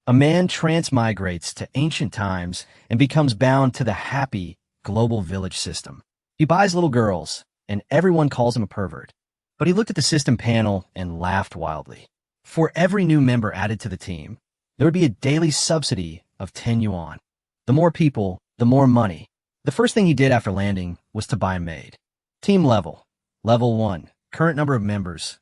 A man transmigrates to ancient times and becomes bound to the happy global village system. He buys little girls, and everyone calls him a pervert. But he looked at the system panel and laughed wildly. For every new member added to the team, there would be a daily subsidy of 10 yuan. The more people, the more money. The first thing he did after landing was to buy a maid. Team level. Level 1. Current number of members.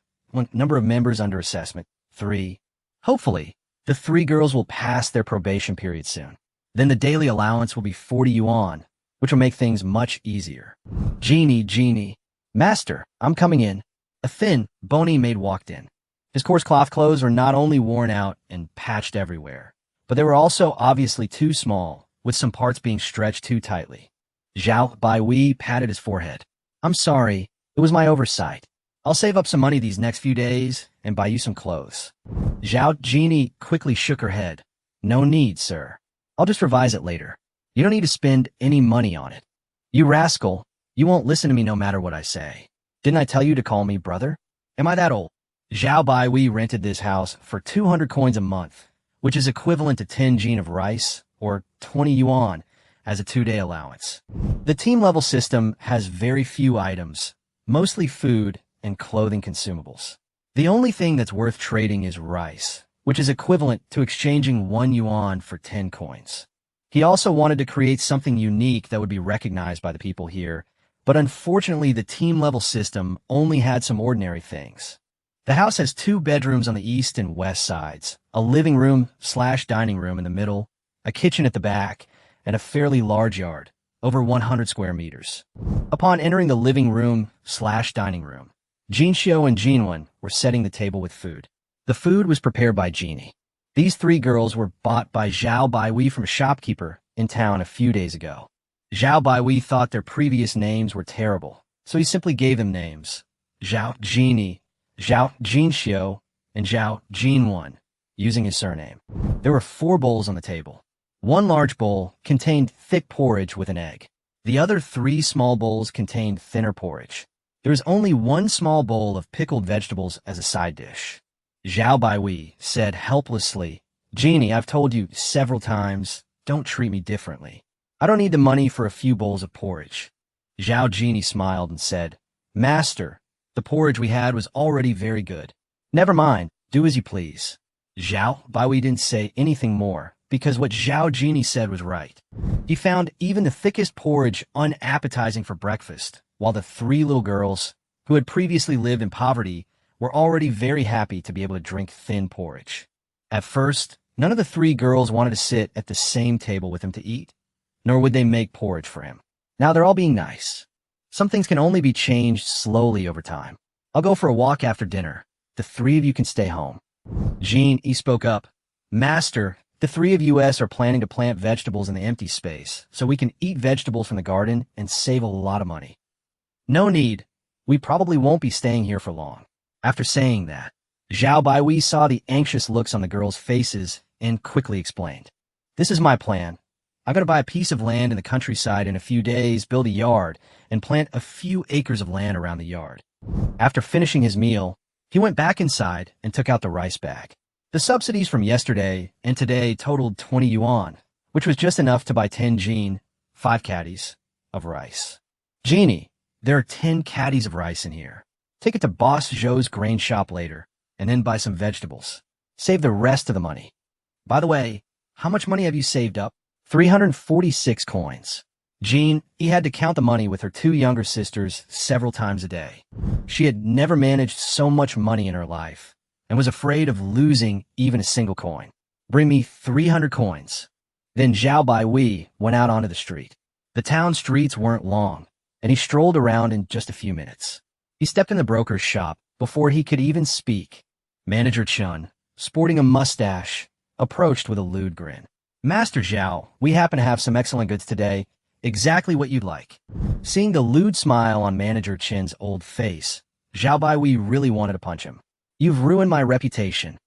Number of members under assessment. 3. Hopefully, the 3 girls will pass their probation period soon. Then the daily allowance will be 40 yuan, which will make things much easier. Genie. Master, I'm coming in. A thin, bony maid walked in. His coarse cloth clothes were not only worn out and patched everywhere, but they were also obviously too small, with some parts being stretched too tightly. Zhao Baiwei patted his forehead. I'm sorry, it was my oversight. I'll save up some money these next few days and buy you some clothes. Zhao Genie quickly shook her head. No need, sir. I'll just revise it later. You don't need to spend any money on it. You rascal, you won't listen to me no matter what I say. Didn't I tell you to call me brother? Am I that old? Zhao Baiwei rented this house for 200 coins a month, which is equivalent to 10 jin of rice or 20 yuan as a 2-day allowance. The team level system has very few items, mostly food and clothing consumables. The only thing that's worth trading is rice, which is equivalent to exchanging 1 yuan for 10 coins. He also wanted to create something unique that would be recognized by the people here, but unfortunately the team level system only had some ordinary things. The house has 2 bedrooms on the east and west sides, a living room/dining room in the middle, a kitchen at the back, and a fairly large yard, over 100 square meters. Upon entering the living room/dining room, Jinxiu and Jinwen were setting the table with food. The food was prepared by Genie. These 3 girls were bought by Zhao Baiwei from a shopkeeper in town a few days ago. Zhao Baiwei thought their previous names were terrible, so he simply gave them names. Zhao Genie, Zhao Jinxiu, and Zhao Jinwen, using his surname. There were 4 bowls on the table. 1 large bowl contained thick porridge with an egg. The other 3 small bowls contained thinner porridge. There was only 1 small bowl of pickled vegetables as a side dish. Zhao Baiwei said helplessly, Genie, I've told you several times, don't treat me differently. I don't need the money for a few bowls of porridge. Zhao Genie smiled and said, Master, the porridge we had was already very good. Never mind, do as you please. Zhao Baiwei didn't say anything more, because what Zhao Genie said was right. He found even the thickest porridge unappetizing for breakfast, while the 3 little girls, who had previously lived in poverty, were already very happy to be able to drink thin porridge. At first, none of the 3 girls wanted to sit at the same table with him to eat, nor would they make porridge for him. Now they're all being nice. Some things can only be changed slowly over time. I'll go for a walk after dinner. The 3 of you can stay home. He spoke up. Master, the 3 of us are planning to plant vegetables in the empty space, so we can eat vegetables from the garden and save a lot of money. No need. We probably won't be staying here for long. After saying that, Zhao Baiwei saw the anxious looks on the girls' faces and quickly explained. This is my plan. I'm going to buy a piece of land in the countryside in a few days, build a yard, and plant a few acres of land around the yard. After finishing his meal, he went back inside and took out the rice bag. The subsidies from yesterday and today totaled 20 yuan, which was just enough to buy 10 jin, 5 caddies, of rice. Genie, there are 10 caddies of rice in here. Take it to Boss Zhou's grain shop later, and then buy some vegetables. Save the rest of the money. By the way, how much money have you saved up? 346 coins. Jean, he had to count the money with her 2 younger sisters several times a day. She had never managed so much money in her life, and was afraid of losing even a single coin. Bring me 300 coins. Then Zhao Baiwei went out onto the street. The town streets weren't long, and he strolled around in just a few minutes. He stepped in the broker's shop before he could even speak. Manager Chun, sporting a mustache, approached with a lewd grin. Master Zhao, we happen to have some excellent goods today, exactly what you'd like. Seeing the lewd smile on Manager Chin's old face, Zhao Baiwei really wanted to punch him. You've ruined my reputation.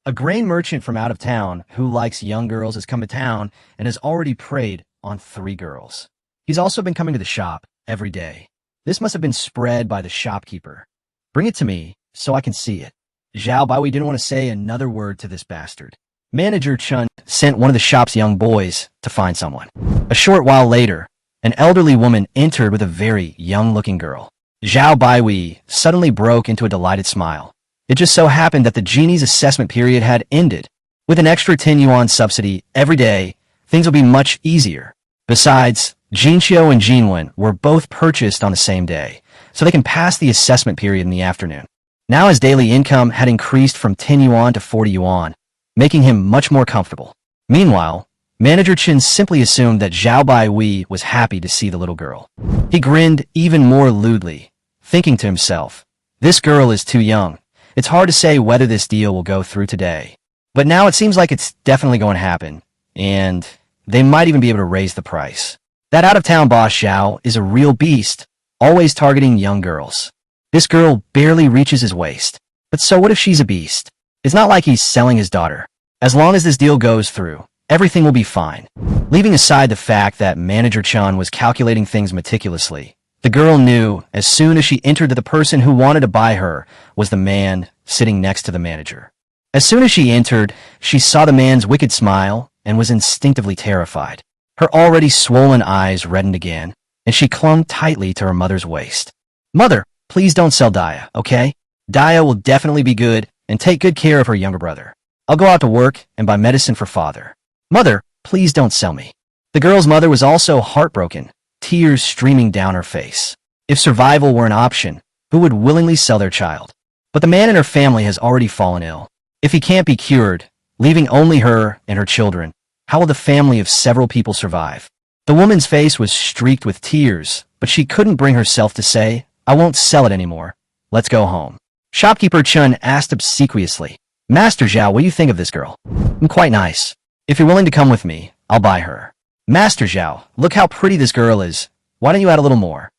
A grain merchant from out of town who likes young girls has come to town and has already preyed on 3 girls. He's also been coming to the shop every day. This must have been spread by the shopkeeper. Bring it to me so I can see it. Zhao Baiwei didn't want to say another word to this bastard. Manager Chun sent one of the shop's young boys to find someone. A short while later, an elderly woman entered with a very young-looking girl. Zhao Baiwei suddenly broke into a delighted smile. It just so happened that the genie's assessment period had ended. With an extra 10 yuan subsidy every day, things will be much easier. Besides, Jinxiu and Jinwen were both purchased on the same day, so they can pass the assessment period in the afternoon. Now his daily income had increased from 10 yuan to 40 yuan, making him much more comfortable. Meanwhile, Manager Chen simply assumed that Zhao Baiwei was happy to see the little girl. He grinned even more lewdly, thinking to himself, this girl is too young. It's hard to say whether this deal will go through today. But now it seems like it's definitely going to happen, and they might even be able to raise the price. That out-of-town boss Zhao is a real beast, always targeting young girls. This girl barely reaches his waist. But so what if she's a beast? It's not like he's selling his daughter. As long as this deal goes through, everything will be fine. Leaving aside the fact that Manager Chun was calculating things meticulously, the girl knew as soon as she entered that the person who wanted to buy her was the man sitting next to the manager. As soon as she entered, she saw the man's wicked smile and was instinctively terrified. Her already swollen eyes reddened again, and she clung tightly to her mother's waist. Mother, please don't sell Daya, okay? Daya will definitely be good and take good care of her younger brother. I'll go out to work and buy medicine for father. Mother, please don't sell me. The girl's mother was also heartbroken, tears streaming down her face. If survival were an option, who would willingly sell their child? But the man in her family has already fallen ill. If he can't be cured, leaving only her and her children, how will the family of several people survive? The woman's face was streaked with tears, but she couldn't bring herself to say, I won't sell it anymore. Let's go home. Shopkeeper Chun asked obsequiously, Master Zhao, what do you think of this girl? I'm quite nice. If you're willing to come with me, I'll buy her. Master Zhao, look how pretty this girl is. Why don't you add a little more?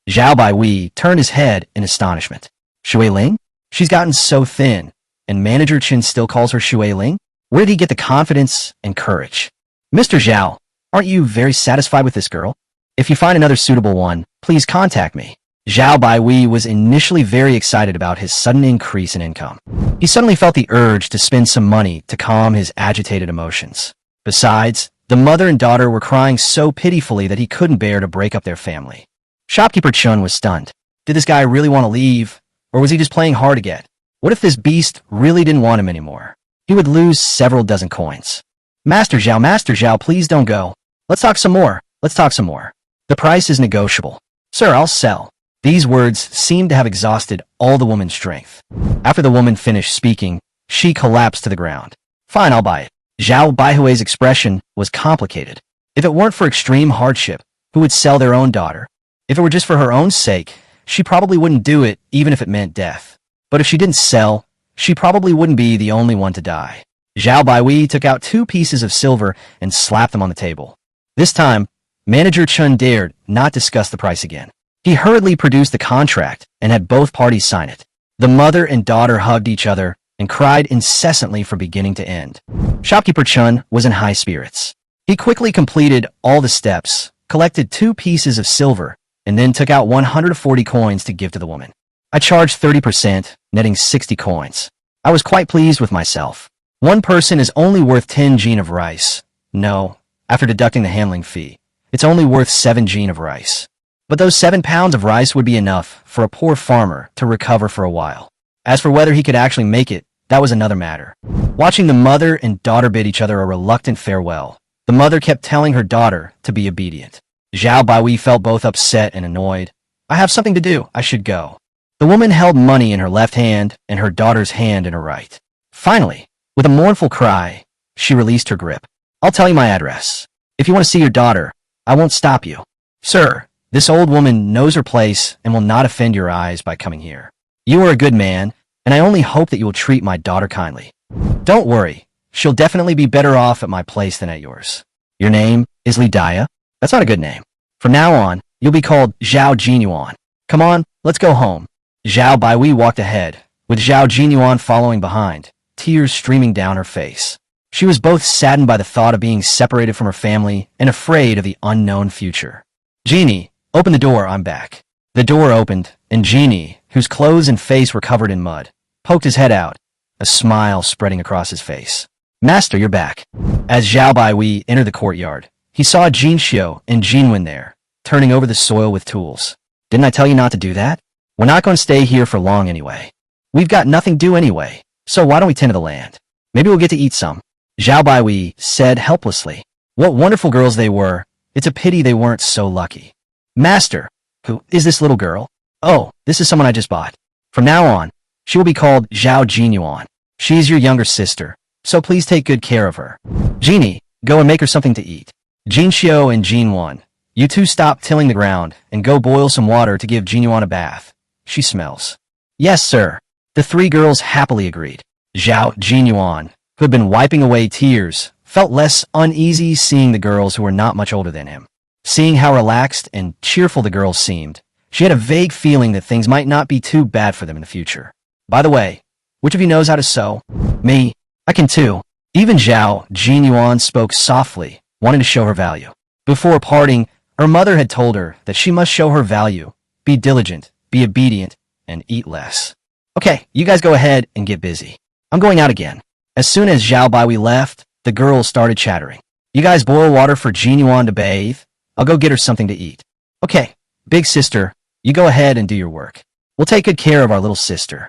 Zhao Baiwei turned his head in astonishment. Shui Ling? She's gotten so thin. And Manager Chen still calls her Shui Ling? Where did he get the confidence and courage? Mr. Zhao, aren't you very satisfied with this girl? If you find another suitable one, please contact me. Zhao Baiwei was initially very excited about his sudden increase in income. He suddenly felt the urge to spend some money to calm his agitated emotions. Besides, the mother and daughter were crying so pitifully that he couldn't bear to break up their family. Shopkeeper Chun was stunned. Did this guy really want to leave, or was he just playing hard to get? What if this beast really didn't want him anymore? He would lose several dozen coins. Master Zhao, please don't go. Let's talk some more. The price is negotiable. Sir, I'll sell. These words seemed to have exhausted all the woman's strength. After the woman finished speaking, she collapsed to the ground. Fine, I'll buy it. Zhao Baihui's expression was complicated. If it weren't for extreme hardship, who would sell their own daughter? If it were just for her own sake, she probably wouldn't do it even if it meant death. But if she didn't sell, she probably wouldn't be the only one to die. Zhao Baiwei took out 2 pieces of silver and slapped them on the table. This time, Manager Chun dared not discuss the price again. He hurriedly produced the contract and had both parties sign it. The mother and daughter hugged each other and cried incessantly from beginning to end. Shopkeeper Chun was in high spirits. He quickly completed all the steps, collected 2 pieces of silver, and then took out 140 coins to give to the woman. I charged 30%, netting 60 coins. I was quite pleased with myself. One person is only worth 10 jin of rice. No, after deducting the handling fee, it's only worth 7 jin of rice. But those 7 pounds of rice would be enough for a poor farmer to recover for a while. As for whether he could actually make it, that was another matter. Watching the mother and daughter bid each other a reluctant farewell, the mother kept telling her daughter to be obedient. Zhao Baiwei felt both upset and annoyed. I have something to do. I should go. The woman held money in her left hand and her daughter's hand in her right. Finally, with a mournful cry, she released her grip. I'll tell you my address. If you want to see your daughter, I won't stop you. Sir, this old woman knows her place and will not offend your eyes by coming here. You are a good man, and I only hope that you will treat my daughter kindly. Don't worry, she'll definitely be better off at my place than at yours. Your name is Li Daya? That's not a good name. From now on, you'll be called Zhao Jinyuan. Come on, let's go home. Zhao Baiwei walked ahead, with Zhao Jinyuan following behind, tears streaming down her face. She was both saddened by the thought of being separated from her family and afraid of the unknown future. Genie, open the door, I'm back. The door opened, and Genie, whose clothes and face were covered in mud, poked his head out, a smile spreading across his face. Master, you're back. As Zhao Baiwei entered the courtyard, he saw Jin Xiu and Jin Wen there, turning over the soil with tools. Didn't I tell you not to do that? We're not going to stay here for long anyway. We've got nothing to do anyway, so why don't we tend to the land? Maybe we'll get to eat some. Zhao Baiwei said helplessly. What wonderful girls they were. It's a pity they weren't so lucky. Master, who is this little girl? Oh, this is someone I just bought. From now on, she will be called Zhao Jinyuan. She's your younger sister, so please take good care of her. Genie, go and make her something to eat. Jin Xiu and Jin Wan, you two stop tilling the ground and go boil some water to give Jinyuan a bath. She smells. Yes, sir. The three girls happily agreed. Zhao Jinyuan, who had been wiping away tears, felt less uneasy seeing the girls who were not much older than him. Seeing how relaxed and cheerful the girls seemed, she had a vague feeling that things might not be too bad for them in the future. By the way, which of you knows how to sew? Me. I can too. Even Zhao Jinyuan spoke softly, wanting to show her value. Before parting, her mother had told her that she must show her value, be diligent, be obedient, and eat less. Okay, you guys go ahead and get busy. I'm going out again. As soon as Zhao Baiwei left, the girls started chattering. You guys boil water for Jinyuan to bathe? I'll go get her something to eat. Okay, big sister, you go ahead and do your work. We'll take good care of our little sister.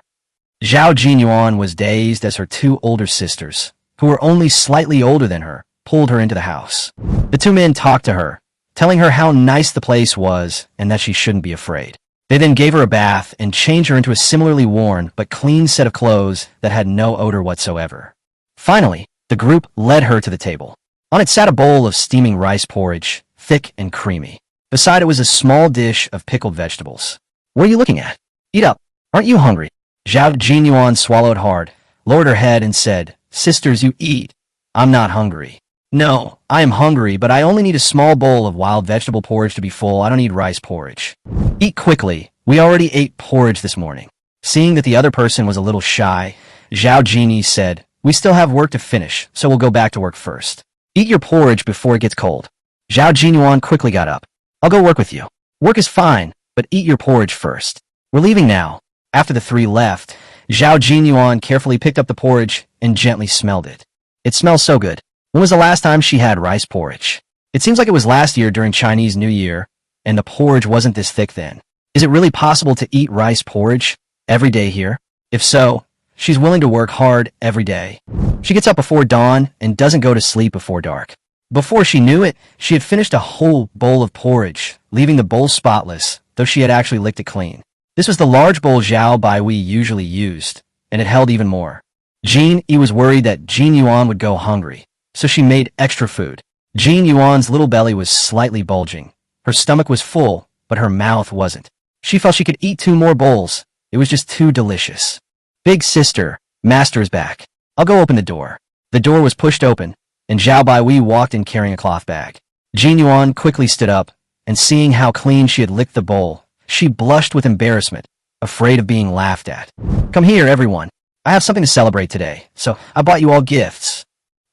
Zhao Jinyuan was dazed as her two older sisters, who were only slightly older than her, pulled her into the house. The two men talked to her, telling her how nice the place was and that she shouldn't be afraid. They then gave her a bath and changed her into a similarly worn but clean set of clothes that had no odor whatsoever. Finally, the group led her to the table. On it sat a bowl of steaming rice porridge, thick and creamy. Beside it was a small dish of pickled vegetables. What are you looking at? Eat up. Aren't you hungry? Zhao Jinyuan swallowed hard, lowered her head and said, Sisters, you eat. I'm not hungry. No, I am hungry, but I only need a small bowl of wild vegetable porridge to be full. I don't need rice porridge. Eat quickly. We already ate porridge this morning. Seeing that the other person was a little shy, Zhao Jini said, We still have work to finish, so we'll go back to work first. Eat your porridge before it gets cold. Zhao Jinyuan quickly got up. I'll go work with you. Work is fine, but eat your porridge first. We're leaving now. After the three left, Zhao Jinyuan carefully picked up the porridge and gently smelled it. It smells so good. When was the last time she had rice porridge? It seems like it was last year during Chinese New Year, and the porridge wasn't this thick then. Is it really possible to eat rice porridge every day here? If so, she's willing to work hard every day. She gets up before dawn and doesn't go to sleep before dark. Before she knew it, she had finished a whole bowl of porridge, leaving the bowl spotless, though she had actually licked it clean. This was the large bowl Zhao Baiwei usually used, and it held even more. Jin Yi was worried that Jin Yuan would go hungry, so she made extra food. Jin Yuan's little belly was slightly bulging. Her stomach was full, but her mouth wasn't. She felt she could eat 2 more bowls. It was just too delicious. Big sister, Master is back. I'll go open the door. The door was pushed open, and Zhao Baiwei walked in carrying a cloth bag. Jin Yuan quickly stood up, and seeing how clean she had licked the bowl, she blushed with embarrassment, afraid of being laughed at. Come here, everyone. I have something to celebrate today, so I bought you all gifts.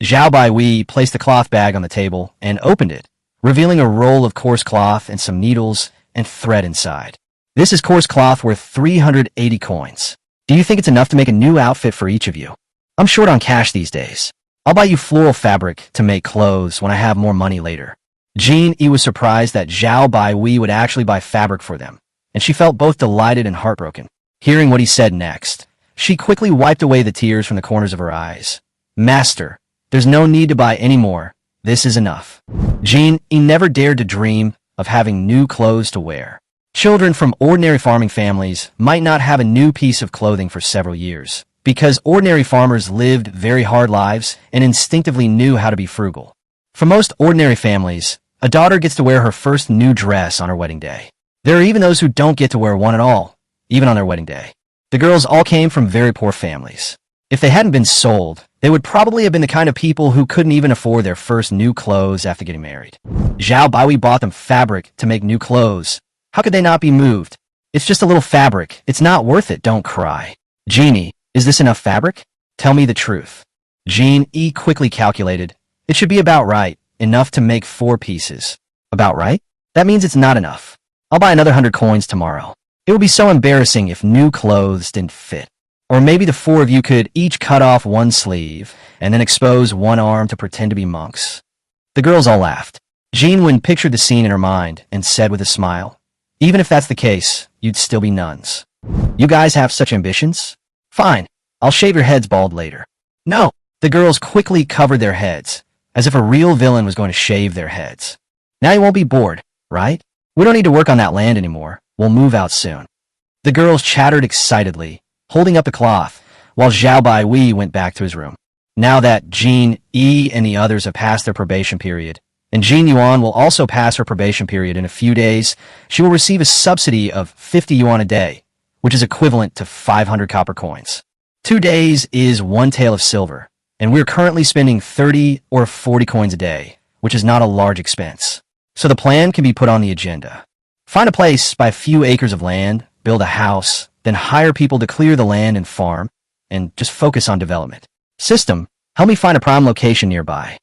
Zhao Baiwei placed the cloth bag on the table and opened it, revealing a roll of coarse cloth and some needles and thread inside. This is coarse cloth worth 380 coins. Do you think it's enough to make a new outfit for each of you? I'm short on cash these days. I'll buy you floral fabric to make clothes when I have more money later. Jin Yi was surprised that Zhao Baiwei would actually buy fabric for them, and she felt both delighted and heartbroken. Hearing what he said next, she quickly wiped away the tears from the corners of her eyes. Master, there's no need to buy any more. This is enough. Jin Yi never dared to dream of having new clothes to wear. Children from ordinary farming families might not have a new piece of clothing for several years, because ordinary farmers lived very hard lives and instinctively knew how to be frugal. For most ordinary families, a daughter gets to wear her first new dress on her wedding day. There are even those who don't get to wear one at all, even on their wedding day. The girls all came from very poor families. If they hadn't been sold, they would probably have been the kind of people who couldn't even afford their first new clothes after getting married. Zhao Baiwei bought them fabric to make new clothes. How could they not be moved? It's just a little fabric. It's not worth it. Don't cry. Genie, is this enough fabric? Tell me the truth. Jin Yi quickly calculated. It should be about right, enough to make 4 pieces. About right? That means it's not enough. I'll buy another 100 coins tomorrow. It would be so embarrassing if new clothes didn't fit. Or maybe the four of you could each cut off one sleeve and then expose one arm to pretend to be monks. The girls all laughed. Jean pictured the scene in her mind and said with a smile, "Even if that's the case, you'd still be nuns. You guys have such ambitions? Fine, I'll shave your heads bald later." No, the girls quickly covered their heads, as if a real villain was going to shave their heads. "Now you won't be bored, right? We don't need to work on that land anymore. We'll move out soon." The girls chattered excitedly, holding up the cloth, while Zhao Baihui went back to his room. Now that Jean E and the others have passed their probation period, and Jean Yuan will also pass her probation period in a few days, she will receive a subsidy of 50 yuan a day, which is equivalent to 500 copper coins. 2 days is 1 tael of silver, and we're currently spending 30 or 40 coins a day, which is not a large expense. So the plan can be put on the agenda. Find a place, buy a few acres of land, build a house, then hire people to clear the land and farm, and just focus on development. System, help me find a prime location nearby.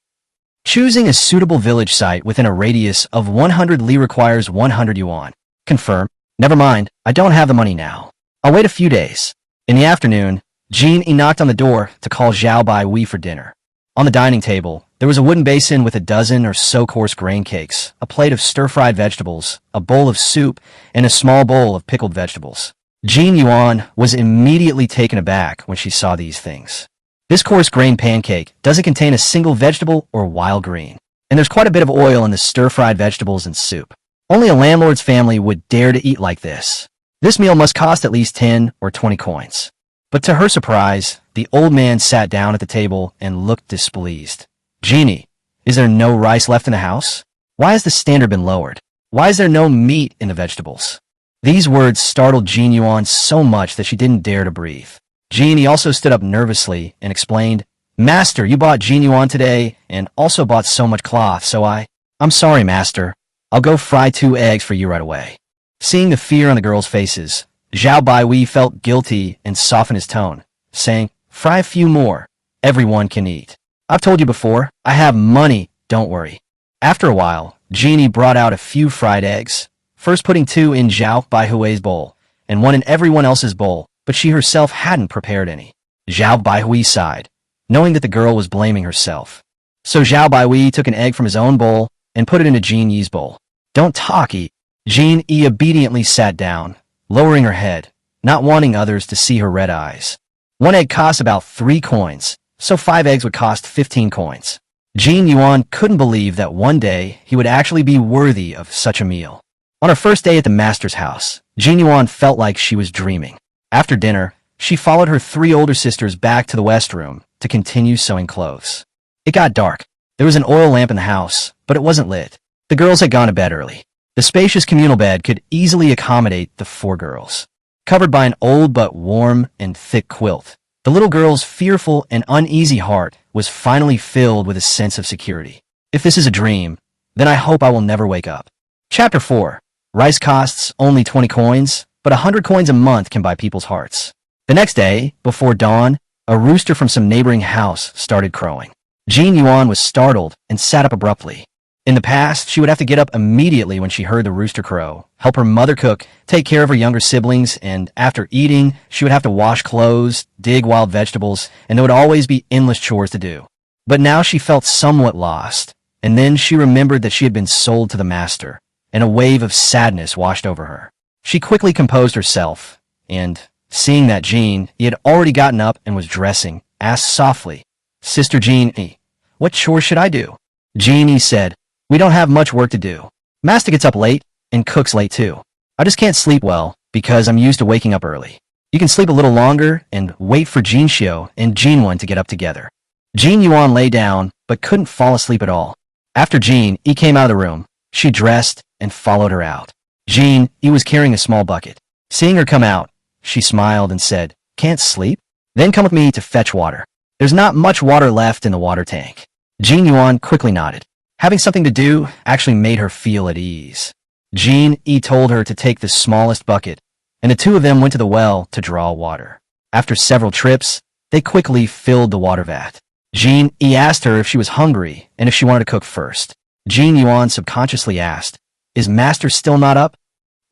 Choosing a suitable village site within a radius of 100 li requires 100 yuan. Confirm. Never mind, I don't have the money now. I'll wait a few days. In the afternoon, Jean E knocked on the door to call Zhao Baihui for dinner. On the dining table, there was a wooden basin with a dozen or so coarse grain cakes, a plate of stir-fried vegetables, a bowl of soup, and a small bowl of pickled vegetables. Jean Yuan was immediately taken aback when she saw these things. This coarse grain pancake doesn't contain a single vegetable or wild green, and there's quite a bit of oil in the stir-fried vegetables and soup. Only a landlord's family would dare to eat like this. This meal must cost at least 10 or 20 coins. But to her surprise, the old man sat down at the table and looked displeased. "Jeannie, is there no rice left in the house? Why has the standard been lowered? Why is there no meat in the vegetables?" These words startled Jean Yuan so much that she didn't dare to breathe. Jeannie also stood up nervously and explained, "Master, you bought Jean Yuan today and also bought so much cloth, so I'm sorry, master. I'll go fry 2 eggs for you right away." Seeing the fear on the girls' faces, Zhao Baihui felt guilty and softened his tone, saying, "Fry a few more. Everyone can eat. I've told you before, I have money, don't worry." After a while, Jeannie brought out a few fried eggs, first putting 2 in Zhao Baihui's bowl and 1 in everyone else's bowl, but she herself hadn't prepared any. Zhao Baihui sighed, knowing that the girl was blaming herself. So Zhao Baihui took an egg from his own bowl and put it into Jean Yi's bowl. "Don't talk, eat." Jean Yi obediently sat down, lowering her head, not wanting others to see her red eyes. 1 egg costs about 3 coins, so 5 eggs would cost 15 coins. Jean Yuan couldn't believe that one day he would actually be worthy of such a meal. On her first day at the master's house, Jean Yuan felt like she was dreaming. After dinner, she followed her 3 older sisters back to the west room to continue sewing clothes. It got dark. There was an oil lamp in the house, but it wasn't lit. The girls had gone to bed early. The spacious communal bed could easily accommodate the 4 girls. Covered by an old but warm and thick quilt, the little girl's fearful and uneasy heart was finally filled with a sense of security. If this is a dream, then I hope I will never wake up. Chapter 4. Rice costs only 20 coins, but 100 coins a month can buy people's hearts. The next day, before dawn, a rooster from some neighboring house started crowing. Jean Yuan was startled and sat up abruptly. In the past, she would have to get up immediately when she heard the rooster crow, help her mother cook, take care of her younger siblings, and after eating, she would have to wash clothes, dig wild vegetables, and there would always be endless chores to do. But now she felt somewhat lost, and then she remembered that she had been sold to the master, and a wave of sadness washed over her. She quickly composed herself, and, seeing that Jean, he had already gotten up and was dressing, asked softly, "Sister Jean E, what chores should I do?" Jean E said, "We don't have much work to do. Master gets up late, and cooks late too. I just can't sleep well, because I'm used to waking up early. You can sleep a little longer, and wait for Jean Xiu and Jean Wen to get up together." Jean Yuan lay down, but couldn't fall asleep at all. After Jean E came out of the room, she dressed and followed her out. Jean E was carrying a small bucket. Seeing her come out, she smiled and said, "Can't sleep? Then come with me to fetch water. There's not much water left in the water tank." Jean Yuan quickly nodded. Having something to do actually made her feel at ease. Jean E told her to take the smallest bucket, and the 2 of them went to the well to draw water. After several trips, they quickly filled the water vat. Jean E asked her if she was hungry and if she wanted to cook first. Jean Yuan subconsciously asked, "Is Master still not up?"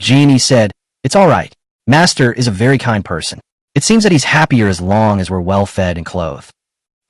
Jean E said, "It's all right. Master is a very kind person. It seems that he's happier as long as we're well fed and clothed.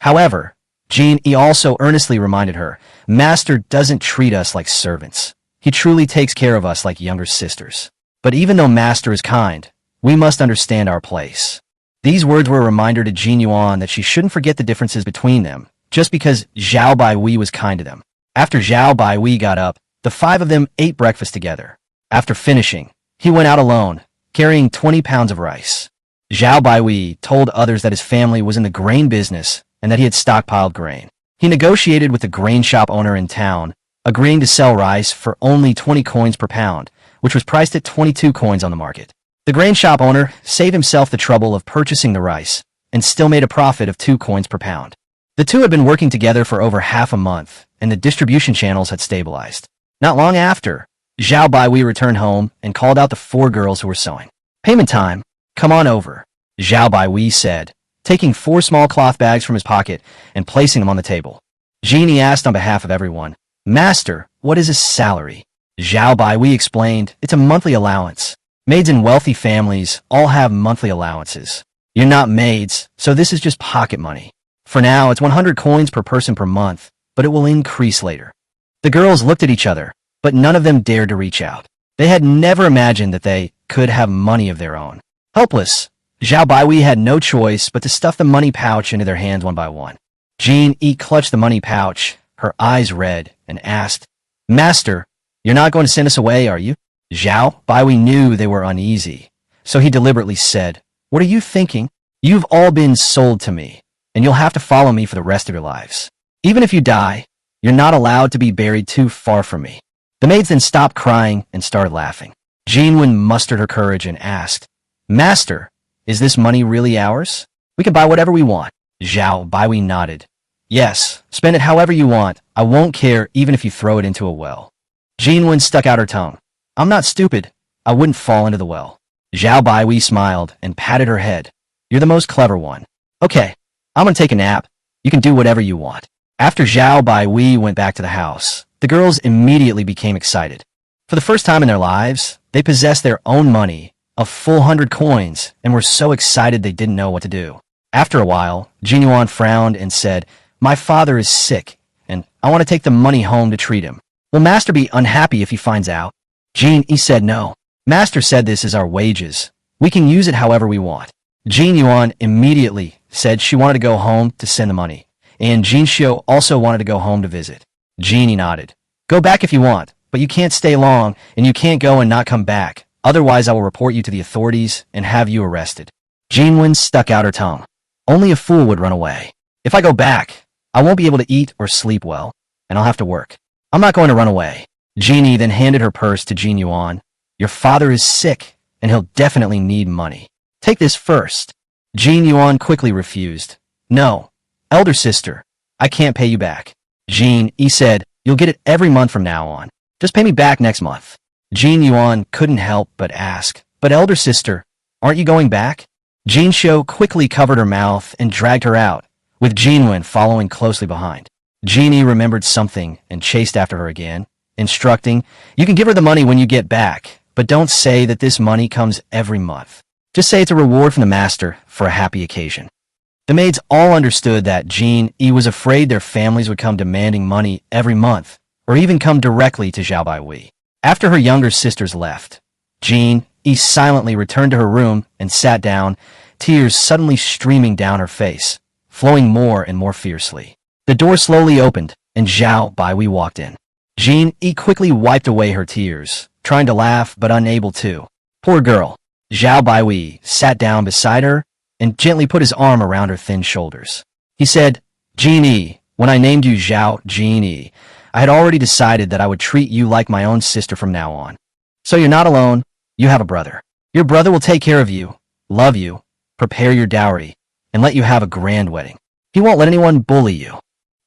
However, Jean E. also earnestly reminded her, Master doesn't treat us like servants. He truly takes care of us like younger sisters. But even though Master is kind, we must understand our place. These words were a reminder to Jean Yuan that she shouldn't forget the differences between them, just because Zhao Baihui was kind to them. After Zhao Baihui got up, the five of them ate breakfast together. After finishing, he went out alone, carrying 20 pounds of rice. Zhao Baihui told others that his family was in the grain business and that he had stockpiled grain. He negotiated with the grain shop owner in town, agreeing to sell rice for only 20 coins per pound, which was priced at 22 coins on the market. The grain shop owner saved himself the trouble of purchasing the rice and still made a profit of 2 coins per pound. The two had been working together for over half a month, and the distribution channels had stabilized. Not long after, Zhao Baihui returned home and called out the 4 girls who were sewing. Payment time. Come on over, Zhao Baihui said, taking 4 small cloth bags from his pocket and placing them on the table. Jeannie asked on behalf of everyone, Master, what is his salary? Zhao Baihui explained, it's a monthly allowance. Maids in wealthy families all have monthly allowances. You're not maids, so this is just pocket money. For now, it's 100 coins per person per month, but it will increase later. The girls looked at each other, but none of them dared to reach out. They had never imagined that they could have money of their own. Helpless, Zhao Baihui had no choice but to stuff the money pouch into their hands one by one. Jean E clutched the money pouch, her eyes red, and asked, Master, you're not going to send us away, are you? Zhao Baihui knew they were uneasy, so he deliberately said, What are you thinking? You've all been sold to me, and you'll have to follow me for the rest of your lives. Even if you die, you're not allowed to be buried too far from me. The maids then stopped crying and started laughing. Jean Wen mustered her courage and asked, Master, is this money really ours? We can buy whatever we want. Zhao Baihui nodded. Yes, spend it however you want. I won't care even if you throw it into a well. Jean Wen stuck out her tongue. I'm not stupid. I wouldn't fall into the well. Zhao Baihui smiled and patted her head. You're the most clever one. Okay, I'm gonna take a nap. You can do whatever you want. After Zhao Baihui went back to the house, the girls immediately became excited. For the first time in their lives, they possessed their own money, a full 100 coins, and were so excited they didn't know what to do. After a while, Jin Yuan frowned and said, My father is sick, and I want to take the money home to treat him. Will Master be unhappy if he finds out? Jean E said no. Master said this is our wages. We can use it however we want. Jin Yuan immediately said she wanted to go home to send the money, and Jin Xiu also wanted to go home to visit. Jeannie nodded. Go back if you want, but you can't stay long, and you can't go and not come back. Otherwise, I will report you to the authorities and have you arrested. Jean Wen stuck out her tongue. Only a fool would run away. If I go back, I won't be able to eat or sleep well, and I'll have to work. I'm not going to run away. Jeannie then handed her purse to Jin Yuan. Your father is sick, and he'll definitely need money. Take this first. Jin Yuan quickly refused. No, elder sister, I can't pay you back. Jean E said, you'll get it every month from now on. Just pay me back next month. Jin Yuan couldn't help but ask, but elder sister, aren't you going back? Jin Xiu quickly covered her mouth and dragged her out, with Jin Wen following closely behind. Jeannie remembered something and chased after her again, instructing, you can give her the money when you get back, but don't say that this money comes every month. Just say it's a reward from the master for a happy occasion. The maids all understood that Jean E was afraid their families would come demanding money every month, or even come directly to Zhao Baihui. After her younger sisters left, Jean E silently returned to her room and sat down, tears suddenly streaming down her face, flowing more and more fiercely. The door slowly opened, and Zhao Baihui walked in. Jean E quickly wiped away her tears, trying to laugh but unable to. Poor girl. Zhao Baihui sat down beside her and gently put his arm around her thin shoulders. He said, Jean E, when I named you Zhao Jean E, I had already decided that I would treat you like my own sister from now on. So you're not alone, you have a brother. Your brother will take care of you, love you, prepare your dowry, and let you have a grand wedding. He won't let anyone bully you.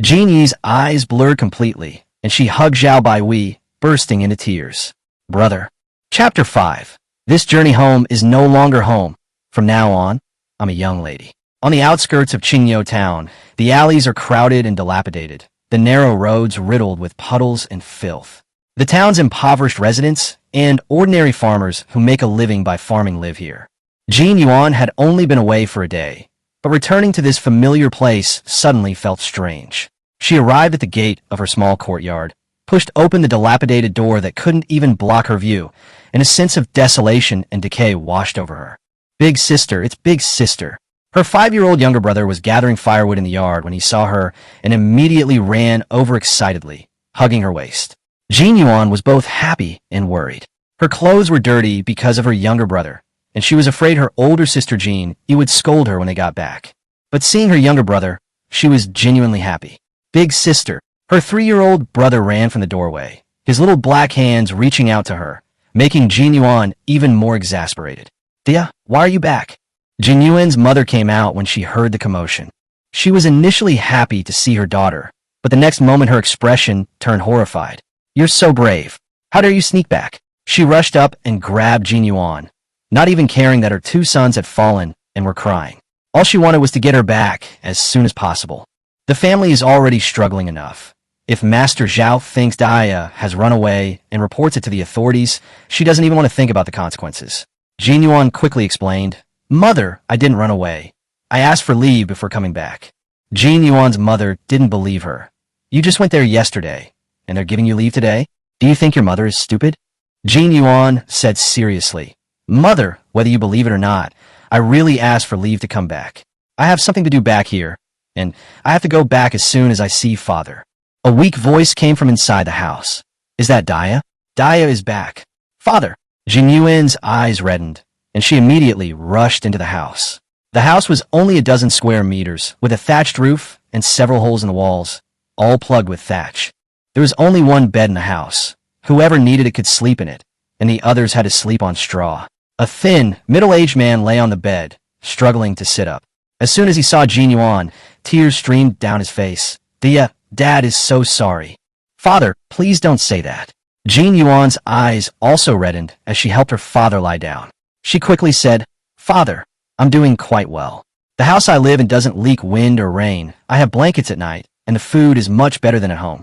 Jean E's eyes blurred completely, and she hugged Zhao Baihui, bursting into tears. Brother. Chapter 5. This journey home is no longer home. From now on, I'm a young lady. On the outskirts of Qingyou town, the alleys are crowded and dilapidated, the narrow roads riddled with puddles and filth. The town's impoverished residents and ordinary farmers who make a living by farming live here. Jin Yuan had only been away for a day, but returning to this familiar place suddenly felt strange. She arrived at the gate of her small courtyard, pushed open the dilapidated door that couldn't even block her view, and a sense of desolation and decay washed over her. Big sister, it's big sister. Her 5-year-old younger brother was gathering firewood in the yard when he saw her and immediately ran overexcitedly, hugging her waist. Jin Yuan was both happy and worried. Her clothes were dirty because of her younger brother, and she was afraid her older sister Jean would scold her when they got back. But seeing her younger brother, she was genuinely happy. Big sister. Her 3-year-old brother ran from the doorway, his little black hands reaching out to her, making Jin Yuan even more exasperated. Dia, why are you back? Jin Yuan's mother came out when she heard the commotion. She was initially happy to see her daughter, but the next moment her expression turned horrified. You're so brave. How dare you sneak back? She rushed up and grabbed Jin Yuan, not even caring that her 2 sons had fallen and were crying. All she wanted was to get her back as soon as possible. The family is already struggling enough. If Master Zhao thinks Dia has run away and reports it to the authorities, she doesn't even want to think about the consequences. Jin Yuan quickly explained, Mother, I didn't run away. I asked for leave before coming back. Jin Yuan's mother didn't believe her. You just went there yesterday, and they're giving you leave today? Do you think your mother is stupid? Jin Yuan said seriously, Mother, whether you believe it or not, I really asked for leave to come back. I have something to do back here, and I have to go back as soon as I see Father. A weak voice came from inside the house. Is that Dia? Dia is back. Father! Jin Yuan's eyes reddened, and she immediately rushed into the house. The house was only a dozen square meters, with a thatched roof and several holes in the walls, all plugged with thatch. There was only one bed in the house. Whoever needed it could sleep in it, and the others had to sleep on straw. A thin, middle-aged man lay on the bed, struggling to sit up. As soon as he saw Jin Yuan, tears streamed down his face. Dia, Dad is so sorry. Father, please don't say that. Jin Yuan's eyes also reddened as she helped her father lie down. She quickly said, Father, I'm doing quite well. The house I live in doesn't leak wind or rain. I have blankets at night, and the food is much better than at home.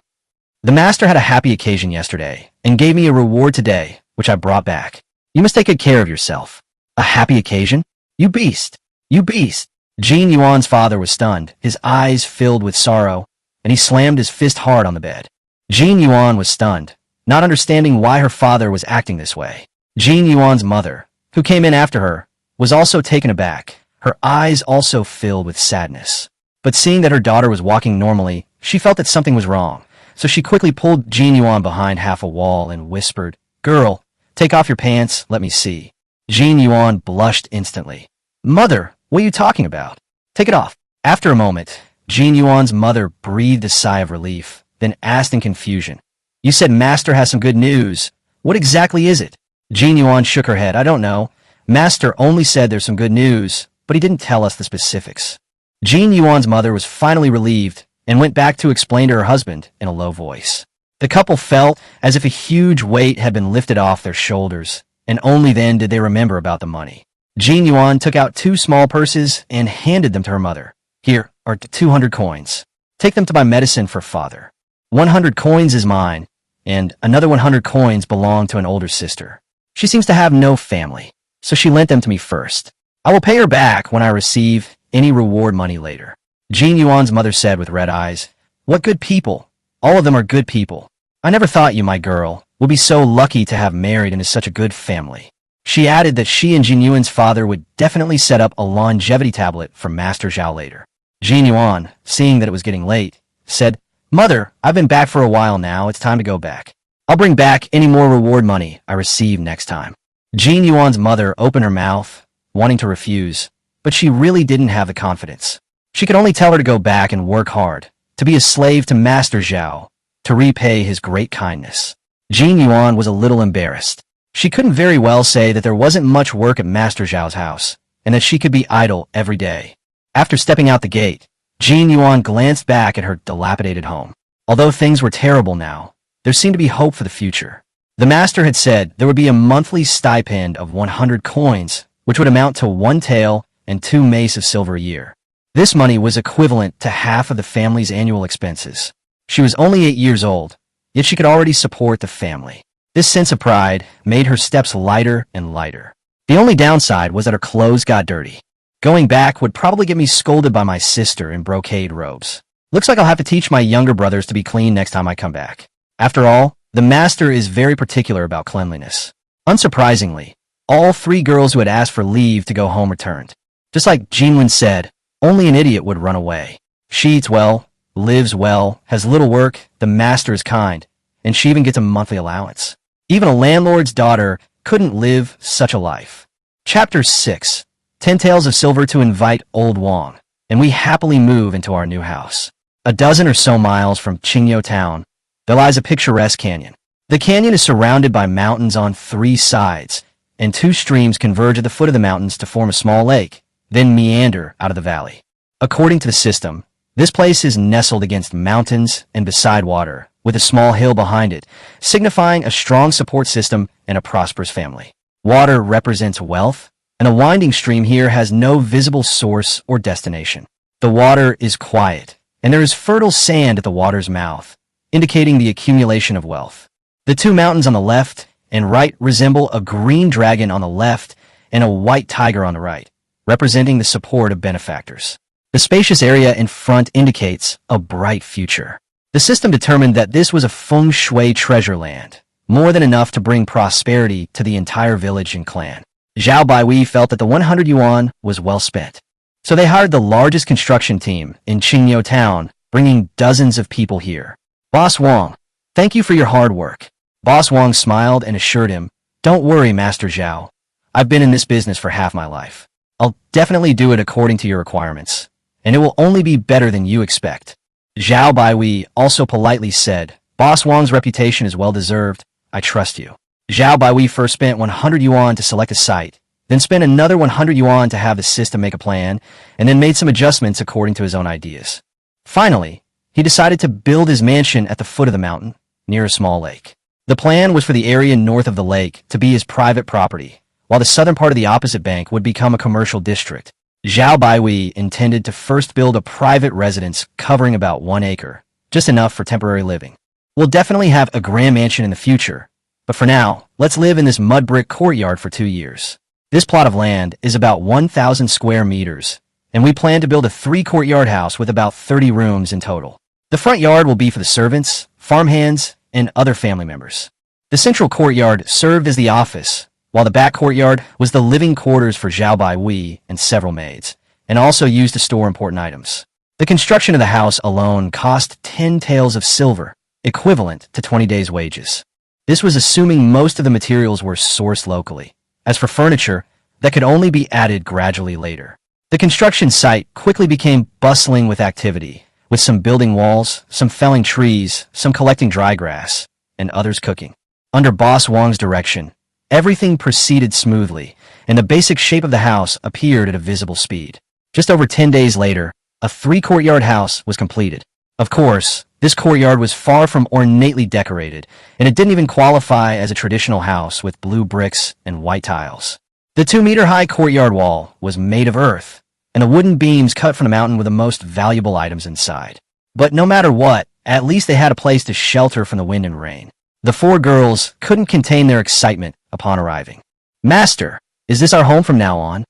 The master had a happy occasion yesterday, and gave me a reward today, which I brought back. You must take good care of yourself. A happy occasion? You beast! You beast! Jin Yuan's father was stunned, his eyes filled with sorrow, and he slammed his fist hard on the bed. Jin Yuan was stunned, not understanding why her father was acting this way. Jin Yuan's mother, who came in after her, was also taken aback, her eyes also filled with sadness. But seeing that her daughter was walking normally, she felt that something was wrong, so she quickly pulled Jin Yuan behind half a wall and whispered, Girl, take off your pants, let me see. Jin Yuan blushed instantly. Mother, what are you talking about? Take it off. After a moment, Jin Yuan's mother breathed a sigh of relief, then asked in confusion, You said Master has some good news. What exactly is it? Jin Yuan shook her head. I don't know. Master only said there's some good news, but he didn't tell us the specifics. Jin Yuan's mother was finally relieved and went back to explain to her husband in a low voice. The couple felt as if a huge weight had been lifted off their shoulders, and only then did they remember about the money. Jin Yuan took out 2 small purses and handed them to her mother. Here are 200 coins. Take them to buy medicine for Father. 100 coins is mine, and another 100 coins belong to an older sister. She seems to have no family, so she lent them to me first. I will pay her back when I receive any reward money later. Jin Yuan's mother said with red eyes, What good people. All of them are good people. I never thought you, my girl, would be so lucky to have married into such a good family. She added that she and Jin Yuan's father would definitely set up a longevity tablet for Master Zhao later. Jin Yuan, seeing that it was getting late, said, Mother, I've been back for a while now. It's time to go back. I'll bring back any more reward money I receive next time. Jin Yuan's mother opened her mouth, wanting to refuse, but she really didn't have the confidence. She could only tell her to go back and work hard, to be a slave to Master Zhao, to repay his great kindness. Jin Yuan was a little embarrassed. She couldn't very well say that there wasn't much work at Master Zhao's house, and that she could be idle every day. After stepping out the gate, Jin Yuan glanced back at her dilapidated home. Although things were terrible now, there seemed to be hope for the future. The master had said there would be a monthly stipend of 100 coins, which would amount to 1 tael and 2 mace of silver a year. This money was equivalent to half of the family's annual expenses. She was only 8 years old, yet she could already support the family. This sense of pride made her steps lighter and lighter. The only downside was that her clothes got dirty. Going back would probably get me scolded by my sister in brocade robes. Looks like I'll have to teach my younger brothers to be clean next time I come back. After all, the master is very particular about cleanliness. Unsurprisingly, all 3 girls who had asked for leave to go home returned. Just like Jinlin said, only an idiot would run away. She eats well, lives well, has little work, the master is kind, and she even gets a monthly allowance. Even a landlord's daughter couldn't live such a life. Chapter 6. 10 Tales of Silver to invite Old Wang, and we happily move into our new house. A dozen or so miles from Qingyo town, there lies a picturesque canyon. The canyon is surrounded by mountains on 3 sides, and 2 streams converge at the foot of the mountains to form a small lake, then meander out of the valley. According to the system, this place is nestled against mountains and beside water, with a small hill behind it, signifying a strong support system and a prosperous family. Water represents wealth, and a winding stream here has no visible source or destination. The water is quiet, and there is fertile sand at the water's mouth, indicating the accumulation of wealth. The 2 mountains on the left and right resemble a green dragon on the left and a white tiger on the right, representing the support of benefactors. The spacious area in front indicates a bright future. The system determined that this was a feng shui treasure land, more than enough to bring prosperity to the entire village and clan. Zhao Baiwei felt that the 100 yuan was well spent. So they hired the largest construction team in Qingyo town, bringing dozens of people here. Boss Wang, thank you for your hard work. Boss Wang smiled and assured him, don't worry, Master Zhao. I've been in this business for half my life. I'll definitely do it according to your requirements, and it will only be better than you expect. Zhao Baiwei also politely said, Boss Wang's reputation is well deserved. I trust you. Zhao Baiwei first spent 100 yuan to select a site, then spent another 100 yuan to have the system make a plan, and then made some adjustments according to his own ideas. Finally, he decided to build his mansion at the foot of the mountain, near a small lake. The plan was for the area north of the lake to be his private property, while the southern part of the opposite bank would become a commercial district. Zhao Baiwei intended to first build a private residence covering about 1 acre, just enough for temporary living. We'll definitely have a grand mansion in the future, but for now, let's live in this mud brick courtyard for 2 years. This plot of land is about 1,000 square meters, and we plan to build a 3-courtyard house with about 30 rooms in total. The front yard will be for the servants, farmhands, and other family members. The central courtyard served as the office, while the back courtyard was the living quarters for Zhao Baiwei and several maids, and also used to store important items. The construction of the house alone cost 10 taels of silver, equivalent to 20 days' wages. This was assuming most of the materials were sourced locally. As for furniture, that could only be added gradually later. The construction site quickly became bustling with activity, with some building walls, some felling trees, some collecting dry grass, and others cooking. Under Boss Wang's direction, everything proceeded smoothly, and the basic shape of the house appeared at a visible speed. Just over 10 days later, a 3-courtyard house was completed. Of course, this courtyard was far from ornately decorated, and it didn't even qualify as a traditional house with blue bricks and white tiles. The 2-meter-high courtyard wall was made of earth, and the wooden beams cut from the mountain were the most valuable items inside. But no matter what, at least they had a place to shelter from the wind and rain. The 4 girls couldn't contain their excitement upon arriving. Master, is this our home from now on?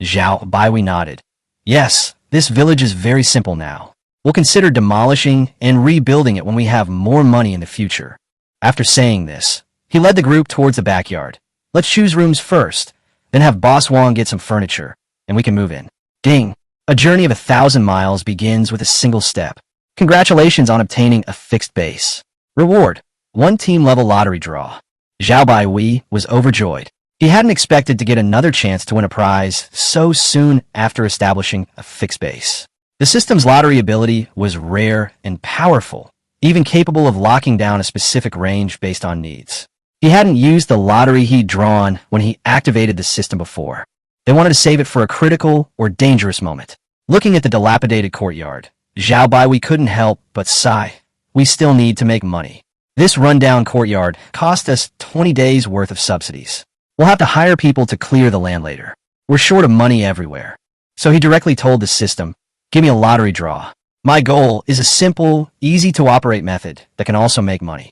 Zhao Baiwei nodded. Yes, this village is very simple now. We'll consider demolishing and rebuilding it when we have more money in the future. After saying this, he led the group towards the backyard. Let's choose rooms first, then have Boss Wang get some furniture, and we can move in. Ding! A journey of 1,000 miles begins with a single step. Congratulations on obtaining a fixed base. Reward: 1 team-level lottery draw. Zhao Baiwei was overjoyed. He hadn't expected to get another chance to win a prize so soon after establishing a fixed base. The system's lottery ability was rare and powerful, even capable of locking down a specific range based on needs. He hadn't used the lottery he'd drawn when he activated the system before. They wanted to save it for a critical or dangerous moment. Looking at the dilapidated courtyard, Zhao Baiwei couldn't help but sigh. We still need to make money. This rundown courtyard cost us 20 days' worth of subsidies. We'll have to hire people to clear the land later. We're short of money everywhere. So he directly told the system, give me a lottery draw. My goal is a simple, easy-to-operate method that can also make money.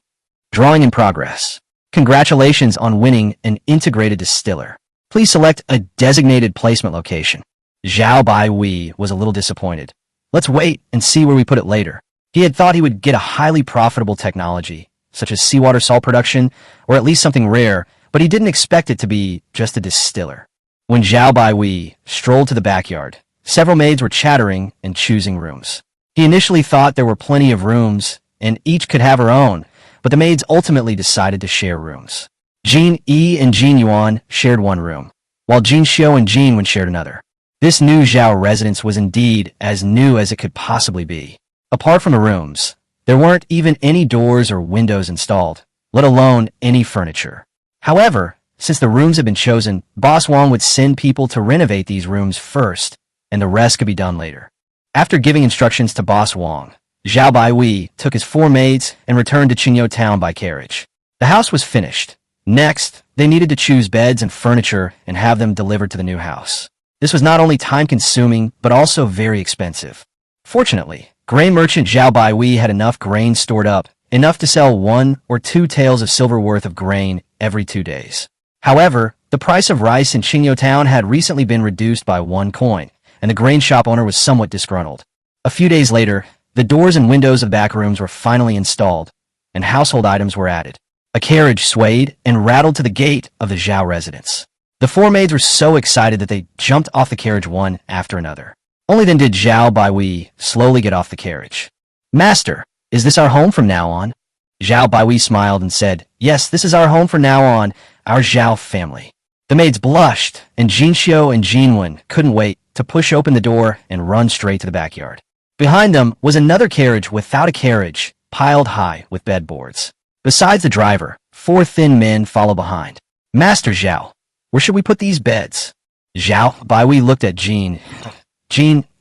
Drawing in progress. Congratulations on winning an integrated distiller. Please select a designated placement location. Zhao Baihui was a little disappointed. Let's wait and see where we put it later. He had thought he would get a highly profitable technology, such as seawater salt production, or at least something rare, but he didn't expect it to be just a distiller. When Zhao Baihui strolled to the backyard, several maids were chattering and choosing rooms. He initially thought there were plenty of rooms, and each could have her own, but the maids ultimately decided to share rooms. Jin Yi and Jin Yuan shared one room, while Jin Xiu and Jin Wen shared another. This new Zhao residence was indeed as new as it could possibly be. Apart from the rooms, there weren't even any doors or windows installed, let alone any furniture. However, since the rooms had been chosen, Boss Wang would send people to renovate these rooms first, and the rest could be done later. After giving instructions to Boss Wang, Zhao Baihui took his 4 maids and returned to Qingyou town by carriage. The house was finished. Next, they needed to choose beds and furniture and have them delivered to the new house. This was not only time-consuming, but also very expensive. Fortunately, grain merchant Zhao Baihui had enough grain stored up, enough to sell 1 or 2 taels of silver worth of grain every 2 days. However, the price of rice in Qingyou town had recently been reduced by 1 coin, and the grain shop owner was somewhat disgruntled. A few days later, the doors and windows of the back rooms were finally installed, and household items were added. A carriage swayed and rattled to the gate of the Zhao residence. The 4 maids were so excited that they jumped off the carriage one after another. Only then did Zhao Baihui slowly get off the carriage. "Master, is this our home from now on?" Zhao Baihui smiled and said, "Yes, this is our home from now on, our Zhao family." The maids blushed, and Jin Xiu and Jin Wen couldn't wait to push open the door and run straight to the backyard. Behind them was another carriage without a carriage, piled high with bedboards. Besides the driver, 4 thin men follow behind. "Master Zhao, where should we put these beds?" Zhao Baihui looked at Jin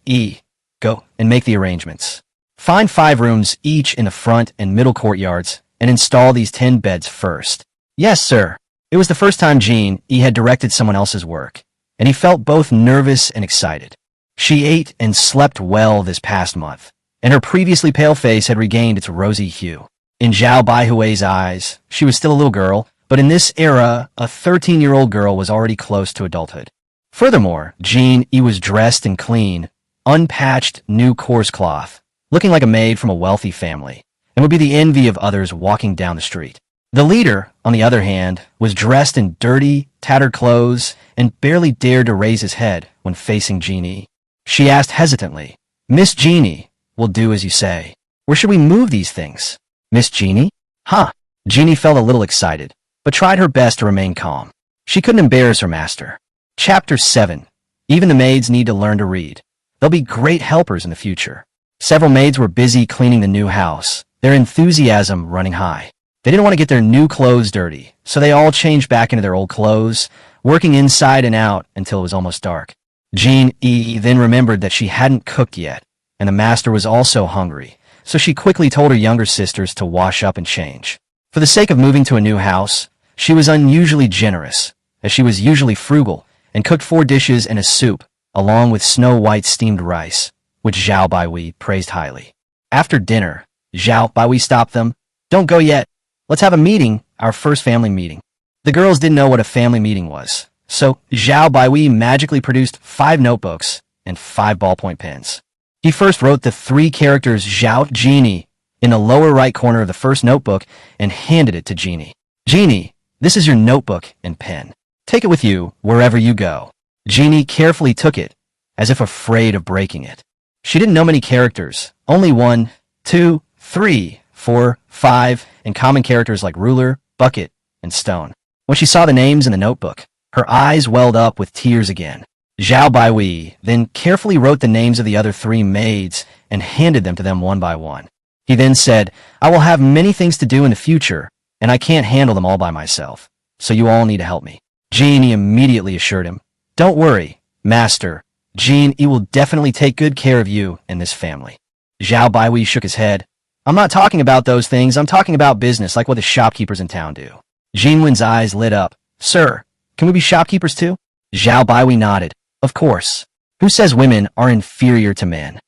Yi. "Go and make the arrangements. Find 5 rooms each in the front and middle courtyards and install these 10 beds first." "Yes, sir." It was the first time Jin Yi had directed someone else's work, and he felt both nervous and excited. She ate and slept well this past month, and her previously pale face had regained its rosy hue. In Zhao Baihui's eyes, she was still a little girl, but in this era, a 13-year-old girl was already close to adulthood. Furthermore, Jin Yi was dressed in clean, unpatched new coarse cloth, looking like a maid from a wealthy family, and would be the envy of others walking down the street. The leader, on the other hand, was dressed in dirty, tattered clothes and barely dared to raise his head when facing Jeannie. She asked hesitantly, "Miss Jeannie, will do as you say. Where should we move these things?" "Miss Jeannie?" "Huh." Jeannie felt a little excited, but tried her best to remain calm. She couldn't embarrass her master. Chapter 7. Even the maids need to learn to read. They'll be great helpers in the future. Several maids were busy cleaning the new house, their enthusiasm running high. They didn't want to get their new clothes dirty, so they all changed back into their old clothes, working inside and out until it was almost dark. Jin Yi then remembered that she hadn't cooked yet, and the master was also hungry, so she quickly told her younger sisters to wash up and change. For the sake of moving to a new house, she was unusually generous, as she was usually frugal, and cooked 4 dishes and a soup, along with snow-white steamed rice, which Zhao Baihui praised highly. After dinner, Zhao Baihui stopped them. "Don't go yet. Let's have a meeting, our first family meeting." The girls didn't know what a family meeting was, so Zhao Baihui magically produced 5 notebooks and 5 ballpoint pens. He first wrote the 3 characters Zhao Jeannie in the lower right corner of the first notebook and handed it to Jeannie. "Jeannie, this is your notebook and pen. Take it with you wherever you go." Jeannie carefully took it, as if afraid of breaking it. She didn't know many characters, only 1, 2, 3, 4, 5, and common characters like ruler, bucket, and stone. When she saw the names in the notebook, her eyes welled up with tears again. Zhao Baihui then carefully wrote the names of the other 3 maids and handed them to them one by one. He then said, "I will have many things to do in the future, and I can't handle them all by myself, so you all need to help me." Jeannie immediately assured him, "Don't worry, master. Jin Yi will definitely take good care of you and this family." Zhao Baihui shook his head. "I'm not talking about those things. I'm talking about business, like what the shopkeepers in town do." Jin Wen's eyes lit up. "Sir, can we be shopkeepers too?" Zhao Baihui nodded. "Of course. Who says women are inferior to men?"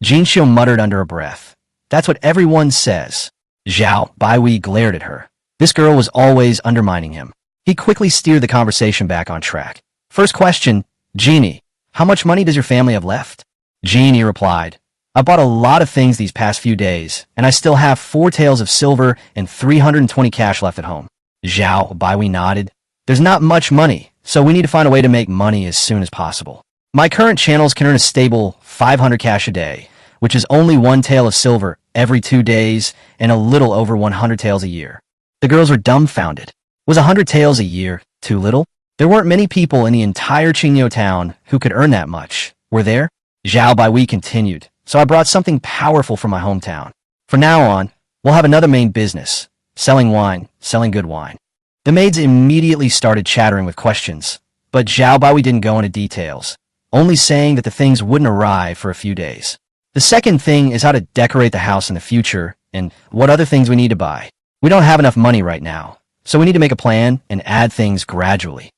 Jin Xiu muttered under her breath. "That's what everyone says." Zhao Baihui glared at her. This girl was always undermining him. He quickly steered the conversation back on track. First question, Jeannie, how much money does your family have left? Jeannie replied, I bought a lot of things these past few days, and I still have 4 taels of silver and 320 cash left at home. Zhao Baihui nodded. There's not much money, so we need to find a way to make money as soon as possible. My current channels can earn a stable 500 cash a day, which is only 1 tael of silver every 2 days and a little over 100 taels a year. The girls were dumbfounded. Was 100 taels a year too little? There weren't many people in the entire Qingyou town who could earn that much, were there? Zhao Baihui continued, so I brought something powerful from my hometown. From now on, we'll have another main business, selling wine, selling good wine. The maids immediately started chattering with questions, but Zhao Baihui didn't go into details, only saying that the things wouldn't arrive for a few days. The second thing is how to decorate the house in the future and what other things we need to buy. We don't have enough money right now, so we need to make a plan and add things gradually.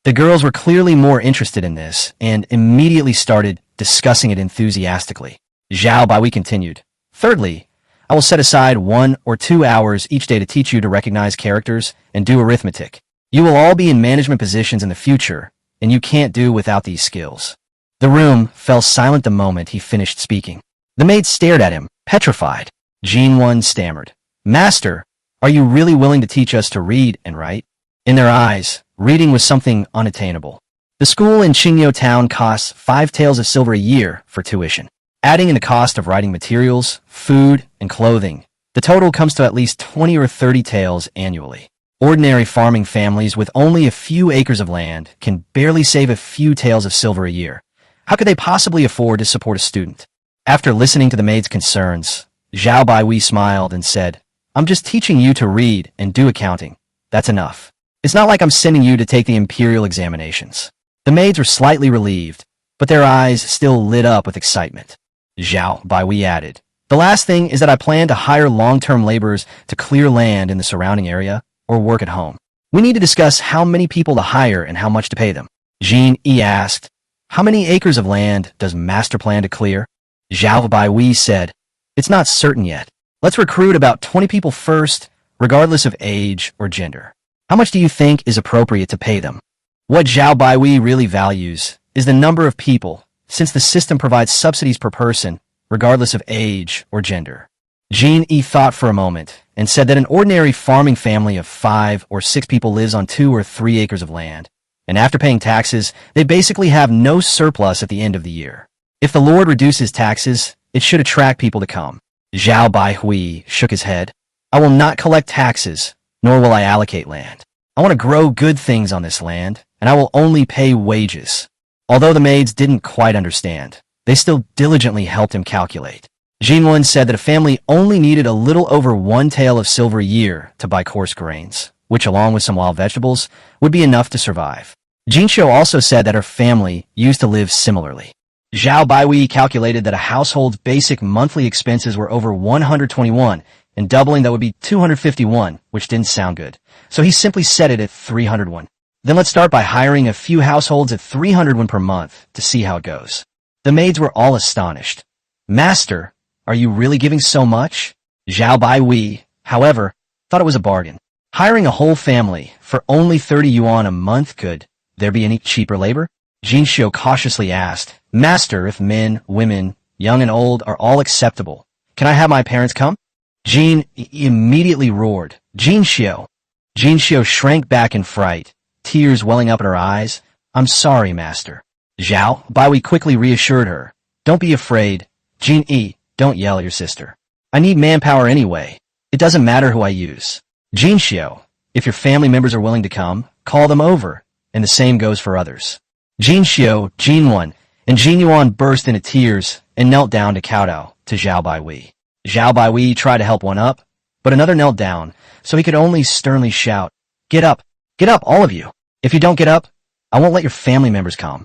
The girls were clearly more interested in this and immediately started discussing it enthusiastically. Zhao Baihui continued. Thirdly, I will set aside 1 or 2 hours each day to teach you to recognize characters and do arithmetic. You will all be in management positions in the future, and you can't do without these skills. The room fell silent the moment he finished speaking. The maids stared at him, petrified. Jinwen stammered. Master, are you really willing to teach us to read and write? In their eyes, reading was something unattainable. The school in Qingyou town costs 5 taels of silver a year for tuition. Adding in the cost of writing materials, food, and clothing, the total comes to at least 20 or 30 taels annually. Ordinary farming families with only a few acres of land can barely save a few taels of silver a year. How could they possibly afford to support a student? After listening to the maid's concerns, Zhao Baihui smiled and said, I'm just teaching you to read and do accounting. That's enough. It's not like I'm sending you to take the imperial examinations. The maids were slightly relieved, but their eyes still lit up with excitement. Zhao Baihui added, the last thing is that I plan to hire long-term laborers to clear land in the surrounding area or work at home. We need to discuss how many people to hire and how much to pay them. Jin Yi asked, how many acres of land does Master plan to clear? Zhao Baihui said, it's not certain yet. Let's recruit about 20 people first, regardless of age or gender. How much do you think is appropriate to pay them? What Zhao Baihui really values is the number of people, since the system provides subsidies per person, regardless of age or gender. Jin Yi thought for a moment and said that an ordinary farming family of 5 or 6 people lives on 2 or 3 acres of land, and after paying taxes, they basically have no surplus at the end of the year. If the Lord reduces taxes, it should attract people to come. Zhao Baihui shook his head. I will not collect taxes, nor will I allocate land. I want to grow good things on this land, and I will only pay wages. Although the maids didn't quite understand, they still diligently helped him calculate. Jinwen said that a family only needed a little over 1 tael of silver a year to buy coarse grains, which along with some wild vegetables, would be enough to survive. Jinxiu also said that her family used to live similarly. Zhao Baihui calculated that a household's basic monthly expenses were over 121, and doubling that would be 251, which didn't sound good. So he simply set it at 301. Then let's start by hiring a few households at 301 per month to see how it goes. The maids were all astonished. Master, are you really giving so much? Zhao Baihui, however, thought it was a bargain. Hiring a whole family for only 30 yuan a month, could there be any cheaper labor? Jinxiu cautiously asked, Master, if men, women, young and old are all acceptable, can I have my parents come? Jin immediately roared, Jinxiu. Jinxiu shrank back in fright, tears welling up in her eyes. I'm sorry, Master. Zhao Baihui quickly reassured her. Don't be afraid. Jin Yi, don't yell at your sister. I need manpower anyway. It doesn't matter who I use. Jinxiu, if your family members are willing to come, call them over, and the same goes for others. Jinxiu, Jinwen, and Jinyuan burst into tears and knelt down to kowtow to Zhao Baihui. Zhao Baihui tried to help one up, but another knelt down, so he could only sternly shout, Get up, all of you. If you don't get up, I won't let your family members come.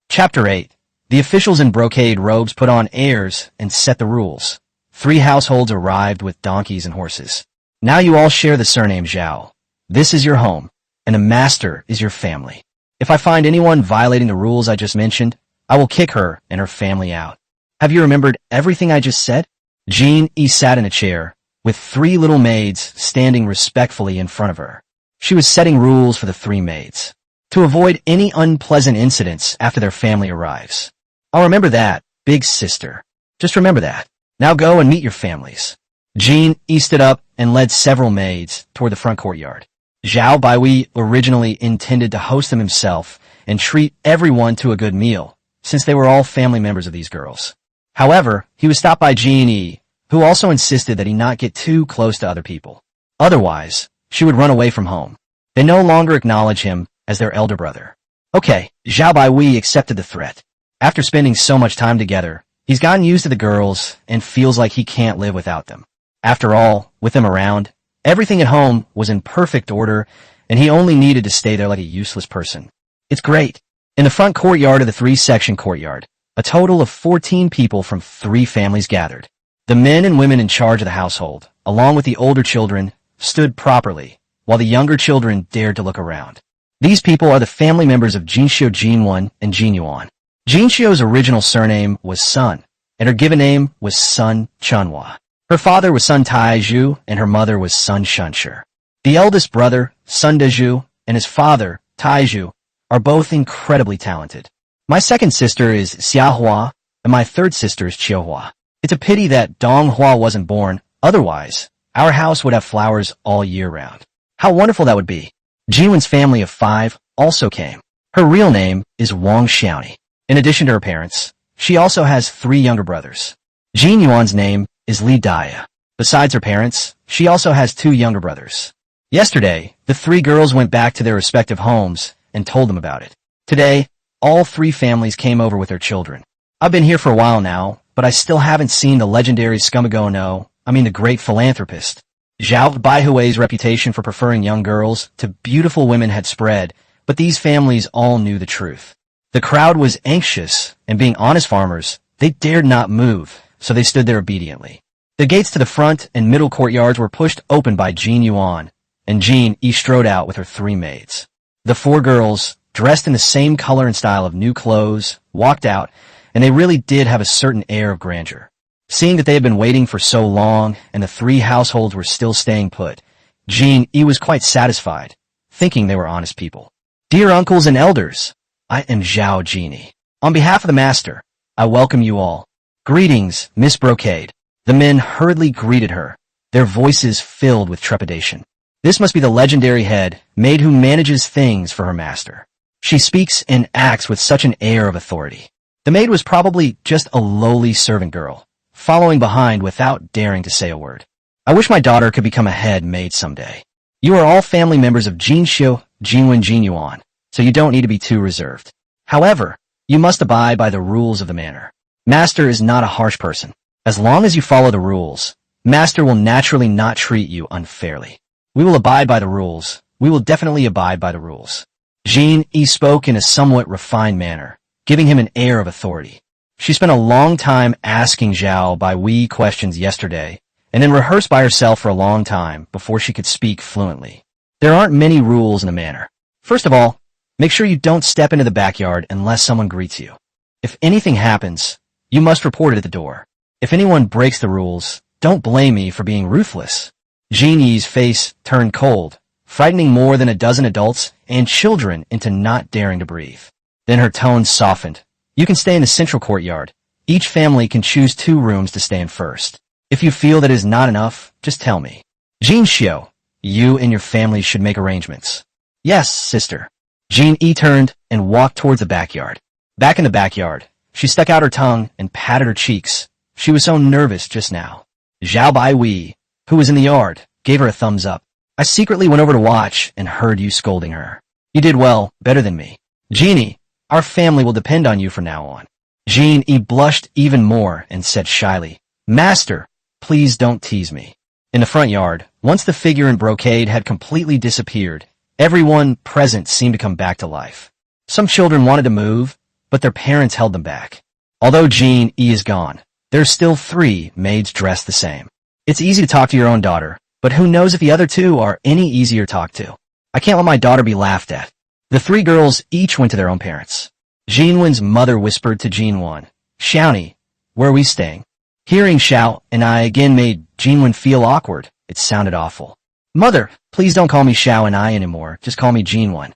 Chapter 8. The officials in brocade robes put on airs and set the rules. 3 households arrived with donkeys and horses. Now you all share the surname Zhao. This is your home, and the master is your family. If I find anyone violating the rules I just mentioned, I will kick her and her family out. Have you remembered everything I just said? Jin Yi sat in a chair, with 3 little maids standing respectfully in front of her. She was setting rules for the 3 maids. to avoid any unpleasant incidents after their family arrives. I'll remember that, big sister. Just remember that. Now go and meet your families. Jean stood up and led several maids toward the front courtyard. Zhao Baihui originally intended to host them himself and treat everyone to a good meal, since they were all family members of these girls. However, he was stopped by Jean Yi, who also insisted that he not get too close to other people. Otherwise, she would run away from home. They no longer acknowledge him as their elder brother. Okay, Zhao Baihui accepted the threat. After spending so much time together, he's gotten used to the girls and feels like he can't live without them. After all, with them around, everything at home was in perfect order, and he only needed to stay there like a useless person. It's great. In the front courtyard of the 3-section courtyard, a total of 14 people from 3 families gathered. The men and women in charge of the household, along with the older children, stood properly, while the younger children dared to look around. These people are the family members of Jinxiu Jinwen and Jinyuan. Jinxiu's original surname was Sun, and her given name was Sun Chunhua. Her father was Sun Taizhu, and her mother was Sun Shunsher. The eldest brother, Sun Dezhu, and his father, Taizhu, are both incredibly talented. My second sister is Xiahua, and my third sister is Qiuhua. It's a pity that Donghua wasn't born, otherwise, our house would have flowers all year round. How wonderful that would be. Jinwen's family of 5 also came. Her real name is Wang Xiaoni. In addition to her parents, she also has 3 younger brothers. Jin Yuan's name is Li Daya. Besides her parents, she also has 2 younger brothers. Yesterday, the 3 girls went back to their respective homes and told them about it. Today, all 3 families came over with their children. I've been here for a while now, but I still haven't seen the legendary the great philanthropist. Zhao Baihui's reputation for preferring young girls to beautiful women had spread, but these families all knew the truth. The crowd was anxious, and being honest farmers, they dared not move, so they stood there obediently. The gates to the front and middle courtyards were pushed open by Jin Yuan, and Jean strode out with her 3 maids. The 4 girls, dressed in the same color and style of new clothes, walked out, and they really did have a certain air of grandeur. Seeing that they had been waiting for so long, and the 3 households were still staying put, Jean was quite satisfied, thinking they were honest people. Dear uncles and elders, I am Zhao Genie. On behalf of the master, I welcome you all. Greetings, Miss Brocade. The men hurriedly greeted her, their voices filled with trepidation. This must be the legendary head maid who manages things for her master. She speaks and acts with such an air of authority. The maid was probably just a lowly servant girl, following behind without daring to say a word. I wish my daughter could become a head maid someday. You are all family members of Jinxiu, Jinwen, Jinyuan, so you don't need to be too reserved. However, you must abide by the rules of the manor. Master is not a harsh person. As long as you follow the rules, Master will naturally not treat you unfairly. We will abide by the rules. We will definitely abide by the rules. Jean spoke in a somewhat refined manner, giving him an air of authority. She spent a long time asking Zhao Baihui questions yesterday, and then rehearsed by herself for a long time before she could speak fluently. There aren't many rules in the manor. First of all, make sure you don't step into the backyard unless someone greets you. If anything happens, you must report it at the door. If anyone breaks the rules, don't blame me for being ruthless. Jean Yi's face turned cold, frightening more than a dozen adults and children into not daring to breathe. Then her tone softened. You can stay in the central courtyard. Each family can choose 2 rooms to stay in first. If you feel that is not enough, just tell me. Jean Xiu, you and your family should make arrangements. Yes, sister. Jean turned and walked towards the backyard. Back in the backyard, she stuck out her tongue and patted her cheeks. She was so nervous just now. Zhao Baihui, who was in the yard, gave her a thumbs up. I secretly went over to watch and heard you scolding her. You did well, better than me. Jeannie, our family will depend on you from now on. Jean blushed even more and said shyly, Master, please don't tease me. In the front yard, once the figure in brocade had completely disappeared, everyone present seemed to come back to life. Some children wanted to move, but their parents held them back. Although Jean is gone, there's still 3 maids dressed the same. It's easy to talk to your own daughter, but who knows if the other 2 are any easier to talk to. I can't let my daughter be laughed at. The 3 girls each went to their own parents. Jinwen's mother whispered to Jinwen, Xiaoni, where are we staying? Hearing Xiao and I again made Jinwen feel awkward. It sounded awful. Mother, please don't call me Xiao and I anymore, just call me Jinwen.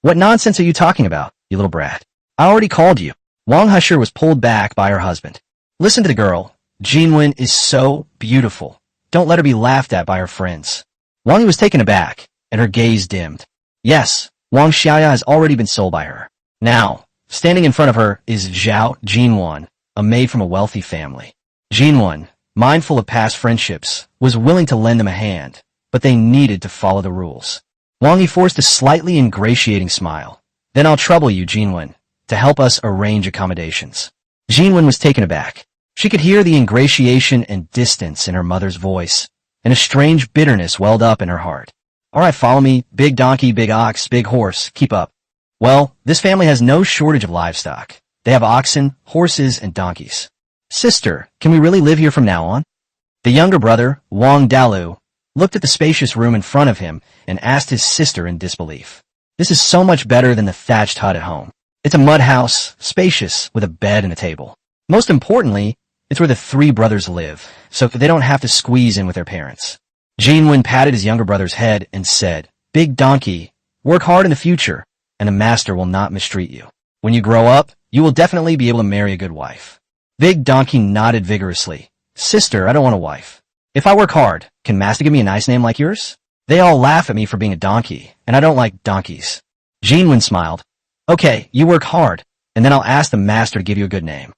What nonsense are you talking about, you little brat? I already called you. Wang Husher was pulled back by her husband. Listen to the girl. Jinwen is so beautiful. Don't let her be laughed at by her friends. Wang Yi was taken aback, and her gaze dimmed. Yes, Wang Xiaoya has already been sold by her. Now, standing in front of her is Zhao Jinwen, a maid from a wealthy family. Jinwen, mindful of past friendships, was willing to lend them a hand, but they needed to follow the rules. Wang Yi forced a slightly ingratiating smile. Then I'll trouble you, Jinwen, to help us arrange accommodations. Jinwen was taken aback. She could hear the ingratiation and distance in her mother's voice, and a strange bitterness welled up in her heart. All right, follow me. Big donkey, big ox, big horse. Keep up. Well, this family has no shortage of livestock. They have oxen, horses, and donkeys. Sister, can we really live here from now on? The younger brother, Wang Dalu, looked at the spacious room in front of him and asked his sister in disbelief. This is so much better than the thatched hut at home. It's a mud house, spacious, with a bed and a table. Most importantly, it's where the three brothers live, so they don't have to squeeze in with their parents. Jinwen patted his younger brother's head and said, Big donkey, work hard in the future, and the master will not mistreat you. When you grow up, you will definitely be able to marry a good wife. Big donkey nodded vigorously. Sister, I don't want a wife. If I work hard, can master give me a nice name like yours? They all laugh at me for being a donkey, and I don't like donkeys. Jinwen smiled. Okay, you work hard, and then I'll ask the master to give you a good name.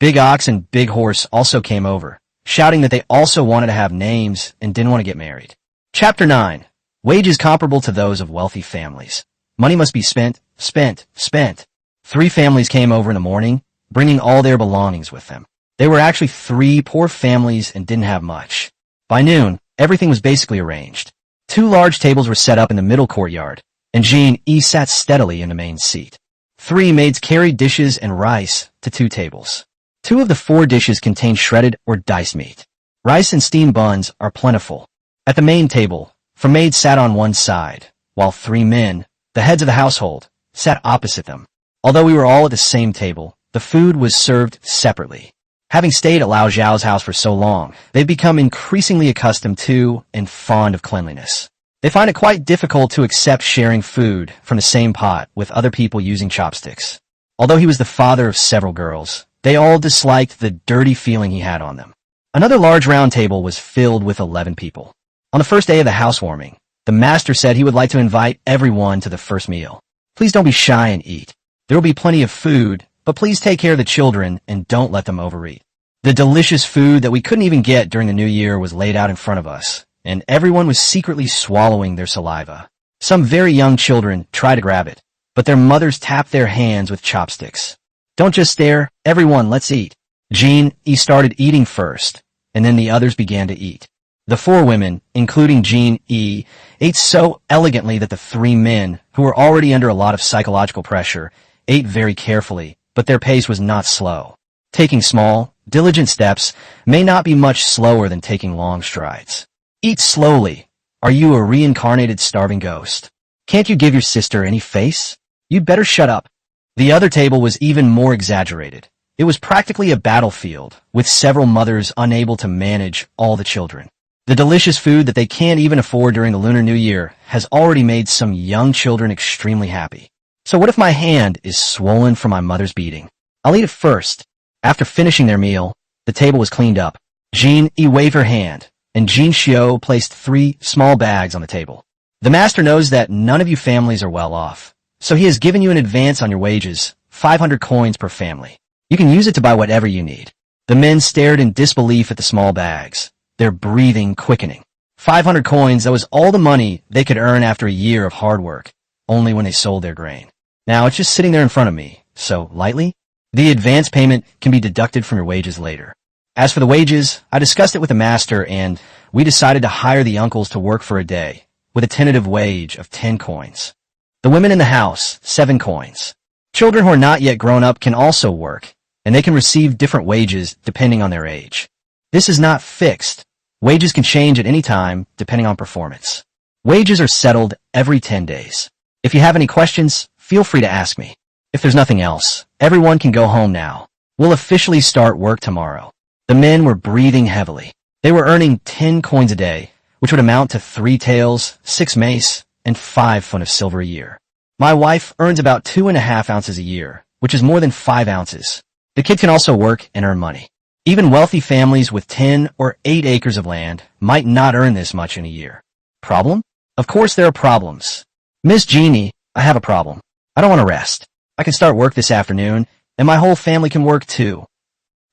Big Ox and Big Horse also came over, shouting that they also wanted to have names and didn't want to get married. Chapter 9. Wages comparable to those of wealthy families. Money must be spent, spent, spent. 3 families came over in the morning, bringing all their belongings with them. They were actually 3 poor families and didn't have much. By noon, everything was basically arranged. 2 large tables were set up in the middle courtyard, and Jean E sat steadily in the main seat. 3 maids carried dishes and rice to 2 tables. 2 of the 4 dishes contained shredded or diced meat. Rice and steamed buns are plentiful. At the main table, 4 maids sat on one side, while 3 men, the heads of the household, sat opposite them. Although we were all at the same table, the food was served separately. Having stayed at Lao Zhao's house for so long, they've become increasingly accustomed to and fond of cleanliness. They find it quite difficult to accept sharing food from the same pot with other people using chopsticks. Although he was the father of several girls, they all disliked the dirty feeling he had on them. Another large round table was filled with 11 people. On the first day of the housewarming, the master said he would like to invite everyone to the first meal. Please don't be shy and eat. There will be plenty of food, but please take care of the children and don't let them overeat. The delicious food that we couldn't even get during the new year was laid out in front of us, and everyone was secretly swallowing their saliva. Some very young children tried to grab it, but their mothers tapped their hands with chopsticks. Don't just stare. Everyone, let's eat. Jean E started eating first, and then the others began to eat. The 4 women, including Jean E, ate so elegantly that the 3 men, who were already under a lot of psychological pressure, ate very carefully, but their pace was not slow. Taking small, diligent steps may not be much slower than taking long strides. Eat slowly. Are you a reincarnated starving ghost? Can't you give your sister any face? You'd better shut up. The other table was even more exaggerated. It was practically a battlefield, with several mothers unable to manage all the children. The delicious food that they can't even afford during the Lunar New Year has already made some young children extremely happy. So what if my hand is swollen from my mother's beating? I'll eat it first. After finishing their meal, the table was cleaned up. Jean E waved her hand, and Jean Xiao placed 3 small bags on the table. The master knows that none of you families are well off, so he has given you an advance on your wages, 500 coins per family. You can use it to buy whatever you need. The men stared in disbelief at the small bags, their breathing quickening. 500 coins, that was all the money they could earn after a year of hard work, only when they sold their grain. Now it's just sitting there in front of me, so lightly? The advance payment can be deducted from your wages later. As for the wages, I discussed it with the master and we decided to hire the uncles to work for a day, with a tentative wage of 10 coins. The women in the house, 7 coins. Children who are not yet grown up can also work, and they can receive different wages depending on their age. This is not fixed. Wages can change at any time depending on performance. Wages are settled every 10 days. If you have any questions, feel free to ask me. If there's nothing else, everyone can go home now. We'll officially start work tomorrow. The men were breathing heavily. They were earning 10 coins a day, which would amount to 3 taels, 6 mace, and 5 fun of silver a year. My wife earns about 2.5 ounces a year, which is more than 5 ounces. The kid can also work and earn money. Even wealthy families with 10 or 8 acres of land might not earn this much in a year. Problem? Of course there are problems. Miss Jeannie, I have a problem. I don't want to rest. I can start work this afternoon, and my whole family can work too.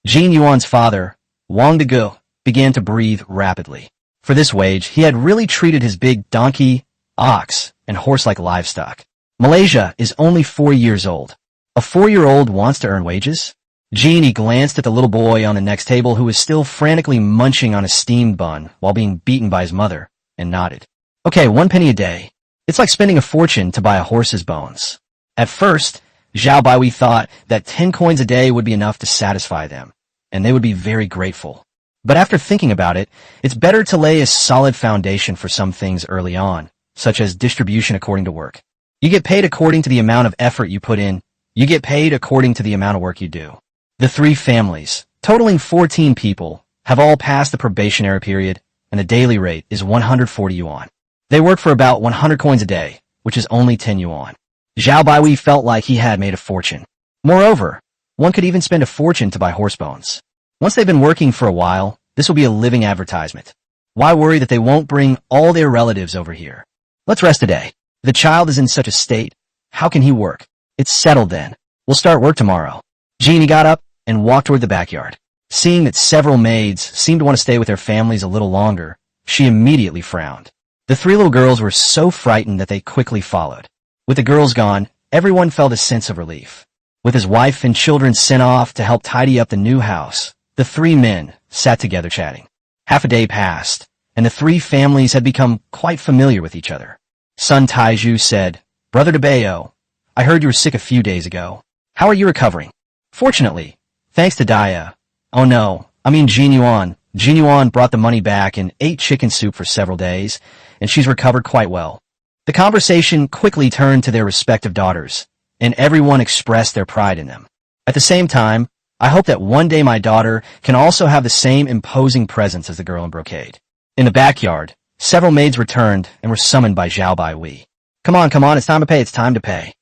Jean Yuan's father, Wang Degu, began to breathe rapidly. For this wage, he had really treated his big donkey, ox, and horse like livestock. Malaysia is only 4 years old. A 4-year-old wants to earn wages? Jeannie glanced at the little boy on the next table who was still frantically munching on a steamed bun while being beaten by his mother, and nodded. Okay, 1 penny a day. It's like spending a fortune to buy a horse's bones. At first, Zhao Baiwei thought that 10 coins a day would be enough to satisfy them, and they would be very grateful. But after thinking about it, it's better to lay a solid foundation for some things early on, such as distribution according to work. You get paid according to the amount of effort you put in. You get paid according to the amount of work you do. The 3 families, totaling 14 people, have all passed the probationary period, and the daily rate is 140 yuan. They work for about 100 coins a day, which is only 10 yuan. Zhao Baiwei felt like he had made a fortune. Moreover, one could even spend a fortune to buy horse bones. Once they've been working for a while, this will be a living advertisement. Why worry that they won't bring all their relatives over here? Let's rest today. The child is in such a state. How can he work? It's settled then. We'll start work tomorrow. Jeannie got up and walked toward the backyard. Seeing that several maids seemed to want to stay with their families a little longer, she immediately frowned. The 3 little girls were so frightened that they quickly followed. With the girls gone, everyone felt a sense of relief. With his wife and children sent off to help tidy up the new house, the 3 men sat together chatting. Half a day passed, and the 3 families had become quite familiar with each other. Son Taiju said, Brother Debeo, I heard you were sick a few days ago. How are you recovering? Fortunately, thanks to Daya. Oh no, I mean Jean Yuan. Jean Yuan brought the money back and ate chicken soup for several days, and she's recovered quite well. The conversation quickly turned to their respective daughters, and everyone expressed their pride in them. At the same time, I hope that one day my daughter can also have the same imposing presence as the girl in brocade. In the backyard, several maids returned and were summoned by Zhao Baiwei. Come on, it's time to pay, it's time to pay.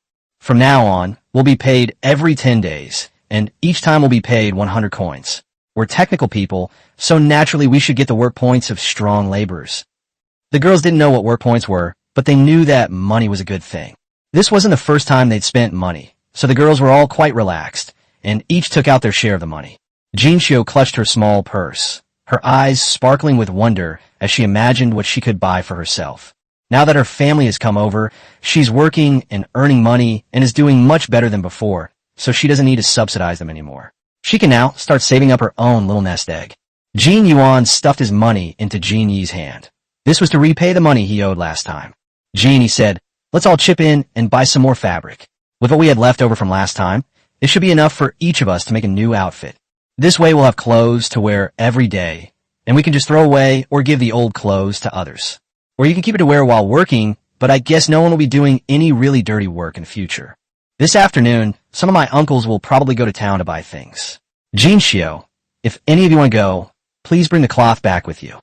From now on, we'll be paid every 10 days, and each time we'll be paid 100 coins. We're technical people, so naturally we should get the work points of strong laborers. The girls didn't know what work points were, but they knew that money was a good thing. This wasn't the first time they'd spent money, so the girls were all quite relaxed, and each took out their share of the money. Jean Xiu clutched her small purse, her eyes sparkling with wonder as she imagined what she could buy for herself. Now that her family has come over, she's working and earning money and is doing much better than before, so she doesn't need to subsidize them anymore. She can now start saving up her own little nest egg. Jean Yuan stuffed his money into Jean Yi's hand. This was to repay the money he owed last time. Jeannie said, let's all chip in and buy some more fabric. With what we had left over from last time, it should be enough for each of us to make a new outfit. This way we'll have clothes to wear every day, and we can just throw away or give the old clothes to others. Or you can keep it to wear while working, but I guess no one will be doing any really dirty work in the future. This afternoon, some of my uncles will probably go to town to buy things. Jean Xiu, if any of you want to go, please bring the cloth back with you.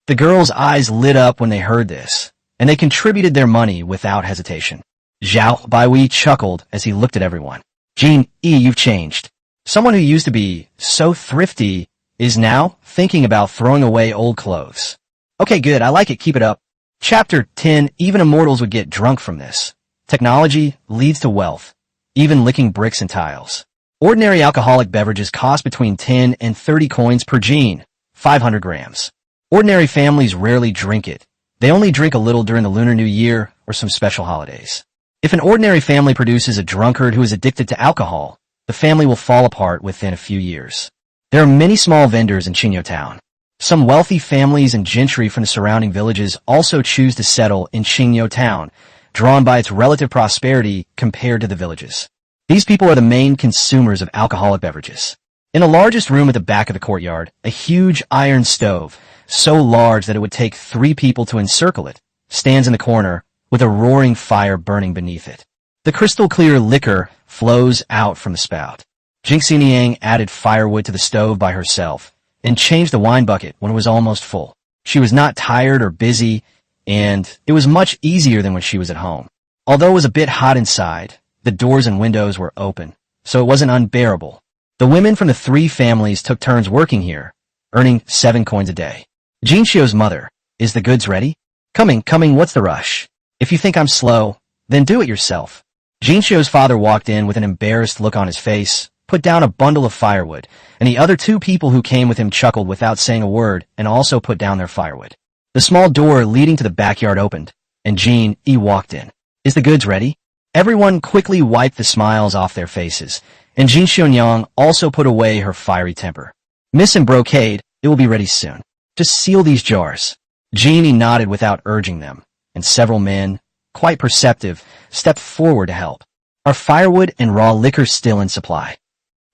The girls' eyes lit up when they heard this, and they contributed their money without hesitation. Zhao Baiwei chuckled as he looked at everyone. Jean E, you've changed. Someone who used to be so thrifty is now thinking about throwing away old clothes. Okay, good, I like it, keep it up. Chapter 10, even immortals would get drunk from this. Technology leads to wealth, even licking bricks and tiles. Ordinary alcoholic beverages cost between 10 and 30 coins per gene, 500 grams. Ordinary families rarely drink it. They only drink a little during the Lunar New Year or some special holidays. If an ordinary family produces a drunkard who is addicted to alcohol, the family will fall apart within a few years. There are many small vendors in Qingyo Town. Some wealthy families and gentry from the surrounding villages also choose to settle in Qingyo Town, drawn by its relative prosperity compared to the villages. These people are the main consumers of alcoholic beverages. In the largest room at the back of the courtyard, a huge iron stove, so large that it would take 3 people to encircle it, stands in the corner with a roaring fire burning beneath it. The crystal-clear liquor flows out from the spout. Jinxie Niang added firewood to the stove by herself and changed the wine bucket when it was almost full. She was not tired or busy, and it was much easier than when she was at home. Although it was a bit hot inside, the doors and windows were open, so it wasn't unbearable. The women from the 3 families took turns working here, earning 7 coins a day. Jinxio's mother, "Is the goods ready?" Coming, what's the rush? If you think I'm slow, then do it yourself." Jinxio's father walked in with an embarrassed look on his face, put down a bundle of firewood, and the other 2 people who came with him chuckled without saying a word and also put down their firewood. The small door leading to the backyard opened, and Jin-E walked in. "Is the goods ready?" Everyone quickly wiped the smiles off their faces, and Jin Xionyang also put away her fiery temper. "Miss and Brocade, it will be ready soon. Just seal these jars." Jeannie nodded without urging them, and several men, quite perceptive, stepped forward to help. "Are firewood and raw liquor still in supply?"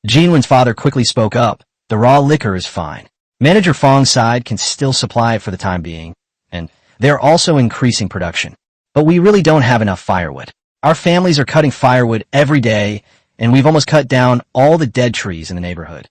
Jinwen's father quickly spoke up. "The raw liquor is fine. Manager Fong's side can still supply it for the time being, and they're also increasing production. But we really don't have enough firewood. Our families are cutting firewood every day, and we've almost cut down all the dead trees in the neighborhood."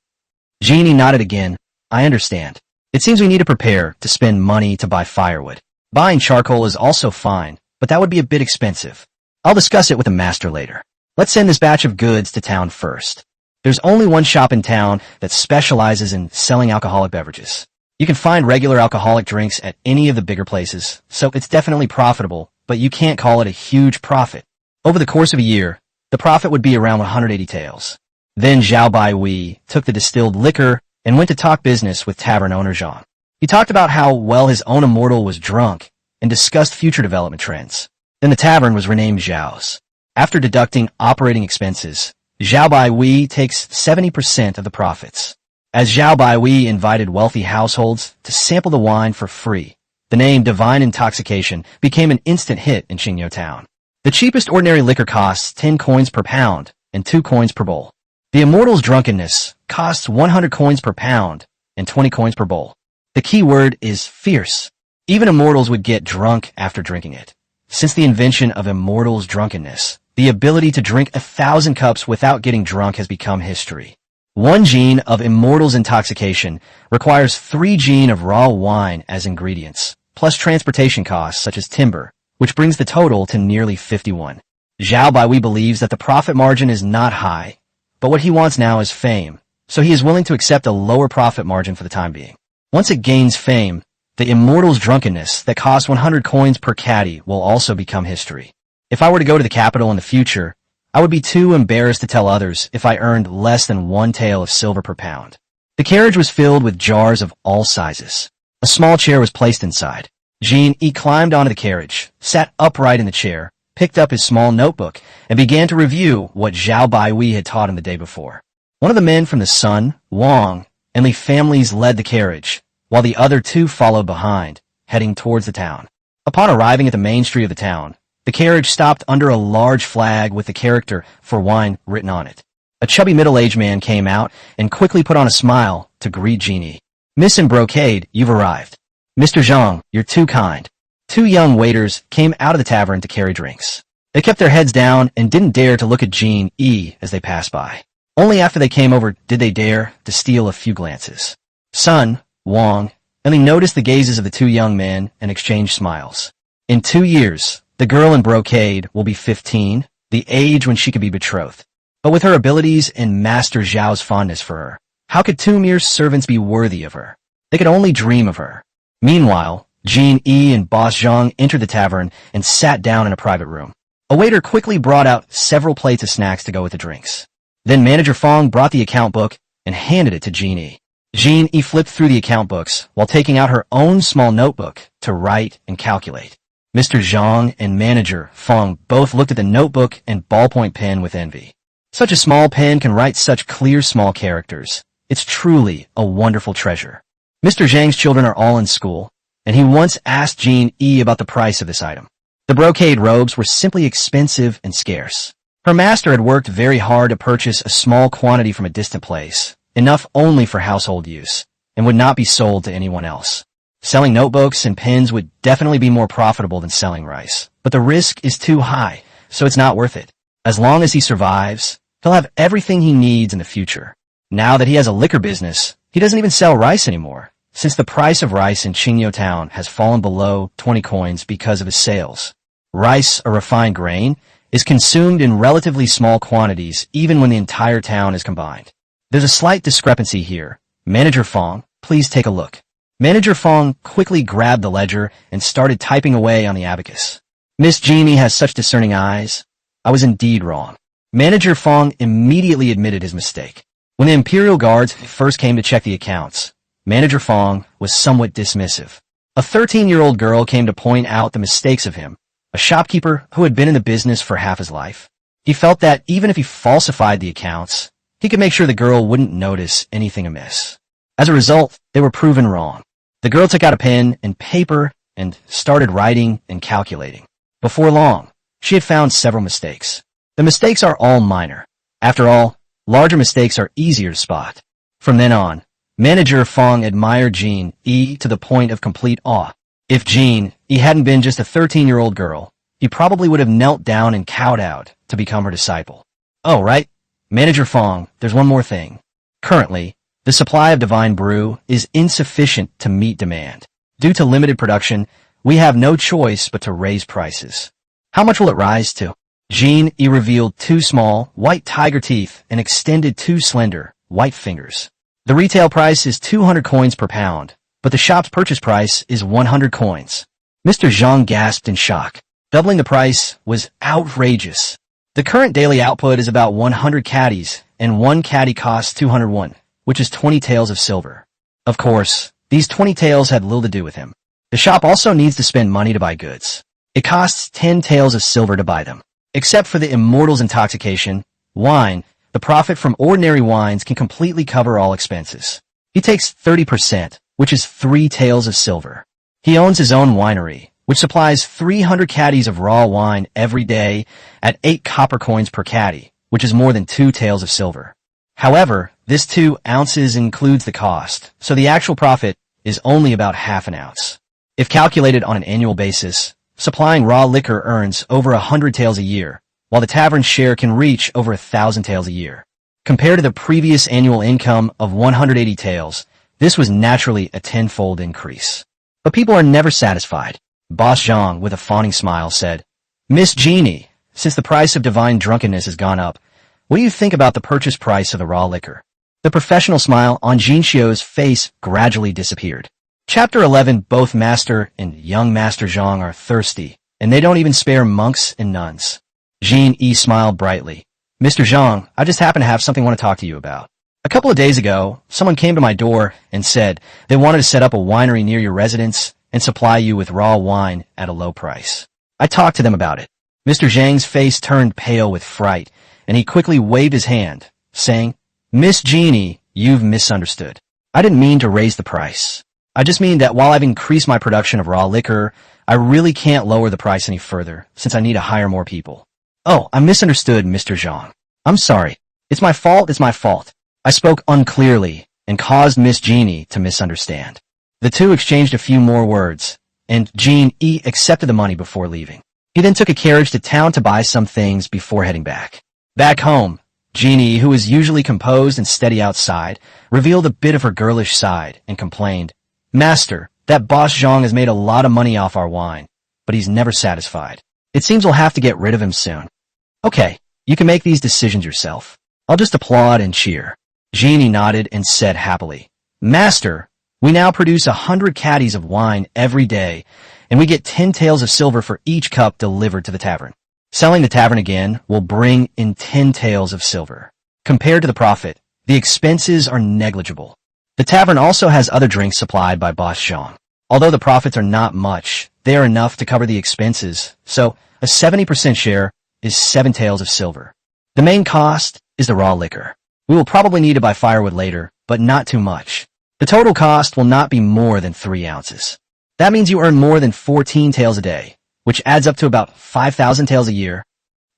Jeannie nodded again. "I understand. It seems we need to prepare to spend money to buy firewood. Buying charcoal is also fine, but that would be a bit expensive. I'll discuss it with the master later. Let's send this batch of goods to town first. There's only one shop in town that specializes in selling alcoholic beverages. You can find regular alcoholic drinks at any of the bigger places, so it's definitely profitable, but you can't call it a huge profit. Over the course of a year, the profit would be around 180 taels." Then Zhao Baihui took the distilled liquor and went to talk business with tavern owner Zhang. He talked about how well his own immortal was drunk and discussed future development trends. Then the tavern was renamed Zhao's. After deducting operating expenses, Zhao Baihui takes 70% of the profits. As Zhao Baihui invited wealthy households to sample the wine for free, the name Divine Intoxication became an instant hit in Qingyo Town. The cheapest ordinary liquor costs 10 coins per pound and 2 coins per bowl. The Immortal's drunkenness costs 100 coins per pound and 20 coins per bowl. The key word is fierce. Even immortals would get drunk after drinking it. Since the invention of Immortal's drunkenness, the ability to drink 1,000 cups without getting drunk has become history. 1 gene of Immortal's intoxication requires 3 gene of raw wine as ingredients, plus transportation costs such as timber, which brings the total to nearly 51. Zhao Baihui believes that the profit margin is not high, but what he wants now is fame, so he is willing to accept a lower profit margin for the time being. Once it gains fame, the Immortal's drunkenness that costs 100 coins per caddy will also become history. If I were to go to the capital in the future, I would be too embarrassed to tell others if I earned less than 1 tael of silver per pound. The carriage was filled with jars of all sizes. A small chair was placed inside. Jin-E climbed onto the carriage, sat upright in the chair, picked up his small notebook, and began to review what Zhao Baihui had taught him the day before. One of the men from the Sun, Wang, and Li families led the carriage, while the other 2 followed behind, heading towards the town. Upon arriving at the main street of the town, the carriage stopped under a large flag with the character "for wine" written on it. A chubby middle-aged man came out and quickly put on a smile to greet Jeannie. "Miss and Brocade, you've arrived. Mr. Zhang, you're too kind." 2 young waiters came out of the tavern to carry drinks. They kept their heads down and didn't dare to look at Jin-E as they passed by. Only after they came over did they dare to steal a few glances. Sun, Wang, and they noticed the gazes of the 2 young men and exchanged smiles. In 2 years, the girl in Brocade will be 15, the age when she could be betrothed. But with her abilities and Master Zhao's fondness for her, how could 2 mere servants be worthy of her? They could only dream of her. Meanwhile, Jin-E and Boss Zhang entered the tavern and sat down in a private room. A waiter quickly brought out several plates of snacks to go with the drinks. Then Manager Fong brought the account book and handed it to Jin-E. Jin-E flipped through the account books while taking out her own small notebook to write and calculate. Mr. Zhang and Manager Fong both looked at the notebook and ballpoint pen with envy. Such a small pen can write such clear small characters. It's truly a wonderful treasure. Mr. Zhang's children are all in school, and he once asked Jin-E about the price of this item. The brocade robes were simply expensive and scarce. Her master had worked very hard to purchase a small quantity from a distant place, enough only for household use, and would not be sold to anyone else. Selling notebooks and pens would definitely be more profitable than selling rice, but the risk is too high, so it's not worth it. As long as he survives, he'll have everything he needs in the future. Now that he has a liquor business, he doesn't even sell rice anymore, since the price of rice in Qingyo Town has fallen below 20 coins because of his sales. rice, a refined grain, is consumed in relatively small quantities even when the entire town is combined. There's a slight discrepancy here. Manager Fong, please take a look. Manager Fong quickly grabbed the ledger and started typing away on the abacus. Miss Jeannie has such discerning eyes. I was indeed wrong. Manager Fong immediately admitted his mistake. When the Imperial Guards first came to check the accounts, Manager Fong was somewhat dismissive. A 13-year-old girl came to point out the mistakes of him, a shopkeeper who had been in the business for half his life. He felt that even if he falsified the accounts, he could make sure the girl wouldn't notice anything amiss. As a result, they were proven wrong. The girl took out a pen and paper and started writing and calculating. Before long, she had found several mistakes. The mistakes are all minor. After all, larger mistakes are easier to spot. From then on, Manager Fong admired Jean E to the point of complete awe. If Jean E hadn't been just a 13-year-old girl, he probably would have knelt down and kowed out to become her disciple. Oh, right. Manager Fong, there's one more thing. Currently, the supply of Divine Brew is insufficient to meet demand. Due to limited production, we have no choice but to raise prices. How much will it rise to? Jean E revealed 2 small, white tiger teeth and extended 2 slender, white fingers. The retail price is 200 coins per pound, but the shop's purchase price is 100 coins. Mr. Zhang gasped in shock. Doubling the price was outrageous. The current daily output is about 100 caddies, and 1 caddy costs 201, which is 20 taels of silver. Of course, these 20 taels had little to do with him. The shop also needs to spend money to buy goods. It costs 10 taels of silver to buy them. Except for the Immortal's intoxication, wine, the profit from ordinary wines can completely cover all expenses. He takes 30%, which is 3 taels of silver. He owns his own winery, which supplies 300 caddies of raw wine every day at 8 copper coins per caddy, which is more than 2 taels of silver. However, this 2 ounces includes the cost, so the actual profit is only about half an ounce. If calculated on an annual basis, supplying raw liquor earns over 100 taels a year, while the tavern's share can reach over 1,000 taels a year. Compared to the previous annual income of 180 taels, this was naturally a tenfold increase. But people are never satisfied. Boss Zhang, with a fawning smile, said, Miss Jeannie, since the price of divine drunkenness has gone up, what do you think about the purchase price of the raw liquor? The professional smile on Jin Xiu's face gradually disappeared. Chapter 11. Both Master and young Master Zhang are thirsty, and they don't even spare monks and nuns. Jean E smiled brightly. Mr. Zhang, I just happen to have something I want to talk to you about. A couple of days ago, someone came to my door and said they wanted to set up a winery near your residence and supply you with raw wine at a low price. I talked to them about it. Mr. Zhang's face turned pale with fright, and he quickly waved his hand, saying, Miss Jeannie, you've misunderstood. I didn't mean to raise the price. I just mean that while I've increased my production of raw liquor, I really can't lower the price any further, since I need to hire more people. Oh, I misunderstood, Mr. Zhang. I'm sorry. It's my fault. I spoke unclearly and caused Miss Jeannie to misunderstand. The two exchanged a few more words, and Jean E accepted the money before leaving. He then took a carriage to town to buy some things before heading back. Back home, Jean E, who was usually composed and steady outside, revealed a bit of her girlish side and complained, Master, that boss Zhang has made a lot of money off our wine, but he's never satisfied. It seems we'll have to get rid of him soon. Okay, you can make these decisions yourself. I'll just applaud and cheer. Jeannie nodded and said happily, Master, we now produce 100 caddies of wine every day, and we get 10 taels of silver for each cup delivered to the tavern. Selling the tavern again will bring in 10 taels of silver. Compared to the profit, the expenses are negligible. The tavern also has other drinks supplied by Boss Zhang. Although the profits are not much, they are enough to cover the expenses, so a 70% share is 7 taels of silver. The main cost is the raw liquor. We will probably need to buy firewood later, but not too much. The total cost will not be more than 3 ounces. That means you earn more than 14 taels a day, which adds up to about 5,000 taels a year.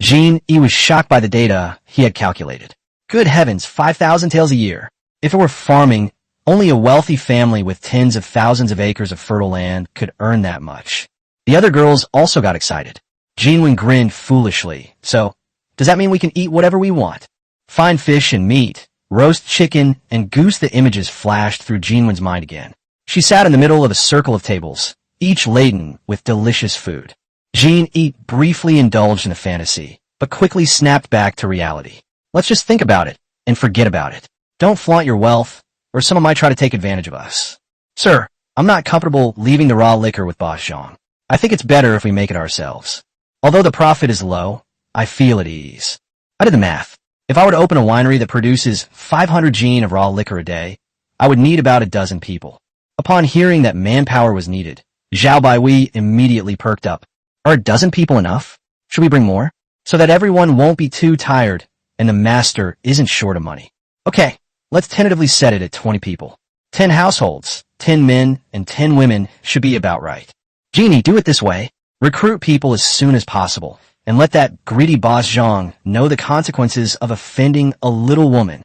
Jean E was shocked by the data he had calculated. Good heavens, 5,000 taels a year. If it were farming, only a wealthy family with tens of thousands of acres of fertile land could earn that much. The other girls also got excited. Jeanwen grinned foolishly. So, does that mean we can eat whatever we want? Fine fish and meat, roast chicken, and goose. The images flashed through Jeanwen's mind again. She sat in the middle of a circle of tables, each laden with delicious food. Jean E briefly indulged in a fantasy, but quickly snapped back to reality. Let's just think about it and forget about it. Don't flaunt your wealth, or someone might try to take advantage of us. Sir, I'm not comfortable leaving the raw liquor with Boss Zhang. I think it's better if we make it ourselves. Although the profit is low, I feel at ease. I did the math. If I were to open a winery that produces 500 gin of raw liquor a day, I would need about a dozen people. Upon hearing that manpower was needed, Zhao Baihui immediately perked up. Are a dozen people enough? Should we bring more? So that everyone won't be too tired and the master isn't short of money. Okay, let's tentatively set it at 20 people. 10 households, 10 men, and 10 women should be about right. Genie, do it this way. Recruit people as soon as possible, and let that greedy Boss Zhang know the consequences of offending a little woman.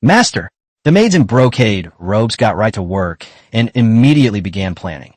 Master, the maids in brocade robes got right to work and immediately began planning.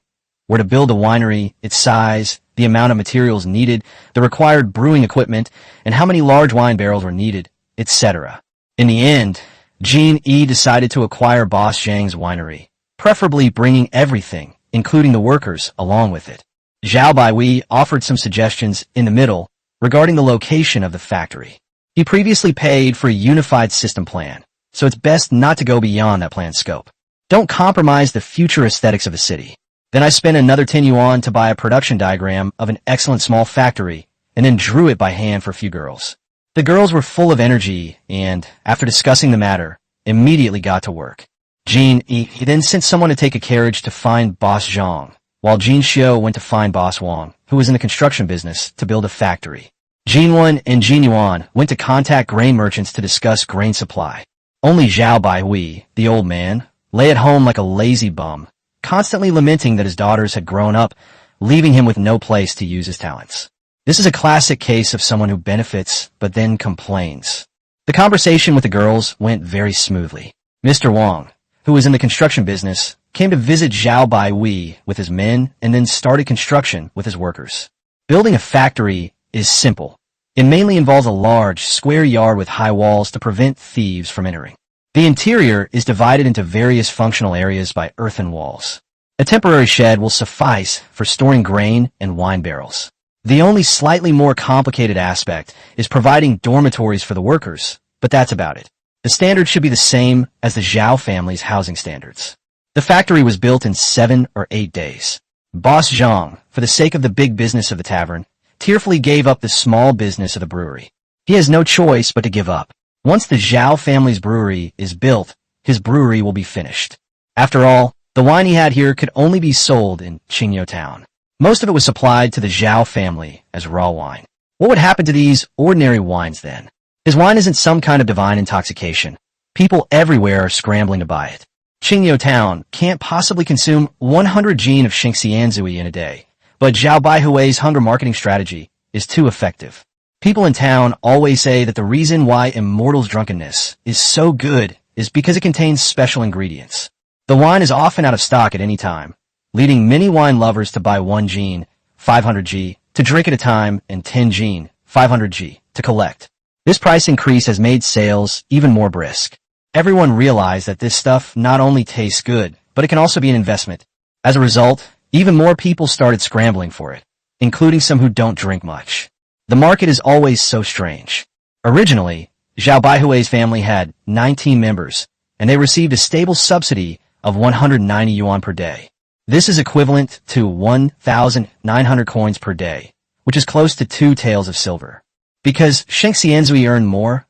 Where to build a winery, its size, the amount of materials needed, the required brewing equipment, and how many large wine barrels were needed, etc. In the end, Jean E decided to acquire Boss Zhang's winery, preferably bringing everything, including the workers, along with it. Zhao Baihui offered some suggestions in the middle regarding the location of the factory. He previously paid for a unified system plan, so it's best not to go beyond that plan's scope. Don't compromise the future aesthetics of the city. Then I spent another 10 yuan to buy a production diagram of an excellent small factory and then drew it by hand for a few girls. The girls were full of energy and, after discussing the matter, immediately got to work. Jean E then sent someone to take a carriage to find Boss Zhang, while Jean Xiu went to find Boss Wang, who was in the construction business, to build a factory. Jean Wen and Jean Yuan went to contact grain merchants to discuss grain supply. Only Zhao Baihui, the old man, lay at home like a lazy bum, constantly lamenting that his daughters had grown up, leaving him with no place to use his talents. This is a classic case of someone who benefits, but then complains. The conversation with the girls went very smoothly. Mr. Wang, who was in the construction business, came to visit Zhao Baihui with his men and then started construction with his workers. Building a factory is simple. It mainly involves a large, square yard with high walls to prevent thieves from entering. The interior is divided into various functional areas by earthen walls. A temporary shed will suffice for storing grain and wine barrels. The only slightly more complicated aspect is providing dormitories for the workers, but that's about it. The standards should be the same as the Zhao family's housing standards. The factory was built in 7 or 8 days. Boss Zhang, for the sake of the big business of the tavern, tearfully gave up the small business of the brewery. He has no choice but to give up. Once the Zhao family's brewery is built, his brewery will be finished. After all, the wine he had here could only be sold in Qingyou town. Most of it was supplied to the Zhao family as raw wine. What would happen to these ordinary wines then? His wine isn't some kind of divine intoxication. People everywhere are scrambling to buy it. Qingyou town can't possibly consume 100 gin of Xingxianzui in a day, but Zhao Baihui's hunger marketing strategy is too effective. People in town always say that the reason why Immortal's drunkenness is so good is because it contains special ingredients. The wine is often out of stock at any time, leading many wine lovers to buy 1 gin, 500 G, to drink at a time, and 10 gin, 500 G, to collect. This price increase has made sales even more brisk. Everyone realized that this stuff not only tastes good, but it can also be an investment. As a result, even more people started scrambling for it, including some who don't drink much. The market is always so strange. Originally, Zhao Baihui's family had 19 members, and they received a stable subsidy of 190 yuan per day. This is equivalent to 1,900 coins per day, which is close to 2 taels of silver. Because Xingxianzui earned more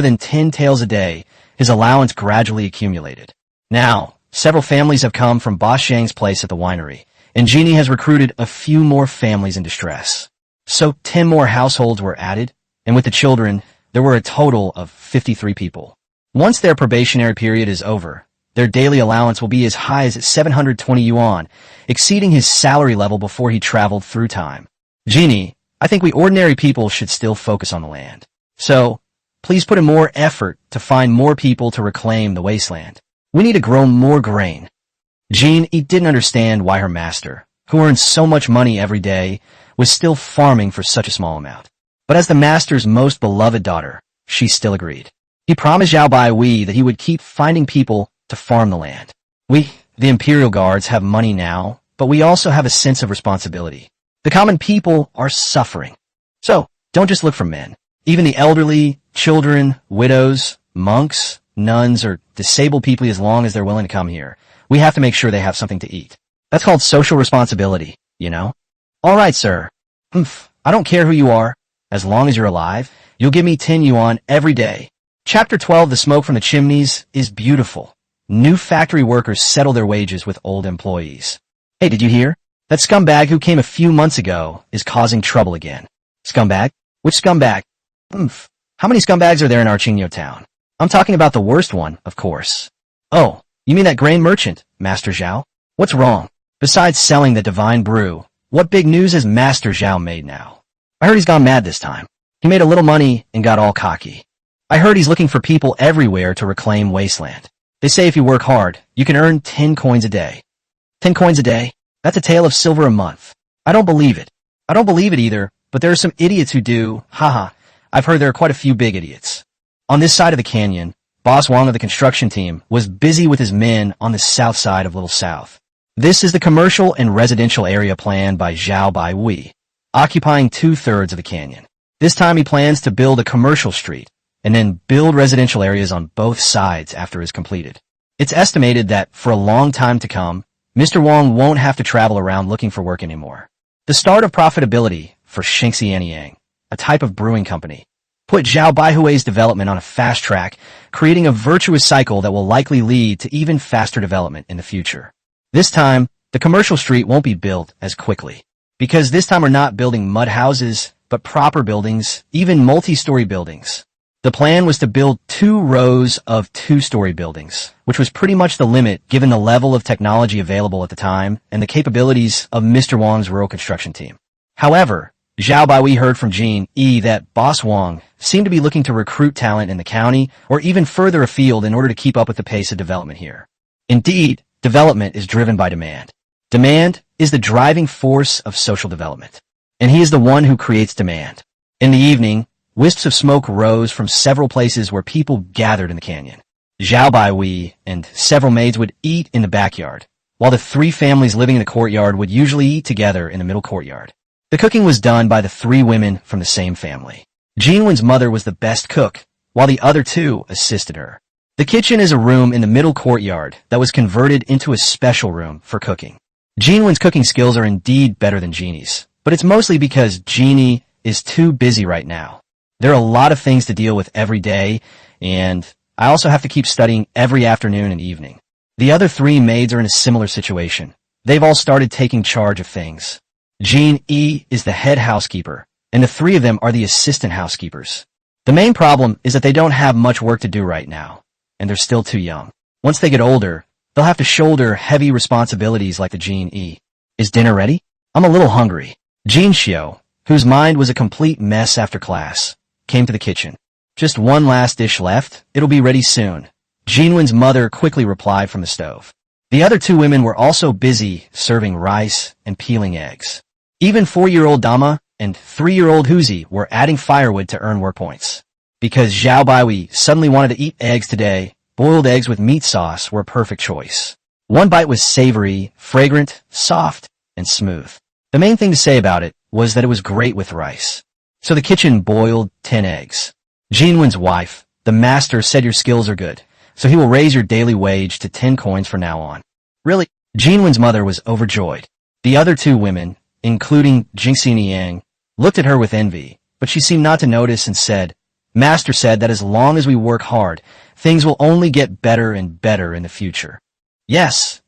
than 10 taels a day, his allowance gradually accumulated. Now, several families have come from Boss Zhang's place at the winery, and Genie has recruited a few more families in distress. So 10 more households were added, and with the children, there were a total of 53 people. Once their probationary period is over, their daily allowance will be as high as 720 yuan, exceeding his salary level before he traveled through time. Genie, I think we ordinary people should still focus on the land. So, please put in more effort to find more people to reclaim the wasteland. We need to grow more grain. Jean didn't understand why her master, who earned so much money every day, was still farming for such a small amount. But as the master's most beloved daughter, she still agreed. He promised Zhao Baihui that he would keep finding people to farm the land. We, the Imperial Guards, have money now, but we also have a sense of responsibility. The common people are suffering. So, don't just look for men. Even the elderly, children, widows, monks, nuns, or disabled people, as long as they're willing to come here, we have to make sure they have something to eat. That's called social responsibility, you know? All right, sir. I don't care who you are. As long as you're alive, you'll give me 10 yuan every day. Chapter 12, The Smoke from the Chimneys, is beautiful. New factory workers settle their wages with old employees. Hey, did you hear? That scumbag who came a few months ago is causing trouble again. Scumbag? Which scumbag? How many scumbags are there in Archino town? I'm talking about the worst one, of course. Oh, you mean that grain merchant, Master Zhao? What's wrong? Besides selling the divine brew, what big news has Master Zhao made now? I heard he's gone mad this time. He made a little money and got all cocky. I heard he's looking for people everywhere to reclaim wasteland. They say if you work hard, you can earn 10 coins a day. 10 coins a day? That's a tale of silver a month. I don't believe it. I don't believe it either, but there are some idiots who do. Haha, I've heard there are quite a few big idiots. On this side of the canyon, Boss Wang of the construction team was busy with his men on the south side of Little South. This is the commercial and residential area planned by Zhao Baihui, occupying 2/3 of the canyon. This time he plans to build a commercial street and then build residential areas on both sides after it is completed. It's estimated that for a long time to come, Mr. Wang won't have to travel around looking for work anymore. The start of profitability for Xingxianyang, a type of brewing company, put Zhao Baihui's development on a fast track, creating a virtuous cycle that will likely lead to even faster development in the future. This time, the commercial street won't be built as quickly, because this time we're not building mud houses, but proper buildings, even multi-story buildings. The plan was to build 2 rows of 2-story buildings, which was pretty much the limit given the level of technology available at the time and the capabilities of Mr. Wang's rural construction team. However, Zhao Baihui heard from Jin Yi that Boss Wang seemed to be looking to recruit talent in the county or even further afield in order to keep up with the pace of development here. Indeed, development is driven by demand. Demand is the driving force of social development, and he is the one who creates demand. In the evening, wisps of smoke rose from several places where people gathered in the canyon. Zhao Baihui and several maids would eat in the backyard, while the 3 families living in the courtyard would usually eat together in the middle courtyard. The cooking was done by the 3 women from the same family. Jinwen's mother was the best cook, while the other 2 assisted her. The kitchen is a room in the middle courtyard that was converted into a special room for cooking. Jinwen's cooking skills are indeed better than Jeannie's, but it's mostly because Jeannie is too busy right now. There are a lot of things to deal with every day, and I also have to keep studying every afternoon and evening. The other 3 maids are in a similar situation. They've all started taking charge of things. Jin Yi is the head housekeeper, and the 3 of them are the assistant housekeepers. The main problem is that they don't have much work to do right now, and they're still too young. Once they get older, they'll have to shoulder heavy responsibilities like the Jin Yi. Is dinner ready? I'm a little hungry. Jin Xiao, whose mind was a complete mess after class, came to the kitchen. Just one last dish left. It'll be ready soon. Jinwen's mother quickly replied from the stove. The other 2 women were also busy serving rice and peeling eggs. Even 4-year-old Dama and 3-year-old Huzi were adding firewood to earn work points. Because Zhao Baihui suddenly wanted to eat eggs today, boiled eggs with meat sauce were a perfect choice. One bite was savory, fragrant, soft, and smooth. The main thing to say about it was that it was great with rice. So the kitchen boiled 10 eggs. Jinwen's wife, the master, said your skills are good, so he will raise your daily wage to 10 coins from now on. Really? Jinwen's mother was overjoyed. The other 2 women, including Xingxianyang, looked at her with envy, but she seemed not to notice and said, Master said that as long as we work hard, things will only get better and better in the future. Yes,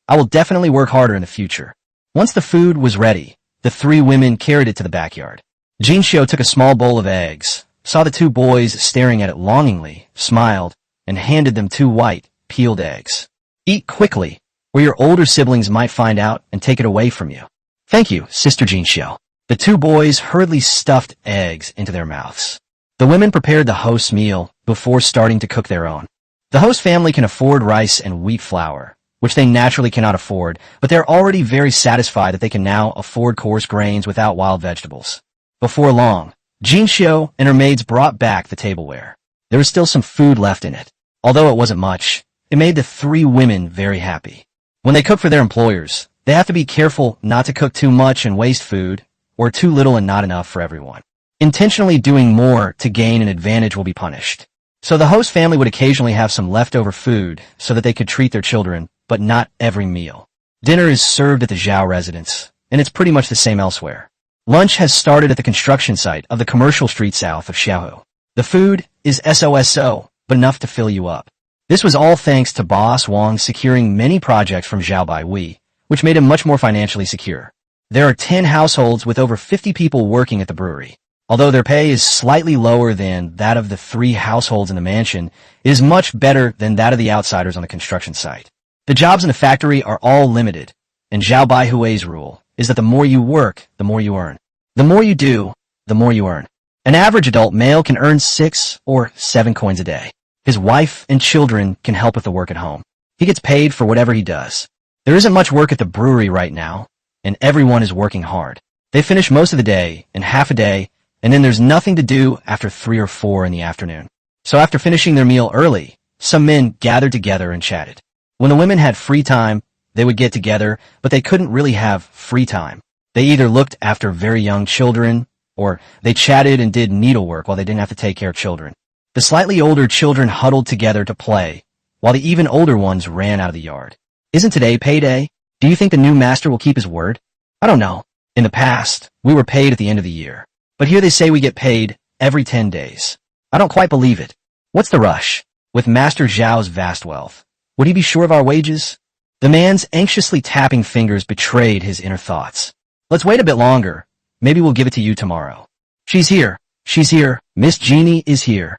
I will definitely work harder in the future. Once the food was ready, the 3 women carried it to the backyard. Jin Xiao took a small bowl of eggs, saw the 2 boys staring at it longingly, smiled, and handed them 2 white, peeled eggs. Eat quickly, or your older siblings might find out and take it away from you. Thank you, Sister Jin Xiao. The 2 boys hurriedly stuffed eggs into their mouths. The women prepared the host's meal before starting to cook their own. The host family can afford rice and wheat flour, which they naturally cannot afford, but they're already very satisfied that they can now afford coarse grains without wild vegetables. Before long, Jin Xiao and her maids brought back the tableware. There was still some food left in it. Although it wasn't much, it made the 3 women very happy. When they cooked for their employers, They have to be careful not to cook too much and waste food, or too little and not enough for everyone. Intentionally doing more to gain an advantage will be punished. So the host family would occasionally have some leftover food so that they could treat their children, but not every meal. Dinner is served at the Zhao residence, and it's pretty much the same elsewhere. Lunch has started at the construction site of the commercial street south of Xiaohu. The food is SOSO, but enough to fill you up. This was all thanks to Boss Wang securing many projects from Zhao Baihui, which made him much more financially secure. There are 10 households with over 50 people working at the brewery. Although their pay is slightly lower than that of the 3 households in the mansion, it is much better than that of the outsiders on the construction site. The jobs in the factory are all limited, and Zhao Baihui's rule is that the more you work, the more you earn. The more you do, the more you earn. An average adult male can earn 6 or 7 coins a day. His wife and children can help with the work at home. He gets paid for whatever he does. There isn't much work at the brewery right now, and everyone is working hard. They finish most of the day in half a day, and then there's nothing to do after 3 or 4 in the afternoon. So after finishing their meal early, some men gathered together and chatted. When the women had free time, they would get together, but they couldn't really have free time. They either looked after very young children, or they chatted and did needlework while they didn't have to take care of children. The slightly older children huddled together to play, while the even older ones ran out of the yard. Isn't today payday? Do you think the new master will keep his word? I don't know. In the past, we were paid at the end of the year. But here they say we get paid every 10 days. I don't quite believe it. What's the rush? With Master Zhao's vast wealth, would he be sure of our wages? The man's anxiously tapping fingers betrayed his inner thoughts. Let's wait a bit longer. Maybe we'll give it to you tomorrow. She's here. She's here. Miss Jeannie is here.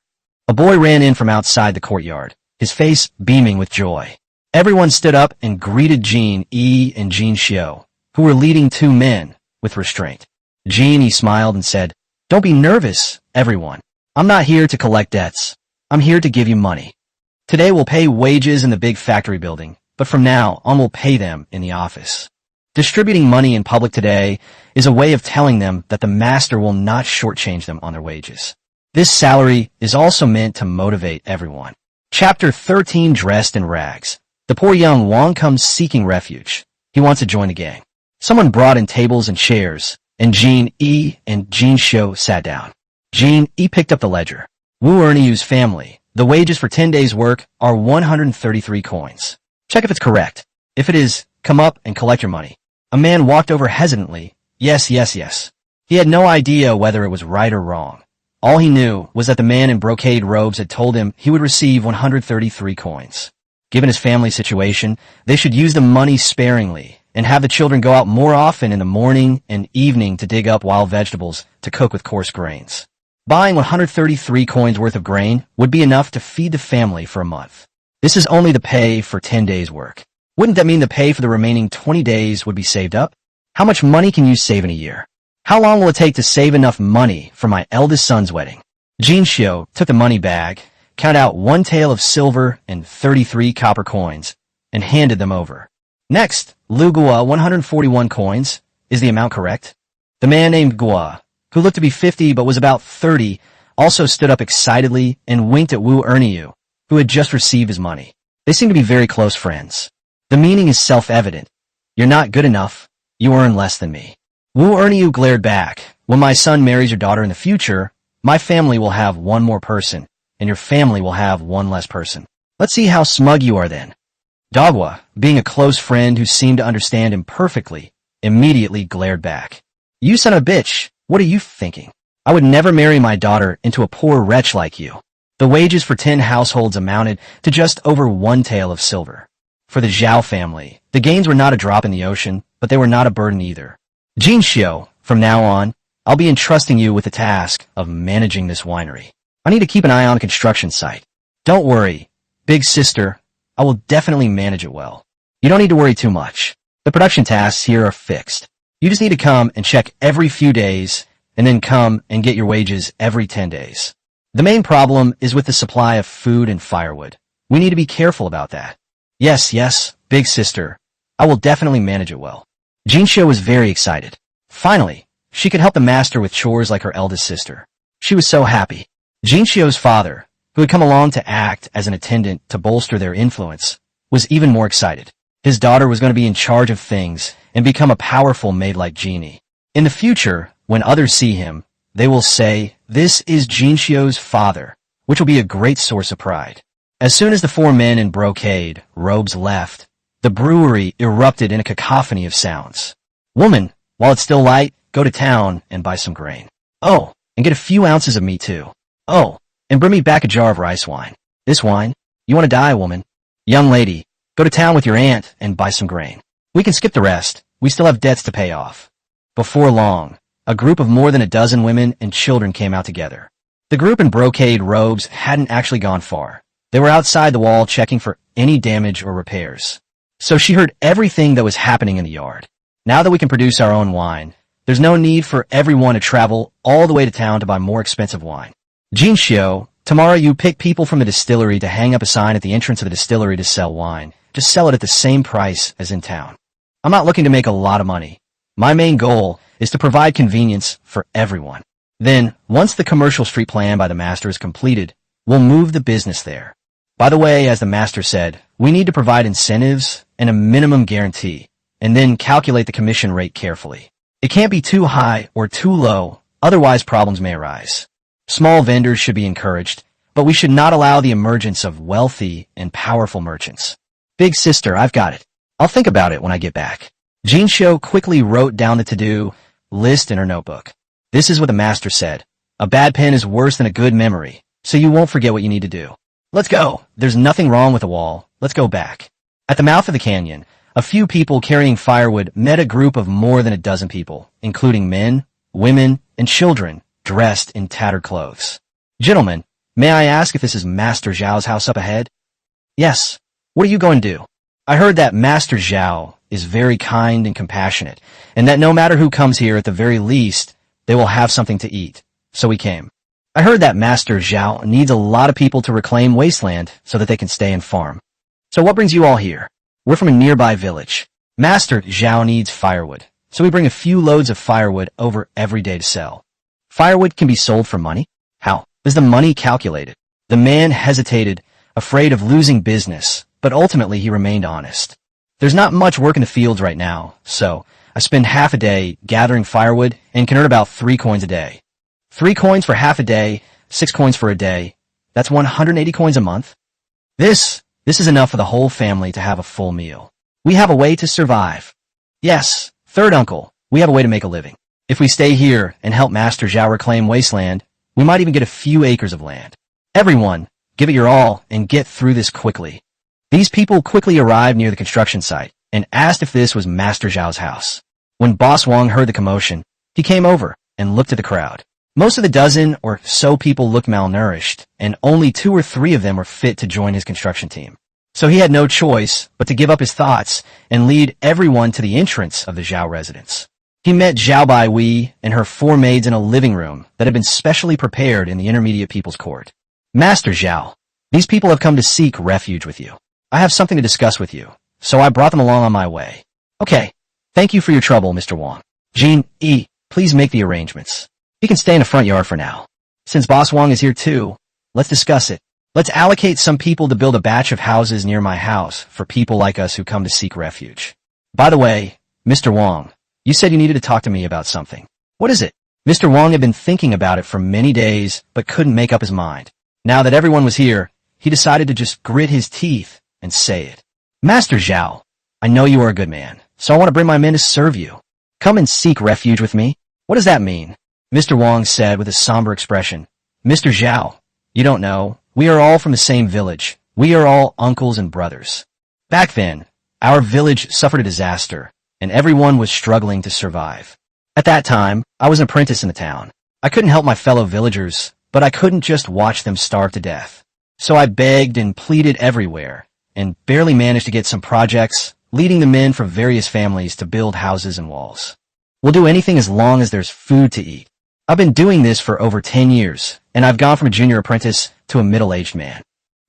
A boy ran in from outside the courtyard, his face beaming with joy. Everyone stood up and greeted Jean Yi and Jean Xiu, who were leading 2 men, with restraint. Jean Yi smiled and said, "Don't be nervous, everyone. I'm not here to collect debts. I'm here to give you money. Today we'll pay wages in the big factory building, but from now on we'll pay them in the office." Distributing money in public today is a way of telling them that the master will not shortchange them on their wages. This salary is also meant to motivate everyone. Chapter 13, Dressed in Rags. The poor young Wang comes seeking refuge. He wants to join the gang. Someone brought in tables and chairs, and Jean Yi and Jean Xiu sat down. Jean Yi picked up the ledger. Wu Erniu's family. The wages for 10 days' work are 133 coins. Check if it's correct. If it is, come up and collect your money. A man walked over hesitantly. Yes, yes, yes. He had no idea whether it was right or wrong. All he knew was that the man in brocade robes had told him he would receive 133 coins. Given his family situation, they should use the money sparingly and have the children go out more often in the morning and evening to dig up wild vegetables to cook with coarse grains. Buying 133 coins worth of grain would be enough to feed the family for a month. This is only the pay for 10 days' work. Wouldn't that mean the pay for the remaining 20 days would be saved up? How much money can you save in a year? How long will it take to save enough money for my eldest son's wedding? Jean Xiu took the money bag, counted out 1 tael of silver and 33 copper coins, and handed them over. Next, Lu Gua, 141 coins. Is the amount correct? The man named Gua, who looked to be 50 but was about 30, also stood up excitedly and winked at Wu Erniu, who had just received his money. They seemed to be very close friends. The meaning is self-evident. You're not good enough. You earn less than me. Wu Erniu glared back. When my son marries your daughter in the future, my family will have 1 more person, and your family will have 1 less person. Let's see how smug you are then. Dagua, being a close friend who seemed to understand him perfectly, immediately glared back. You son of a bitch, what are you thinking? I would never marry my daughter into a poor wretch like you. The wages for 10 households amounted to just over 1 tael of silver. For the Zhao family, the gains were not a drop in the ocean, but they were not a burden either. Jean Xiu, from now on, I'll be entrusting you with the task of managing this winery. I need to keep an eye on the construction site. Don't worry, big sister, I will definitely manage it well. You don't need to worry too much. The production tasks here are fixed. You just need to come and check every few days, and then come and get your wages every 10 days. The main problem is with the supply of food and firewood. We need to be careful about that. Yes, yes, big sister. I will definitely manage it well. Jean Xiu was very excited. Finally, she could help the master with chores like her eldest sister. She was so happy. Jean Xiu's father, who had come along to act as an attendant to bolster their influence, was even more excited. His daughter was going to be in charge of things and become a powerful maid-like genie. In the future, when others see him, they will say, "This is Jinxio's father," which will be a great source of pride. As soon as the four men in brocade robes left, the brewery erupted in a cacophony of sounds. "Woman, while it's still light, go to town and buy some grain. Oh, and get a few ounces of meat too. Oh, and bring me back a jar of rice wine. This wine? You want to die, woman? Young lady, go to town with your aunt and buy some grain. We can skip the rest. We still have debts to pay off." Before long, a group of more than a dozen women and children came out together. The group in brocade robes hadn't actually gone far. They were outside the wall checking for any damage or repairs. So she heard everything that was happening in the yard. Now that we can produce our own wine, there's no need for everyone to travel all the way to town to buy more expensive wine. Jinxio, tomorrow you pick people from the distillery to hang up a sign at the entrance of the distillery to sell wine. Just sell it at the same price as in town. I'm not looking to make a lot of money. My main goal is to provide convenience for everyone. Then, once the commercial street plan by the master is completed, we'll move the business there. By the way, as the master said, we need to provide incentives and a minimum guarantee, and then calculate the commission rate carefully. It can't be too high or too low, otherwise problems may arise. Small vendors should be encouraged, but we should not allow the emergence of wealthy and powerful merchants. Big sister, I've got it. I'll think about it when I get back. Jinxio quickly wrote down the to-do list in her notebook. This is what the master said. A bad pen is worse than a good memory, so you won't forget what you need to do. Let's go. There's nothing wrong with the wall. Let's go back. At the mouth of the canyon, a few people carrying firewood met a group of more than a dozen people, including men, women, and children, dressed in tattered clothes. "Gentlemen, may I ask if this is Master Zhao's house up ahead?" "Yes. What are you going to do?" "I heard that Master Zhao is very kind and compassionate, and that no matter who comes here, at the very least, they will have something to eat. So we came. I heard that Master Zhao needs a lot of people to reclaim wasteland so that they can stay and farm. So what brings you all here?" "We're from a nearby village. Master Zhao needs firewood, so we bring a few loads of firewood over every day to sell." "Firewood can be sold for money? How is the money calculated?" The man hesitated, afraid of losing business, but ultimately he remained honest. "There's not much work in the fields right now, so I spend half a day gathering firewood and can earn about 3 coins a day. 3 coins for half a day, 6 coins for a day. That's 180 coins a month. This is enough for the whole family to have a full meal. We have a way to survive." "Yes, third uncle, we have a way to make a living. If we stay here and help Master Zhao reclaim wasteland, we might even get a few acres of land. Everyone, give it your all and get through this quickly." These people quickly arrived near the construction site and asked if this was Master Zhao's house. When Boss Wang heard the commotion, he came over and looked at the crowd. Most of the dozen or so people looked malnourished, and only 2 or 3 of them were fit to join his construction team. So he had no choice but to give up his thoughts and lead everyone to the entrance of the Zhao residence. He met Zhao Baiwei and her 4 maids in a living room that had been specially prepared in the intermediate people's court. "Master Zhao, these people have come to seek refuge with you. I have something to discuss with you, so I brought them along on my way." "Okay, thank you for your trouble, Mr. Wang. Jean, please make the arrangements. He can stay in the front yard for now. Since Boss Wang is here too, let's discuss it. Let's allocate some people to build a batch of houses near my house for people like us who come to seek refuge. By the way, Mr. Wang, you said you needed to talk to me about something. What is it?" Mr. Wang had been thinking about it for many days, but couldn't make up his mind. Now that everyone was here, he decided to just grit his teeth and say it. "Master Zhao, I know you are a good man, so I want to bring my men to serve you. Come and seek refuge with me." "What does that mean?" Mr. Wang said with a somber expression. "Mr. Zhao, you don't know. We are all from the same village. We are all uncles and brothers. Back then, our village suffered a disaster, and everyone was struggling to survive. At that time, I was an apprentice in the town. I couldn't help my fellow villagers, but I couldn't just watch them starve to death. So I begged and pleaded everywhere, and barely managed to get some projects, leading the men from various families to build houses and walls. We'll do anything as long as there's food to eat. I've been doing this for over 10 years, and I've gone from a junior apprentice to a middle-aged man.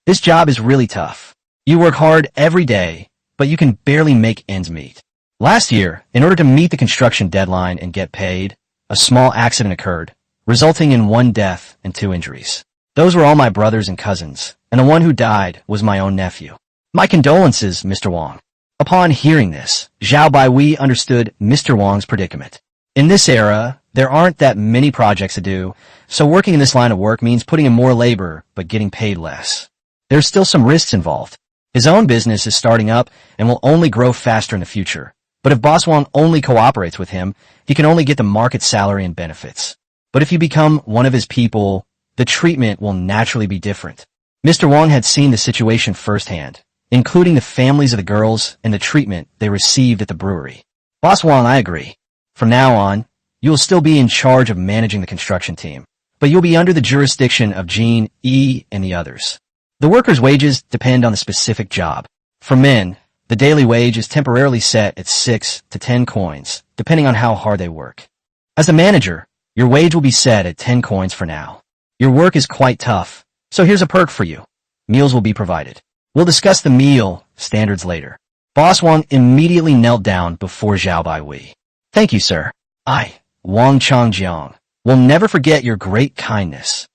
This job is really tough. You work hard every day, but you can barely make ends meet. Last year, in order to meet the construction deadline and get paid, a small accident occurred, resulting in 1 death and 2 injuries. Those were all my brothers and cousins, and the one who died was my own nephew. My condolences, Mr. Wang. Upon hearing this, Zhao Baihui understood Mr. Wang's predicament. In this era, there aren't that many projects to do, so working in this line of work means putting in more labor, but getting paid less. There's still some risks involved. His own business is starting up and will only grow faster in the future. But if Boss Wang only cooperates with him, he can only get the market salary and benefits. But if you become one of his people, the treatment will naturally be different. Mr. Wang had seen the situation firsthand, including the families of the girls and the treatment they received at the brewery. Boss Wang, I agree. From now on, you will still be in charge of managing the construction team, but you'll be under the jurisdiction of Jean, E, and the others. The workers' wages depend on the specific job. For men, the daily wage is temporarily set at 6 to 10 coins, depending on how hard they work. As the manager, your wage will be set at 10 coins for now. Your work is quite tough, so here's a perk for you. Meals will be provided. We'll discuss the meal standards later. Boss Wang immediately knelt down before Zhao Baihui. Thank you, sir. I, Wang Changjiang, will never forget your great kindness.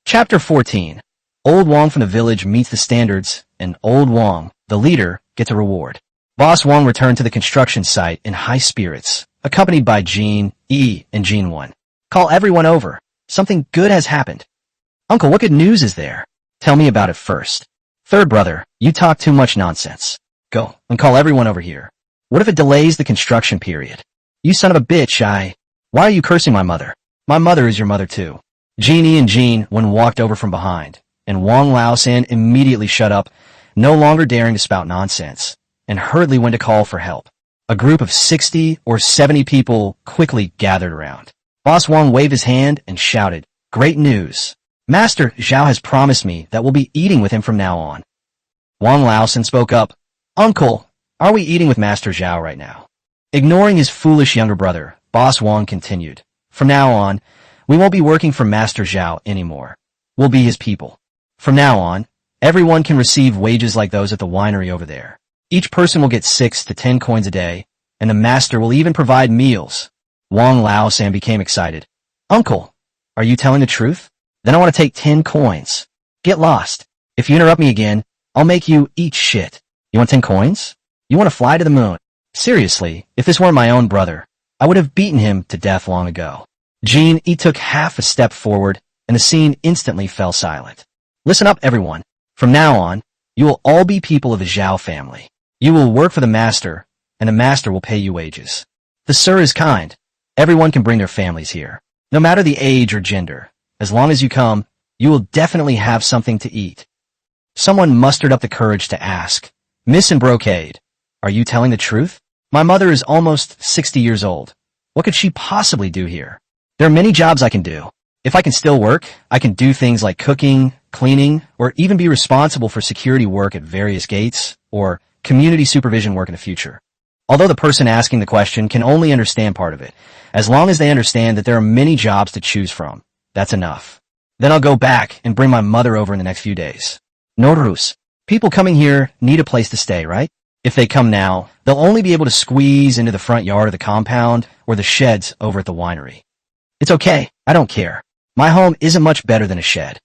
Chapter 14. Old Wang from the village meets the standards, and Old Wang, the leader, gets a reward. Boss Wang returned to the construction site in high spirits, accompanied by Jean, E, and Jean 1. Call everyone over. Something good has happened. Uncle, what good news is there? Tell me about it first. Third brother, you talk too much nonsense. Go and call everyone over here. What if it delays the construction period? You son of a bitch, Why are you cursing my mother? My mother is your mother too. Jeannie and Jean 1 walked over from behind, and Wang Laosan immediately shut up, no longer daring to spout nonsense, and hurriedly went to call for help. A group of 60 or 70 people quickly gathered around. Boss Wang waved his hand and shouted, "Great news! Master Zhao has promised me that we'll be eating with him from now on." Wang Laosan spoke up, "Uncle, are we eating with Master Zhao right now?" Ignoring his foolish younger brother, Boss Wang continued, "From now on, we won't be working for Master Zhao anymore. We'll be his people. From now on, everyone can receive wages like those at the winery over there. Each person will get 6 to 10 coins a day, and the master will even provide meals." Wang Laosan became excited. "Uncle, are you telling the truth? Then I want to take 10 coins. Get lost. If you interrupt me again, I'll make you eat shit. You want 10 coins? You want to fly to the moon? Seriously, if this weren't my own brother, I would have beaten him to death long ago." Jean E took half a step forward, and the scene instantly fell silent. "Listen up, everyone. From now on, you will all be people of the Zhao family. You will work for the master, and the master will pay you wages. The sir is kind. Everyone can bring their families here, no matter the age or gender. As long as you come, you will definitely have something to eat." Someone mustered up the courage to ask, "Miss in Brocade, are you telling the truth? My mother is almost 60 years old. What could she possibly do here? There are many jobs I can do. If I can still work, I can do things like cooking, cleaning, or even be responsible for security work at various gates, or community supervision work in the future." Although the person asking the question can only understand part of it, as long as they understand that there are many jobs to choose from, that's enough. Then I'll go back and bring my mother over in the next few days. Notarus, people coming here need a place to stay, right? If they come now, they'll only be able to squeeze into the front yard of the compound or the sheds over at the winery. It's okay, I don't care. My home isn't much better than a shed.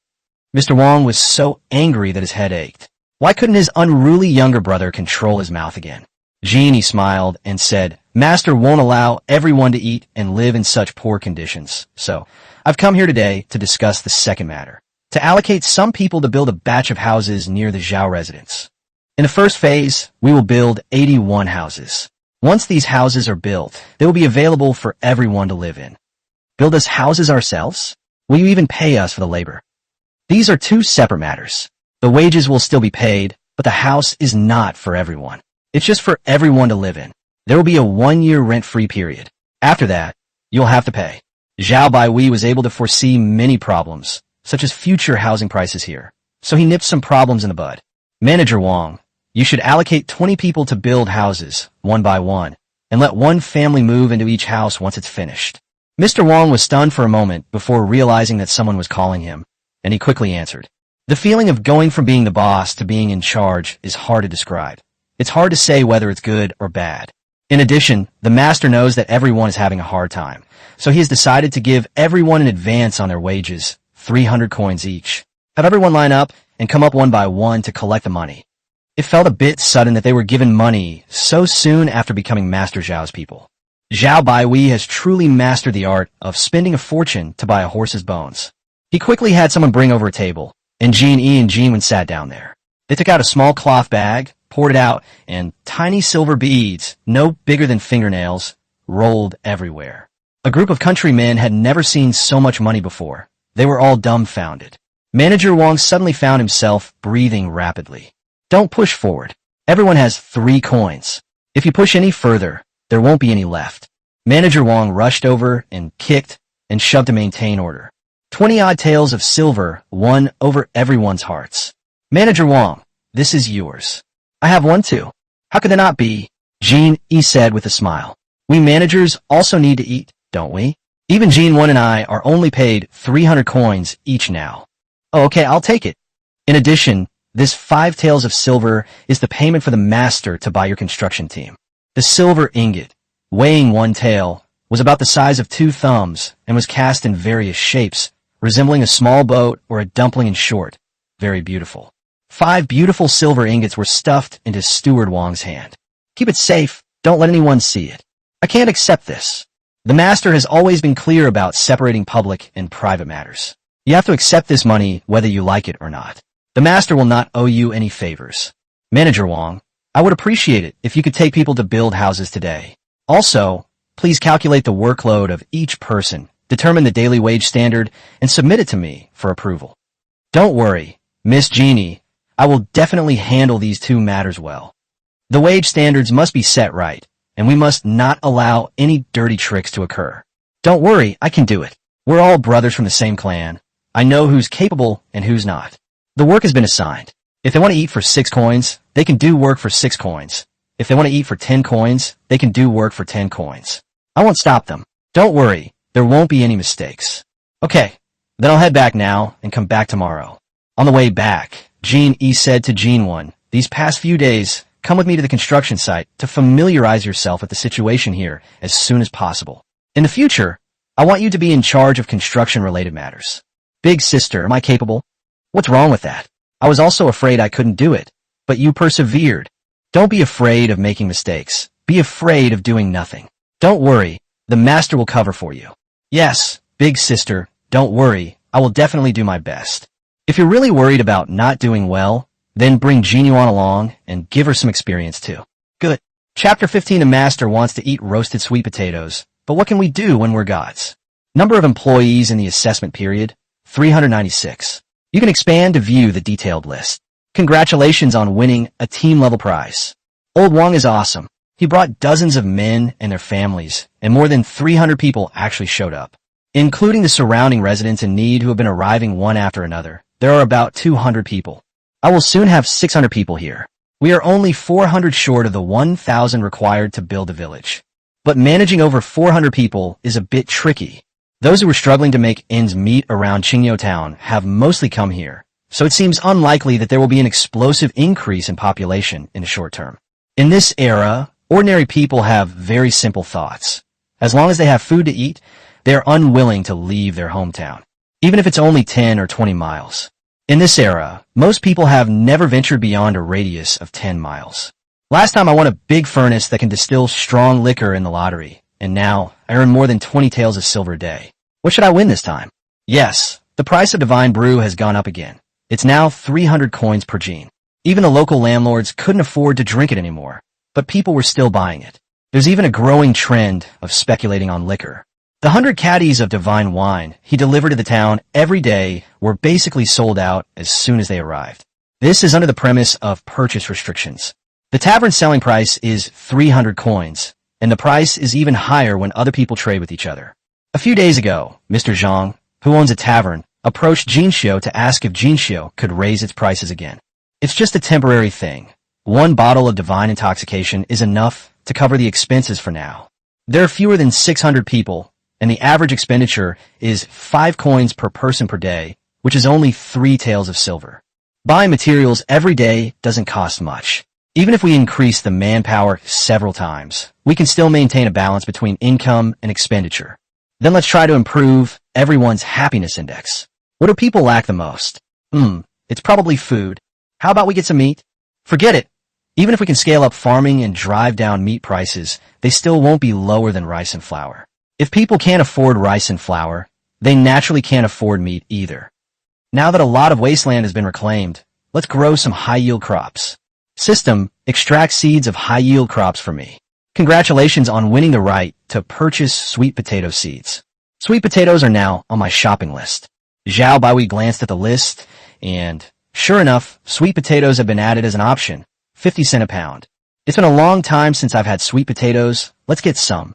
Mr. Wang was so angry that his head ached. Why couldn't his unruly younger brother control his mouth again? Jeannie smiled and said, "Master won't allow everyone to eat and live in such poor conditions, so I've come here today to discuss the second matter, to allocate some people to build a batch of houses near the Zhao residence. In the first phase, we will build 81 houses. Once these houses are built, they will be available for everyone to live in. Build us houses ourselves? Will you even pay us for the labor? These are 2 separate matters. The wages will still be paid, but the house is not for everyone. It's just for everyone to live in. There will be a 1-year rent-free period. After that, you'll have to pay." Zhao Baihui was able to foresee many problems, such as future housing prices here, so he nipped some problems in the bud. "Manager Wang, you should allocate 20 people to build houses, one by one, and let one family move into each house once it's finished." Mr. Wang was stunned for a moment before realizing that someone was calling him, and he quickly answered. The feeling of going from being the boss to being in charge is hard to describe. It's hard to say whether it's good or bad. In addition, the master knows that everyone is having a hard time, so he has decided to give everyone an advance on their wages, 300 coins each. Have everyone line up and come up one by one to collect the money. It felt a bit sudden that they were given money so soon after becoming Master Zhao's people. Zhao Baiwei has truly mastered the art of spending a fortune to buy a horse's bones. He quickly had someone bring over a table, and Jean E and Jean Wen sat down there. They took out a small cloth bag, poured it out, and tiny silver beads, no bigger than fingernails, rolled everywhere. A group of countrymen had never seen so much money before. They were all dumbfounded. Manager Wang suddenly found himself breathing rapidly. Don't push forward. Everyone has 3 coins. If you push any further, there won't be any left. Manager Wang rushed over and kicked and shoved to maintain order. 20-odd taels of silver won over everyone's hearts. Manager Wang, this is yours. I have one too. How could it not be? Jean E said with a smile. We managers also need to eat, don't we? Even Jean 1 and I are only paid 300 coins each now. Oh, okay, I'll take it. In addition, this 5 taels of silver is the payment for the master to buy your construction team. The silver ingot, weighing 1 tael, was about the size of 2 thumbs and was cast in various shapes, resembling a small boat or a dumpling in short. Very beautiful. 5 beautiful silver ingots were stuffed into Steward Wang's hand. Keep it safe. Don't let anyone see it. I can't accept this. The master has always been clear about separating public and private matters. You have to accept this money whether you like it or not. The master will not owe you any favors. Manager Wang, I would appreciate it if you could take people to build houses today. Also, please calculate the workload of each person, determine the daily wage standard, and submit it to me for approval. Don't worry, Miss Jeannie, I will definitely handle these 2 matters well. The wage standards must be set right, and we must not allow any dirty tricks to occur. Don't worry, I can do it. We're all brothers from the same clan. I know who's capable and who's not. The work has been assigned. If they want to eat for 6 coins, they can do work for 6 coins. If they want to eat for 10 coins, they can do work for 10 coins. I won't stop them. Don't worry, there won't be any mistakes. Okay, then I'll head back now and come back tomorrow. On the way back, Jean E said to Jean 1, these past few days, come with me to the construction site to familiarize yourself with the situation here as soon as possible. In the future, I want you to be in charge of construction-related matters. Big sister, am I capable? What's wrong with that? I was also afraid I couldn't do it, but you persevered. Don't be afraid of making mistakes. Be afraid of doing nothing. Don't worry, the master will cover for you. Yes, big sister, don't worry, I will definitely do my best. If you're really worried about not doing well, then bring Jean Yuan along and give her some experience too. Good. Chapter 15. The master wants to eat roasted sweet potatoes, but what can we do when we're gods? Number of employees in the assessment period, 396. You can expand to view the detailed list. Congratulations on winning a team-level prize. Old Wang is awesome. He brought dozens of men and their families, and more than 300 people actually showed up, including the surrounding residents in need who have been arriving one after another. There are about 200 people. I will soon have 600 people here. We are only 400 short of the 1,000 required to build a village. But managing over 400 people is a bit tricky. Those who were struggling to make ends meet around Qingyou Town have mostly come here, so it seems unlikely that there will be an explosive increase in population in the short term. In this era, ordinary people have very simple thoughts. As long as they have food to eat, they are unwilling to leave their hometown, even if it's only 10 or 20 miles. In this era, most people have never ventured beyond a radius of 10 miles. Last time I won a big furnace that can distill strong liquor in the lottery, and now I earn more than 20 taels of silver a day. What should I win this time? Yes, the price of divine brew has gone up again. It's now 300 coins per gene. Even the local landlords couldn't afford to drink it anymore, but people were still buying it. There's even a growing trend of speculating on liquor. The 100 caddies of divine wine he delivered to the town every day were basically sold out as soon as they arrived. This is under the premise of purchase restrictions. The tavern selling price is 300 coins, and the price is even higher when other people trade with each other. A few days ago, Mr. Zhang, who owns a tavern, approached Jinxiu to ask if Jinxiu could raise its prices again. It's just a temporary thing. 1 bottle of divine intoxication is enough to cover the expenses for now. There are fewer than 600 people, and the average expenditure is 5 coins per person per day, which is only 3 taels of silver. Buying materials every day doesn't cost much. Even if we increase the manpower several times, we can still maintain a balance between income and expenditure. Then let's try to improve everyone's happiness index. What do people lack the most? It's probably food. How about we get some meat? Forget it. Even if we can scale up farming and drive down meat prices, they still won't be lower than rice and flour. If people can't afford rice and flour, they naturally can't afford meat either. Now that a lot of wasteland has been reclaimed, let's grow some high-yield crops. System, extract seeds of high-yield crops for me. Congratulations on winning the right to purchase sweet potato seeds. Sweet potatoes are now on my shopping list. Zhao Baihui glanced at the list, and sure enough, sweet potatoes have been added as an option. 50 cents a pound. It's been a long time since I've had sweet potatoes. Let's get some.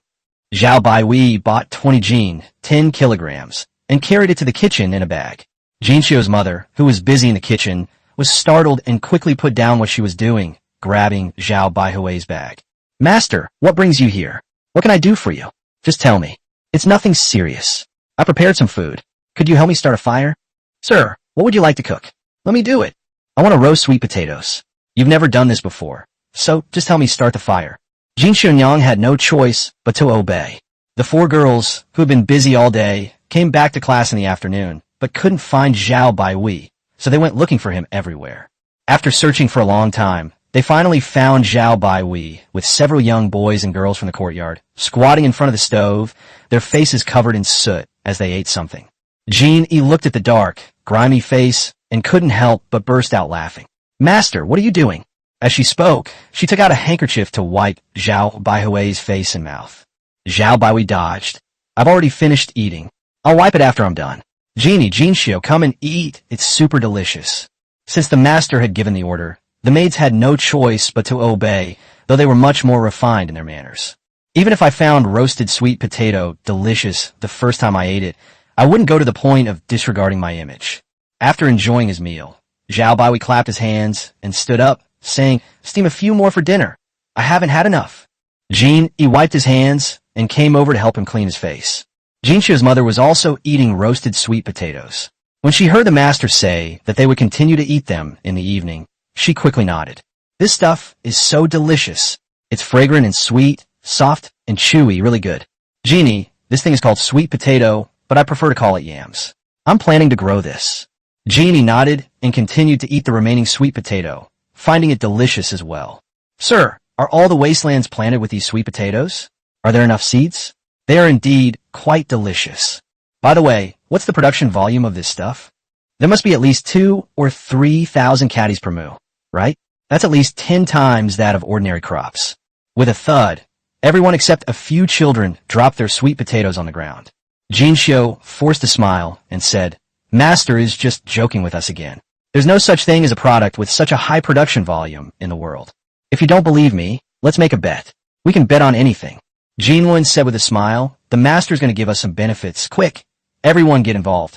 Zhao Baihui bought 20 Jin, 10 kilograms, and carried it to the kitchen in a bag. Jinxiu's mother, who was busy in the kitchen, was startled and quickly put down what she was doing, grabbing Zhao Baihui's bag. Master, what brings you here? What can I do for you? Just tell me. It's nothing serious. I prepared some food. Could you help me start a fire? Sir, what would you like to cook? Let me do it. I want to roast sweet potatoes. You've never done this before, so just help me start the fire. Jin Xianyang had no choice but to obey. The four girls, who had been busy all day, came back to class in the afternoon, but couldn't find Zhao Baihui, so they went looking for him everywhere. After searching for a long time, they finally found Zhao Baihui with several young boys and girls from the courtyard, squatting in front of the stove, their faces covered in soot as they ate something. Jin Yi looked at the dark, grimy face and couldn't help but burst out laughing. Master, what are you doing? As she spoke, she took out a handkerchief to wipe Zhao Baihui's face and mouth. Zhao Baihui dodged. I've already finished eating. I'll wipe it after I'm done. Genie, Jinxiu, come and eat. It's super delicious. Since the master had given the order, the maids had no choice but to obey, though they were much more refined in their manners. Even if I found roasted sweet potato delicious the first time I ate it, I wouldn't go to the point of disregarding my image. After enjoying his meal, Zhao Baihui clapped his hands and stood up, saying, steam a few more for dinner. I haven't had enough. Jin Yi wiped his hands and came over to help him clean his face. Jinxiu's mother was also eating roasted sweet potatoes. When she heard the master say that they would continue to eat them in the evening, she quickly nodded. This stuff is so delicious. It's fragrant and sweet, soft and chewy, really good. Genie, this thing is called sweet potato, but I prefer to call it yams. I'm planning to grow this. Genie nodded and continued to eat the remaining sweet potato, finding it delicious as well. Sir, are all the wastelands planted with these sweet potatoes? Are there enough seeds? They are indeed quite delicious. By the way, what's the production volume of this stuff? There must be at least 2,000 or 3,000 caddies per moo, right? That's at least 10 times that of ordinary crops. With a thud, everyone except a few children dropped their sweet potatoes on the ground. Jinxiu forced a smile and said, Master is just joking with us again. There's no such thing as a product with such a high production volume in the world. If you don't believe me, let's make a bet. We can bet on anything. Jinwen said with a smile, the master's going to give us some benefits. Quick, everyone get involved.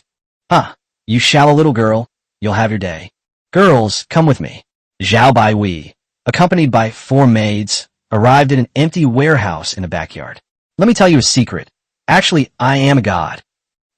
Huh, you shallow little girl, you'll have your day. Girls, come with me. Zhao Baihui, accompanied by 4 maids, arrived at an empty warehouse in the backyard. Let me tell you a secret. Actually, I am a god.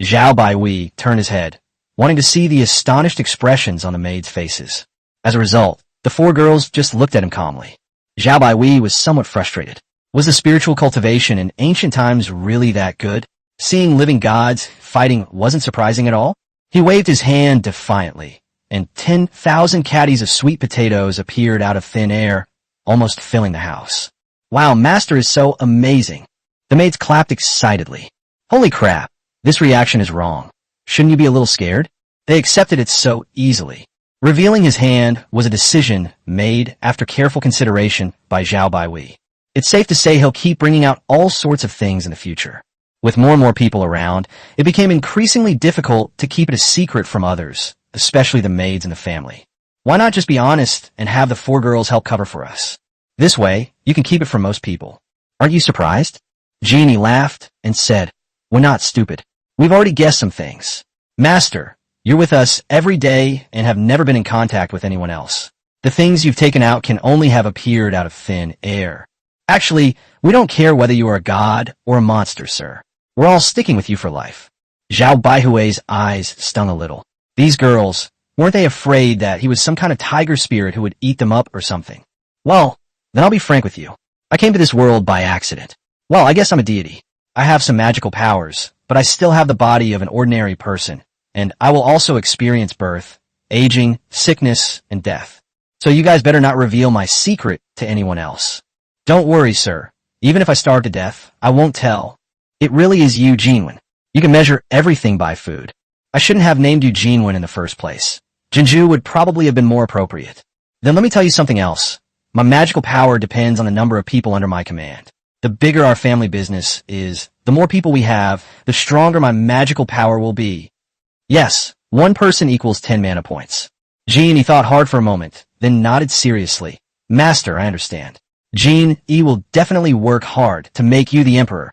Zhao Baihui turned his head, wanting to see the astonished expressions on the maids' faces. As a result, the 4 girls just looked at him calmly. Zhao Baihui was somewhat frustrated. Was the spiritual cultivation in ancient times really that good? Seeing living gods fighting wasn't surprising at all. He waved his hand defiantly, and 10,000 caddies of sweet potatoes appeared out of thin air, almost filling the house. Wow, Master is so amazing. The maids clapped excitedly. Holy crap, this reaction is wrong. Shouldn't you be a little scared? They accepted it so easily. Revealing his hand was a decision made after careful consideration by Zhao Baihui. It's safe to say he'll keep bringing out all sorts of things in the future. With more and more people around, it became increasingly difficult to keep it a secret from others, especially the maids and the family. Why not just be honest and have the 4 girls help cover for us? This way, you can keep it from most people. Aren't you surprised? Genie laughed and said, We're not stupid. We've already guessed some things. Master, you're with us every day and have never been in contact with anyone else. The things you've taken out can only have appeared out of thin air. Actually, we don't care whether you are a god or a monster, sir. We're all sticking with you for life. Zhao Baihui's eyes stung a little. These girls, weren't they afraid that he was some kind of tiger spirit who would eat them up or something? Well, then I'll be frank with you. I came to this world by accident. Well, I guess I'm a deity. I have some magical powers, but I still have the body of an ordinary person, and I will also experience birth, aging, sickness, and death. So you guys better not reveal my secret to anyone else. Don't worry, sir. Even if I starve to death, I won't tell. It really is you, Genuine. You can measure everything by food. I shouldn't have named you Genuine in the first place. Jinju would probably have been more appropriate. Then let me tell you something else. My magical power depends on the number of people under my command. The bigger our family business is, the more people we have, the stronger my magical power will be. Yes, 1 person equals 10 mana points. Genie thought hard for a moment, then nodded seriously. Master, I understand. Gene E will definitely work hard to make you the emperor.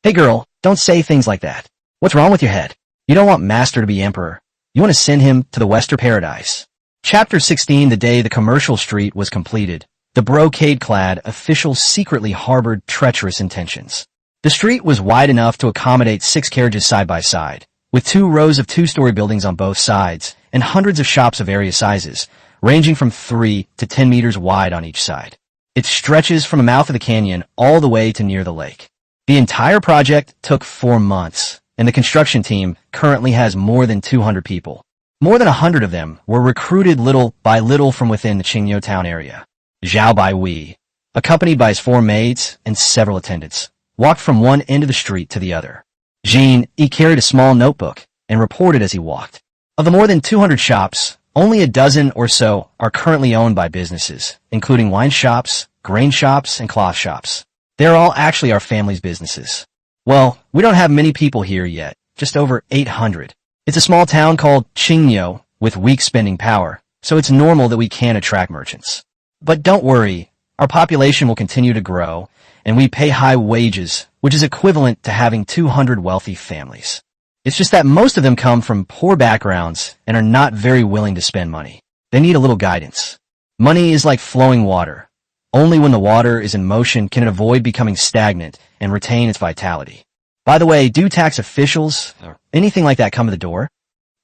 Hey girl, don't say things like that. What's wrong with your head? You don't want Master to be emperor. You want to send him to the Western Paradise. Chapter 16. The day the commercial street was completed, the brocade-clad officials secretly harbored treacherous intentions. The street was wide enough to accommodate 6 carriages side by side, with 2 rows of 2-story buildings on both sides, and hundreds of shops of various sizes, ranging from 3 to 10 meters wide on each side. It stretches from the mouth of the canyon all the way to near the lake. The entire project took 4 months, and the construction team currently has more than 200 people. More than 100 of them were recruited little by little from within the Qingyo town area. Zhao Baihui, accompanied by his 4 maids and several attendants, walked from one end of the street to the other. Jean, he carried a small notebook and reported as he walked. Of the more than 200 shops, only a dozen or so are currently owned by businesses, including wine shops, grain shops, and cloth shops. They are all actually our family's businesses. Well, we don't have many people here yet, just over 800. It's a small town called Qingyo with weak spending power, so it's normal that we can attract merchants. But don't worry, our population will continue to grow, and we pay high wages, which is equivalent to having 200 wealthy families. It's just that most of them come from poor backgrounds and are not very willing to spend money. They need a little guidance. Money is like flowing water. Only when the water is in motion can it avoid becoming stagnant and retain its vitality. By the way, do tax officials or anything like that come to the door?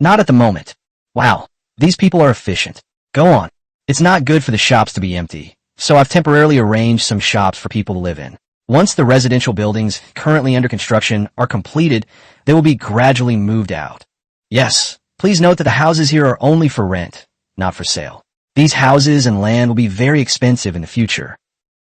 Not at the moment. Wow, these people are efficient. Go on. It's not good for the shops to be empty, so I've temporarily arranged some shops for people to live in. Once the residential buildings currently under construction are completed, they will be gradually moved out. Yes, please note that the houses here are only for rent, not for sale. These houses and land will be very expensive in the future.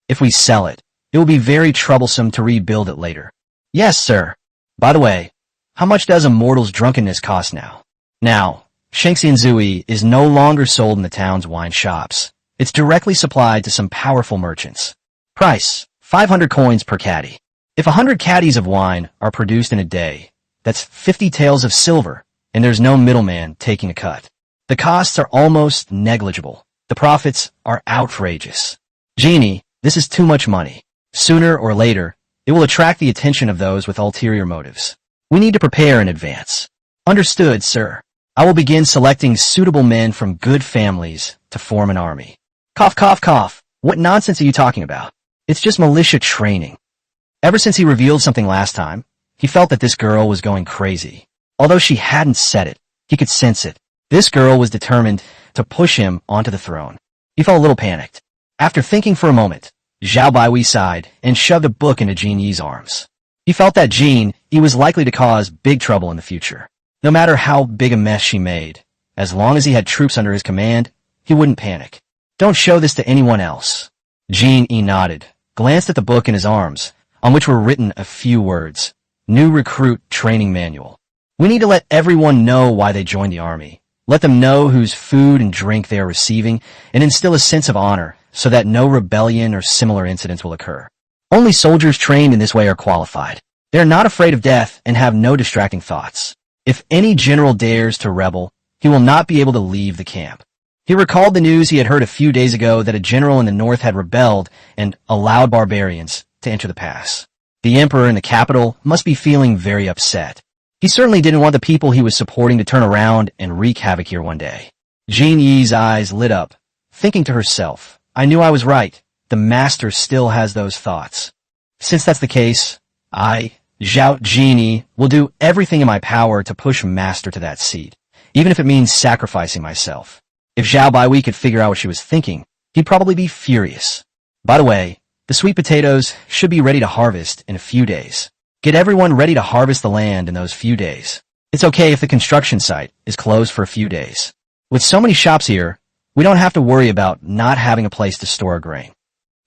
If we sell it, it will be very troublesome to rebuild it later. Yes, sir. By the way, how much does a mortal's drunkenness cost now? Now, Shengxian Zui is no longer sold in the town's wine shops. It's directly supplied to some powerful merchants. Price, 500 coins per caddy. If 100 caddies of wine are produced in a day, that's 50 taels of silver, and there's no middleman taking a cut. The costs are almost negligible. The profits are outrageous. Genie, this is too much money. Sooner or later, it will attract the attention of those with ulterior motives. We need to prepare in advance. Understood, sir. I will begin selecting suitable men from good families to form an army. Cough, cough, cough. What nonsense are you talking about? It's just militia training. Ever since he revealed something last time, he felt that this girl was going crazy. Although she hadn't said it, he could sense it. This girl was determined to push him onto the throne. He felt a little panicked. After thinking for a moment, Zhao Baihui sighed and shoved a book into Jean Yi's arms. He felt that Jean Yi was likely to cause big trouble in the future. No matter how big a mess she made, as long as he had troops under his command, he wouldn't panic. Don't show this to anyone else. Jean Yi nodded, glanced at the book in his arms, on which were written a few words. New Recruit Training Manual. We need to let everyone know why they joined the army. Let them know whose food and drink they are receiving, and instill a sense of honor so that no rebellion or similar incidents will occur. Only soldiers trained in this way are qualified. They are not afraid of death and have no distracting thoughts. If any general dares to rebel, he will not be able to leave the camp. He recalled the news he had heard a few days ago that a general in the north had rebelled and allowed barbarians to enter the pass. The emperor in the capital must be feeling very upset. He certainly didn't want the people he was supporting to turn around and wreak havoc here one day. Jean Yi's eyes lit up, thinking to herself, I knew I was right. The master still has those thoughts. Since that's the case, I, Zhao Genie, will do everything in my power to push master to that seat, even if it means sacrificing myself. If Zhao Baihui could figure out what she was thinking, he'd probably be furious. By the way, the sweet potatoes should be ready to harvest in a few days. Get everyone ready to harvest the land in those few days. It's okay if the construction site is closed for a few days. With so many shops here, We don't have to worry about not having a place to store our grain.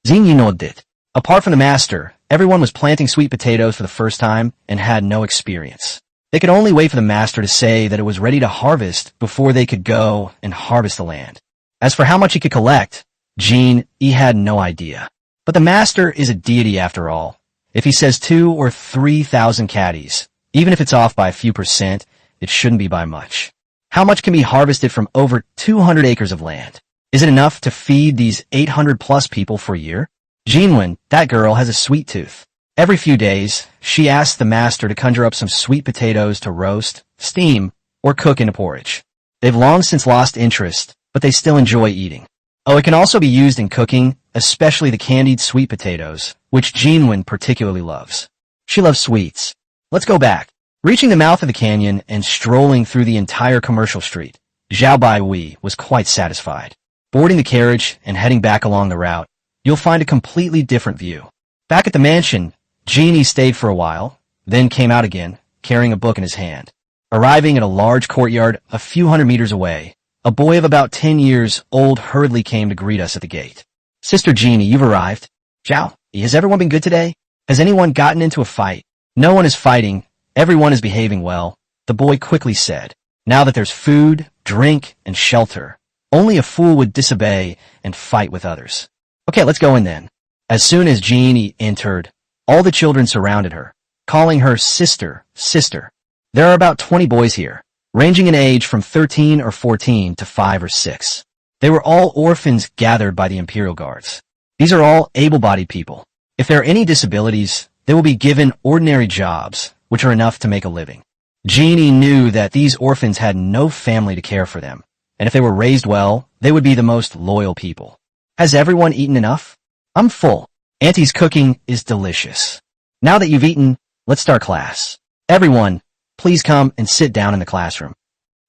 Xing nodded. Apart from the master, everyone was planting sweet potatoes for the first time and had no experience. They could only wait for the master to say that it was ready to harvest before they could go and harvest the land. As for how much he could collect, he had no idea. But the master is a deity after all. If he says 2,000 or 3,000 caddies, even if it's off by a few percent, it shouldn't be by much. How much can be harvested from over 200 acres of land? Is it enough to feed these 800 plus people for a year? Jinwen, that girl, has a sweet tooth. Every few days, she asks the master to conjure up some sweet potatoes to roast, steam, or cook into porridge. They've long since lost interest, but they still enjoy eating. Oh, it can also be used in cooking, especially the candied sweet potatoes, which Jinwen particularly loves. She loves sweets. Let's go back. Reaching the mouth of the canyon and strolling through the entire commercial street, Zhao Baihui was quite satisfied. Boarding the carriage and heading back along the route, you'll find a completely different view. Back at the mansion, Genie stayed for a while, then came out again, carrying a book in his hand. Arriving at a large courtyard a few hundred meters away, a boy of about 10 years old hurriedly came to greet us at the gate. Sister Genie, you've arrived. Zhao, has everyone been good today? Has anyone gotten into a fight? No one is fighting. Everyone is behaving well, the boy quickly said. Now that there's food, drink, and shelter, only a fool would disobey and fight with others. Okay, let's go in then. As soon as Genie entered, all the children surrounded her, calling her sister, sister. There are about 20 boys here, ranging in age from 13 or 14 to 5 or 6. They were all orphans gathered by the Imperial Guards. These are all able-bodied people. If there are any disabilities, they will be given ordinary jobs, which are enough to make a living. Genie knew that these orphans had no family to care for them, and if they were raised well, they would be the most loyal people. Has everyone eaten enough? I'm full. Auntie's cooking is delicious. Now that you've eaten, let's start class. Everyone, please come and sit down in the classroom.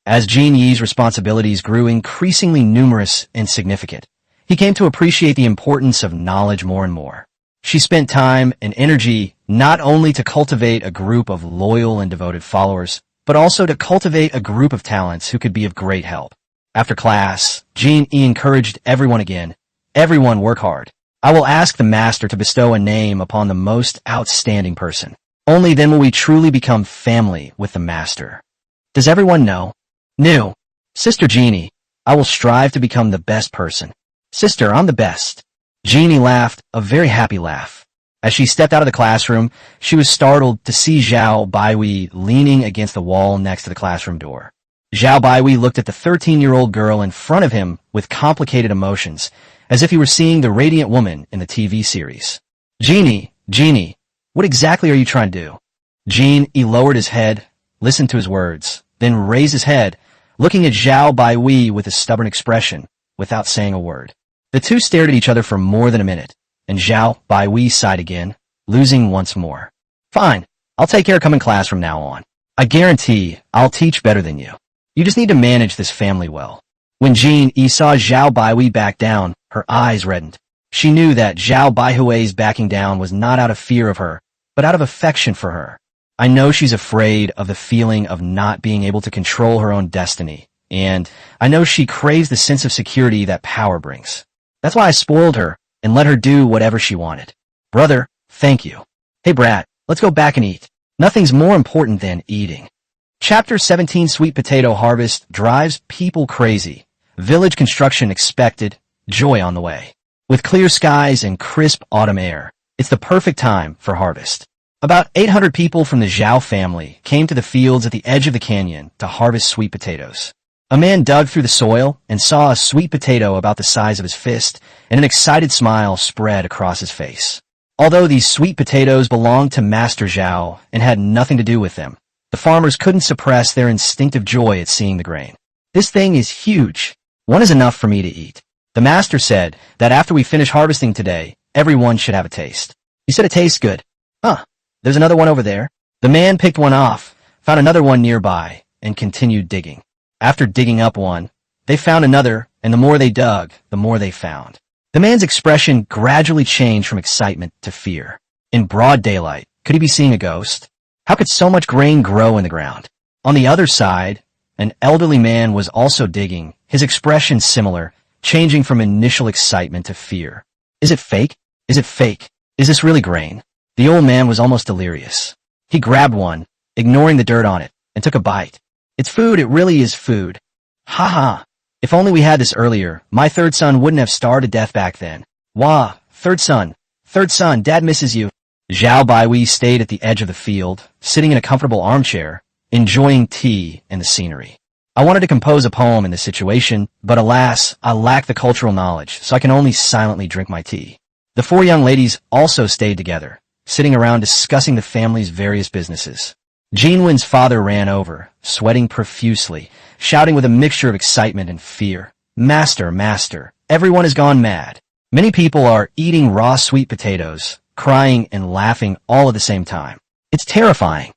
As Genie's responsibilities grew increasingly numerous and significant, he came to appreciate the importance of knowledge more and more. She spent time and energy not only to cultivate a group of loyal and devoted followers, but also to cultivate a group of talents who could be of great help. After class, Genie encouraged everyone again. Everyone work hard. I will ask the master to bestow a name upon the most outstanding person. Only then will we truly become family with the master. Does everyone know? No. Sister Genie, I will strive to become the best person. Sister, I'm the best. Genie laughed, a very happy laugh. As she stepped out of the classroom, she was startled to see Zhao Baihui leaning against the wall next to the classroom door. Zhao Baihui looked at the 13-year-old girl in front of him with complicated emotions, as if he were seeing the radiant woman in the TV series. Genie, what exactly are you trying to do? Genie lowered his head, listened to his words, then raised his head, looking at Zhao Baihui with a stubborn expression, without saying a word. The two stared at each other for more than a minute, and Zhao Baihui sighed again, losing once more. Fine, I'll take care of coming class from now on. I guarantee I'll teach better than you. You just need to manage this family well. When Genie saw Zhao Baihui back down, her eyes reddened. She knew that Zhao Baihui's backing down was not out of fear of her, but out of affection for her. I know she's afraid of the feeling of not being able to control her own destiny, and I know she craves the sense of security that power brings. That's why I spoiled her and let her do whatever she wanted. Brother, thank you. Hey brat, let's go back and eat. Nothing's more important than eating. Chapter 17 Sweet Potato Harvest drives people crazy. Village construction expected, joy on the way. With clear skies and crisp autumn air, it's the perfect time for harvest. About 800 people from the Zhao family came to the fields at the edge of the canyon to harvest sweet potatoes. A man dug through the soil and saw a sweet potato about the size of his fist, and an excited smile spread across his face. Although these sweet potatoes belonged to Master Zhao and had nothing to do with them, the farmers couldn't suppress their instinctive joy at seeing the grain. This thing is huge. One is enough for me to eat. The master said that after we finish harvesting today, everyone should have a taste. He said it tastes good. Huh, there's another one over there. The man picked one off, found another one nearby, and continued digging. After digging up one, they found another, and the more they dug, the more they found. The man's expression gradually changed from excitement to fear. In broad daylight, could he be seeing a ghost? How could so much grain grow in the ground? On the other side, an elderly man was also digging, his expression similar, changing from initial excitement to fear. Is it fake? Is it fake? Is this really grain? The old man was almost delirious. He grabbed one, ignoring the dirt on it, and took a bite. It's food, it really is food. Ha ha. If only we had this earlier, my third son wouldn't have starved to death back then. Wah, third son, Dad misses you. Zhao Baiwei stayed at the edge of the field, sitting in a comfortable armchair, enjoying tea and the scenery. I wanted to compose a poem in this situation, but alas, I lack the cultural knowledge, so I can only silently drink my tea. The four young ladies also stayed together, sitting around discussing the family's various businesses. Jinwen's father ran over, sweating profusely, shouting with a mixture of excitement and fear. Master, master, everyone has gone mad. Many people are eating raw sweet potatoes, crying and laughing all at the same time. It's terrifying.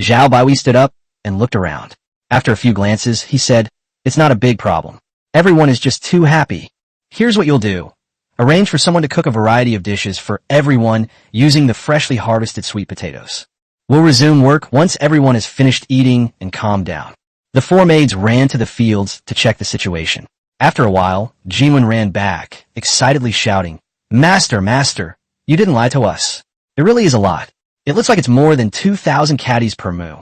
Zhao Baiwei stood up and looked around. After a few glances, he said, "It's not a big problem. Everyone is just too happy. Here's what you'll do. Arrange for someone to cook a variety of dishes for everyone using the freshly harvested sweet potatoes. We'll resume work once everyone has finished eating and calmed down." The four maids ran to the fields to check the situation. After a while, Jinwen ran back, excitedly shouting, "Master, master, you didn't lie to us. It really is a lot. It looks like it's more than 2,000 caddies per moo.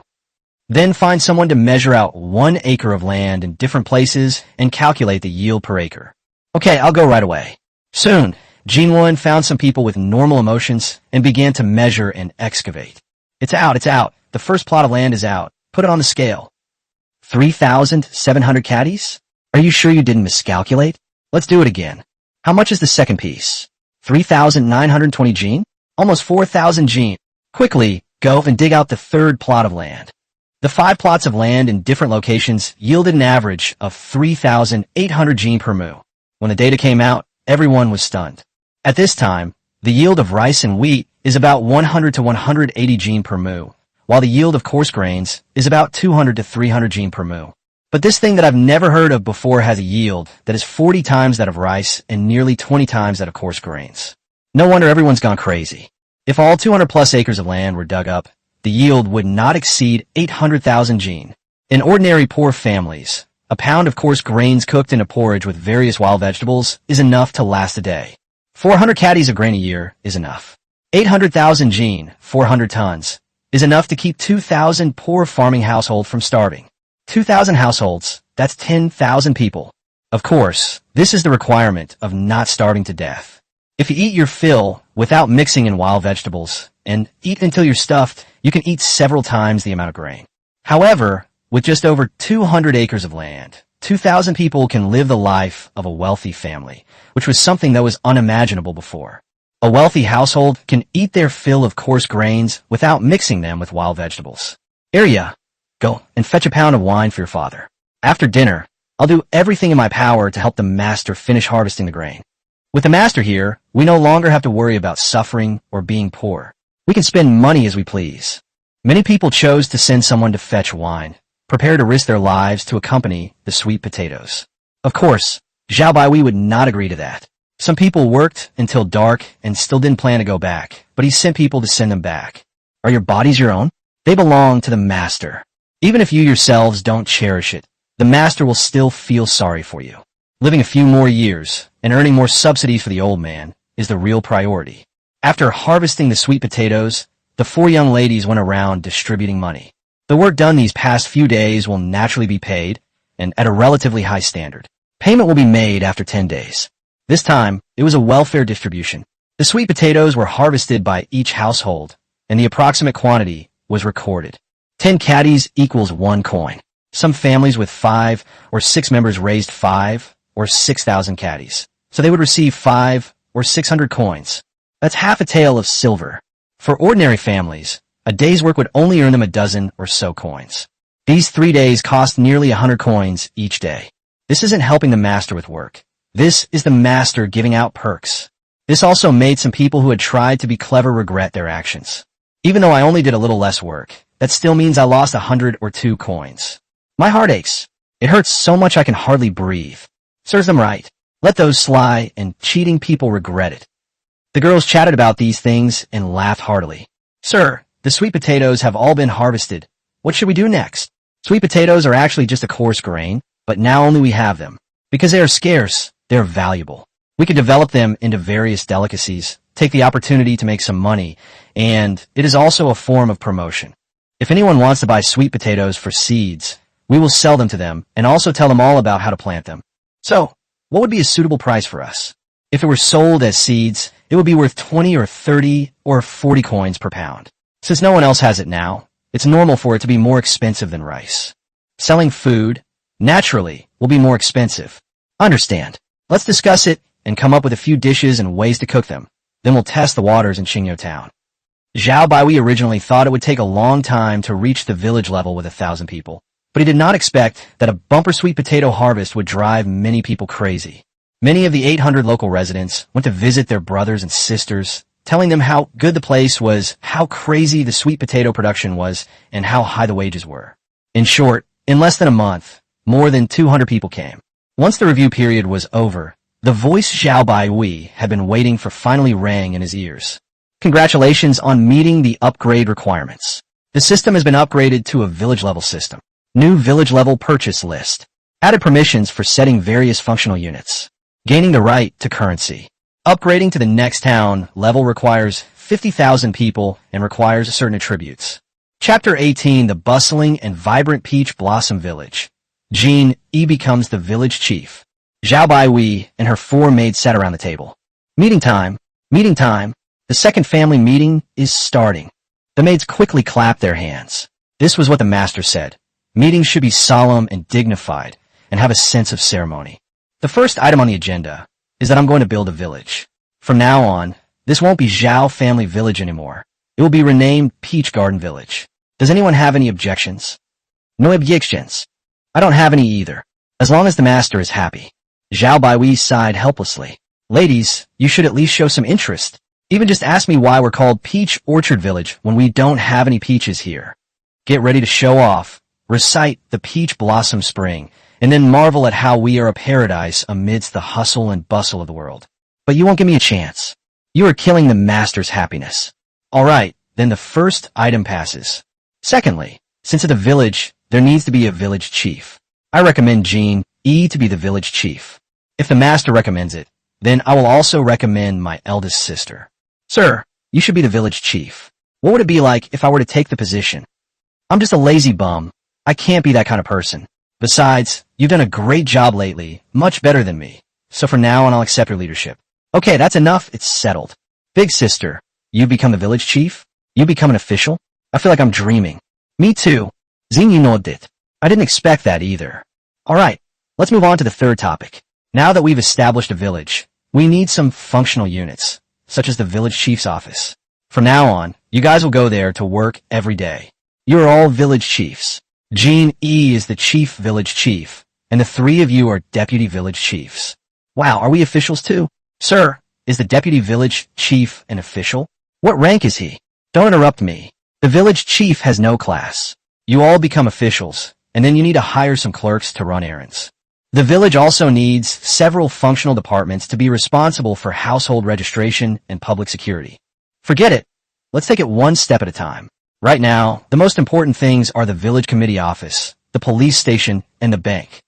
Then find someone to measure out 1 acre of land in different places and calculate the yield per acre." "Okay, I'll go right away." Soon, Jinwen found some people with normal emotions and began to measure and excavate. It's out. The first plot of land is out. Put it on the scale. 3,700 caddies? Are you sure you didn't miscalculate? Let's do it again. How much is the second piece? 3,920 jin? Almost 4,000 jin. Quickly, go and dig out the third plot of land. The 5 plots of land in different locations yielded an average of 3,800 jin per moo. When the data came out, everyone was stunned. At this time, the yield of rice and wheat is about 100 to 180 jin per moo, while the yield of coarse grains is about 200 to 300 jin per moo. But this thing that I've never heard of before has a yield that is 40 times that of rice and nearly 20 times that of coarse grains. No wonder everyone's gone crazy. If all 200 plus acres of land were dug up, the yield would not exceed 800,000 jin. In ordinary poor families, a pound of coarse grains cooked in a porridge with various wild vegetables is enough to last a day. 400 caddies of grain a year is enough. 800,000 jin, 400 tons, is enough to keep 2,000 poor farming households from starving. 2,000 households, that's 10,000 people. Of course, this is the requirement of not starving to death. If you eat your fill without mixing in wild vegetables, and eat until you're stuffed, you can eat several times the amount of grain. However, with just over 200 acres of land, 2,000 people can live the life of a wealthy family, which was something that was unimaginable before. A wealthy household can eat their fill of coarse grains without mixing them with wild vegetables. Arya, go and fetch a pound of wine for your father. After dinner, I'll do everything in my power to help the master finish harvesting the grain. With the master here, we no longer have to worry about suffering or being poor. We can spend money as we please. Many people chose to send someone to fetch wine, prepared to risk their lives to accompany the sweet potatoes. Of course, Zhao Baiwei would not agree to that. Some people worked until dark and still didn't plan to go back, but he sent people to send them back. Are your bodies your own? They belong to the master. Even if you yourselves don't cherish it, the master will still feel sorry for you. Living a few more years and earning more subsidies for the old man is the real priority. After harvesting the sweet potatoes, the 4 young ladies went around distributing money. The work done these past few days will naturally be paid, and at a relatively high standard. Payment will be made after 10 days. This time, it was a welfare distribution. The sweet potatoes were harvested by each household, and the approximate quantity was recorded. 10 caddies equals 1 coin. Some families with 5 or 6 members raised 5 or 6,000 caddies, so they would receive 5 or 600 coins. That's half a tael of silver. For ordinary families, a day's work would only earn them a dozen or so coins. These 3 days cost nearly 100 coins each day. This isn't helping the master with work. This is the master giving out perks. This also made some people who had tried to be clever regret their actions. Even though I only did a little less work, that still means I lost 100 or 2 coins. My heart aches. It hurts so much I can hardly breathe. Serves them right. Let those sly and cheating people regret it. The girls chatted about these things and laughed heartily. Sir, the sweet potatoes have all been harvested. What should we do next? Sweet potatoes are actually just a coarse grain, but now only we have them. Because they are scarce, they're valuable. We could develop them into various delicacies, take the opportunity to make some money, and it is also a form of promotion. If anyone wants to buy sweet potatoes for seeds, we will sell them to them and also tell them all about how to plant them. So, what would be a suitable price for us? If it were sold as seeds, it would be worth 20 or 30 or 40 coins per pound. Since no one else has it now, it's normal for it to be more expensive than rice. Selling food, naturally, will be more expensive. Understand. Let's discuss it and come up with a few dishes and ways to cook them. Then we'll test the waters in Qingyo Town. Zhao Baihui originally thought it would take a long time to reach the village level with 1,000 people, but he did not expect that a bumper sweet potato harvest would drive many people crazy. Many of the 800 local residents went to visit their brothers and sisters, telling them how good the place was, how crazy the sweet potato production was, and how high the wages were. In short, in less than a month, more than 200 people came. Once the review period was over, the voice Zhao Baihui had been waiting for finally rang in his ears. Congratulations on meeting the upgrade requirements. The system has been upgraded to a village-level system. New village-level purchase list. Added permissions for setting various functional units. Gaining the right to currency. Upgrading to the next town level requires 50,000 people and requires certain attributes. Chapter 18, the bustling and vibrant Peach Blossom Village. Jean E becomes the village chief. Zhao Baihui and her 4 maids sat around the table. Meeting time. Meeting time. The second family meeting is starting. The maids quickly clapped their hands. This was what the master said. Meetings should be solemn and dignified and have a sense of ceremony. The first item on the agenda is that I'm going to build a village. From now on, this won't be Zhao Family Village anymore. It will be renamed Peach Garden Village. Does anyone have any objections? No objections. I don't have any either. As long as the master is happy. Zhao Baihui sighed helplessly. Ladies, you should at least show some interest. Even just ask me why we're called Peach Orchard Village when we don't have any peaches here. Get ready to show off, recite the peach blossom spring, and then marvel at how we are a paradise amidst the hustle and bustle of the world. But you won't give me a chance. You are killing the master's happiness. All right, then the first item passes. Secondly, since at the village, there needs to be a village chief. I recommend Jean E to be the village chief. If the master recommends it, then I will also recommend my eldest sister. Sir, you should be the village chief. What would it be like if I were to take the position? I'm just a lazy bum. I can't be that kind of person. Besides, you've done a great job lately, much better than me. So from now on, I'll accept your leadership. Okay, that's enough. It's settled. Big sister, you become the village chief? You become an official? I feel like I'm dreaming. Me too. Xing, you know it. I didn't expect that either. All right, let's move on to the third topic. Now that we've established a village, we need some functional units, such as the village chief's office. From now on, you guys will go there to work every day. You're all village chiefs. Jean E is the chief village chief, and the 3 of you are deputy village chiefs. Wow, are we officials too? Sir, is the deputy village chief an official? What rank is he? Don't interrupt me. The village chief has no class. You all become officials, and then you need to hire some clerks to run errands. The village also needs several functional departments to be responsible for household registration and public security. Forget it. Let's take it one step at a time. Right now, the most important things are the village committee office, the police station, and the bank.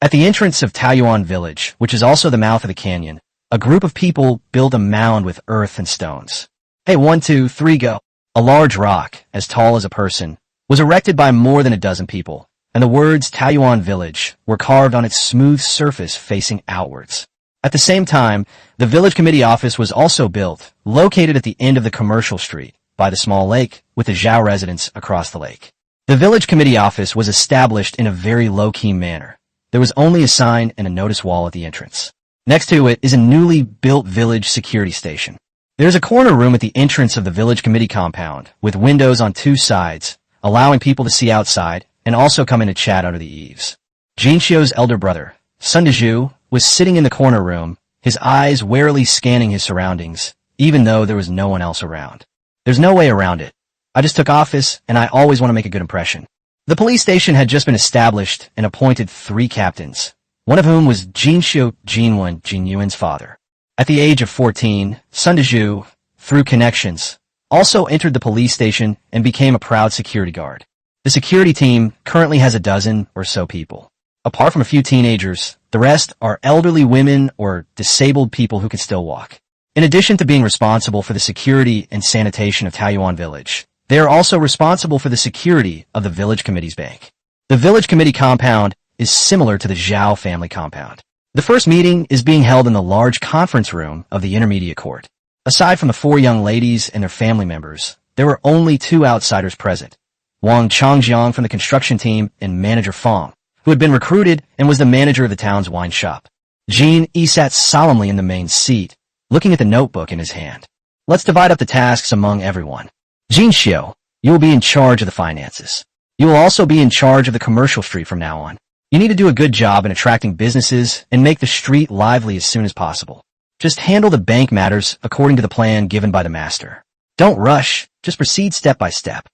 At the entrance of Taoyuan Village, which is also the mouth of the canyon, a group of people build a mound with earth and stones. Hey, 1, 2, 3, go. A large rock, as tall as a person, was erected by more than a dozen people, and the words Taoyuan Village were carved on its smooth surface facing outwards. At the same time, the village committee office was also built, located at the end of the commercial street, by the small lake, with the Zhao residence across the lake. The village committee office was established in a very low-key manner. There was only a sign and a notice wall at the entrance. Next to it is a newly built village security station. There's a corner room at the entrance of the village committee compound, with windows on 2 sides, allowing people to see outside and also come in to chat under the eaves. Jinxiu's elder brother, Sun Dezhu, was sitting in the corner room, his eyes warily scanning his surroundings, even though there was no one else around. There's no way around it. I just took office, and I always want to make a good impression. The police station had just been established and appointed 3 captains, one of whom was Jinxiu Jinwen Jinyuan's father. At the age of 14, Sun Dezhu, through connections, also entered the police station and became a proud security guard. The security team currently has a dozen or so people. Apart from a few teenagers, the rest are elderly women or disabled people who can still walk. In addition to being responsible for the security and sanitation of Taoyuan Village, they are also responsible for the security of the village committee's bank. The village committee compound is similar to the Zhao family compound. The first meeting is being held in the large conference room of the intermediate court. Aside from the 4 young ladies and their family members, there were only 2 outsiders present. Wang Changjiang from the construction team and manager Fong, who had been recruited and was the manager of the town's wine shop. Jin Yi sat solemnly in the main seat, looking at the notebook in his hand. Let's divide up the tasks among everyone. Jin Xiu, you will be in charge of the finances. You will also be in charge of the commercial street from now on. You need to do a good job in attracting businesses and make the street lively as soon as possible. Just handle the bank matters according to the plan given by the master. Don't rush, just proceed step by step.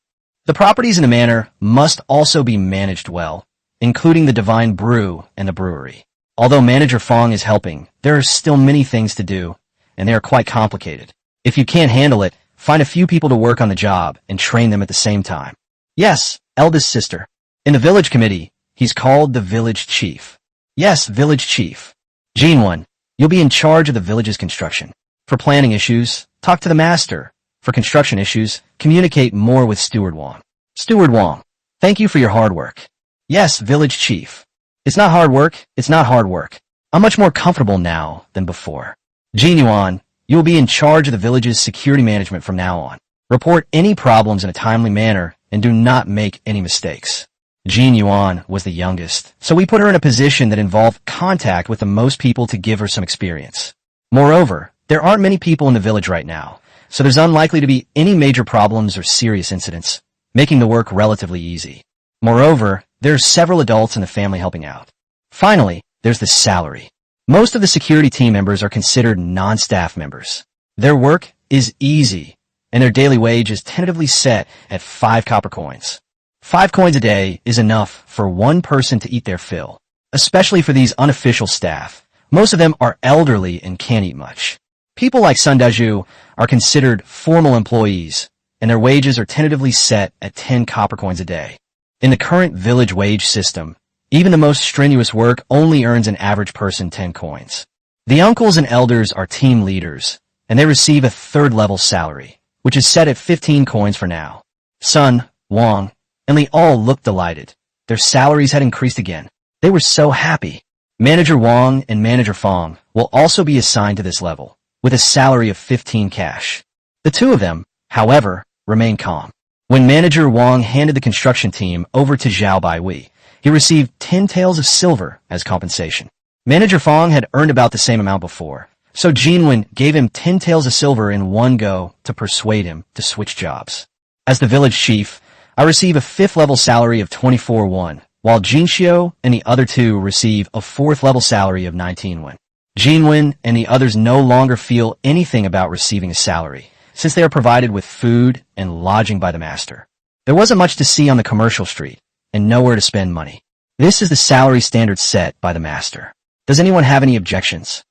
The properties in the manor must also be managed well, including the Divine Brew and the brewery. Although Manager Fong is helping, there are still many things to do, and they are quite complicated. If you can't handle it, find a few people to work on the job and train them at the same time. Yes, eldest sister. In the village committee, he's called the village chief. Yes, village chief. Jinwen, you'll be in charge of the village's construction. For planning issues, talk to the master. For construction issues, communicate more with Steward Wang. Steward Wang, thank you for your hard work. Yes, village chief. It's not hard work, it's not hard work. I'm much more comfortable now than before. Jin Yuan, you will be in charge of the village's security management from now on. Report any problems in a timely manner and do not make any mistakes. Jin Yuan was the youngest, so we put her in a position that involved contact with the most people to give her some experience. Moreover, there aren't many people in the village right now, so there's unlikely to be any major problems or serious incidents, making the work relatively easy. Moreover, there are several adults in the family helping out. Finally, there's the salary. Most of the security team members are considered non-staff members. Their work is easy, and their daily wage is tentatively set at 5 copper coins. 5 coins a day is enough for one person to eat their fill, especially for these unofficial staff. Most of them are elderly and can't eat much. People like Sun Daju are considered formal employees, and their wages are tentatively set at 10 copper coins a day. In the current village wage system, even the most strenuous work only earns an average person 10 coins. The uncles and elders are team leaders, and they receive a 3rd-level salary, which is set at 15 coins for now. Sun, Wang, and they all looked delighted. Their salaries had increased again. They were so happy. Manager Wang and Manager Fong will also be assigned to this level, with a salary of 15 cash. The 2 of them, however, remain calm. When Manager Wang handed the construction team over to Zhao Baiwei, he received 10 taels of silver as compensation. Manager Fong had earned about the same amount before, so Jinwen gave him 10 taels of silver in one go to persuade him to switch jobs. As the village chief, I receive a 5th-level salary of 24 won, while Jinxiu and the other 2 receive a 4th-level salary of 19 won. Jinwen and the others no longer feel anything about receiving a salary, since they are provided with food and lodging by the master. There wasn't much to see on the commercial street, and nowhere to spend money. This is the salary standard set by the master. Does anyone have any objections?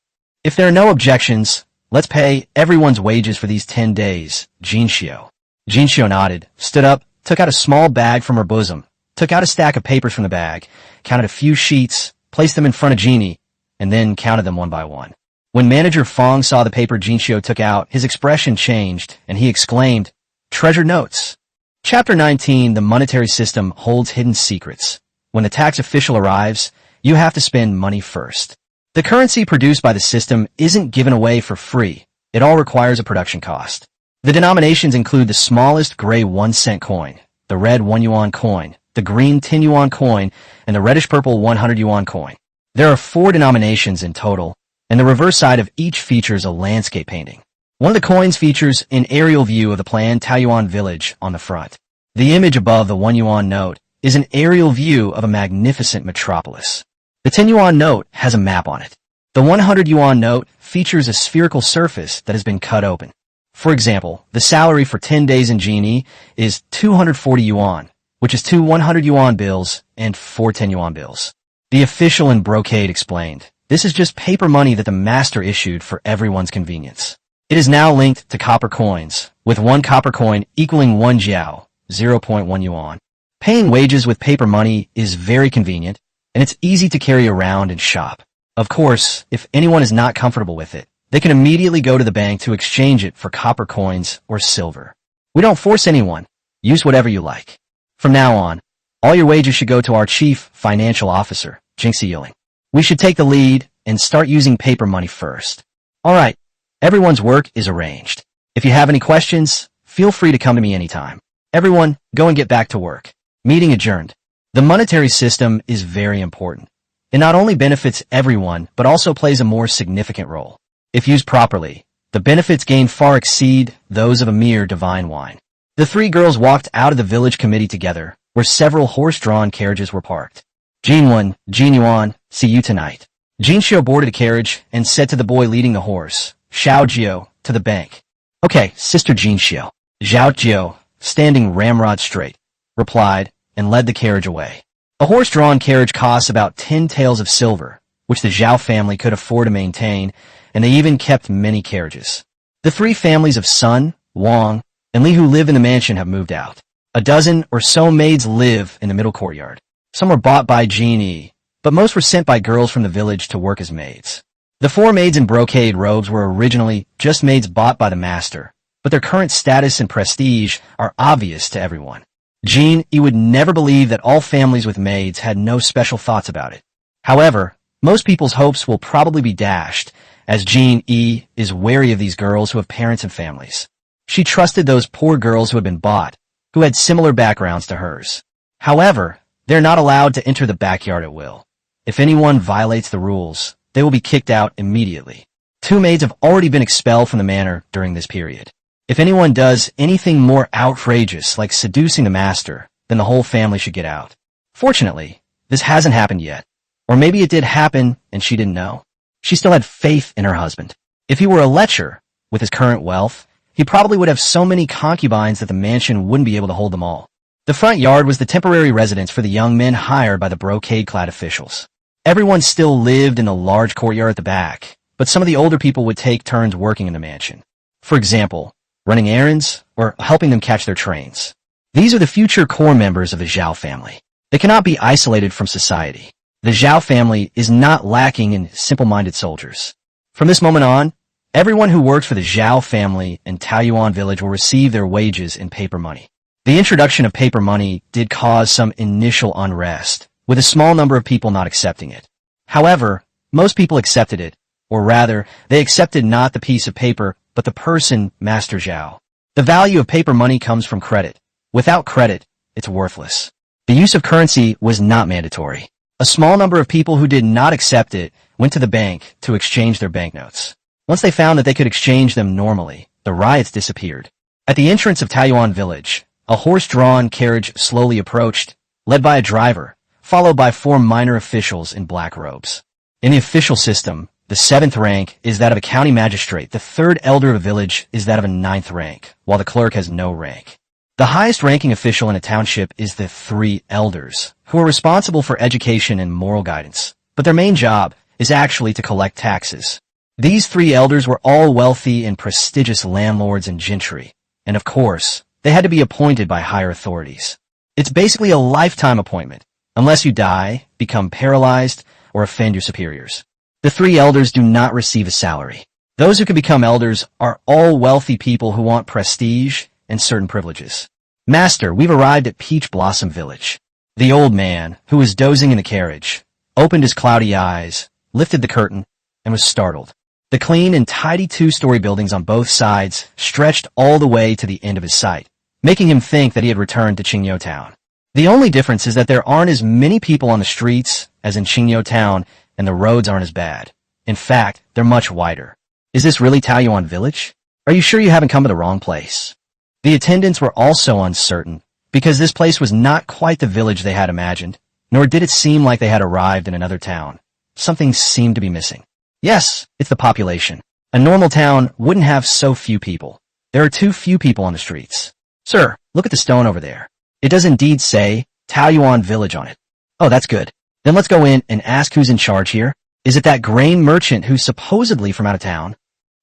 If there are no objections, let's pay everyone's wages for these 10 days, Jinxiu. Jinxiu nodded, stood up, took out a small bag from her bosom, took out a stack of papers from the bag, counted a few sheets, placed them in front of Genie, and then counted them one by one. When Manager Fong saw the paper Jinxiu took out, his expression changed, and he exclaimed, "Treasure notes." Chapter 19, the monetary system holds hidden secrets. When the tax official arrives, you have to spend money first. The currency produced by the system isn't given away for free. It all requires a production cost. The denominations include the smallest gray 1-cent coin, the red 1 yuan coin, the green 10 yuan coin, and the reddish-purple 100 yuan coin. There are 4 denominations in total, and the reverse side of each features a landscape painting. One of the coins features an aerial view of the planned Taoyuan village on the front. The image above the 1 yuan note is an aerial view of a magnificent metropolis. The 10 yuan note has a map on it. The 100 yuan note features a spherical surface that has been cut open. For example, the salary for 10 days in Genie is 240 yuan, which is 2 100 yuan bills and 4 10 yuan bills. The official in brocade explained, this is just paper money that the master issued for everyone's convenience. It is now linked to copper coins, with 1 copper coin equaling 1 jiao, 0.1 yuan. Paying wages with paper money is very convenient, and it's easy to carry around and shop. Of course, if anyone is not comfortable with it, they can immediately go to the bank to exchange it for copper coins or silver. We don't force anyone. Use whatever you like. From now on, all your wages should go to our chief financial officer, Jinxie Yilling. We should take the lead and start using paper money first. All right, everyone's work is arranged. If you have any questions, feel free to come to me anytime. Everyone, go and get back to work. Meeting adjourned. The monetary system is very important. It not only benefits everyone, but also plays a more significant role. If used properly, the benefits gained far exceed those of a mere divine wine. The three girls walked out of the village committee together, where several horse-drawn carriages were parked. Jinwan, Jinyuan, see you tonight. Jinxiu boarded a carriage and said to the boy leading the horse, Xiaojiu, to the bank. Okay, Sister Jinxiu. Xiaojiu, standing ramrod straight, replied, and led the carriage away. A horse-drawn carriage costs about 10 taels of silver, which the Zhao family could afford to maintain, and they even kept many carriages. The three families of Sun, Wang, and Li who live in the mansion have moved out. A dozen or so maids live in the middle courtyard. Some were bought by Genie, but most were sent by girls from the village to work as maids. The four maids in brocade robes were originally just maids bought by the master, but their current status and prestige are obvious to everyone. Jean E would never believe that all families with maids had no special thoughts about it. However, most people's hopes will probably be dashed, as Jean E is wary of these girls who have parents and families. She trusted those poor girls who had been bought, who had similar backgrounds to hers. However, they're not allowed to enter the backyard at will. If anyone violates the rules, they will be kicked out immediately. Two maids have already been expelled from the manor during this period. If anyone does anything more outrageous like seducing the master, then the whole family should get out. Fortunately, this hasn't happened yet. Or maybe it did happen and she didn't know. She still had faith in her husband. If he were a lecher, with his current wealth, he probably would have so many concubines that the mansion wouldn't be able to hold them all. The front yard was the temporary residence for the young men hired by the brocade-clad officials. Everyone still lived in the large courtyard at the back, but some of the older people would take turns working in the mansion. For example, running errands or helping them catch their trains. These are the future core members of the Zhao family. They cannot be isolated from society. The Zhao family is not lacking in simple-minded soldiers. From this moment on, everyone who works for the Zhao family in Taoyuan village will receive their wages in paper money. The introduction of paper money did cause some initial unrest, with a small number of people not accepting it. However, most people accepted it, or rather, they accepted not the piece of paper, but the person, Master Zhao. The value of paper money comes from credit. Without credit, it's worthless. The use of currency was not mandatory. A small number of people who did not accept it went to the bank to exchange their banknotes. Once they found that they could exchange them normally, the riots disappeared. At the entrance of Taoyuan village, a horse-drawn carriage slowly approached, led by a driver, followed by four minor officials in black robes. In the official system, the 7th rank is that of a county magistrate, the 3rd elder of a village is that of a 9th rank, while the clerk has no rank. The highest-ranking official in a township is the 3 elders, who are responsible for education and moral guidance, but their main job is actually to collect taxes. These 3 elders were all wealthy and prestigious landlords and gentry, and of course, they had to be appointed by higher authorities. It's basically a lifetime appointment, unless you die, become paralyzed, or offend your superiors. The 3 elders do not receive a salary. Those who can become elders are all wealthy people who want prestige and certain privileges. Master, we've arrived at Peach Blossom Village. The old man, who was dozing in the carriage, opened his cloudy eyes, lifted the curtain, and was startled. The clean and tidy 2-story buildings on both sides stretched all the way to the end of his sight, making him think that he had returned to Qingyou Town. The only difference is that there aren't as many people on the streets as in Qingyou Town, and the roads aren't as bad. In fact, they're much wider. Is this really Taoyuan Village? Are you sure you haven't come to the wrong place? The attendants were also uncertain, because this place was not quite the village they had imagined, nor did it seem like they had arrived in another town. Something seemed to be missing. Yes, it's the population. A normal town wouldn't have so few people. There are too few people on the streets. Sir, look at the stone over there. It does indeed say Taoyuan Village on it. Oh, that's good. Then let's go in and ask who's in charge here. Is it that grain merchant who's supposedly from out of town?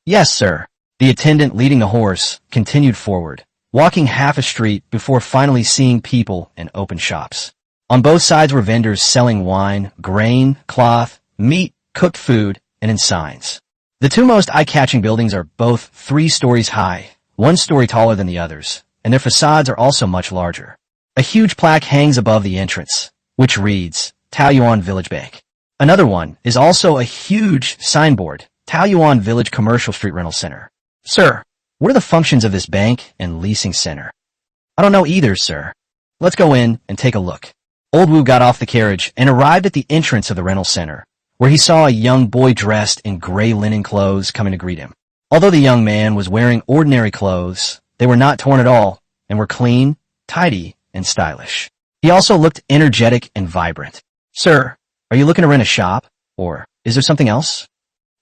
Yes, sir. The attendant leading the horse continued forward, walking half a street before finally seeing people and open shops. On both sides were vendors selling wine, grain, cloth, meat, cooked food, and ensigns. The two most eye-catching buildings are both 3 stories high, 1 story taller than the others, and their facades are also much larger. A huge plaque hangs above the entrance, which reads, Taoyuan Village Bank. Another one is also a huge signboard, Taoyuan Village Commercial Street Rental Center. Sir, what are the functions of this bank and leasing center? I don't know either, sir. Let's go in and take a look. Old Wu got off the carriage and arrived at the entrance of the rental center, where he saw a young boy dressed in gray linen clothes coming to greet him. Although the young man was wearing ordinary clothes, they were not torn at all and were clean, tidy, and stylish. He also looked energetic and vibrant. Sir, are you looking to rent a shop, or is there something else?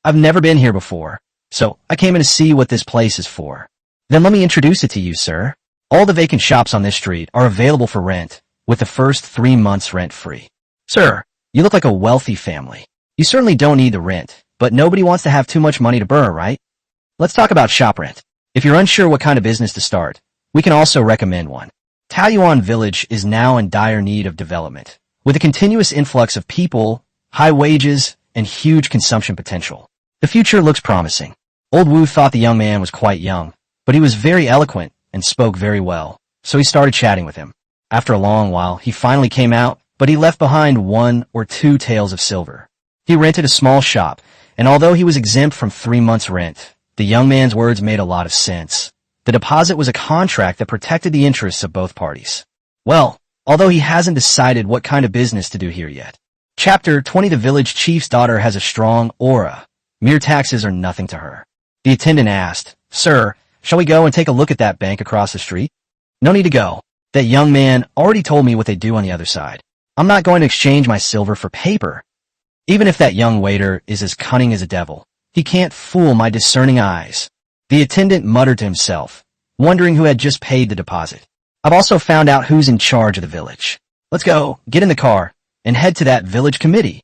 I've never been here before, so I came in to see what this place is for. Then let me introduce it to you, sir. All the vacant shops on this street are available for rent, with the first 3 months rent free. Sir, you look like a wealthy family. You certainly don't need the rent, but nobody wants to have too much money to burn, right? Let's talk about shop rent. If you're unsure what kind of business to start, we can also recommend one. Taoyuan Village is now in dire need of development, with a continuous influx of people, high wages, and huge consumption potential. The future looks promising. Old Wu thought the young man was quite young, but he was very eloquent and spoke very well, so he started chatting with him. After a long while, he finally came out, but he left behind 1 or 2 taels of silver. He rented a small shop, and although he was exempt from 3 months' rent, the young man's words made a lot of sense. The deposit was a contract that protected the interests of both parties. Well, although he hasn't decided what kind of business to do here yet. Chapter 20. The village chief's daughter has a strong aura. Mere taxes are nothing to her. The attendant asked, Sir, shall we go and take a look at that bank across the street? No need to go. That young man already told me what they do on the other side. I'm not going to exchange my silver for paper. Even if that young waiter is as cunning as a devil, he can't fool my discerning eyes. The attendant muttered to himself, wondering who had just paid the deposit. I've also found out who's in charge of the village. Let's go, get in the car, and head to that village committee.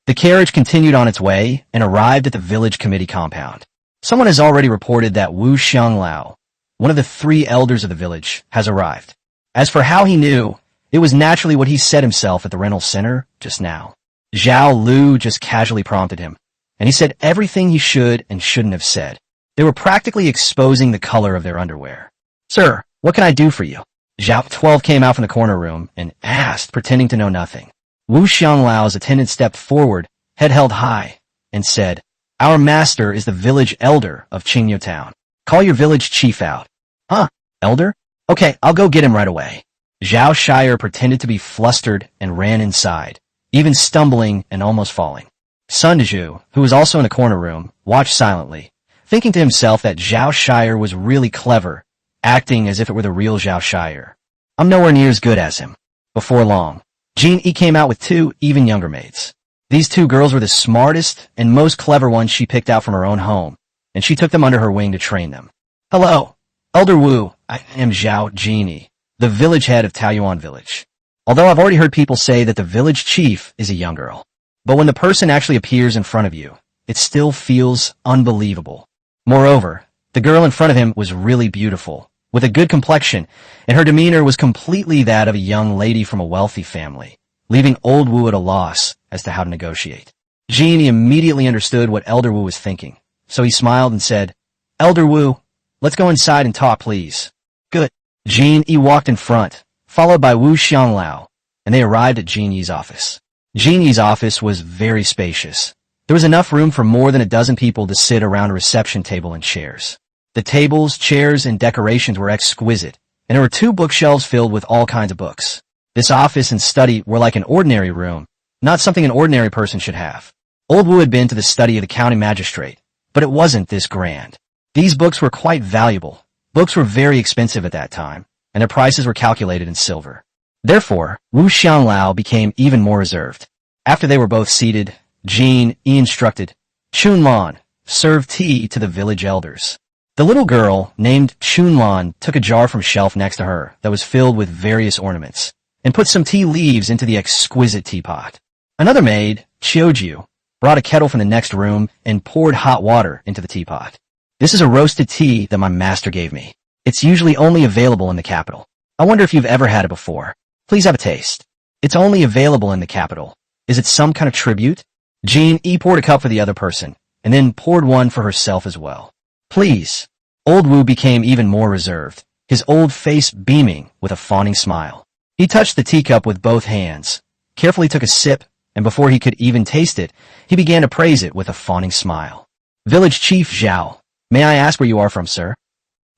The carriage continued on its way and arrived at the village committee compound. Someone has already reported that Wu Xianglao, one of the 3 elders of the village, has arrived. As for how he knew, it was naturally what he said himself at the rental center just now. Zhao Lu just casually prompted him, and he said everything he should and shouldn't have said. They were practically exposing the color of their underwear. Sir, what can I do for you? Zhao 12 came out from the corner room and asked, pretending to know nothing. Wu Xianglao's attendant stepped forward, head held high, and said, Our master is the village elder of Qingyo Town. Call your village chief out. Huh? Elder? Okay, I'll go get him right away. Zhao Shire pretended to be flustered and ran inside, even stumbling and almost falling. Sun Zhu, who was also in the corner room, watched silently, thinking to himself that Zhao Shire was really clever, acting as if it were the real Zhao Shire. I'm nowhere near as good as him. Before long, Jean Yi came out with 2 even younger maids. These 2 girls were the smartest and most clever ones she picked out from her own home, and she took them under her wing to train them. Hello, Elder Wu, I am Zhao Jini, the village head of Taoyuan Village. Although I've already heard people say that the village chief is a young girl, but when the person actually appears in front of you, it still feels unbelievable. Moreover, the girl in front of him was really beautiful, with a good complexion, and her demeanor was completely that of a young lady from a wealthy family, leaving Old Wu at a loss as to how to negotiate. Genie immediately understood what Elder Wu was thinking, so he smiled and said, Elder Wu, let's go inside and talk, please. Good. Jean Yi walked in front, followed by Wu Xianglao, and they arrived at Jean Yi's office. Jean Yi's office was very spacious. There was enough room for more than a dozen people to sit around a reception table and chairs. The tables, chairs, and decorations were exquisite, and there were 2 bookshelves filled with all kinds of books. This office and study were like an ordinary room, not something an ordinary person should have. Old Wu had been to the study of the county magistrate, but it wasn't this grand. These books were quite valuable. Books were very expensive at that time, and their prices were calculated in silver. Therefore, Wu Xianglao became even more reserved. After they were both seated, Jean Yi instructed, Chunlan, serve tea to the village elders. The little girl, named Chunlan, took a jar from a shelf next to her that was filled with various ornaments, and put some tea leaves into the exquisite teapot. Another maid, Qiuju, brought a kettle from the next room and poured hot water into the teapot. This is a roasted tea that my master gave me. It's usually only available in the capital. I wonder if you've ever had it before. Please have a taste. It's only available in the capital. Is it some kind of tribute? Jean E poured a cup for the other person, and then poured one for herself as well. Please. Old Wu became even more reserved, his old face beaming with a fawning smile. He touched the teacup with both hands, carefully took a sip, and before he could even taste it, he began to praise it with a fawning smile. Village Chief Zhao, may I ask where you are from, sir?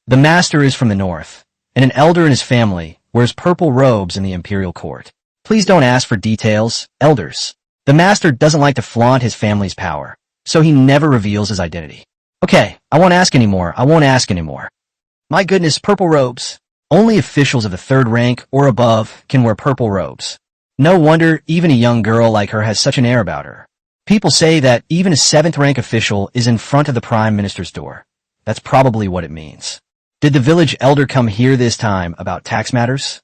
The master is from the north, and an elder in his family wears purple robes in the imperial court. Please don't ask for details, elders. The master doesn't like to flaunt his family's power, so he never reveals his identity. Okay, I won't ask anymore. My goodness, purple robes. Only officials of the third rank or above can wear purple robes. No wonder even a young girl like her has such an air about her. People say that even a 7th rank official is in front of the prime minister's door. That's probably what it means. Did the village elder come here this time about tax matters?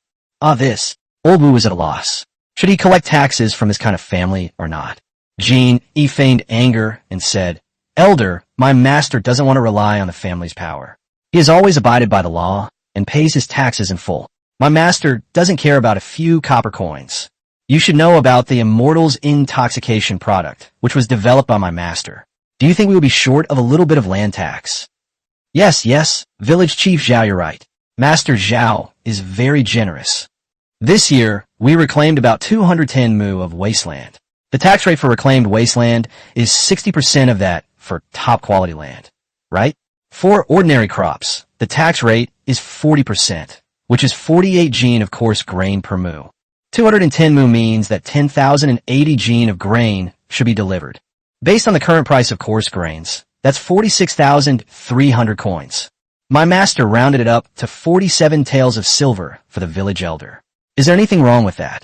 This. Old Wu was at a loss. Should he collect taxes from this kind of family or not? Jean E feigned anger and said, Elder, my master doesn't want to rely on the family's power. He has always abided by the law and pays his taxes in full. My master doesn't care about a few copper coins. You should know about the Immortals Intoxication product, which was developed by my master. Do you think we will be short of a little bit of land tax? Yes, Village Chief Zhao, you're right. Master Zhao is very generous. This year, we reclaimed about 210 mu of wasteland. The tax rate for reclaimed wasteland is 60% of that for top-quality land, right? For ordinary crops, the tax rate is 40%, which is 48 gene of coarse grain per mu. 210 mu means that 10,080 gene of grain should be delivered. Based on the current price of coarse grains, that's 46,300 coins. My master rounded it up to 47 taels of silver for the village elder. Is there anything wrong with that?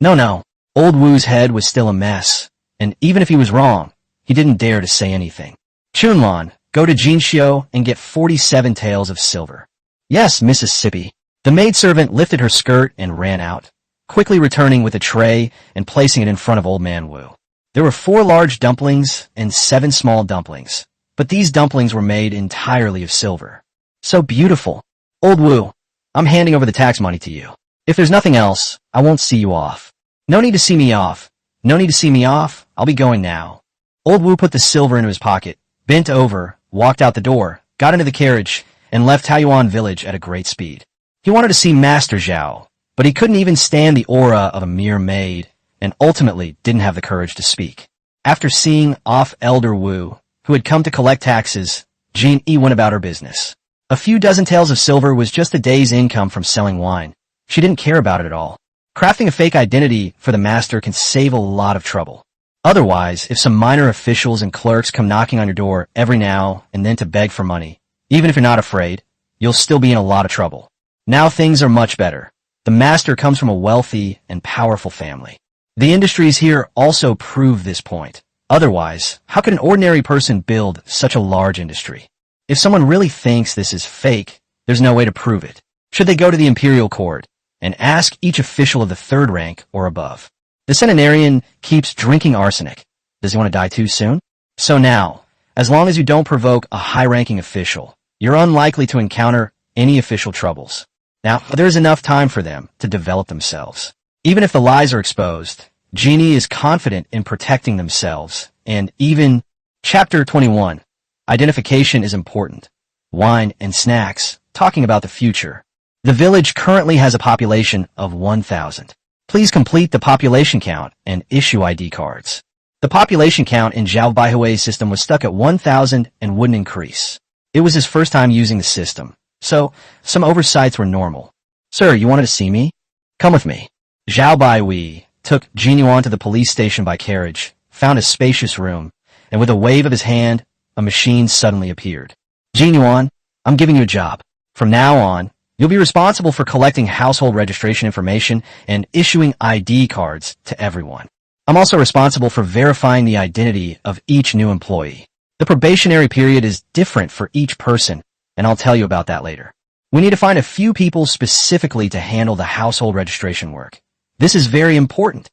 No. Old Wu's head was still a mess, and even if he was wrong, he didn't dare to say anything. Chunlan, go to Jinxiu and get 47 taels of silver. Yes, Mississippi. The maidservant lifted her skirt and ran out, quickly returning with a tray and placing it in front of Old Man Wu. There were 4 large dumplings and 7 small dumplings, but these dumplings were made entirely of silver. So beautiful. Old Wu, I'm handing over the tax money to you. If there's nothing else, I won't see you off. No need to see me off. I'll be going now. Old Wu put the silver into his pocket, bent over, walked out the door, got into the carriage, and left Taiyuan village at a great speed. He wanted to see Master Zhao, but he couldn't even stand the aura of a mere maid, and ultimately didn't have the courage to speak. After seeing off Elder Wu, who had come to collect taxes, Jean E went about her business. A few dozen taels of silver was just a day's income from selling wine. She didn't care about it at all. Crafting a fake identity for the master can save a lot of trouble. Otherwise, if some minor officials and clerks come knocking on your door every now and then to beg for money, even if you're not afraid, you'll still be in a lot of trouble. Now things are much better. The master comes from a wealthy and powerful family. The industries here also prove this point. Otherwise, how could an ordinary person build such a large industry? If someone really thinks this is fake, there's no way to prove it. Should they go to the imperial court and ask each official of the 3rd rank or above? The centenarian keeps drinking arsenic. Does he want to die too soon? So now, as long as you don't provoke a high-ranking official, you're unlikely to encounter any official troubles. Now, there's enough time for them to develop themselves. Even if the lies are exposed, Genie is confident in protecting themselves, and even Chapter 21. Identification is important. Wine and snacks, talking about the future. The village currently has a population of 1,000. Please complete the population count and issue ID cards. The population count in Zhao Baihui's system was stuck at 1,000 and wouldn't increase. It was his first time using the system, so some oversights were normal. Sir, you wanted to see me? Come with me. Zhao Baihui took Jinyuan to the police station by carriage, found a spacious room, and with a wave of his hand, a machine suddenly appeared. Jinyuan, I'm giving you a job. From now on, you'll be responsible for collecting household registration information and issuing ID cards to everyone. I'm also responsible for verifying the identity of each new employee. The probationary period is different for each person, and I'll tell you about that later. We need to find a few people specifically to handle the household registration work. This is very important.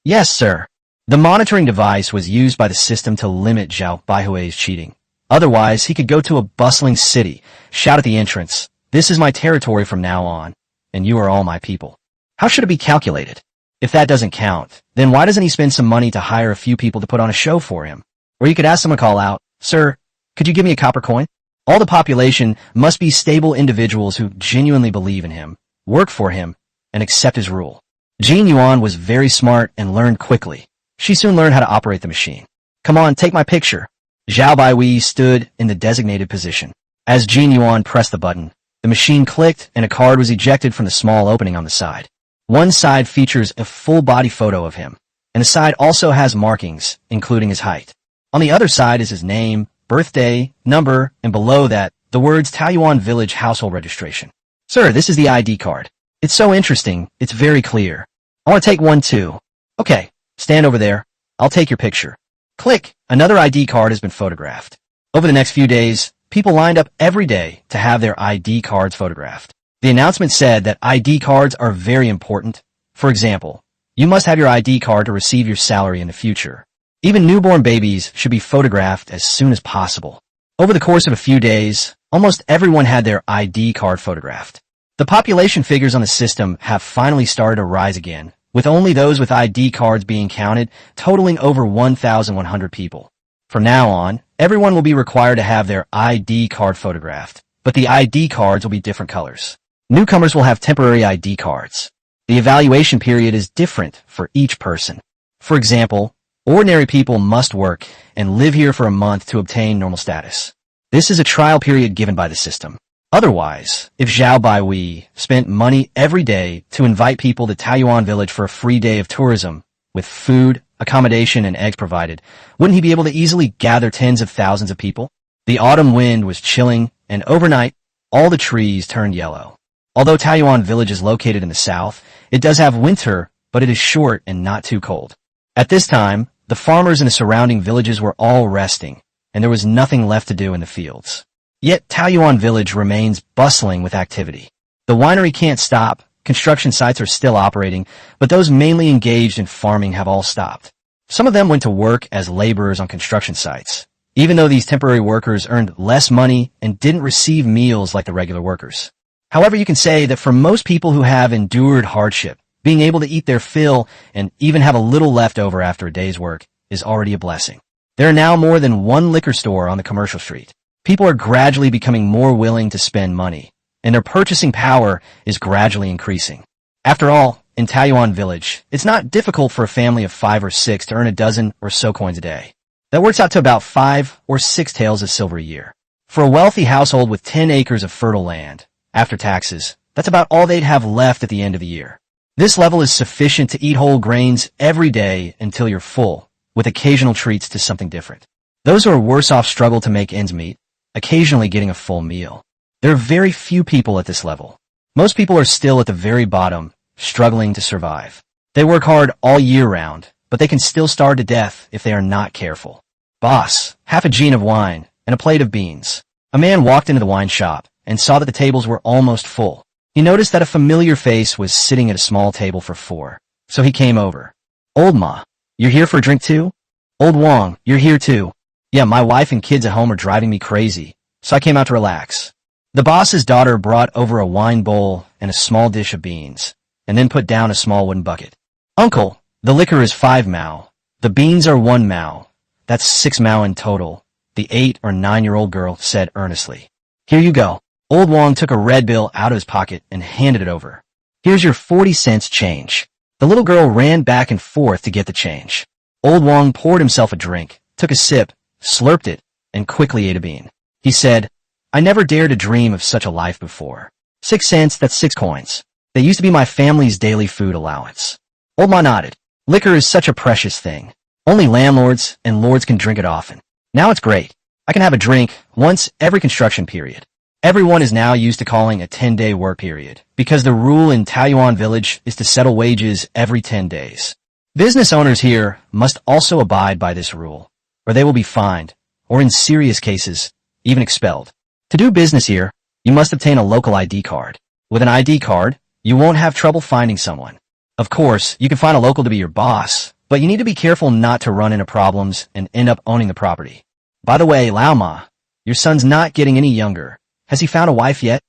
Yes, sir. The monitoring device was used by the system to limit Zhao Baihui's cheating. Otherwise, he could go to a bustling city, shout at the entrance, "This is my territory from now on, and you are all my people." How should it be calculated? If that doesn't count, then why doesn't he spend some money to hire a few people to put on a show for him? Or you could ask someone to call out, "Sir, could you give me a copper coin?" All the population must be stable individuals who genuinely believe in him, work for him, and accept his rule. Jean Yuan was very smart and learned quickly. She soon learned how to operate the machine. "Come on, take my picture." Zhao Baiwei stood in the designated position. As Jean Yuan pressed the button, the machine clicked and a card was ejected from the small opening on the side. One side features a full-body photo of him, and the side also has markings, including his height. On the other side is his name, birthday, number, and below that, the words Taoyuan Village Household Registration. "Sir, this is the ID card. It's so interesting, it's very clear. I want to take one too." "Okay, stand over there. I'll take your picture." Click, another ID card has been photographed. Over the next few days, people lined up every day to have their ID cards photographed. The announcement said that ID cards are very important. For example, you must have your ID card to receive your salary in the future. Even newborn babies should be photographed as soon as possible. Over the course of a few days, almost everyone had their ID card photographed. The population figures on the system have finally started to rise again, with only those with ID cards being counted, totaling over 1,100 people. From now on, everyone will be required to have their ID card photographed, but the ID cards will be different colors. Newcomers will have temporary ID cards. The evaluation period is different for each person. For example, ordinary people must work and live here for a month to obtain normal status. This is a trial period given by the system. Otherwise, if Zhao Baiwei spent money every day to invite people to Taoyuan Village for a free day of tourism, with food, accommodation, and eggs provided, wouldn't he be able to easily gather tens of thousands of people? The autumn wind was chilling, and overnight, all the trees turned yellow. Although Taoyuan Village is located in the south, it does have winter, but it is short and not too cold. At this time, the farmers in the surrounding villages were all resting, and there was nothing left to do in the fields. Yet Taoyuan Village remains bustling with activity. The winery can't stop, construction sites are still operating, but those mainly engaged in farming have all stopped. Some of them went to work as laborers on construction sites, even though these temporary workers earned less money and didn't receive meals like the regular workers. However, you can say that for most people who have endured hardship, being able to eat their fill and even have a little left over after a day's work is already a blessing. There are now more than one liquor store on the commercial street. People are gradually becoming more willing to spend money, and their purchasing power is gradually increasing. After all, in Taoyuan Village, it's not difficult for a family of 5 or 6 to earn a dozen or so coins a day. That works out to about 5 or 6 taels of silver a year. For a wealthy household with 10 acres of fertile land, after taxes, that's about all they'd have left at the end of the year. This level is sufficient to eat whole grains every day until you're full, with occasional treats to something different. Those who are worse off struggle to make ends meet, occasionally getting a full meal. There are very few people at this level. Most people are still at the very bottom, struggling to survive. They work hard all year round, but they can still starve to death if they are not careful. "Boss, half a jean of wine and a plate of beans." A man walked into the wine shop and saw that the tables were almost full. He noticed that a familiar face was sitting at a small table for 4, so he came over. "Old Ma, you're here for a drink too?" "Old Wong, you're here too." "Yeah, my wife and kids at home are driving me crazy, so I came out to relax." The boss's daughter brought over a wine bowl and a small dish of beans, and then put down a small wooden bucket. "Uncle, the liquor is 5 mao. The beans are 1 mao. That's 6 mao in total," the 8 or 9-year-old girl said earnestly. "Here you go." Old Wong took a red bill out of his pocket and handed it over. "Here's your 40 cents change." The little girl ran back and forth to get the change. Old Wong poured himself a drink, took a sip, slurped it, and quickly ate a bean. He said, "I never dared to dream of such a life before. 6 cents, that's 6 coins. They used to be my family's daily food allowance." Old Ma nodded. "Liquor is such a precious thing. Only landlords and lords can drink it often. Now it's great. I can have a drink once every construction period." Everyone is now used to calling a 10-day work period, because the rule in Taoyuan Village is to settle wages every 10 days. Business owners here must also abide by this rule, or they will be fined, or in serious cases, even expelled. To do business here, you must obtain a local ID card. With an ID card, you won't have trouble finding someone. Of course, you can find a local to be your boss, but you need to be careful not to run into problems and end up owning the property. By the way, Lao Ma, your son's not getting any younger. Has he found a wife yet?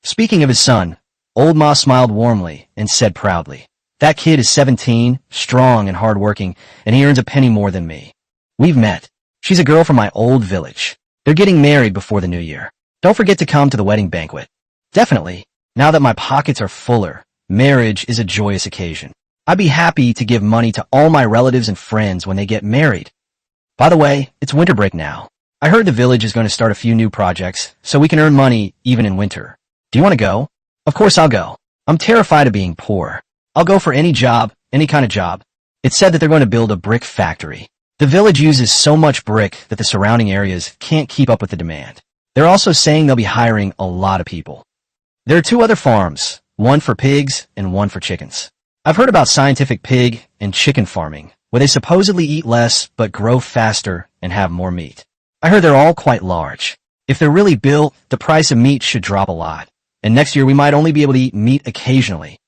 Speaking of his son, Old Ma smiled warmly and said proudly, That kid is 17, strong and hardworking, and he earns a penny more than me. We've met. She's a girl from my old village. They're getting married before the new year. Don't forget to come to the wedding banquet. Definitely. Now that my pockets are fuller, marriage is a joyous occasion. I'd be happy to give money to all my relatives and friends when they get married. By the way, it's winter break now. I heard the village is going to start a few new projects, so we can earn money even in winter. Do you want to go? Of course I'll go. I'm terrified of being poor. I'll go for any job, any kind of job. It's said that they're going to build a brick factory. The village uses so much brick that the surrounding areas can't keep up with the demand. They're also saying they'll be hiring a lot of people. There are 2 other farms, one for pigs and one for chickens. I've heard about scientific pig and chicken farming, where they supposedly eat less but grow faster and have more meat. I heard they're all quite large. If they're really built, the price of meat should drop a lot, and next year we might only be able to eat meat occasionally.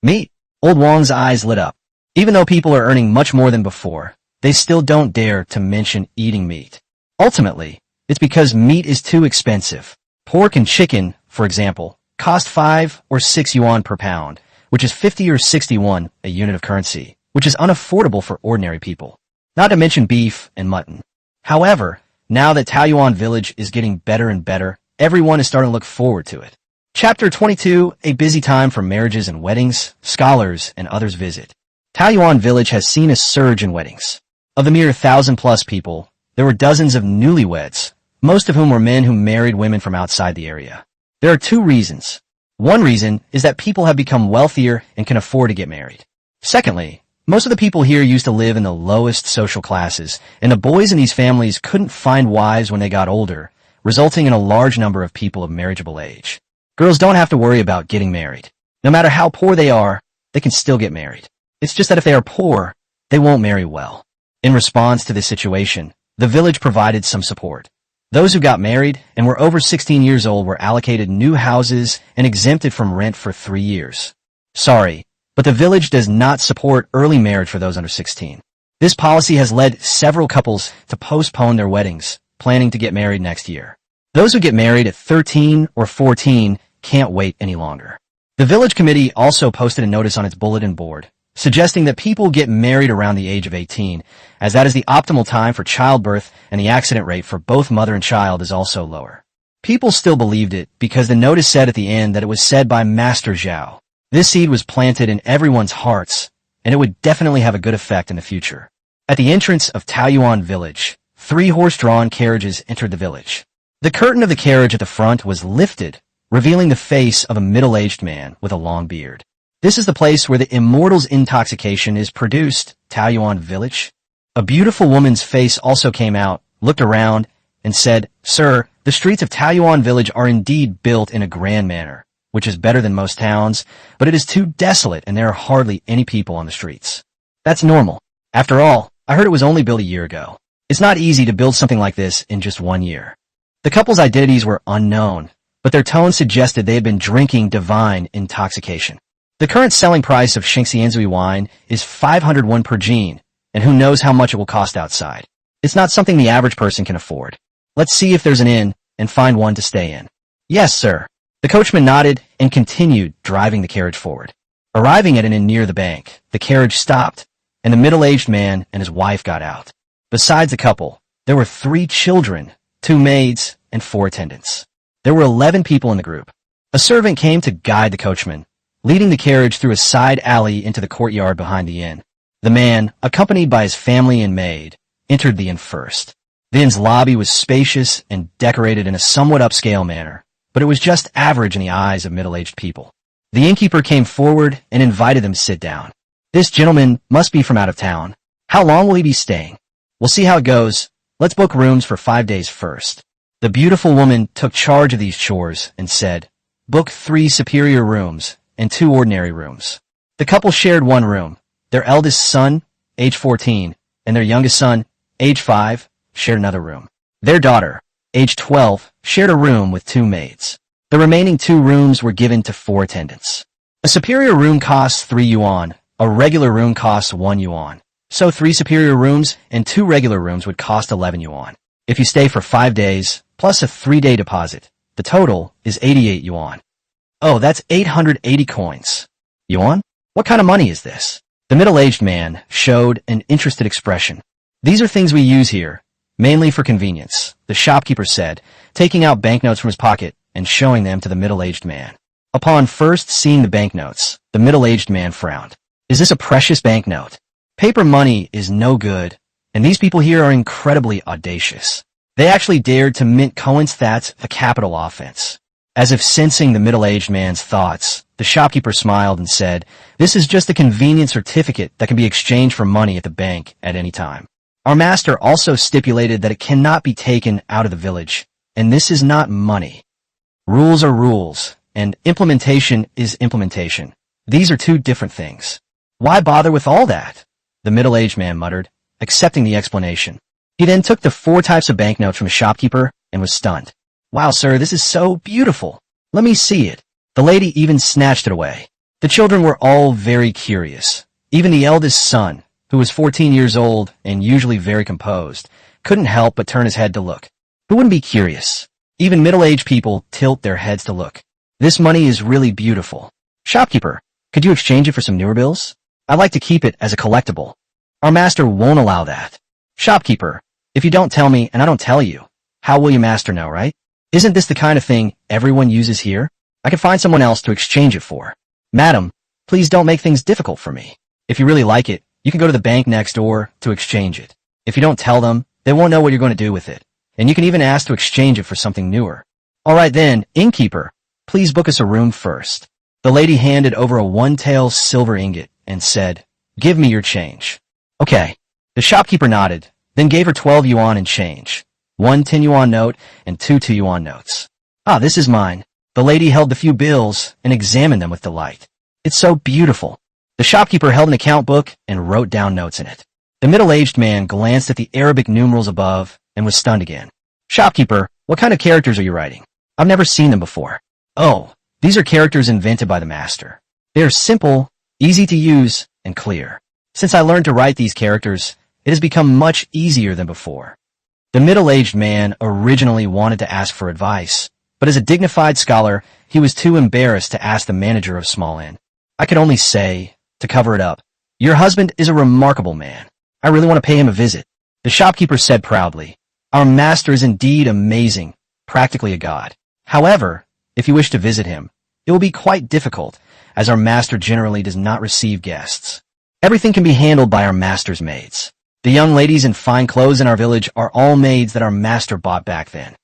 Meat? Old Wong's eyes lit up. Even though people are earning much more than before, they still don't dare to mention eating meat. Ultimately, it's because meat is too expensive. Pork and chicken, for example, cost 5 or 6 yuan per pound, which is 50 or 61 a unit of currency, which is unaffordable for ordinary people. Not to mention beef and mutton. However, now that Taoyuan village is getting better and better, everyone is starting to look forward to it. Chapter 22, a busy time for marriages and weddings, scholars and others visit. Taoyuan village has seen a surge in weddings. Of the mere 1,000+ people, there were dozens of newlyweds, most of whom were men who married women from outside the area. There are 2 reasons. One reason is that people have become wealthier and can afford to get married. Secondly, most of the people here used to live in the lowest social classes, and the boys in these families couldn't find wives when they got older, resulting in a large number of people of marriageable age. Girls don't have to worry about getting married. No matter how poor they are, they can still get married. It's just that if they are poor, they won't marry well. In response to this situation, the village provided some support. Those who got married and were over 16 years old were allocated new houses and exempted from rent for 3 years. Sorry, but the village does not support early marriage for those under 16. This policy has led several couples to postpone their weddings, planning to get married next year. Those who get married at 13 or 14 can't wait any longer. The village committee also posted a notice on its bulletin board, suggesting that people get married around the age of 18, as that is the optimal time for childbirth and the accident rate for both mother and child is also lower. People still believed it because the notice said at the end that it was said by Master Zhao. This seed was planted in everyone's hearts, and it would definitely have a good effect in the future. At the entrance of Taoyuan village, 3 horse-drawn carriages entered the village. The curtain of the carriage at the front was lifted, revealing the face of a middle-aged man with a long beard. This is the place where the immortal's intoxication is produced, Taoyuan village. A beautiful woman's face also came out, looked around, and said, "Sir, the streets of Taoyuan village are indeed built in a grand manner, which is better than most towns, but it is too desolate and there are hardly any people on the streets." That's normal. After all, I heard it was only built a year ago. It's not easy to build something like this in just 1 year. The couple's identities were unknown, but their tone suggested they had been drinking divine intoxication. The current selling price of Xingxianzui wine is 500 won per jean, and who knows how much it will cost outside. It's not something the average person can afford. Let's see if there's an inn and find one to stay in. Yes, sir. The coachman nodded and continued driving the carriage forward. Arriving at an inn near the bank, the carriage stopped, and the middle-aged man and his wife got out. Besides the couple, there were 3 children, 2 maids, and 4 attendants. There were 11 people in the group. A servant came to guide the coachman, leading the carriage through a side alley into the courtyard behind the inn. The man, accompanied by his family and maid, entered the inn first. The inn's lobby was spacious and decorated in a somewhat upscale manner, but it was just average in the eyes of middle-aged people. The innkeeper came forward and invited them to sit down. "This gentleman must be from out of town. How long will he be staying?" "We'll see how it goes. Let's book rooms for 5 days first." The beautiful woman took charge of these chores and said, "Book 3 superior rooms and 2 ordinary rooms." The couple shared 1 room. Their eldest son, age 14, and their youngest son, age 5, shared another room. Their daughter, age 12, shared a room with 2 maids. The remaining 2 rooms were given to 4 attendants. A superior room costs 3 yuan. A regular room costs 1 yuan. So 3 superior rooms and 2 regular rooms would cost 11 yuan. If you stay for 5 days, plus a 3-day deposit, the total is 88 yuan. Oh, that's 880 coins. Yuan? What kind of money is this? The middle-aged man showed an interested expression. These are things we use here, mainly for convenience, the shopkeeper said, taking out banknotes from his pocket and showing them to the middle-aged man. Upon first seeing the banknotes, the middle-aged man frowned. Is this a precious banknote? Paper money is no good, and these people here are incredibly audacious. They actually dared to mint coins. That's a capital offense. As if sensing the middle-aged man's thoughts, the shopkeeper smiled and said, "This is just a convenient certificate that can be exchanged for money at the bank at any time. Our master also stipulated that it cannot be taken out of the village, and this is not money. Rules are rules, and implementation is implementation. These are two different things. Why bother with all that?" The middle-aged man muttered, accepting the explanation. He then took the 4 types of banknotes from his shopkeeper and was stunned. "Wow, sir, this is so beautiful. Let me see it." The lady even snatched it away. The children were all very curious. Even the eldest son, who was 14 years old and usually very composed, couldn't help but turn his head to look. Who wouldn't be curious? Even middle-aged people tilt their heads to look. This money is really beautiful. "Shopkeeper, could you exchange it for some newer bills? I'd like to keep it as a collectible." "Our master won't allow that." "Shopkeeper, if you don't tell me and I don't tell you, how will your master know, right? Isn't this the kind of thing everyone uses here? I could find someone else to exchange it for." "Madam, please don't make things difficult for me. If you really like it, you can go to the bank next door to exchange it. If you don't tell them, they won't know what you're going to do with it. And you can even ask to exchange it for something newer." "All right then, innkeeper, please book us a room first." The lady handed over a 1-tael silver ingot and said, "Give me your change." "Okay." The shopkeeper nodded, then gave her 12 yuan in change, 1 10-yuan note and 2 2-yuan notes. "Ah, this is mine." The lady held the few bills and examined them with delight. "It's so beautiful." The shopkeeper held an account book and wrote down notes in it. The middle-aged man glanced at the Arabic numerals above and was stunned again. "Shopkeeper, what kind of characters are you writing? I've never seen them before." "Oh, these are characters invented by the master. They are simple, easy to use, and clear. Since I learned to write these characters, it has become much easier than before." The middle-aged man originally wanted to ask for advice, but as a dignified scholar, he was too embarrassed to ask the manager of Small Inn. "I could only say, to cover it up, your husband is a remarkable man. I really want to pay him a visit." The shopkeeper said proudly, "Our master is indeed amazing, practically a god. However, if you wish to visit him, it will be quite difficult, as our master generally does not receive guests. Everything can be handled by our master's maids. The young ladies in fine clothes in our village are all maids that our master bought back then.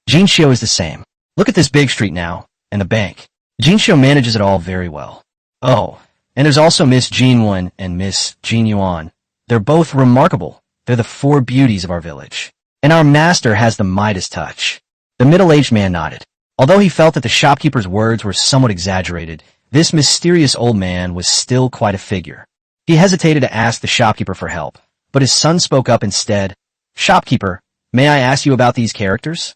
Jinxiu is the same. Look at this big street now, and the bank. Jinxiu manages it all very well. Oh, and there's also Miss Jinwen and Miss Jinyuan. They're both remarkable. They're the 4 beauties of our village. And our master has the Midas touch." The middle-aged man nodded. Although he felt that the shopkeeper's words were somewhat exaggerated, this mysterious old man was still quite a figure. He hesitated to ask the shopkeeper for help, but his son spoke up instead. "Shopkeeper, may I ask you about these characters?"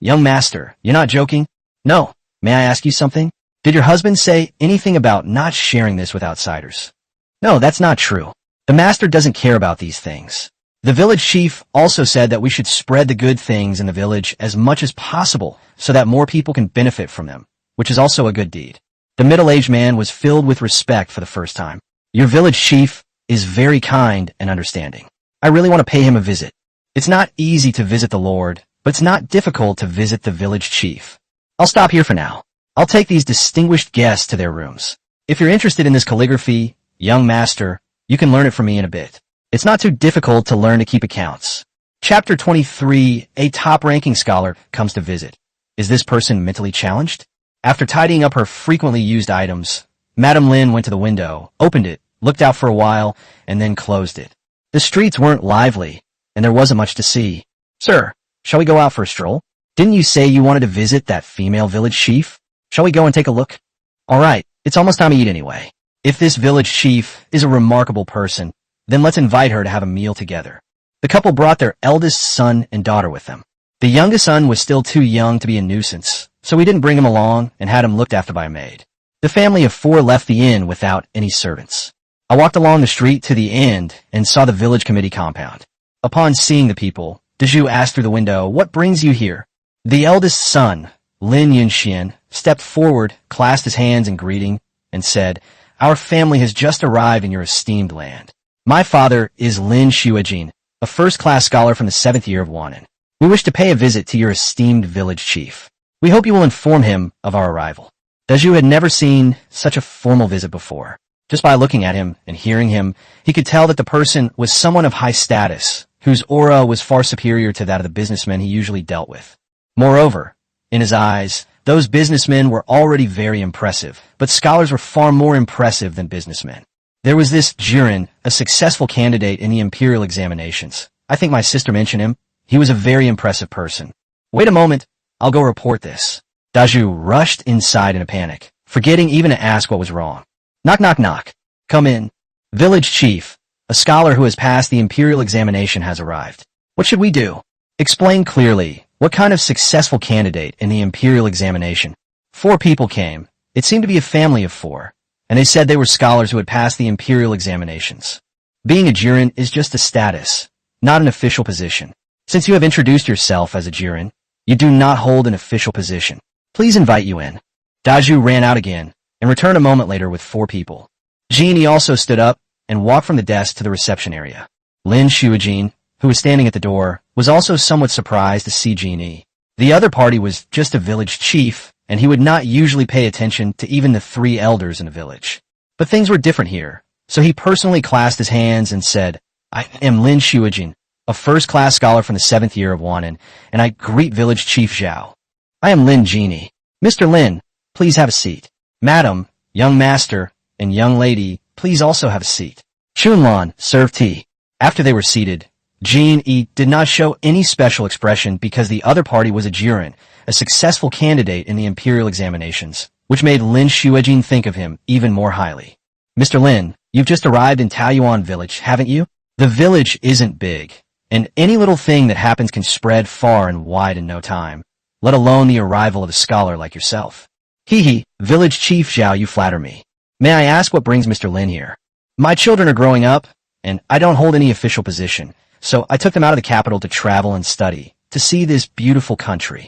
Young master, you're not joking?" "No. May I ask you something? Did your husband say anything about not sharing this with outsiders?" "No, that's not true. The master doesn't care about these things. The village chief also said that we should spread the good things in the village as much as possible so that more people can benefit from them, which is also a good deed." The middle-aged man was filled with respect for the first time. "Your village chief is very kind and understanding. I really want to pay him a visit. It's not easy to visit the Lord, but it's not difficult to visit the village chief. I'll stop here for now. I'll take these distinguished guests to their rooms. If you're interested in this calligraphy, young master, you can learn it from me in a bit. It's not too difficult to learn to keep accounts." Chapter 23, a top-ranking scholar comes to visit. Is this person mentally challenged? After tidying up her frequently used items, Madame Lin went to the window, opened it, looked out for a while, and then closed it. The streets weren't lively, and there wasn't much to see. "Sir, shall we go out for a stroll? Didn't you say you wanted to visit that female village chief? Shall we go and take a look?" "All right, it's almost time to eat anyway. If this village chief is a remarkable person, then let's invite her to have a meal together." The couple brought their eldest son and daughter with them. The youngest son was still too young to be a nuisance, so we didn't bring him along and had him looked after by a maid. The family of 4 left the inn without any servants. I walked along the street to the end and saw the village committee compound. Upon seeing the people, Dezhu asked through the window, "What brings you here?" The eldest son, Lin Yunxian, stepped forward, clasped his hands in greeting, and said, our family has just arrived in your esteemed land. My father is Lin Shuijin, a first-class scholar from the 7th year of Wanan. We wish to pay a visit to your esteemed village chief. We hope you will inform him of our arrival. Daju had never seen such a formal visit before. Just by looking at him and hearing him, he could tell that the person was someone of high status, whose aura was far superior to that of the businessmen he usually dealt with. Moreover, in his eyes, those businessmen were already very impressive, but scholars were far more impressive than businessmen. There was this Jiren, a successful candidate in the imperial examinations. I think my sister mentioned him. He was a very impressive person. Wait a moment, I'll go report this. Daju rushed inside in a panic, forgetting even to ask what was wrong. Knock, knock, knock. Come in. Village chief, a scholar who has passed the imperial examination has arrived. What should we do? Explain clearly. What kind of successful candidate in the imperial examination? 4 people came. It seemed to be a family of 4, and they said they were scholars who had passed the imperial examinations. Being a Jiren is just a status, not an official position. Since you have introduced yourself as a Jiren, you do not hold an official position. Please invite you in. Daju ran out again, and returned a moment later with 4 people. Jeannie also stood up and walked from the desk to the reception area. Lin Shuijin, who was standing at the door, was also somewhat surprised to see Jeannie. The other party was just a village chief, and he would not usually pay attention to even the 3 elders in the village. But things were different here, so he personally clasped his hands and said, I am Lin Shuijin, a first-class scholar from the 7th year of Wanan, and I greet village chief Zhao. I am Lin Jeannie. Mr. Lin, please have a seat. Madam, young master, and young lady, please also have a seat. Chunlan, serve tea. After they were seated, Jean-E did not show any special expression because the other party was a Jiren, a successful candidate in the imperial examinations, which made Lin Shuijin think of him even more highly. Mr. Lin, you've just arrived in Taoyuan village, haven't you? The village isn't big, and any little thing that happens can spread far and wide in no time, let alone the arrival of a scholar like yourself. Hee, village chief Zhao, you flatter me. May I ask what brings Mr. Lin here? My children are growing up, and I don't hold any official position, so I took them out of the capital to travel and study, to see this beautiful country.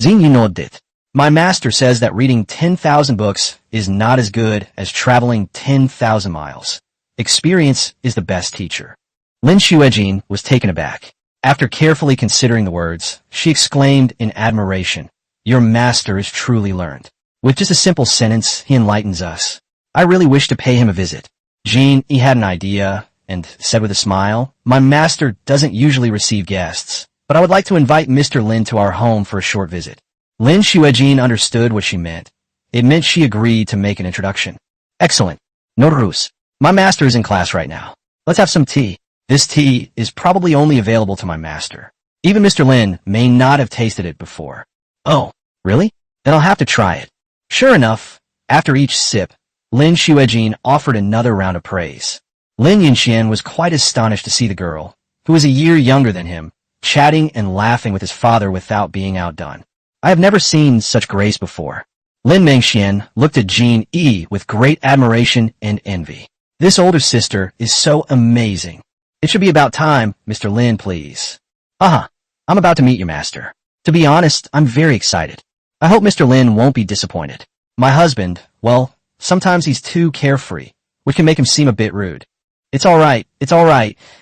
Zing, you know it. My master says that reading 10,000 books is not as good as traveling 10,000 miles. Experience is the best teacher. Lin Shuijin was taken aback. After carefully considering the words, she exclaimed in admiration, Your master is truly learned. With just a simple sentence, he enlightens us. I really wish to pay him a visit. Jean-E had an idea, and said with a smile, My master doesn't usually receive guests, but I would like to invite Mr. Lin to our home for a short visit. Lin Shuijin understood what she meant. It meant she agreed to make an introduction. Excellent. Norus. My master is in class right now. Let's have some tea. This tea is probably only available to my master. Even Mr. Lin may not have tasted it before. Oh, really? Then I'll have to try it. Sure enough, after each sip, Lin Shuijin offered another round of praise. Lin Yinxian was quite astonished to see the girl, who was a year younger than him, chatting and laughing with his father without being outdone. I have never seen such grace before. Lin Mengxian looked at Jean-E with great admiration and envy. This older sister is so amazing. It should be about time, Mr. Lin, please. I'm about to meet your master. To be honest, I'm very excited. I hope Mr. Lin won't be disappointed. My husband, well, sometimes he's too carefree, which can make him seem a bit rude. It's all right.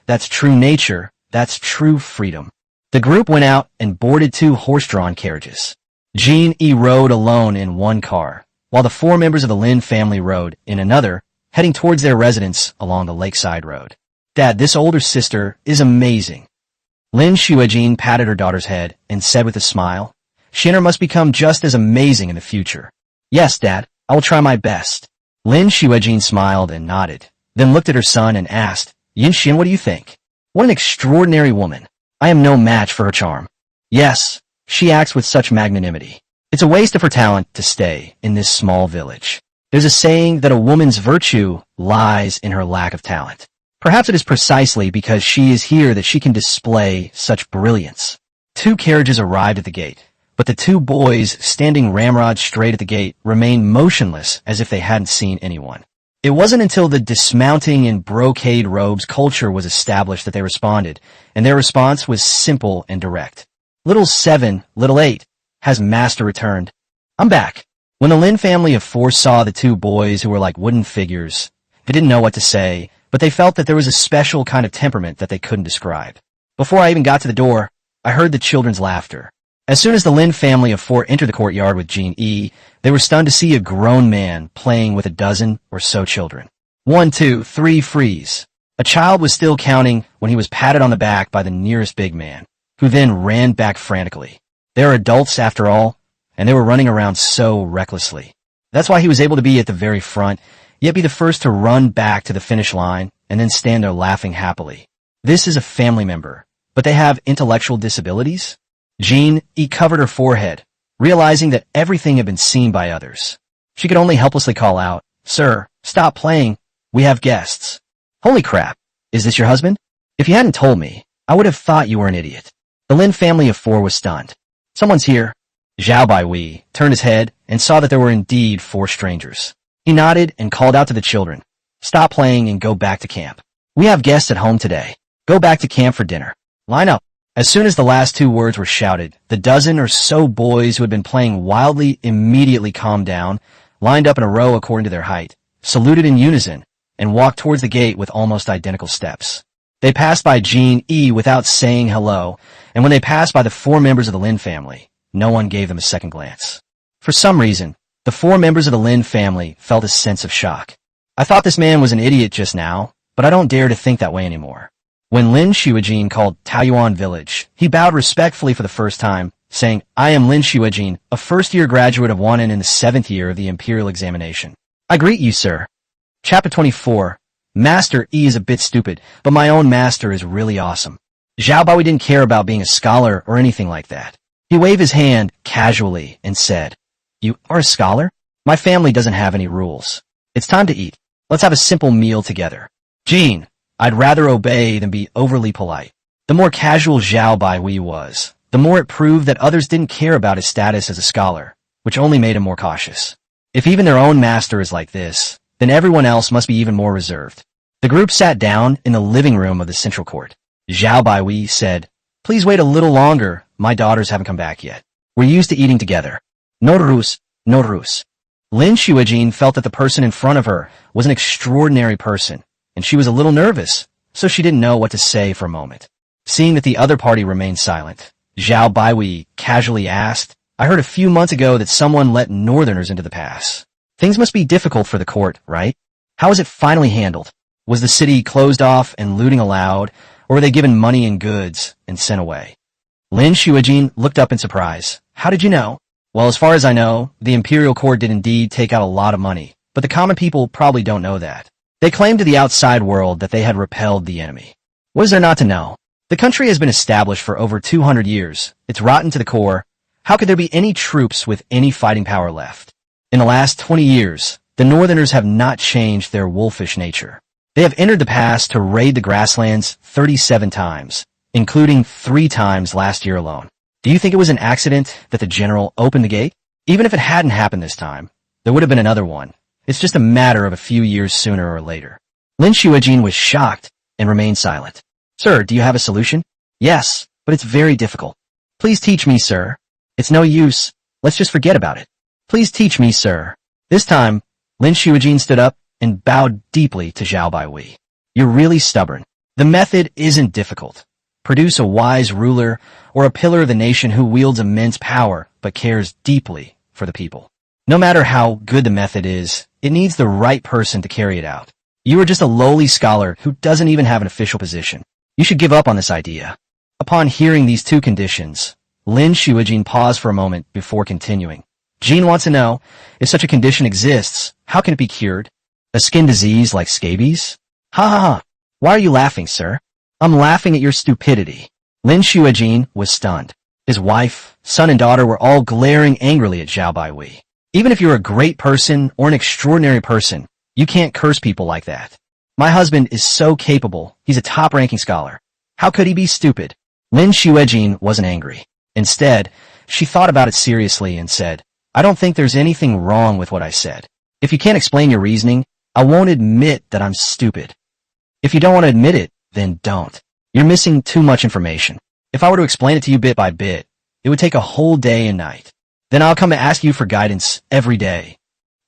That's true nature. That's true freedom. The group went out and boarded 2 horse-drawn carriages. Jean-E rode alone in one car, while the 4 members of the Lin family rode in another, heading towards their residence along the lakeside road. Dad, this older sister is amazing. Lin Shuijin patted her daughter's head and said with a smile, Shinner must become just as amazing in the future. Yes, Dad, I will try my best. Lin Shuijin smiled and nodded, then looked at her son and asked, Yinxian, what do you think? What an extraordinary woman. I am no match for her charm. Yes, she acts with such magnanimity. It's a waste of her talent to stay in this small village. There's a saying that a woman's virtue lies in her lack of talent. Perhaps it is precisely because she is here that she can display such brilliance. 2 carriages arrived at the gate, but the 2 boys standing ramrod straight at the gate remained motionless as if they hadn't seen anyone. It wasn't until the dismounting in brocade robes culture was established that they responded, and their response was simple and direct. Little 7, little 8, has master returned? I'm back. When the Lin family of four saw the two boys who were like wooden figures, they didn't know what to say, but they felt that there was a special kind of temperament that they couldn't describe. Before I even got to the door, I heard the children's laughter. As soon as the Lin family of four entered the courtyard with Jean E., they were stunned to see a grown man playing with a dozen or so children. 1, 2, 3, freeze. A child was still counting when he was patted on the back by the nearest big man, who then ran back frantically. They are adults after all, and they were running around so recklessly. That's why he was able to be at the very front, yet be the first to run back to the finish line and then stand there laughing happily. This is a family member, but they have intellectual disabilities? Jean E. covered her forehead, realizing that everything had been seen by others. She could only helplessly call out, "Sir, stop playing. We have guests." "Holy crap. Is this your husband? If you hadn't told me, I would have thought you were an idiot." The Lin family of four was stunned. "Someone's here." Zhao Baihui turned his head and saw that there were indeed four strangers. He nodded and called out to the children, "Stop playing and go back to camp. We have guests at home today. Go back to camp for dinner. Line up." As soon as the last two words were shouted, the dozen or so boys who had been playing wildly immediately calmed down, lined up in a row according to their height, saluted in unison, and walked towards the gate with almost identical steps. They passed by Jean E. without saying hello, and when they passed by the four members of the Lin family, no one gave them a second glance. For some reason, the four members of the Lin family felt a sense of shock. "I thought this man was an idiot just now, but I don't dare to think that way anymore." When Lin Xuejin called Taoyuan Village, he bowed respectfully for the first time, saying, "I am Lin Xuejin, a first-year graduate of Wanan in the 7th year of the Imperial Examination. I greet you, sir." Chapter 24. Master E is a bit stupid, but my own master is really awesome. Zhao Baohui didn't care about being a scholar or anything like that. He waved his hand casually and said, "You are a scholar? My family doesn't have any rules. It's time to eat. Let's have a simple meal together." "Jean, I'd rather obey than be overly polite." The more casual Zhao Baihui was, the more it proved that others didn't care about his status as a scholar, which only made him more cautious. If even their own master is like this, then everyone else must be even more reserved. The group sat down in the living room of the central court. Zhao Baihui said, "Please wait a little longer. My daughters haven't come back yet. We're used to eating together. No rus, no rus." Lin Xuejin felt that the person in front of her was an extraordinary person, and she was a little nervous, so she didn't know what to say for a moment. Seeing that the other party remained silent, Zhao Baihui casually asked, "I heard a few months ago that someone let northerners into the pass. Things must be difficult for the court, right? How was it finally handled? Was the city closed off and looting allowed, or were they given money and goods and sent away?" Lin Xuejin looked up in surprise. "How did you know?" "Well, as far as I know, the imperial court did indeed take out a lot of money, but the common people probably don't know that. They claimed to the outside world that they had repelled the enemy. What is there not to know? The country has been established for over 200 years. It's rotten to the core. How could there be any troops with any fighting power left? In the last 20 years, the northerners have not changed their wolfish nature. They have entered the pass to raid the grasslands 37 times, including 3 times last year alone. Do you think it was an accident that the general opened the gate? Even if it hadn't happened this time, there would have been another one. It's just a matter of a few years sooner or later." Lin Xuejin was shocked and remained silent. "Sir, do you have a solution?" "Yes, but it's very difficult." "Please teach me, sir." "It's no use. Let's just forget about it." "Please teach me, sir." This time, Lin Xuejin stood up and bowed deeply to Zhao Baihui. "You're really stubborn. The method isn't difficult. Produce a wise ruler or a pillar of the nation who wields immense power but cares deeply for the people. No matter how good the method is, it needs the right person to carry it out. You are just a lowly scholar who doesn't even have an official position. You should give up on this idea." Upon hearing these two conditions, Lin Xuejin paused for a moment before continuing. "Jean wants to know, if such a condition exists, how can it be cured? A skin disease like scabies?" "Ha ha ha. Why are you laughing, sir?" "I'm laughing at your stupidity." Lin Xuejin was stunned. His wife, son, and daughter were all glaring angrily at Zhao Baihui. "Even if you're a great person or an extraordinary person, you can't curse people like that. My husband is so capable. He's a top-ranking scholar. How could he be stupid?" Lin Xuejin wasn't angry. Instead, she thought about it seriously and said, "I don't think there's anything wrong with what I said. If you can't explain your reasoning, I won't admit that I'm stupid. If you don't want to admit it, then don't. You're missing too much information. If I were to explain it to you bit by bit, it would take a whole day and night. Then I'll come to ask you for guidance every day.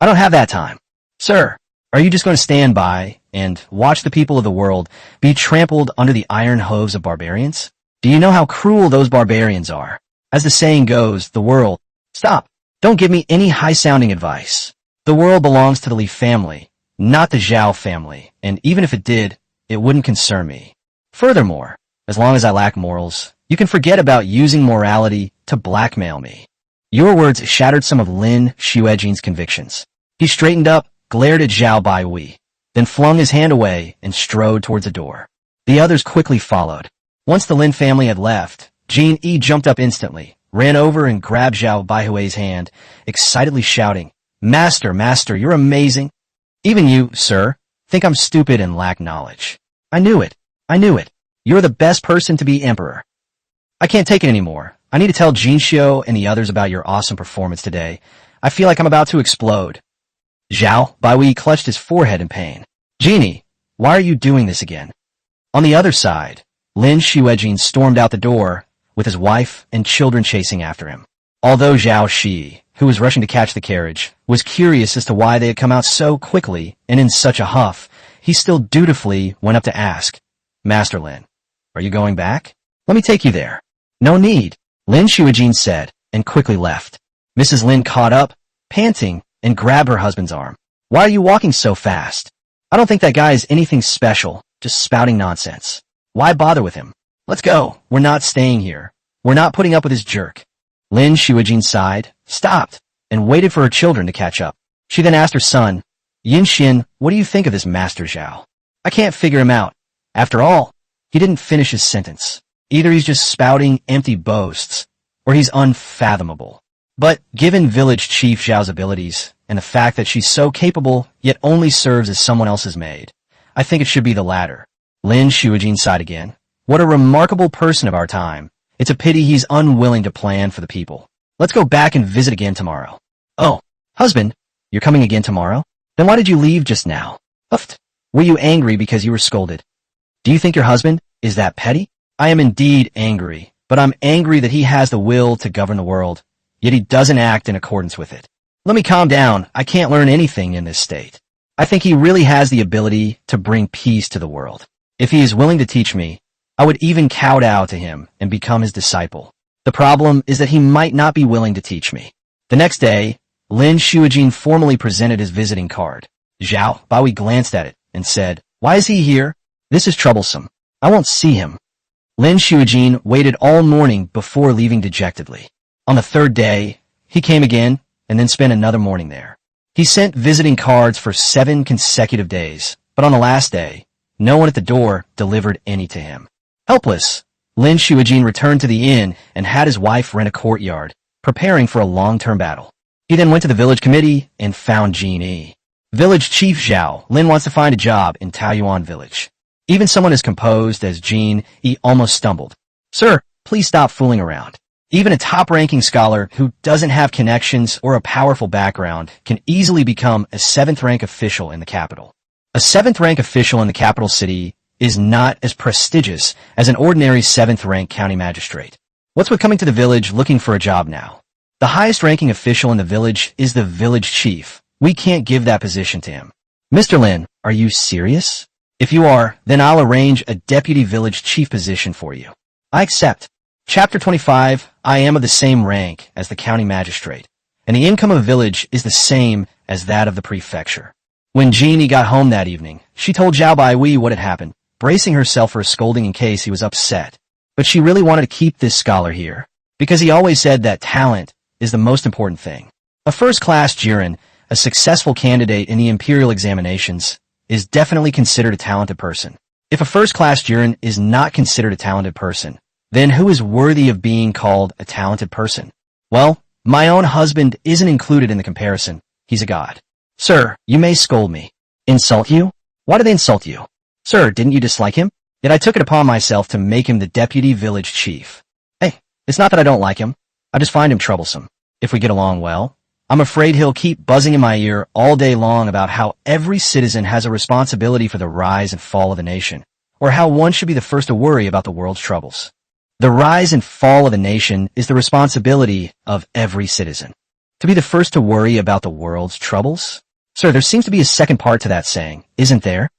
I don't have that time. Sir, are you just going to stand by and watch the people of the world be trampled under the iron hooves of barbarians? Do you know how cruel those barbarians are? As the saying goes, the world... Stop. Don't give me any high-sounding advice. The world belongs to the Li family, not the Zhao family, and even if it did, it wouldn't concern me. Furthermore, as long as I lack morals, you can forget about using morality to blackmail me. Your words shattered some of Lin Xuejin's convictions. He straightened up, glared at Zhao Baihui, then flung his hand away and strode towards the door. The others quickly followed. Once the Lin family had left, Jin Yi jumped up instantly, ran over and grabbed Zhao Baihui's hand, excitedly shouting, Master, Master, you're amazing. Even you, sir, think I'm stupid and lack knowledge. I knew it. I knew it. You're the best person to be emperor. I can't take it anymore. I need to tell Jinxiu and the others about your awesome performance today. I feel like I'm about to explode. Zhao Baihui clutched his forehead in pain. Genie, why are you doing this again? On the other side, Lin Xuejin stormed out the door, with his wife and children chasing after him. Although Zhao Shi, who was rushing to catch the carriage, was curious as to why they had come out so quickly and in such a huff, he still dutifully went up to ask, Master Lin, are you going back? Let me take you there. No need, Lin Xuejin said, and quickly left. Mrs. Lin caught up, panting, and grabbed her husband's arm. Why are you walking so fast? I don't think that guy is anything special, just spouting nonsense. Why bother with him? Let's go. We're not staying here. We're not putting up with his jerk. Lin Xuejin sighed, stopped, and waited for her children to catch up. She then asked her son, Yinxian, what do you think of this Master Zhao? I can't figure him out. After all, he didn't finish his sentence. Either he's just spouting empty boasts, or he's unfathomable. But given village chief Zhao's abilities, and the fact that she's so capable, yet only serves as someone else's maid, I think it should be the latter. Lin Xuejin sighed again. What a remarkable person of our time. It's a pity he's unwilling to plan for the people. Let's go back and visit again tomorrow. Oh, husband, you're coming again tomorrow? Then why did you leave just now? Huffed. Were you angry because you were scolded? Do you think your husband is that petty? I am indeed angry, but I'm angry that he has the will to govern the world, yet he doesn't act in accordance with it. Let me calm down. I can't learn anything in this state. I think he really has the ability to bring peace to the world. If he is willing to teach me, I would even kowtow to him and become his disciple. The problem is that he might not be willing to teach me. The next day, Lin Xuejin formally presented his visiting card. Zhao Baihui glanced at it and said, Why is he here? This is troublesome. I won't see him. Lin Xuejin waited all morning before leaving dejectedly. On the third day, he came again and then spent another morning there. He sent visiting cards for 7 consecutive days, but on the last day, no one at the door delivered any to him. Helpless, Lin Xuejin returned to the inn and had his wife rent a courtyard, preparing for a long-term battle. He then went to the village committee and found Jin Yi. Village Chief Zhao, Lin wants to find a job in Taoyuan village. Even someone as composed as Jin Yi almost stumbled. Sir, please stop fooling around. Even a top-ranking scholar who doesn't have connections or a powerful background can easily become a 7th-rank official in the capital. A 7th-rank official in the capital city is not as prestigious as an ordinary 7th-rank county magistrate. What's with coming to the village looking for a job now? The highest-ranking official in the village is the village chief. We can't give that position to him. Mr. Lin, are you serious? If you are, then I'll arrange a deputy village chief position for you. I accept. Chapter 25, I am of the same rank as the county magistrate, and the income of a village is the same as that of the prefecture. When Jeannie got home that evening, she told Zhao Baihui what had happened, bracing herself for a scolding in case he was upset. But she really wanted to keep this scholar here, because he always said that talent is the most important thing. A first-class Jiren, a successful candidate in the imperial examinations, is definitely considered a talented person. If a first-class Jiren is not considered a talented person, then who is worthy of being called a talented person? Well, my own husband isn't included in the comparison. He's a god. Sir, you may scold me. Insult you? Why do they insult you? Sir, didn't you dislike him? Yet I took it upon myself to make him the deputy village chief. Hey, it's not that I don't like him. I just find him troublesome. If we get along well, I'm afraid he'll keep buzzing in my ear all day long about how every citizen has a responsibility for the rise and fall of the nation, or how one should be the first to worry about the world's troubles. The rise and fall of a nation is the responsibility of every citizen. To be the first to worry about the world's troubles? Sir, there seems to be a second part to that saying, isn't there?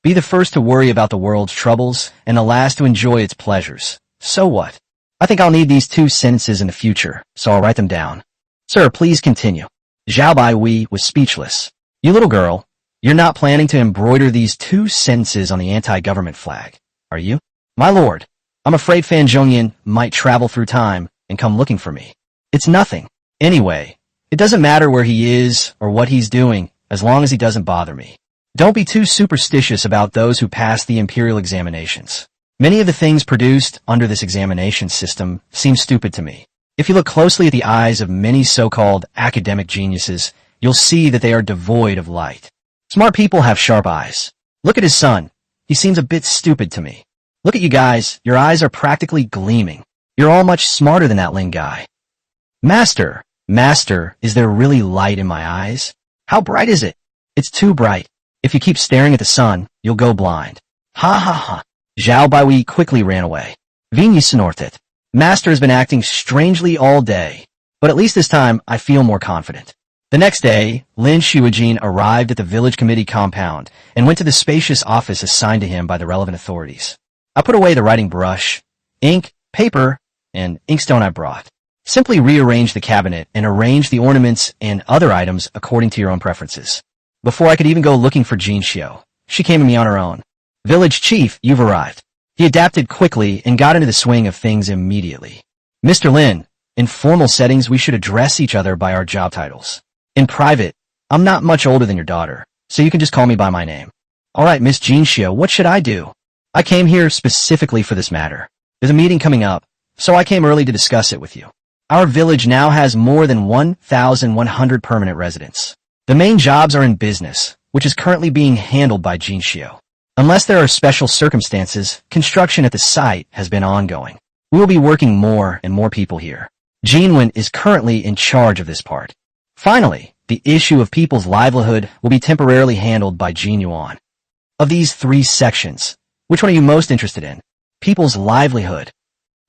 Be the first to worry about the world's troubles and the last to enjoy its pleasures. So what? I think I'll need these 2 sentences in the future, so I'll write them down. Sir, please continue. Zhao Baihui was speechless. You little girl, you're not planning to embroider these 2 sentences on the anti-government flag, are you? My lord, I'm afraid Fan Zhongyan might travel through time and come looking for me. It's nothing. Anyway, it doesn't matter where he is or what he's doing as long as he doesn't bother me. Don't be too superstitious about those who pass the imperial examinations. Many of the things produced under this examination system seem stupid to me. If you look closely at the eyes of many so-called academic geniuses, you'll see that they are devoid of light. Smart people have sharp eyes. Look at his son. He seems a bit stupid to me. Look at you guys. Your eyes are practically gleaming. You're all much smarter than that Ling guy. Master, is there really light in my eyes? How bright is it? It's too bright. If you keep staring at the sun, you'll go blind. Ha ha ha. Zhao Baihui quickly ran away. Vigny snorted. Master has been acting strangely all day, but at least this time I feel more confident. The next day, Lin Shuijin arrived at the village committee compound and went to the spacious office assigned to him by the relevant authorities. I put away the writing brush, ink, paper, and inkstone I brought. Simply rearrange the cabinet and arrange the ornaments and other items according to your own preferences. Before I could even go looking for Jin Xiu, she came to me on her own. Village Chief, you've arrived. He adapted quickly and got into the swing of things immediately. Mr. Lin, in formal settings we should address each other by our job titles. In private, I'm not much older than your daughter, so you can just call me by my name. Alright, Miss Jin Xiu, what should I do? I came here specifically for this matter. There's a meeting coming up, so I came early to discuss it with you. Our village now has more than 1,100 permanent residents. The main jobs are in business, which is currently being handled by Jin Xiu. Unless there are special circumstances, construction at the site has been ongoing. We will be working more and more people here. Jinwen is currently in charge of this part. Finally, the issue of people's livelihood will be temporarily handled by Jin Yuan. Of these 3 sections, which one are you most interested in? People's livelihood.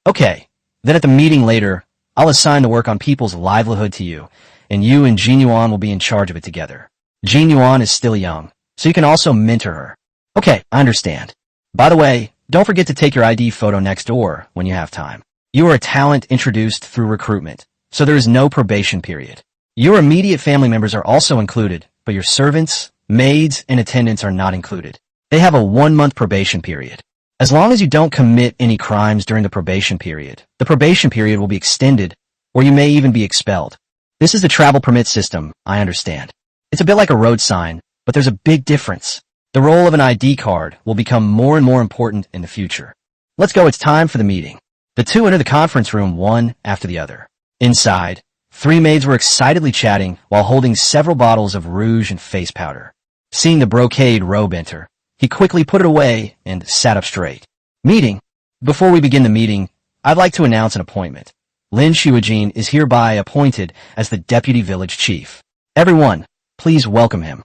Okay, then at the meeting later, I'll assign the work on people's livelihood to you, and you and Jin Yuan will be in charge of it together. Jin Yuan is still young, so you can also mentor her. Okay, I understand. By the way, don't forget to take your ID photo next door when you have time. You are a talent introduced through recruitment, so there is no probation period. Your immediate family members are also included, but your servants, maids, and attendants are not included. They have a 1-month probation period. As long as you don't commit any crimes during the probation period will be extended, or you may even be expelled. This is the travel permit system, I understand. It's a bit like a road sign, but there's a big difference. The role of an ID card will become more and more important in the future. Let's go, it's time for the meeting. The 2 enter the conference room one after the other. Inside, 3 maids were excitedly chatting while holding several bottles of rouge and face powder. Seeing the brocade robe enter, he quickly put it away and sat up straight. Meeting. Before we begin the meeting, I'd like to announce an appointment. Lin Shuijin is hereby appointed as the Deputy Village Chief. Everyone, please welcome him.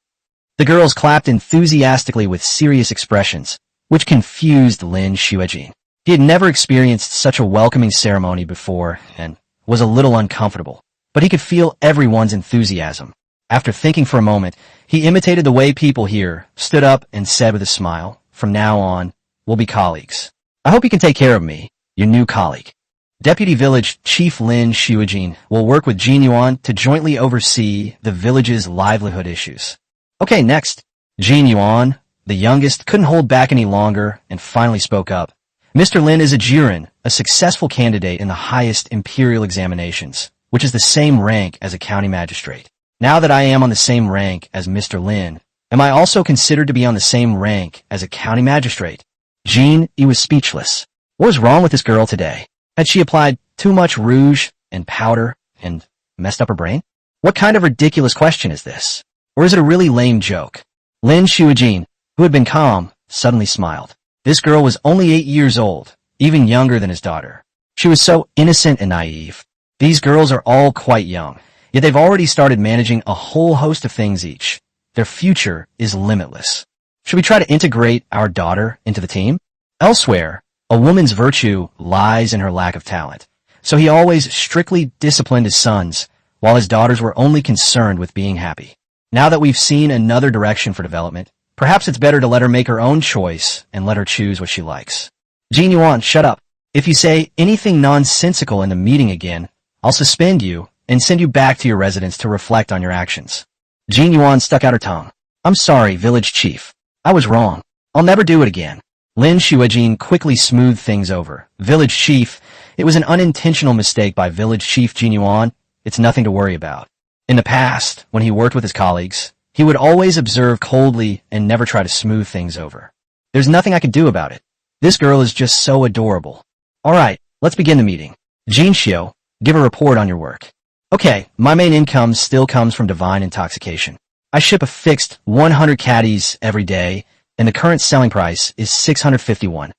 The girls clapped enthusiastically with serious expressions, which confused Lin Shuijin. He had never experienced such a welcoming ceremony before and was a little uncomfortable, but he could feel everyone's enthusiasm. After thinking for a moment, he imitated the way people here, stood up and said with a smile, "From now on, we'll be colleagues. I hope you can take care of me, your new colleague." Deputy Village Chief Lin Shuijin will work with Jin Yuan to jointly oversee the village's livelihood issues. Okay, next. Jin Yuan, the youngest, couldn't hold back any longer and finally spoke up. Mr. Lin is a Jiren, a successful candidate in the highest imperial examinations, which is the same rank as a county magistrate. Now that I am on the same rank as Mr. Lin, am I also considered to be on the same rank as a county magistrate? Jean, he was speechless. What was wrong with this girl today? Had she applied too much rouge and powder and messed up her brain? What kind of ridiculous question is this? Or is it a really lame joke? Lin Shuijin, who had been calm, suddenly smiled. This girl was only 8 years old, even younger than his daughter. She was so innocent and naive. These girls are all quite young, yet they've already started managing a whole host of things each. Their future is limitless. Should we try to integrate our daughter into the team? Elsewhere, A woman's virtue lies in her lack of talent. So he always strictly disciplined his sons, while his daughters were only concerned with being happy. Now that we've seen another direction for development, perhaps it's better to let her make her own choice and let her choose what she likes. Jin Yuan, shut up. If you say anything nonsensical in the meeting again, I'll suspend you and send you back to your residence to reflect on your actions. Jin Yuan stuck out her tongue. I'm sorry, village chief. I was wrong. I'll never do it again. Lin Shuijin quickly smoothed things over. Village chief, it was an unintentional mistake by village chief Jin Yuan. It's nothing to worry about. In the past, when he worked with his colleagues, he would always observe coldly and never try to smooth things over. There's nothing I can do about it. This girl is just so adorable. All right, let's begin the meeting. Jin Xiu, give a report on your work. Okay, my main income still comes from divine intoxication. I ship a fixed 100 caddies every day, and the current selling price is 651.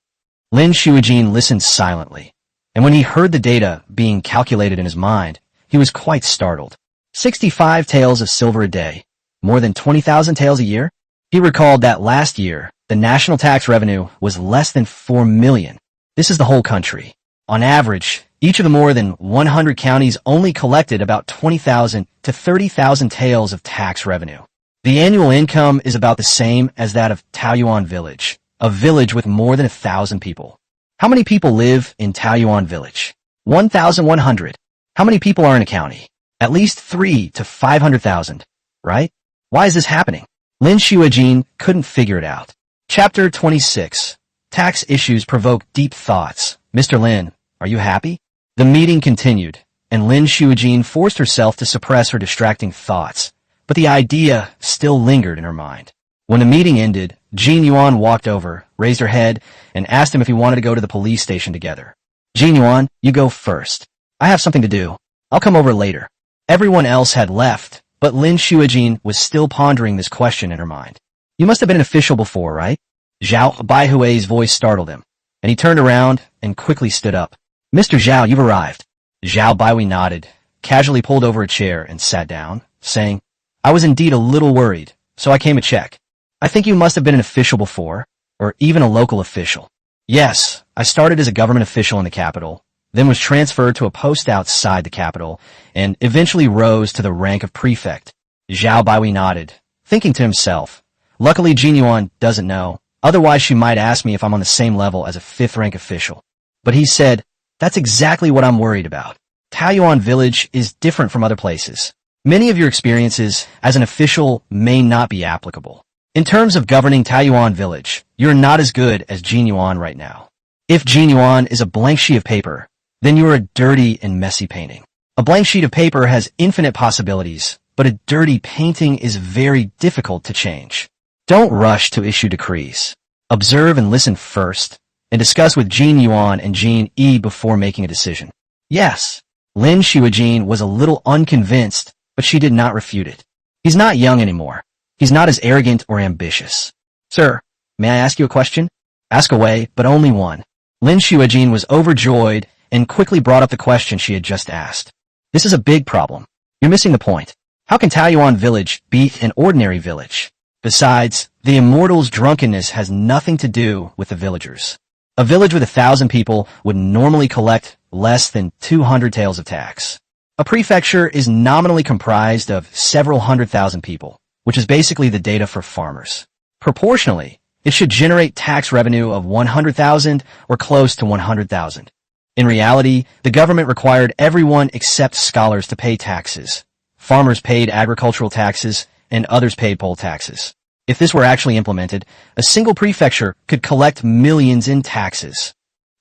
Lin Shuijin listened silently, and when he heard the data being calculated in his mind, he was quite startled. 65 taels of silver a day, more than 20,000 taels a year? He recalled that last year, the national tax revenue was less than 4 million. This is the whole country. On average, each of the more than 100 counties only collected about 20,000 to 30,000 taels of tax revenue. The annual income is about the same as that of Taoyuan Village, a village with more than 1,000 people. How many people live in Taoyuan Village? 1,100. How many people are in a county? At least 3 to 500,000, right? Why is this happening? Lin Shuijin couldn't figure it out. Chapter 26. Tax issues provoke deep thoughts. Mr. Lin, are you happy? The meeting continued, and Lin Shuijin forced herself to suppress her distracting thoughts, but the idea still lingered in her mind. When the meeting ended, Jin Yuan walked over, raised her head, and asked him if he wanted to go to the police station together. Jin Yuan, you go first. I have something to do. I'll come over later. Everyone else had left, but Lin Shuijin was still pondering this question in her mind. You must have been an official before, right? Zhao Baihui's voice startled him, and he turned around and quickly stood up. Mr. Zhao, you've arrived. Zhao Baihui nodded, casually pulled over a chair and sat down, saying, I was indeed a little worried, so I came to check. I think you must have been an official before, or even a local official. Yes, I started as a government official in the capital, then was transferred to a post outside the capital, and eventually rose to the rank of prefect. Zhao Baihui nodded, thinking to himself, luckily Jin Yuan doesn't know, otherwise she might ask me if I'm on the same level as a 5th rank official. But he said, that's exactly what I'm worried about. Taoyuan Village is different from other places. Many of your experiences as an official may not be applicable. In terms of governing Taoyuan Village, you're not as good as Jin Yuan right now. If Jin Yuan is a blank sheet of paper, then you're a dirty and messy painting. A blank sheet of paper has infinite possibilities, but a dirty painting is very difficult to change. Don't rush to issue decrees. Observe and listen first, and discuss with Jin Yuan and Jin Yi before making a decision. Yes, Lin Shuijin was a little unconvinced, but she did not refute it. He's not young anymore. He's not as arrogant or ambitious. Sir, may I ask you a question? Ask away, but only one. Lin Shuijin was overjoyed and quickly brought up the question she had just asked. This is a big problem. You're missing the point. How can Taoyuan Village beat an ordinary village? Besides, the immortal's drunkenness has nothing to do with the villagers. A village with 1,000 people would normally collect less than 200 taels of tax. A prefecture is nominally comprised of several 100,000 people, which is basically the data for farmers. Proportionally, it should generate tax revenue of 100,000 or close to 100,000. In reality, the government required everyone except scholars to pay taxes. Farmers paid agricultural taxes, and others paid poll taxes. If this were actually implemented, a single prefecture could collect millions in taxes.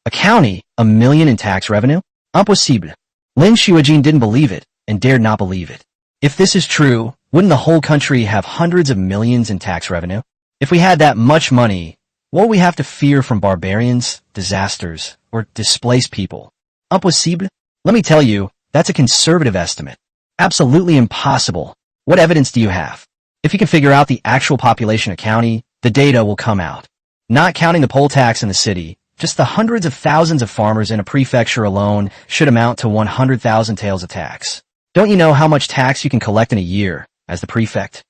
A county, 1 million in tax revenue? Impossible. Lin Shuijin didn't believe it, and dared not believe it. If this is true, wouldn't the whole country have hundreds of millions in tax revenue? If we had that much money, what would we have to fear from barbarians, disasters, or displaced people? Impossible? Let me tell you, that's a conservative estimate. Absolutely impossible. What evidence do you have? If you can figure out the actual population of county, the data will come out. Not counting the poll tax in the city, just the hundreds of thousands of farmers in a prefecture alone should amount to 100,000 taels of tax. Don't you know how much tax you can collect in a year, as the prefect?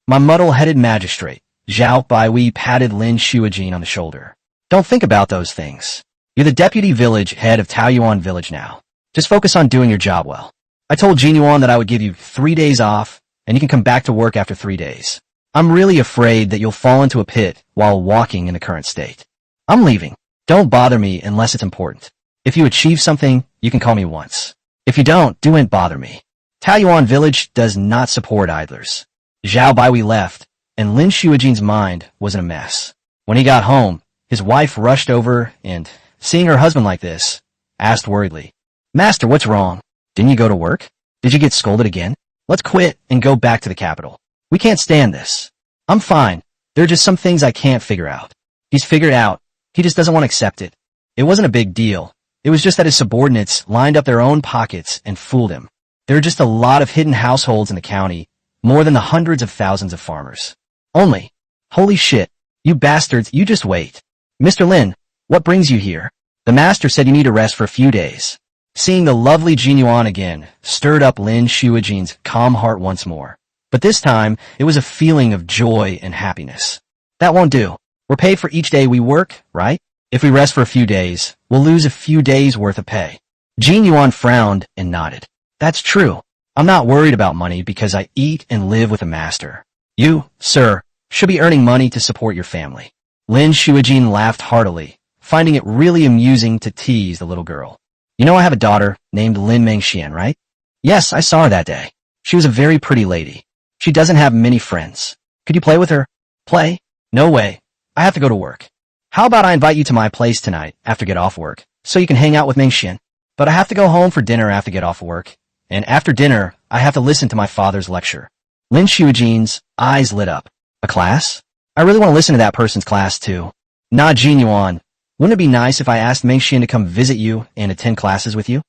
My muddle-headed magistrate, Zhao Baihui patted Lin Shuijin on the shoulder. Don't think about those things. You're the deputy village head of Taoyuan village now. Just focus on doing your job well. I told Jinyuan that I would give you 3 days off, and you can come back to work after 3 days. I'm really afraid that you'll fall into a pit while walking in the current state. I'm leaving. Don't bother me unless it's important. If you achieve something, you can call me once. If you don't bother me. Taoyuan village does not support idlers. Zhao Baiwei left, and Lin Shuijin's mind was in a mess. When he got home, his wife rushed over and, seeing her husband like this, asked worriedly, "Master, what's wrong? Didn't you go to work? Did you get scolded again? Let's quit and go back to the capital. We can't stand this." "I'm fine. There are just some things I can't figure out." He's figured out. He just doesn't want to accept it. It wasn't a big deal. It was just that his subordinates lined up their own pockets and fooled him. There are just a lot of hidden households in the county, more than the hundreds of thousands of farmers. Only. Holy shit. You bastards, you just wait. "Mr. Lin, what brings you here?" "The master said you need a rest for a few days." Seeing the lovely Jinyuan again stirred up Lin Shuijin's calm heart once more. But this time, it was a feeling of joy and happiness. "That won't do. We're paid for each day we work, right? If we rest for a few days, we'll lose a few days' worth of pay." Jinyuan frowned and nodded. "That's true. I'm not worried about money because I eat and live with a master. You, sir, should be earning money to support your family." Lin Shuijin laughed heartily, finding it really amusing to tease the little girl. "You know I have a daughter named Lin Mengxian, right?" "Yes, I saw her that day. She was a very pretty lady. She doesn't have many friends. Could you play with her?" "Play? No way. I have to go to work. How about I invite you to my place tonight after get off work, so you can hang out with Mengxian? But I have to go home for dinner after get off work, and after dinner, I have to listen to my father's lecture." Lin Shuijin's eyes lit up. "A class? I really want to listen to that person's class too." "Nah, Jinyuan. Wouldn't it be nice if I asked Mengxian to come visit you and attend classes with you?"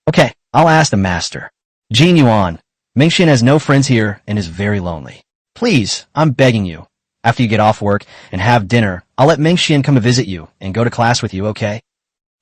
"Okay, I'll ask the master." "Jinyuan, Mengxian has no friends here and is very lonely. Please, I'm begging you. After you get off work and have dinner, I'll let Mengxian come to visit you and go to class with you, okay?"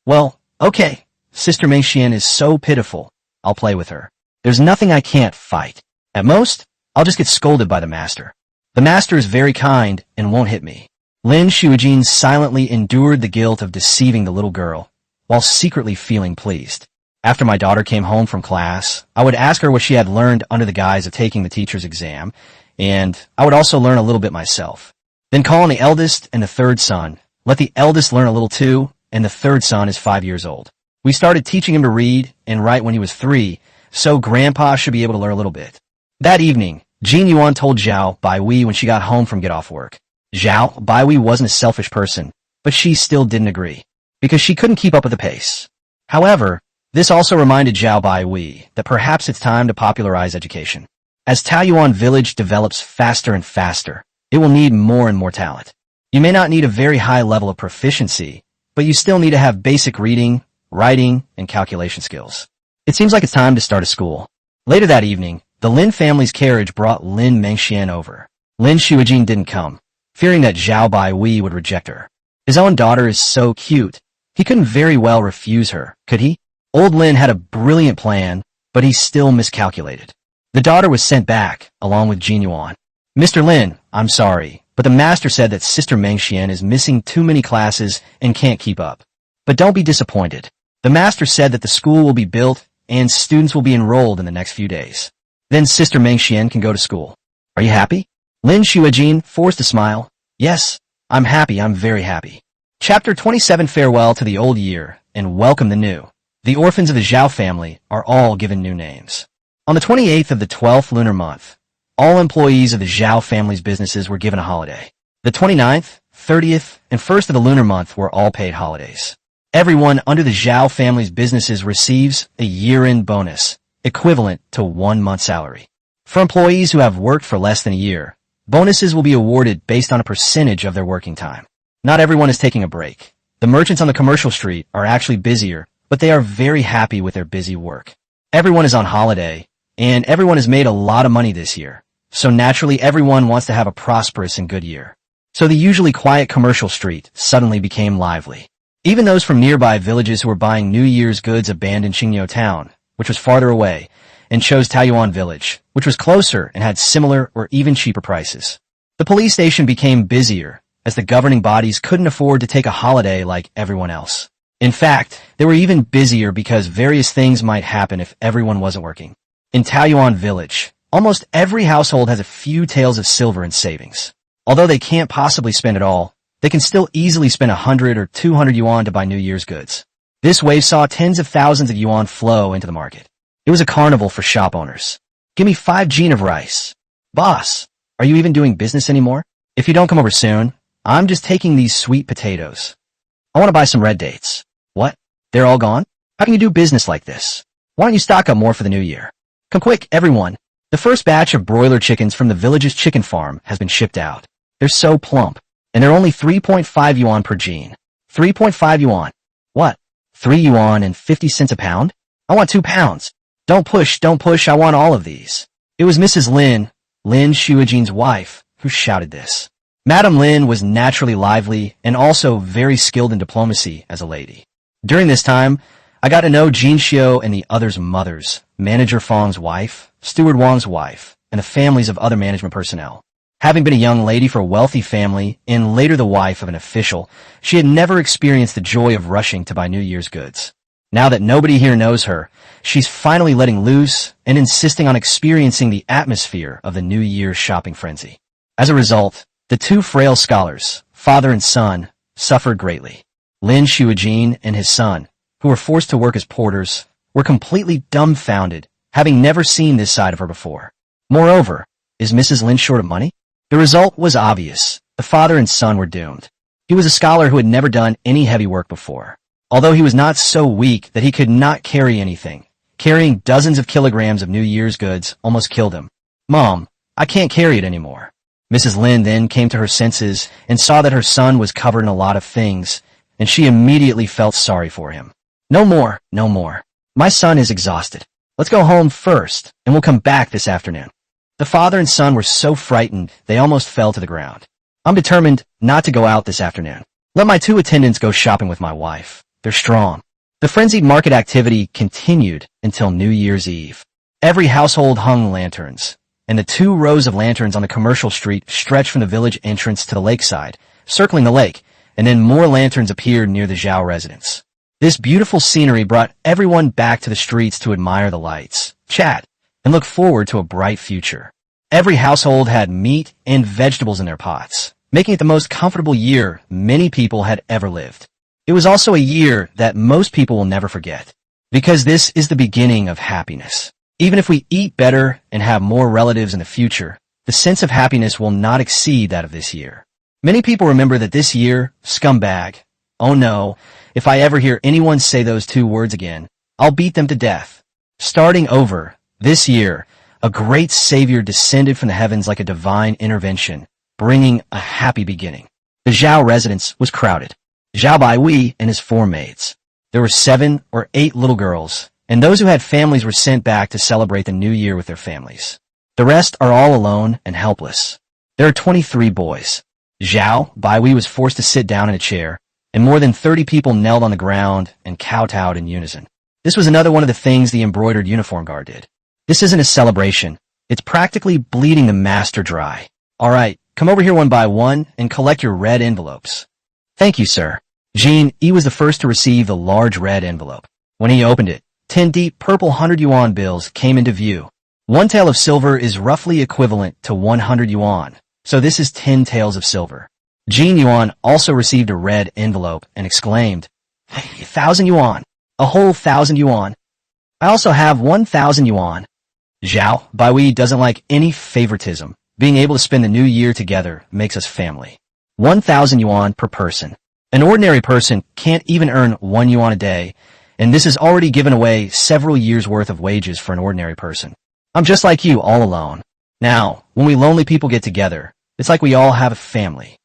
"Well, okay. Sister Mengxian is so pitiful. I'll play with her. There's nothing I can't fight. At most, I'll just get scolded by the master. The master is very kind and won't hit me." Lin Shuijin silently endured the guilt of deceiving the little girl, while secretly feeling pleased. After my daughter came home from class, I would ask her what she had learned under the guise of taking the teacher's exam, and I would also learn a little bit myself. Then call on the eldest and the third son. Let the eldest learn a little too, and the third son is 5 years old. We started teaching him to read and write when he was 3, so Grandpa should be able to learn a little bit. That evening, Jinyuan told Zhao Baiwei when she got home from get off work. Zhao Baiwei wasn't a selfish person, but she still didn't agree, because she couldn't keep up with the pace. However, this also reminded Zhao Baiwei that perhaps it's time to popularize education. As Taoyuan village develops faster and faster, it will need more and more talent. You may not need a very high level of proficiency, but you still need to have basic reading, writing, and calculation skills. It seems like it's time to start a school. Later that evening, the Lin family's carriage brought Lin Mengxian over. Lin Shuijin didn't come, fearing that Zhao Baiwei would reject her. His own daughter is so cute. He couldn't very well refuse her, could he? Old Lin had a brilliant plan, but he still miscalculated. The daughter was sent back, along with Jinyuan. "Mr. Lin, I'm sorry, but the master said that Sister Mengxian is missing too many classes and can't keep up. But don't be disappointed. The master said that the school will be built and students will be enrolled in the next few days. Then Sister Mengxian can go to school. Are you happy?" Lin Shuijin forced a smile. "Yes, I'm happy. I'm very happy." Chapter 27. Farewell to the old year and welcome the new. The orphans of the Zhao family are all given new names. On the 28th of the 12th lunar month, all employees of the Zhao family's businesses were given a holiday. The 29th, 30th, and 1st of the lunar month were all paid holidays. Everyone under the Zhao family's businesses receives a year-end bonus, equivalent to 1 month's salary. For employees who have worked for less than a year, bonuses will be awarded based on a percentage of their working time. Not everyone is taking a break. The merchants on the commercial street are actually busier, but they are very happy with their busy work. Everyone is on holiday, and everyone has made a lot of money this year, so naturally everyone wants to have a prosperous and good year. So the usually quiet commercial street suddenly became lively. Even those from nearby villages who were buying New Year's goods abandoned Qingyou town, which was farther away, and chose Taoyuan village, which was closer and had similar or even cheaper prices. The police station became busier, as the governing bodies couldn't afford to take a holiday like everyone else. In fact, they were even busier because various things might happen if everyone wasn't working. In Taoyuan Village, almost every household has a few taels of silver in savings. Although they can't possibly spend it all, they can still easily spend 100 or 200 yuan to buy New Year's goods. This wave saw tens of thousands of yuan flow into the market. It was a carnival for shop owners. Give me 5 jin of rice. Boss, are you even doing business anymore? If you don't come over soon, I'm just taking these sweet potatoes. I want to buy some red dates. What? They're all gone? How can you do business like this? Why don't you stock up more for the new year? Come quick, everyone. The first batch of broiler chickens from the village's chicken farm has been shipped out. They're so plump, and they're only 3.5 yuan per gene. 3.5 yuan. What? 3 yuan and 50 cents a pound? I want 2 pounds. Don't push, I want all of these. It was Mrs. Lin Shuijin's wife, who shouted this. Madame Lin was naturally lively and also very skilled in diplomacy as a lady. During this time, I got to know Jin Xiu and the others' mothers, Manager Fang's wife, Steward Wang's wife, and the families of other management personnel. Having been a young lady for a wealthy family and later the wife of an official, she had never experienced the joy of rushing to buy New Year's goods. Now that nobody here knows her, she's finally letting loose and insisting on experiencing the atmosphere of the New Year's shopping frenzy. As a result, the 2 frail scholars, father and son, suffered greatly. Lin Shuijin and his son, who were forced to work as porters, were completely dumbfounded, having never seen this side of her before. Moreover, is Mrs. Lin short of money? The result was obvious. The father and son were doomed. He was a scholar who had never done any heavy work before. Although he was not so weak that he could not carry anything, carrying dozens of kilograms of New Year's goods almost killed him. Mom, I can't carry it anymore. Mrs. Lin then came to her senses and saw that her son was covered in a lot of things, and she immediately felt sorry for him. No more, no more. My son is exhausted. Let's go home first, and we'll come back this afternoon. The father and son were so frightened they almost fell to the ground. I'm determined not to go out this afternoon. Let my 2 attendants go shopping with my wife. They're strong. The frenzied market activity continued until New Year's Eve. Every household hung lanterns, and the 2 rows of lanterns on the commercial street stretched from the village entrance to the lakeside, circling the lake, and then more lanterns appeared near the Zhao residence. This beautiful scenery brought everyone back to the streets to admire the lights, chat, and look forward to a bright future. Every household had meat and vegetables in their pots, making it the most comfortable year many people had ever lived. It was also a year that most people will never forget, because this is the beginning of happiness. Even if we eat better and have more relatives in the future, the sense of happiness will not exceed that of this year. Many people remember that this year, scumbag. Oh no, if I ever hear anyone say those 2 words again, I'll beat them to death. Starting over, this year, a great savior descended from the heavens like a divine intervention, bringing a happy beginning. The Zhao residence was crowded. Zhao Baihui and his 4 maids. There were 7 or 8 little girls, and those who had families were sent back to celebrate the new year with their families. The rest are all alone and helpless. There are 23 boys. Zhao Baihui was forced to sit down in a chair, and more than 30 people knelt on the ground and kowtowed in unison. This was another one of the things the embroidered uniform guard did. This isn't a celebration. It's practically bleeding the master dry. All right, come over here one by one and collect your red envelopes. Thank you, sir. Jean E was the first to receive the large red envelope. When he opened it, 10 deep purple 100 yuan bills came into view. 1 tael of silver is roughly equivalent to 100 yuan, so this is 10 taels of silver. Jean Yuan also received a red envelope and exclaimed, 1,000 yuan, a whole 1,000 yuan. I also have 1,000 yuan. Zhao Baihui doesn't like any favoritism. Being able to spend the new year together makes us family. 1,000 yuan per person. An ordinary person can't even earn 1 yuan a day, and this has already given away several years' worth of wages for an ordinary person. I'm just like you, all alone. Now, when we lonely people get together, it's like we all have a family.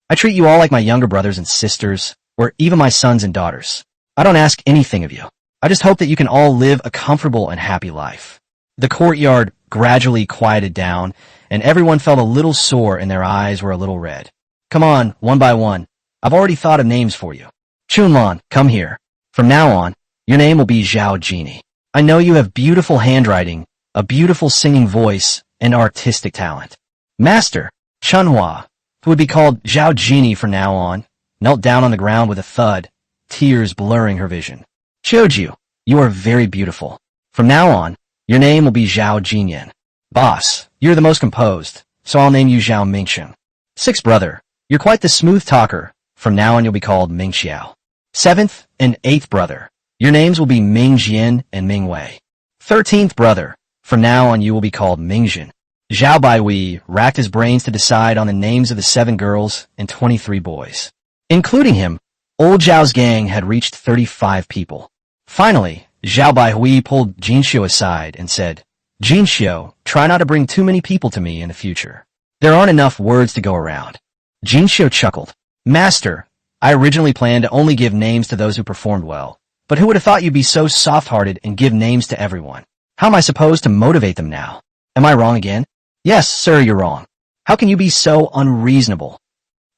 I treat you all like my younger brothers and sisters, or even my sons and daughters. I don't ask anything of you. I just hope that you can all live a comfortable and happy life. The courtyard gradually quieted down, and everyone felt a little sore and their eyes were a little red. Come on, one by one. I've already thought of names for you. Chunlan, come here. From now on, your name will be Zhao Genie. I know you have beautiful handwriting, a beautiful singing voice, and artistic talent. Master, Chunhua, who would be called Zhao Genie from now on, knelt down on the ground with a thud, tears blurring her vision. Xiaoju, you are very beautiful. From now on, your name will be Zhao Jinyan. Boss, you're the most composed, so I'll name you Zhao Mingxiang. Sixth brother, you're quite the smooth talker. From now on you'll be called Ming Xiao. Seventh and eighth brother, your names will be Ming Jian and Ming Wei. 13th brother, from now on you will be called Ming Jin. Zhao Baiwei racked his brains to decide on the names of the 7 girls and 23 boys. Including him, old Zhao's gang had reached 35 people. Finally, Zhao Baihui pulled Jinxiu aside and said, Jinxiu, try not to bring too many people to me in the future. There aren't enough words to go around. Jinxiu chuckled. Master, I originally planned to only give names to those who performed well, but who would have thought you'd be so soft-hearted and give names to everyone? How am I supposed to motivate them now? Am I wrong again? Yes, sir, you're wrong. How can you be so unreasonable?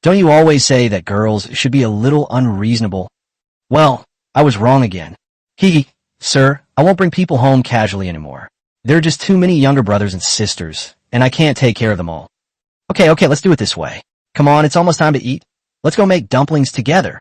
Don't you always say that girls should be a little unreasonable? Well, I was wrong again. Sir, I won't bring people home casually anymore. There are just too many younger brothers and sisters, and I can't take care of them all. Okay, let's do it this way. Come on, it's almost time to eat. Let's go make dumplings together.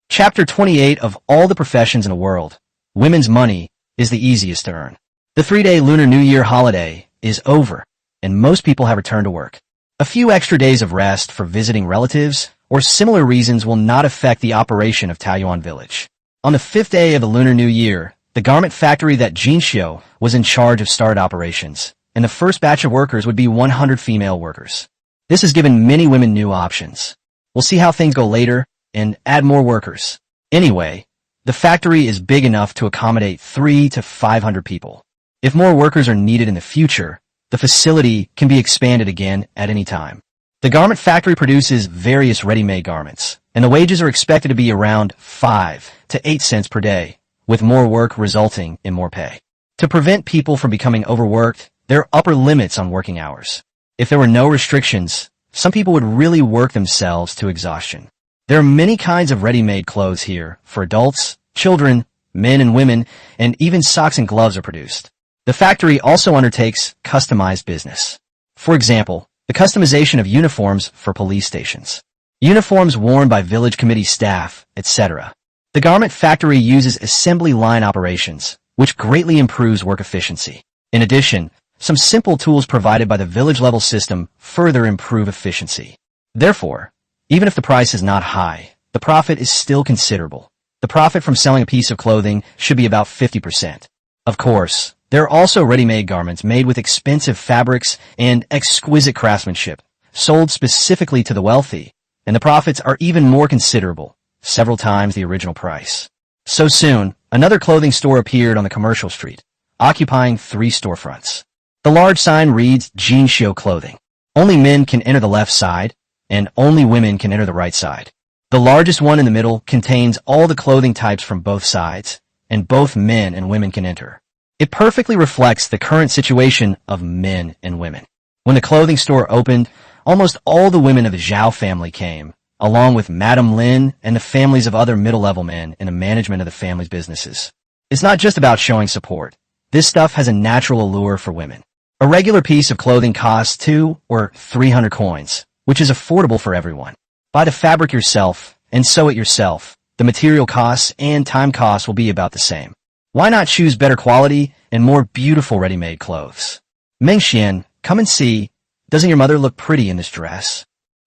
Chapter 28 of All the Professions in the World. Women's money is the easiest to earn. The 3-day Lunar New Year holiday is over, and most people have returned to work. A few extra days of rest for visiting relatives or similar reasons will not affect the operation of Taoyuan Village. On the 5th day of the Lunar New Year, the garment factory that Jinxiu was in charge of started operations, and the first batch of workers would be 100 female workers. This has given many women new options. We'll see how things go later and add more workers. Anyway, the factory is big enough to accommodate 300 to 500 people. If more workers are needed in the future, the facility can be expanded again at any time. The garment factory produces various ready-made garments, and the wages are expected to be around 5 to 8 cents per day, with more work resulting in more pay. To prevent people from becoming overworked, there are upper limits on working hours. If there were no restrictions, some people would really work themselves to exhaustion. There are many kinds of ready-made clothes here for adults, children, men and women, and even socks and gloves are produced. The factory also undertakes customized business. For example, the customization of uniforms for police stations, uniforms worn by village committee staff, etc. The garment factory uses assembly line operations, which greatly improves work efficiency. In addition, some simple tools provided by the village-level system further improve efficiency. Therefore, even if the price is not high, the profit is still considerable. The profit from selling a piece of clothing should be about 50%. Of course, there are also ready-made garments made with expensive fabrics and exquisite craftsmanship, sold specifically to the wealthy, and the profits are even more considerable, several times the original price. So soon, another clothing store appeared on the commercial street, occupying 3 storefronts. The large sign reads Jinxiu Clothing. Only men can enter the left side, and only women can enter the right side. The largest one in the middle contains all the clothing types from both sides, and both men and women can enter. It perfectly reflects the current situation of men and women. When the clothing store opened, almost all the women of the Zhao family came, along with Madame Lin and the families of other middle-level men in the management of the family's businesses. It's not just about showing support. This stuff has a natural allure for women. A regular piece of clothing costs 200 or 300 coins, which is affordable for everyone. Buy the fabric yourself and sew it yourself. The material costs and time costs will be about the same. Why not choose better quality and more beautiful ready-made clothes? Mingxian, come and see. Doesn't your mother look pretty in this dress?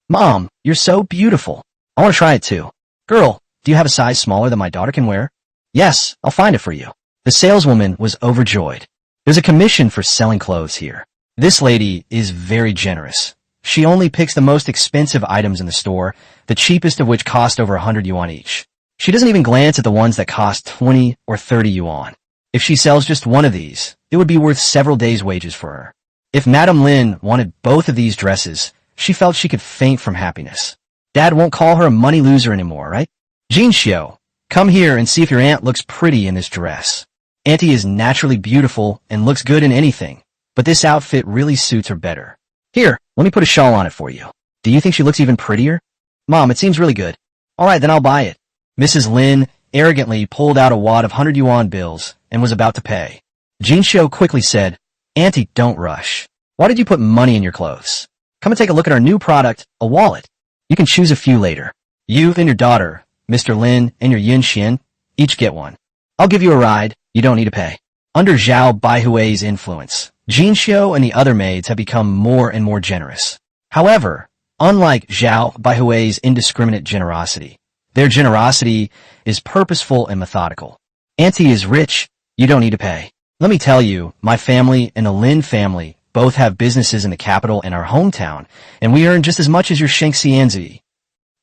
Mom, you're so beautiful. I want to try it too. Girl, do you have a size smaller than my daughter can wear? Yes, I'll find it for you. The saleswoman was overjoyed. There's a commission for selling clothes here. This lady is very generous. She only picks the most expensive items in the store, the cheapest of which cost over 100 yuan each. She doesn't even glance at the ones that cost 20 or 30 yuan. If she sells just one of these, it would be worth several days' wages for her. If Madame Lin wanted both of these dresses, she felt she could faint from happiness. Dad won't call her a money loser anymore, right? Jinxiu, come here and see if your aunt looks pretty in this dress. Auntie is naturally beautiful and looks good in anything, but this outfit really suits her better. Here, let me put a shawl on it for you. Do you think she looks even prettier? Mom, it seems really good. All right, then I'll buy it. Mrs. Lin arrogantly pulled out a wad of 100 yuan bills and was about to pay. Jinxiu quickly said, Auntie, don't rush. Why did you put money in your clothes? Come and take a look at our new product, a wallet. You can choose a few later. You and your daughter, Mr. Lin and your Yin Xian, each get one. I'll give you a ride. You don't need to pay. Under Zhao Baihui's influence, Jinxiu and the other maids have become more and more generous. However, unlike Zhao Baihui's indiscriminate generosity, their generosity is purposeful and methodical. Auntie is rich. You don't need to pay. Let me tell you, my family and the Lin family both have businesses in the capital and our hometown, and we earn just as much as your Shengxianzi.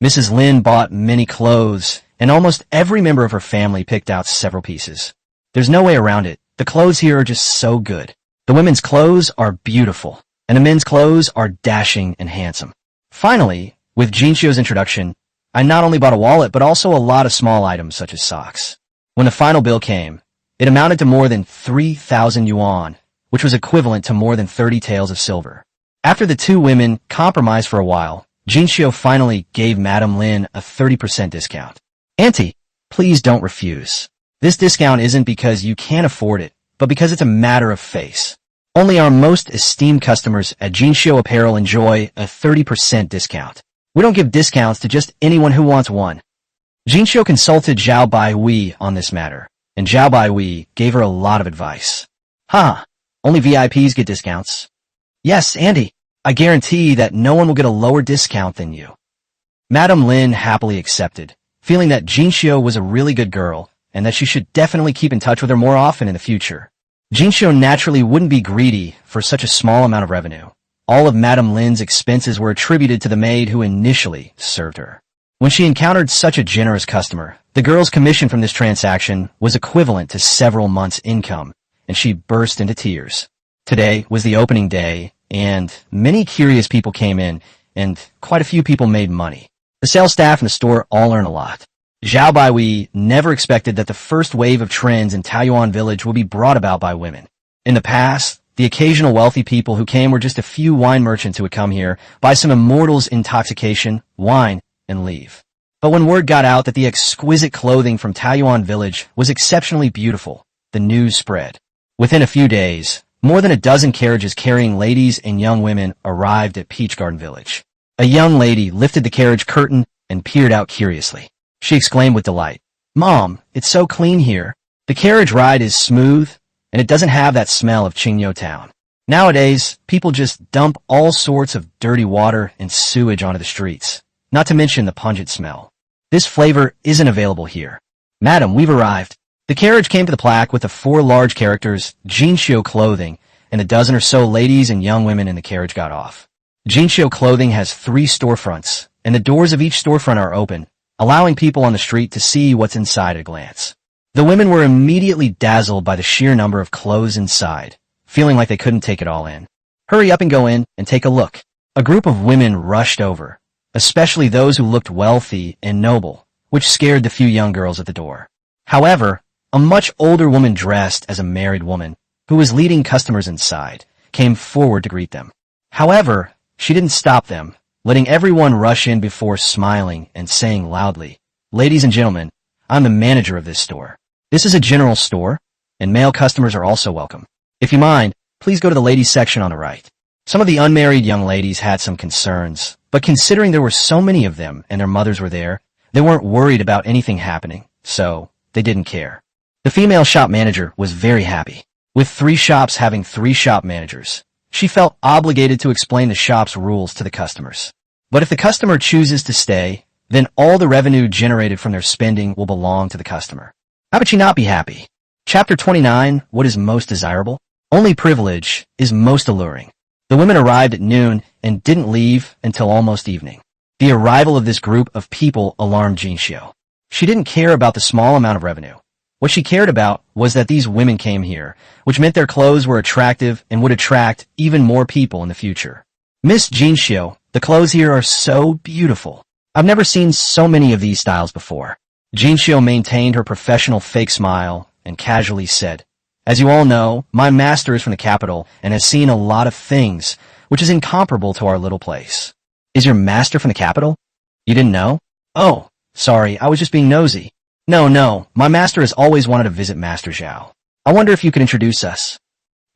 Mrs. Lin bought many clothes, and almost every member of her family picked out several pieces. There's no way around it. The clothes here are just so good. The women's clothes are beautiful, and the men's clothes are dashing and handsome. Finally, with Jinxiu's introduction, I not only bought a wallet, but also a lot of small items such as socks. When the final bill came, it amounted to more than 3,000 yuan, which was equivalent to more than 30 taels of silver. After the two women compromised for a while, Jinxiu finally gave Madame Lin a 30% discount. Auntie, please don't refuse. This discount isn't because you can't afford it, but because it's a matter of face. Only our most esteemed customers at Jinxiu Apparel enjoy a 30% discount. We don't give discounts to just anyone who wants one. Jinxiu consulted Zhao Baihui on this matter, and Zhao Baihui gave her a lot of advice. Only VIPs get discounts. Yes, Andy, I guarantee that no one will get a lower discount than you. Madame Lin happily accepted, feeling that Jinxiu was a really good girl, and that she should definitely keep in touch with her more often in the future. Jinxiu naturally wouldn't be greedy for such a small amount of revenue. All of Madame Lin's expenses were attributed to the maid who initially served her. When she encountered such a generous customer, the girl's commission from this transaction was equivalent to several months' income, and she burst into tears. Today was the opening day, and many curious people came in, and quite a few people made money. The sales staff in the store all earn a lot. Zhao Baihui never expected that the first wave of trends in Taoyuan village would be brought about by women. In the past, the occasional wealthy people who came were just a few wine merchants who would come here, buy some immortal's intoxication, wine, and leave. But when word got out that the exquisite clothing from Taoyuan village was exceptionally beautiful, the news spread. Within a few days, more than a dozen carriages carrying ladies and young women arrived at Peach Garden Village. A young lady lifted the carriage curtain and peered out curiously. She exclaimed with delight, "Mom, it's so clean here. The carriage ride is smooth, and it doesn't have that smell of Qingyo Town. Nowadays, people just dump all sorts of dirty water and sewage onto the streets, not to mention the pungent smell. This flavor isn't available here. Madam, we've arrived." The carriage came to the plaque with the 4 large characters, Jinxiu Clothing, and a dozen or so ladies and young women in the carriage got off. Jinxiu Clothing has 3 storefronts, and the doors of each storefront are open, allowing people on the street to see what's inside at a glance. The women were immediately dazzled by the sheer number of clothes inside, feeling like they couldn't take it all in. "Hurry up and go in and take a look." A group of women rushed over, especially those who looked wealthy and noble, which scared the few young girls at the door. However, a much older woman dressed as a married woman, who was leading customers inside, came forward to greet them. However, she didn't stop them, letting everyone rush in before smiling and saying loudly, "Ladies and gentlemen, I'm the manager of this store. This is a general store, and male customers are also welcome. If you mind, please go to the ladies section on the right." Some of the unmarried young ladies had some concerns, but considering there were so many of them and their mothers were there, they weren't worried about anything happening, so they didn't care. The female shop manager was very happy. With 3 shops having 3 shop managers, she felt obligated to explain the shop's rules to the customers. But if the customer chooses to stay, then all the revenue generated from their spending will belong to the customer. How could she not be happy? Chapter 29, What is most desirable? Only privilege is most alluring. The women arrived at noon and didn't leave until almost evening. The arrival of this group of people alarmed Jinxiu. She didn't care about the small amount of revenue. What she cared about was that these women came here, which meant their clothes were attractive and would attract even more people in the future. "Miss Jinxiu, the clothes here are so beautiful. I've never seen so many of these styles before." Jinxiu maintained her professional fake smile and casually said, "As you all know, my master is from the capital and has seen a lot of things, which is incomparable to our little place." "Is your master from the capital? You didn't know?" "Oh, sorry, I was just being nosy." No, my master has always wanted to visit Master Zhao. I wonder if you could introduce us."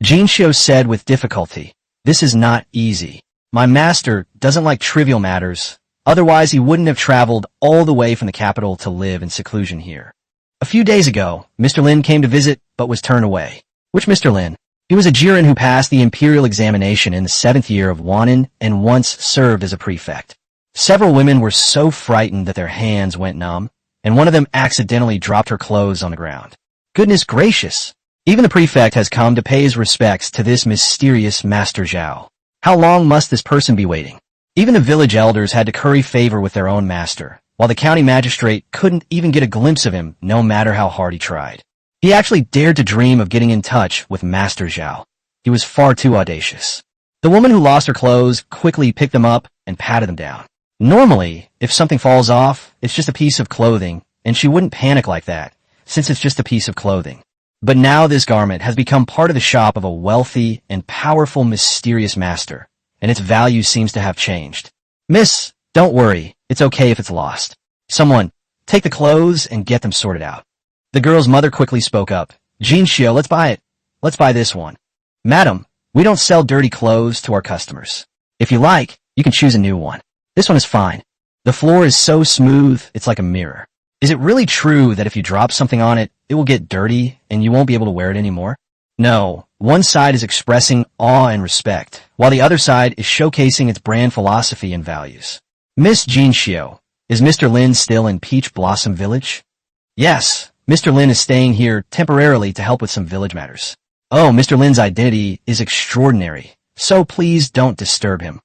Jinxiu said with difficulty, "This is not easy. My master doesn't like trivial matters. Otherwise, he wouldn't have traveled all the way from the capital to live in seclusion here. A few days ago, Mr. Lin came to visit, but was turned away. Which Mr. Lin? He was a Jiren who passed the imperial examination in the 7th year of Wanin and once served as a prefect. Several women were so frightened that their hands went numb, and one of them accidentally dropped her clothes on the ground. Goodness gracious! Even the prefect has come to pay his respects to this mysterious Master Zhao. How long must this person be waiting? Even the village elders had to curry favor with their own master, while the county magistrate couldn't even get a glimpse of him no matter how hard he tried. He actually dared to dream of getting in touch with Master Zhao. He was far too audacious. The woman who lost her clothes quickly picked them up and patted them down. Normally, if something falls off, it's just a piece of clothing, and she wouldn't panic like that, since it's just a piece of clothing. But now this garment has become part of the shop of a wealthy and powerful mysterious master, and its value seems to have changed. Miss, don't worry, it's okay if it's lost. Someone, take the clothes and get them sorted out. The girl's mother quickly spoke up. Jinxiu, let's buy it. Let's buy this one. Madam, we don't sell dirty clothes to our customers. If you like, you can choose a new one. This one is fine. The floor is so smooth, it's like a mirror. Is it really true that if you drop something on it, it will get dirty and you won't be able to wear it anymore? No, one side is expressing awe and respect, while the other side is showcasing its brand philosophy and values. Miss Jinxiu, is Mr. Lin still in Peach Blossom Village? Yes, Mr. Lin is staying here temporarily to help with some village matters. Oh, Mr. Lin's identity is extraordinary, so please don't disturb him.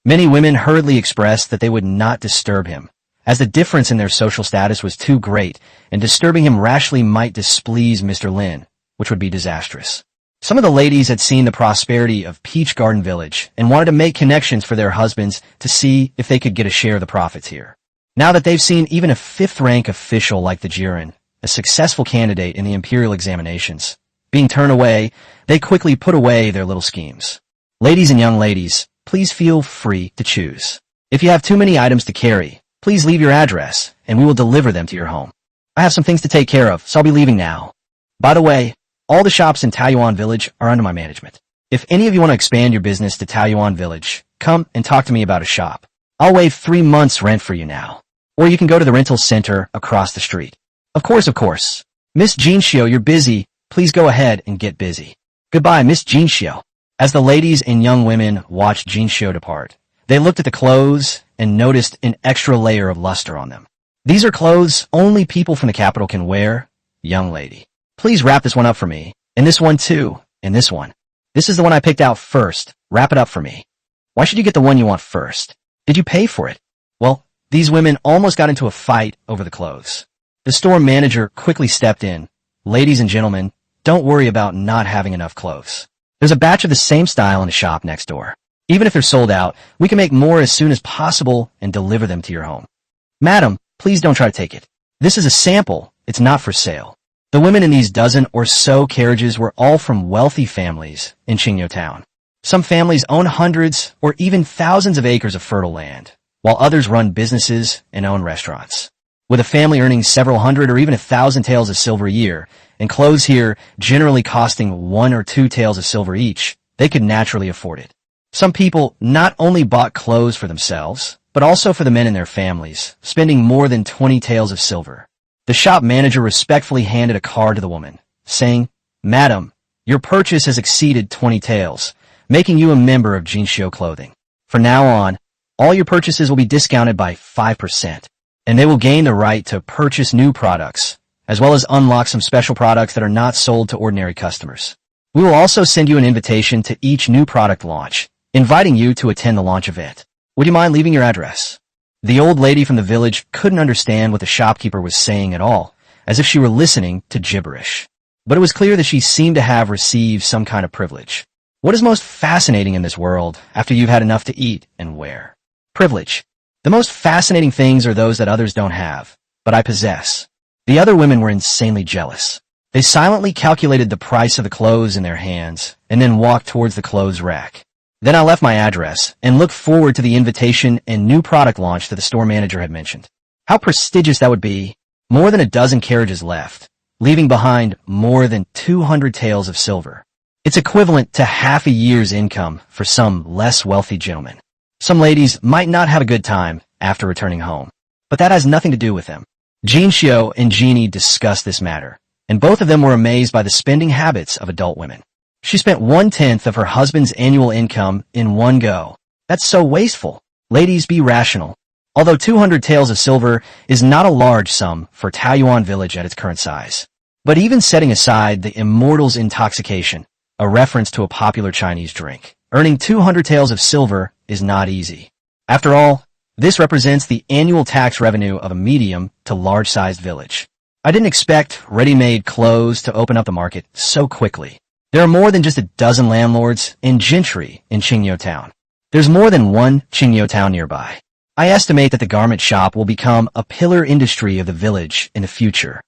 Many women hurriedly expressed that they would not disturb him, as the difference in their social status was too great, and disturbing him rashly might displease Mr. Lin, which would be disastrous. Some of the ladies had seen the prosperity of Peach Garden Village and wanted to make connections for their husbands to see if they could get a share of the profits here. Now that they've seen even a 5th-rank official like the Jiren, a successful candidate in the imperial examinations, being turned away, they quickly put away their little schemes. Ladies and young ladies, please feel free to choose. If you have too many items to carry, please leave your address, and we will deliver them to your home. I have some things to take care of, so I'll be leaving now. By the way, all the shops in Taoyuan Village are under my management. If any of you want to expand your business to Taoyuan Village, come and talk to me about a shop. I'll waive 3 months' rent for you now. Or you can go to the rental center across the street. Of course. Miss Jinxiu, you're busy. Please go ahead and get busy. Goodbye, Miss Jinxiu. As the ladies and young women watched Jinxiu depart, they looked at the clothes and noticed an extra layer of luster on them. These are clothes only people from the capital can wear. Young lady, please wrap this one up for me. And this one too. And this one. This is the one I picked out first. Wrap it up for me. Why should you get the one you want first? Did you pay for it? Well, these women almost got into a fight over the clothes. The store manager quickly stepped in. Ladies and gentlemen, don't worry about not having enough clothes. There's a batch of the same style in a shop next door. Even if they're sold out, we can make more as soon as possible and deliver them to your home. Madam, please don't try to take it. This is a sample. It's not for sale. The women in these dozen or so carriages were all from wealthy families in Qingyo Town. Some families own hundreds or even thousands of acres of fertile land, while others run businesses and own restaurants. With a family earning several hundred or even 1,000 taels of silver a year, and clothes here generally costing 1 or 2 taels of silver each, they could naturally afford it. Some people not only bought clothes for themselves, but also for the men in their families, spending more than 20 taels of silver. The shop manager respectfully handed a card to the woman, saying, Madam, your purchase has exceeded 20 taels, making you a member of Jinxiu Clothing. From now on, all your purchases will be discounted by 5%, and they will gain the right to purchase new products, as well as unlock some special products that are not sold to ordinary customers. We will also send you an invitation to each new product launch, inviting you to attend the launch event. Would you mind leaving your address? The old lady from the village couldn't understand what the shopkeeper was saying at all, as if she were listening to gibberish. But it was clear that she seemed to have received some kind of privilege. What is most fascinating in this world after you've had enough to eat and wear? Privilege. The most fascinating things are those that others don't have, but I possess. The other women were insanely jealous. They silently calculated the price of the clothes in their hands and then walked towards the clothes rack. Then I left my address and looked forward to the invitation and new product launch that the store manager had mentioned. How prestigious that would be. More than a dozen carriages left, leaving behind more than 200 taels of silver. It's equivalent to half a year's income for some less wealthy gentlemen. Some ladies might not have a good time after returning home, but that has nothing to do with them. Jin Xiao and Jeannie discussed this matter, and both of them were amazed by the spending habits of adult women. She spent 1/10 of her husband's annual income in one go. That's so wasteful. Ladies, be rational. Although 200 taels of silver is not a large sum for Taoyuan village at its current size. But even setting aside the immortal's intoxication, a reference to a popular Chinese drink, earning 200 taels of silver is not easy. After all, this represents the annual tax revenue of a medium to large-sized village. I didn't expect ready-made clothes to open up the market so quickly. There are more than just a dozen landlords and gentry in Qingyou Town. There's more than one Qingyou Town nearby. I estimate that the garment shop will become a pillar industry of the village in the future.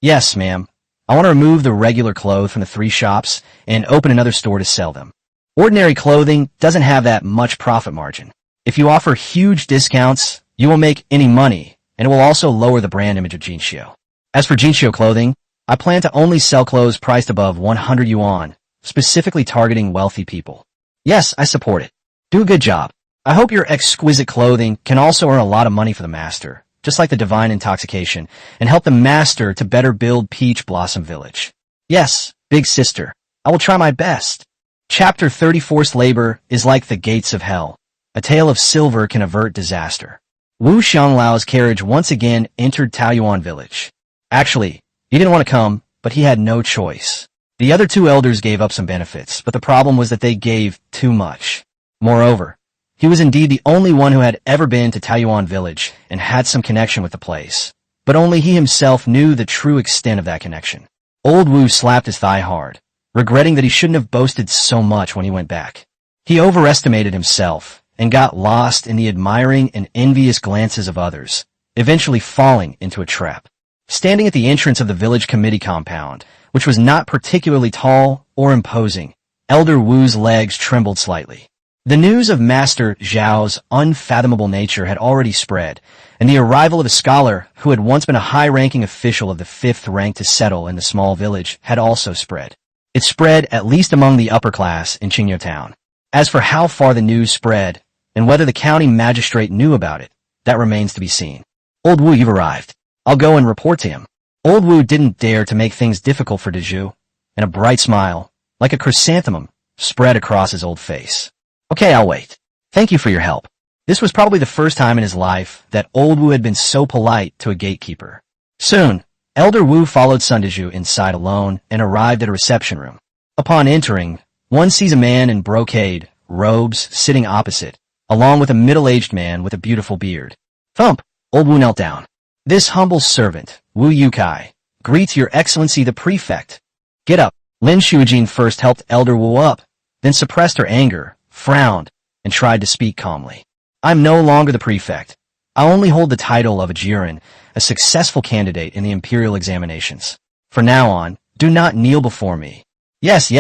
Yes, ma'am. I want to remove the regular clothes from the 3 shops and open another store to sell them. Ordinary clothing doesn't have that much profit margin. If you offer huge discounts, you won't make any money, and it will also lower the brand image of Jinxiu. As for Jinxiu clothing, I plan to only sell clothes priced above 100 yuan, specifically targeting wealthy people. Yes, I support it. Do a good job. I hope your exquisite clothing can also earn a lot of money for the master, just like the divine intoxication, and help the master to better build Peach Blossom Village. Yes, big sister, I will try my best. Chapter 30 Forced labor is like the gates of hell. A tale of silver can avert disaster. Wu Xianglau's carriage once again entered Taoyuan Village. Actually, he didn't want to come, but he had no choice. The other 2 elders gave up some benefits, but the problem was that they gave too much. Moreover, he was indeed the only one who had ever been to Taoyuan Village and had some connection with the place. But only he himself knew the true extent of that connection. Old Wu slapped his thigh hard, regretting that he shouldn't have boasted so much when he went back. He overestimated himself and got lost in the admiring and envious glances of others, eventually falling into a trap. Standing at the entrance of the village committee compound, which was not particularly tall or imposing, Elder Wu's legs trembled slightly. The news of Master Zhao's unfathomable nature had already spread, and the arrival of a scholar who had once been a high-ranking official of the 5th rank to settle in the small village had also spread. It spread at least among the upper class in Qingyou Town. As for how far the news spread, and whether the county magistrate knew about it, that remains to be seen. Old Wu, you've arrived. I'll go and report to him. Old Wu didn't dare to make things difficult for Dezhu, and a bright smile, like a chrysanthemum, spread across his old face. Okay, I'll wait. Thank you for your help. This was probably the first time in his life that Old Wu had been so polite to a gatekeeper. Soon, Elder Wu followed Sun Dezhu inside alone and arrived at a reception room. Upon entering, one sees a man in brocade robes sitting opposite, along with a middle-aged man with a beautiful beard. Thump! Old Wu knelt down. This humble servant, Wu Yukai, greets your excellency the prefect. Get up. Lin Shuijin first helped Elder Wu up, then suppressed her anger, frowned, and tried to speak calmly. I'm no longer the prefect. I only hold the title of a Jiren, a successful candidate in the imperial examinations. From now on, do not kneel before me. Yes,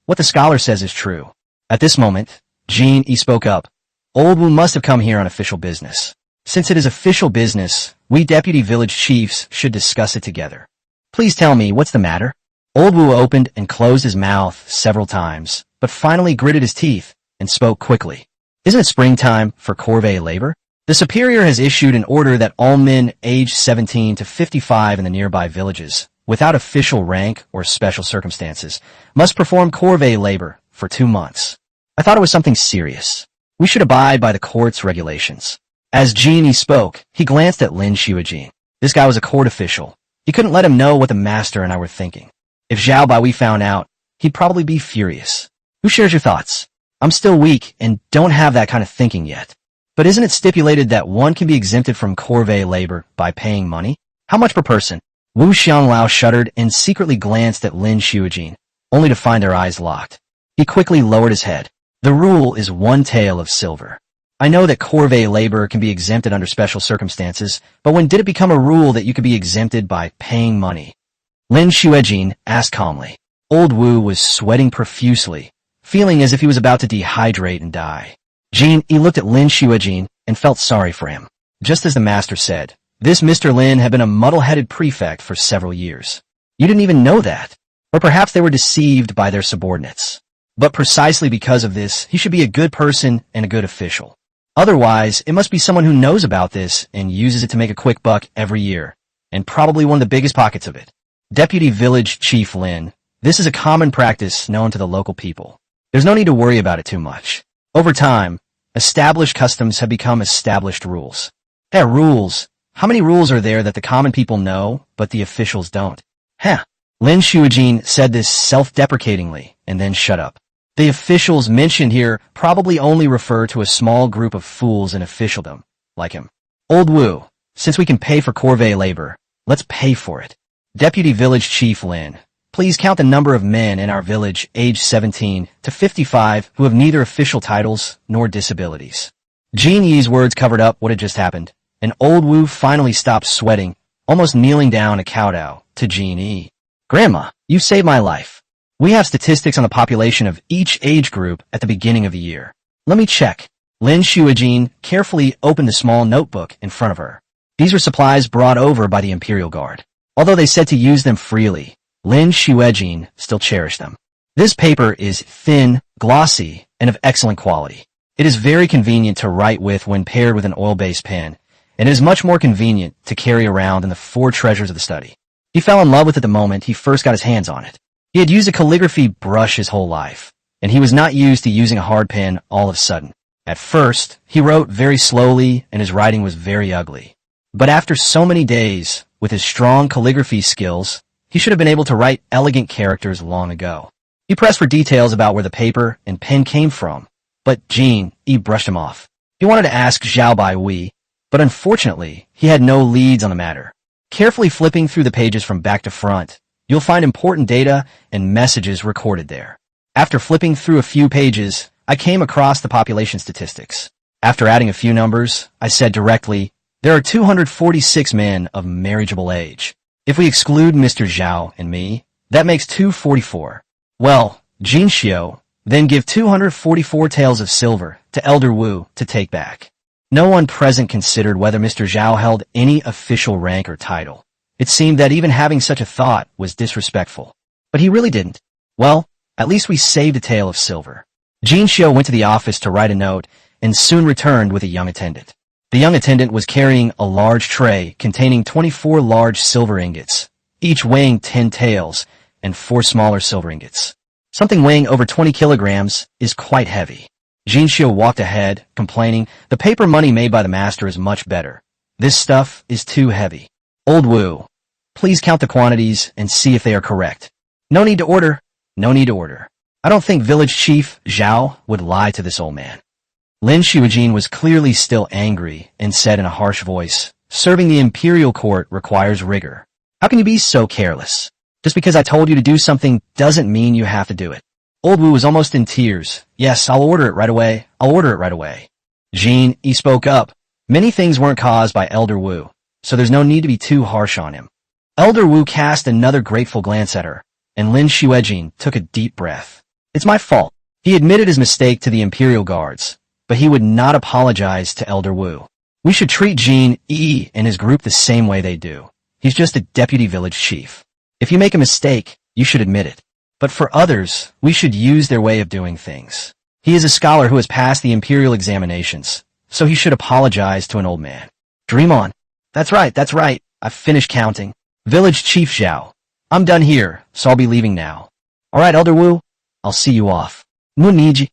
what the scholar says is true. At this moment, Jin Yi spoke up. Old Wu must have come here on official business. Since it is official business, we deputy village chiefs should discuss it together. Please tell me, what's the matter? Old Wu opened and closed his mouth several times, but finally gritted his teeth and spoke quickly. Isn't it springtime for corvée labor? The superior has issued an order that all men aged 17 to 55 in the nearby villages, without official rank or special circumstances, must perform corvée labor for 2 months. I thought it was something serious. We should abide by the court's regulations. As Genie spoke, he glanced at Lin Shuijin. This guy was a court official. He couldn't let him know what the master and I were thinking. If Zhao Baihui found out, he'd probably be furious. Who shares your thoughts? I'm still weak and don't have that kind of thinking yet. But isn't it stipulated that one can be exempted from corvée labor by paying money? How much per person? Wu Xianglao shuddered and secretly glanced at Lin Shuijin, only to find their eyes locked. He quickly lowered his head. The rule is 1 tael of silver. I know that corvée labor can be exempted under special circumstances, but when did it become a rule that you could be exempted by paying money? Lin Shuijin asked calmly. Old Wu was sweating profusely, feeling as if he was about to dehydrate and die. Jin Yi looked at Lin Shuijin and felt sorry for him. Just as the master said, this Mr. Lin had been a muddle-headed prefect for several years. You didn't even know that. Or perhaps they were deceived by their subordinates. But precisely because of this, he should be a good person and a good official. Otherwise, it must be someone who knows about this and uses it to make a quick buck every year, and probably one of the biggest pockets of it. Deputy Village Chief Lin. This is a common practice known to the local people. There's no need to worry about it too much. Over time, established customs have become established rules. Hey, rules. How many rules are there that the common people know, but the officials don't? Lin Shuijin said this self-deprecatingly, and then shut up. The officials mentioned here probably only refer to a small group of fools in officialdom, like him. Old Wu, since we can pay for corvée labor, let's pay for it. Deputy Village Chief Lin, please count the number of men in our village aged 17 to 55 who have neither official titles nor disabilities. Jin Yi's words covered up what had just happened, and Old Wu finally stopped sweating, almost kneeling down to kowtow to Jin Yi. Grandma, you saved my life. We have statistics on the population of each age group at the beginning of the year. Let me check. Lin Shuijin carefully opened a small notebook in front of her. These were supplies brought over by the Imperial Guard. Although they said to use them freely, Lin Shuijin still cherished them. This paper is thin, glossy, and of excellent quality. It is very convenient to write with when paired with an oil-based pen, and it is much more convenient to carry around than the 4 treasures of the study. He fell in love with it the moment he first got his hands on it. He had used a calligraphy brush his whole life, and he was not used to using a hard pen all of a sudden. At first, he wrote very slowly, and his writing was very ugly. But after so many days, with his strong calligraphy skills, he should have been able to write elegant characters long ago. He pressed for details about where the paper and pen came from, but Jin Yi brushed him off. He wanted to ask Zhao Bai Wei, but unfortunately, he had no leads on the matter. Carefully flipping through the pages from back to front, you'll find important data and messages recorded there. After flipping through a few pages, I came across the population statistics. After adding a few numbers, I said directly, there are 246 men of marriageable age. If we exclude Mr. Zhao and me, that makes 244. Well, Jin Xiu, then give 244 taels of silver to Elder Wu to take back. No one present considered whether Mr. Zhao held any official rank or title. It seemed that even having such a thought was disrespectful. But he really didn't. Well, at least we saved a tael of silver. Jin Xiu went to the office to write a note and soon returned with a young attendant. The young attendant was carrying a large tray containing 24 large silver ingots, each weighing 10 taels, and 4 smaller silver ingots. Something weighing over 20 kilograms is quite heavy. Jin Xiu walked ahead, complaining, the paper money made by the master is much better. This stuff is too heavy. Old Wu, please count the quantities and see if they are correct. No need to order. No need to order. I don't think Village Chief Zhao would lie to this old man. Lin Shuijin was clearly still angry and said in a harsh voice, serving the imperial court requires rigor. How can you be so careless? Just because I told you to do something doesn't mean you have to do it. Old Wu was almost in tears. Yes, I'll order it right away. I'll order it right away. Jin Yi spoke up. Many things weren't caused by Elder Wu, so there's no need to be too harsh on him. Elder Wu cast another grateful glance at her, and Lin Shuijin took a deep breath. It's my fault. He admitted his mistake to the Imperial Guards, but he would not apologize to Elder Wu. We should treat Jin Yi and his group the same way they do. He's just a deputy village chief. If you make a mistake, you should admit it. But for others, we should use their way of doing things. He is a scholar who has passed the imperial examinations, so he should apologize to an old man. Dream on. That's right. I've finished counting. Village Chief Zhao. I'm done here, so I'll be leaving now. All right, Elder Wu. I'll see you off. Muniji.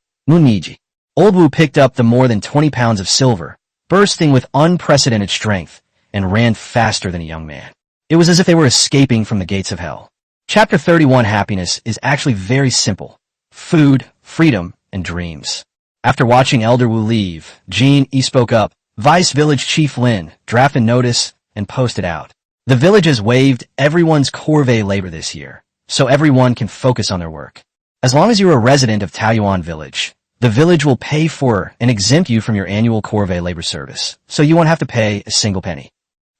Old Wu picked up the more than 20 pounds of silver, bursting with unprecedented strength, and ran faster than a young man. It was as if they were escaping from the gates of hell. Chapter 31 Happiness is actually very simple. Food, freedom, and dreams. After watching Elder Wu leave, Jin Yi spoke up. Vice Village Chief Lin, draft a notice and post it out. The village has waived everyone's corvée labor this year, so everyone can focus on their work. As long as you're a resident of Taoyuan Village, the village will pay for and exempt you from your annual corvée labor service, so you won't have to pay a single penny.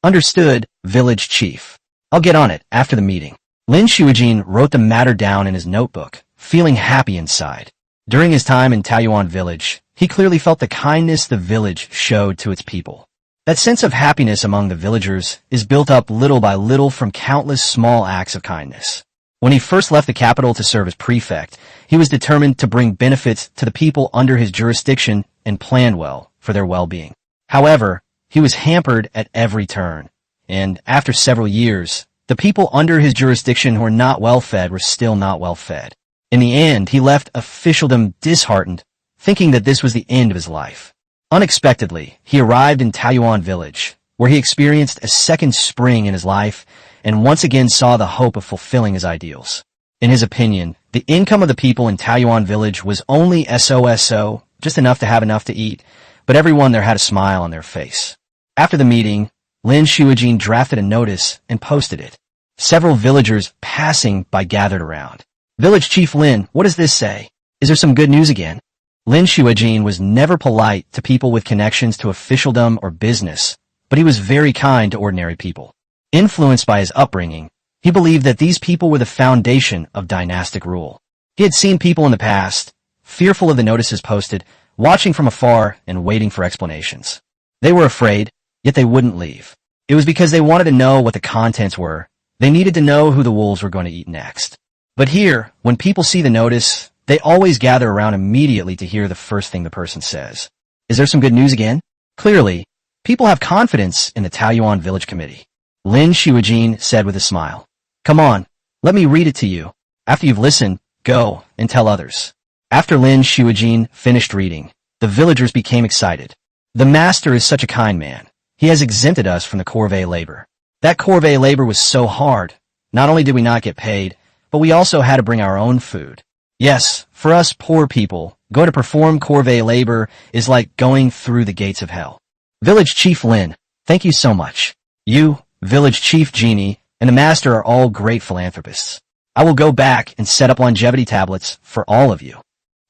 Understood, Village Chief. I'll get on it after the meeting. Lin Shuijin wrote the matter down in his notebook, feeling happy inside. During his time in Taoyuan Village, he clearly felt the kindness the village showed to its people. That sense of happiness among the villagers is built up little by little from countless small acts of kindness. When he first left the capital to serve as prefect, he was determined to bring benefits to the people under his jurisdiction and planned well for their well-being. However, he was hampered at every turn, and after several years, the people under his jurisdiction who were not well-fed were still not well-fed. In the end, he left officialdom disheartened, thinking that this was the end of his life. Unexpectedly, he arrived in Taiyuan village, where he experienced a second spring in his life and once again saw the hope of fulfilling his ideals. In his opinion, the income of the people in Taiyuan village was only so, just enough to have enough to eat, but everyone there had a smile on their face. After the meeting, Lin Shuijin drafted a notice and posted it. Several villagers passing by gathered around. "Village Chief Lin, what does this say? Is there some good news again?" Lin Shuijin was never polite to people with connections to officialdom or business, but he was very kind to ordinary people. Influenced by his upbringing, he believed that these people were the foundation of dynastic rule. He had seen people in the past, fearful of the notices posted, watching from afar and waiting for explanations. They were afraid, yet they wouldn't leave. It was because they wanted to know what the contents were. They needed to know who the wolves were going to eat next. But here, when people see the notice, they always gather around immediately to hear the first thing the person says. "Is there some good news again?" Clearly, people have confidence in the Taiyuan Village Committee. Lin Shuijin said with a smile, "Come on, let me read it to you. After you've listened, go and tell others." After Lin Shuijin finished reading, the villagers became excited. "The master is such a kind man. He has exempted us from the corvée labor. That corvée labor was so hard. Not only did we not get paid, but we also had to bring our own food. Yes, for us poor people, going to perform corvée labor is like going through the gates of hell. Village Chief Lin, thank you so much. You, Village Chief Genie, and the Master are all great philanthropists. I will go back and set up longevity tablets for all of you."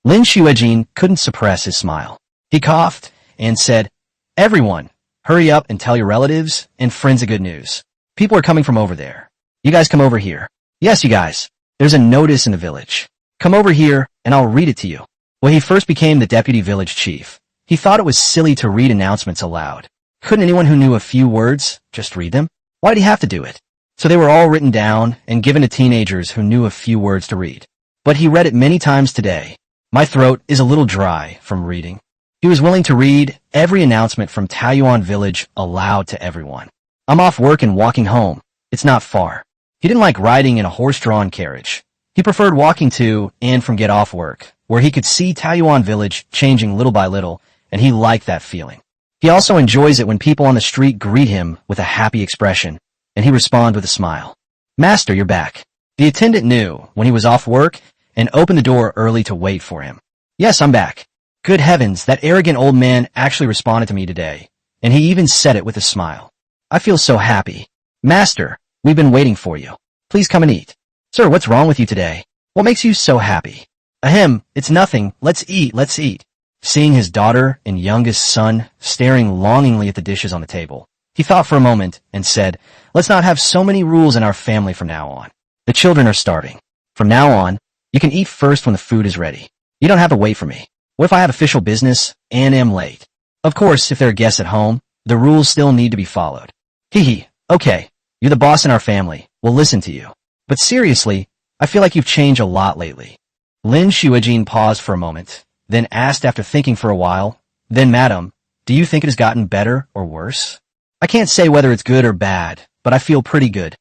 Lin Shuijin couldn't suppress his smile. He coughed and said, "Everyone, hurry up and tell your relatives and friends the good news. People are coming from over there. You guys come over here. Yes, you guys. There's a notice in the village. Come over here, and I'll read it to you." When he first became the deputy village chief, he thought it was silly to read announcements aloud. Couldn't anyone who knew a few words just read them? Why did he have to do it? So they were all written down and given to teenagers who knew a few words to read. But he read it many times today. "My throat is a little dry from reading." He was willing to read every announcement from Taiyuan village aloud to everyone. "I'm off work and walking home. It's not far." He didn't like riding in a horse-drawn carriage. He preferred walking to and from get off work, where he could see Taiyuan village changing little by little, and he liked that feeling. He also enjoys it when people on the street greet him with a happy expression, and he responds with a smile. "Master, you're back." The attendant knew when he was off work and opened the door early to wait for him. "Yes, I'm back." Good heavens, that arrogant old man actually responded to me today, and he even said it with a smile. "I feel so happy. Master, we've been waiting for you. Please come and eat." "Sir, what's wrong with you today? What makes you so happy?" "Ahem, it's nothing. Let's eat, let's eat." Seeing his daughter and youngest son staring longingly at the dishes on the table, he thought for a moment and said, "Let's not have so many rules in our family from now on. The children are starving. From now on, you can eat first when the food is ready. You don't have to wait for me. What if I have official business and am late? Of course, if there are guests at home, the rules still need to be followed." "Hee, okay. You're the boss in our family. We'll listen to you. But seriously, I feel like you've changed a lot lately." Lin Shuijin paused for a moment, then asked after thinking for a while, "Then, madam, do you think it has gotten better or worse?" "I can't say whether it's good or bad, but I feel pretty good."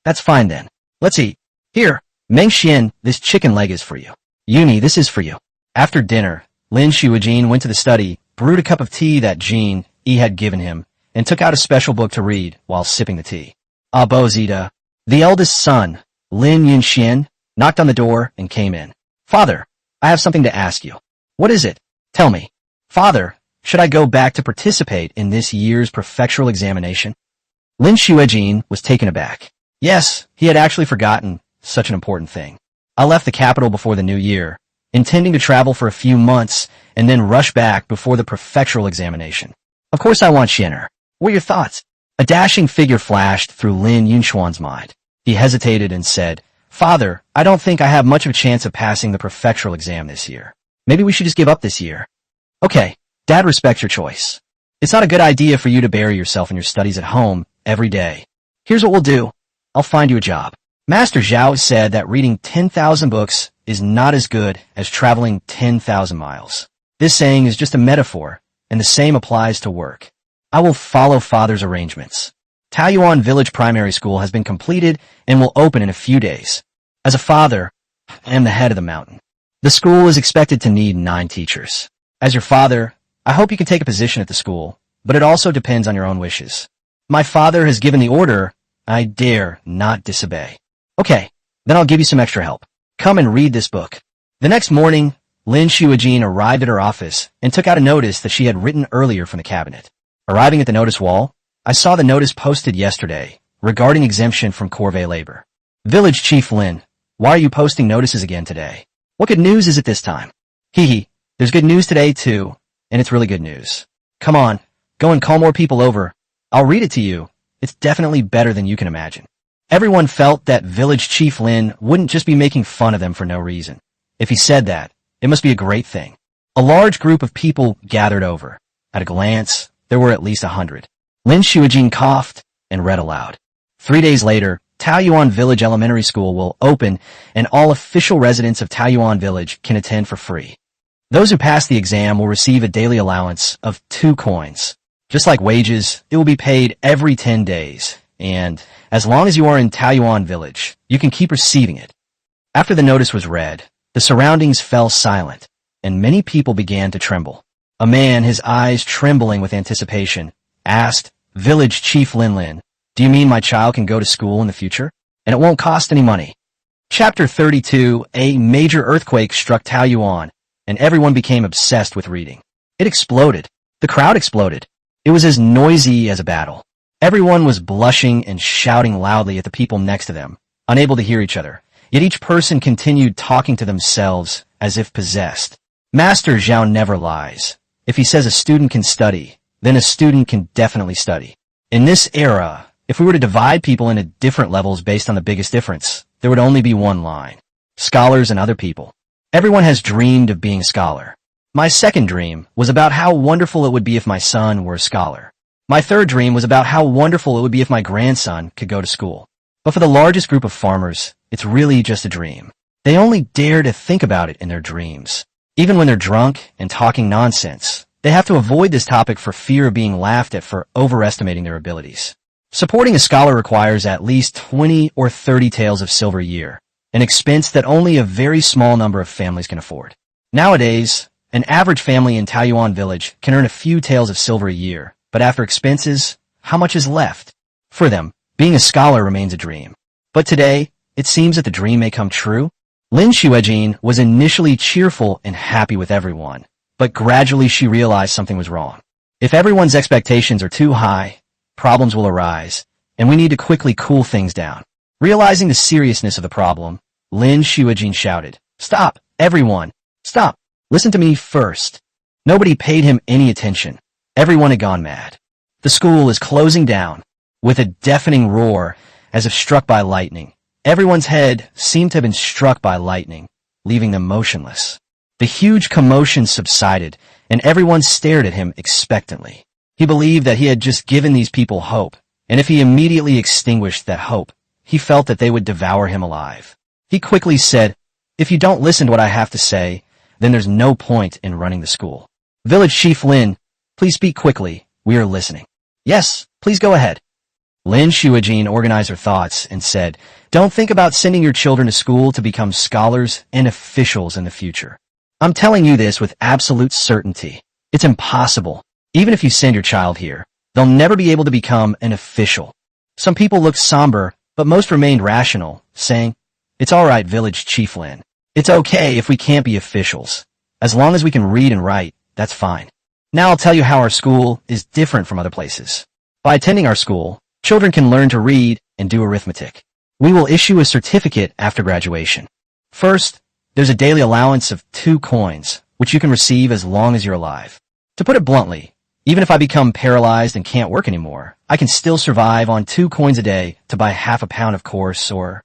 "That's fine then. Let's eat. Here, Meng Xian, this chicken leg is for you. Yuni, this is for you." After dinner, Lin Shuijin went to the study, brewed a cup of tea that Jean E had given him, and took out a special book to read while sipping the tea. Abo Zita, the eldest son, Lin Yunxian, knocked on the door and came in. "Father, I have something to ask you." "What is it? Tell me." "Father, should I go back to participate in this year's prefectural examination?" Lin Shuijin was taken aback. Yes, he had actually forgotten such an important thing. "I left the capital before the new year, intending to travel for a few months and then rush back before the prefectural examination. Of course I want Xiener. What are your thoughts?" A dashing figure flashed through Lin Yunxuan's mind. He hesitated and said, "Father, I don't think I have much of a chance of passing the prefectural exam this year. Maybe we should just give up this year." "Okay, Dad respects your choice. It's not a good idea for you to bury yourself in your studies at home every day. Here's what we'll do. I'll find you a job. Master Zhao said that reading 10,000 books is not as good as traveling 10,000 miles. This saying is just a metaphor, and the same applies to work. I will follow Father's arrangements. Taoyuan Village Primary School has been completed and will open in a few days. As a father, I am the head of the mountain. The school is expected to need 9 teachers. As your father, I hope you can take a position at the school, but it also depends on your own wishes. My father has given the order. I dare not disobey. Okay, then I'll give you some extra help. Come and read this book. The next morning, Lin Shuijin arrived at her office and took out a notice that she had written earlier from the cabinet. Arriving at the notice wall, I saw the notice posted yesterday regarding exemption from corvée labor. Village Chief Lin, why are you posting notices again today? What good news is it this time? Hee, there's good news today too, and it's really good news. Come on, go and call more people over. I'll read it to you. It's definitely better than you can imagine. Everyone felt that Village Chief Lin wouldn't just be making fun of them for no reason. If he said that, it must be a great thing. A large group of people gathered over. At a glance, there were at least 100. Lin Shuijin coughed and read aloud. 3 days later, Taoyuan Village Elementary School will open and all official residents of Taoyuan Village can attend for free. Those who pass the exam will receive a daily allowance of 2 coins. Just like wages, it will be paid every 10 days, and as long as you are in Taoyuan Village, you can keep receiving it. After the notice was read, the surroundings fell silent, and many people began to tremble. A man, his eyes trembling with anticipation, asked, Village Chief Lin, do you mean my child can go to school in the future? And it won't cost any money. Chapter 32, a major earthquake struck Taoyuan, and everyone became obsessed with reading. It exploded. The crowd exploded. It was as noisy as a battle. Everyone was blushing and shouting loudly at the people next to them, unable to hear each other. Yet each person continued talking to themselves as if possessed. Master Zhao never lies. If he says a student can study, then a student can definitely study. In this era, if we were to divide people into different levels based on the biggest difference, there would only be one line. Scholars and other people. Everyone has dreamed of being a scholar. My second dream was about how wonderful it would be if my son were a scholar. My third dream was about how wonderful it would be if my grandson could go to school. But for the largest group of farmers, it's really just a dream. They only dare to think about it in their dreams. Even when they're drunk and talking nonsense, they have to avoid this topic for fear of being laughed at for overestimating their abilities. Supporting a scholar requires at least 20 or 30 taels of silver a year, an expense that only a very small number of families can afford. Nowadays, an average family in Taoyuan Village can earn a few taels of silver a year, but after expenses, how much is left? For them, being a scholar remains a dream. But today, it seems that the dream may come true. Lin Shuijin was initially cheerful and happy with everyone, but gradually she realized something was wrong. If everyone's expectations are too high, problems will arise, and we need to quickly cool things down. Realizing the seriousness of the problem, Lin Shuijin shouted, Stop, everyone! Stop! Listen to me first. Nobody paid him any attention. Everyone had gone mad. The school is closing down. With a deafening roar, as if struck by lightning, everyone's head seemed to have been struck by lightning, leaving them motionless. The huge commotion subsided, and everyone stared at him expectantly. He believed that he had just given these people hope, and if he immediately extinguished that hope, he felt that they would devour him alive. He quickly said, If you don't listen to what I have to say, then there's no point in running the school. Village Chief Lin, please speak quickly. We are listening. Yes, please go ahead. Lin Shuijin organized her thoughts and said, Don't think about sending your children to school to become scholars and officials in the future. I'm telling you this with absolute certainty. It's impossible. Even if you send your child here, they'll never be able to become an official. Some people looked somber, but most remained rational, saying, It's all right, Village Chief Lin. It's okay if we can't be officials. As long as we can read and write, that's fine. Now I'll tell you how our school is different from other places. By attending our school, children can learn to read and do arithmetic. We will issue a certificate after graduation. First, there's a daily allowance of 2 coins, which you can receive as long as you're alive. To put it bluntly, even if I become paralyzed and can't work anymore, I can still survive on 2 coins a day to buy half a pound of course or...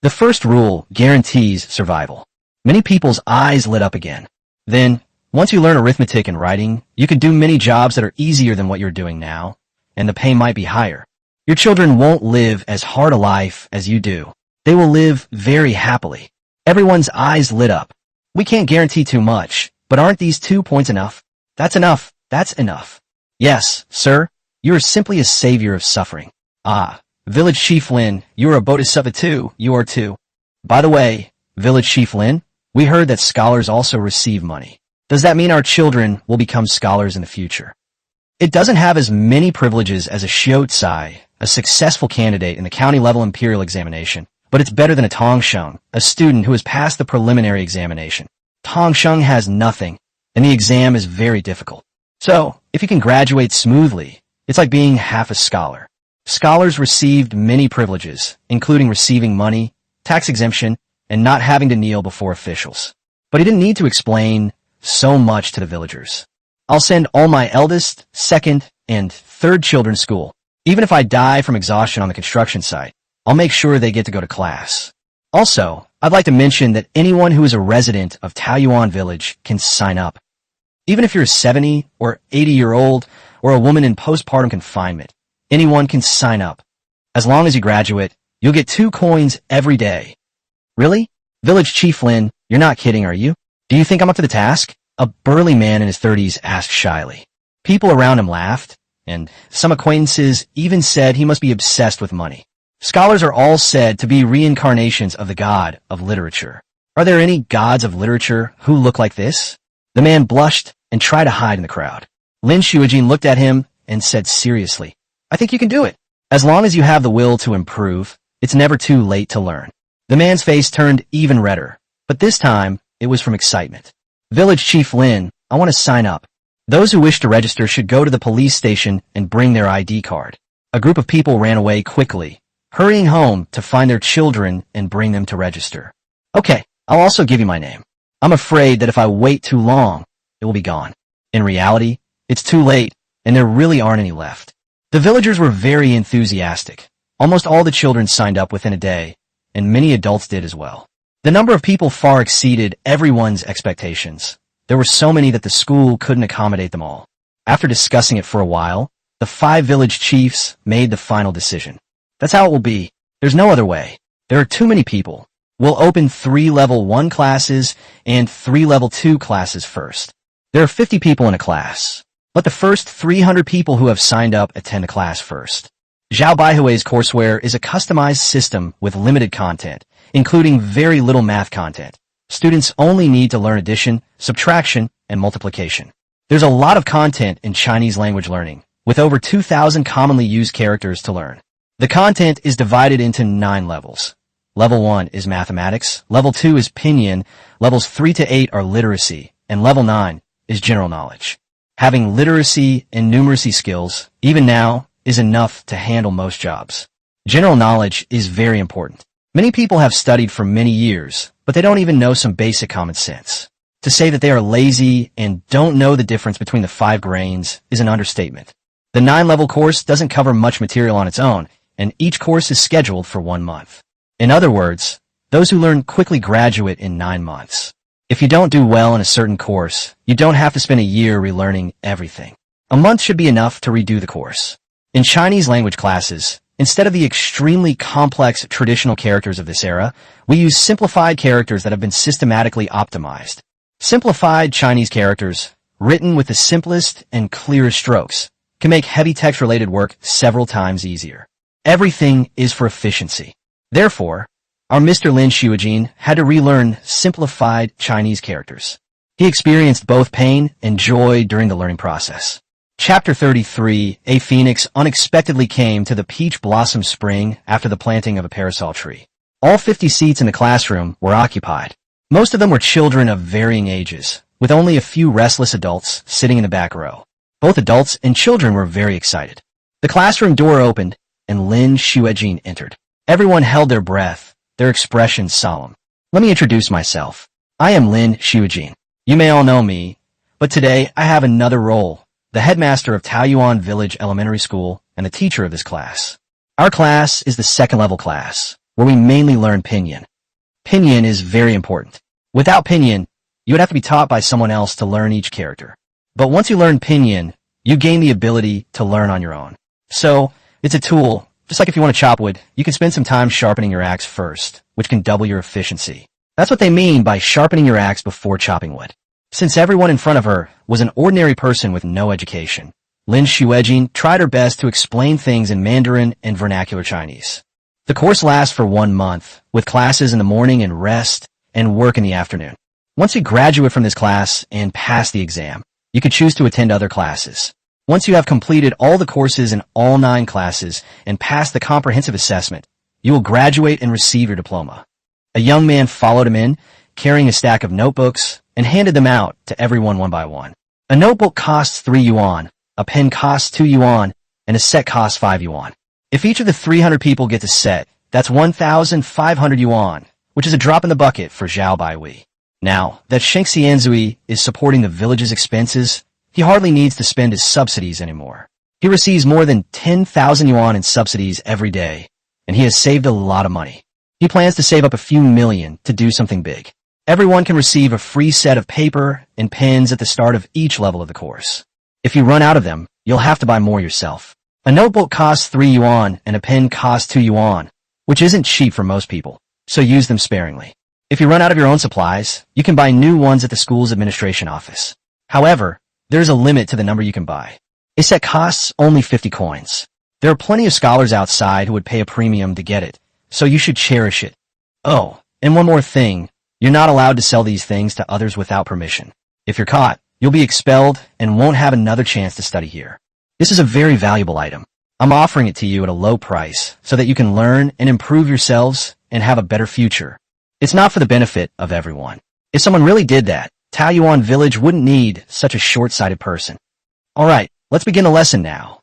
The first rule guarantees survival. Many people's eyes lit up again. Then, once you learn arithmetic and writing, you can do many jobs that are easier than what you're doing now, and the pay might be higher. Your children won't live as hard a life as you do. They will live very happily. Everyone's eyes lit up. We can't guarantee too much, but aren't these 2 points enough? That's enough. That's enough. Yes, sir. You are simply a savior of suffering. Ah, Village Chief Lin, you are a bodhisattva too. You are too. By the way, Village Chief Lin, we heard that scholars also receive money. Does that mean our children will become scholars in the future? It doesn't have as many privileges as a Xiao, a successful candidate in the county-level imperial examination, but it's better than a Tongsheng, a student who has passed the preliminary examination. Tongsheng has nothing, and the exam is very difficult. So, if you can graduate smoothly, it's like being half a scholar. Scholars received many privileges, including receiving money, tax exemption, and not having to kneel before officials. But he didn't need to explain so much to the villagers. I'll send all my eldest, second, and third children to school. Even if I die from exhaustion on the construction site, I'll make sure they get to go to class. Also, I'd like to mention that anyone who is a resident of Taoyuan Village can sign up. Even if you're a 70 or 80-year-old or a woman in postpartum confinement, anyone can sign up. As long as you graduate, you'll get 2 coins every day. Really? Village Chief Lin, you're not kidding, are you? Do you think I'm up to the task? A burly man in his 30s asked shyly. People around him laughed, and some acquaintances even said he must be obsessed with money. Scholars are all said to be reincarnations of the god of literature. Are there any gods of literature who look like this? The man blushed and tried to hide in the crowd. Lin Shuijin looked at him and said seriously, I think you can do it. As long as you have the will to improve, it's never too late to learn. The man's face turned even redder, but this time it was from excitement. Village Chief Lin, I want to sign up. Those who wish to register should go to the police station and bring their ID card. A group of people ran away quickly, hurrying home to find their children and bring them to register. Okay, I'll also give you my name. I'm afraid that if I wait too long, it will be gone. In reality, it's too late, and there really aren't any left. The villagers were very enthusiastic. Almost all the children signed up within a day, and many adults did as well. The number of people far exceeded everyone's expectations. There were so many that the school couldn't accommodate them all. After discussing it for a while, the 5 village chiefs made the final decision. That's how it will be. There's no other way. There are too many people. We'll open 3 level 1 classes and 3 level 2 classes first. There are 50 people in a class. Let the first 300 people who have signed up attend a class first. Zhao Baihui's courseware is a customized system with limited content, including very little math content. Students only need to learn addition, subtraction, and multiplication. There's a lot of content in Chinese language learning, with over 2,000 commonly used characters to learn. The content is divided into 9 levels. Level 1 is mathematics, level 2 is pinyin, levels 3 to 8 are literacy, and level 9 is general knowledge. Having literacy and numeracy skills, even now, is enough to handle most jobs. General knowledge is very important. Many people have studied for many years, but they don't even know some basic common sense. To say that they are lazy and don't know the difference between the 5 grains is an understatement. The 9-level course doesn't cover much material on its own, and each course is scheduled for 1 month. In other words, those who learn quickly graduate in 9 months. If you don't do well in a certain course, you don't have to spend a year relearning everything. A month should be enough to redo the course. In Chinese language classes, instead of the extremely complex traditional characters of this era, we use simplified characters that have been systematically optimized. Simplified Chinese characters, written with the simplest and clearest strokes, can make heavy text-related work several times easier. Everything is for efficiency. Therefore, our Mr. Lin Shuijin had to relearn simplified Chinese characters. He experienced both pain and joy during the learning process. Chapter 33, a phoenix unexpectedly came to the peach blossom spring after the planting of a parasol tree. All 50 seats in the classroom were occupied. Most of them were children of varying ages, with only a few restless adults sitting in the back row. Both adults and children were very excited. The classroom door opened, and Lin Shuijin entered. Everyone held their breath, their expressions solemn. Let me introduce myself. I am Lin Shuijin. You may all know me, but today I have another role, the headmaster of Taoyuan Village Elementary School and the teacher of this class. Our class is the 2nd level class, where we mainly learn pinyin. Pinyin is very important. Without pinyin, you would have to be taught by someone else to learn each character. But once you learn pinyin, you gain the ability to learn on your own. So, it's a tool, Just like if you want to chop wood, you can spend some time sharpening your axe first, which can double your efficiency. That's what they mean by sharpening your axe before chopping wood. Since everyone in front of her was an ordinary person with no education, Lin Xuejing tried her best to explain things in Mandarin and vernacular Chinese. The course lasts for 1 month, with classes in the morning and rest, and work in the afternoon. Once you graduate from this class and pass the exam, you can choose to attend other classes. Once you have completed all the courses in all 9 classes and passed the comprehensive assessment, you will graduate and receive your diploma. A young man followed him in, carrying a stack of notebooks, and handed them out to everyone one by one. A notebook costs 3 yuan, a pen costs 2 yuan, and a set costs 5 yuan. If each of the 300 people gets a set, that's 1,500 yuan, which is a drop in the bucket for Zhao Baiwei. Now that Sheng Xianzui is supporting the village's expenses, he hardly needs to spend his subsidies anymore. He receives more than 10,000 yuan in subsidies every day, and he has saved a lot of money. He plans to save up a few million to do something big. Everyone can receive a free set of paper and pens at the start of each level of the course. If you run out of them, you'll have to buy more yourself. A notebook costs 3 yuan and a pen costs 2 yuan, which isn't cheap for most people, so use them sparingly. If you run out of your own supplies, you can buy new ones at the school's administration office. However, there's a limit to the number you can buy. A set costs only 50 coins. There are plenty of scholars outside who would pay a premium to get it, so you should cherish it. Oh, and one more thing, you're not allowed to sell these things to others without permission. If you're caught, you'll be expelled and won't have another chance to study here. This is a very valuable item. I'm offering it to you at a low price so that you can learn and improve yourselves and have a better future. It's not for the benefit of everyone. If someone really did that, Taoyuan Village wouldn't need such a short-sighted person. Alright, let's begin the lesson now.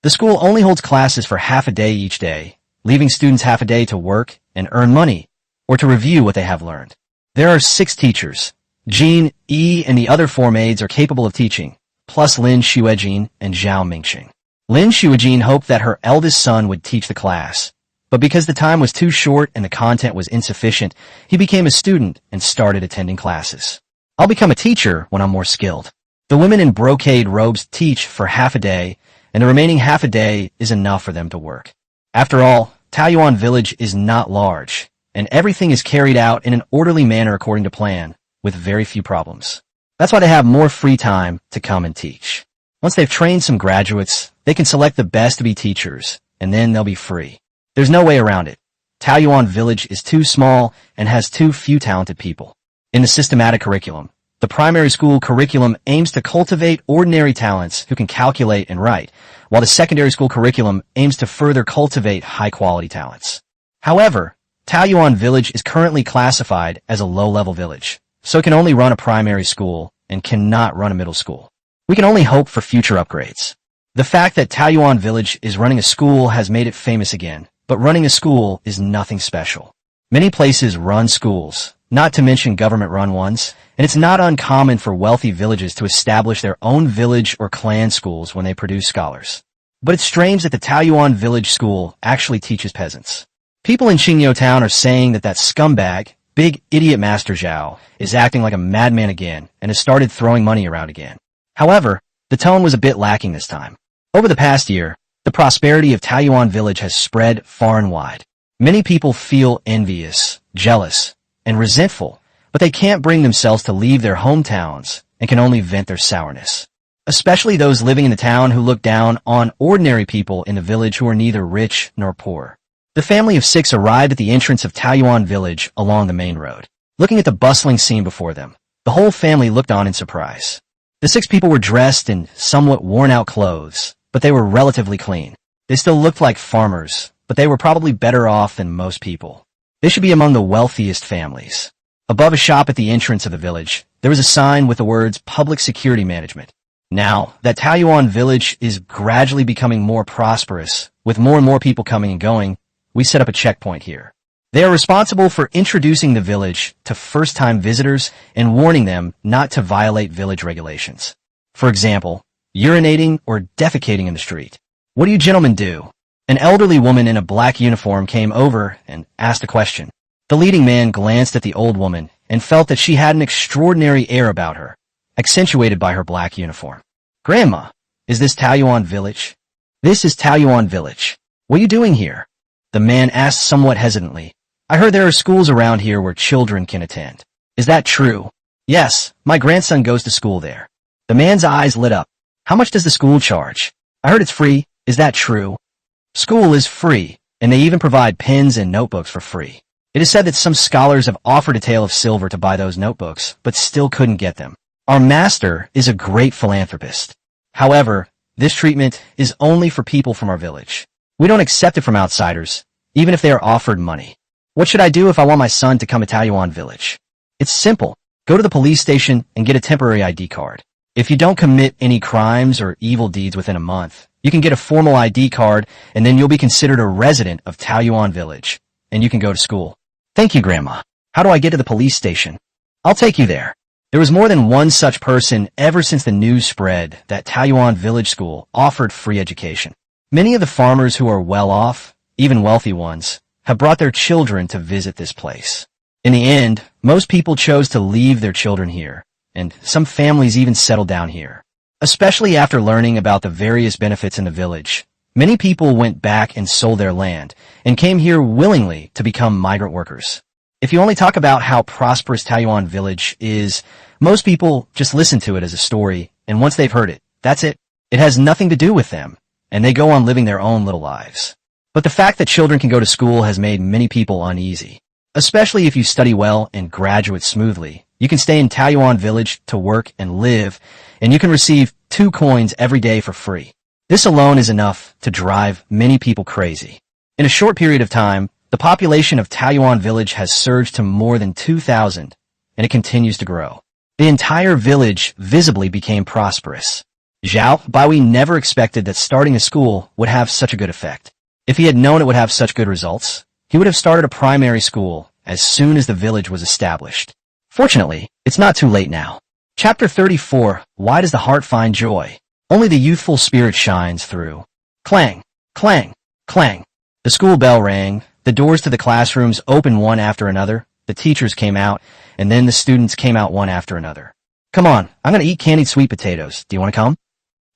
The school only holds classes for half a day each day, leaving students half a day to work and earn money, or to review what they have learned. There are 6 teachers. Jean, Yi, and the other 4 maids are capable of teaching, plus Lin Xuejing and Zhao Mingxing. Lin Xuejing hoped that her eldest son would teach the class, but because the time was too short and the content was insufficient, he became a student and started attending classes. I'll become a teacher when I'm more skilled. The women in brocade robes teach for half a day, and the remaining half a day is enough for them to work. After all, Taoyuan Village is not large, and everything is carried out in an orderly manner according to plan, with very few problems. That's why they have more free time to come and teach. Once they've trained some graduates, they can select the best to be teachers, and then they'll be free. There's no way around it. Taoyuan Village is too small and has too few talented people. In the systematic curriculum, the primary school curriculum aims to cultivate ordinary talents who can calculate and write, while the secondary school curriculum aims to further cultivate high-quality talents. However, Taoyuan Village is currently classified as a low-level village, so it can only run a primary school and cannot run a middle school. We can only hope for future upgrades. The fact that Taoyuan Village is running a school has made it famous again, but running a school is nothing special. Many places run schools, not to mention government-run ones, and it's not uncommon for wealthy villages to establish their own village or clan schools when they produce scholars. But it's strange that the Taoyuan Village School actually teaches peasants. People in Qingyou Town are saying that scumbag, big idiot Master Zhao, is acting like a madman again and has started throwing money around again. However, the tone was a bit lacking this time. Over the past year, the prosperity of Taoyuan Village has spread far and wide. Many people feel envious, jealous, and resentful, but they can't bring themselves to leave their hometowns and can only vent their sourness. Especially those living in the town who look down on ordinary people in the village who are neither rich nor poor. The family of 6 arrived at the entrance of Taoyuan Village along the main road. Looking at the bustling scene before them, the whole family looked on in surprise. The 6 people were dressed in somewhat worn-out clothes, but they were relatively clean. They still looked like farmers, but they were probably better off than most people. They should be among the wealthiest families. Above a shop at the entrance of the village, there was a sign with the words Public Security Management. Now that Taoyuan Village is gradually becoming more prosperous, with more and more people coming and going, we set up a checkpoint here. They are responsible for introducing the village to first-time visitors and warning them not to violate village regulations. For example, urinating or defecating in the street. What do you gentlemen do? An elderly woman in a black uniform came over and asked a question. The leading man glanced at the old woman and felt that she had an extraordinary air about her, accentuated by her black uniform. Grandma, is this Taoyuan Village? This is Taoyuan Village. What are you doing here? The man asked somewhat hesitantly. I heard there are schools around here where children can attend. Is that true? Yes, my grandson goes to school there. The man's eyes lit up. How much does the school charge? I heard it's free. Is that true? School is free, and they even provide pens and notebooks for free. It is said that some scholars have offered a tale of silver to buy those notebooks, but still couldn't get them. Our master is a great philanthropist. However, this treatment is only for people from our village. We don't accept it from outsiders, even if they are offered money. What should I do if I want my son to come to Taiyuan village? It's simple. Go to the police station and get a temporary ID card. If you don't commit any crimes or evil deeds within a month, you can get a formal ID card, and then you'll be considered a resident of Taiyuan village, and you can go to school. Thank you, Grandma. How do I get to the police station? I'll take you there. There was more than one such person ever since the news spread that Taiyuan Village School offered free education. Many of the farmers who are well off, even wealthy ones, have brought their children to visit this place. In the end, most people chose to leave their children here, and some families even settled down here. Especially after learning about the various benefits in the village, many people went back and sold their land, and came here willingly to become migrant workers. If you only talk about how prosperous Taiyuan village is, most people just listen to it as a story, and once they've heard it, that's it. It has nothing to do with them, and they go on living their own little lives. But the fact that children can go to school has made many people uneasy. Especially if you study well and graduate smoothly, you can stay in Taiyuan village to work and live, and you can receive 2 coins every day for free. This alone is enough to drive many people crazy. In a short period of time, the population of Taiyuan village has surged to more than 2,000, and it continues to grow. The entire village visibly became prosperous. Zhao Baihui never expected that starting a school would have such a good effect. If he had known it would have such good results, he would have started a primary school as soon as the village was established. Fortunately, it's not too late now. Chapter 34, Why Does the Heart Find Joy? Only the youthful spirit shines through. Clang, clang, clang. The school bell rang, the doors to the classrooms opened one after another, the teachers came out, and then the students came out one after another. Come on, I'm gonna eat candied sweet potatoes. Do you want to come?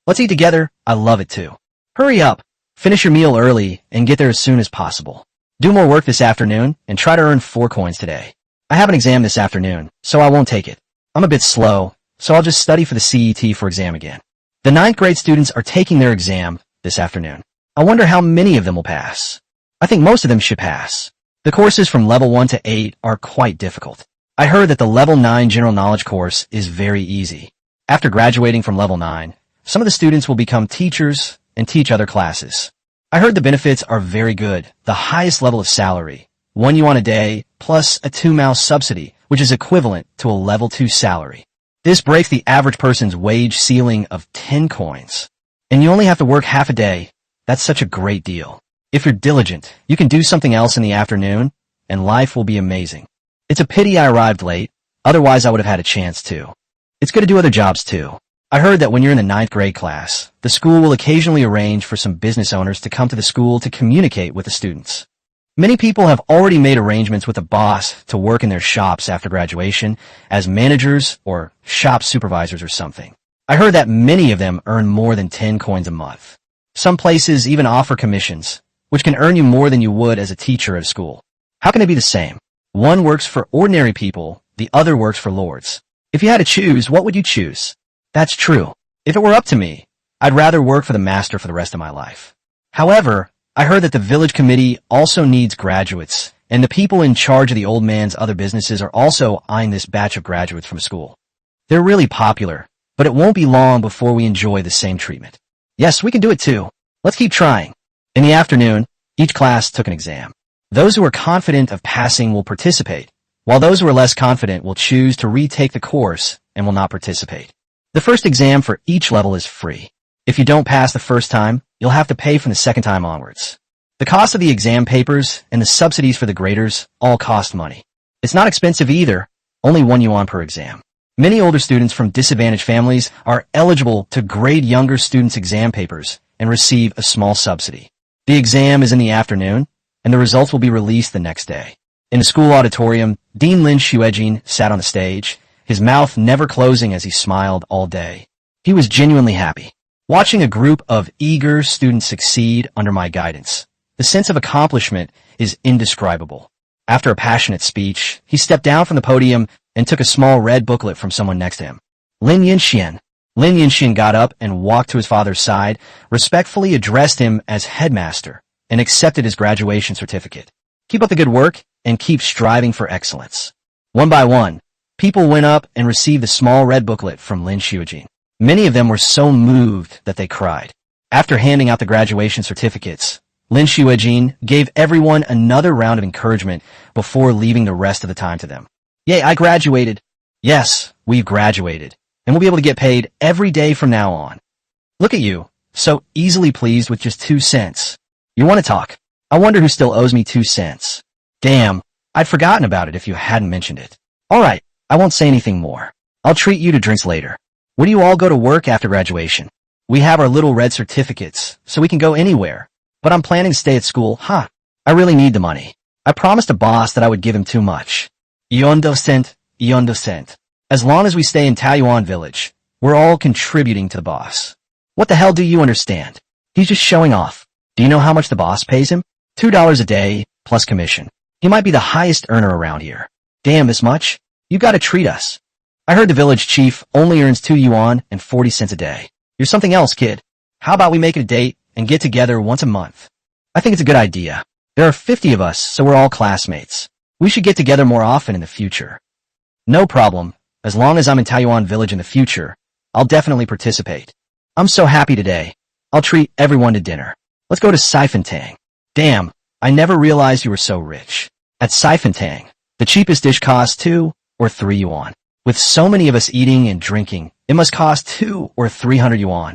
Let's eat together. I love it too. Hurry up. Finish your meal early and get there as soon as possible. Do more work this afternoon and try to earn 4 coins today. I have an exam this afternoon, so I won't take it. I'm a bit slow, so I'll just study for the CET for exam again. The 9th grade students are taking their exam this afternoon. I wonder how many of them will pass. I think most of them should pass. The courses from level 1 to 8 are quite difficult. I heard that the level 9 general knowledge course is very easy. After graduating from level 9, some of the students will become teachers and teach other classes. I heard the benefits are very good. The highest level of salary, 1 yuan a day, plus a 2-mouse subsidy, which is equivalent to a level 2 salary. This breaks the average person's wage ceiling of 10 coins. And you only have to work half a day. That's such a great deal. If you're diligent, you can do something else in the afternoon, and life will be amazing. It's a pity I arrived late, otherwise I would have had a chance too. It's good to do other jobs too. I heard that when you're in the 9th grade class, the school will occasionally arrange for some business owners to come to the school to communicate with the students. Many people have already made arrangements with a boss to work in their shops after graduation as managers or shop supervisors or something. I heard that many of them earn more than 10 coins a month. Some places even offer commissions, which can earn you more than you would as a teacher at a school. How can it be the same? One works for ordinary people, the other works for lords. If you had to choose, what would you choose? That's true. If it were up to me, I'd rather work for the master for the rest of my life. However, I heard that the village committee also needs graduates, and the people in charge of the old man's other businesses are also eyeing this batch of graduates from school. They're really popular, but it won't be long before we enjoy the same treatment. Yes, we can do it too. Let's keep trying. In the afternoon, each class took an exam. Those who are confident of passing will participate, while those who are less confident will choose to retake the course and will not participate. The first exam for each level is free. If you don't pass the first time, you'll have to pay from the second time onwards. The cost of the exam papers and the subsidies for the graders all cost money. It's not expensive either, only 1 yuan per exam. Many older students from disadvantaged families are eligible to grade younger students' exam papers and receive a small subsidy. The exam is in the afternoon, and the results will be released the next day. In the school auditorium, Dean Lin Xuejin sat on the stage, his mouth never closing as he smiled all day. He was genuinely happy. Watching a group of eager students succeed under my guidance The sense of accomplishment is indescribable. After a passionate speech, he stepped down from the podium and took a small red booklet from someone next to him. Lin Yinxian. Lin Yinxian got up and walked to his father's side, respectfully addressed him as headmaster, and accepted his graduation certificate. Keep up the good work and keep striving for excellence. One by one, people went up and received the small red booklet from Lin Xiujin. Many of them were so moved that they cried. After handing out the graduation certificates, Lin Xiujin gave everyone another round of encouragement before leaving the rest of the time to them. Yay, I graduated. Yes, we've graduated, and we'll be able to get paid every day from now on. Look at you, so easily pleased with just 2 cents. You want to talk? I wonder who still owes me 2 cents. Damn, I'd forgotten about it if you hadn't mentioned it. Alright, I won't say anything more. I'll treat you to drinks later. When do you all go to work after graduation? We have our little red certificates, so we can go anywhere. But I'm planning to stay at school, huh? I really need the money. I promised a boss that I would give him too much. Yon docent. As long as we stay in Taiyuan Village, we're all contributing to the boss. What the hell do you understand? He's just showing off. Do you know how much the boss pays him? $2 a day, plus commission. He might be the highest earner around here. Damn, this much? You gotta treat us. I heard the village chief only earns 2 yuan and 40 cents a day. You're something else, kid. How about we make it a date and get together once a month? I think it's a good idea. There are 50 of us, so we're all classmates. We should get together more often in the future. No problem. As long as I'm in Taiyuan Village in the future, I'll definitely participate. I'm so happy today. I'll treat everyone to dinner. Let's go to Siphon-Tang. Damn, I never realized you were so rich. At Siphon-Tang, the cheapest dish costs 2 or 3 yuan. With so many of us eating and drinking, it must cost 200 or 300 yuan.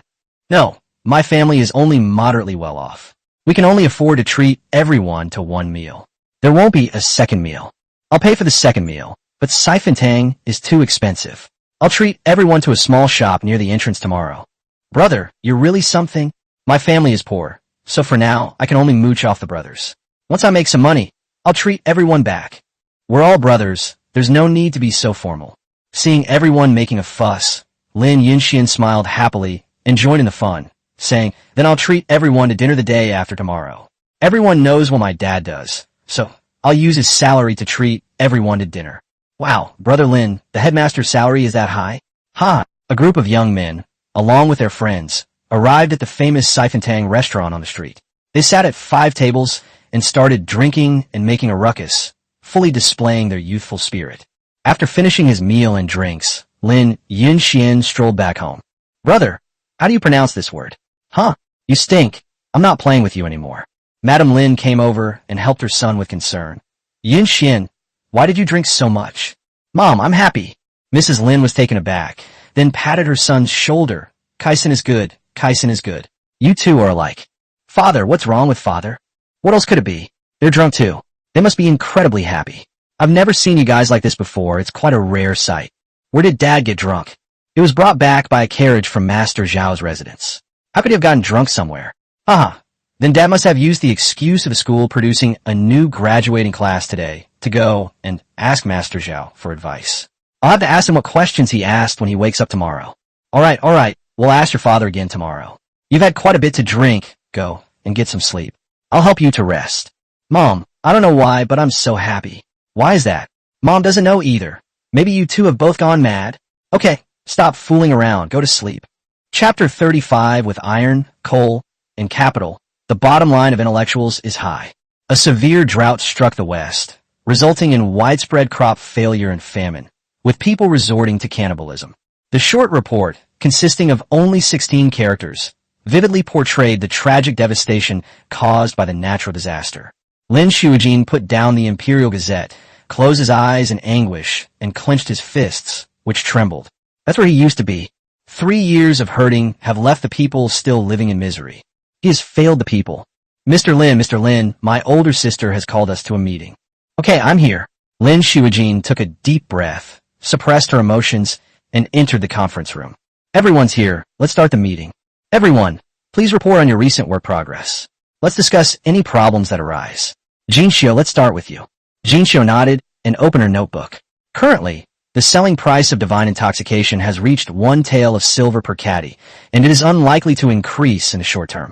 No, my family is only moderately well off. We can only afford to treat everyone to 1 meal. There won't be a second meal. I'll pay for the second meal, but Siphon-Tang is too expensive. I'll treat everyone to a small shop near the entrance tomorrow. Brother, you're really something? My family is poor, so for now, I can only mooch off the brothers. Once I make some money, I'll treat everyone back. We're all brothers. There's no need to be so formal. Seeing everyone making a fuss, Lin Yinxian smiled happily and joined in the fun, saying, then I'll treat everyone to dinner the day after tomorrow. Everyone knows what my dad does, so I'll use his salary to treat everyone to dinner. Wow, Brother Lin, the headmaster's salary is that high? Ha! A group of young men, along with their friends, arrived at the famous Siphon-Tang restaurant on the street. They sat at 5 tables and started drinking and making a ruckus, fully displaying their youthful spirit. After finishing his meal and drinks, Lin Yinxian strolled back home. Brother, how do you pronounce this word? Huh? You stink. I'm not playing with you anymore. Madam Lin came over and helped her son with concern. Yinxian, why did you drink so much? Mom, I'm happy. Mrs. Lin was taken aback, then patted her son's shoulder. Kaisen is good. Kaisen is good. You two are alike. Father, what's wrong with father? What else could it be? They're drunk too. They must be incredibly happy. I've never seen you guys like this before. It's quite a rare sight. Where did Dad get drunk? It was brought back by a carriage from Master Zhao's residence. How could he have gotten drunk somewhere? Ah, then Dad must have used the excuse of the school producing a new graduating class today to go and ask Master Zhao for advice. I'll have to ask him what questions he asked when he wakes up tomorrow. All right. We'll ask your father again tomorrow. You've had quite a bit to drink. Go and get some sleep. I'll help you to rest. Mom, I don't know why, but I'm so happy. Why is that? Mom doesn't know either. Maybe you two have both gone mad. Okay, stop fooling around. Go to sleep. Chapter 35 with iron, coal, and capital. The bottom line of intellectuals is high. A severe drought struck the West, resulting in widespread crop failure and famine, with people resorting to cannibalism. The short report, consisting of only 16 characters, vividly portrayed the tragic devastation caused by the natural disaster. Lin Xiujin put down the Imperial Gazette, closed his eyes in anguish, and clenched his fists, which trembled. That's where he used to be. 3 years of hurting have left the people still living in misery. He has failed the people. Mr. Lin, my older sister has called us to a meeting. Okay, I'm here. Lin Xiujin took a deep breath, suppressed her emotions, and entered the conference room. Everyone's here. Let's start the meeting. Everyone, please report on your recent work progress. Let's discuss any problems that arise. Jinxiu, let's start with you. Jinxiu nodded and opened her notebook. Currently, the selling price of divine intoxication has reached 1 tael of silver per caddy, and it is unlikely to increase in the short term.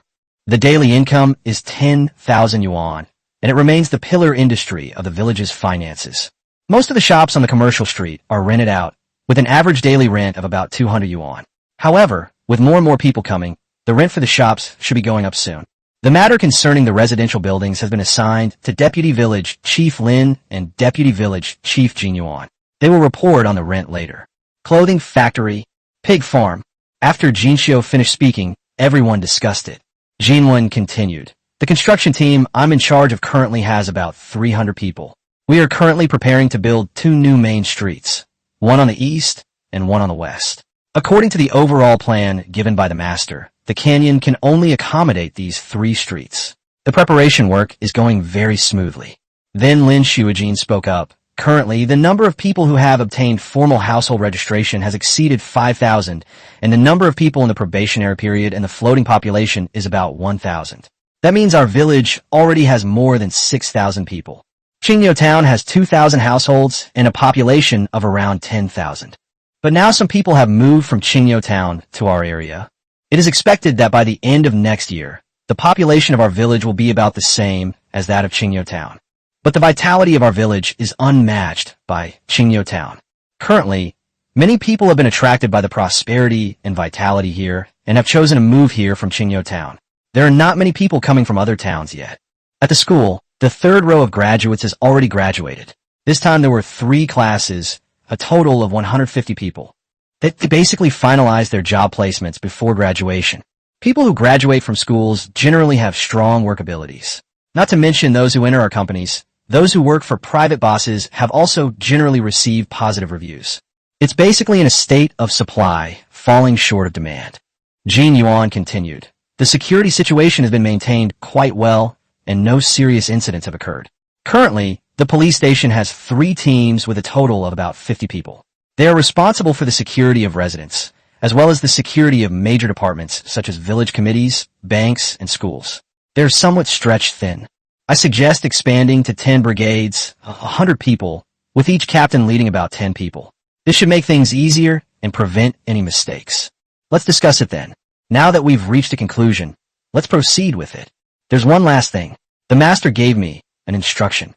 The daily income is 10,000 yuan, and it remains the pillar industry of the village's finances. Most of the shops on the commercial street are rented out, with an average daily rent of about 200 yuan. However, with more and more people coming, the rent for the shops should be going up soon. The matter concerning the residential buildings has been assigned to Deputy Village Chief Lin and Deputy Village Chief Jin Yuan. They will report on the rent later. Clothing factory, pig farm. After Jin Xiu finished speaking, everyone discussed it. Jin Wen continued. The construction team I'm in charge of currently has about 300 people. We are currently preparing to build 2 new main streets, one on the east and one on the west. According to the overall plan given by the master, the canyon can only accommodate these 3 streets. The preparation work is going very smoothly. Then Lin Shuijin spoke up. Currently, the number of people who have obtained formal household registration has exceeded 5,000, and the number of people in the probationary period and the floating population is about 1,000. That means our village already has more than 6,000 people. Qingyou Town has 2,000 households and a population of around 10,000. But now some people have moved from Qingyou Town to our area. It is expected that by the end of next year, the population of our village will be about the same as that of Qingyou Town. But the vitality of our village is unmatched by Qingyou Town. Currently, many people have been attracted by the prosperity and vitality here and have chosen to move here from Qingyou Town. There are not many people coming from other towns yet. At the school, the 3rd row of graduates has already graduated. This time there were 3 classes, a total of 150 people. They basically finalized their job placements before graduation. People who graduate from schools generally have strong work abilities. Not to mention those who enter our companies, those who work for private bosses have also generally received positive reviews. It's basically in a state of supply, falling short of demand. Jin Yuan continued. The security situation has been maintained quite well, and no serious incidents have occurred. Currently, the police station has 3 teams with a total of about 50 people. They are responsible for the security of residents, as well as the security of major departments such as village committees, banks, and schools. They are somewhat stretched thin. I suggest expanding to 10 brigades, 100 people, with each captain leading about 10 people. This should make things easier and prevent any mistakes. Let's discuss it then. Now that we've reached a conclusion, let's proceed with it. There's one last thing. The master gave me an instruction.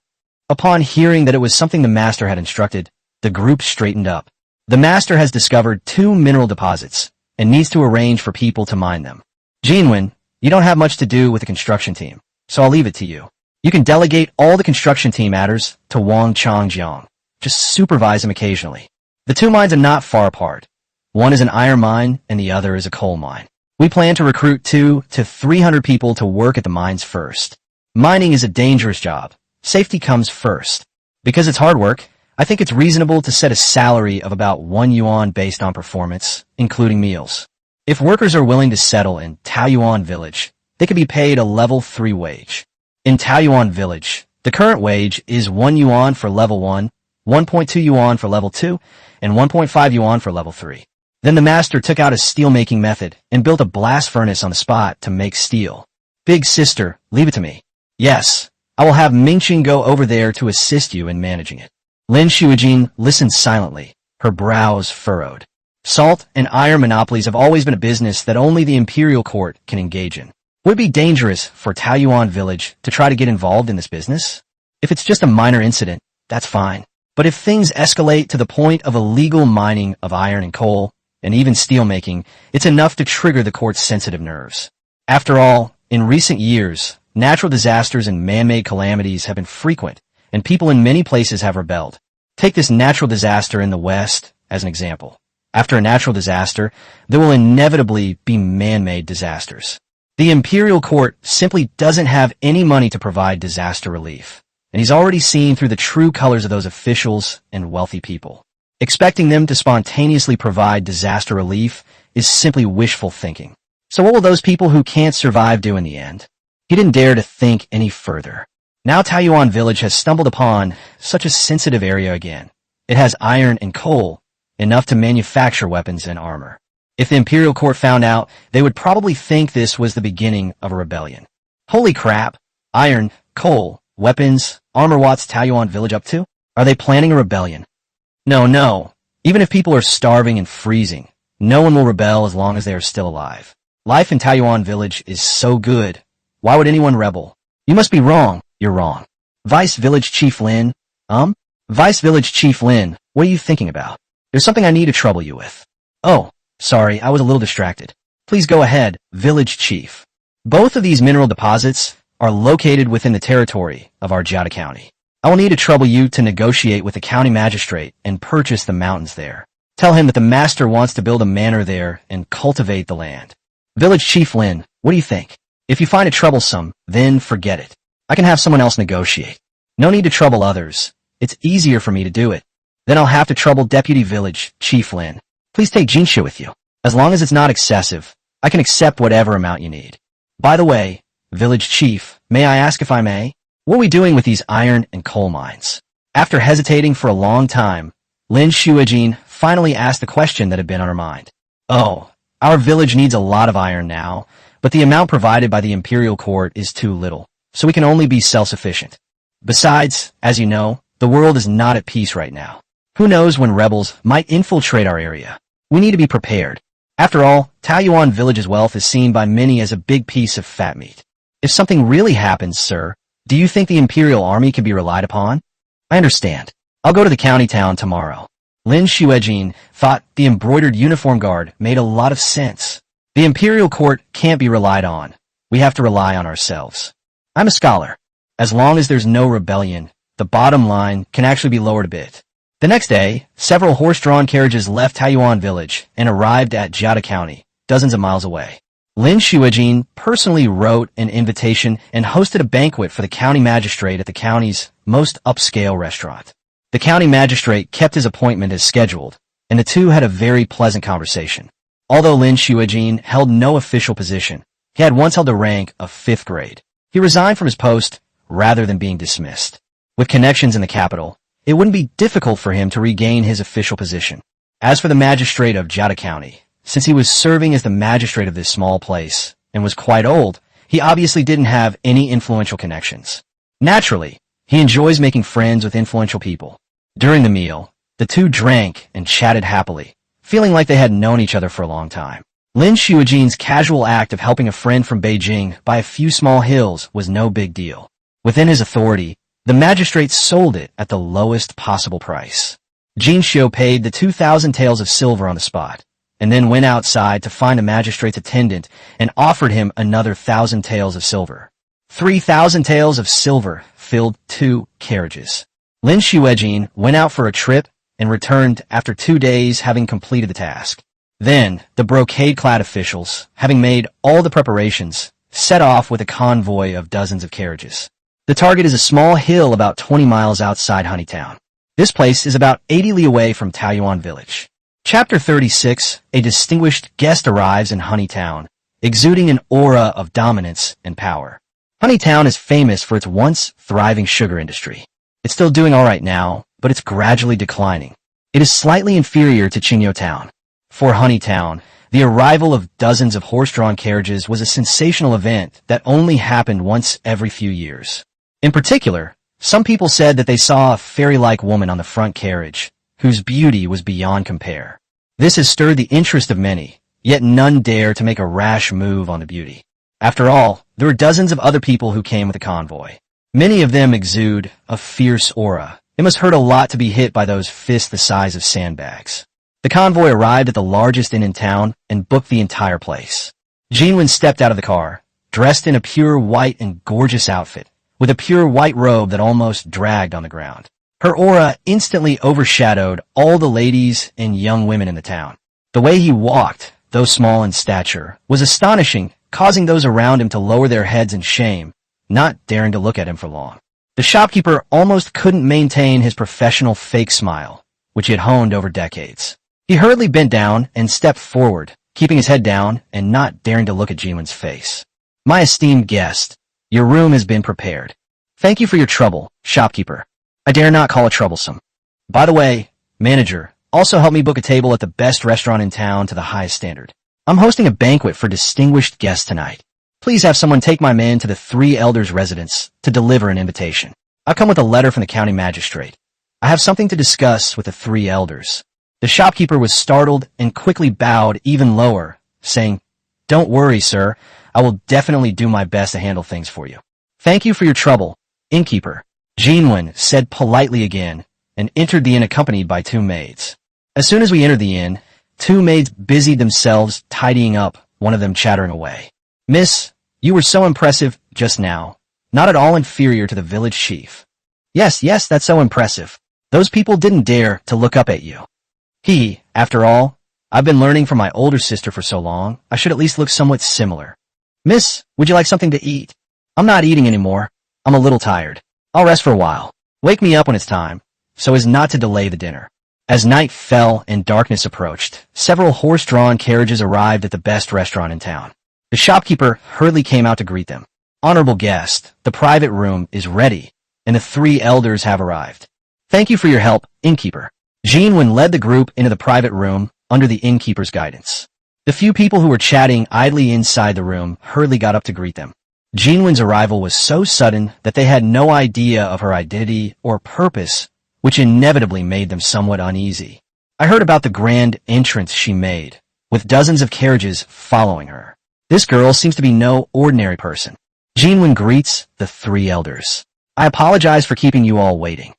Upon hearing that it was something the master had instructed, the group straightened up. The master has discovered 2 mineral deposits and needs to arrange for people to mine them. Jinwen, you don't have much to do with the construction team, so I'll leave it to you. You can delegate all the construction team matters to Wang Changjiang. Just supervise him occasionally. The 2 mines are not far apart. One is an iron mine and the other is a coal mine. We plan to recruit 200 to 300 people to work at the mines first. Mining is a dangerous job. Safety comes first. Because it's hard work, I think it's reasonable to set a salary of about 1 yuan based on performance, including meals. If workers are willing to settle in Taoyuan Village, they can be paid a level 3 wage. In Taoyuan Village, the current wage is 1 yuan for level 1, 1.2 yuan for level 2, and 1.5 yuan for level 3. Then the master took out a steel-making method and built a blast furnace on the spot to make steel. Big sister, leave it to me. Yes, I will have Mingqing go over there to assist you in managing it. Lin Shuijin listened silently, her brows furrowed. Salt and iron monopolies have always been a business that only the imperial court can engage in. Would it be dangerous for Taoyuan Village to try to get involved in this business? If it's just a minor incident, that's fine. But if things escalate to the point of illegal mining of iron and coal, and even steel-making, it's enough to trigger the court's sensitive nerves. After all, in recent years, natural disasters and man-made calamities have been frequent, and people in many places have rebelled. Take this natural disaster in the West as an example. After a natural disaster, there will inevitably be man-made disasters. The imperial court simply doesn't have any money to provide disaster relief, and he's already seen through the true colors of those officials and wealthy people. Expecting them to spontaneously provide disaster relief is simply wishful thinking. So what will those people who can't survive do in the end? He didn't dare to think any further. Now Taoyuan Village has stumbled upon such a sensitive area again. It has iron and coal, enough to manufacture weapons and armor. If the imperial court found out, they would probably think this was the beginning of a rebellion. Holy crap! Iron, coal, weapons, armor, what's Taoyuan Village up to? Are they planning a rebellion? No. Even if people are starving and freezing, no one will rebel as long as they are still alive. Life in Taoyuan village is so good. Why would anyone rebel? You must be wrong. You're wrong. Vice Village Chief Lin? Vice Village Chief Lin, what are you thinking about? There's something I need to trouble you with. Oh, sorry, I was a little distracted. Please go ahead, Village Chief. Both of these mineral deposits are located within the territory of our Jiada County. I will need to trouble you to negotiate with the county magistrate and purchase the mountains there. Tell him that the master wants to build a manor there and cultivate the land. Village Chief Lin, what do you think? If you find it troublesome, then forget it. I can have someone else negotiate. No need to trouble others. It's easier for me to do it. Then I'll have to trouble Deputy Village Chief Lin. Please take Jinsha with you. As long as it's not excessive, I can accept whatever amount you need. By the way, Village Chief, may I ask if I may? What are we doing with these iron and coal mines? After hesitating for a long time, Lin Shuijin finally asked the question that had been on her mind. Oh, our village needs a lot of iron now, but the amount provided by the Imperial Court is too little, so we can only be self-sufficient. Besides, as you know, the world is not at peace right now. Who knows when rebels might infiltrate our area? We need to be prepared. After all, Taoyuan village's wealth is seen by many as a big piece of fat meat. If something really happens, sir, do you think the Imperial Army can be relied upon? I understand. I'll go to the county town tomorrow. Lin Shuijin thought the embroidered uniform guard made a lot of sense. The Imperial Court can't be relied on. We have to rely on ourselves. I'm a scholar. As long as there's no rebellion, the bottom line can actually be lowered a bit. The next day, several horse-drawn carriages left Taoyuan village and arrived at Jiada County, dozens of miles away. Lin Shuijin personally wrote an invitation and hosted a banquet for the county magistrate at the county's most upscale restaurant. The county magistrate kept his appointment as scheduled, and the two had a very pleasant conversation. Although Lin Shuijin held no official position, he had once held the rank of 5th grade. He resigned from his post rather than being dismissed. With connections in the capital, it wouldn't be difficult for him to regain his official position. As for the magistrate of Jiada County, since he was serving as the magistrate of this small place and was quite old, he obviously didn't have any influential connections. Naturally, he enjoys making friends with influential people. During the meal, the two drank and chatted happily, feeling like they had known each other for a long time. Lin Shuijin's casual act of helping a friend from Beijing buy a few small hills was no big deal. Within his authority, the magistrate sold it at the lowest possible price. Jinxiu paid the 2,000 taels of silver on the spot, and then went outside to find the magistrate's attendant and offered him another 1,000 taels of silver. 3,000 taels of silver filled 2 carriages. Lin Shuijin went out for a trip and returned after 2 days having completed the task. Then, the brocade-clad officials, having made all the preparations, set off with a convoy of dozens of carriages. The target is a small hill about 20 miles outside Honeytown. This place is about 80 li away from Taoyuan village. Chapter 36, a distinguished guest arrives in Honeytown, exuding an aura of dominance and power. Honeytown is famous for its once thriving sugar industry. It's still doing all right now, but it's gradually declining. It is slightly inferior to Qingyo Town. For Honeytown, the arrival of dozens of horse-drawn carriages was a sensational event that only happened once every few years. In particular, some people said that they saw a fairy-like woman on the front carriage, whose beauty was beyond compare. This has stirred the interest of many, yet none dare to make a rash move on the beauty. After all, there were dozens of other people who came with the convoy. Many of them exude a fierce aura. It must hurt a lot to be hit by those fists the size of sandbags. The convoy arrived at the largest inn in town and booked the entire place. Jinwen stepped out of the car, dressed in a pure white and gorgeous outfit, with a pure white robe that almost dragged on the ground. Her aura instantly overshadowed all the ladies and young women in the town. The way he walked, though small in stature, was astonishing, causing those around him to lower their heads in shame, not daring to look at him for long. The shopkeeper almost couldn't maintain his professional fake smile, which he had honed over decades. He hurriedly bent down and stepped forward, keeping his head down and not daring to look at Jinwen's face. My esteemed guest, your room has been prepared. Thank you for your trouble, shopkeeper. I dare not call it troublesome. By the way, manager, also help me book a table at the best restaurant in town to the highest standard. I'm hosting a banquet for distinguished guests tonight. Please have someone take my man to the 3 elders' residence to deliver an invitation. I've come with a letter from the county magistrate. I have something to discuss with the 3 elders. The shopkeeper was startled and quickly bowed even lower, saying, Don't worry, sir. I will definitely do my best to handle things for you. Thank you for your trouble, innkeeper. Jinwen said politely again, and entered the inn accompanied by two maids. As soon as we entered the inn, two maids busied themselves tidying up, one of them chattering away. Miss, you were so impressive just now. Not at all inferior to the village chief. Yes, that's so impressive. Those people didn't dare to look up at you. After all, I've been learning from my older sister for so long, I should at least look somewhat similar. Miss, would you like something to eat? I'm not eating anymore. I'm a little tired. I'll rest for a while. Wake me up when it's time, so as not to delay the dinner. As night fell and darkness approached, several horse-drawn carriages arrived at the best restaurant in town. The shopkeeper hurriedly came out to greet them. Honorable guest, the private room is ready, and the three elders have arrived. Thank you for your help, innkeeper. Jinwen led the group into the private room under the innkeeper's guidance. The few people who were chatting idly inside the room hurriedly got up to greet them. Jinwen's arrival was so sudden that they had no idea of her identity or purpose, which inevitably made them somewhat uneasy. I heard about the grand entrance she made, with dozens of carriages following her. This girl seems to be no ordinary person. Jinwen greets the three elders. I apologize for keeping you all waiting.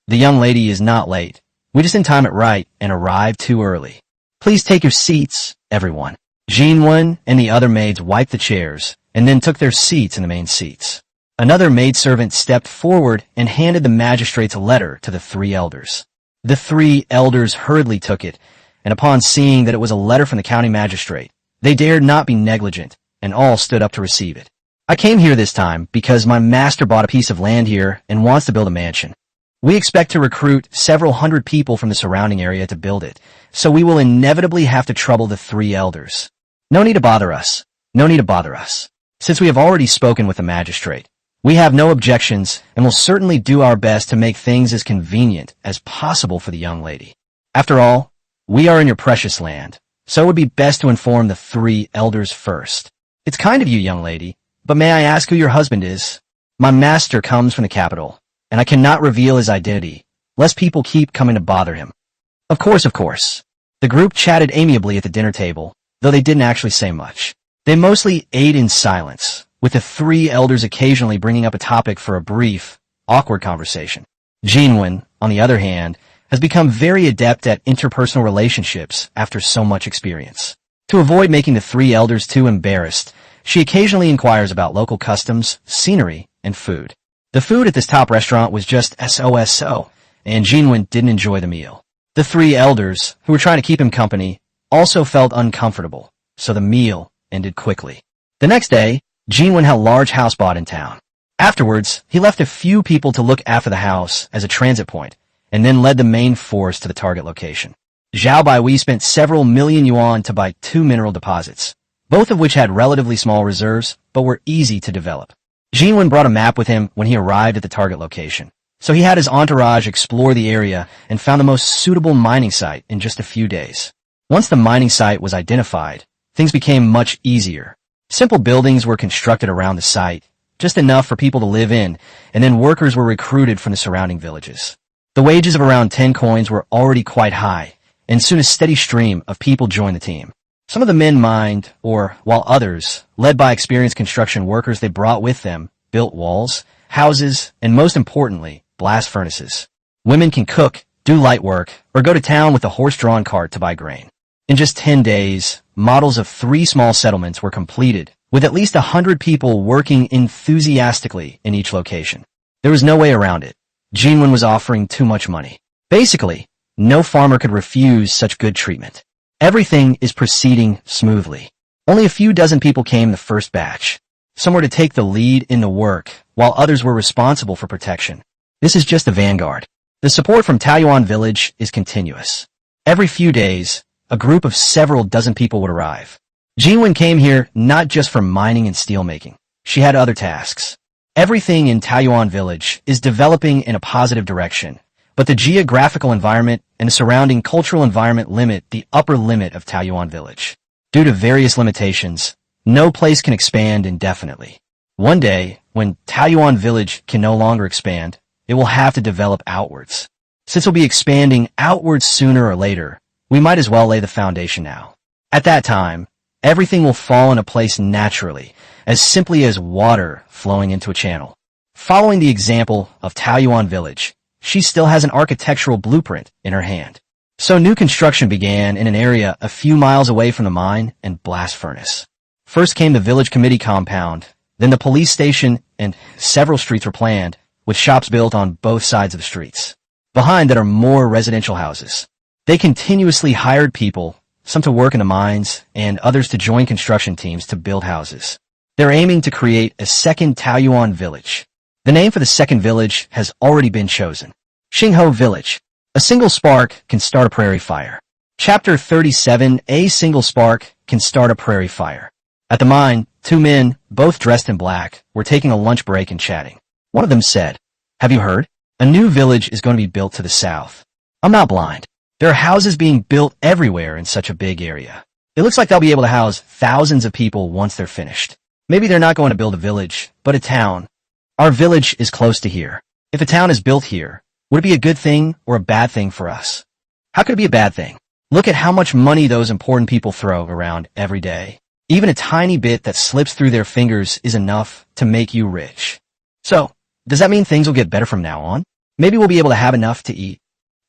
The young lady is not late. We just didn't time it right and arrived too early. Please take your seats, everyone. Jinwen and the other maids wiped the chairs and then took their seats in the main seats. Another maidservant stepped forward and handed the magistrate's letter to the three elders. The three elders hurriedly took it, and upon seeing that it was a letter from the county magistrate, they dared not be negligent, and all stood up to receive it. I came here this time because my master bought a piece of land here and wants to build a mansion. We expect to recruit several hundred people from the surrounding area to build it, so we will inevitably have to trouble the three elders. No need to bother us. No need to bother us. Since we have already spoken with the magistrate, we have no objections and will certainly do our best to make things as convenient as possible for the young lady. After all, we are in your precious land, so it would be best to inform the three elders first. It's kind of you, young lady, but may I ask who your husband is? My master comes from the capital, and I cannot reveal his identity, lest people keep coming to bother him. Of course. The group chatted amiably at the dinner table, though they didn't actually say much. They mostly ate in silence, with the three elders occasionally bringing up a topic for a brief, awkward conversation. Jinwen, on the other hand, has become very adept at interpersonal relationships after so much experience. To avoid making the three elders too embarrassed, she occasionally inquires about local customs, scenery, and food. The food at this top restaurant was just so, and Jinwen didn't enjoy the meal. The three elders, who were trying to keep him company, also felt uncomfortable, so the meal ended quickly. The next day, Jinwen had a large house bought in town. Afterwards, he left a few people to look after the house as a transit point, and then led the main force to the target location. Zhao Baihui spent several million yuan to buy 2 mineral deposits, both of which had relatively small reserves, but were easy to develop. Jinwen brought a map with him when he arrived at the target location, so he had his entourage explore the area and found the most suitable mining site in just a few days. Once the mining site was identified, things became much easier. Simple buildings were constructed around the site, just enough for people to live in, and then workers were recruited from the surrounding villages. The wages of around 10 coins were already quite high, and soon a steady stream of people joined the team. Some of the men mined, while others, led by experienced construction workers they brought with them, built walls, houses, and most importantly, blast furnaces. Women can cook, do light work, or go to town with a horse-drawn cart to buy grain. In just 10 days, models of 3 small settlements were completed, with at least 100 people working enthusiastically in each location. There was no way around it. Jinwen was offering too much money. Basically, no farmer could refuse such good treatment. Everything is proceeding smoothly. Only a few dozen people came the first batch. Some were to take the lead in the work, while others were responsible for protection. This is just the vanguard. The support from Taoyuan village is continuous. Every few days, a group of several dozen people would arrive. Jinwen came here not just for mining and steelmaking. She had other tasks. Everything in Taoyuan village is developing in a positive direction, but the geographical environment and the surrounding cultural environment limit the upper limit of Taoyuan village. Due to various limitations, no place can expand indefinitely. One day, when Taoyuan village can no longer expand, it will have to develop outwards. Since we'll be expanding outwards sooner or later, we might as well lay the foundation now. At that time, everything will fall into place naturally, as simply as water flowing into a channel. Following the example of Taoyuan Village, she still has an architectural blueprint in her hand. So new construction began in an area a few miles away from the mine and blast furnace. First came the village committee compound, then the police station, and several streets were planned, with shops built on both sides of the streets. Behind that are more residential houses. They continuously hired people, some to work in the mines, and others to join construction teams to build houses. They're aiming to create a second Taoyuan village. The name for the second village has already been chosen. Xingho Village. A single spark can start a prairie fire. Chapter 37. A single spark can start a prairie fire. At the mine, two men, both dressed in black, were taking a lunch break and chatting. One of them said, "Have you heard? A new village is going to be built to the south." "I'm not blind. There are houses being built everywhere in such a big area. It looks like they'll be able to house thousands of people once they're finished. Maybe they're not going to build a village, but a town. Our village is close to here. If a town is built here, would it be a good thing or a bad thing for us? How could it be a bad thing? Look at how much money those important people throw around every day. Even a tiny bit that slips through their fingers is enough to make you rich. So, does that mean things will get better from now on? Maybe we'll be able to have enough to eat.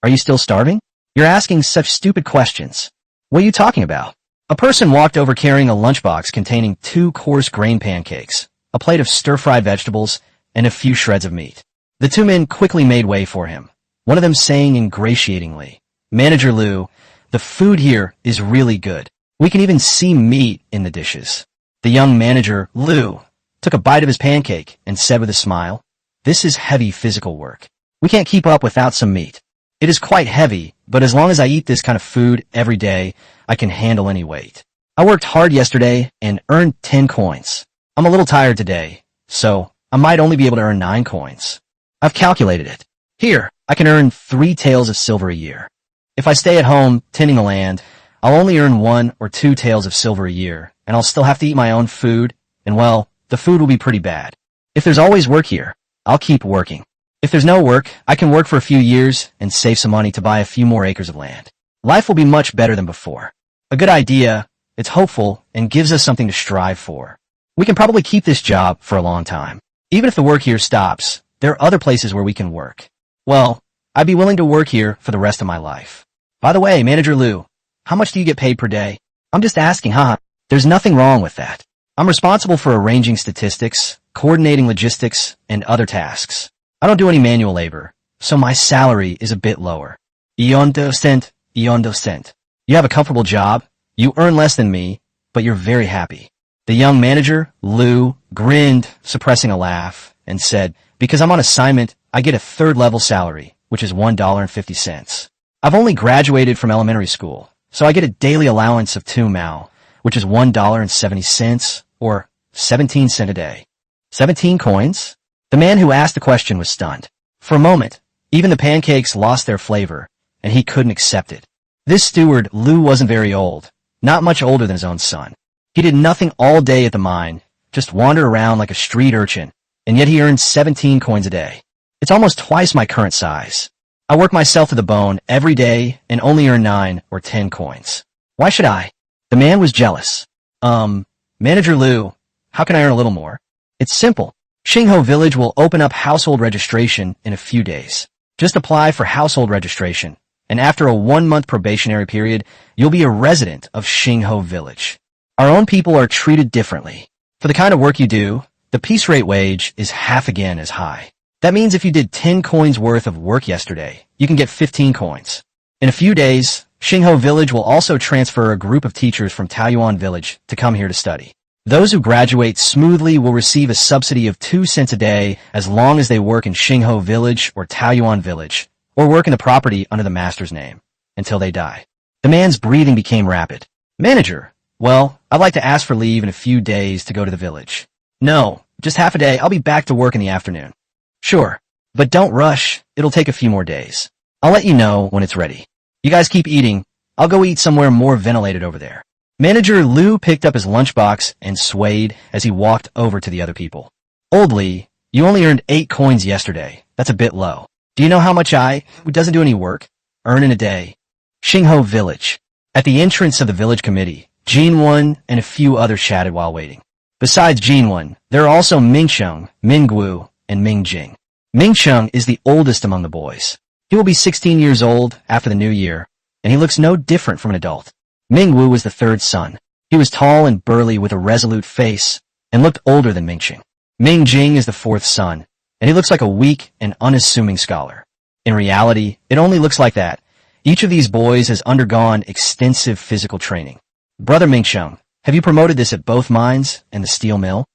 Are you still starving? You're asking such stupid questions. What are you talking about?" A person walked over carrying a lunchbox containing 2 coarse grain pancakes, a plate of stir-fried vegetables, and a few shreds of meat. The 2 men quickly made way for him, one of them saying ingratiatingly, "Manager Liu, the food here is really good. We can even see meat in the dishes." The young manager, Liu, took a bite of his pancake and said with a smile, "This is heavy physical work. We can't keep up without some meat. It is quite heavy, but as long as I eat this kind of food every day, I can handle any weight. I worked hard yesterday and earned 10 coins. I'm a little tired today, so I might only be able to earn 9 coins. I've calculated it. Here, I can earn 3 taels of silver a year. If I stay at home tending the land, I'll only earn 1 or 2 taels of silver a year, and I'll still have to eat my own food, and well, the food will be pretty bad. If there's always work here, I'll keep working. If there's no work, I can work for a few years and save some money to buy a few more acres of land. Life will be much better than before. A good idea, it's hopeful, and gives us something to strive for. We can probably keep this job for a long time. Even if the work here stops, there are other places where we can work. Well, I'd be willing to work here for the rest of my life. By the way, Manager Liu, how much do you get paid per day?" "I'm just asking, haha. There's nothing wrong with that. I'm responsible for arranging statistics, coordinating logistics, and other tasks. I don't do any manual labor, so my salary is a bit lower." Ion docent. You have a comfortable job, you earn less than me, but you're very happy. The young manager, Liu, grinned, suppressing a laugh, and said, "Because I'm on assignment, I get a 3rd-level salary, which is $1.50. I've only graduated from elementary school, so I get a daily allowance of 2 mao, which is $1.70, or 17 cents a day. 17 coins? The man who asked the question was stunned. For a moment, even the pancakes lost their flavor, and he couldn't accept it. This steward, Liu, wasn't very old, not much older than his own son. He did nothing all day at the mine, just wandered around like a street urchin, and yet he earned 17 coins a day. It's almost twice my current size. I work myself to the bone every day and only earn 9 or 10 coins. Why should I?" The man was jealous. Manager Liu, how can I earn a little more?" "It's simple. Xingho Village will open up household registration in a few days. Just apply for household registration, and after a 1-month probationary period, you'll be a resident of Xingho Village. Our own people are treated differently. For the kind of work you do, the piece rate wage is half again as high. That means if you did 10 coins worth of work yesterday, you can get 15 coins. In a few days, Xingho Village will also transfer a group of teachers from Taoyuan Village to come here to study. Those who graduate smoothly will receive a subsidy of 2 cents a day as long as they work in Xingho Village or Taoyuan Village, or work in the property under the master's name, until they die." The man's breathing became rapid. "Manager, well, I'd like to ask for leave in a few days to go to the village." "No, just half a day. I'll be back to work in the afternoon." "Sure, but don't rush. It'll take a few more days. I'll let you know when it's ready. You guys keep eating. I'll go eat somewhere more ventilated over there." Manager Liu picked up his lunchbox and swayed as he walked over to the other people. "Old Lee, you only earned 8 coins yesterday. That's a bit low. Do you know how much I, who doesn't do any work, earn in a day?" Xingho Village. At the entrance of the village committee, Jinwen and a few others chatted while waiting. Besides Jinwen, there are also Mingsheng, Mingguo, and Mingjing. Mingsheng is the oldest among the boys. He will be 16 years old after the new year, and he looks no different from an adult. Mingwu was the third son. He was tall and burly with a resolute face, and looked older than Mingxing. Mingjing is the fourth son, and he looks like a weak and unassuming scholar. In reality, it only looks like that. Each of these boys has undergone extensive physical training. Brother Mingsheng, have you promoted this at both mines and the steel mill?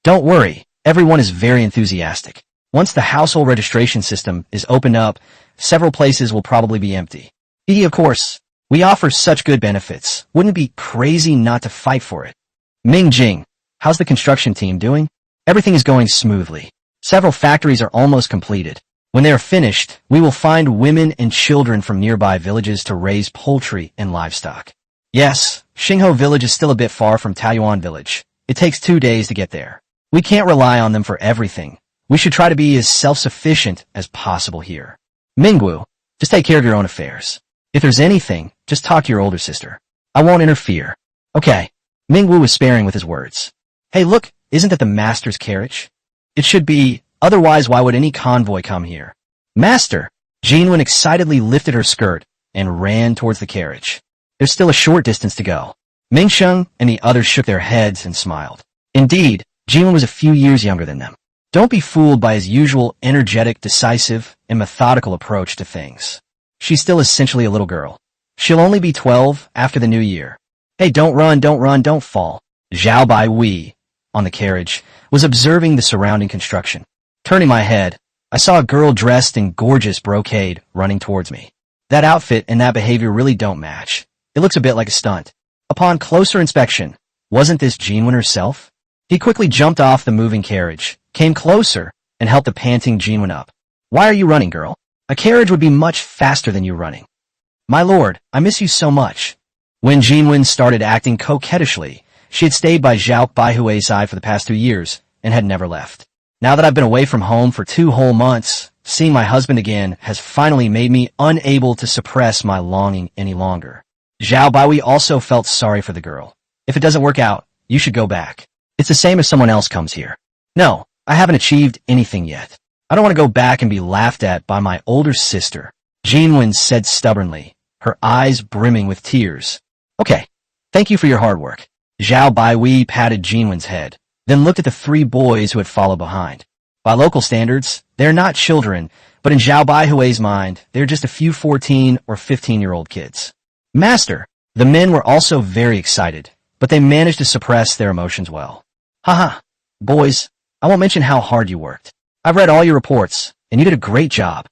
Don't worry, everyone is very enthusiastic. Once the household registration system is opened up, several places will probably be empty. Of course, we offer such good benefits. Wouldn't it be crazy not to fight for it? Mingjing, how's the construction team doing? Everything is going smoothly. Several factories are almost completed. When they are finished, we will find women and children from nearby villages to raise poultry and livestock. Yes, Xingho village is still a bit far from Taoyuan village. It takes 2 days to get there. We can't rely on them for everything. We should try to be as self-sufficient as possible here. Mingwu, just take care of your own affairs. If there's anything, just talk to your older sister. I won't interfere. Okay. Mingwu was sparing with his words. Hey look, isn't that the master's carriage? It should be, otherwise why would any convoy come here? Master! Jinwen excitedly lifted her skirt and ran towards the carriage. There's still a short distance to go. Mingsheng and the others shook their heads and smiled. Indeed, Jinwen was a few years younger than them. Don't be fooled by his usual energetic, decisive, and methodical approach to things. She's still essentially a little girl. She'll only be 12 after the new year. Hey, don't run, don't fall. Zhao Bai Wei, on the carriage, was observing the surrounding construction. Turning my head, I saw a girl dressed in gorgeous brocade running towards me. That outfit and that behavior really don't match. It looks a bit like a stunt. Upon closer inspection, wasn't this Jinwen herself? He quickly jumped off the moving carriage, came closer, and helped the panting Jinwen up. Why are you running, girl? A carriage would be much faster than you running. My lord, I miss you so much. When Jinwen started acting coquettishly, she had stayed by Zhao Baihui's side for the past 2 years, and had never left. Now that I've been away from home for 2 whole months, seeing my husband again has finally made me unable to suppress my longing any longer. Zhao Baihui also felt sorry for the girl. If it doesn't work out, you should go back. It's the same if someone else comes here. No, I haven't achieved anything yet. I don't want to go back and be laughed at by my older sister, Jinwen said stubbornly, her eyes brimming with tears. Okay, thank you for your hard work. Zhao Baihui patted Jinwen's head, then looked at the 3 boys who had followed behind. By local standards, they're not children, but in Zhao Baihui's mind, they're just a few 14 or 15-year-old kids. Master, the men were also very excited, but they managed to suppress their emotions well. Haha, boys, I won't mention how hard you worked. I've read all your reports, and you did a great job.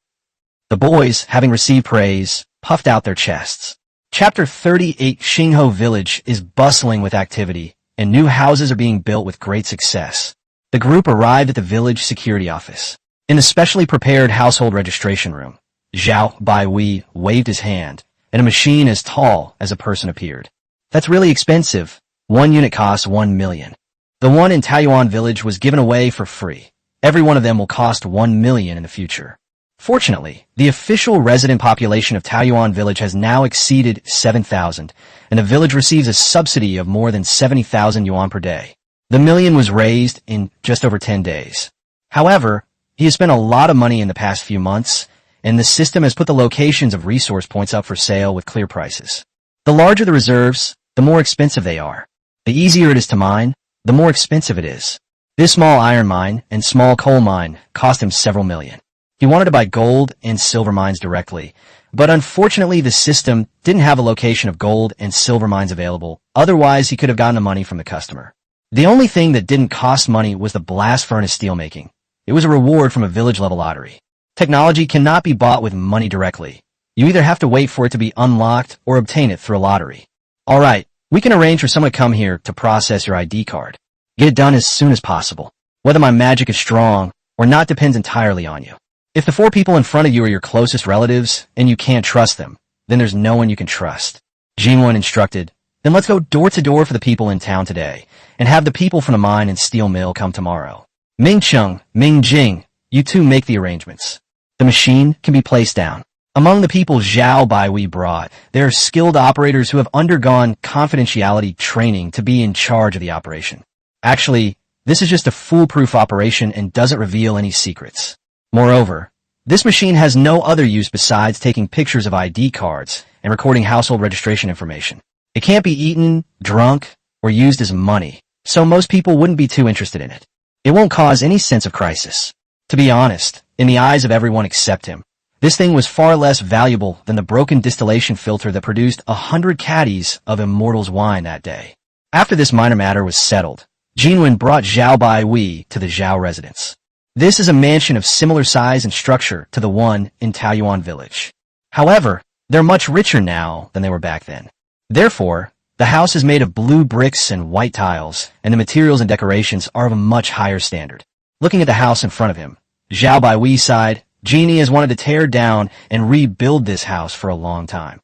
The boys, having received praise, puffed out their chests. Chapter 38 Xingho Village is bustling with activity, and new houses are being built with great success. The group arrived at the village security office. In the specially prepared household registration room, Zhao Baihui waved his hand, and a machine as tall as a person appeared. That's really expensive. 1 unit costs 1 million. The one in Taoyuan village was given away for free. Every one of them will cost 1 million in the future. Fortunately, the official resident population of Taoyuan village has now exceeded 7,000, and the village receives a subsidy of more than 70,000 yuan per day. The million was raised in just over 10 days. However, he has spent a lot of money in the past few months, and the system has put the locations of resource points up for sale with clear prices. The larger the reserves, the more expensive they are. The easier it is to mine, the more expensive it is. This small iron mine and small coal mine cost him several million. He wanted to buy gold and silver mines directly, but unfortunately the system didn't have a location of gold and silver mines available, otherwise he could have gotten the money from the customer. The only thing that didn't cost money was the blast furnace steelmaking. It was a reward from a village-level lottery. Technology cannot be bought with money directly. You either have to wait for it to be unlocked or obtain it through a lottery. Alright, we can arrange for someone to come here to process your ID card. Get it done as soon as possible. Whether my magic is strong or not depends entirely on you. If the 4 people in front of you are your closest relatives and you can't trust them, then there's no one you can trust. Jinwen instructed, then let's go door to door for the people in town today, and have the people from the mine and steel mill come tomorrow. Mingcheng, Mingjing, you two make the arrangements. The machine can be placed down. Among the people Zhao Baihui brought, there are skilled operators who have undergone confidentiality training to be in charge of the operation. Actually, this is just a foolproof operation and doesn't reveal any secrets. Moreover, this machine has no other use besides taking pictures of ID cards and recording household registration information. It can't be eaten, drunk, or used as money, so most people wouldn't be too interested in it. It won't cause any sense of crisis. To be honest, in the eyes of everyone except him, this thing was far less valuable than the broken distillation filter that produced 100 caddies of Immortal's wine that day. After this minor matter was settled, Jinwen brought Zhao Baihui to the Zhao residence. This is a mansion of similar size and structure to the one in Taoyuan village. However, they're much richer now than they were back then. Therefore, the house is made of blue bricks and white tiles, and the materials and decorations are of a much higher standard. Looking at the house in front of him, Zhao Baihui sighed. Genie has wanted to tear down and rebuild this house for a long time.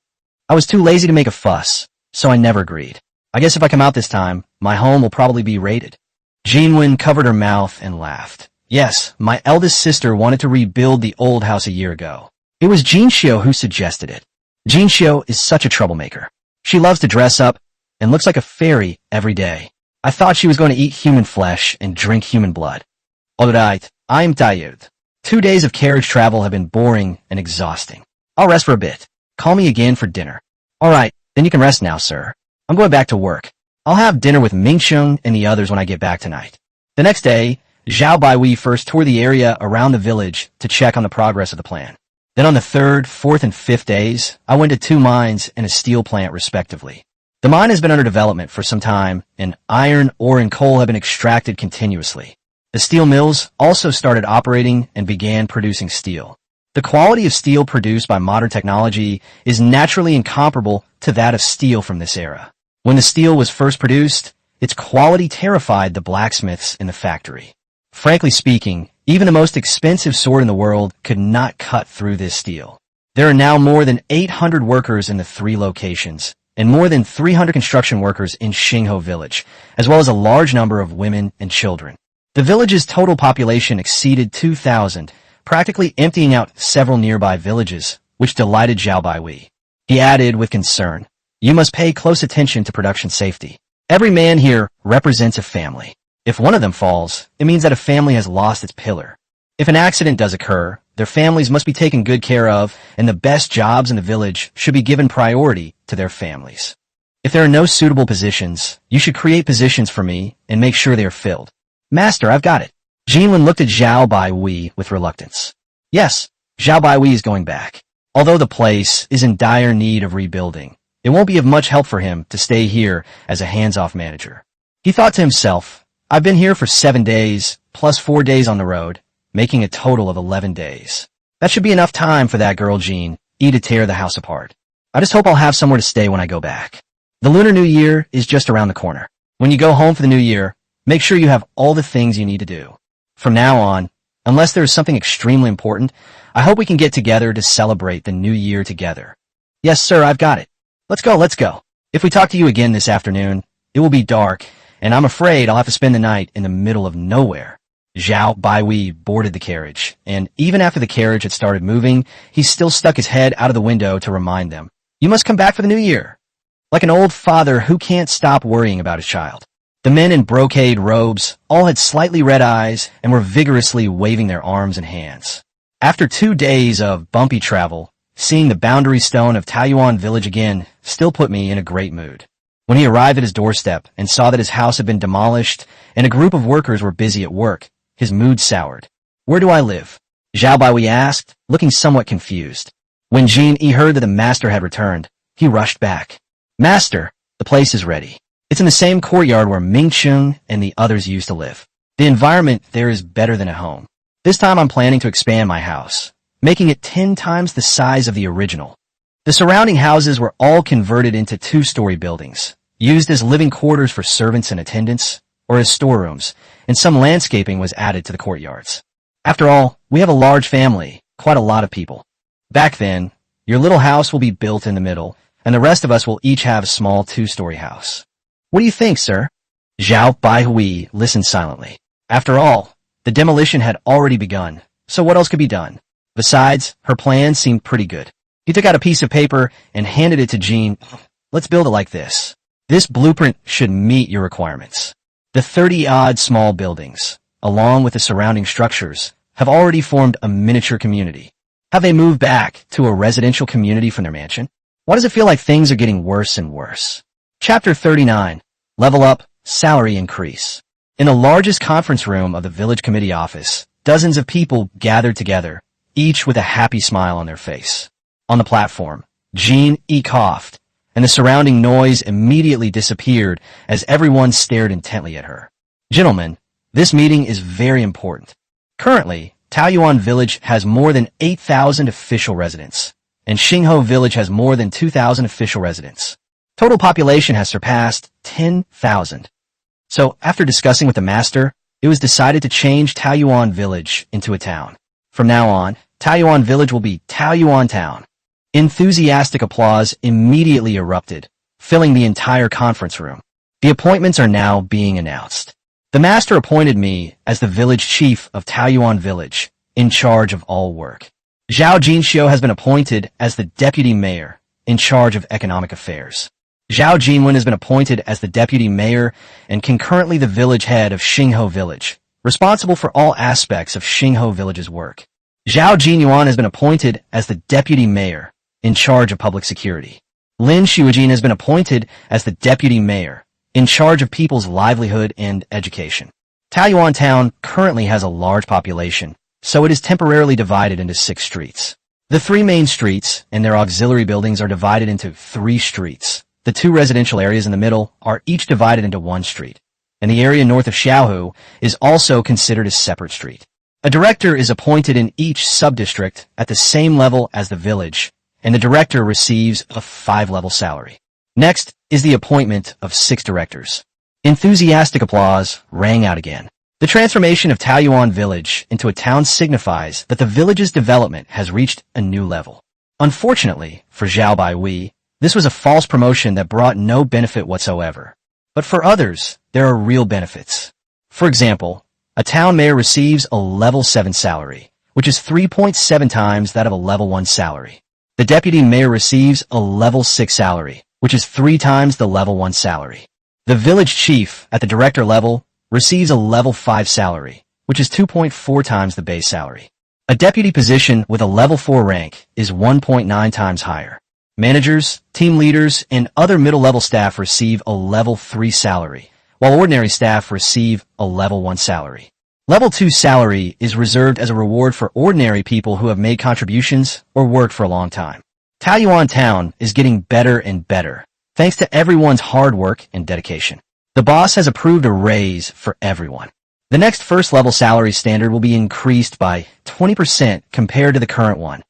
I was too lazy to make a fuss, so I never agreed. I guess if I come out this time, my home will probably be raided. Jinwen covered her mouth and laughed. Yes, my eldest sister wanted to rebuild the old house a year ago. It was Jinxiu who suggested it. Jinxiu is such a troublemaker. She loves to dress up and looks like a fairy every day. I thought she was going to eat human flesh and drink human blood. Alright, I am tired. 2 days of carriage travel have been boring and exhausting. I'll rest for a bit. Call me again for dinner. Alright, then you can rest now, sir. I'm going back to work. I'll have dinner with Mingsheng and the others when I get back tonight. The next day, Zhao Baihui first toured the area around the village to check on the progress of the plan. Then on the 3rd, 4th, and 5th days, I went to 2 mines and a steel plant respectively. The mine has been under development for some time, and iron, ore, and coal have been extracted continuously. The steel mills also started operating and began producing steel. The quality of steel produced by modern technology is naturally incomparable to that of steel from this era. When the steel was first produced, its quality terrified the blacksmiths in the factory. Frankly speaking, even the most expensive sword in the world could not cut through this steel. There are now more than 800 workers in the 3 locations, and more than 300 construction workers in Xingho village, as well as a large number of women and children. The village's total population exceeded 2,000, practically emptying out several nearby villages, which delighted Zhao Baihui. He added with concern, "You must pay close attention to production safety. Every man here represents a family. If one of them falls, it means that a family has lost its pillar. If an accident does occur, their families must be taken good care of, and the best jobs in the village should be given priority to their families. If there are no suitable positions, you should create positions for me and make sure they are filled." "Master, I've got it." Jinwen looked at Zhao Baihui with reluctance. Yes, Zhao Baihui is going back. Although the place is in dire need of rebuilding, it won't be of much help for him to stay here as a hands-off manager. He thought to himself, I've been here for 7 days, plus 4 days on the road, making a total of 11 days. That should be enough time for that girl Jean E to tear the house apart. I just hope I'll have somewhere to stay when I go back. The Lunar New Year is just around the corner. When you go home for the New Year, make sure you have all the things you need to do. From now on, unless there is something extremely important, I hope we can get together to celebrate the New Year together. Yes, sir, I've got it. Let's go, let's go. If we talk to you again this afternoon, it will be dark, and I'm afraid I'll have to spend the night in the middle of nowhere. Zhao Baihui boarded the carriage, and even after the carriage had started moving, he still stuck his head out of the window to remind them, "You must come back for the New Year." Like an old father who can't stop worrying about his child. The men in brocade robes all had slightly red eyes and were vigorously waving their arms and hands. After 2 days of bumpy travel, seeing the boundary stone of Taoyuan village again still put me in a great mood. When he arrived at his doorstep and saw that his house had been demolished and a group of workers were busy at work, his mood soured. "Where do I live?" Zhao Baihui asked, looking somewhat confused. When Jin Yi heard that the master had returned, he rushed back. "Master, the place is ready. It's in the same courtyard where Mingsheng and the others used to live. The environment there is better than at home. This time I'm planning to expand my house, making it 10 times the size of the original. The surrounding houses were all converted into 2-story buildings, used as living quarters for servants and attendants, or as storerooms, and some landscaping was added to the courtyards. After all, we have a large family, quite a lot of people. Back then, your little house will be built in the middle, and the rest of us will each have a small 2-story house. What do you think, sir?" Zhao Baihui listened silently. After all, the demolition had already begun, so what else could be done? Besides, her plan seemed pretty good. He took out a piece of paper and handed it to Jean. Let's build it like this. This blueprint should meet your requirements. The 30-odd small buildings, along with the surrounding structures, have already formed a miniature community. Have they moved back to a residential community from their mansion? Why does it feel like things are getting worse and worse? Chapter 39. Level up, salary increase. In the largest conference room of the village committee office, dozens of people gathered together, each with a happy smile on their face. On the platform, Jean coughed, and the surrounding noise immediately disappeared as everyone stared intently at her. Gentlemen, this meeting is very important. Currently, Taoyuan Village has more than 8,000 official residents, and Xingho Village has more than 2,000 official residents. Total population has surpassed 10,000. So, after discussing with the master, it was decided to change Taoyuan Village into a town. From now on, Taoyuan Village will be Taoyuan Town. Enthusiastic applause immediately erupted, filling the entire conference room. The appointments are now being announced. The master appointed me as the village chief of Taoyuan Village, in charge of all work. Zhao Jinxiu has been appointed as the deputy mayor, in charge of economic affairs. Zhao Jinwen has been appointed as the deputy mayor and concurrently the village head of Xingho Village, responsible for all aspects of Xingho Village's work. Zhao Jinyuan has been appointed as the deputy mayor, in charge of public security. Lin Shuijin has been appointed as the deputy mayor, in charge of people's livelihood and education. Taoyuan Town currently has a large population, so it is temporarily divided into 6 streets. The 3 main streets and their auxiliary buildings are divided into 3 streets. The 2 residential areas in the middle are each divided into 1 street, and the area north of Xiaohu is also considered a separate street. A director is appointed in each sub-district at the same level as the village, and the director receives a 5-level salary. Next is the appointment of 6 directors. Enthusiastic applause rang out again. The transformation of Taoyuan Village into a town signifies that the village's development has reached a new level. Unfortunately, for Zhao Baihui, this was a false promotion that brought no benefit whatsoever. But for others, there are real benefits. For example, a town mayor receives a level 7 salary, which is 3.7 times that of a level 1 salary. The deputy mayor receives a level 6 salary, which is 3 times the level 1 salary. The village chief, at the director level, receives a level 5 salary, which is 2.4 times the base salary. A deputy position with a level 4 rank is 1.9 times higher. Managers, team leaders, and other middle-level staff receive a level 3 salary, while ordinary staff receive a level 1 salary. Level 2 salary is reserved as a reward for ordinary people who have made contributions or worked for a long time. Taoyuan Town is getting better and better, thanks to everyone's hard work and dedication. The boss has approved a raise for everyone. The next first-level salary standard will be increased by 20% compared to the current one.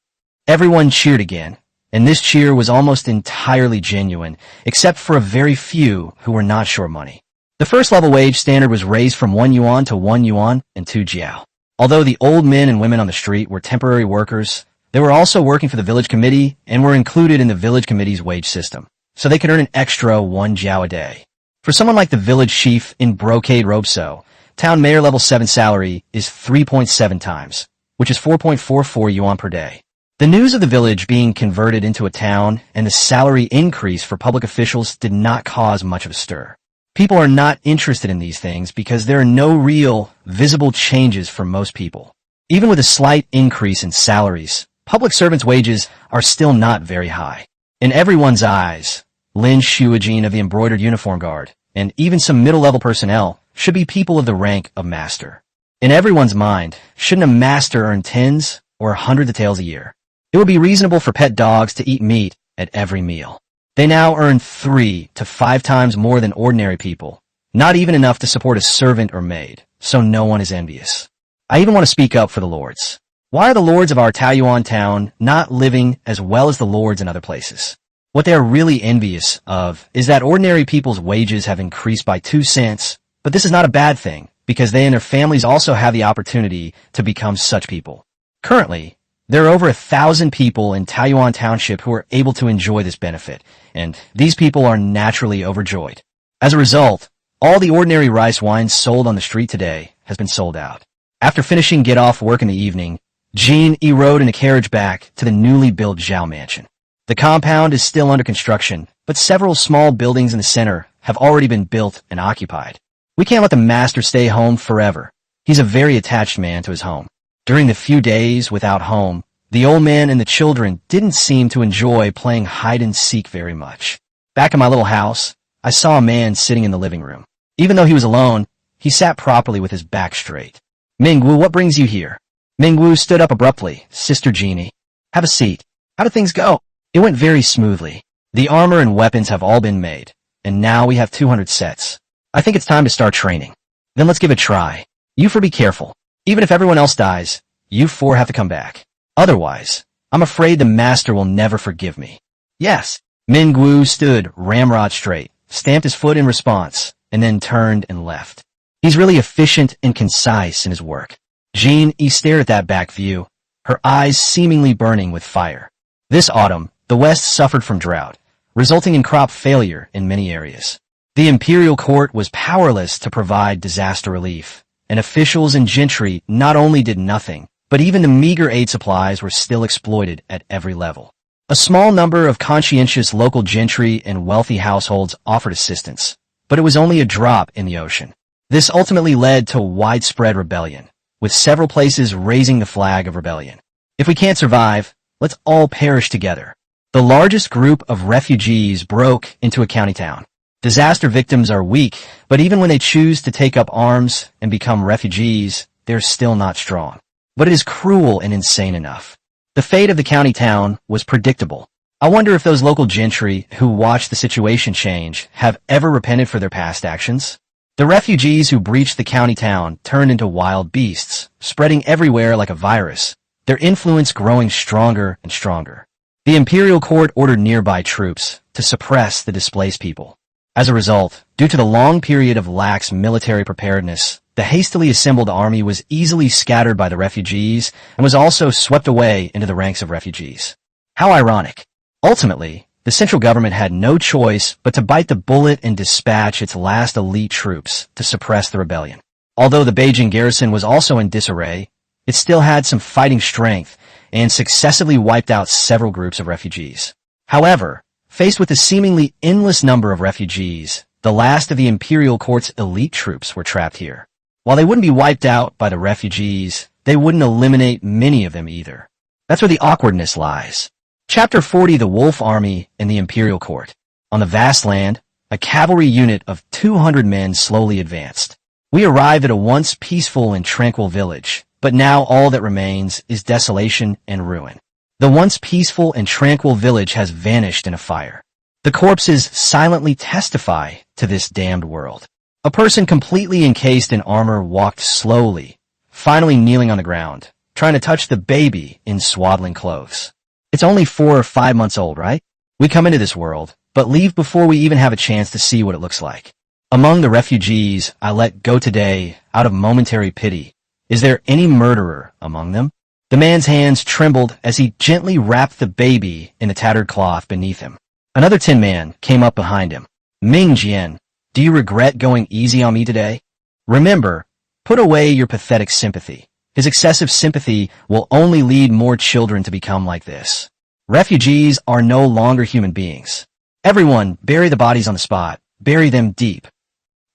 Everyone cheered again, and this cheer was almost entirely genuine, except for a very few who were not short money. The first-level wage standard was raised from 1 yuan to 1 yuan and 2 jiao. Although the old men and women on the street were temporary workers, they were also working for the village committee and were included in the village committee's wage system, so they could earn an extra 1 jiao a day. For someone like the village chief in brocade robeso, town mayor level 7 salary is 3.7 times, which is 4.44 yuan per day. The news of the village being converted into a town and the salary increase for public officials did not cause much of a stir. People are not interested in these things because there are no real, visible changes for most people. Even with a slight increase in salaries, public servants' wages are still not very high. In everyone's eyes, Lin Shuijin of the Embroidered Uniform Guard, and even some middle-level personnel, should be people of the rank of master. In everyone's mind, shouldn't a master earn tens or hundreds of taels a year? It would be reasonable for pet dogs to eat meat at every meal. They now earn 3 to 5 times more than ordinary people, not even enough to support a servant or maid, so no one is envious. I even want to speak up for the lords. Why are the lords of our Taoyuan town not living as well as the lords in other places? What they are really envious of is that ordinary people's wages have increased by 2 cents, but this is not a bad thing, because they and their families also have the opportunity to become such people. Currently, there are over 1,000 people in Taoyuan Township who are able to enjoy this benefit, and these people are naturally overjoyed. As a result, all the ordinary rice wines sold on the street today has been sold out. After finishing get-off work in the evening, Jean rode in a carriage back to the newly built Zhao mansion. The compound is still under construction, but several small buildings in the center have already been built and occupied. We can't let the master stay home forever. He's a very attached man to his home. During the few days without home, the old man and the children didn't seem to enjoy playing hide-and-seek very much. Back in my little house, I saw a man sitting in the living room. Even though he was alone, he sat properly with his back straight. Mingwu, what brings you here? Mingwu stood up abruptly. Sister Jeannie, have a seat. How did things go? It went very smoothly. The armor and weapons have all been made, and now we have 200 sets. I think it's time to start training. Then let's give it a try. You four be careful. Even if everyone else dies, you four have to come back. Otherwise, I'm afraid the master will never forgive me. Yes. Mingwu stood ramrod straight, stamped his foot in response, and then turned and left. He's really efficient and concise in his work. Jean stared at that back view, her eyes seemingly burning with fire. This autumn, the West suffered from drought, resulting in crop failure in many areas. The imperial court was powerless to provide disaster relief, and officials and gentry not only did nothing, but even the meager aid supplies were still exploited at every level. A small number of conscientious local gentry and wealthy households offered assistance, but it was only a drop in the ocean. This ultimately led to widespread rebellion, with several places raising the flag of rebellion. If we can't survive, let's all perish together. The largest group of refugees broke into a county town. Disaster victims are weak, but even when they choose to take up arms and become refugees, they're still not strong. But it is cruel and insane enough. The fate of the county town was predictable. I wonder if those local gentry who watched the situation change have ever repented for their past actions. The refugees who breached the county town turned into wild beasts, spreading everywhere like a virus, their influence growing stronger and stronger. The imperial court ordered nearby troops to suppress the displaced people. As a result, due to the long period of lax military preparedness, the hastily assembled army was easily scattered by the refugees and was also swept away into the ranks of refugees. How ironic. Ultimately, the central government had no choice but to bite the bullet and dispatch its last elite troops to suppress the rebellion. Although the Beijing garrison was also in disarray, it still had some fighting strength and successively wiped out several groups of refugees. However, faced with the seemingly endless number of refugees, the last of the imperial court's elite troops were trapped here. While they wouldn't be wiped out by the refugees, they wouldn't eliminate many of them either. That's where the awkwardness lies. Chapter 40, The Wolf Army and the Imperial Court. On the vast land, a cavalry unit of 200 men slowly advanced. We arrived at a once peaceful and tranquil village, but now all that remains is desolation and ruin. The once peaceful and tranquil village has vanished in a fire. The corpses silently testify to this damned world. A person completely encased in armor walked slowly, finally kneeling on the ground, trying to touch the baby in swaddling clothes. It's only 4 or 5 months old, right? We come into this world, but leave before we even have a chance to see what it looks like. Among the refugees I let go today out of momentary pity, is there any murderer among them? The man's hands trembled as he gently wrapped the baby in the tattered cloth beneath him. Another tin man came up behind him. Ming Jian, do you regret going easy on me today? Remember, put away your pathetic sympathy. His excessive sympathy will only lead more children to become like this. Refugees are no longer human beings. Everyone, bury the bodies on the spot. Bury them deep.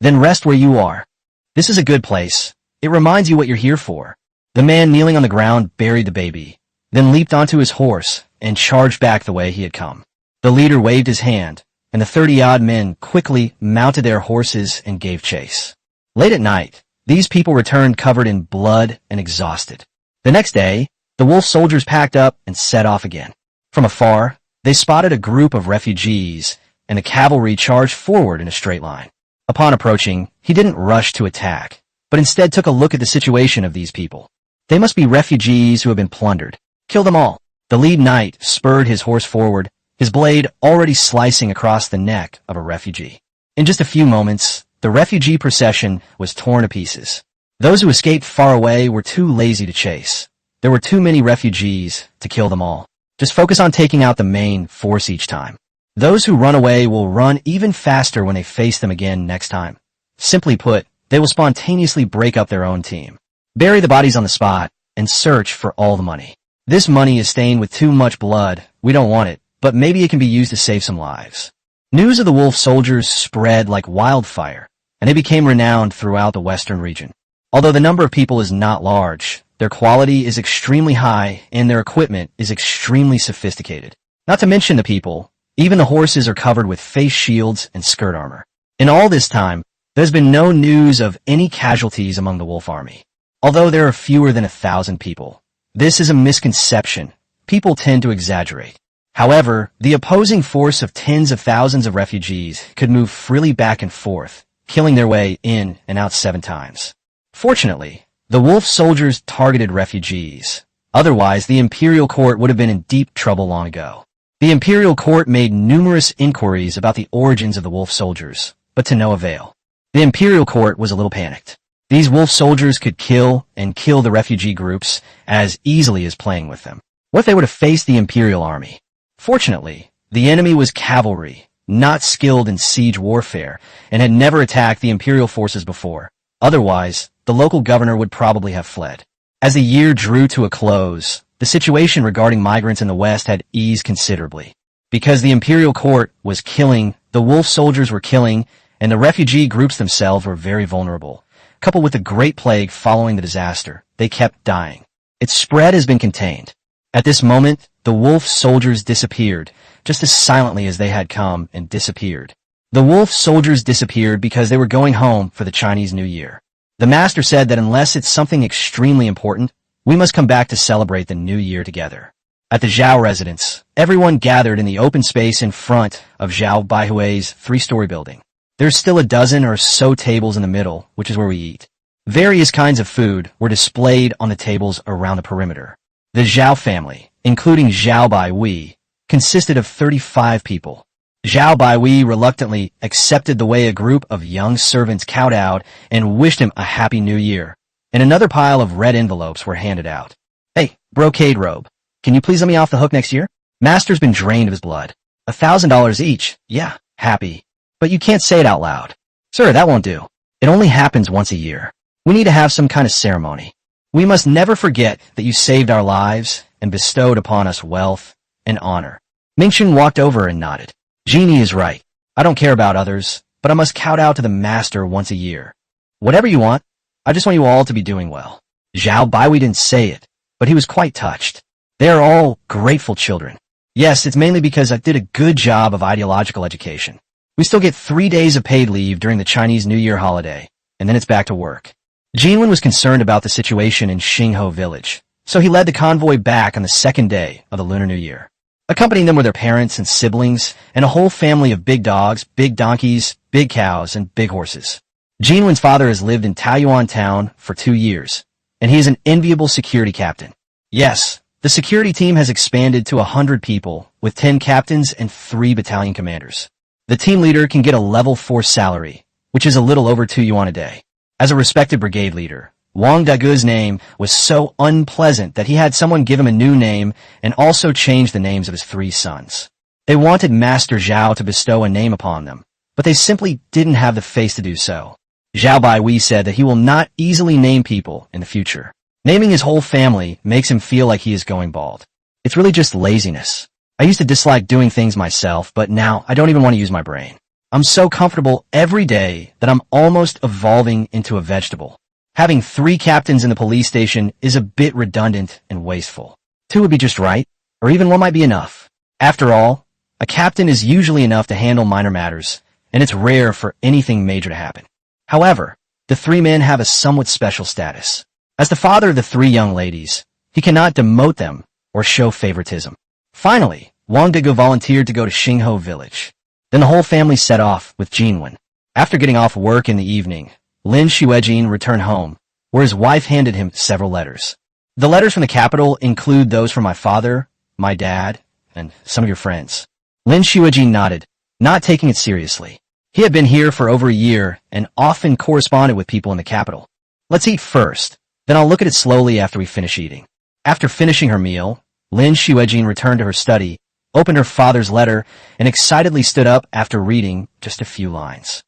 Then rest where you are. This is a good place. It reminds you what you're here for. The man kneeling on the ground buried the baby, then leaped onto his horse and charged back the way he had come. The leader waved his hand, and the 30-odd men quickly mounted their horses and gave chase. Late at night, these people returned covered in blood and exhausted. The next day, the wolf soldiers packed up and set off again. From afar, they spotted a group of refugees, and the cavalry charged forward in a straight line. Upon approaching, he didn't rush to attack, but instead took a look at the situation of these people. They must be refugees who have been plundered. Kill them all. The lead knight spurred his horse forward, his blade already slicing across the neck of a refugee. In just a few moments, the refugee procession was torn to pieces. Those who escaped far away were too lazy to chase. There were too many refugees to kill them all. Just focus on taking out the main force each time. Those who run away will run even faster when they face them again next time. Simply put, they will spontaneously break up their own team. Bury the bodies on the spot. and search for all the money. This money is stained with too much blood. We don't want it, but maybe it can be used to save some lives. News of the wolf soldiers spread like wildfire, and they became renowned throughout the western region. Although the number of people is not large, their quality is extremely high and their equipment is extremely sophisticated. Not to mention the people, even the horses are covered with face shields and skirt armor. In all this time, there's been no news of any casualties among the wolf army. Although there are fewer than 1,000 people, this is a misconception. People tend to exaggerate. However, the opposing force of tens of thousands of refugees could move freely back and forth, killing their way in and out 7 times. Fortunately, the wolf soldiers targeted refugees. Otherwise, the imperial court would have been in deep trouble long ago. The imperial court made numerous inquiries about the origins of the wolf soldiers, but to no avail. The imperial court was a little panicked. These wolf soldiers could kill the refugee groups as easily as playing with them. What if they were to face the imperial army? Fortunately, the enemy was cavalry, not skilled in siege warfare, and had never attacked the imperial forces before. Otherwise, the local governor would probably have fled. As the year drew to a close, the situation regarding migrants in the West had eased considerably. Because the imperial court was killing, the wolf soldiers were killing, and the refugee groups themselves were very vulnerable. Coupled with the Great Plague following the disaster, they kept dying. Its spread has been contained. At this moment, the wolf soldiers disappeared, just as silently as they had come and disappeared. The wolf soldiers disappeared because they were going home for the Chinese New Year. The master said that unless it's something extremely important, we must come back to celebrate the New Year together. At the Zhao residence, everyone gathered in the open space in front of Zhao Baihui's 3-story building. There's still a dozen or so tables in the middle, which is where we eat. Various kinds of food were displayed on the tables around the perimeter. The Zhao family, including Zhao Baihui, consisted of 35 people. Zhao Baihui reluctantly accepted the way a group of young servants kowtowed and wished him a happy new year. And another pile of red envelopes were handed out. Hey, brocade robe, can you please let me off the hook next year? Master's been drained of his blood. $1,000 each, yeah, happy. But you can't say it out loud. Sir, that won't do. It only happens once a year. We need to have some kind of ceremony. We must never forget that you saved our lives and bestowed upon us wealth and honor. Mingxun walked over and nodded. Genie is right. I don't care about others, but I must kowtow to the master once a year. Whatever you want, I just want you all to be doing well. Zhao Baihui didn't say it, but he was quite touched. They are all grateful children. Yes, it's mainly because I did a good job of ideological education. We still get 3 days of paid leave during the Chinese New Year holiday, and then it's back to work. Jinwen was concerned about the situation in Xingho village, so he led the convoy back on the 2nd day of the Lunar New Year. Accompanying them were their parents and siblings, and a whole family of big dogs, big donkeys, big cows, and big horses. Jinwen's father has lived in Taoyuan town for 2 years, and he is an enviable security captain. Yes, the security team has expanded to 100 people, with 10 captains and 3 battalion commanders. The team leader can get a level 4 salary, which is a little over 2 yuan a day. As a respected brigade leader, Wang Dagu's name was so unpleasant that he had someone give him a new name and also change the names of his 3 sons. They wanted Master Zhao to bestow a name upon them, but they simply didn't have the face to do so. Zhao Baihui said that he will not easily name people in the future. Naming his whole family makes him feel like he is going bald. It's really just laziness. I used to dislike doing things myself, but now I don't even want to use my brain. I'm so comfortable every day that I'm almost evolving into a vegetable. Having 3 captains in the police station is a bit redundant and wasteful. 2 would be just right, or even 1 might be enough. After all, a captain is usually enough to handle minor matters, and it's rare for anything major to happen. However, the 3 men have a somewhat special status. As the father of the 3 young ladies, he cannot demote them or show favoritism. Finally, Wang Dagu volunteered to go to Xingho village. Then the whole family set off with Jinwen. After getting off work in the evening, Lin Xuejin returned home, where his wife handed him several letters. The letters from the capital include those from my father, my dad, and some of your friends. Lin Xuejin nodded, not taking it seriously. He had been here for over a year and often corresponded with people in the capital. Let's eat first, then I'll look at it slowly after we finish eating. After finishing her meal, Lin Xuejin returned to her study, opened her father's letter, and excitedly stood up after reading just a few lines.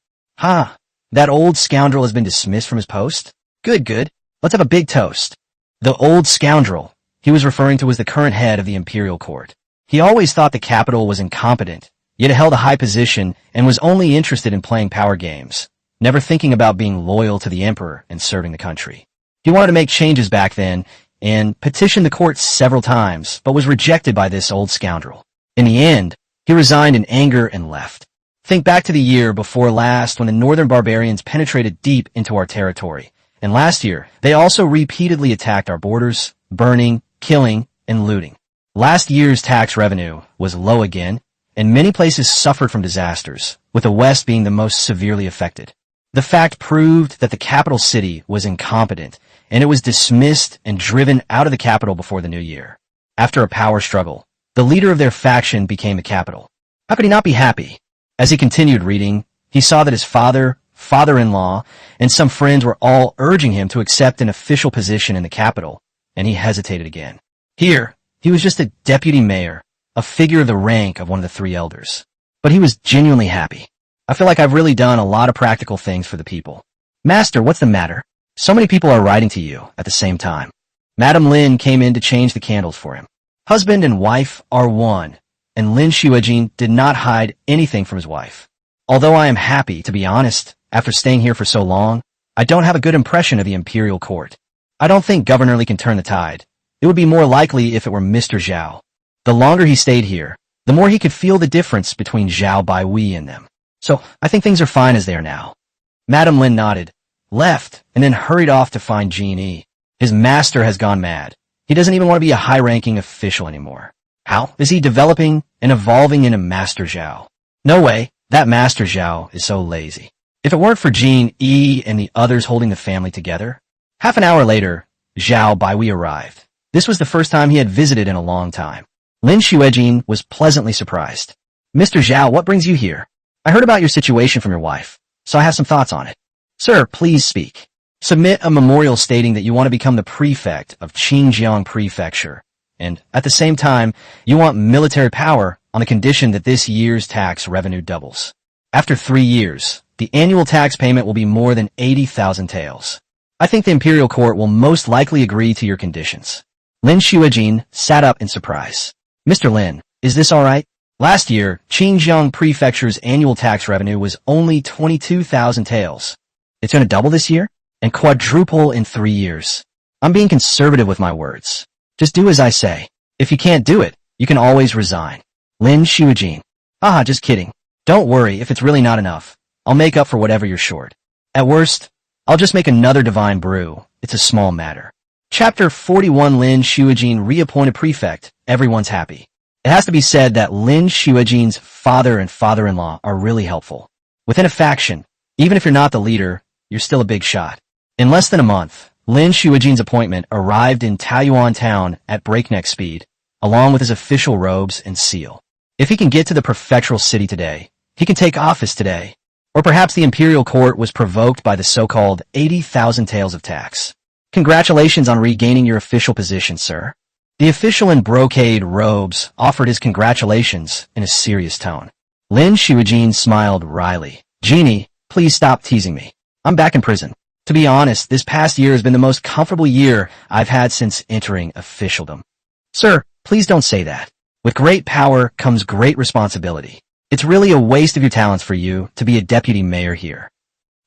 That old scoundrel has been dismissed from his post? Good, good. Let's have a big toast. The old scoundrel he was referring to was the current head of the imperial court. He always thought the capital was incompetent, yet it held a high position and was only interested in playing power games, never thinking about being loyal to the emperor and serving the country. He wanted to make changes back then and petitioned the court several times, but was rejected by this old scoundrel. In the end, he resigned in anger and left. Think back to the year before last when the northern barbarians penetrated deep into our territory. And last year, they also repeatedly attacked our borders, burning, killing, and looting. Last year's tax revenue was low again, and many places suffered from disasters, with the West being the most severely affected. The fact proved that the capital city was incompetent, and it was dismissed and driven out of the capital before the new year. After a power struggle, the leader of their faction became the capital. How could he not be happy? As he continued reading, he saw that his father, father-in-law, and some friends were all urging him to accept an official position in the capital, and he hesitated again. Here, he was just a deputy mayor, a figure of the rank of one of the three elders. But he was genuinely happy. I feel like I've really done a lot of practical things for the people. Master, what's the matter? So many people are writing to you at the same time. Madame Lin came in to change the candles for him. Husband and wife are one, and Lin Xuejin did not hide anything from his wife. Although I am happy, to be honest, after staying here for so long, I don't have a good impression of the imperial court. I don't think Governor Li can turn the tide. It would be more likely if it were Mr. Zhao. The longer he stayed here, the more he could feel the difference between Zhao Baihui and them. So I think things are fine as they are now. Madame Lin nodded, left, and then hurried off to find Jean. His master has gone mad. He doesn't even want to be a high-ranking official anymore. How is he developing and evolving into Master Zhao? No way, that Master Zhao is so lazy. If it weren't for Jean and the others holding the family together. Half an hour later, Zhao Baihui arrived. This was the first time he had visited in a long time. Lin Xuejin was pleasantly surprised. Mr. Zhao, what brings you here? I heard about your situation from your wife, so I have some thoughts on it. Sir, please speak. Submit a memorial stating that you want to become the prefect of Qingjiang Prefecture, and at the same time, you want military power on the condition that this year's tax revenue doubles. After 3 years, the annual tax payment will be more than 80,000 taels. I think the imperial court will most likely agree to your conditions. Lin Xuejin sat up in surprise. Mr. Lin, is this all right? Last year, Qingjiang Prefecture's annual tax revenue was only 22,000 taels. It's going to double this year and quadruple in 3 years. I'm being conservative with my words. Just do as I say. If you can't do it, you can always resign. Lin Xuejin. Haha, just kidding. Don't worry if it's really not enough. I'll make up for whatever you're short. At worst, I'll just make another divine brew. It's a small matter. Chapter 41. Lin Xuejin reappointed prefect. Everyone's happy. It has to be said that Lin Xuejin's father and father-in-law are really helpful. Within a faction, even if you're not the leader, you're still a big shot. In less than a month, Lin Xuejin's appointment arrived in Taiyuan town at breakneck speed, along with his official robes and seal. If he can get to the prefectural city today, he can take office today. Or perhaps the imperial court was provoked by the so-called 80,000 taels of tax. Congratulations on regaining your official position, sir. The official in brocade robes offered his congratulations in a serious tone. Lin Xuejin smiled wryly. Genie, please stop teasing me. I'm back in prison. To be honest, this past year has been the most comfortable year I've had since entering officialdom. Sir, please don't say that. With great power comes great responsibility. It's really a waste of your talents for you to be a deputy mayor here.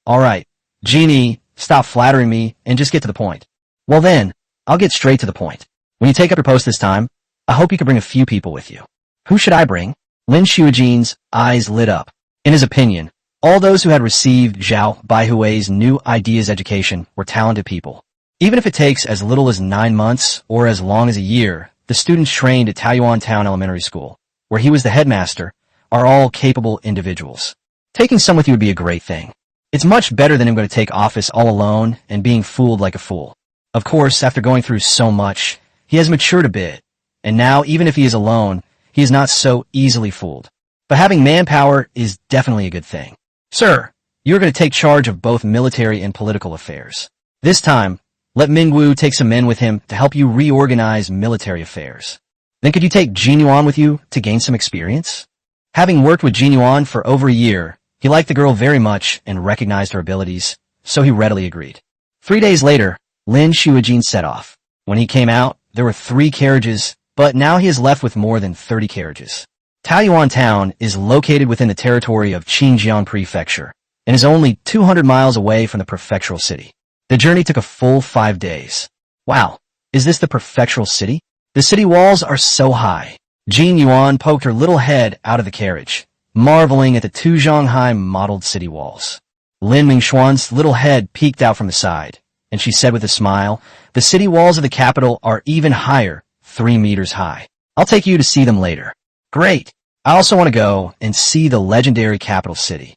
All right, Genie, stop flattering me and just get to the point. Well then, I'll get straight to the point. When you take up your post this time, I hope you can bring a few people with you. Who should I bring? Lin Xuejin's eyes lit up. In his opinion, all those who had received Zhao Baihui's new ideas education were talented people. Even if it takes as little as 9 months or as long as a year, the students trained at Taiyuan Town Elementary School, where he was the headmaster, are all capable individuals. Taking some with you would be a great thing. It's much better than him going to take office all alone and being fooled like a fool. Of course, after going through so much, he has matured a bit, and now even if he is alone, he is not so easily fooled. But having manpower is definitely a good thing. Sir, you're going to take charge of both military and political affairs. This time, let Mingwu take some men with him to help you reorganize military affairs. Then could you take Jin Yuan with you to gain some experience? Having worked with Jin Yuan for over a year, he liked the girl very much and recognized her abilities, so he readily agreed. 3 days later, Lin Xuejin set off. When he came out, there were 3 carriages, but now he is left with more than 30 carriages. Taoyuan Town is located within the territory of Xinjiang Prefecture and is only 200 miles away from the prefectural city. The journey took a full 5 days. Wow, is this the prefectural city? The city walls are so high. Jin Yuan poked her little head out of the carriage, marveling at the 2 Shanghai modeled city walls. Lin Mingxuan's little head peeked out from the side, and she said with a smile, "The city walls of the capital are even higher, 3 meters high. I'll take you to see them later." "Great! I also want to go and see the legendary capital city."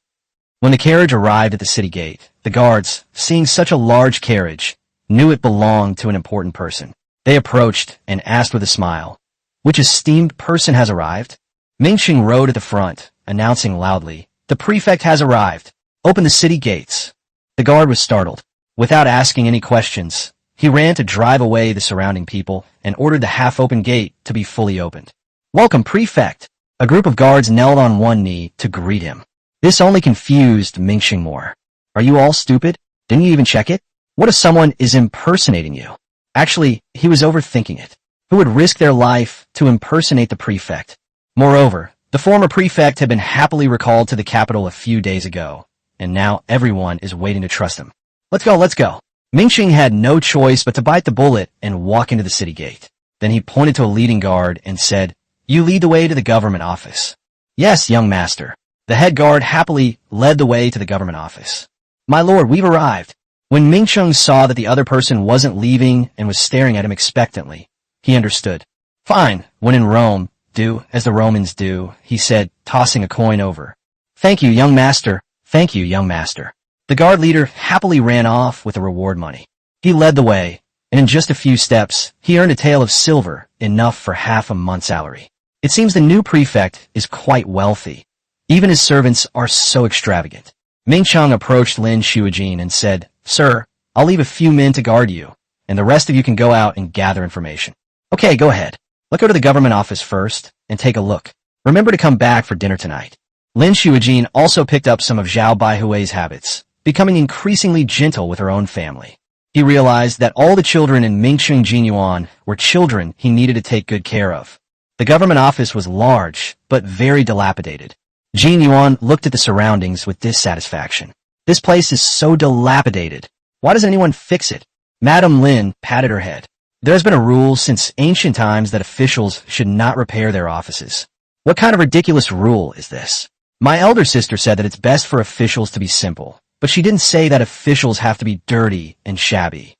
When the carriage arrived at the city gate, the guards, seeing such a large carriage, knew it belonged to an important person. They approached and asked with a smile, "Which esteemed person has arrived?" Mingxing rode at the front, announcing loudly, "The prefect has arrived. Open the city gates." The guard was startled. Without asking any questions, he ran to drive away the surrounding people and ordered the half-open gate to be fully opened. "Welcome, prefect!" A group of guards knelt on one knee to greet him. This only confused Mingxing more. "Are you all stupid? Didn't you even check it? What if someone is impersonating you?" Actually, he was overthinking it. Who would risk their life to impersonate the prefect? Moreover, the former prefect had been happily recalled to the capital a few days ago, and now everyone is waiting to trust him. Let's go, let's go." Mingxing had no choice but to bite the bullet and walk into the city gate. Then he pointed to a leading guard and said, "You lead the way to the government office." "Yes, young master." The head guard happily led the way to the government office. "My lord, we've arrived." When Mingxing saw that the other person wasn't leaving and was staring at him expectantly, he understood. "Fine, when in Rome, do as the Romans do," he said, tossing a coin over. "Thank you, young master. Thank you, young master." The guard leader happily ran off with the reward money. He led the way, and in just a few steps, he earned a tael of silver, enough for half a month's salary. It seems the new prefect is quite wealthy. Even his servants are so extravagant. Mingxing approached Lin Shuijin and said, "Sir, I'll leave a few men to guard you, and the rest of you can go out and gather information." "Okay, go ahead. Let's go to the government office first and take a look. Remember to come back for dinner tonight." Lin Shuijin also picked up some of Zhao Baihui's habits, becoming increasingly gentle with her own family. He realized that all the children in Mingxing Jinyuan were children he needed to take good care of. The government office was large, but very dilapidated. Jin Yuan looked at the surroundings with dissatisfaction. "This place is so dilapidated. Why doesn't anyone fix it?" Madame Lin patted her head. "There has been a rule since ancient times that officials should not repair their offices." "What kind of ridiculous rule is this?" "My elder sister said that it's best for officials to be simple, but she didn't say that officials have to be dirty and shabby."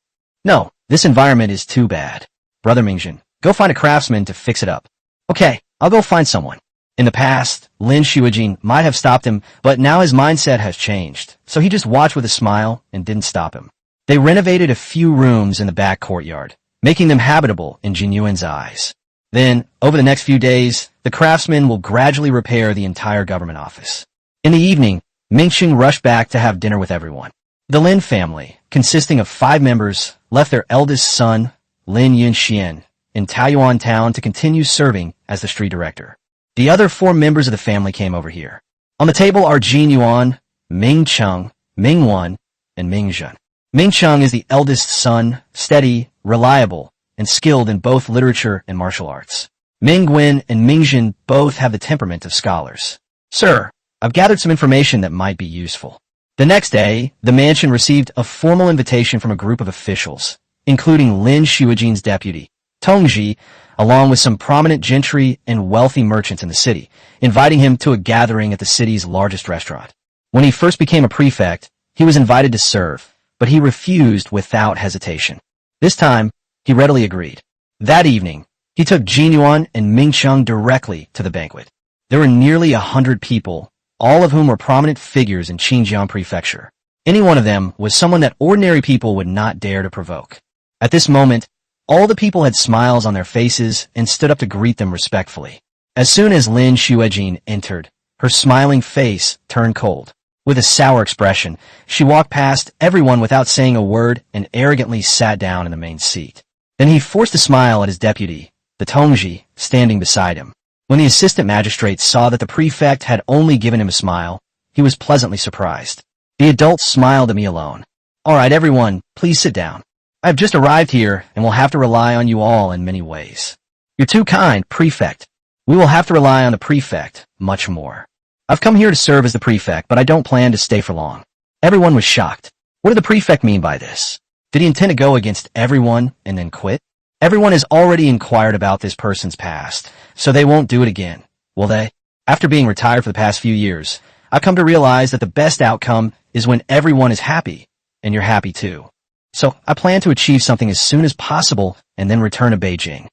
"No, this environment is too bad. Brother Mingxin, go find a craftsman to fix it up." "Okay, I'll go find someone." In the past, Lin Shuijin might have stopped him, but now his mindset has changed, so he just watched with a smile and didn't stop him. They renovated a few rooms in the back courtyard, making them habitable in Jin Yuan's eyes. Then, over the next few days, the craftsmen will gradually repair the entire government office. In the evening, Mingxing rushed back to have dinner with everyone. The Lin family, consisting of 5 members, left their eldest son, Lin Yunxian, in Taoyuan Town to continue serving as the street director. The other 4 members of the family came over here. On the table are Jin Yuan, Ming Cheng, Ming Wan, and Ming Zhen. Ming Cheng is the eldest son, steady, reliable, and skilled in both literature and martial arts. Ming Guan and Ming Zhen both have the temperament of scholars. "Sir, I've gathered some information that might be useful." The next day, the mansion received a formal invitation from a group of officials, including Lin Shuijin's deputy, Tongji, along with some prominent gentry and wealthy merchants in the city, inviting him to a gathering at the city's largest restaurant. When he first became a prefect, he was invited to serve, but he refused without hesitation. This time, he readily agreed. That evening, he took Jin Yuan and Ming Cheng directly to the banquet. There were nearly 100 people, all of whom were prominent figures in Xinjiang Prefecture. Any one of them was someone that ordinary people would not dare to provoke. At this moment, all the people had smiles on their faces and stood up to greet them respectfully. As soon as Lin Shuijin entered, her smiling face turned cold. With a sour expression, she walked past everyone without saying a word and arrogantly sat down in the main seat. Then he forced a smile at his deputy, the Tongji, standing beside him. When the assistant magistrate saw that the prefect had only given him a smile, he was pleasantly surprised. "The adult smiled at me alone. All right, everyone, please sit down." I've just arrived here and will have to rely on you all in many ways. You're too kind, Prefect. We will have to rely on the Prefect much more. I've come here to serve as the Prefect, but I don't plan to stay for long. Everyone was shocked. What did the Prefect mean by this? Did he intend to go against everyone and then quit? Everyone has already inquired about this person's past, so they won't do it again, will they? After being retired for the past few years, I've come to realize that the best outcome is when everyone is happy, and you're happy too. So I plan to achieve something as soon as possible and then return to Beijing.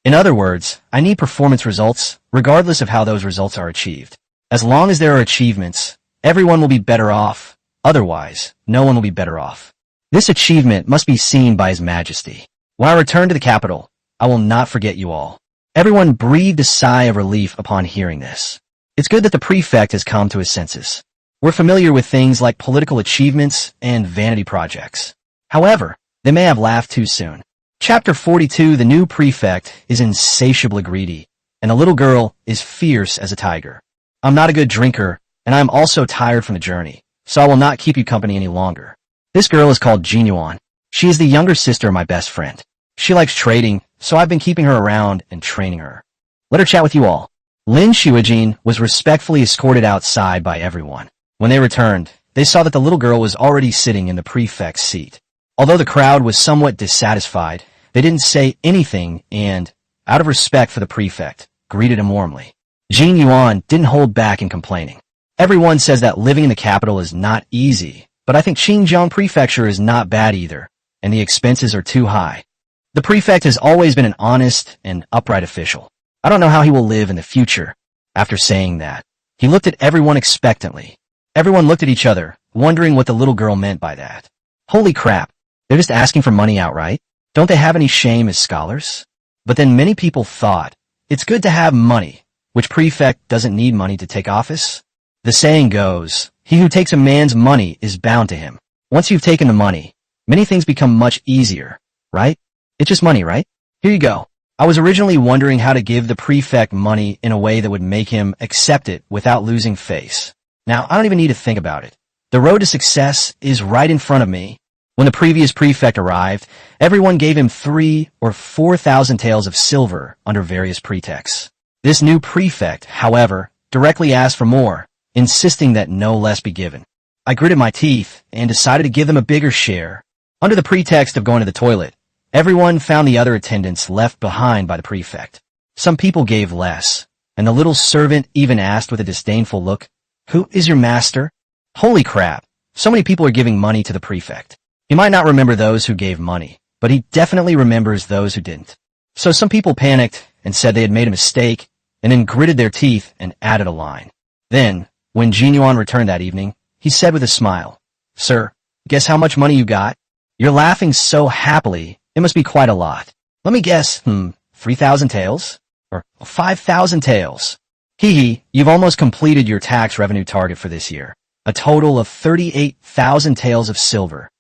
In other words, I need performance results, regardless of how those results are achieved. As long as there are achievements, everyone will be better off. Otherwise, no one will be better off. This achievement must be seen by His Majesty. When I return to the capital, I will not forget you all. Everyone breathed a sigh of relief upon hearing this. It's good that the Prefect has come to his senses. We're familiar with things like political achievements and vanity projects. However, they may have laughed too soon. Chapter 42, the new Prefect is insatiably greedy, and the little girl is fierce as a tiger. I'm not a good drinker, and I'm also tired from the journey, so I will not keep you company any longer. This girl is called Jin Yuan. She is the younger sister of my best friend. She likes trading, so I've been keeping her around and training her. Let her chat with you all. Lin Shuijin was respectfully escorted outside by everyone. When they returned, they saw that the little girl was already sitting in the Prefect's seat. Although the crowd was somewhat dissatisfied, they didn't say anything and, out of respect for the Prefect, greeted him warmly. Jin Yuan didn't hold back in complaining. Everyone says that living in the capital is not easy, but I think Xinjiang Prefecture is not bad either, and the expenses are too high. The Prefect has always been an honest and upright official. I don't know how he will live in the future. After saying that, he looked at everyone expectantly. Everyone looked at each other, wondering what the little girl meant by that. Holy crap, they're just asking for money outright? Don't they have any shame as scholars? But then many people thought, it's good to have money, which Prefect doesn't need money to take office? The saying goes, he who takes a man's money is bound to him. Once you've taken the money, many things become much easier, right? It's just money, right? Here you go. I was originally wondering how to give the Prefect money in a way that would make him accept it without losing face. Now, I don't even need to think about it. The road to success is right in front of me. When the previous Prefect arrived, everyone gave him 3,000 or 4,000 taels of silver under various pretexts. This new Prefect, however, directly asked for more, insisting that no less be given. I gritted my teeth and decided to give them a bigger share. Under the pretext of going to the toilet, everyone found the other attendants left behind by the Prefect. Some people gave less, and the little servant even asked with a disdainful look, "Who is your master?" Holy crap, so many people are giving money to the Prefect. He might not remember those who gave money, but he definitely remembers those who didn't. So some people panicked and said they had made a mistake, and then gritted their teeth and added a line. Then, when Jin Yuan returned that evening, he said with a smile, "Sir, guess how much money you got? You're laughing so happily, it must be quite a lot. Let me guess, 3,000 taels? Or 5,000 taels. Hee, you've almost completed your tax revenue target for this year. A total of 38,000 taels of silver.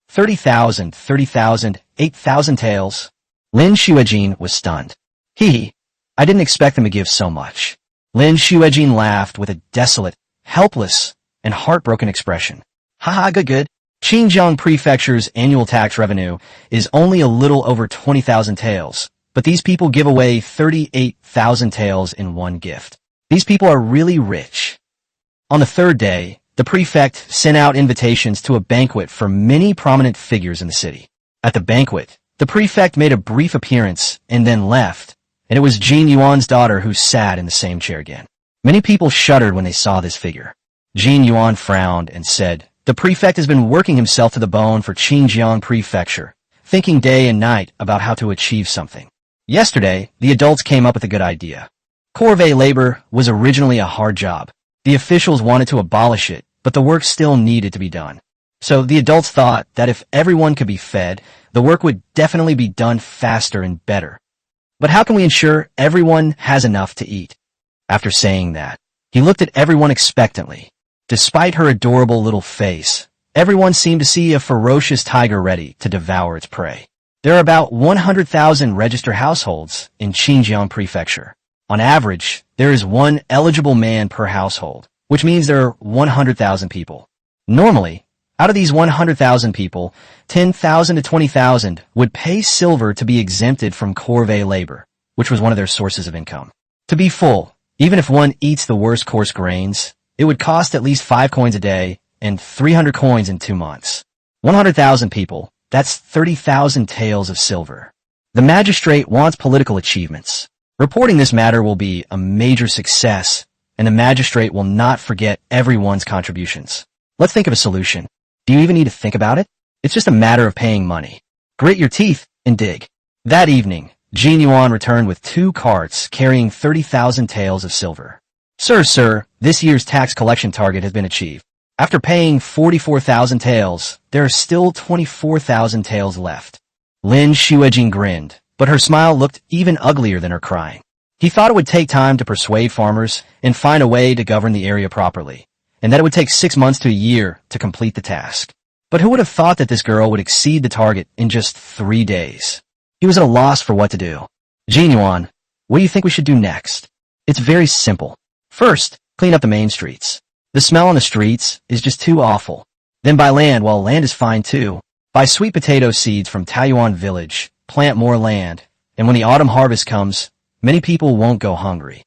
30,000, 8,000 taels." Lin Shuijin was stunned. I didn't expect them to give so much. Lin Shuijin laughed with a desolate, helpless, and heartbroken expression. Haha, good. Xinjiang Prefecture's annual tax revenue is only a little over 20,000 taels, but these people give away 38,000 taels in one gift. These people are really rich. On the third day, the Prefect sent out invitations to a banquet for many prominent figures in the city. At the banquet, the Prefect made a brief appearance and then left, and it was Jin Yuan's daughter who sat in the same chair again. Many people shuddered when they saw this figure. Jin Yuan frowned and said, "The Prefect has been working himself to the bone for Xinjiang Prefecture, thinking day and night about how to achieve something. Yesterday, the adults came up with a good idea. Corvée labor was originally a hard job. The officials wanted to abolish it, but the work still needed to be done. So the adults thought that if everyone could be fed, the work would definitely be done faster and better. But how can we ensure everyone has enough to eat?" After saying that, he looked at everyone expectantly. Despite her adorable little face, everyone seemed to see a ferocious tiger ready to devour its prey. There are about 100,000 registered households in Xinjiang Prefecture. On average, there is one eligible man per household, which means there are 100,000 people. Normally, Out of these 100,000 people, 10,000 to 20,000 would pay silver to be exempted from corvée labor, which was one of their sources of income. To be full, even if one eats the worst coarse grains, it would cost at least 5 coins a day and 300 coins in 2 months. 100,000 people, that's 30,000 taels of silver. The magistrate wants political achievements. Reporting this matter will be a major success, and the magistrate will not forget everyone's contributions. Let's think of a solution. Do you even need to think about it? It's just a matter of paying money. Grit your teeth and dig. That evening, Jean Yuan returned with 2 carts carrying 30,000 taels of silver. Sir, this year's tax collection target has been achieved. After paying 44,000 taels, there are still 24,000 taels left. Lin Shuijing grinned, but her smile looked even uglier than her crying. He thought it would take time to persuade farmers and find a way to govern the area properly, and that it would take 6 months to a year to complete the task. But who would have thought that this girl would exceed the target in just 3 days? He was at a loss for what to do. Jean Yuan, what do you think we should do next? It's very simple. First, clean up the main streets. The smell on the streets is just too awful. Then buy land, well, land is fine too. Buy sweet potato seeds from Taoyuan village, plant more land, and when the autumn harvest comes, many people won't go hungry.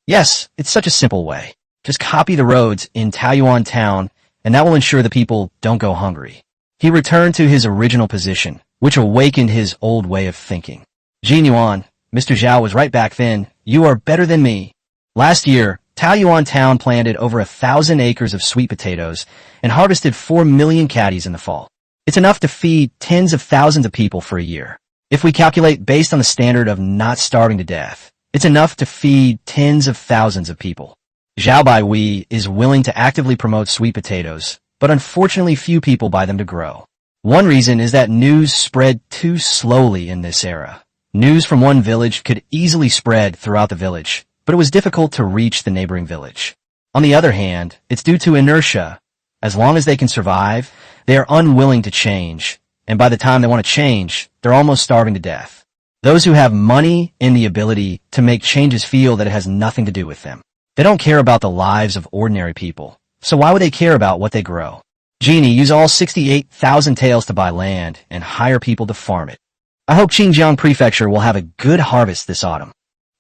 Yes, it's such a simple way. Just copy the roads in Taoyuan town, and that will ensure the people don't go hungry. He returned to his original position, which awakened his old way of thinking. Jean Yuan, Mr. Zhao was right back then. You are better than me. Last year, Taoyuan town planted over 1,000 acres of sweet potatoes and harvested 4 million caddies in the fall. It's enough to feed tens of thousands of people for a year. If we calculate based on the standard of not starving to death, it's enough to feed tens of thousands of people. Zhao Baihui is willing to actively promote sweet potatoes, but unfortunately few people buy them to grow. One reason is that news spread too slowly in this era. News from one village could easily spread throughout the village, but it was difficult to reach the neighboring village. On the other hand, it's due to inertia. As long as they can survive, they are unwilling to change, and by the time they want to change, they're almost starving to death. Those who have money and the ability to make changes feel that it has nothing to do with them. They don't care about the lives of ordinary people, so why would they care about what they grow? Genie, use all 68,000 taels to buy land and hire people to farm it. I hope Xinjiang Prefecture will have a good harvest this autumn.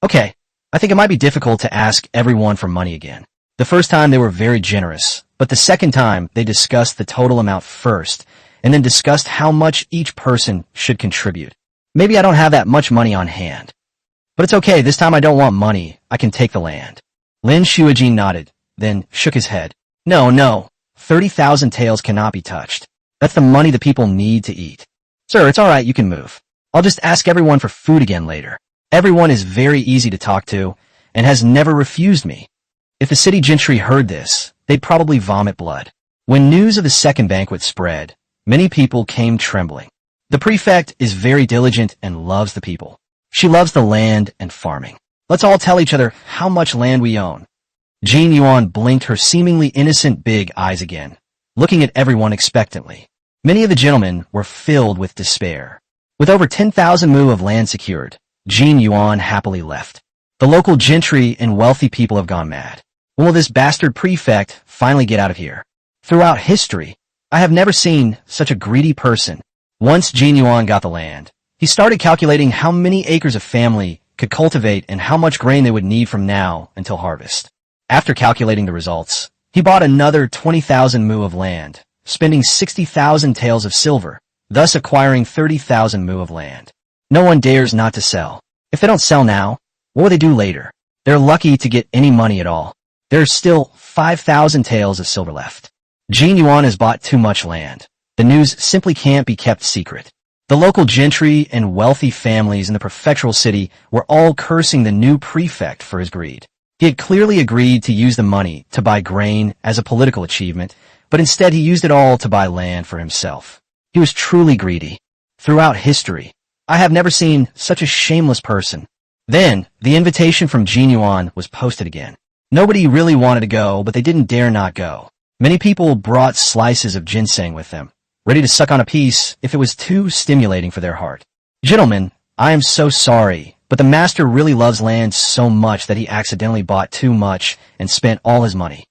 Okay, I think it might be difficult to ask everyone for money again. The first time they were very generous, but the second time they discussed the total amount first, and then discussed how much each person should contribute. Maybe I don't have that much money on hand. But it's okay, this time I don't want money, I can take the land. Lin Shuijing nodded, then shook his head. No, 30,000 taels cannot be touched. That's the money the people need to eat. Sir, it's alright, you can move. I'll just ask everyone for food again later. Everyone is very easy to talk to, and has never refused me. If the city gentry heard this, they'd probably vomit blood. When news of the second banquet spread, many people came trembling. The prefect is very diligent and loves the people. She loves the land and farming. Let's all tell each other how much land we own. Jean Yuan blinked her seemingly innocent big eyes again, looking at everyone expectantly. Many of the gentlemen were filled with despair. With over 10,000 mu of land secured, Jean Yuan happily left. The local gentry and wealthy people have gone mad. When will this bastard prefect finally get out of here? Throughout history, I have never seen such a greedy person. Once Jean Yuan got the land, he started calculating how many acres a family could cultivate and how much grain they would need from now until harvest. After calculating the results, he bought another 20,000 mu of land, spending 60,000 taels of silver, thus acquiring 30,000 mu of land. No one dares not to sell. If they don't sell now, what will they do later? They're lucky to get any money at all. There's still 5,000 taels of silver left. Jean Yuan has bought too much land. The news simply can't be kept secret. The local gentry and wealthy families in the prefectural city were all cursing the new prefect for his greed. He had clearly agreed to use the money to buy grain as a political achievement, but instead he used it all to buy land for himself. He was truly greedy. Throughout history, I have never seen such a shameless person. Then, the invitation from Jean Yuan was posted again. Nobody really wanted to go, but they didn't dare not go. Many people brought slices of ginseng with them, ready to suck on a piece if it was too stimulating for their heart. Gentlemen, I am so sorry, but the master really loves land so much that he accidentally bought too much and spent all his money.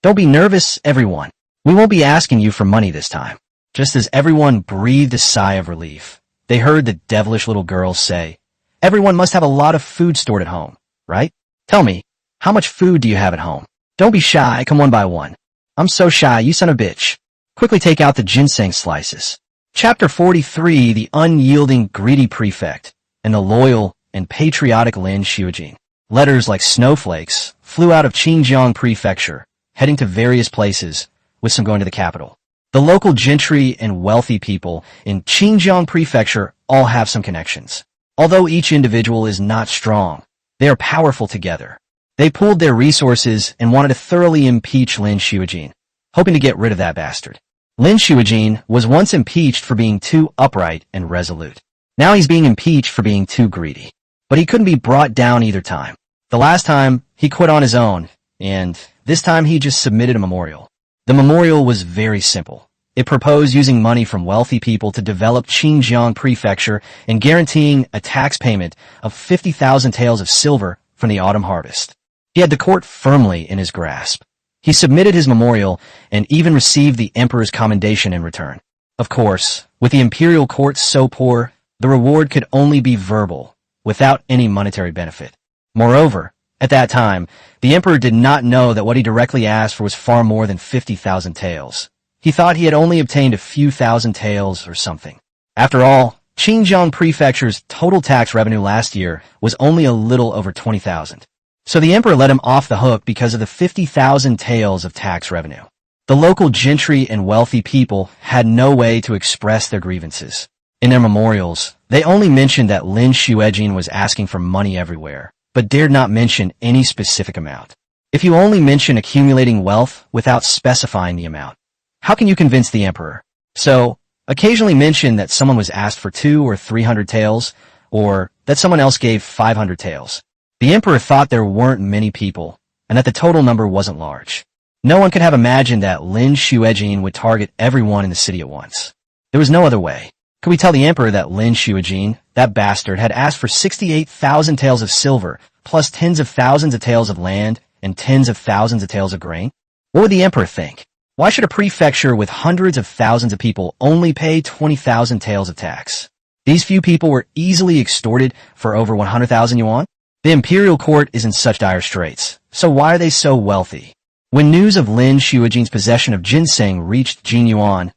Don't be nervous, everyone. We won't be asking you for money this time." Just as everyone breathed a sigh of relief, they heard the devilish little girl say, "Everyone must have a lot of food stored at home, right? Tell me, how much food do you have at home? Don't be shy, come one by one." "I'm so shy, you son of a bitch. Quickly take out the ginseng slices." Chapter 43, The Unyielding Greedy Prefect, and the Loyal and Patriotic Lin Xiujin. Letters like snowflakes flew out of Xinjiang Prefecture, heading to various places, with some going to the capital. The local gentry and wealthy people in Xinjiang Prefecture all have some connections. Although each individual is not strong, they are powerful together. They pooled their resources and wanted to thoroughly impeach Lin Xiujin, hoping to get rid of that bastard. Lin Xiujin was once impeached for being too upright and resolute. Now he's being impeached for being too greedy. But he couldn't be brought down either time. The last time, he quit on his own, and this time he just submitted a memorial. The memorial was very simple. It proposed using money from wealthy people to develop Xinjiang Prefecture and guaranteeing a tax payment of 50,000 taels of silver from the autumn harvest. He had the court firmly in his grasp. He submitted his memorial and even received the emperor's commendation in return. Of course, with the imperial court so poor, the reward could only be verbal, without any monetary benefit. Moreover, at that time, the emperor did not know that what he directly asked for was far more than 50,000 taels. He thought he had only obtained a few thousand taels or something. After all, Xinjiang Prefecture's total tax revenue last year was only a little over 20,000. So the emperor let him off the hook because of the 50,000 taels of tax revenue. The local gentry and wealthy people had no way to express their grievances. In their memorials, they only mentioned that Lin Xiujin was asking for money everywhere, but dared not mention any specific amount. If you only mention accumulating wealth without specifying the amount, how can you convince the emperor? So, occasionally mention that someone was asked for 200 or 300 taels, or that someone else gave 500 taels. The emperor thought there weren't many people, and that the total number wasn't large. No one could have imagined that Lin Xiujin would target everyone in the city at once. There was no other way. Could we tell the emperor that Lin Xiujin, that bastard, had asked for 68,000 taels of silver, plus tens of thousands of taels of land, and tens of thousands of taels of grain? What would the emperor think? Why should a prefecture with hundreds of thousands of people only pay 20,000 taels of tax? These few people were easily extorted for over 100,000 yuan? The imperial court is in such dire straits, so why are they so wealthy? When news of Lin Xiujin's possession of ginseng reached Jin Yuan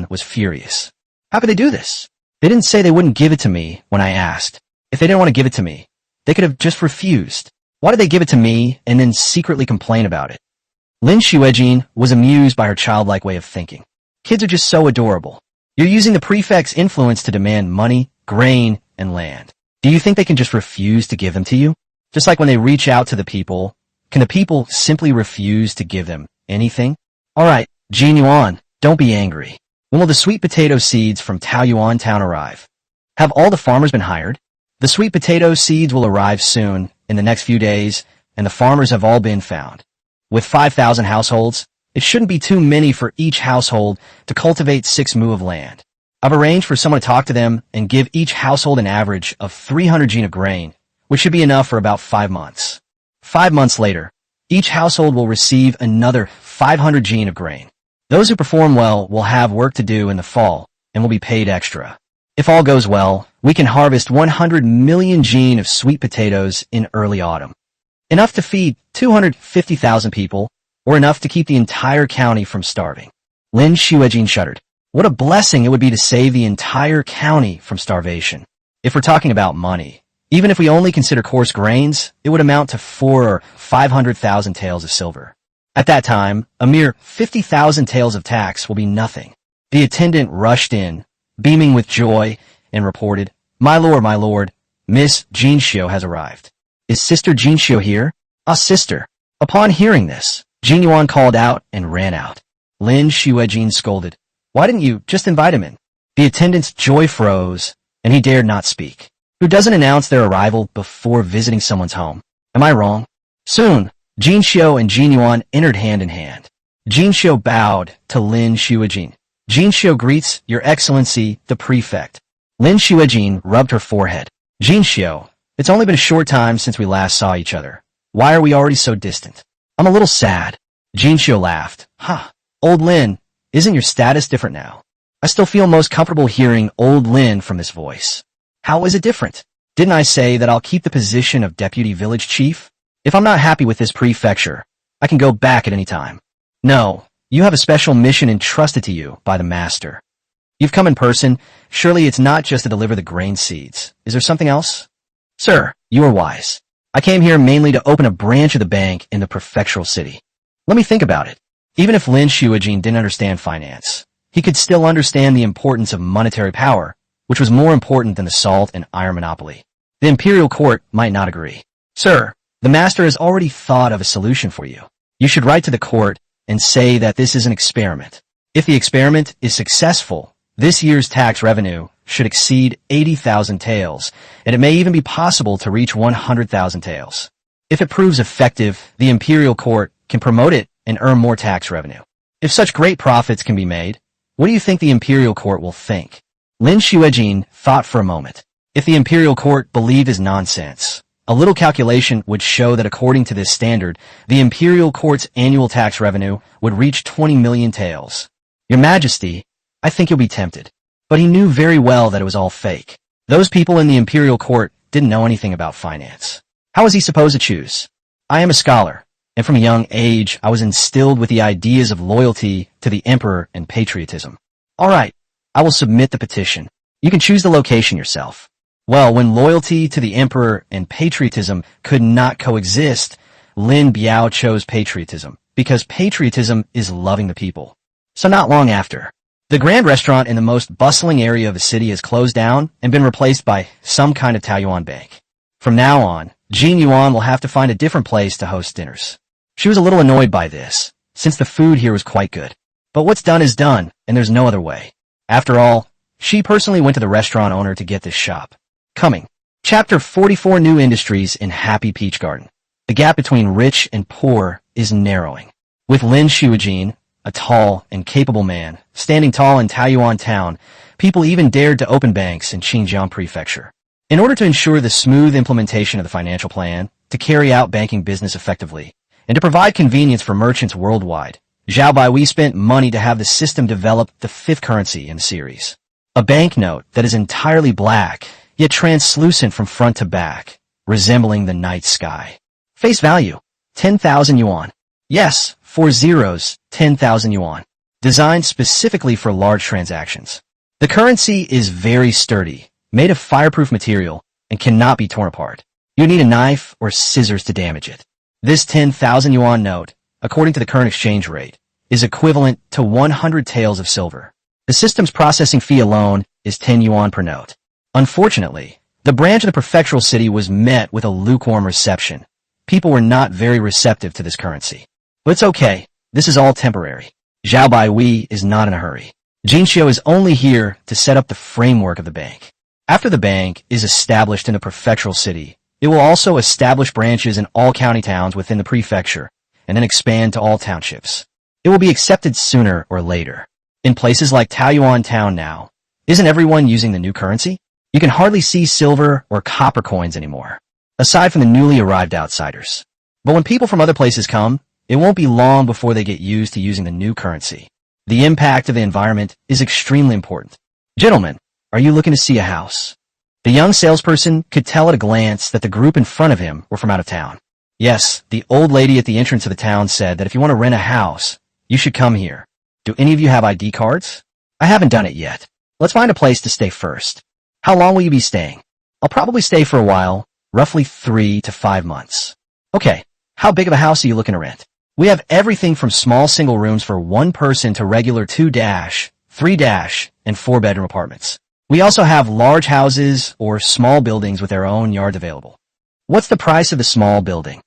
was furious. How could they do this? They didn't say they wouldn't give it to me when I asked. If they didn't want to give it to me, they could have just refused. Why did they give it to me and then secretly complain about it? Lin Xiujin was amused by her childlike way of thinking. Kids are just so adorable. You're using the prefect's influence to demand money, grain, and land. Do you think they can just refuse to give them to you? Just like when they reach out to the people, can the people simply refuse to give them anything? Alright, Jin Yuan, don't be angry. When will the sweet potato seeds from Taoyuan town arrive? Have all the farmers been hired? The sweet potato seeds will arrive soon, in the next few days, and the farmers have all been found. With 5,000 households, it shouldn't be too many for each household to cultivate 6 mu of land. I've arranged for someone to talk to them and give each household an average of 300 jin of grain, which should be enough for about 5 months. 5 months later, each household will receive another 500 jin of grain. Those who perform well will have work to do in the fall and will be paid extra. If all goes well, we can harvest 100 million jin of sweet potatoes in early autumn. Enough to feed 250,000 people, or enough to keep the entire county from starving. Lin Xiujin shuddered. What a blessing it would be to save the entire county from starvation. If we're talking about money, even if we only consider coarse grains, it would amount to 400,000 or 500,000 taels of silver. At that time, a mere 50,000 taels of tax will be nothing. The attendant rushed in, beaming with joy, and reported, my lord, Miss Jinxiu has arrived. Is Sister Jinxiu here? Ah, sister. Upon hearing this, Jin Yuan called out and ran out. Lin Xiujin scolded. Why didn't you just invite him in? The attendant's joy froze, and he dared not speak. Who doesn't announce their arrival before visiting someone's home? Am I wrong? Soon, Jinxiu and Jin Yuan entered hand in hand. Jinxiu bowed to Lin Xiujin. Jinxiu greets Your Excellency, the Prefect. Lin Xiujin rubbed her forehead. Jinxiu, it's only been a short time since we last saw each other. Why are we already so distant? I'm a little sad. Jinxiu laughed. Ha! Old Lin, isn't your status different now? I still feel most comfortable hearing Old Lin from this voice. How is it different? Didn't I say that I'll keep the position of deputy village chief? If I'm not happy with this prefecture, I can go back at any time. No, you have a special mission entrusted to you by the master. You've come in person. Surely it's not just to deliver the grain seeds. Is there something else? Sir, you are wise. I came here mainly to open a branch of the bank in the prefectural city. Let me think about it. Even if Lin Shuijin didn't understand finance, he could still understand the importance of monetary power, which was more important than the salt and iron monopoly. The imperial court might not agree. Sir, the master has already thought of a solution for you. You should write to the court and say that this is an experiment. If the experiment is successful, this year's tax revenue should exceed 80,000 taels, and it may even be possible to reach 100,000 taels. If it proves effective, the imperial court can promote it and earn more tax revenue. If such great profits can be made, what do you think the imperial court will think? Lin Shuijin thought for a moment. If the imperial court believed his nonsense, a little calculation would show that according to this standard, the imperial court's annual tax revenue would reach 20 million taels. Your Majesty, I think you'll be tempted. But he knew very well that it was all fake. Those people in the imperial court didn't know anything about finance. How was he supposed to choose? I am a scholar, and from a young age I was instilled with the ideas of loyalty to the emperor and patriotism. All right, I will submit the petition. You can choose the location yourself. Well, when loyalty to the emperor and patriotism could not coexist, Lin Biao chose patriotism, because patriotism is loving the people. So not long after, the grand restaurant in the most bustling area of the city has closed down and been replaced by some kind of Taoyuan bank. From now on, Jean Yuan will have to find a different place to host dinners. She was a little annoyed by this, since the food here was quite good. But what's done is done, and there's no other way. After all, she personally went to the restaurant owner to get this shop. Coming. Chapter 44 New Industries in Happy Peach Garden. The gap between rich and poor is narrowing. With Lin Shuijin, a tall and capable man, standing tall in Taoyuan town, people even dared to open banks in Xinjiang Prefecture. In order to ensure the smooth implementation of the financial plan, to carry out banking business effectively, and to provide convenience for merchants worldwide, Zhao Baihui spent money to have the system develop the fifth currency in the series. A banknote that is entirely black, yet translucent from front to back, resembling the night sky. Face value, 10,000 yuan. Yes, 4 zeros, 10,000 yuan. Designed specifically for large transactions. The currency is very sturdy, made of fireproof material, and cannot be torn apart. You need a knife or scissors to damage it. This 10,000 yuan note, according to the current exchange rate, is equivalent to 100 taels of silver. The system's processing fee alone is 10 yuan per note. Unfortunately, the branch of the prefectural city was met with a lukewarm reception. People were not very receptive to this currency. But it's okay. This is all temporary. Zhao Baihui is not in a hurry. Jinxiu is only here to set up the framework of the bank. After the bank is established in the prefectural city, it will also establish branches in all county towns within the prefecture, and then expand to all townships. It will be accepted sooner or later. In places like Taoyuan town now, isn't everyone using the new currency? You can hardly see silver or copper coins anymore, aside from the newly arrived outsiders. But when people from other places come, it won't be long before they get used to using the new currency. The impact of the environment is extremely important. Gentlemen, are you looking to see a house? The young salesperson could tell at a glance that the group in front of him were from out of town. Yes, the old lady at the entrance of the town said that if you want to rent a house, you should come here. Do any of you have ID cards? I haven't done it yet. Let's find a place to stay first. How long will you be staying? I'll probably stay for a while, roughly 3 to 5 months. Okay, how big of a house are you looking to rent? We have everything from small single rooms for one person to regular 2-, 3-, and 4-bedroom apartments. We also have large houses or small buildings with their own yard available. What's the price of the small building?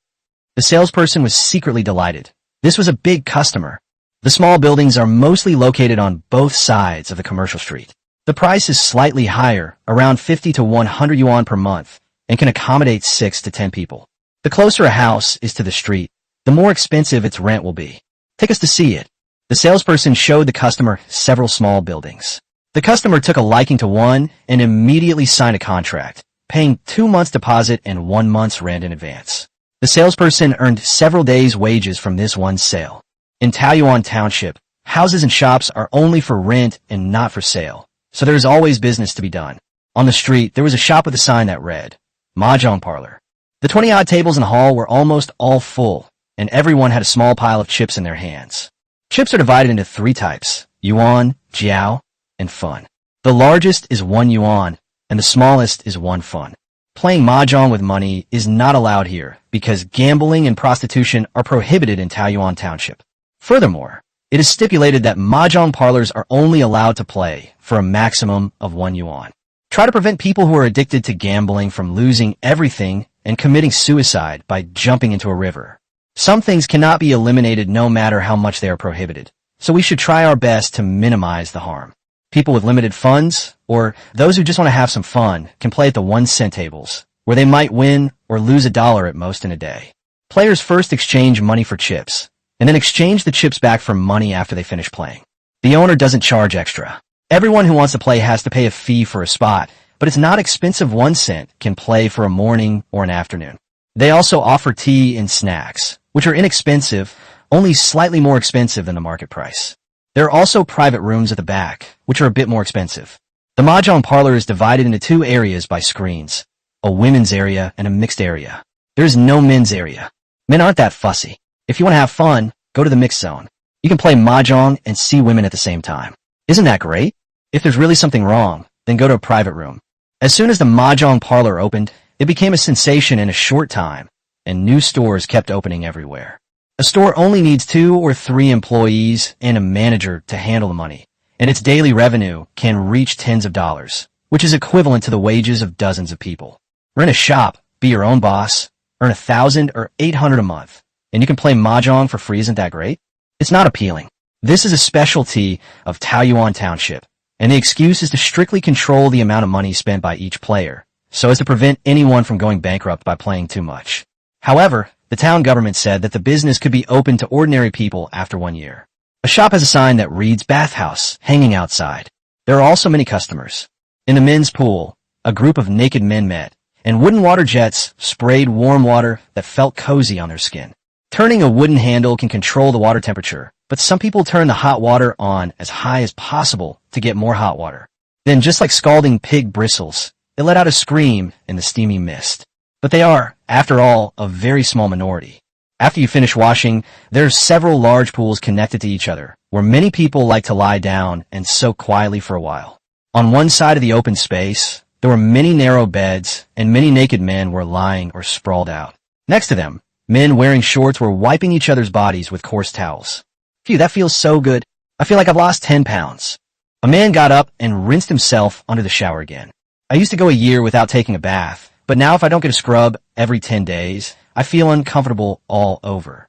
The salesperson was secretly delighted. This was a big customer. The small buildings are mostly located on both sides of the commercial street. The price is slightly higher, around 50 to 100 yuan per month, and can accommodate 6 to 10 people. The closer a house is to the street, the more expensive its rent will be. Take us to see it. The salesperson showed the customer several small buildings. The customer took a liking to one and immediately signed a contract, paying 2 months deposit and 1 month's rent in advance. The salesperson earned several days' wages from this one sale. In Taoyuan Township, Houses and shops are only for rent and not for sale, so there is always business to be done. On the street, there was a shop with a sign that read, Mahjong Parlor. The 20-odd tables in the hall were almost all full, and everyone had a small pile of chips in their hands. Chips are divided into 3 types, yuan, jiao, and fun. The largest is 1 yuan, and the smallest is 1 fun. Playing mahjong with money is not allowed here because gambling and prostitution are prohibited in Taoyuan Township. Furthermore, it is stipulated that mahjong parlors are only allowed to play for a maximum of 1 yuan. Try to prevent people who are addicted to gambling from losing everything and committing suicide by jumping into a river. Some things cannot be eliminated no matter how much they are prohibited, so we should try our best to minimize the harm. People with limited funds, or those who just want to have some fun, can play at the 1-cent tables, where they might win or lose $1 at most in a day. Players first exchange money for chips, and then exchange the chips back for money after they finish playing. The owner doesn't charge extra. Everyone who wants to play has to pay a fee for a spot, but it's not expensive 1 cent can play for a morning or an afternoon. They also offer tea and snacks, which are inexpensive, only slightly more expensive than the market price. There are also private rooms at the back, which are a bit more expensive. The mahjong parlor is divided into 2 areas by screens, a women's area and a mixed area. There is no men's area. Men aren't that fussy. If you want to have fun, go to the mixed zone. You can play mahjong and see women at the same time. Isn't that great? If there's really something wrong, then go to a private room. As soon as the mahjong parlor opened, it became a sensation in a short time, and new stores kept opening everywhere. A store only needs 2 or 3 employees and a manager to handle the money, and its daily revenue can reach tens of dollars, which is equivalent to the wages of dozens of people. Rent a shop, be your own boss, earn $1,000 or $800 a month, and you can play mahjong for free. Isn't that great? It's not appealing. This is a specialty of Taoyuan Township, and the excuse is to strictly control the amount of money spent by each player, so as to prevent anyone from going bankrupt by playing too much. However, the town government said that the business could be open to ordinary people after 1 year. A shop has a sign that reads bathhouse hanging outside. There are also many customers. In the men's pool, a group of naked men met, and wooden water jets sprayed warm water that felt cozy on their skin. Turning a wooden handle can control the water temperature, but some people turn the hot water on as high as possible to get more hot water. Then, just like scalding pig bristles, they let out a scream in the steamy mist. But they are, after all, a very small minority. After you finish washing, there are several large pools connected to each other, where many people like to lie down and soak quietly for a while. On one side of the open space, there were many narrow beds, and many naked men were lying or sprawled out. Next to them, men wearing shorts were wiping each other's bodies with coarse towels. Phew, that feels so good. I feel like I've lost 10 pounds. A man got up and rinsed himself under the shower again. I used to go a year without taking a bath, but now if I don't get a scrub every 10 days, I feel uncomfortable all over.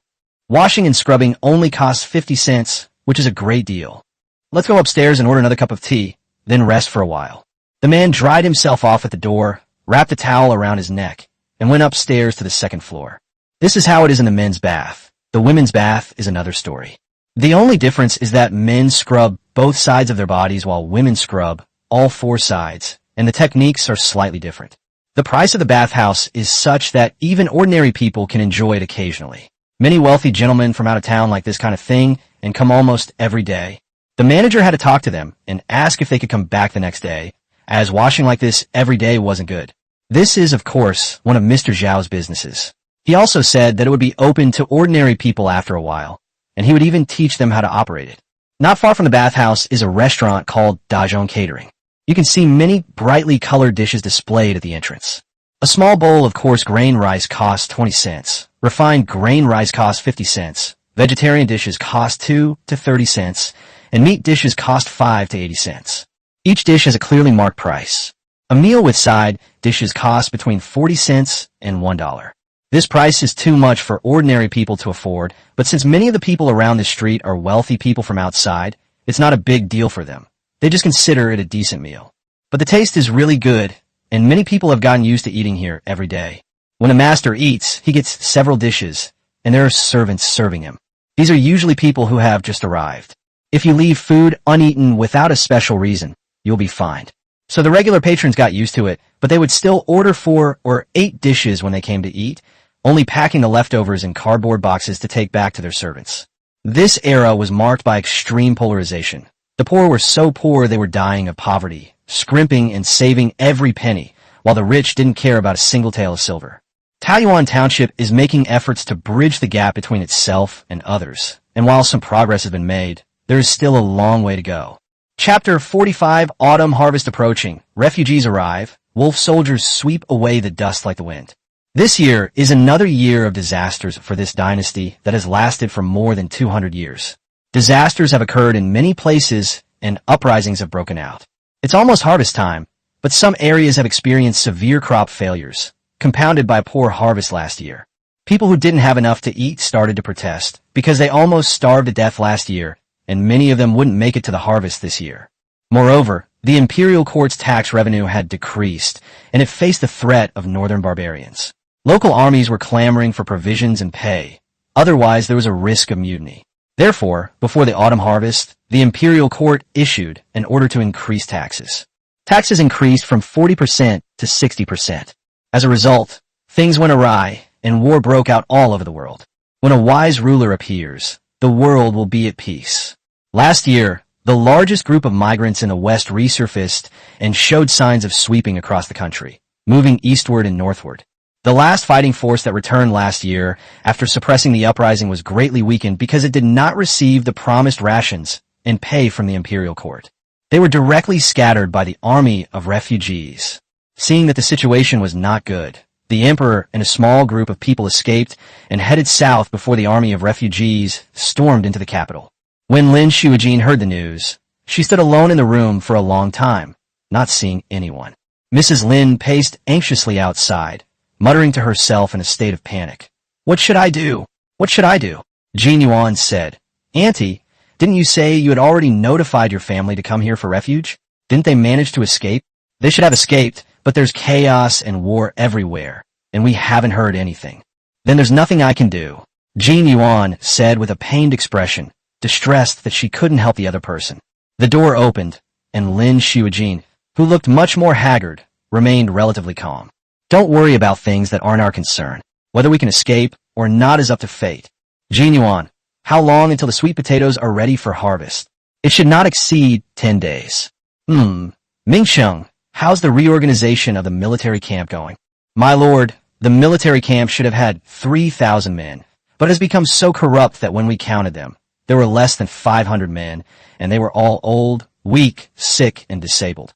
Washing and scrubbing only costs 50 cents, which is a great deal. Let's go upstairs and order another cup of tea, then rest for a while. The man dried himself off at the door, wrapped a towel around his neck, and went upstairs to the 2nd floor. This is how it is in the men's bath. The women's bath is another story. The only difference is that men scrub both sides of their bodies while women scrub all 4 sides, and the techniques are slightly different. The price of the bathhouse is such that even ordinary people can enjoy it occasionally. Many wealthy gentlemen from out of town like this kind of thing and come almost every day. The manager had to talk to them and ask if they could come back the next day, as washing like this every day wasn't good. This is, of course, one of Mr. Zhao's businesses. He also said that it would be open to ordinary people after a while, and he would even teach them how to operate it. Not far from the bathhouse is a restaurant called Dazhong Catering. You can see many brightly colored dishes displayed at the entrance. A small bowl of coarse grain rice costs 20 cents. Refined grain rice costs 50 cents. Vegetarian dishes cost 2 to 30 cents. And meat dishes cost 5 to 80 cents. Each dish has a clearly marked price. A meal with side dishes cost between 40 cents and $1. This price is too much for ordinary people to afford, but since many of the people around the street are wealthy people from outside, it's not a big deal for them. They just consider it a decent meal. But the taste is really good, and many people have gotten used to eating here every day. When a master eats, he gets several dishes, and there are servants serving him. These are usually people who have just arrived. If you leave food uneaten without a special reason, you'll be fined. So the regular patrons got used to it, but they would still order 4 or 8 dishes when they came to eat, only packing the leftovers in cardboard boxes to take back to their servants. This era was marked by extreme polarization. The poor were so poor they were dying of poverty, scrimping and saving every penny, while the rich didn't care about a single tael of silver. Taoyuan Township is making efforts to bridge the gap between itself and others, and while some progress has been made, there is still a long way to go. Chapter 45, Autumn Harvest Approaching. Refugees arrive. Wolf soldiers sweep away the dust like the wind. This year is another year of disasters for this dynasty that has lasted for more than 200 years. Disasters have occurred in many places and uprisings have broken out. It's almost harvest time, but some areas have experienced severe crop failures, compounded by a poor harvest last year. People who didn't have enough to eat started to protest because they almost starved to death last year, and many of them wouldn't make it to the harvest this year. Moreover, the imperial court's tax revenue had decreased, and it faced the threat of northern barbarians. Local armies were clamoring for provisions and pay. Otherwise, there was a risk of mutiny. Therefore, before the autumn harvest, the imperial court issued an order to increase taxes. Taxes increased from 40% to 60%. As a result, things went awry, and war broke out all over the world. When a wise ruler appears, the world will be at peace. Last year, the largest group of migrants in the West resurfaced and showed signs of sweeping across the country, moving eastward and northward. The last fighting force that returned last year after suppressing the uprising was greatly weakened because it did not receive the promised rations and pay from the imperial court. They were directly scattered by the army of refugees. Seeing that the situation was not good, the emperor and a small group of people escaped and headed south before the army of refugees stormed into the capital. When Lin Shuijin heard the news, she stood alone in the room for a long time, not seeing anyone. Mrs. Lin paced anxiously outside, muttering to herself in a state of panic. "What should I do? What should I do?" Jin Yuan said, "Auntie, didn't you say you had already notified your family to come here for refuge? Didn't they manage to escape?" "They should have escaped, but there's chaos and war everywhere, and we haven't heard anything." "Then there's nothing I can do," Jin Yuan said with a pained expression, distressed that she couldn't help the other person. The door opened, and Lin Shuijin, who looked much more haggard, remained relatively calm. "Don't worry about things that aren't our concern. Whether we can escape or not is up to fate." "Jin Yuan, how long until the sweet potatoes are ready for harvest?" "It should not exceed 10 days. Mingsheng, how's the reorganization of the military camp going?" "My lord, the military camp should have had 3,000 men, but it has become so corrupt that when we counted them, there were less than 500 men, and they were all old, weak, sick, and disabled.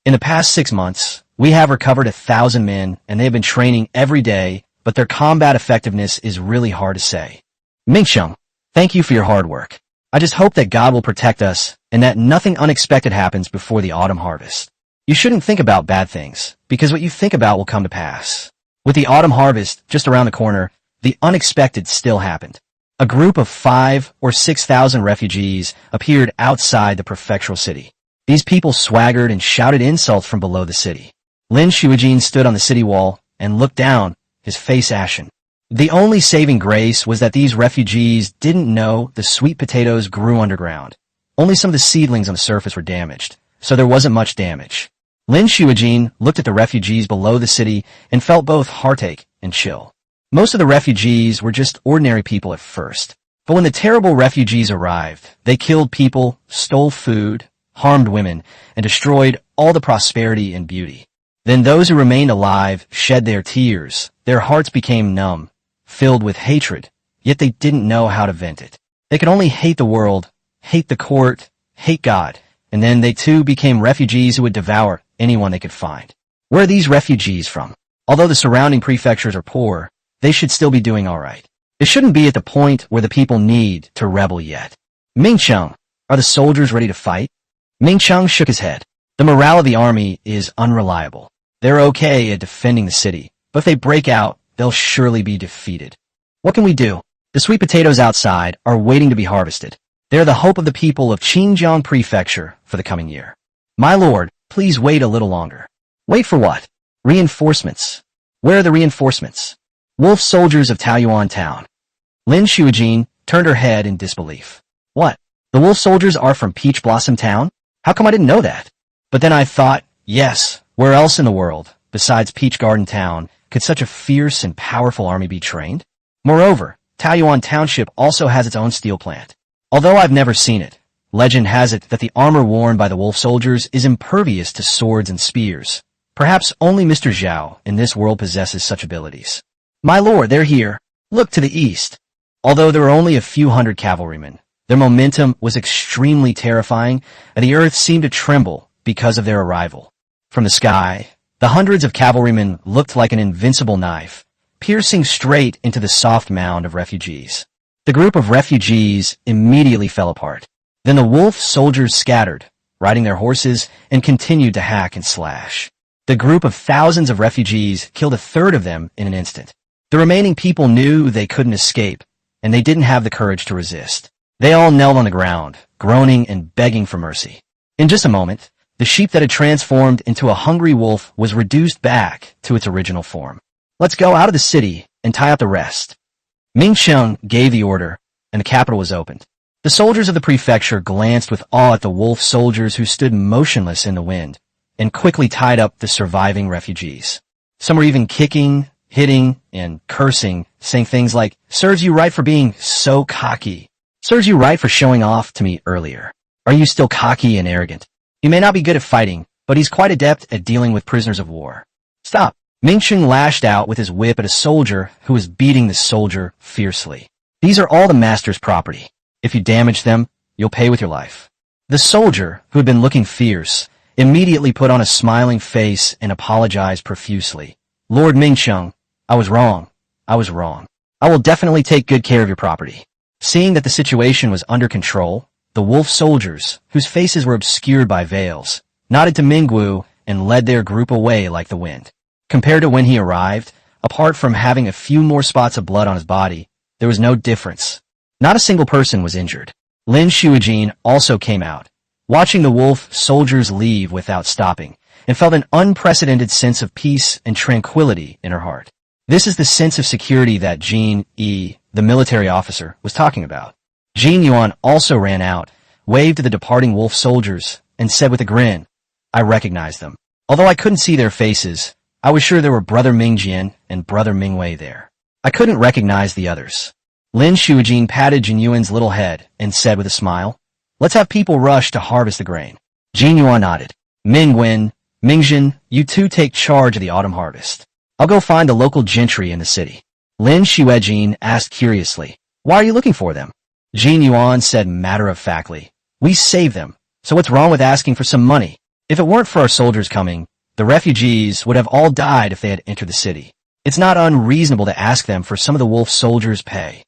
In the past 6 months, we have recovered 1,000 men, and they have been training every day, but their combat effectiveness is really hard to say." "Mingsheng, thank you for your hard work. I just hope that God will protect us and that nothing unexpected happens before the autumn harvest. You shouldn't think about bad things, because what you think about will come to pass." With the autumn harvest just around the corner, the unexpected still happened. A group of 5,000 or 6,000 refugees appeared outside the prefectural city. These people swaggered and shouted insults from below the city. Lin Shuijin stood on the city wall and looked down, his face ashen. The only saving grace was that these refugees didn't know the sweet potatoes grew underground. Only some of the seedlings on the surface were damaged, so there wasn't much damage. Lin Shuijin looked at the refugees below the city and felt both heartache and chill. Most of the refugees were just ordinary people at first, but when the terrible refugees arrived, they killed people, stole food, harmed women, and destroyed all the prosperity and beauty. Then those who remained alive shed their tears. Their hearts became numb, filled with hatred, yet they didn't know how to vent it. They could only hate the world, hate the court, hate God, and then they too became refugees who would devour anyone they could find. Where are these refugees from? Although the surrounding prefectures are poor, they should still be doing all right. It shouldn't be at the point where the people need to rebel yet. "Mingcheng, are the soldiers ready to fight?" Mingcheng shook his head. "The morale of the army is unreliable. They're okay at defending the city, but if they break out, they'll surely be defeated. What can we do? The sweet potatoes outside are waiting to be harvested. They're the hope of the people of Qinjiang Prefecture for the coming year. My lord, please wait a little longer." "Wait for what?" "Reinforcements." "Where are the reinforcements?" "Wolf soldiers of Taoyuan Town." Lin Shuijin turned her head in disbelief. "What? The wolf soldiers are from Peach Blossom Town? How come I didn't know that?" But then I thought, yes, where else in the world, besides Peach Garden Town, could such a fierce and powerful army be trained? Moreover, Taoyuan Township also has its own steel plant. Although I've never seen it, legend has it that the armor worn by the wolf soldiers is impervious to swords and spears. Perhaps only Mr. Zhao in this world possesses such abilities. My lord, they're here. Look to the east. Although there were only a few hundred cavalrymen, their momentum was extremely terrifying, and the earth seemed to tremble because of their arrival. From the sky, the hundreds of cavalrymen looked like an invincible knife, piercing straight into the soft mound of refugees. The group of refugees immediately fell apart. Then the wolf soldiers scattered, riding their horses, and continued to hack and slash. The group of thousands of refugees killed a third of them in an instant. The remaining people knew they couldn't escape, and they didn't have the courage to resist. They all knelt on the ground, groaning and begging for mercy. In just a moment, the sheep that had transformed into a hungry wolf was reduced back to its original form. Let's go out of the city and tie up the rest. Ming Sheng gave the order, and the capital was opened. The soldiers of the prefecture glanced with awe at the wolf soldiers who stood motionless in the wind, and quickly tied up the surviving refugees. Some were even kicking, hitting, and cursing, saying things like, "Serves you right for being so cocky. Serves you right for showing off to me earlier. Are you still cocky and arrogant? He may not be good at fighting, but he's quite adept at dealing with prisoners of war. Stop." Ming Sheng lashed out with his whip at a soldier who was beating the soldier fiercely. "These are all the master's property. If you damage them, you'll pay with your life." The soldier, who had been looking fierce, immediately put on a smiling face and apologized profusely. "Lord Ming Sheng, I was wrong. I was wrong. I will definitely take good care of your property." Seeing that the situation was under control, the wolf soldiers, whose faces were obscured by veils, nodded to Mingwu and led their group away like the wind. Compared to when he arrived, apart from having a few more spots of blood on his body, there was no difference. Not a single person was injured. Lin Shuijin also came out, watching the wolf soldiers leave without stopping, and felt an unprecedented sense of peace and tranquility in her heart. This is the sense of security that Jin Yi, the military officer, was talking about. Jin Yuan also ran out, waved to the departing wolf soldiers, and said with a grin, "I recognize them. Although I couldn't see their faces, I was sure there were Brother Mingjian and Brother Mingwei there. I couldn't recognize the others." Lin Shuijin patted Jin Yuan's little head and said with a smile, "Let's have people rush to harvest the grain." Jin Yuan nodded. "Mingwen, Mingjin, you two take charge of the autumn harvest. I'll go find the local gentry in the city." Lin Shuijin asked curiously, "Why are you looking for them?" Jin Yuan said matter-of-factly, "We saved them, so what's wrong with asking for some money? If it weren't for our soldiers coming, the refugees would have all died if they had entered the city. It's not unreasonable to ask them for some of the wolf soldiers' pay."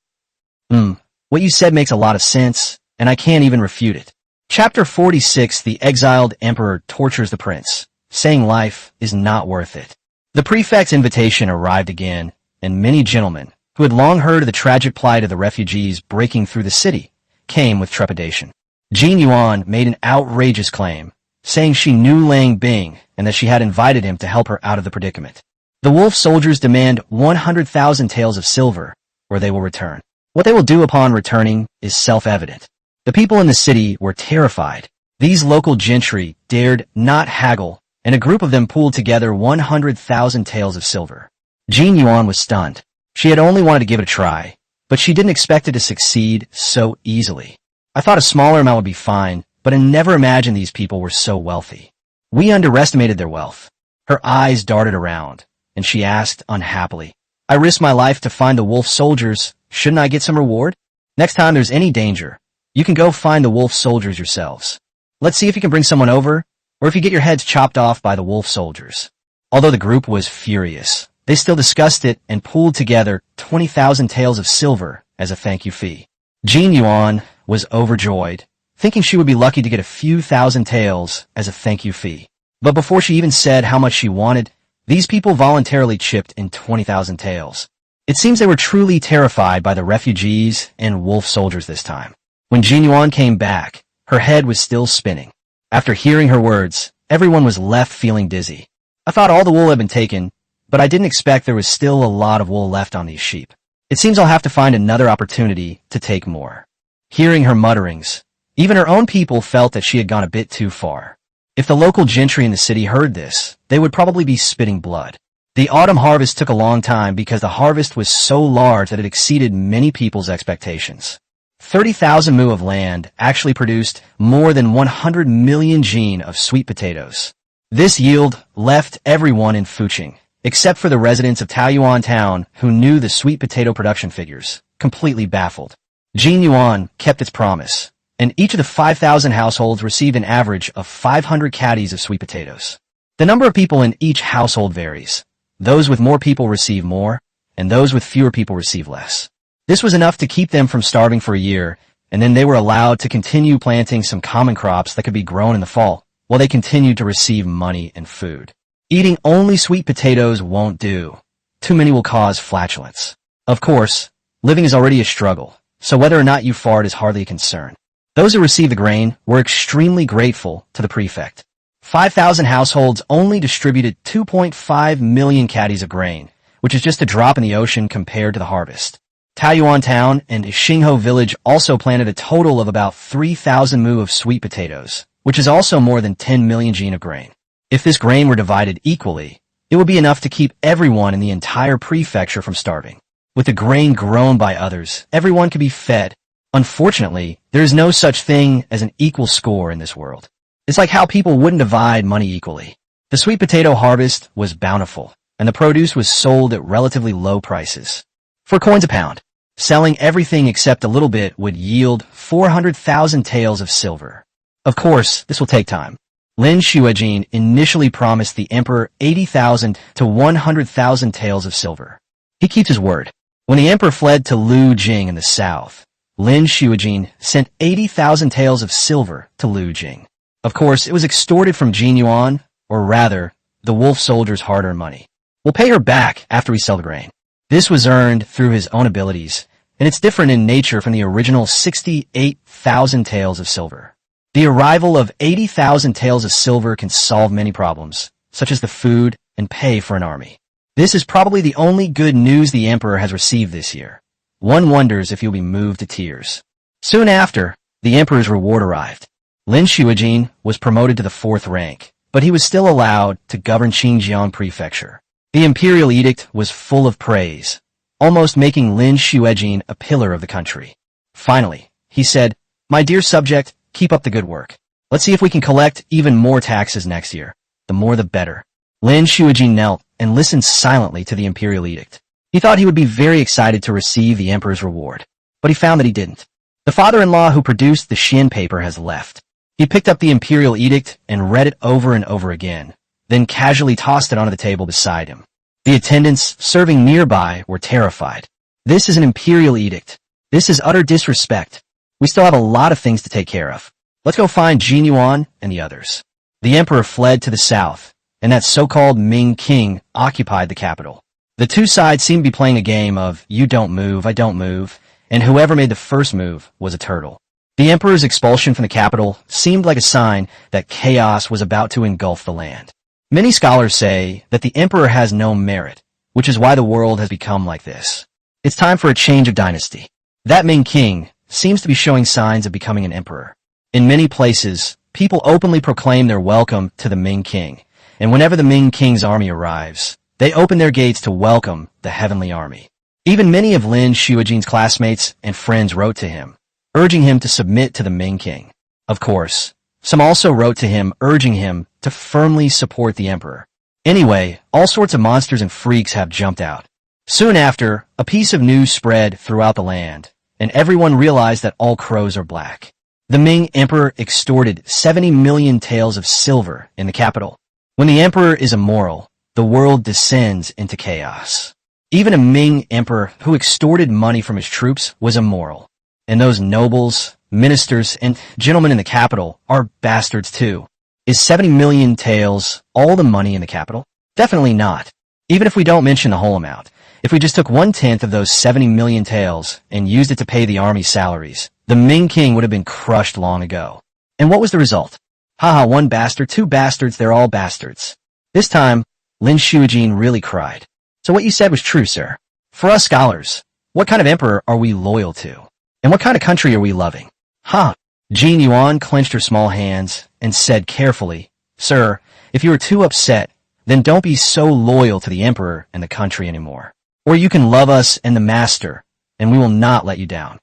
What you said makes a lot of sense, and I can't even refute it. Chapter 46, The Exiled Emperor Tortures the Prince, saying life is not worth it. The prefect's invitation arrived again, and many gentlemen, who had long heard of the tragic plight of the refugees breaking through the city, came with trepidation. Jin Yuan made an outrageous claim, saying she knew Lang Bing and that she had invited him to help her out of the predicament. The wolf soldiers demand 100,000 taels of silver, or they will return. What they will do upon returning is self-evident. The people in the city were terrified. These local gentry dared not haggle, and a group of them pooled together 100,000 taels of silver. Jin Yuan was stunned. She had only wanted to give it a try, but she didn't expect it to succeed so easily. "I thought a smaller amount would be fine, but I never imagined these people were so wealthy. We underestimated their wealth." Her eyes darted around, and she asked unhappily, "I risked my life to find the wolf soldiers. Shouldn't I get some reward? Next time there's any danger, you can go find the wolf soldiers yourselves. Let's see if you can bring someone over, or if you get your heads chopped off by the wolf soldiers." Although the group was furious, they still discussed it and pooled together 20,000 taels of silver as a thank you fee. Jin Yuan was overjoyed, thinking she would be lucky to get a few thousand taels as a thank you fee. But before she even said how much she wanted, these people voluntarily chipped in 20,000 taels. It seems they were truly terrified by the refugees and wolf soldiers this time. When Jin Yuan came back, her head was still spinning. After hearing her words, everyone was left feeling dizzy. "I thought all the wool had been taken, but I didn't expect there was still a lot of wool left on these sheep. It seems I'll have to find another opportunity to take more." Hearing her mutterings, even her own people felt that she had gone a bit too far. If the local gentry in the city heard this, they would probably be spitting blood. The autumn harvest took a long time because the harvest was so large that it exceeded many people's expectations. 30,000 mu of land actually produced more than 100 million jin of sweet potatoes. This yield left everyone in Fuching, except for the residents of Taoyuan town who knew the sweet potato production figures, completely baffled. Jinyuan kept its promise, and each of the 5,000 households received an average of 500 caddies of sweet potatoes. The number of people in each household varies. Those with more people receive more, and those with fewer people receive less. This was enough to keep them from starving for a year, and then they were allowed to continue planting some common crops that could be grown in the fall, while they continued to receive money and food. Eating only sweet potatoes won't do. Too many will cause flatulence. Of course, living is already a struggle, so whether or not you fart is hardly a concern. Those who received the grain were extremely grateful to the prefect. 5,000 households only distributed 2.5 million caddies of grain, which is just a drop in the ocean compared to the harvest. Taoyuan town and Xingho village also planted a total of about 3,000 mu of sweet potatoes, which is also more than 10 million jin of grain. If this grain were divided equally, it would be enough to keep everyone in the entire prefecture from starving. With the grain grown by others, everyone could be fed. Unfortunately, there is no such thing as an equal score in this world. It's like how people wouldn't divide money equally. The sweet potato harvest was bountiful, and the produce was sold at relatively low prices. 4 coins a pound. Selling everything except a little bit would yield 400,000 taels of silver. Of course, this will take time. Lin Xuejin initially promised the emperor 80,000 to 100,000 taels of silver. He keeps his word. When the emperor fled to Lu Jing in the south, Lin Xuejin sent 80,000 taels of silver to Lu Jing. Of course, it was extorted from Jinyuan, or rather, the wolf soldier's hard-earned money. We'll pay her back after we sell the grain. This was earned through his own abilities, and it's different in nature from the original 68,000 taels of silver. The arrival of 80,000 taels of silver can solve many problems, such as the food and pay for an army. This is probably the only good news the emperor has received this year. One wonders if he'll be moved to tears. Soon after, the emperor's reward arrived. Lin Xuejin was promoted to the 4th rank, but he was still allowed to govern Xinjiang Prefecture. The imperial edict was full of praise, almost making Lin Xuejin a pillar of the country. Finally, he said, "My dear subject, keep up the good work. Let's see if we can collect even more taxes next year. The more the better." Lin Xuejin knelt and listened silently to the imperial edict. He thought he would be very excited to receive the emperor's reward, but he found that he didn't. The father-in-law who produced the Xin paper has left. He picked up the imperial edict and read it over and over again, then casually tossed it onto the table beside him. The attendants serving nearby were terrified. This is an imperial edict. This is utter disrespect. We still have a lot of things to take care of. Let's go find Jinyuan and the others. The emperor fled to the south, and that so-called Ming king occupied the capital. The two sides seemed to be playing a game of you don't move, I don't move, and whoever made the first move was a turtle. The emperor's expulsion from the capital seemed like a sign that chaos was about to engulf the land. Many scholars say that the emperor has no merit, which is why the world has become like this. It's time for a change of dynasty. That Ming king seems to be showing signs of becoming an emperor. In many places, people openly proclaim their welcome to the Ming king, and whenever the Ming king's army arrives, they open their gates to welcome the heavenly army. Even many of Lin Xuejin's classmates and friends wrote to him, urging him to submit to the Ming king. Of course, some also wrote to him urging him to firmly support the emperor. Anyway, all sorts of monsters and freaks have jumped out. Soon after, a piece of news spread throughout the land, and everyone realized that all crows are black. The Ming emperor extorted 70 million taels of silver in the capital. When the emperor is immoral, the world descends into chaos. Even a Ming emperor who extorted money from his troops was immoral. And those nobles, ministers, and gentlemen in the capital are bastards too. Is 70 million taels all the money in the capital? Definitely not. Even if we don't mention the whole amount, if we just took 1/10 of those 70 million taels and used it to pay the army salaries, the Ming king would have been crushed long ago. And what was the result? Haha, one bastard, two bastards, they're all bastards. This time, Lin Xuejin really cried. So what you said was true, sir. For us scholars, what kind of emperor are we loyal to? And what kind of country are we loving? Huh. Jinyuan clenched her small hands and said carefully, "Sir, if you are too upset, then don't be so loyal to the emperor and the country anymore. Or you can love us and the master, and we will not let you down.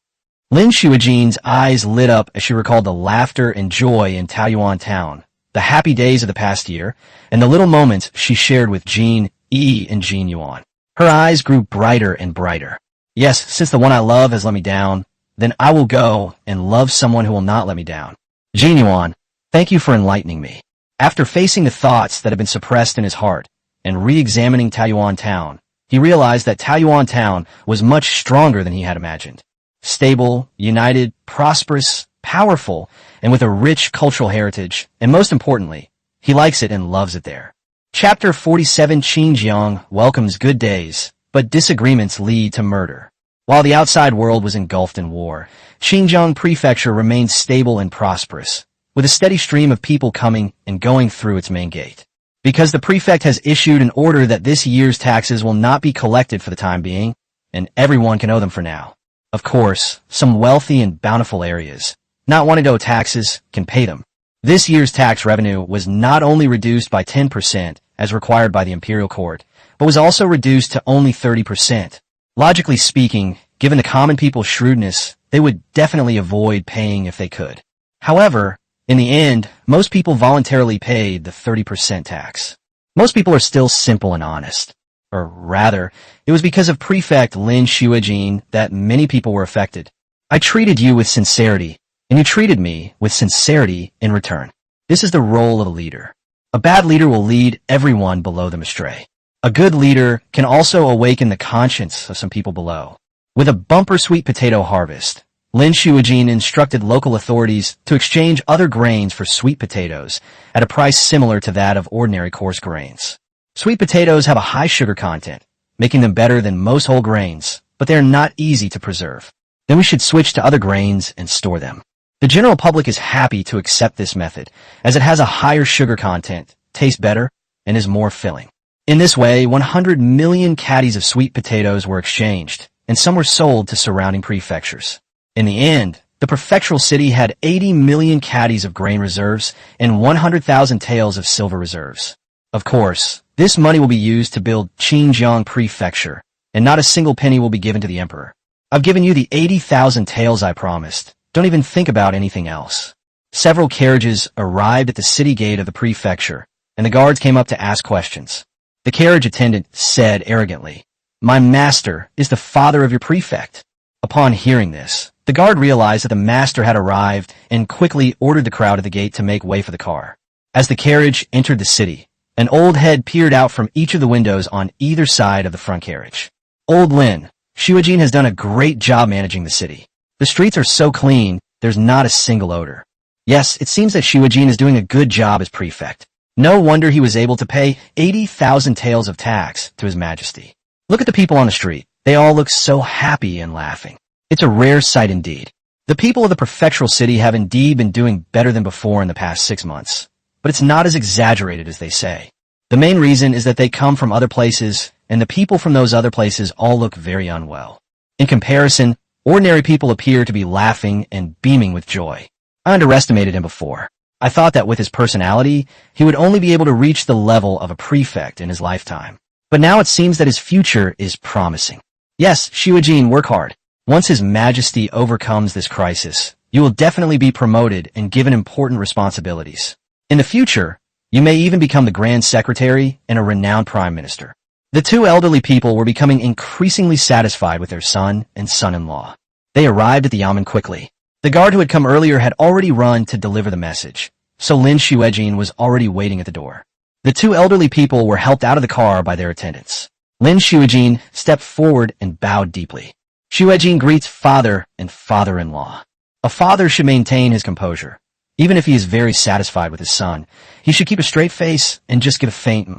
Lin Shuijin's eyes lit up as she recalled the laughter and joy in Taoyuan town, the happy days of the past year, and the little moments she shared with Jin Yi and Jin Yuan. Her eyes grew brighter and brighter. Yes, since the one I love has let me down, then I will go and love someone who will not let me down. Jin Yuan, thank you for enlightening me. After facing the thoughts that had been suppressed in his heart and re-examining Taoyuan town, he realized that Taoyuan town was much stronger than he had imagined. Stable, united, prosperous, powerful, and with a rich cultural heritage, and most importantly, he likes it and loves it there. Chapter 47 Xinjiang welcomes good days, but disagreements lead to murder. While the outside world was engulfed in war, Xinjiang Prefecture remained stable and prosperous, with a steady stream of people coming and going through its main gate. Because the prefect has issued an order that this year's taxes will not be collected for the time being, and everyone can owe them for now. Of course, some wealthy and bountiful areas, not wanting to owe taxes, can pay them. This year's tax revenue was not only reduced by 10%, as required by the imperial court, but was also reduced to only 30%. Logically speaking, given the common people's shrewdness, they would definitely avoid paying if they could. However, in the end, most people voluntarily paid the 30% tax. Most people are still simple and honest. Or rather, it was because of Prefect Lin Shuijin that many people were affected. I treated you with sincerity, and you treated me with sincerity in return. This is the role of a leader. A bad leader will lead everyone below them astray. A good leader can also awaken the conscience of some people below. With a bumper sweet potato harvest, Lin Shuijin instructed local authorities to exchange other grains for sweet potatoes at a price similar to that of ordinary coarse grains. Sweet potatoes have a high sugar content, making them better than most whole grains, but they are not easy to preserve. Then we should switch to other grains and store them. The general public is happy to accept this method, as it has a higher sugar content, tastes better, and is more filling. In this way, 100 million caddies of sweet potatoes were exchanged, and some were sold to surrounding prefectures. In the end, the prefectural city had 80 million caddies of grain reserves and 100,000 taels of silver reserves. Of course, this money will be used to build Xinjiang Prefecture, and not a single penny will be given to the emperor. I've given you the 80,000 taels I promised. Don't even think about anything else. Several carriages arrived at the city gate of the prefecture, and the guards came up to ask questions. The carriage attendant said arrogantly, "My master is the father of your prefect." Upon hearing this, the guard realized that the master had arrived and quickly ordered the crowd at the gate to make way for the car. As the carriage entered the city, an old head peered out from each of the windows on either side of the front carriage. Old Lin, Shuijin has done a great job managing the city. The streets are so clean, there's not a single odor. Yes, it seems that Shuijin is doing a good job as prefect. No wonder he was able to pay 80,000 taels of tax to his majesty. Look at the people on the street. They all look so happy and laughing. It's a rare sight indeed. The people of the prefectural city have indeed been doing better than before in the past 6 months, but it's not as exaggerated as they say. The main reason is that they come from other places, and the people from those other places all look very unwell. In comparison, ordinary people appear to be laughing and beaming with joy. I underestimated him before. I thought that with his personality, he would only be able to reach the level of a prefect in his lifetime. But now it seems that his future is promising. Yes, Shuijin, work hard. Once His Majesty overcomes this crisis, you will definitely be promoted and given important responsibilities. In the future, you may even become the Grand Secretary and a renowned Prime Minister. The two elderly people were becoming increasingly satisfied with their son and son-in-law. They arrived at the yamen quickly. The guard who had come earlier had already run to deliver the message, so Lin Shuijin was already waiting at the door. The two elderly people were helped out of the car by their attendants. Lin Shuijin stepped forward and bowed deeply. Shuijin greets father and father-in-law. A father should maintain his composure. Even if he is very satisfied with his son, he should keep a straight face and just give a faint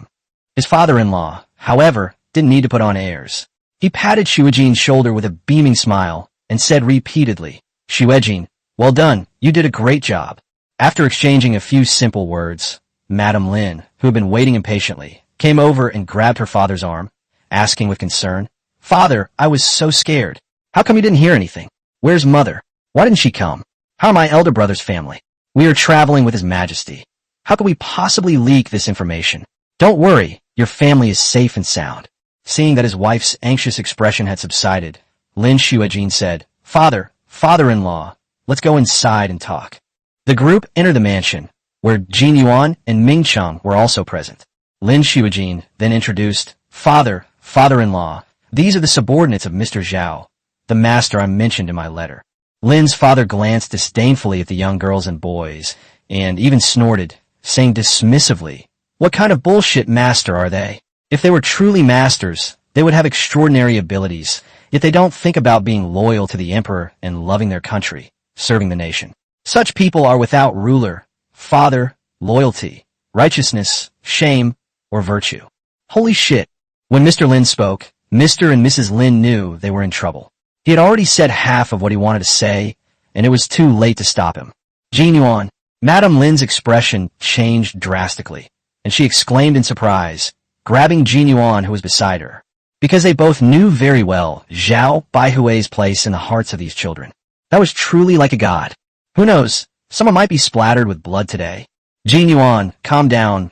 His father-in-law, however, didn't need to put on airs. He patted Shuijin's shoulder with a beaming smile and said repeatedly, "Shuijin, well done, you did a great job." After exchanging a few simple words, Madame Lin, who had been waiting impatiently, came over and grabbed her father's arm, asking with concern, "Father, I was so scared. How come you didn't hear anything? Where's Mother? Why didn't she come? How are my elder brother's family? We are traveling with His Majesty. How could we possibly leak this information? Don't worry, your family is safe and sound. Seeing that his wife's anxious expression had subsided, Lin Xuejin said, Father-in-law, let's go inside and talk. The group entered the mansion, where Jin Yuan and Ming Cheng were also present. Lin Xuejin then introduced, Father-in-law, these are the subordinates of Mr. Zhao, the master I mentioned in my letter. Lin's father glanced disdainfully at the young girls and boys, and even snorted, saying dismissively, what kind of bullshit master are they? If they were truly masters, they would have extraordinary abilities, yet they don't think about being loyal to the emperor and loving their country, serving the nation. Such people are without ruler, father, loyalty, righteousness, shame, or virtue. Holy shit. When Mr. Lin spoke, Mr. and Mrs. Lin knew they were in trouble. He had already said half of what he wanted to say, and it was too late to stop him. Jin Yuan, Madame Lin's expression changed drastically, and she exclaimed in surprise, grabbing Jin Yuan who was beside her. Because they both knew very well Zhao Baihui's place in the hearts of these children. That was truly like a god. Who knows, someone might be splattered with blood today. Jin Yuan, calm down,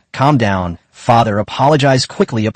father, apologize quickly.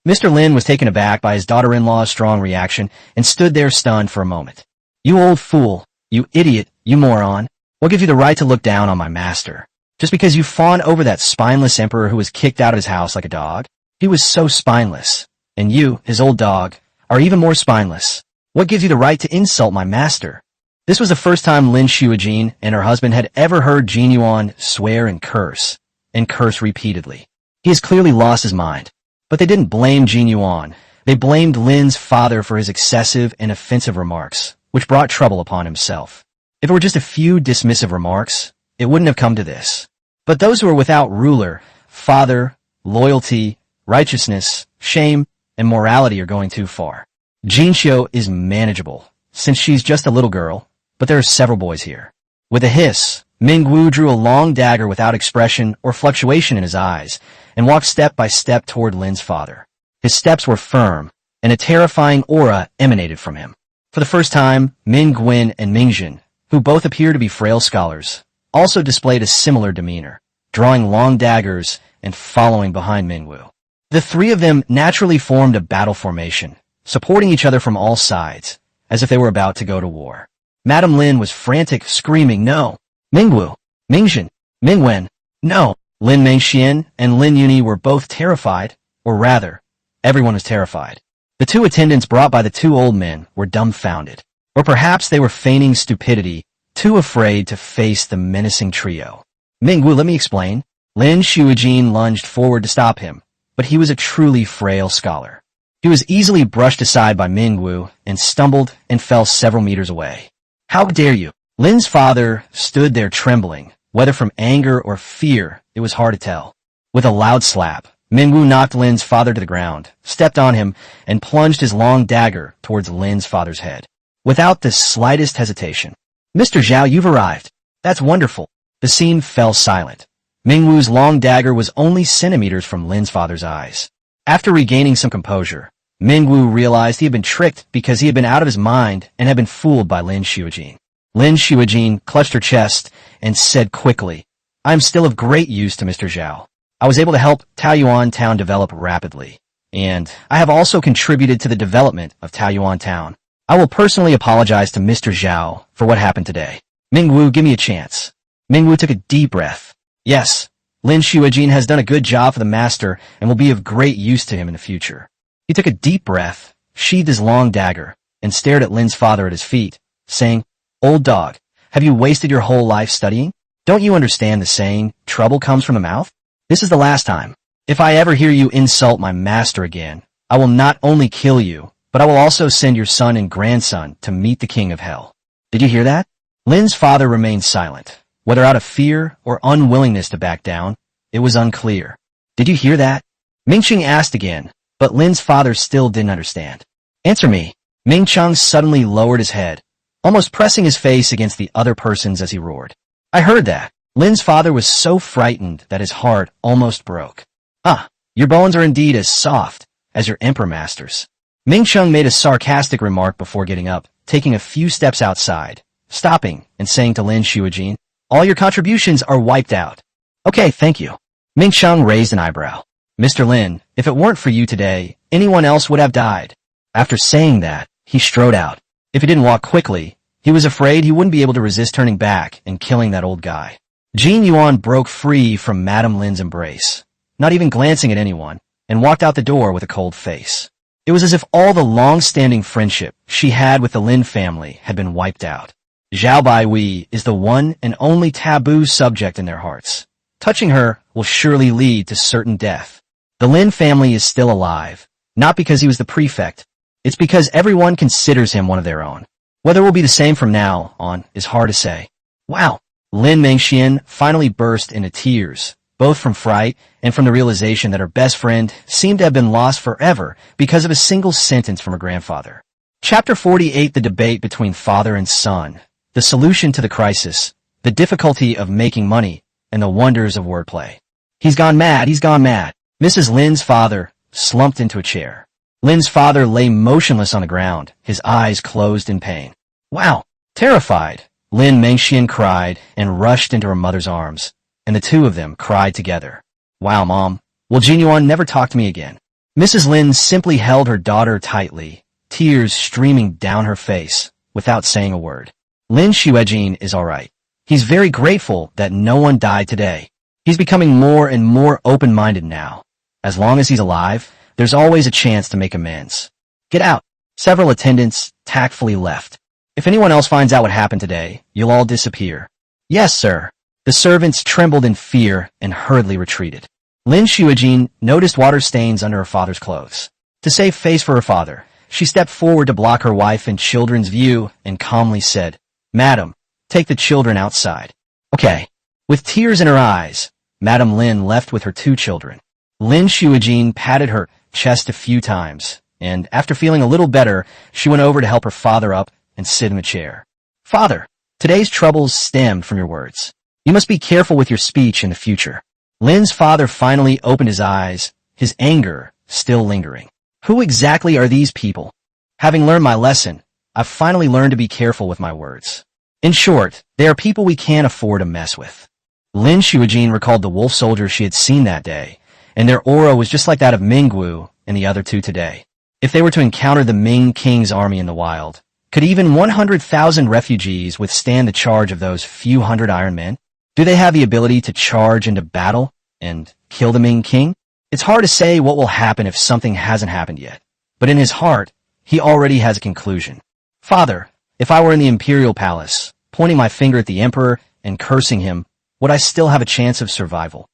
Mr. Lin was taken aback by his daughter-in-law's strong reaction and stood there stunned for a moment. You old fool, you idiot, you moron. What gives you the right to look down on my master? Just because you fawn over that spineless emperor who was kicked out of his house like a dog? He was so spineless. And you, his old dog, are even more spineless. What gives you the right to insult my master? This was the first time Lin Xuejin and her husband had ever heard Jin Yuan swear and curse repeatedly. He has clearly lost his mind. But they didn't blame Jin Yuan. They blamed Lin's father for his excessive and offensive remarks, which brought trouble upon himself. If it were just a few dismissive remarks, it wouldn't have come to this. But those who are without ruler, father, loyalty, righteousness, shame, and morality are going too far. Jinxiu is manageable, since she's just a little girl, but there are several boys here. With a hiss, Mingwu drew a long dagger without expression or fluctuation in his eyes, and walked step by step toward Lin's father. His steps were firm, and a terrifying aura emanated from him. For the first time, Ming Guin and Ming Jin, who both appear to be frail scholars, also displayed a similar demeanor, drawing long daggers and following behind Mingwu. The three of them naturally formed a battle formation, supporting each other from all sides, as if they were about to go to war. Madame Lin was frantic, screaming, no! Mingwu! Mingjin! Mingwen! No! Lin Mengxian and Lin Yuni were both terrified, or rather, everyone was terrified. The two attendants brought by the two old men were dumbfounded. Or perhaps they were feigning stupidity, too afraid to face the menacing trio. Mingwu, let me explain. Lin Xuejin lunged forward to stop him, but he was a truly frail scholar. He was easily brushed aside by Mingwu and stumbled and fell several meters away. How dare you? Lin's father stood there trembling, whether from anger or fear, it was hard to tell. With a loud slap, Mingwu knocked Lin's father to the ground, stepped on him, and plunged his long dagger towards Lin's father's head. Without the slightest hesitation. Mr. Zhao, you've arrived. That's wonderful. The scene fell silent. Mingwu's long dagger was only centimeters from Lin's father's eyes. After regaining some composure, Mingwu realized he had been tricked because he had been out of his mind and had been fooled by Lin Xuejin. Lin Xuejin clutched her chest and said quickly, I am still of great use to Mr. Zhao. I was able to help Taoyuan Town develop rapidly, and I have also contributed to the development of Taoyuan Town. I will personally apologize to Mr. Zhao for what happened today. Mingwu, give me a chance. Mingwu took a deep breath. Yes, Lin Xuejin has done a good job for the master and will be of great use to him in the future. He took a deep breath, sheathed his long dagger, and stared at Lin's father at his feet, saying, Old dog, have you wasted your whole life studying? Don't you understand the saying, trouble comes from the mouth? This is the last time. If I ever hear you insult my master again, I will not only kill you, but I will also send your son and grandson to meet the king of hell. Did you hear that? Lin's father remained silent. Whether out of fear or unwillingness to back down, it was unclear. Did you hear that? Mingqing asked again, but Lin's father still didn't understand. Answer me. Ming Cheng suddenly lowered his head, almost pressing his face against the other person's as he roared. I heard that. Lin's father was so frightened that his heart almost broke. Ah, your bones are indeed as soft as your emperor master's. Ming Cheng made a sarcastic remark before getting up, taking a few steps outside, stopping and saying to Lin Xuejin, all your contributions are wiped out. Okay, thank you. Ming Sheng raised an eyebrow. Mr. Lin, if it weren't for you today, anyone else would have died. After saying that, he strode out. If he didn't walk quickly, he was afraid he wouldn't be able to resist turning back and killing that old guy. Jin Yuan broke free from Madame Lin's embrace, not even glancing at anyone, and walked out the door with a cold face. It was as if all the long-standing friendship she had with the Lin family had been wiped out. Zhao Baiwei is the one and only taboo subject in their hearts. Touching her will surely lead to certain death. The Lin family is still alive, not because he was the prefect. It's because everyone considers him one of their own. Whether it will be the same from now on is hard to say. Wow! Lin Mengxian finally burst into tears, both from fright and from the realization that her best friend seemed to have been lost forever because of a single sentence from her grandfather. Chapter 48: The debate between father and son, the solution to the crisis, the difficulty of making money, and the wonders of wordplay. He's gone mad, he's gone mad. Mrs. Lin's father slumped into a chair. Lin's father lay motionless on the ground, his eyes closed in pain. Wow! Terrified, Lin Mengxian cried and rushed into her mother's arms, and the two of them cried together. Wow, Mom, will Jin Yuan never talk to me again? Mrs. Lin simply held her daughter tightly, tears streaming down her face, without saying a word. Lin Xuejin is alright. He's very grateful that no one died today. He's becoming more and more open-minded now. As long as he's alive, there's always a chance to make amends. Get out. Several attendants tactfully left. If anyone else finds out what happened today, you'll all disappear. Yes, sir. The servants trembled in fear and hurriedly retreated. Lin Xuejin noticed water stains under her father's clothes. To save face for her father, she stepped forward to block her wife and children's view and calmly said, Madam, take the children outside. Okay. With tears in her eyes, Madame Lin left with her two children. Lin Xuejin patted her chest a few times, and after feeling a little better, she went over to help her father up and sit in the chair. Father, today's troubles stemmed from your words. You must be careful with your speech in the future. Lin's father finally opened his eyes, his anger still lingering. Who exactly are these people? Having learned my lesson, I've finally learned to be careful with my words. In short, they are people we can't afford to mess with. Lin Xuejin recalled the wolf soldiers she had seen that day, and their aura was just like that of Minggu and the other two today. If they were to encounter the Ming King's army in the wild, could even 100,000 refugees withstand the charge of those few hundred iron men? Do they have the ability to charge into battle and kill the Ming King? It's hard to say what will happen if something hasn't happened yet, but in his heart, he already has a conclusion. Father, if I were in the imperial palace, pointing my finger at the emperor and cursing him, would I still have a chance of survival?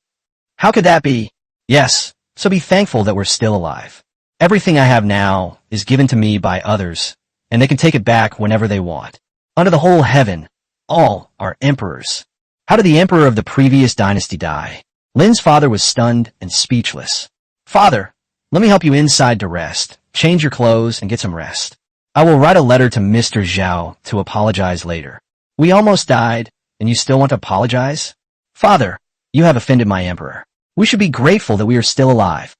How could that be? Yes, so be thankful that we're still alive. Everything I have now is given to me by others, and they can take it back whenever they want. Under the whole heaven, all are emperors. How did the emperor of the previous dynasty die? Lin's father was stunned and speechless. Father, let me help you inside to rest. Change your clothes and get some rest. I will write a letter to Mr. Zhao to apologize later. We almost died, and you still want to apologize? Father, you have offended my emperor. We should be grateful that we are still alive.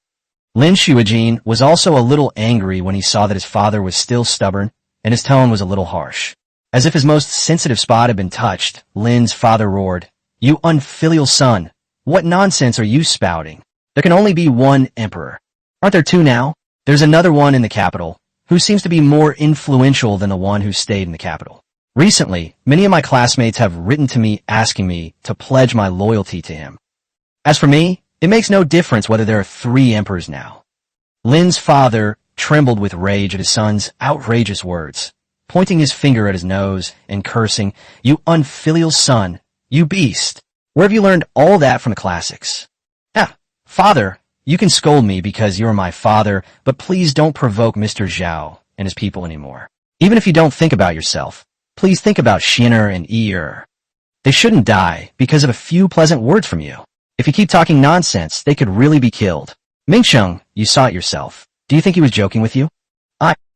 Lin Xuejin was also a little angry when he saw that his father was still stubborn, and his tone was a little harsh. As if his most sensitive spot had been touched, Lin's father roared, You unfilial son! What nonsense are you spouting? There can only be one emperor. Aren't there two now? There's another one in the capital, who seems to be more influential than the one who stayed in the capital. Recently, many of my classmates have written to me asking me to pledge my loyalty to him. As for me, it makes no difference whether there are three emperors now. Lin's father trembled with rage at his son's outrageous words, pointing his finger at his nose and cursing, You unfilial son, you beast! Where have you learned all that from the classics? Father, you can scold me because you're my father, but please don't provoke Mr. Zhao and his people anymore. Even if you don't think about yourself, please think about Xin'er and Yi. They shouldn't die because of a few pleasant words from you. If you keep talking nonsense, they could really be killed. Mingsheng, you saw it yourself. Do you think he was joking with you?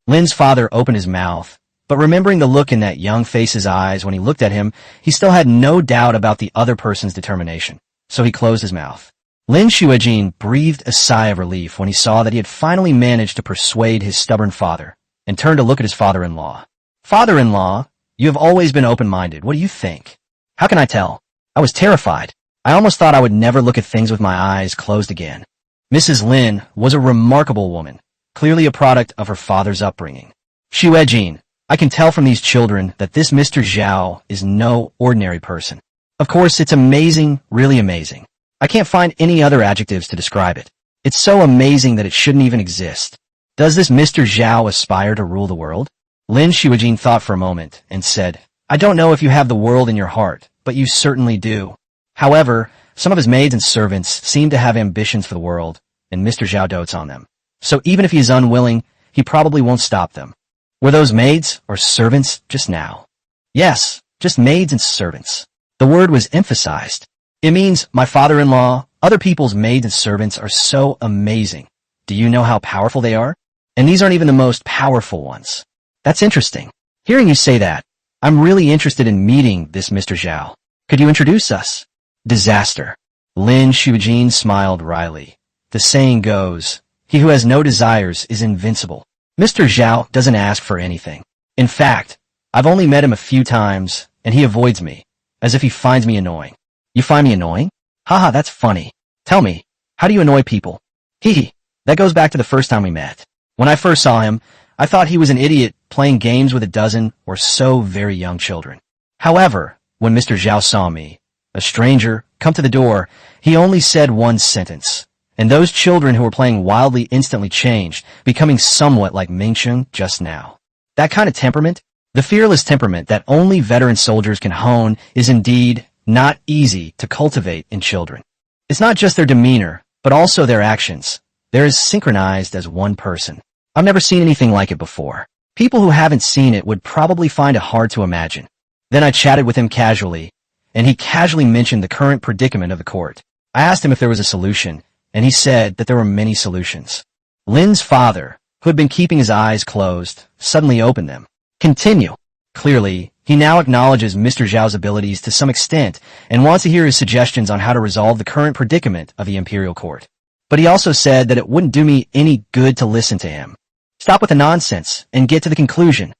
Lin's father opened his mouth, but remembering the look in that young face's eyes when he looked at him, he still had no doubt about the other person's determination, so he closed his mouth. Lin Xuejin breathed a sigh of relief when he saw that he had finally managed to persuade his stubborn father, and turned to look at his father-in-law. Father-in-law, you have always been open-minded. What do you think? How can I tell? I was terrified. I almost thought I would never look at things with my eyes closed again. Mrs. Lin was a remarkable woman, clearly a product of her father's upbringing. Xu Ejin, I can tell from these children that this Mr. Zhao is no ordinary person. Of course, it's amazing, really amazing. I can't find any other adjectives to describe it. It's so amazing that it shouldn't even exist. Does this Mr. Zhao aspire to rule the world? Lin Xuejin thought for a moment and said, I don't know if you have the world in your heart, but you certainly do. However, some of his maids and servants seem to have ambitions for the world, and Mr. Zhao dotes on them. So even if he is unwilling, he probably won't stop them. Were those maids or servants just now? Yes, just maids and servants. The word was emphasized. It means my father-in-law, other people's maids and servants are so amazing. Do you know how powerful they are? And these aren't even the most powerful ones. That's interesting. Hearing you say that, I'm really interested in meeting this Mr. Zhao. Could you introduce us? Disaster. Lin Xuejin smiled wryly. The saying goes, he who has no desires is invincible. Mr. Zhao doesn't ask for anything. In fact, I've only met him a few times, and he avoids me, as if he finds me annoying. You find me annoying? Haha, that's funny. Tell me, how do you annoy people? Hee. That goes back to the first time we met. When I first saw him, I thought he was an idiot playing games with a dozen or so very young children. However, when Mr. Zhao saw me, a stranger, come to the door, he only said one sentence. And those children who were playing wildly instantly changed, becoming somewhat like Mingsheng just now. That kind of temperament, the fearless temperament that only veteran soldiers can hone, is indeed not easy to cultivate in children. It's not just their demeanor, but also their actions. They're as synchronized as one person. I've never seen anything like it before. People who haven't seen it would probably find it hard to imagine. Then I chatted with him casually, and he casually mentioned the current predicament of the court. I asked him if there was a solution, and he said that there were many solutions. Lin's father, who had been keeping his eyes closed, suddenly opened them. Continue. Clearly, he now acknowledges Mr. Zhao's abilities to some extent and wants to hear his suggestions on how to resolve the current predicament of the imperial court. But he also said that it wouldn't do me any good to listen to him. Stop with the nonsense and get to the conclusion.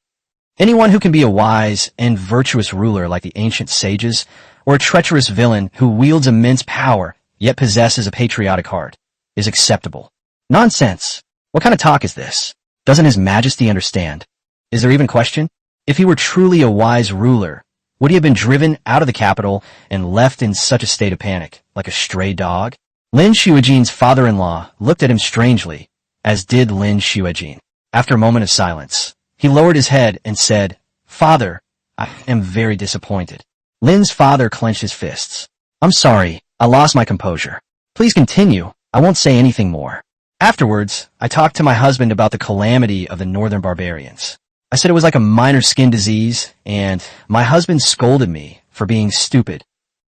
Anyone who can be a wise and virtuous ruler like the ancient sages, or a treacherous villain who wields immense power yet possesses a patriotic heart, is acceptable. Nonsense! What kind of talk is this? Doesn't His Majesty understand? Is there even question? If he were truly a wise ruler, would he have been driven out of the capital and left in such a state of panic, like a stray dog? Lin Xuejin's father-in-law looked at him strangely, as did Lin Xuejin. After a moment of silence, he lowered his head and said, Father, I am very disappointed. Lin's father clenched his fists. I'm sorry, I lost my composure. Please continue, I won't say anything more. Afterwards, I talked to my husband about the calamity of the northern barbarians. I said it was like a minor skin disease, and my husband scolded me for being stupid.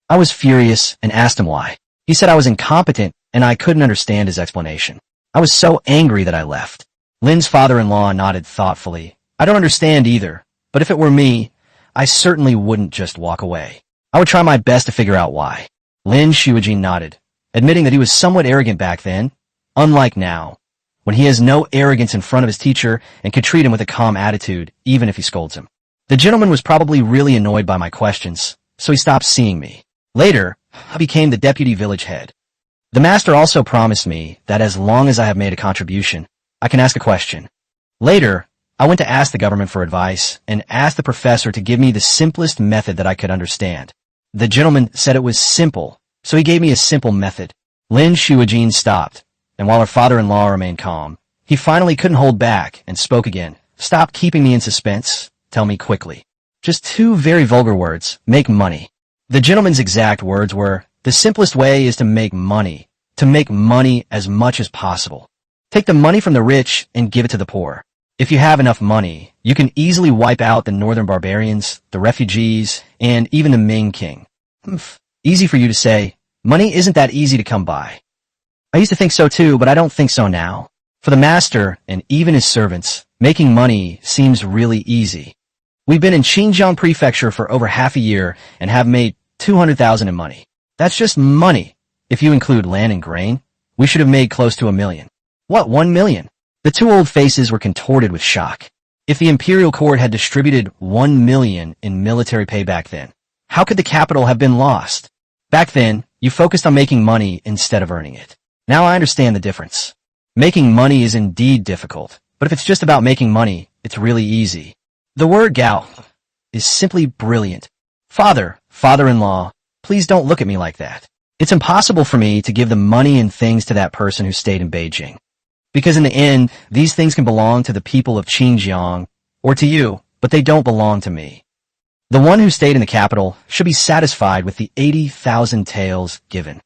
I was furious and asked him why. He said I was incompetent and I couldn't understand his explanation. I was so angry that I left. Lin's father-in-law nodded thoughtfully. I don't understand either, but if it were me, I certainly wouldn't just walk away. I would try my best to figure out why. Lin Xuejin nodded, admitting that he was somewhat arrogant back then, unlike now, when he has no arrogance in front of his teacher and can treat him with a calm attitude, even if he scolds him. The gentleman was probably really annoyed by my questions, so he stopped seeing me. Later, I became the deputy village head. The master also promised me that as long as I have made a contribution, I can ask a question. Later, I went to ask the government for advice and asked the professor to give me the simplest method that I could understand. The gentleman said it was simple, so he gave me a simple method. Lin Xuejin stopped, and while her father-in-law remained calm, he finally couldn't hold back and spoke again. Stop keeping me in suspense. Tell me quickly. Just two very vulgar words. Make money. The gentleman's exact words were, the simplest way is to make money as much as possible. Take the money from the rich and give it to the poor. If you have enough money, you can easily wipe out the northern barbarians, the refugees, and even the Ming king. Easy for you to say. Money isn't that easy to come by. I used to think so too, but I don't think so now. For the master, and even his servants, making money seems really easy. We've been in Xinjiang Prefecture for over half a year and have made 200,000 in money. That's just money. If you include land and grain, we should have made close to 1 million. What, 1 million? The two old faces were contorted with shock. If the imperial court had distributed 1 million in military pay back then, how could the capital have been lost? Back then, You focused on making money instead of earning it. Now I understand the difference. Making money is indeed difficult, but if it's just about making money, it's really easy. The word Gao is simply brilliant. Father-in-law, please don't look at me like that. It's impossible for me to give the money and things to that person who stayed in Beijing. Because in the end, these things can belong to the people of Xinjiang or to you, but they don't belong to me. The one who stayed in the capital should be satisfied with the 80,000 taels given.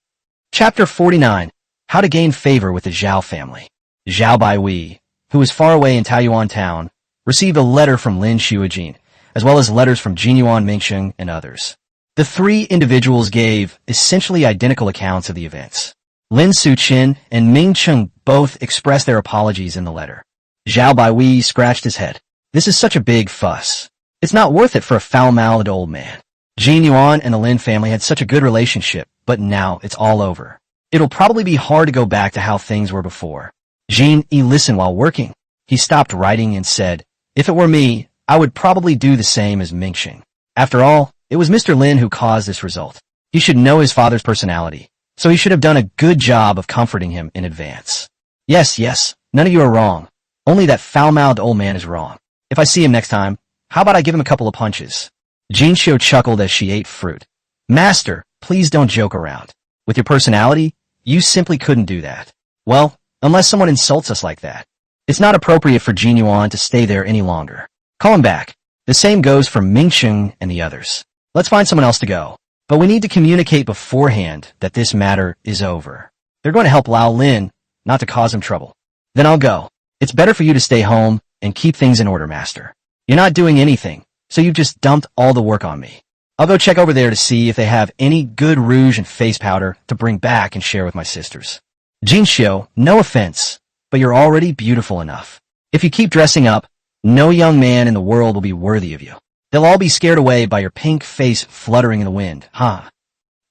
Chapter 49. How to gain favor with the Zhao family. Zhao Baiwei, who was far away in Taoyuan town, received a letter from Lin Xuejin, as well as letters from Jinyuan Mingsheng and others. The three individuals gave essentially identical accounts of the events. Lin Xuqin and Ming Cheng both expressed their apologies in the letter. Zhao Baiwei scratched his head. This is such a big fuss. It's not worth it for a foul-mouthed old man. Jinyuan and the Lin family had such a good relationship, but now it's all over. It'll probably be hard to go back to how things were before. Jin Yi listened while working. He stopped writing and said, if it were me, I would probably do the same as Mingsheng. After all, it was Mr. Lin who caused this result. He should know his father's personality, so he should have done a good job of comforting him in advance. Yes, none of you are wrong. Only that foul-mouthed old man is wrong. If I see him next time, how about I give him a couple of punches? Jinxiu chuckled as she ate fruit. Master, please don't joke around. With your personality, you simply couldn't do that. Well, unless someone insults us like that. It's not appropriate for Jinyuan to stay there any longer. Call him back. The same goes for Mingsheng and the others. Let's find someone else to go. But we need to communicate beforehand that this matter is over. They're going to help Lao Lin, not to cause him trouble. Then I'll go. It's better for you to stay home and keep things in order, Master. You're not doing anything, so you've just dumped all the work on me. I'll go check over there to see if they have any good rouge and face powder to bring back and share with my sisters. Jinxiu, no offense, but you're already beautiful enough. If you keep dressing up, no young man in the world will be worthy of you. They'll all be scared away by your pink face fluttering in the wind, huh?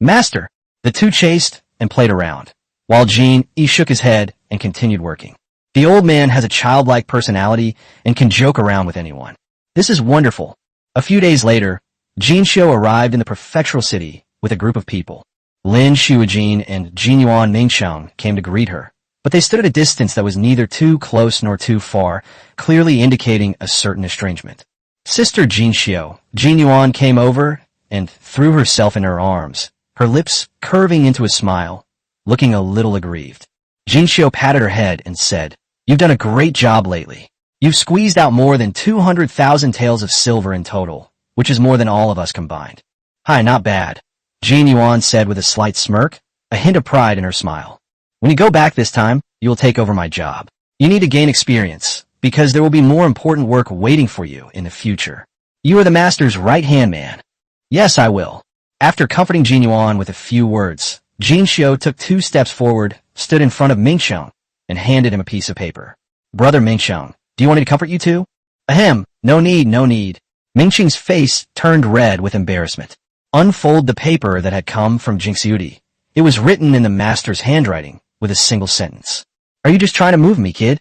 Master, the two chased and played around, while Jin Yi shook his head and continued working. The old man has a childlike personality and can joke around with anyone. This is wonderful. A few days later, Jinxiu arrived in the prefectural city with a group of people. Lin Xuejin and Jinyuan Mingsheng came to greet her, but they stood at a distance that was neither too close nor too far, clearly indicating a certain estrangement. Sister Jinxiu, Jinyuan came over and threw herself in her arms, her lips curving into a smile, looking a little aggrieved. Jinxiu patted her head and said, "You've done a great job lately. You've squeezed out more than 200,000 taels of silver in total, which is more than all of us combined." "Hi, not bad," Jinyuan said with a slight smirk, a hint of pride in her smile. "When you go back this time, you will take over my job. You need to gain experience, because there will be more important work waiting for you in the future. You are the master's right-hand man." "Yes, I will." After comforting Jinyuan with a few words, Jinxiu took 2 steps forward, stood in front of Mingsheng, and handed him a piece of paper. "Brother Mingsheng, do you want me to comfort you too?" "Ahem, no need. Mingsheng's face turned red with embarrassment. "Unfold the paper that had come from Jinxiudi. It was written in the master's handwriting, with a single sentence. Are you just trying to move me, kid?"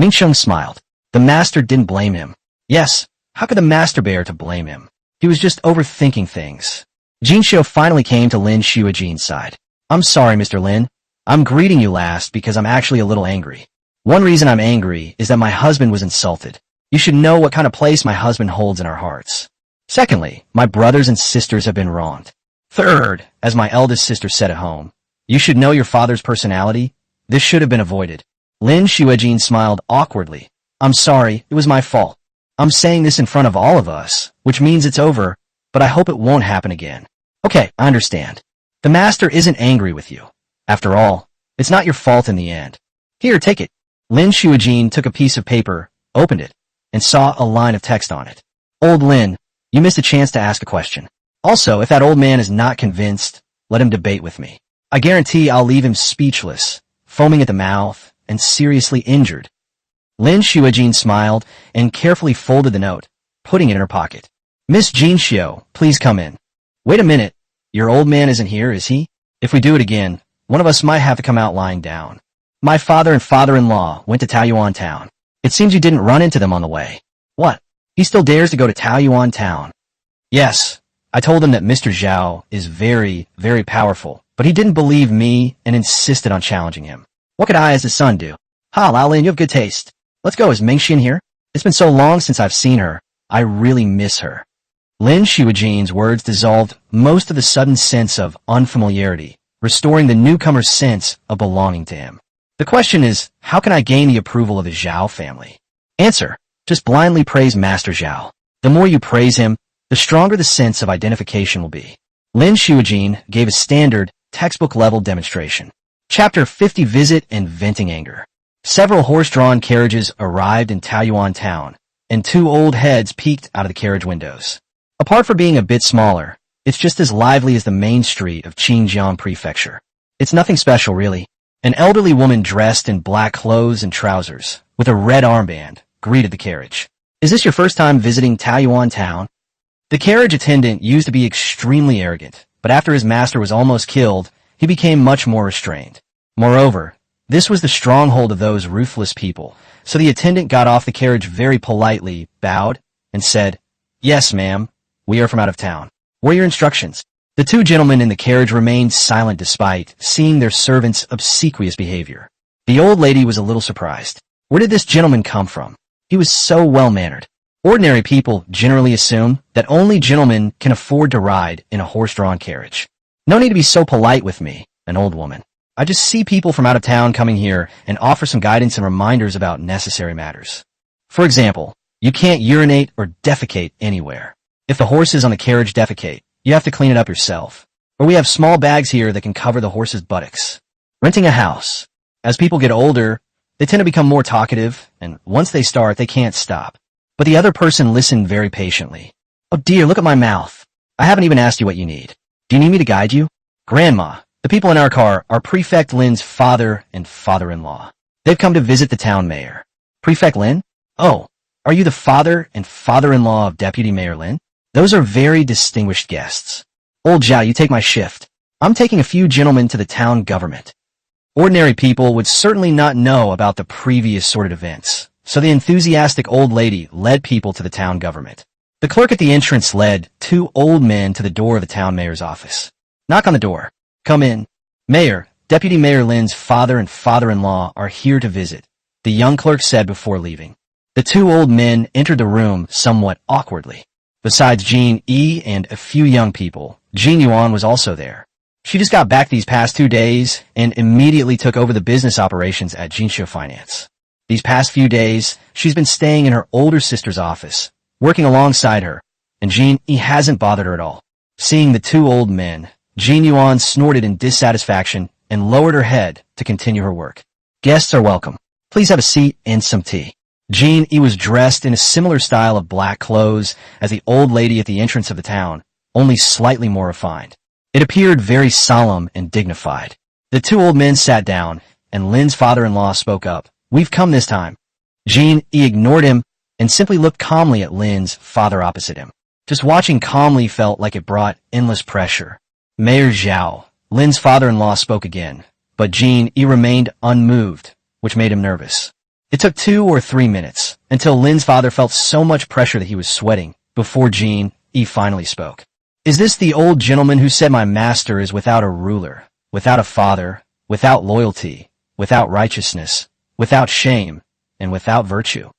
Mingsheng smiled. The master didn't blame him. Yes, how could the master bear to blame him? He was just overthinking things. Jinxiu finally came to Lin Xuejin's side. "I'm sorry, Mr. Lin. I'm greeting you last because I'm actually a little angry. One reason I'm angry is that my husband was insulted. You should know what kind of place my husband holds in our hearts. Secondly, my brothers and sisters have been wronged. Third, as my eldest sister said at home, you should know your father's personality. This should have been avoided." Lin Xuejin smiled awkwardly. "I'm sorry, it was my fault. I'm saying this in front of all of us, which means it's over, but I hope it won't happen again." "Okay, I understand. The master isn't angry with you. After all, it's not your fault in the end. Here, take it." Lin Xuejin took a piece of paper, opened it, and saw a line of text on it. "Old Lin, you missed a chance to ask a question. Also, if that old man is not convinced, let him debate with me. I guarantee I'll leave him speechless, foaming at the mouth, and seriously injured." Lin Xuejin smiled and carefully folded the note, putting it in her pocket. "Miss Jinxiu, please come in." "Wait a minute. Your old man isn't here, is he? If we do it again, one of us might have to come out lying down. My father and father-in-law went to Taoyuan town. It seems you didn't run into them on the way." "What? He still dares to go to Taoyuan town?" "Yes. I told him that Mr. Zhao is very, very powerful, But he didn't believe me and insisted on challenging him. What could I as his son do? Ha, Lao Lin, you have good taste. Let's go, is Mingxin here? It's been so long since I've seen her. I really miss her. Lin Shuijin's words dissolved most of the sudden sense of unfamiliarity, restoring the newcomer's sense of belonging to him. The question is, how can I gain the approval of the Zhao family? Answer: just blindly praise Master Zhao. The more you praise him, the stronger the sense of identification will be. Lin Shuijin gave a standard, textbook-level demonstration. Chapter 50: Visit and Venting Anger. Several horse-drawn carriages arrived in Taoyuan town, and two old heads peeked out of the carriage windows. Apart from being a bit smaller, it's just as lively as the main street of Qingjiang Prefecture. It's nothing special, really. An elderly woman dressed in black clothes and trousers, with a red armband, greeted the carriage. Is this your first time visiting Taoyuan town? The carriage attendant used to be extremely arrogant, but after his master was almost killed, he became much more restrained. Moreover, this was the stronghold of those ruthless people, so the attendant got off the carriage very politely, bowed, and said, "Yes, ma'am, we are from out of town. What are your instructions?" The two gentlemen in the carriage remained silent despite seeing their servant's obsequious behavior. The old lady was a little surprised. Where did this gentleman come from? He was so well-mannered. Ordinary people generally assume that only gentlemen can afford to ride in a horse-drawn carriage. No need to be so polite with me, an old woman. I just see people from out of town coming here and offer some guidance and reminders about necessary matters. For example, you can't urinate or defecate anywhere. If the horses on the carriage defecate, you have to clean it up yourself. Or we have small bags here that can cover the horse's buttocks. Renting a house. As people get older, they tend to become more talkative, and once they start, they can't stop. But the other person listened very patiently. Oh dear, look at my mouth. I haven't even asked you what you need. Do you need me to guide you? Grandma, the people in our car are Prefect Lin's father and father-in-law. They've come to visit the town mayor. Prefect Lin? Oh, are you the father and father-in-law of Deputy Mayor Lin? Those are very distinguished guests. Old Zhao, you take my shift. I'm taking a few gentlemen to the town government. Ordinary people would certainly not know about the previous sorted events, so the enthusiastic old lady led people to the town government. The clerk at the entrance led two old men to the door of the town mayor's office. Knock on the door. Come in. Mayor, Deputy Mayor Lin's father and father-in-law are here to visit, the young clerk said before leaving. The two old men entered the room somewhat awkwardly. Besides Jean E and a few young people, Jean Yuan was also there. She just got back these past 2 days and immediately took over the business operations at Jinshu Finance. These past few days, she's been staying in her older sister's office, working alongside her, and Jean E hasn't bothered her at all. Seeing the two old men, Jean Yuan snorted in dissatisfaction and lowered her head to continue her work. Guests are welcome. Please have a seat and some tea. Jean E was dressed in a similar style of black clothes as the old lady at the entrance of the town, only slightly more refined. It appeared very solemn and dignified. The two old men sat down, and Lin's father-in-law spoke up. We've come this time. Jean E ignored him and simply looked calmly at Lin's father opposite him. Just watching calmly felt like it brought endless pressure. Mayor Zhao, Lin's father-in-law, spoke again, but Jean E remained unmoved, which made him nervous. It took 2 or 3 minutes until Lin's father felt so much pressure that he was sweating before Jean E finally spoke. Is this the old gentleman who said my master is without a ruler, without a father, without loyalty, without righteousness, without shame, and without virtue?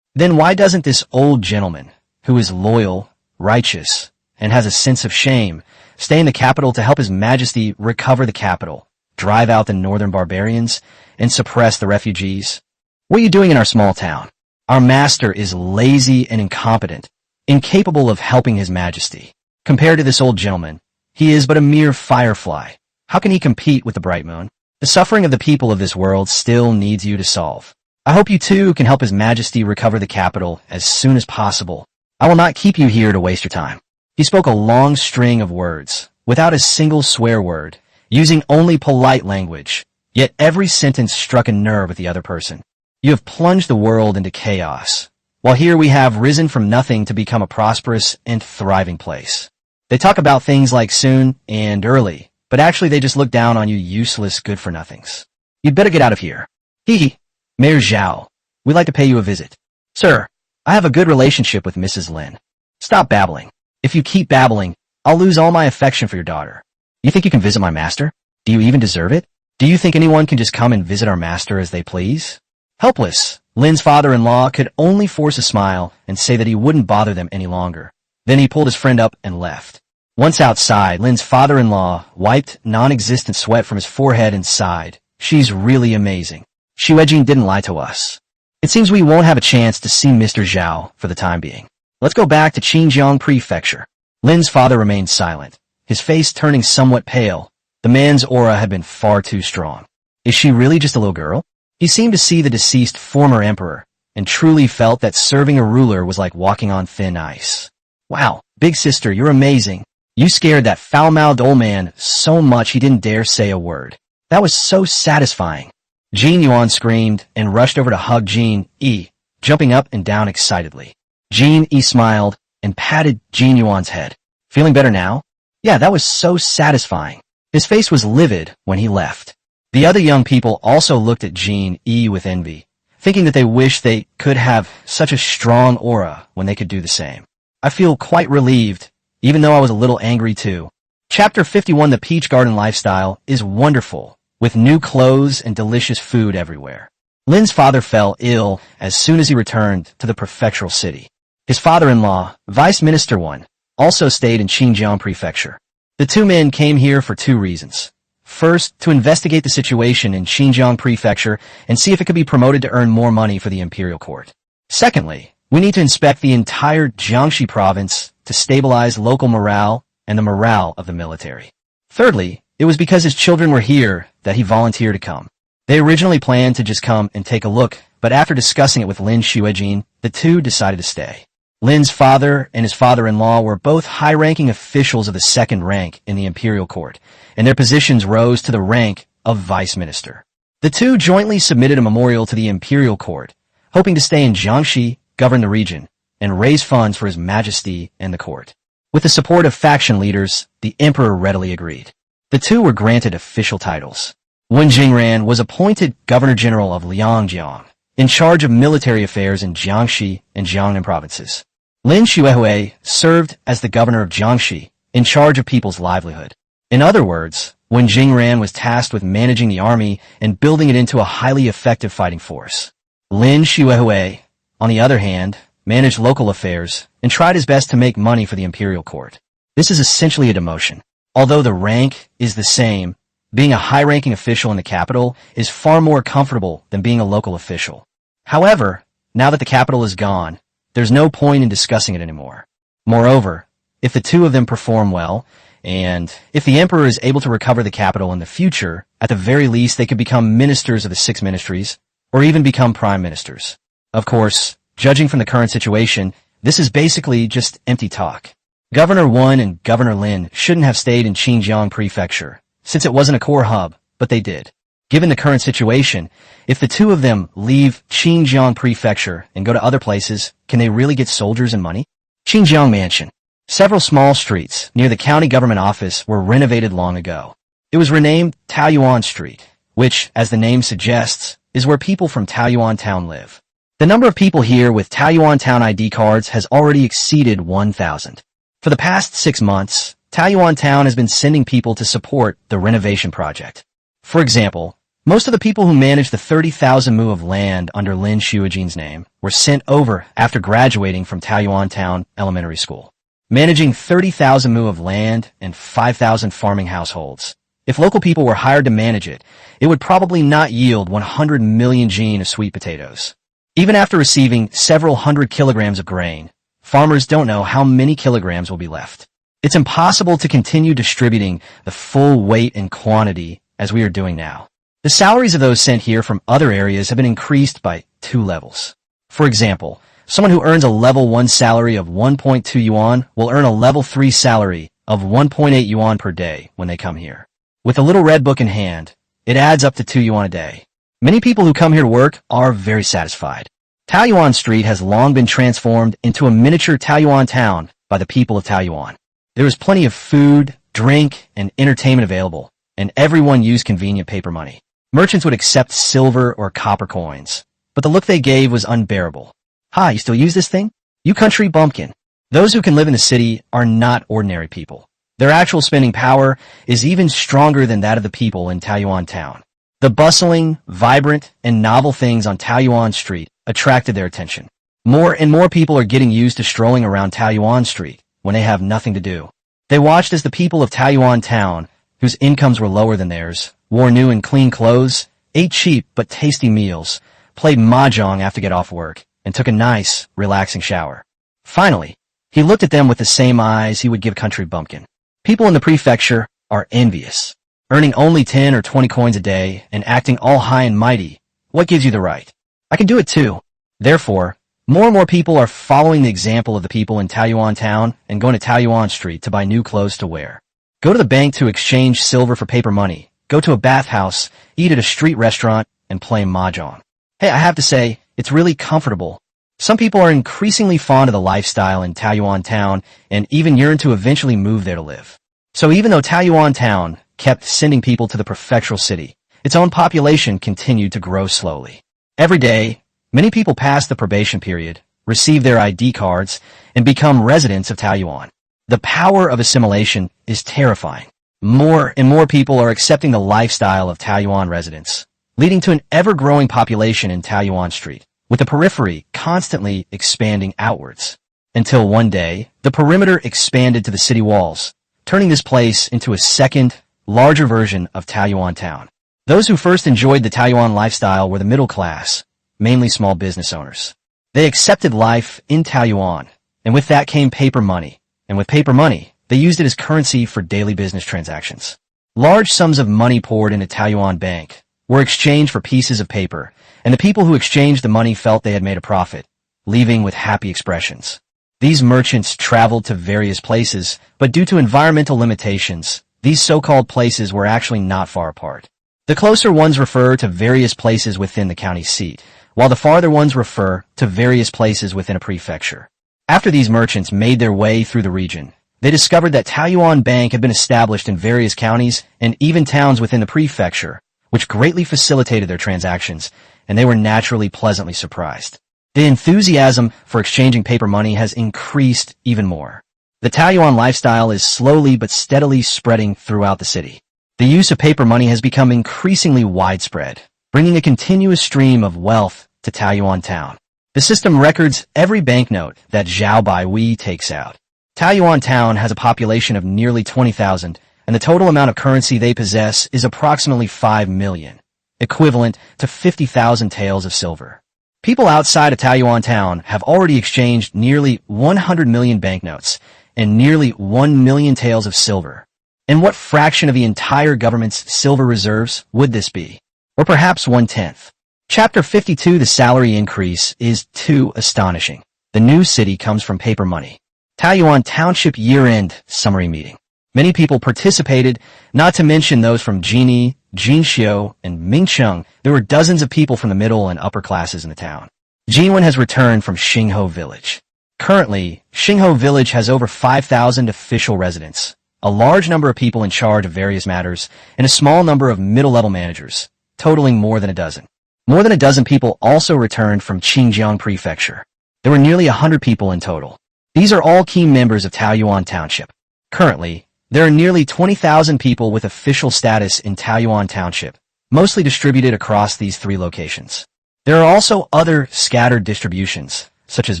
Then why doesn't this old gentleman, who is loyal, righteous, and has a sense of shame, stay in the capital to help His Majesty recover the capital, drive out the northern barbarians, and suppress the refugees? What are you doing in our small town? Our master is lazy and incompetent, incapable of helping His Majesty. Compared to this old gentleman, he is but a mere firefly. How can he compete with the bright moon? The suffering of the people of this world still needs you to solve. I hope you too can help His Majesty recover the capital as soon as possible. I will not keep you here to waste your time. He spoke a long string of words, without a single swear word, using only polite language, yet every sentence struck a nerve with the other person. You have plunged the world into chaos, while here we have risen from nothing to become a prosperous and thriving place. They talk about things like soon and early, but actually they just look down on you useless good-for-nothings. You'd better get out of here. Hee. Mayor Zhao, we'd like to pay you a visit. Sir, I have a good relationship with Mrs. Lin. Stop babbling. If you keep babbling, I'll lose all my affection for your daughter. You think you can visit my master? Do you even deserve it? Do you think anyone can just come and visit our master as they please? Helpless, Lin's father-in-law could only force a smile and say that he wouldn't bother them any longer. Then he pulled his friend up and left. Once outside, Lin's father-in-law wiped non-existent sweat from his forehead and sighed. She's really amazing. Xuejin didn't lie to us. It seems we won't have a chance to see Mr. Zhao for the time being. Let's go back to Xinjiang Prefecture. Lin's father remained silent, his face turning somewhat pale. The man's aura had been far too strong. Is she really just a little girl? He seemed to see the deceased former emperor, and truly felt that serving a ruler was like walking on thin ice. Wow, big sister, you're amazing. You scared that foul-mouthed old man so much he didn't dare say a word. That was so satisfying. Jin Yuan screamed and rushed over to hug Jin Yi, jumping up and down excitedly. Jin Yi smiled and patted Jin Yuan's head. Feeling better now? Yeah, that was so satisfying. His face was livid when he left. The other young people also looked at Jin Yi with envy, thinking that they wished they could have such a strong aura when they could do the same. I feel quite relieved, even though I was a little angry too. Chapter 51 The Peach Garden Lifestyle is wonderful, with new clothes and delicious food everywhere. Lin's father fell ill as soon as he returned to the prefectural city. His father-in-law, Vice Minister 1, also stayed in Xinjiang Prefecture. The two men came here for two reasons. First, to investigate the situation in Xinjiang Prefecture and see if it could be promoted to earn more money for the imperial court. Secondly, we need to inspect the entire Jiangxi province to stabilize local morale and the morale of the military. Thirdly, it was because his children were here that he volunteered to come. They originally planned to just come and take a look, but after discussing it with Lin Xuejin, the two decided to stay. Lin's father and his father-in-law were both high-ranking officials of the second rank in the imperial court, and their positions rose to the rank of vice minister. The two jointly submitted a memorial to the imperial court, hoping to stay in Jiangxi, govern the region, and raise funds for his majesty and the court. With the support of faction leaders, the emperor readily agreed. The two were granted official titles. Wen Jingran was appointed governor-general of Liangjiang, in charge of military affairs in Jiangxi and Jiangnan provinces. Lin Xuehui served as the governor of Jiangxi, in charge of people's livelihood. In other words, Wen Jingran was tasked with managing the army and building it into a highly effective fighting force. Lin Xuehui, on the other hand, managed local affairs and tried his best to make money for the imperial court. This is essentially a demotion. Although the rank is the same, being a high-ranking official in the capital is far more comfortable than being a local official. However, now that the capital is gone, there's no point in discussing it anymore. Moreover, if the two of them perform well, and if the emperor is able to recover the capital in the future, at the very least they could become ministers of the 6 ministries, or even become prime ministers. Of course, judging from the current situation, this is basically just empty talk. Governor Wen and Governor Lin shouldn't have stayed in Xinjiang Prefecture, since it wasn't a core hub, but they did. Given the current situation, if the two of them leave Xinjiang Prefecture and go to other places, can they really get soldiers and money? Xinjiang Mansion. Several small streets near the county government office were renovated long ago. It was renamed Taoyuan Street, which, as the name suggests, is where people from Taoyuan Town live. The number of people here with Taoyuan Town ID cards has already exceeded 1,000. For the past 6 months, Taoyuan Town has been sending people to support the renovation project. For example, most of the people who managed the 30,000 mu of land under Lin Xuejin's name were sent over after graduating from Taoyuan Town Elementary School. Managing 30,000 mu of land and 5,000 farming households. If local people were hired to manage it, it would probably not yield 100 million jin of sweet potatoes. Even after receiving several hundred kilograms of grain, farmers don't know how many kilograms will be left. It's impossible to continue distributing the full weight and quantity as we are doing now. The salaries of those sent here from other areas have been increased by 2 levels. For example, someone who earns a level 1 salary of 1.2 yuan will earn a level 3 salary of 1.8 yuan per day when they come here. With a little red book in hand, it adds up to 2 yuan a day. Many people who come here to work are very satisfied. Taoyuan Street has long been transformed into a miniature Taoyuan town by the people of Taoyuan. There is plenty of food, drink, and entertainment available, and everyone used convenient paper money. Merchants would accept silver or copper coins, but the look they gave was unbearable. Hi, you still use this thing? You country bumpkin. Those who can live in the city are not ordinary people. Their actual spending power is even stronger than that of the people in Taoyuan town. The bustling, vibrant, and novel things on Taoyuan Street attracted their attention. More and more people are getting used to strolling around Taoyuan Street when they have nothing to do. They watched as the people of Taoyuan town, whose incomes were lower than theirs, wore new and clean clothes, ate cheap but tasty meals, played mahjong after get off work, and took a nice, relaxing shower. Finally, he looked at them with the same eyes he would give country bumpkin. People in the prefecture are envious. Earning only 10 or 20 coins a day and acting all high and mighty, what gives you the right? I can do it too. Therefore, more and more people are following the example of the people in Taoyuan town and going to Taoyuan Street to buy new clothes to wear. Go to the bank to exchange silver for paper money, go to a bathhouse, eat at a street restaurant, and play mahjong. Hey, I have to say, it's really comfortable. Some people are increasingly fond of the lifestyle in Taoyuan town and even yearn to eventually move there to live. So even though Taoyuan town kept sending people to the prefectural city, its own population continued to grow slowly. Every day, many people pass the probation period, receive their ID cards, and become residents of Taoyuan. The power of assimilation is terrifying. More and more people are accepting the lifestyle of Taoyuan residents, leading to an ever-growing population in Taoyuan Street, with the periphery constantly expanding outwards. Until one day, the perimeter expanded to the city walls, turning this place into a second, larger version of Taoyuan town. Those who first enjoyed the Taoyuan lifestyle were the middle class, mainly small business owners. They accepted life in Taoyuan, and with that came paper money. And with paper money, they used it as currency for daily business transactions. Large sums of money poured into Taoyuan Bank were exchanged for pieces of paper, and the people who exchanged the money felt they had made a profit, leaving with happy expressions. These merchants traveled to various places, but due to environmental limitations, these so-called places were actually not far apart. The closer ones refer to various places within the county seat, while the farther ones refer to various places within a prefecture. After these merchants made their way through the region, they discovered that Taoyuan Bank had been established in various counties and even towns within the prefecture, which greatly facilitated their transactions, and they were naturally pleasantly surprised. The enthusiasm for exchanging paper money has increased even more. The Taoyuan lifestyle is slowly but steadily spreading throughout the city. The use of paper money has become increasingly widespread, bringing a continuous stream of wealth to Taoyuan town. The system records every banknote that Zhao Baihui takes out. Taoyuan town has a population of nearly 20,000, and the total amount of currency they possess is approximately 5 million, equivalent to 50,000 taels of silver. People outside of Taoyuan town have already exchanged nearly 100 million banknotes and nearly 1 million taels of silver. And what fraction of the entire government's silver reserves would this be? Or perhaps 1/10? Chapter 52, the salary increase, is too astonishing. The new city comes from paper money. Taoyuan Township year-end summary meeting. Many people participated, not to mention those from Jini, Jinxiu, and Mingcheng. There were dozens of people from the middle and upper classes in the town. Jinwen has returned from Xingho village. Currently, Xingho village has over 5,000 official residents, a large number of people in charge of various matters, and a small number of middle-level managers, totaling more than a dozen. More than a dozen people also returned from Qingjiang Prefecture. There were nearly 100 people in total. These are all key members of Taoyuan Township. Currently, there are nearly 20,000 people with official status in Taoyuan Township, mostly distributed across these 3 locations. There are also other scattered distributions, such as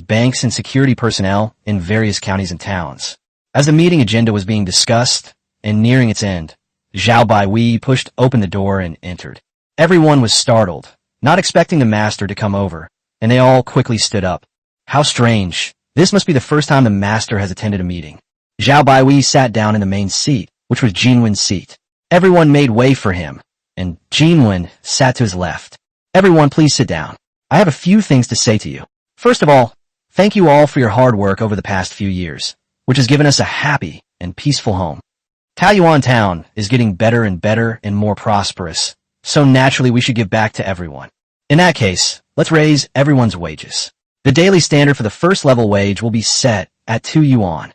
banks and security personnel in various counties and towns. As the meeting agenda was being discussed and nearing its end, Zhao Baihui pushed open the door and entered. Everyone was startled, not expecting the master to come over, and they all quickly stood up. How strange. This must be the first time the master has attended a meeting. Zhao Baihui sat down in the main seat, which was Jinwen's seat. Everyone made way for him, and Jinwen sat to his left. Everyone, please sit down. I have a few things to say to you. First of all, thank you all for your hard work over the past few years, which has given us a happy and peaceful home. Taoyuan town is getting better and more prosperous, so naturally we should give back to everyone. In that case, let's raise everyone's wages. The daily standard for the first level wage will be set at 2 yuan.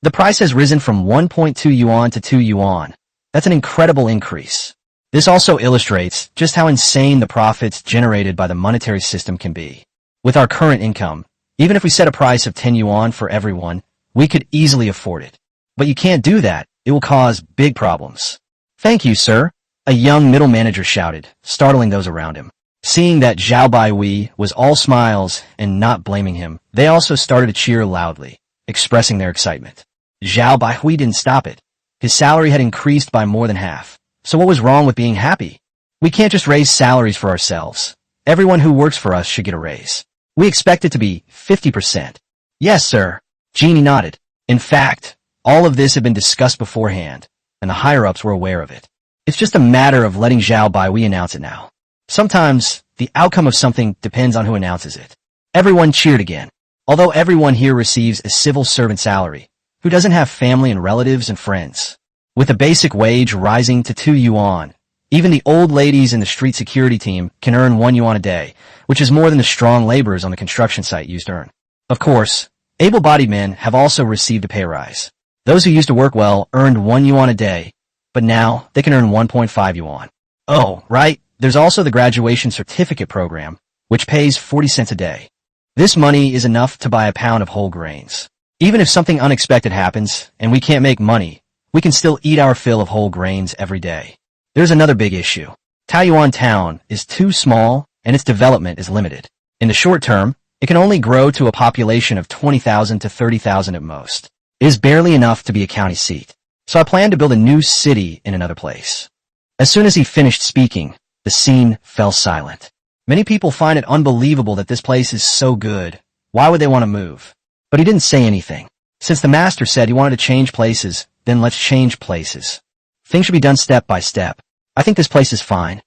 The price has risen from 1.2 yuan to 2 yuan. That's an incredible increase. This also illustrates just how insane the profits generated by the monetary system can be. With our current income, even if we set a price of 10 yuan for everyone, we could easily afford it. But you can't do that It will cause big problems. Thank you, sir, a young middle manager shouted, startling those around him. Seeing that Zhao Baihui was all smiles and not blaming him, they also started to cheer loudly, expressing their excitement. Zhao Baihui didn't stop it. His salary had increased by more than half. So what was wrong with being happy? We can't just raise salaries for ourselves. Everyone who works for us should get a raise. We expect it to be 50%. Yes, sir. Genie nodded. In fact, all of this had been discussed beforehand, and the higher-ups were aware of it. It's just a matter of letting Zhao Baihui announce it now. Sometimes, the outcome of something depends on who announces it. Everyone cheered again. Although everyone here receives a civil servant salary, who doesn't have family and relatives and friends? With the basic wage rising to 2 yuan, even the old ladies in the street security team can earn 1 yuan a day, which is more than the strong laborers on the construction site used to earn. Of course, able-bodied men have also received a pay rise. Those who used to work well earned 1 yuan a day, but now they can earn 1.5 yuan. Oh, right. There's also the graduation certificate program, which pays 40 cents a day. This money is enough to buy a pound of whole grains. Even if something unexpected happens and we can't make money, we can still eat our fill of whole grains every day. There's another big issue. Taoyuan town is too small and its development is limited. In the short term, it can only grow to a population of 20,000 to 30,000 at most. It is barely enough to be a county seat. So I plan to build a new city in another place. As soon as he finished speaking, the scene fell silent. Many people find it unbelievable that this place is so good. Why would they want to move? But he didn't say anything. Since the master said he wanted to change places, then let's change places. Things should be done step by step. I think this place is fine.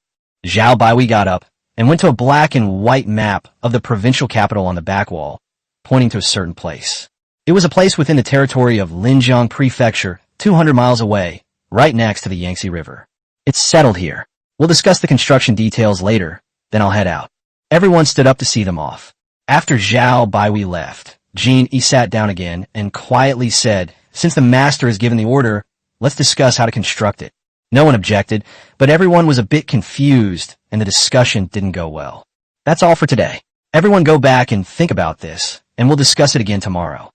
Zhao Baihui got up and went to a black and white map of the provincial capital on the back wall, pointing to a certain place. It was a place within the territory of Linjiang Prefecture, 200 miles away, right next to the Yangtze River. It's settled here. We'll discuss the construction details later, then I'll head out. Everyone stood up to see them off. After Zhao Baihui left, Jin Yi sat down again and quietly said, since the master has given the order, let's discuss how to construct it. No one objected, but everyone was a bit confused and the discussion didn't go well. That's all for today. Everyone go back and think about this, and we'll discuss it again tomorrow.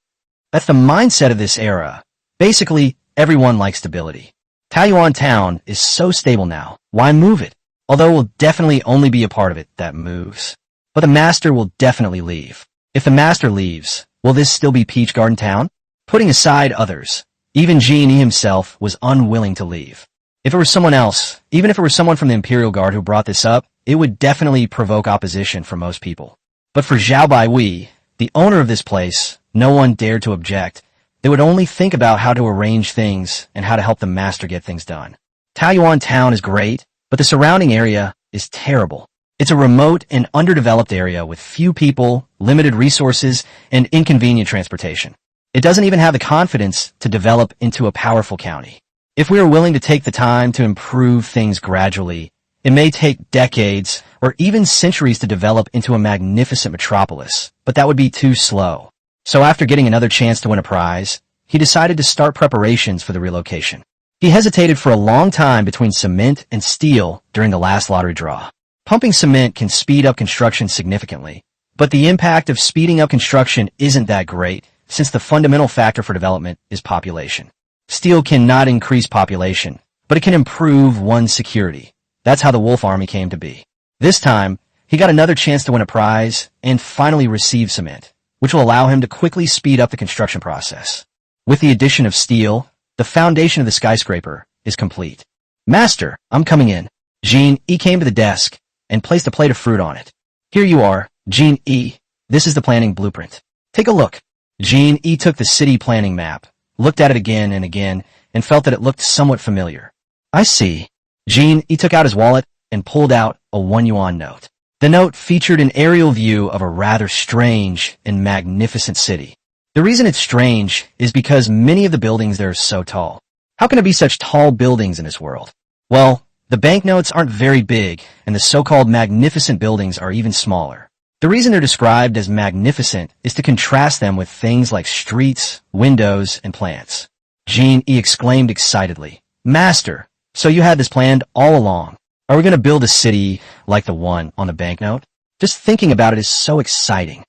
That's the mindset of this era. Basically, everyone likes stability. Taoyuan town is so stable now, why move it? Although it will definitely only be a part of it that moves. But the master will definitely leave. If the master leaves, will this still be Peach Garden Town? Putting aside others, even Genie himself was unwilling to leave. If it were someone else, even if it were someone from the Imperial Guard who brought this up, it would definitely provoke opposition from most people. But for Zhao Baihui, the owner of this place, no one dared to object. They would only think about how to arrange things and how to help the master get things done. Taoyuan town is great, but the surrounding area is terrible. It's a remote and underdeveloped area with few people, limited resources, and inconvenient transportation. It doesn't even have the confidence to develop into a powerful county. If we are willing to take the time to improve things gradually, it may take decades or even centuries to develop into a magnificent metropolis, but that would be too slow. So after getting another chance to win a prize, he decided to start preparations for the relocation. He hesitated for a long time between cement and steel during the last lottery draw. Pumping cement can speed up construction significantly, but the impact of speeding up construction isn't that great since the fundamental factor for development is population. Steel cannot increase population, but it can improve one's security. That's how the Wolf Army came to be. This time, he got another chance to win a prize and finally receive cement, which will allow him to quickly speed up the construction process. With the addition of steel, the foundation of the skyscraper is complete. Master, I'm coming in. Jean E came to the desk and placed a plate of fruit on it. Here you are, Jean E. This is the planning blueprint. Take a look. Jean E took the city planning map, looked at it again, and felt that it looked somewhat familiar. I see. Jean E took out his wallet and pulled out a 1 yuan note. The note featured an aerial view of a rather strange and magnificent city. The reason it's strange is because many of the buildings there are so tall. How can there be such tall buildings in this world? Well, the banknotes aren't very big, and the so-called magnificent buildings are even smaller. The reason they're described as magnificent is to contrast them with things like streets, windows, and plants. Jean E exclaimed excitedly, Master, so you had this planned all along. Are we going to build a city like the one on the banknote? Just thinking about it is so exciting.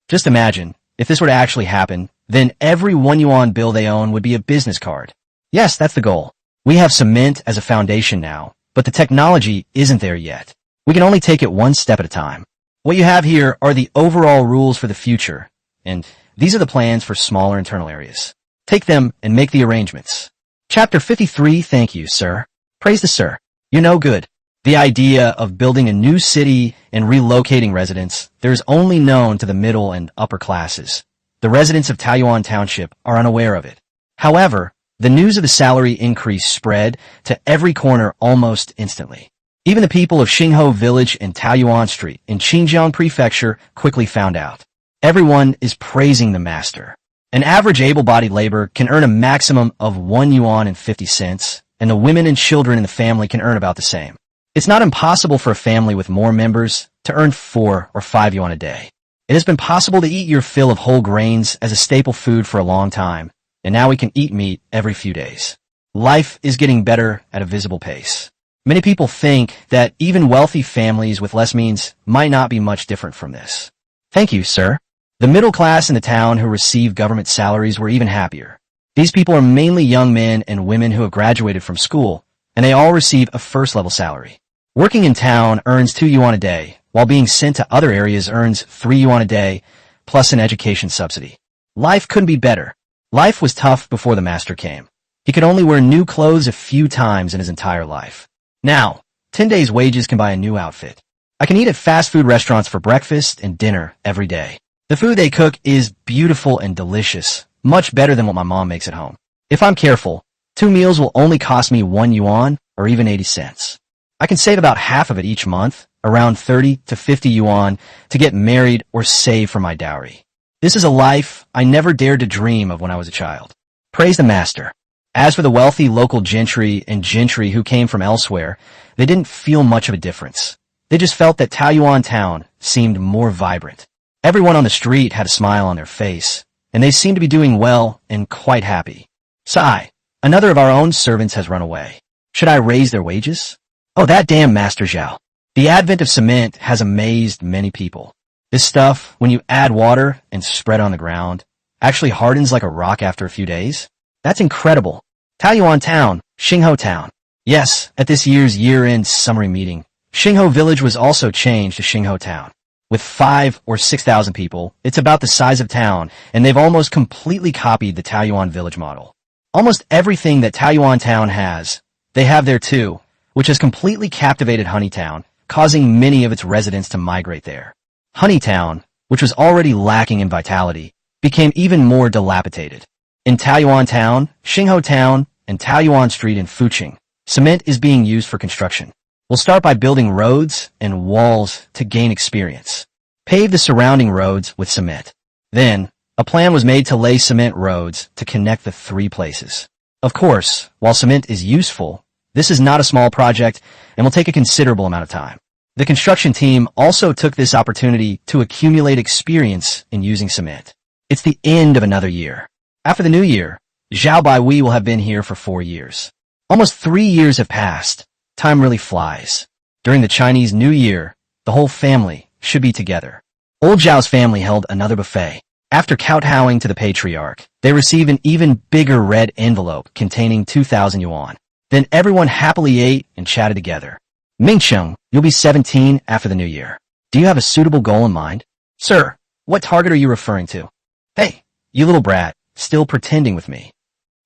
Just imagine, if this were to actually happen, then every 1 yuan bill they own would be a business card. Yes, that's the goal. We have cement as a foundation now, but the technology isn't there yet. We can only take it one step at a time. What you have here are the overall rules for the future, and these are the plans for smaller internal areas. Take them and make the arrangements. Chapter 53, thank you, sir. Praise the sir. You're no good. The idea of building a new city and relocating residents, there's only known to the middle and upper classes. The residents of Taoyuan Township are unaware of it. However, the news of the salary increase spread to every corner almost instantly. Even the people of Xingho Village and Taoyuan Street in Xinjiang Prefecture quickly found out. Everyone is praising the master. An average able-bodied laborer can earn a maximum of 1 yuan and 50 cents, and the women and children in the family can earn about the same. It's not impossible for a family with more members to earn 4 or 5 yuan a day. It has been possible to eat your fill of whole grains as a staple food for a long time, and now we can eat meat every few days. Life is getting better at a visible pace. Many people think that even wealthy families with less means might not be much different from this. Thank you, sir. The middle class in the town who receive government salaries were even happier. These people are mainly young men and women who have graduated from school, and they all receive a first-level salary. Working in town earns 2 yuan a day, while being sent to other areas earns 3 yuan a day, plus an education subsidy. Life couldn't be better. Life was tough before the master came. He could only wear new clothes a few times in his entire life. Now, 10 days' wages can buy a new outfit. I can eat at fast food restaurants for breakfast and dinner every day. The food they cook is beautiful and delicious, much better than what my mom makes at home. If I'm careful, 2 meals will only cost me 1 yuan or even 80 cents. I can save about half of it each month, around 30 to 50 yuan, to get married or save for my dowry. This is a life I never dared to dream of when I was a child. Praise the master. As for the wealthy local gentry and gentry who came from elsewhere, they didn't feel much of a difference. They just felt that Taoyuan town seemed more vibrant. Everyone on the street had a smile on their face, and they seemed to be doing well and quite happy. Sigh, another of our own servants has run away. Should I raise their wages? Oh, that damn Master Zhao. The advent of cement has amazed many people. This stuff, when you add water and spread on the ground, actually hardens like a rock after a few days. That's incredible. Taoyuan Town, Xingho Town. Yes, at this year's year-end summary meeting, Xingho Village was also changed to Xingho Town. With 5 or 6,000 people, it's about the size of town, and they've almost completely copied the Taoyuan Village model. Almost everything that Taoyuan Town has, they have there too, which has completely captivated Honeytown, causing many of its residents to migrate there. Honeytown, which was already lacking in vitality, became even more dilapidated. In Taoyuan Town, Xingho Town, and Taoyuan Street in Fuqing, cement is being used for construction. We'll start by building roads and walls to gain experience. Pave the surrounding roads with cement. Then, a plan was made to lay cement roads to connect the 3 places. Of course, while cement is useful, this is not a small project and will take a considerable amount of time. The construction team also took this opportunity to accumulate experience in using cement. It's the end of another year. After the new year, Zhao Baihui will have been here for 4 years. Almost 3 years have passed. Time really flies. During the Chinese New Year, the whole family should be together. Old Zhao's family held another buffet. After kowtowing to the patriarch, they received an even bigger red envelope containing 2,000 yuan. Then everyone happily ate and chatted together. Mingcheng, you'll be 17 after the new year. Do you have a suitable goal in mind? Sir, what target are you referring to? Hey, you little brat, still pretending with me.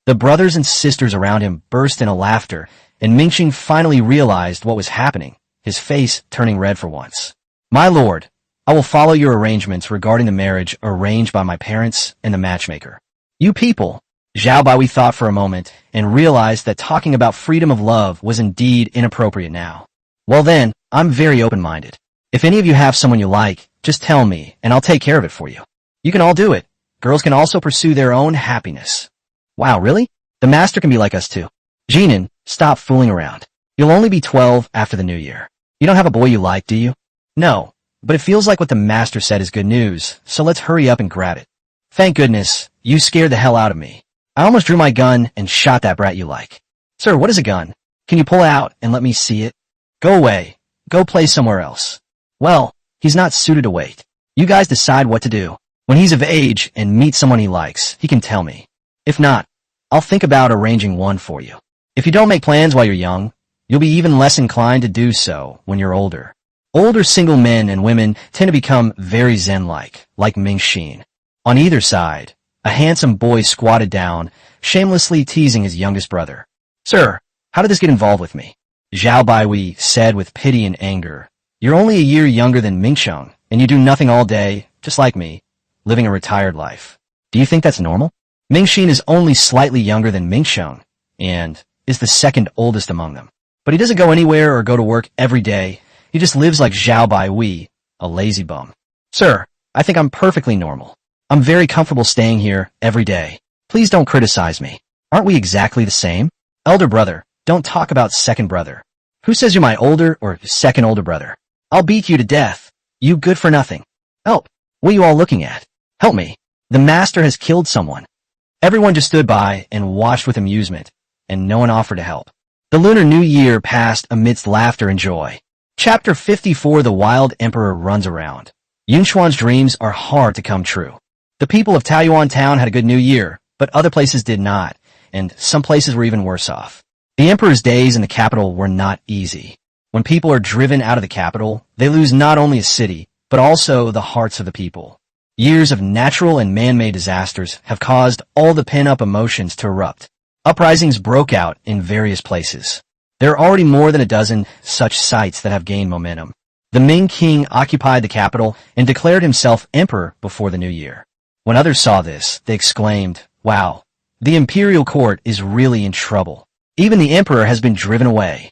The brothers and sisters around him burst into laughter, and Mingcheng finally realized what was happening, his face turning red for once. My lord, I will follow your arrangements regarding the marriage arranged by my parents and the matchmaker. You people, Zhao Baihui thought for a moment and realized that talking about freedom of love was indeed inappropriate now. Well then, I'm very open-minded. If any of you have someone you like, just tell me and I'll take care of it for you. You can all do it. Girls can also pursue their own happiness. Wow, really? The master can be like us too. Jinan, stop fooling around. You'll only be 12 after the new year. You don't have a boy you like, do you? No, but it feels like what the master said is good news, so let's hurry up and grab it. Thank goodness, you scared the hell out of me. I almost drew my gun and shot that brat you like. Sir, what is a gun? Can you pull it out and let me see it? Go away. Go play somewhere else. Well, he's not suited to wait. You guys decide what to do. When he's of age and meets someone he likes, he can tell me. If not, I'll think about arranging one for you. If you don't make plans while you're young, you'll be even less inclined to do so when you're older. Older single men and women tend to become very zen-like, like Ming-Xin. On either side, a handsome boy squatted down, shamelessly teasing his youngest brother. Sir, how did this get involved with me? Zhao Baiwei said with pity and anger. You're only a year younger than Ming-Xiang, and you do nothing all day, just like me, living a retired life. Do you think that's normal? Ming-Xin is only slightly younger than Ming-Xiang, and is the second oldest among them. But he doesn't go anywhere or go to work every day. He just lives like Zhao Baiwei, a lazy bum. Sir, I think I'm perfectly normal. I'm very comfortable staying here every day. Please don't criticize me. Aren't we exactly the same? Elder brother, don't talk about second brother. Who says you're my older or second older brother? I'll beat you to death. You good for nothing. Help. What are you all looking at? Help me. The master has killed someone. Everyone just stood by and watched with amusement, and no one offered to help. The Lunar New Year passed amidst laughter and joy. Chapter 54, The Wild Emperor Runs Around. Yunxuan's dreams are hard to come true. The people of Taoyuan town had a good New Year, but other places did not, and some places were even worse off. The emperor's days in the capital were not easy. When people are driven out of the capital, they lose not only a city, but also the hearts of the people. Years of natural and man-made disasters have caused all the pent-up emotions to erupt. Uprisings broke out in various places. There are already more than a dozen such sites that have gained momentum. The Ming king occupied the capital and declared himself emperor before the new year. When others saw this, they exclaimed, "Wow, the imperial court is really in trouble. Even the emperor has been driven away."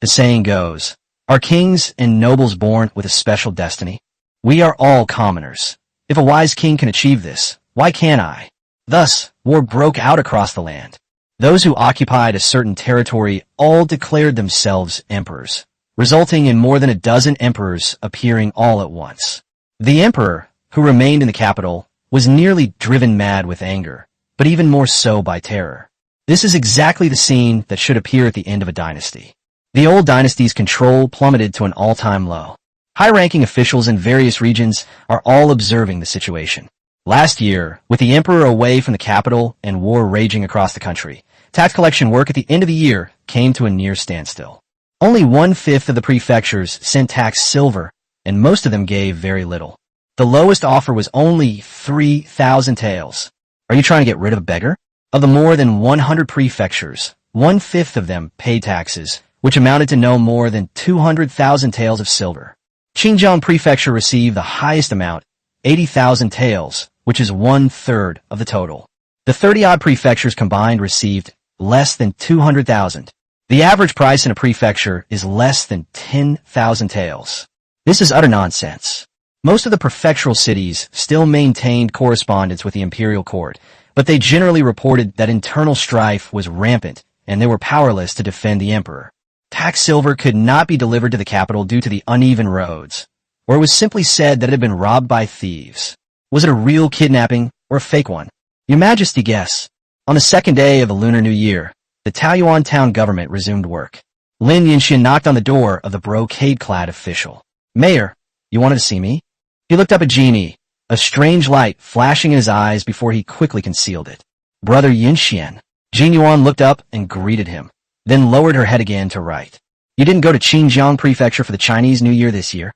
The saying goes, "Are kings and nobles born with a special destiny? We are all commoners. If a wise king can achieve this, why can't I?" Thus, war broke out across the land. Those who occupied a certain territory all declared themselves emperors, resulting in more than a dozen emperors appearing all at once. The emperor, who remained in the capital, was nearly driven mad with anger, but even more so by terror. This is exactly the scene that should appear at the end of a dynasty. The old dynasty's control plummeted to an all-time low. High-ranking officials in various regions are all observing the situation. Last year, with the emperor away from the capital and war raging across the country, tax collection work at the end of the year came to a near standstill. Only 1/5 of the prefectures sent tax silver, and most of them gave very little. The lowest offer was only 3,000 taels. Are you trying to get rid of a beggar? Of the more than 100 prefectures, 1/5 of them paid taxes, which amounted to no more than 200,000 taels of silver. Xinjiang Prefecture received the highest amount, 80,000 taels, which is 1/3 of the total. The 30-odd prefectures combined received less than 200,000. The average price in a prefecture is less than 10,000 taels. This is utter nonsense. Most of the prefectural cities still maintained correspondence with the imperial court, but they generally reported that internal strife was rampant and they were powerless to defend the emperor. Tax silver could not be delivered to the capital due to the uneven roads, or it was simply said that it had been robbed by thieves. Was it a real kidnapping or a fake one? Your Majesty, guess. On the second day of the Lunar New Year, the Taoyuan town government resumed work. Lin Yinxian knocked on the door of the brocade-clad official. "Mayor, you wanted to see me?" He looked up at Genie, a strange light flashing in his eyes before he quickly concealed it. "Brother Yinxian." Jin Yuan looked up and greeted him, then lowered her head again to write. "You didn't go to Xinjiang Prefecture for the Chinese New Year this year?"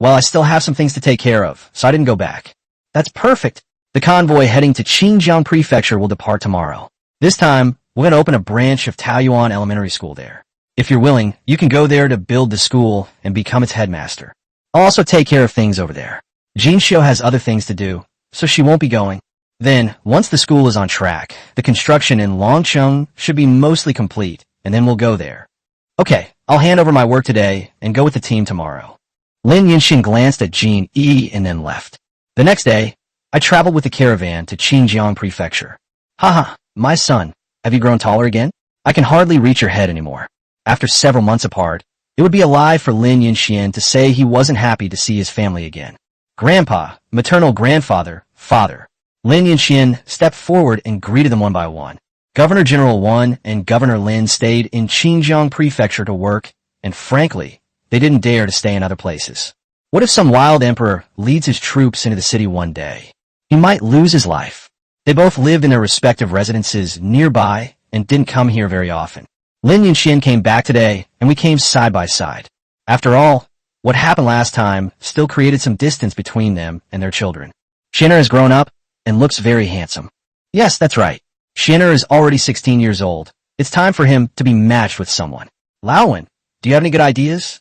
"Well, I still have some things to take care of, so I didn't go back." "That's perfect. The convoy heading to Xinjiang Prefecture will depart tomorrow. This time, we're going to open a branch of Taoyuan Elementary School there. If you're willing, you can go there to build the school and become its headmaster. I'll also take care of things over there. Jin Xiu has other things to do, so she won't be going. Then, once the school is on track, the construction in Longcheng should be mostly complete, and then we'll go there. Okay, I'll hand over my work today and go with the team tomorrow." Lin Yinxian glanced at Jin Yi and then left. The next day, I traveled with the caravan to Xinjiang Prefecture. "Haha, my son, have you grown taller again? I can hardly reach your head anymore." After several months apart, it would be a lie for Lin Yinxian to say he wasn't happy to see his family again. Grandpa, maternal grandfather, father. Lin Yinxian stepped forward and greeted them one by one. Governor General Wan and Governor Lin stayed in Xinjiang Prefecture to work, and frankly, they didn't dare to stay in other places. What if some wild emperor leads his troops into the city one day? He might lose his life. They both lived in their respective residences nearby and didn't come here very often. Lin Yunxian came back today, and we came side by side. After all, what happened last time still created some distance between them and their children. Xian'er has grown up and looks very handsome. Yes, that's right. Xian'er is already 16 years old. It's time for him to be matched with someone. Laowen, do you have any good ideas?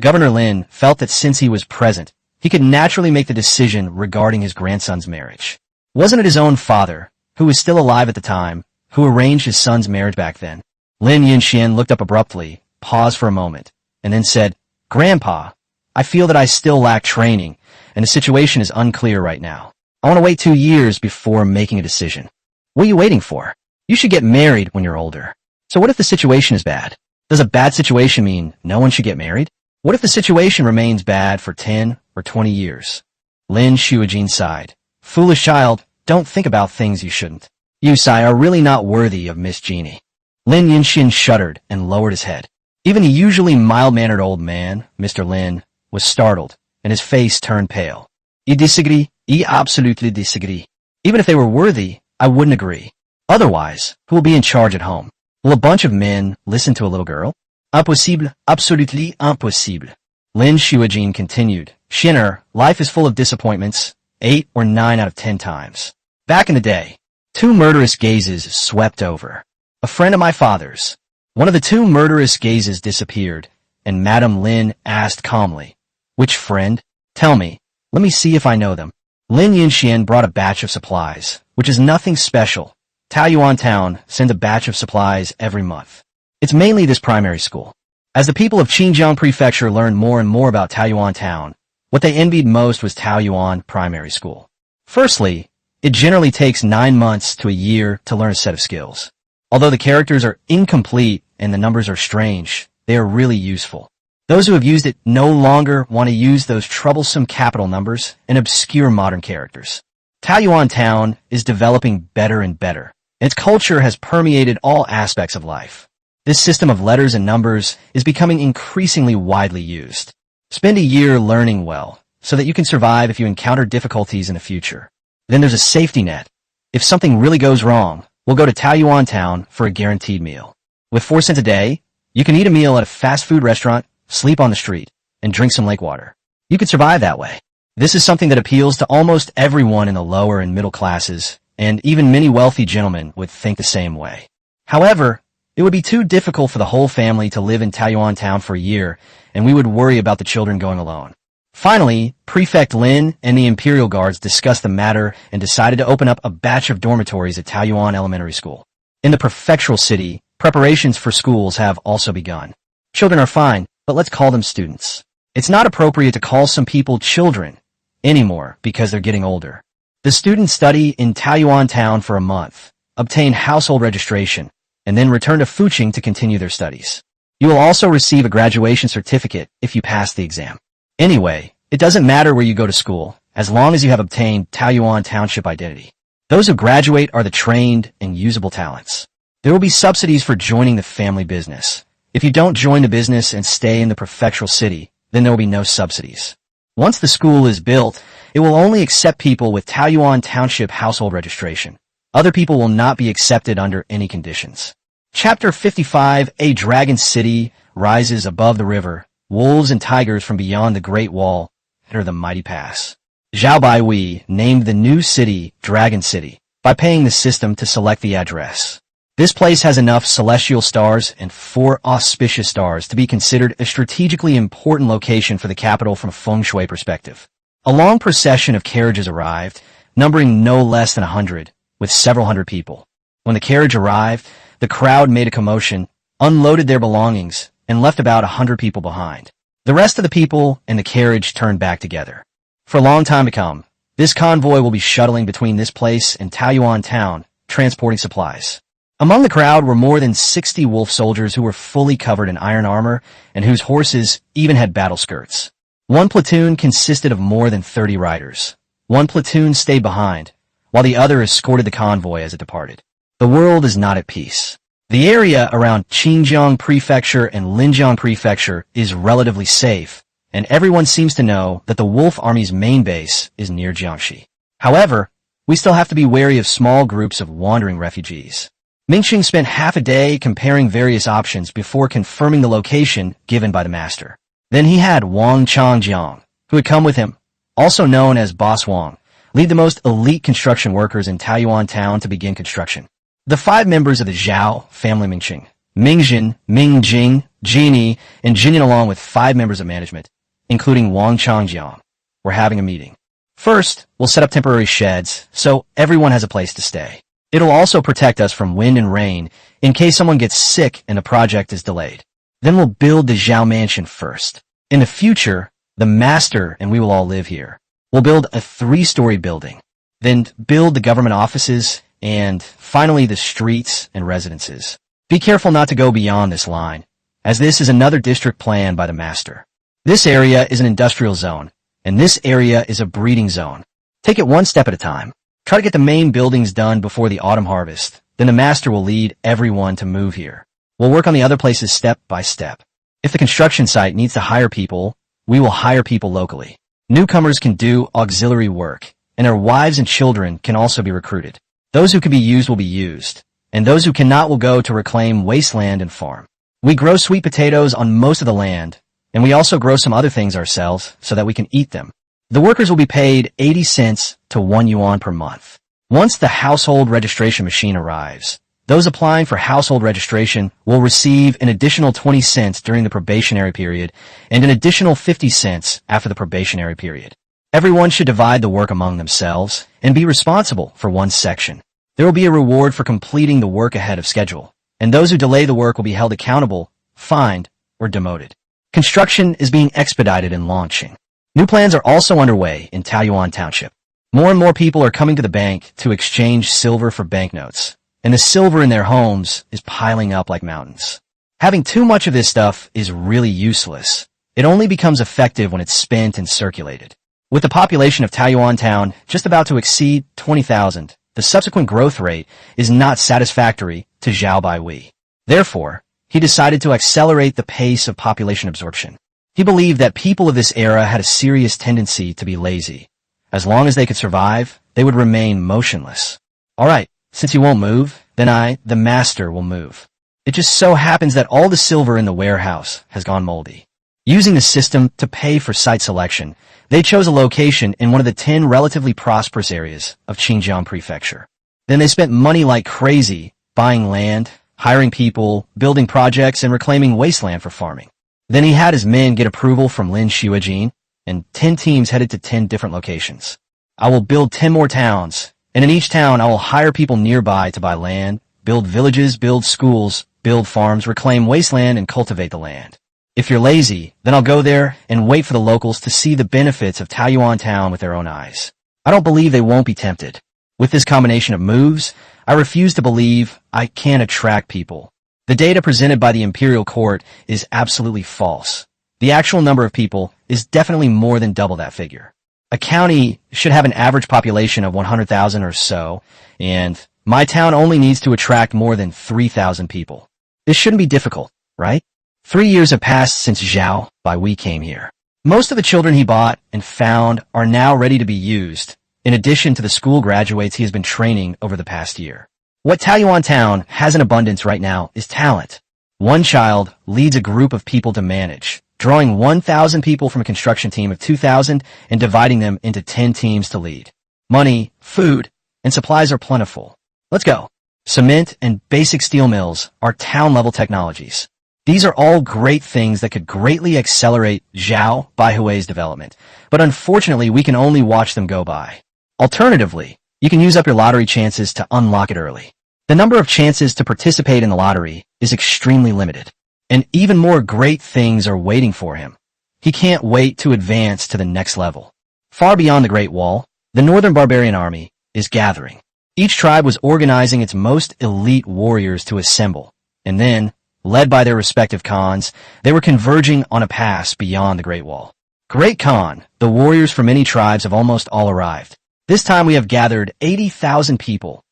Governor Lin felt that since he was present, he could naturally make the decision regarding his grandson's marriage. Wasn't it his own father, who was still alive at the time, who arranged his son's marriage back then? Lin Yunxian looked up abruptly, paused for a moment, and then said, Grandpa, I feel that I still lack training, and the situation is unclear right now. I want to wait 2 years before making a decision. What are you waiting for? You should get married when you're older. So what if the situation is bad? Does a bad situation mean no one should get married? What if the situation remains bad for 10 or 20 years? Lin Shuijin sighed. Foolish child, don't think about things you shouldn't. You, Sai, are really not worthy of Miss Jeannie. Lin Yunxian shuddered and lowered his head. Even the usually mild-mannered old man, Mr. Lin, was startled, and his face turned pale. I disagree. I absolutely disagree. Even if they were worthy, I wouldn't agree. Otherwise, who will be in charge at home? Will a bunch of men listen to a little girl? Impossible, absolutely impossible. Lin Shuijin continued. Xian'er, life is full of disappointments, 8 or 9 out of 10 times. Back in the day, 2 murderous gazes swept over. A friend of my father's. One of the 2 murderous gazes disappeared, and Madame Lin asked calmly, Which friend? Tell me. Let me see if I know them. Lin Yunxian brought a batch of supplies, which is nothing special. Taoyuan Town sends a batch of supplies every month. It's mainly this primary school. As the people of Xinjiang Prefecture learned more and more about Taoyuan Town, what they envied most was Taoyuan Primary School. Firstly, it generally takes 9 months to a year to learn a set of skills. Although the characters are incomplete and the numbers are strange, they are really useful. Those who have used it no longer want to use those troublesome capital numbers and obscure modern characters. Taoyuan Town is developing better and better, and its culture has permeated all aspects of life. This system of letters and numbers is becoming increasingly widely used. Spend a year learning well, so that you can survive if you encounter difficulties in the future. Then there's a safety net. If something really goes wrong, we'll go to Taoyuan Town for a guaranteed meal. With 4 cents a day, you can eat a meal at a fast food restaurant, sleep on the street, and drink some lake water. You could survive that way. This is something that appeals to almost everyone in the lower and middle classes, and even many wealthy gentlemen would think the same way. However, it would be too difficult for the whole family to live in Taoyuan Town for a year, and we would worry about the children going alone. Finally, Prefect Lin and the Imperial Guards discussed the matter and decided to open up a batch of dormitories at Taoyuan Elementary School. In the prefectural city, preparations for schools have also begun. Children are fine, but let's call them students. It's not appropriate to call some people children anymore because they're getting older. The students study in Taoyuan Town for a month, obtain household registration, and then return to Fuqing to continue their studies. You will also receive a graduation certificate if you pass the exam. Anyway, it doesn't matter where you go to school, as long as you have obtained Taoyuan Township identity. Those who graduate are the trained and usable talents. There will be subsidies for joining the family business. If you don't join the business and stay in the prefectural city, then there will be no subsidies. Once the school is built, it will only accept people with Taoyuan Township household registration. Other people will not be accepted under any conditions. Chapter 55, A Dragon City rises above the river. Wolves and tigers from beyond the Great Wall enter the mighty pass. Zhao Baiwei named the new city Dragon City by paying the system to select the address. This place has enough celestial stars and 4 auspicious stars to be considered a strategically important location for the capital from a feng shui perspective. A long procession of carriages arrived, numbering no less than 100, with several hundred people. When the carriage arrived, the crowd made a commotion, unloaded their belongings, and left about 100 people behind. The rest of the people and the carriage turned back together. For a long time to come, this convoy will be shuttling between this place and Taoyuan Town, transporting supplies. Among the crowd were more than 60 wolf soldiers who were fully covered in iron armor and whose horses even had battle skirts. One platoon consisted of more than 30 riders. One platoon stayed behind, while the other escorted the convoy as it departed. The world is not at peace. The area around Xinjiang Prefecture and Linjiang Prefecture is relatively safe, and everyone seems to know that the Wolf Army's main base is near Jiangxi. However, we still have to be wary of small groups of wandering refugees. Mingxing spent half a day comparing various options before confirming the location given by the master. Then he had Wang Changjiang, who had come with him, also known as Boss Wang, lead the most elite construction workers in Taoyuan town to begin construction. The 5 members of the Zhao family Mingxing, Mingxin, Mingjing, Jini, and Jinian along with 5 members of management, including Wang Changjiang, were having a meeting. First, we'll set up temporary sheds so everyone has a place to stay. It'll also protect us from wind and rain in case someone gets sick and the project is delayed. Then we'll build the Zhao mansion first. In the future, the master and we will all live here. We'll build a 3-story building, then build the government offices, and finally the streets and residences. Be careful not to go beyond this line, as this is another district plan by the master. This area is an industrial zone, and this area is a breeding zone. Take it one step at a time. Try to get the main buildings done before the autumn harvest. Then the master will lead everyone to move here. We'll work on the other places step by step. If the construction site needs to hire people, we will hire people locally. Newcomers can do auxiliary work, and their wives and children can also be recruited. Those who can be used will be used, and those who cannot will go to reclaim wasteland and farm. We grow sweet potatoes on most of the land, and we also grow some other things ourselves so that we can eat them. The workers will be paid 80 cents to 1 yuan per month. Once the household registration machine arrives, those applying for household registration will receive an additional 20 cents during the probationary period and an additional 50 cents after the probationary period. Everyone should divide the work among themselves and be responsible for one section. There will be a reward for completing the work ahead of schedule, and those who delay the work will be held accountable, fined, or demoted. Construction is being expedited and launching. New plans are also underway in Taoyuan Township. More and more people are coming to the bank to exchange silver for banknotes, and the silver in their homes is piling up like mountains. Having too much of this stuff is really useless. It only becomes effective when it's spent and circulated. With the population of Taoyuan Town just about to exceed 20,000, the subsequent growth rate is not satisfactory to Zhao Baihui. Therefore, he decided to accelerate the pace of population absorption. He believed that people of this era had a serious tendency to be lazy. As long as they could survive, they would remain motionless. All right, since you won't move, then I, the master, will move. It just so happens that all the silver in the warehouse has gone moldy. Using the system to pay for site selection, they chose a location in one of the 10 relatively prosperous areas of Xinjiang Prefecture. Then they spent money like crazy, buying land, hiring people, building projects, and reclaiming wasteland for farming. Then he had his men get approval from Lin Xuejin, and 10 teams headed to 10 different locations. I will build 10 more towns, and in each town I will hire people nearby to buy land, build villages, build schools, build farms, reclaim wasteland, and cultivate the land. If you're lazy, then I'll go there and wait for the locals to see the benefits of Taoyuan Town with their own eyes. I don't believe they won't be tempted. With this combination of moves, I refuse to believe I can attract people. The data presented by the imperial court is absolutely false. The actual number of people is definitely more than double that figure. A county should have an average population of 100,000 or so, and my town only needs to attract more than 3,000 people. This shouldn't be difficult, right? 3 years have passed since Zhao Baihui came here. Most of the children he bought and found are now ready to be used, in addition to the school graduates he has been training over the past year. What Taoyuan Town has in abundance right now is talent. One child leads a group of people to manage, drawing 1,000 people from a construction team of 2,000 and dividing them into 10 teams to lead. Money, food, and supplies are plentiful. Let's go. Cement and basic steel mills are town-level technologies. These are all great things that could greatly accelerate Zhao Baihui's development, but unfortunately we can only watch them go by. Alternatively, you can use up your lottery chances to unlock it early. The number of chances to participate in the lottery is extremely limited, and even more great things are waiting for him. He can't wait to advance to the next level. Far beyond the Great Wall, the Northern Barbarian Army is gathering. Each tribe was organizing its most elite warriors to assemble, and then, led by their respective khans, they were converging on a pass beyond the Great Wall. Great Khan, the warriors from many tribes have almost all arrived. This time we have gathered 80,000 people.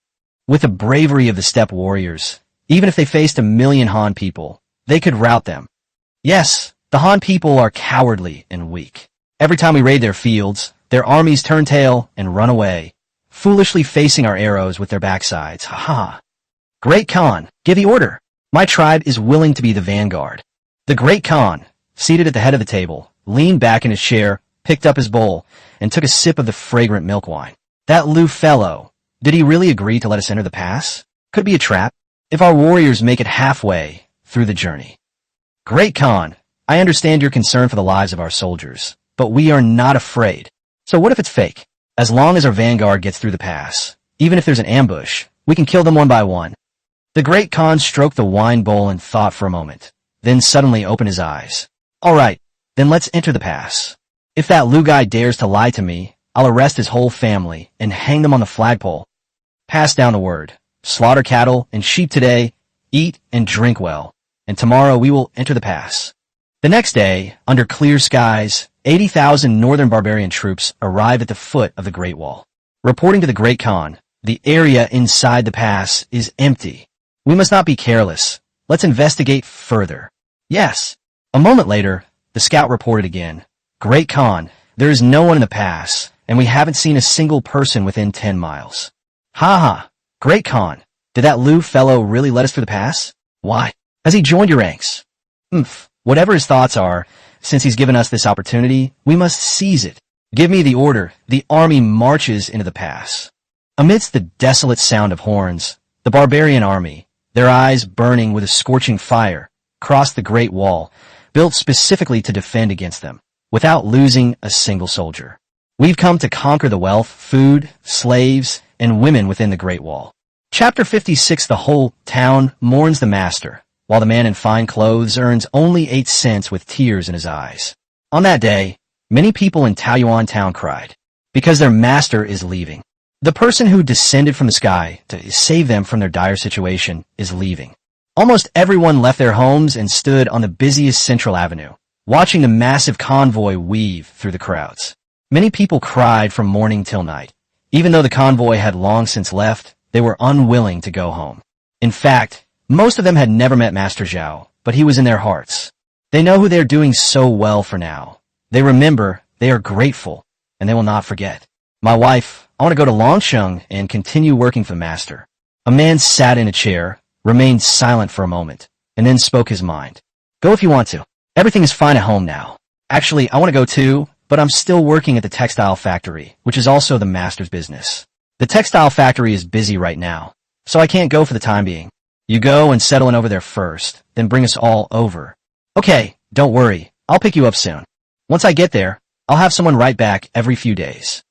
With the bravery of the steppe warriors, even if they faced 1,000,000 Han people, they could rout them. Yes, the Han people are cowardly and weak. Every time we raid their fields, their armies turn tail and run away, foolishly facing our arrows with their backsides. Ha ha. Great Khan, give the order. My tribe is willing to be the vanguard. The Great Khan, seated at the head of the table, leaned back in his chair, picked up his bowl, and took a sip of the fragrant milk wine. That Lu fellow, did he really agree to let us enter the pass? Could it be a trap? If our warriors make it halfway through the journey. Great Khan, I understand your concern for the lives of our soldiers, but we are not afraid. So what if it's fake? As long as our vanguard gets through the pass, even if there's an ambush, we can kill them one by one. The Great Khan stroked the wine bowl and thought for a moment, then suddenly opened his eyes. All right, then let's enter the pass. If that Lu guy dares to lie to me, I'll arrest his whole family and hang them on the flagpole. Pass down the word. Slaughter cattle and sheep today, eat and drink well, and tomorrow we will enter the pass. The next day, under clear skies, 80,000 northern barbarian troops arrive at the foot of the Great Wall. Reporting to the Great Khan, the area inside the pass is empty. We must not be careless. Let's investigate further. Yes. A moment later, the scout reported again. Great Khan, there is no one in the pass, and we haven't seen a single person within 10 miles. Ha ha. Great Khan, did that Lu fellow really let us through the pass? Why? Has he joined your ranks? Whatever his thoughts are, since he's given us this opportunity, we must seize it. Give me the order. The army marches into the pass. Amidst the desolate sound of horns, the barbarian army, their eyes burning with a scorching fire, crossed the Great Wall, built specifically to defend against them, without losing a single soldier. We've come to conquer the wealth, food, slaves, and women within the Great Wall. Chapter 56. The whole town mourns the master, while the man in fine clothes earns only 8 cents with tears in his eyes. On that day, many people in Taoyuan town cried, because their master is leaving. The person who descended from the sky to save them from their dire situation is leaving. Almost everyone left their homes and stood on the busiest Central Avenue, watching the massive convoy weave through the crowds. Many people cried from morning till night. Even though the convoy had long since left, they were unwilling to go home. In fact, most of them had never met Master Zhao, but he was in their hearts. They know who they are doing so well for now. They remember, they are grateful, and they will not forget. My wife, I want to go to Longsheng and continue working for the master. A man sat in a chair, remained silent for a moment, and then spoke his mind. Go if you want to. Everything is fine at home now. Actually, I want to go too, but I'm still working at the textile factory, which is also the master's business. The textile factory is busy right now, so I can't go for the time being. You go and settle in over there first, then bring us all over. Okay, don't worry, I'll pick you up soon. Once I get there, I'll have someone write back every few days.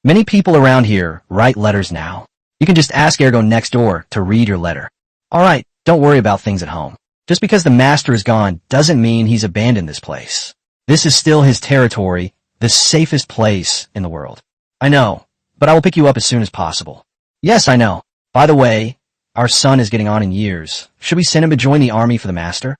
Many people around here write letters now. You can just ask Ergo next door to read your letter. Alright, don't worry about things at home. Just because the master is gone doesn't mean he's abandoned this place. This is still his territory, the safest place in the world. I know, but I will pick you up as soon as possible. Yes, I know. By the way, our son is getting on in years. Should we send him to join the army for the master?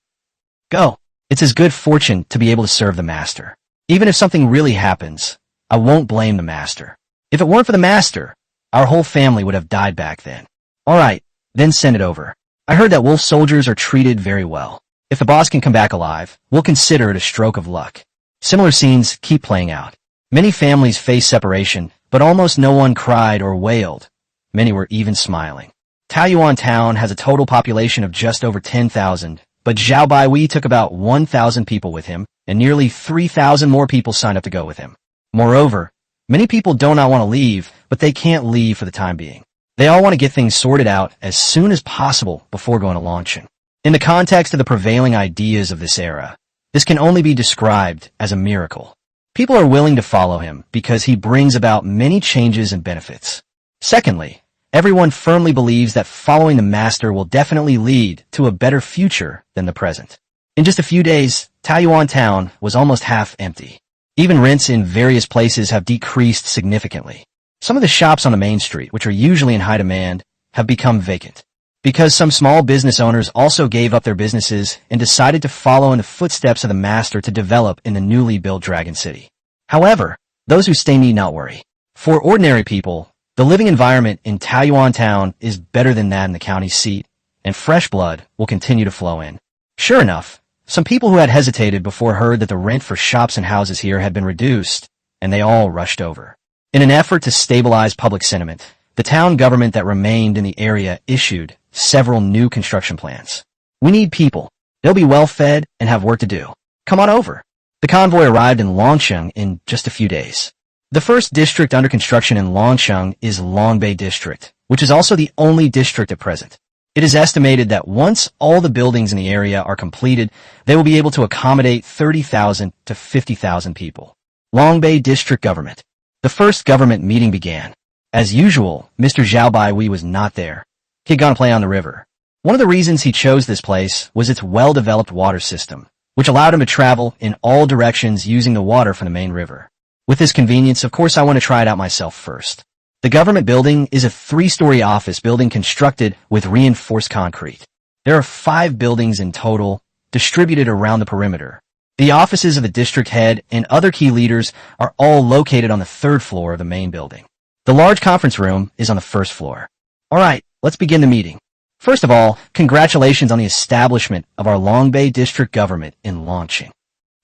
Go. It's his good fortune to be able to serve the master. Even if something really happens, I won't blame the master. If it weren't for the master, our whole family would have died back then. Alright, then send it over. I heard that wolf soldiers are treated very well. If the boss can come back alive, we'll consider it a stroke of luck. Similar scenes keep playing out. Many families face separation, but almost no one cried or wailed. Many were even smiling. Taoyuan town has a total population of just over 10,000, but Zhao Baihui took about 1,000 people with him, and nearly 3,000 more people signed up to go with him. Moreover, many people do not want to leave, but they can't leave for the time being. They all want to get things sorted out as soon as possible before going to Longsheng. In the context of the prevailing ideas of this era, this can only be described as a miracle. People are willing to follow him because he brings about many changes and benefits. Secondly, everyone firmly believes that following the master will definitely lead to a better future than the present. In just a few days, Taoyuan town was almost half empty. Even rents in various places have decreased significantly. Some of the shops on the main street, which are usually in high demand, have become vacant. Because some small business owners also gave up their businesses and decided to follow in the footsteps of the master to develop in the newly built Dragon City. However, those who stay need not worry. For ordinary people, the living environment in Taoyuan town is better than that in the county seat, and fresh blood will continue to flow in. Sure enough, some people who had hesitated before heard that the rent for shops and houses here had been reduced, and they all rushed over. In an effort to stabilize public sentiment, the town government that remained in the area issued several new construction plans. We need people. They'll be well fed and have work to do. Come on over. The convoy arrived in Longsheng in just a few days. The first district under construction in Longsheng is Longbei District, which is also the only district at present. It is estimated that once all the buildings in the area are completed, they will be able to accommodate 30,000 to 50,000 people. Longbei District Government. The first government meeting began. As usual, Mr. Zhao Baihui was not there. He had gone to play on the river. One of the reasons he chose this place was its well-developed water system, which allowed him to travel in all directions using the water from the main river. With this convenience, of course, I want to try it out myself first. The government building is a 3-story office building constructed with reinforced concrete. There are 5 buildings in total, distributed around the perimeter. The offices of the district head and other key leaders are all located on the 3rd floor of the main building. The large conference room is on the 1st floor. All right, let's begin the meeting. First of all, congratulations on the establishment of our Longbei district government in Longqing.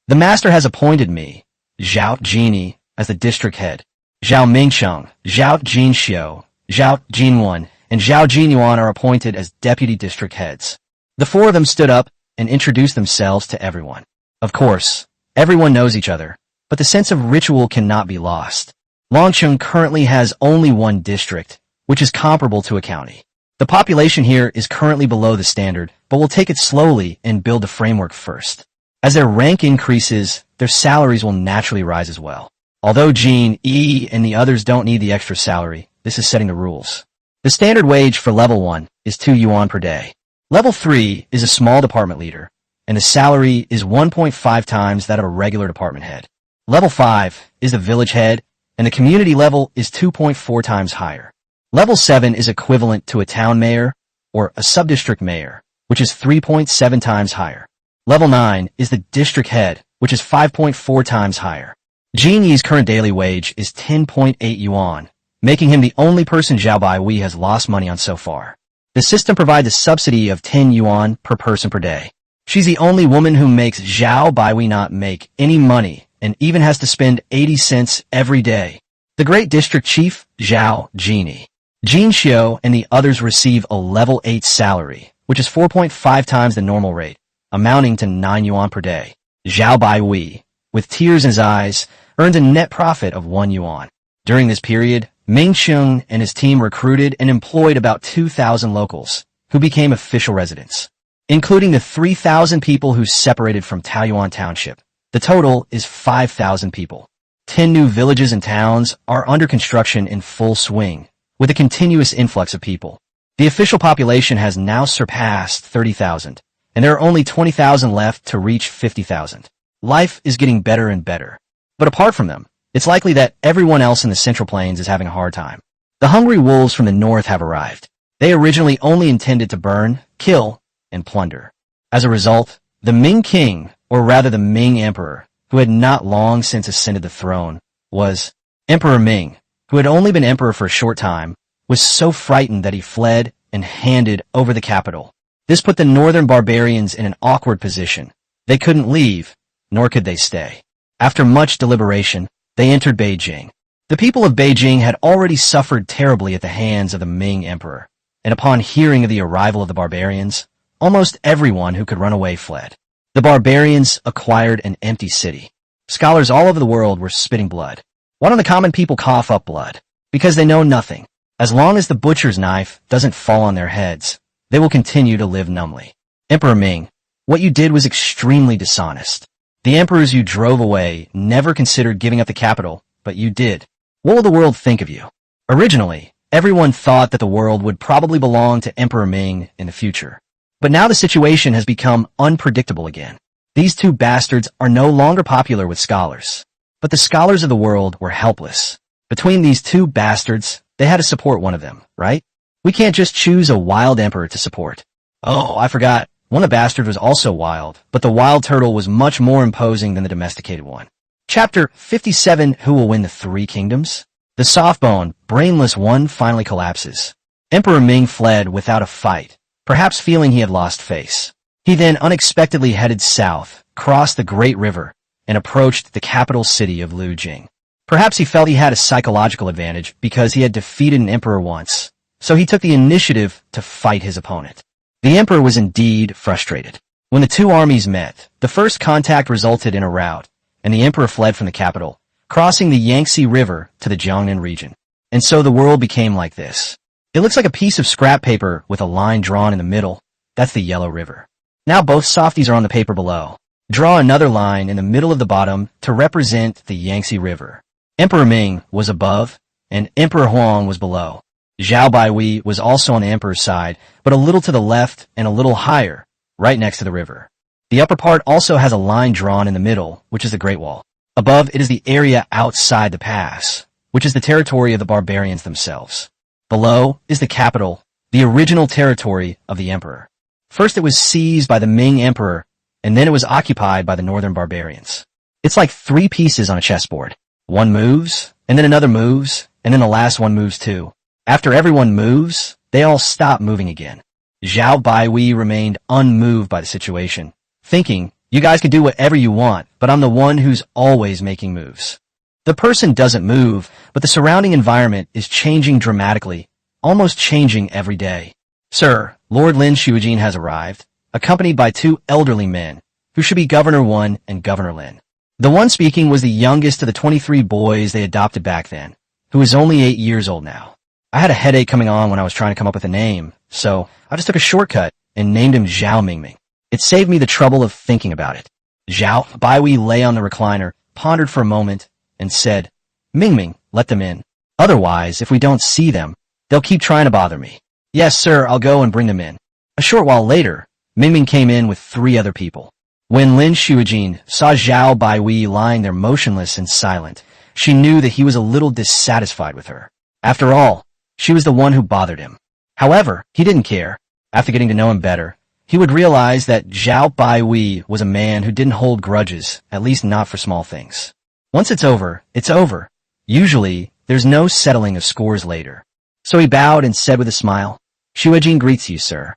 The master has appointed me, Zhao Jini, as the district head. Zhao Mingsheng, Zhao Jinxiu, Zhao Jinwan, and Zhao Jinyuan are appointed as deputy district heads. The 4 of them stood up and introduced themselves to everyone. Of course, everyone knows each other, but the sense of ritual cannot be lost. Longsheng currently has only 1 district, which is comparable to a county. The population here is currently below the standard, but we'll take it slowly and build the framework first. As their rank increases, their salaries will naturally rise as well. Although Jean, E, and the others don't need the extra salary, this is setting the rules. The standard wage for level 1 is 2 yuan per day. Level 3 is a small department leader, and the salary is 1.5 times that of a regular department head. Level 5 is the village head, and the community level is 2.4 times higher. Level 7 is equivalent to a town mayor or a subdistrict mayor, which is 3.7 times higher. Level 9 is the district head, which is 5.4 times higher. Jin Yi's current daily wage is 10.8 yuan, making him the only person Zhao Baihui has lost money on so far. The system provides a subsidy of 10 yuan per person per day. She's the only woman who makes Zhao Baihui not make any money and even has to spend 80 cents every day. The great district chief, Zhao Jini. Jin Xiu and the others receive a level 8 salary, which is 4.5 times the normal rate, amounting to 9 yuan per day. Zhao Baihui, with tears in his eyes, earned a net profit of 1 yuan. During this period, Ming Xiong and his team recruited and employed about 2,000 locals, who became official residents, including the 3,000 people who separated from Taoyuan Township. The total is 5,000 people. 10 new villages and towns are under construction in full swing, with a continuous influx of people. The official population has now surpassed 30,000, and there are only 20,000 left to reach 50,000. Life is getting better and better. But apart from them, it's likely that everyone else in the Central Plains is having a hard time. The hungry wolves from the north have arrived. They originally only intended to burn, kill, and plunder. As a result, the Ming King, or rather the Ming Emperor, who had not long since ascended the throne, was Emperor Ming, who had only been emperor for a short time, was so frightened that he fled and handed over the capital. This put the northern barbarians in an awkward position. They couldn't leave, nor could they stay. After much deliberation, they entered Beijing. The people of Beijing had already suffered terribly at the hands of the Ming Emperor, and upon hearing of the arrival of the barbarians, almost everyone who could run away fled. The barbarians acquired an empty city. Scholars all over the world were spitting blood. Why don't the common people cough up blood? Because they know nothing. As long as the butcher's knife doesn't fall on their heads, they will continue to live numbly. Emperor Ming, what you did was extremely dishonest. The emperors you drove away never considered giving up the capital, but you did. What will the world think of you? Originally, everyone thought that the world would probably belong to Emperor Ming in the future. But now the situation has become unpredictable again. These 2 bastards are no longer popular with scholars. But the scholars of the world were helpless. Between these 2 bastards, they had to support one of them, right? We can't just choose a wild emperor to support. Oh, I forgot. One of the bastards was also wild, but the wild turtle was much more imposing than the domesticated one. Chapter 57, Who Will Win the 3 Kingdoms? The soft-boned, brainless one finally collapses. Emperor Ming fled without a fight, perhaps feeling he had lost face. He then unexpectedly headed south, crossed the Great River, and approached the capital city of Lujing. Perhaps he felt he had a psychological advantage because he had defeated an emperor once, so he took the initiative to fight his opponent. The emperor was indeed frustrated. When the two armies met, the first contact resulted in a rout, and the emperor fled from the capital, crossing the Yangtze River to the Jiangnan region. And so the world became like this. It looks like a piece of scrap paper with a line drawn in the middle. That's the Yellow River. Now both softies are on the paper below. Draw another line in the middle of the bottom to represent the Yangtze River. Emperor Ming was above, and Emperor Huang was below. Zhao Baihui was also on the emperor's side, but a little to the left and a little higher, right next to the river. The upper part also has a line drawn in the middle, which is the Great Wall. Above it is the area outside the pass, which is the territory of the barbarians themselves. Below is the capital, the original territory of the emperor. First it was seized by the Ming emperor, and then it was occupied by the northern barbarians. It's like three pieces on a chessboard. One moves, and then another moves, and then the last one moves too. After everyone moves, they all stop moving again. Zhao Baihui remained unmoved by the situation, thinking, you guys can do whatever you want, but I'm the one who's always making moves. The person doesn't move, but the surrounding environment is changing dramatically, almost changing every day. Sir, Lord Lin Shuijin has arrived, accompanied by two elderly men, who should be Governor Wen and Governor Lin. The one speaking was the youngest of the 23 boys they adopted back then, who is only 8 years old now. I had a headache coming on when I was trying to come up with a name, so I just took a shortcut and named him Zhao Mingming. It saved me the trouble of thinking about it. Zhao Baihui lay on the recliner, pondered for a moment, and said, Mingming, let them in. Otherwise, if we don't see them, they'll keep trying to bother me. Yes, sir, I'll go and bring them in. A short while later, Mingming came in with 3 other people. When Lin Shuijin saw Zhao Baihui lying there motionless and silent, she knew that he was a little dissatisfied with her. After all, she was the one who bothered him. However, he didn't care. After getting to know him better, he would realize that Zhao Baihui was a man who didn't hold grudges, at least not for small things. Once it's over, it's over. Usually, there's no settling of scores later. So he bowed and said with a smile, Shuijin greets you, sir.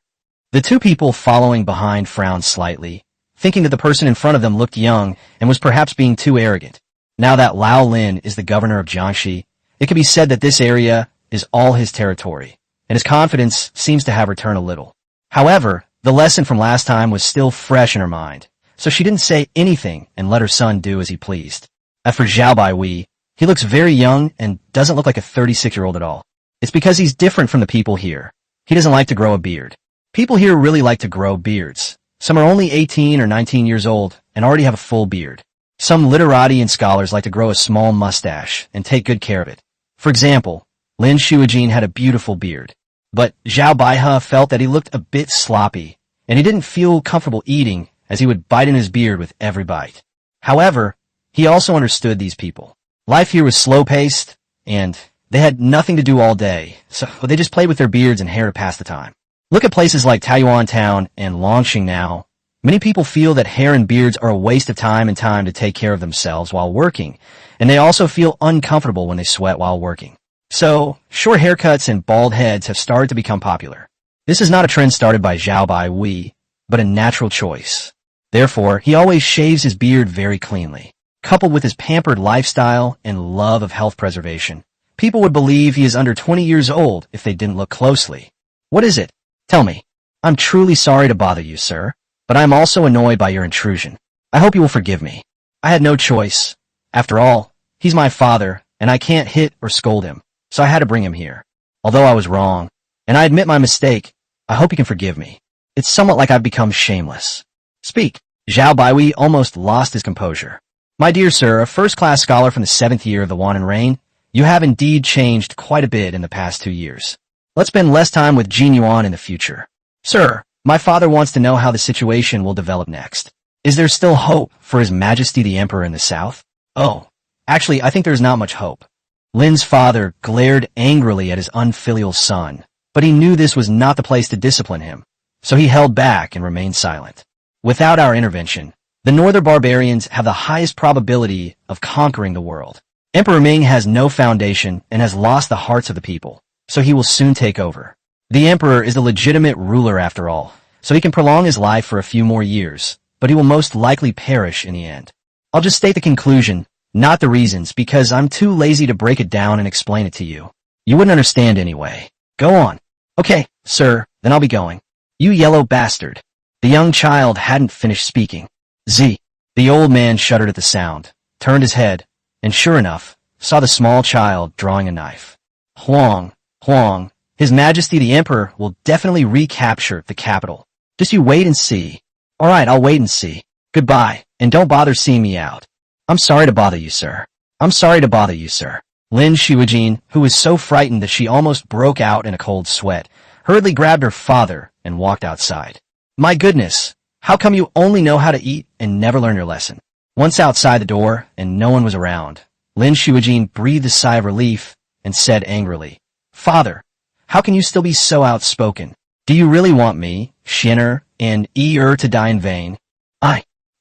The 2 people following behind frowned slightly, thinking that the person in front of them looked young and was perhaps being too arrogant. Now that Lao Lin is the governor of Jiangxi, it can be said that this area is all his territory, and his confidence seems to have returned a little. However, the lesson from last time was still fresh in her mind, so she didn't say anything and let her son do as he pleased. As for Zhao Baihui, he looks very young and doesn't look like a 36-year-old at all. It's because he's different from the people here. He doesn't like to grow a beard. People here really like to grow beards. Some are only 18 or 19 years old and already have a full beard. Some literati and scholars like to grow a small mustache and take good care of it. For example, Lin Shuijin had a beautiful beard, but Zhao Baihui felt that he looked a bit sloppy, and he didn't feel comfortable eating as he would bite in his beard with every bite. However, he also understood these people. Life here was slow-paced, and they had nothing to do all day, so they just played with their beards and hair to pass the time. Look at places like Taiyuan Town and Longxing now. Many people feel that hair and beards are a waste of time and time to take care of themselves while working, and they also feel uncomfortable when they sweat while working. So, short haircuts and bald heads have started to become popular. This is not a trend started by Zhao Baihui, but a natural choice. Therefore, he always shaves his beard very cleanly. Coupled with his pampered lifestyle and love of health preservation, people would believe he is under 20 years old if they didn't look closely. What is it? Tell me. I'm truly sorry to bother you, sir, but I'm also annoyed by your intrusion. I hope you will forgive me. I had no choice. After all, he's my father, and I can't hit or scold him, so I had to bring him here. Although I was wrong, and I admit my mistake, I hope you can forgive me. It's somewhat like I've become shameless. Speak. Zhao Baihui almost lost his composure. My dear sir, a first-class scholar from the 7th year of the Wan and Reign, you have indeed changed quite a bit in the past 2 years. Let's spend less time with Jin Yuan in the future. Sir, my father wants to know how the situation will develop next. Is there still hope for His Majesty the Emperor in the south? Oh, actually, I think there's not much hope. Lin's father glared angrily at his unfilial son, but he knew this was not the place to discipline him, so he held back and remained silent. Without our intervention, the northern barbarians have the highest probability of conquering the world. Emperor Ming has no foundation and has lost the hearts of the people, so he will soon take over. The emperor is the legitimate ruler after all, so he can prolong his life for a few more years, but he will most likely perish in the end. I'll just state the conclusion. Not the reasons, because I'm too lazy to break it down and explain it to you. You wouldn't understand anyway. Go on. Okay, sir, then I'll be going. You yellow bastard. The young child hadn't finished speaking. Z. The old man shuddered at the sound, turned his head, and sure enough, saw the small child drawing a knife. Huang, Huang, His Majesty the Emperor will definitely recapture the capital. Just you wait and see. Alright, I'll wait and see. Goodbye, and don't bother seeing me out. I'm sorry to bother you, sir. I'm sorry to bother you, sir. Lin Shuijin, who was so frightened that she almost broke out in a cold sweat, hurriedly grabbed her father and walked outside. My goodness, how come you only know how to eat and never learn your lesson? Once outside the door and no one was around, Lin Shuijin breathed a sigh of relief and said angrily, Father, how can you still be so outspoken? Do you really want me, Shinner, and to die in vain?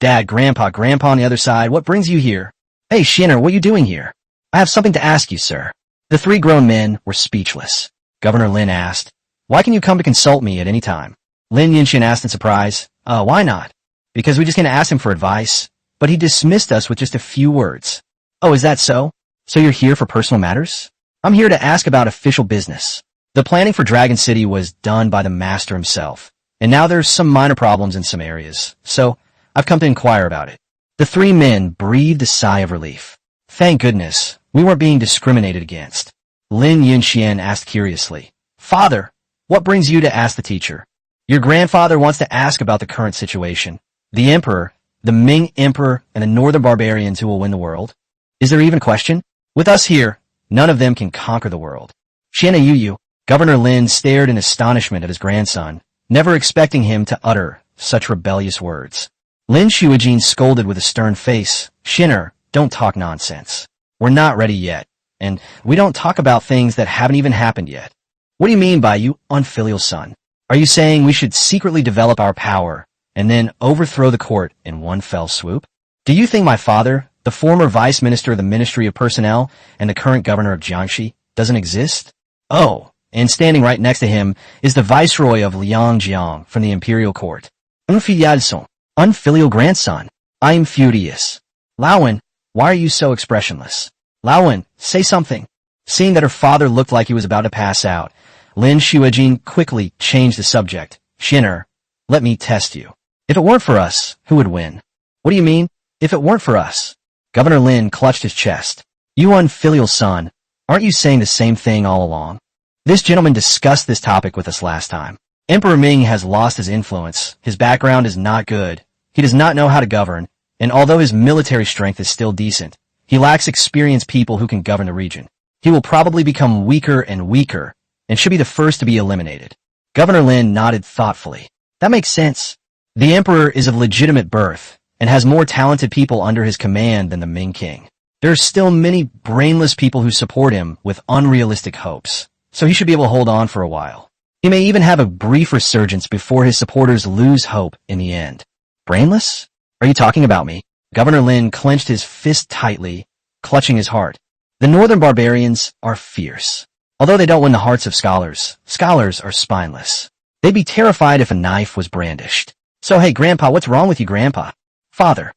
Dad, Grandpa on the other side, what brings you here? Hey, Shinner, what are you doing here? I have something to ask you, sir. The three grown men were speechless. Governor Lin asked, Why can you come to consult me at any time? Lin Yinxian asked in surprise, Why not? Because we just gonna ask him for advice, but he dismissed us with just a few words. Oh, is that so? So you're here for personal matters? I'm here to ask about official business. The planning for Dragon City was done by the master himself, and now there's some minor problems in some areas, so I've come to inquire about it. The three men breathed a sigh of relief. Thank goodness, we weren't being discriminated against. Lin Yinxian asked curiously, Father, what brings you to ask the teacher? Your grandfather wants to ask about the current situation. The Emperor, the Ming Emperor, and the Northern Barbarians who will win the world. Is there even a question? With us here, none of them can conquer the world. Shiana Yu, Governor Lin stared in astonishment at his grandson, never expecting him to utter such rebellious words. Lin Shuijin scolded with a stern face, Shinner, don't talk nonsense. We're not ready yet, and we don't talk about things that haven't even happened yet. What do you mean by you unfilial son? Are you saying we should secretly develop our power and then overthrow the court in one fell swoop? Do you think my father, the former vice minister of the Ministry of Personnel and the current governor of Jiangxi, doesn't exist? Oh, and standing right next to him is the viceroy of Liangjiang from the imperial court. Unfilial grandson. I am furious. Laowen, why are you so expressionless? Laowen, say something. Seeing that her father looked like he was about to pass out, Lin Shuijin quickly changed the subject. Shinner, let me test you. If it weren't for us, who would win? What do you mean, if it weren't for us? Governor Lin clutched his chest. You unfilial son, aren't you saying the same thing all along? This gentleman discussed this topic with us last time. Emperor Ming has lost his influence, his background is not good, he does not know how to govern, and although his military strength is still decent, he lacks experienced people who can govern the region. He will probably become weaker and weaker, and should be the first to be eliminated. Governor Lin nodded thoughtfully. That makes sense. The emperor is of legitimate birth, and has more talented people under his command than the Ming king. There are still many brainless people who support him with unrealistic hopes, so he should be able to hold on for a while. He may even have a brief resurgence before his supporters lose hope in the end. Brainless? Are you talking about me? Governor Lin clenched his fist tightly, clutching his heart. The Northern Barbarians are fierce. Although they don't win the hearts of scholars, scholars are spineless. They'd be terrified if a knife was brandished. So hey, Grandpa, what's wrong with you, Grandpa? Father,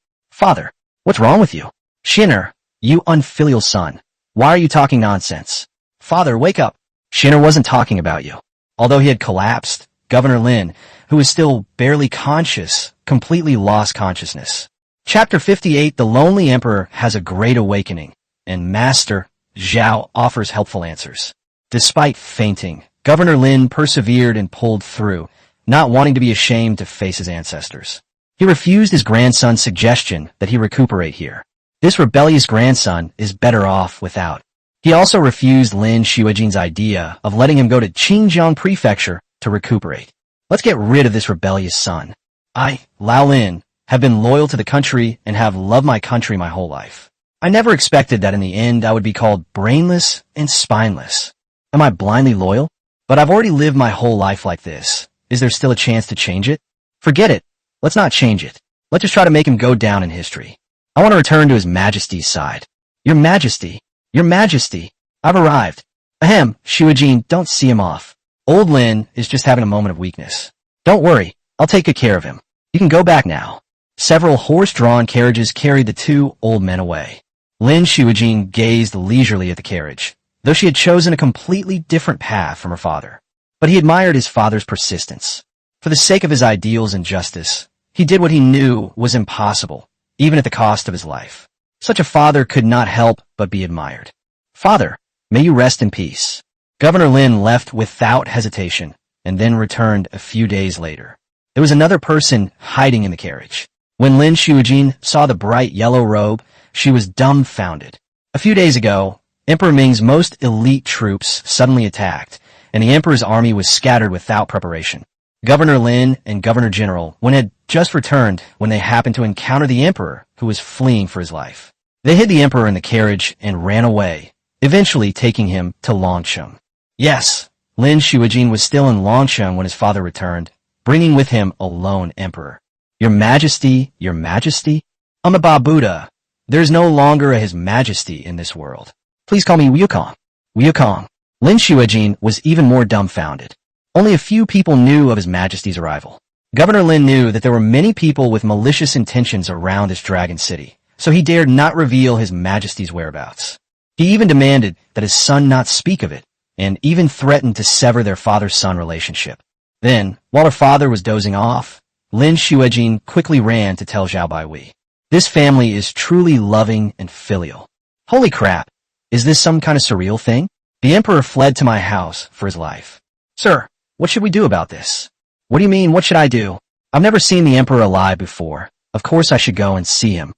what's wrong with you? Shinner, you unfilial son. Why are you talking nonsense? Father, wake up. Shinner wasn't talking about you. Although he had collapsed, Governor Lin, who was still barely conscious, completely lost consciousness. Chapter 58, The Lonely Emperor has a great awakening, and Master Zhao offers helpful answers. Despite fainting, Governor Lin persevered and pulled through, not wanting to be ashamed to face his ancestors. He refused his grandson's suggestion that he recuperate here. This rebellious grandson is better off without. He also refused Lin Shuijin's idea of letting him go to Qingjiang Prefecture to recuperate. Let's get rid of this rebellious son. I, Lao Lin, have been loyal to the country and have loved my country my whole life. I never expected that in the end I would be called brainless and spineless. Am I blindly loyal? But I've already lived my whole life like this. Is there still a chance to change it? Forget it. Let's not change it. Let's just try to make him go down in history. I want to return to His Majesty's side. Your Majesty. Your Majesty, I've arrived. Ahem, Shuijin, don't see him off. Old Lin is just having a moment of weakness. Don't worry, I'll take good care of him. You can go back now. Several horse-drawn carriages carried the two old men away. Lin Xuejin gazed leisurely at the carriage, though she had chosen a completely different path from her father. But he admired his father's persistence. For the sake of his ideals and justice, he did what he knew was impossible, even at the cost of his life. Such a father could not help but be admired. Father, may you rest in peace. Governor Lin left without hesitation, and then returned a few days later. There was another person hiding in the carriage. When Lin Xuejin saw the bright yellow robe, she was dumbfounded. A few days ago, Emperor Ming's most elite troops suddenly attacked, and the emperor's army was scattered without preparation. Governor Lin and Governor General Wen had just returned when they happened to encounter the emperor, who was fleeing for his life. They hid the emperor in the carriage and ran away, eventually taking him to Longsheng. Yes, Lin Xuejin was still in Longsheng when his father returned, bringing with him a lone emperor. Your Majesty, Your Majesty? Amba Buddha, there is no longer a His Majesty in this world. Please call me Wukong. Wukong. Lin Xuejin was even more dumbfounded. Only a few people knew of His Majesty's arrival. Governor Lin knew that there were many people with malicious intentions around this dragon city, so he dared not reveal His Majesty's whereabouts. He even demanded that his son not speak of it, and even threatened to sever their father-son relationship. Then, while her father was dozing off, Lin Xuejin quickly ran to tell Zhao Baihui. This family is truly loving and filial. Holy crap, is this some kind of surreal thing? The emperor fled to my house for his life. Sir, what should we do about this? What do you mean, what should I do? I've never seen the emperor alive before. Of course I should go and see him.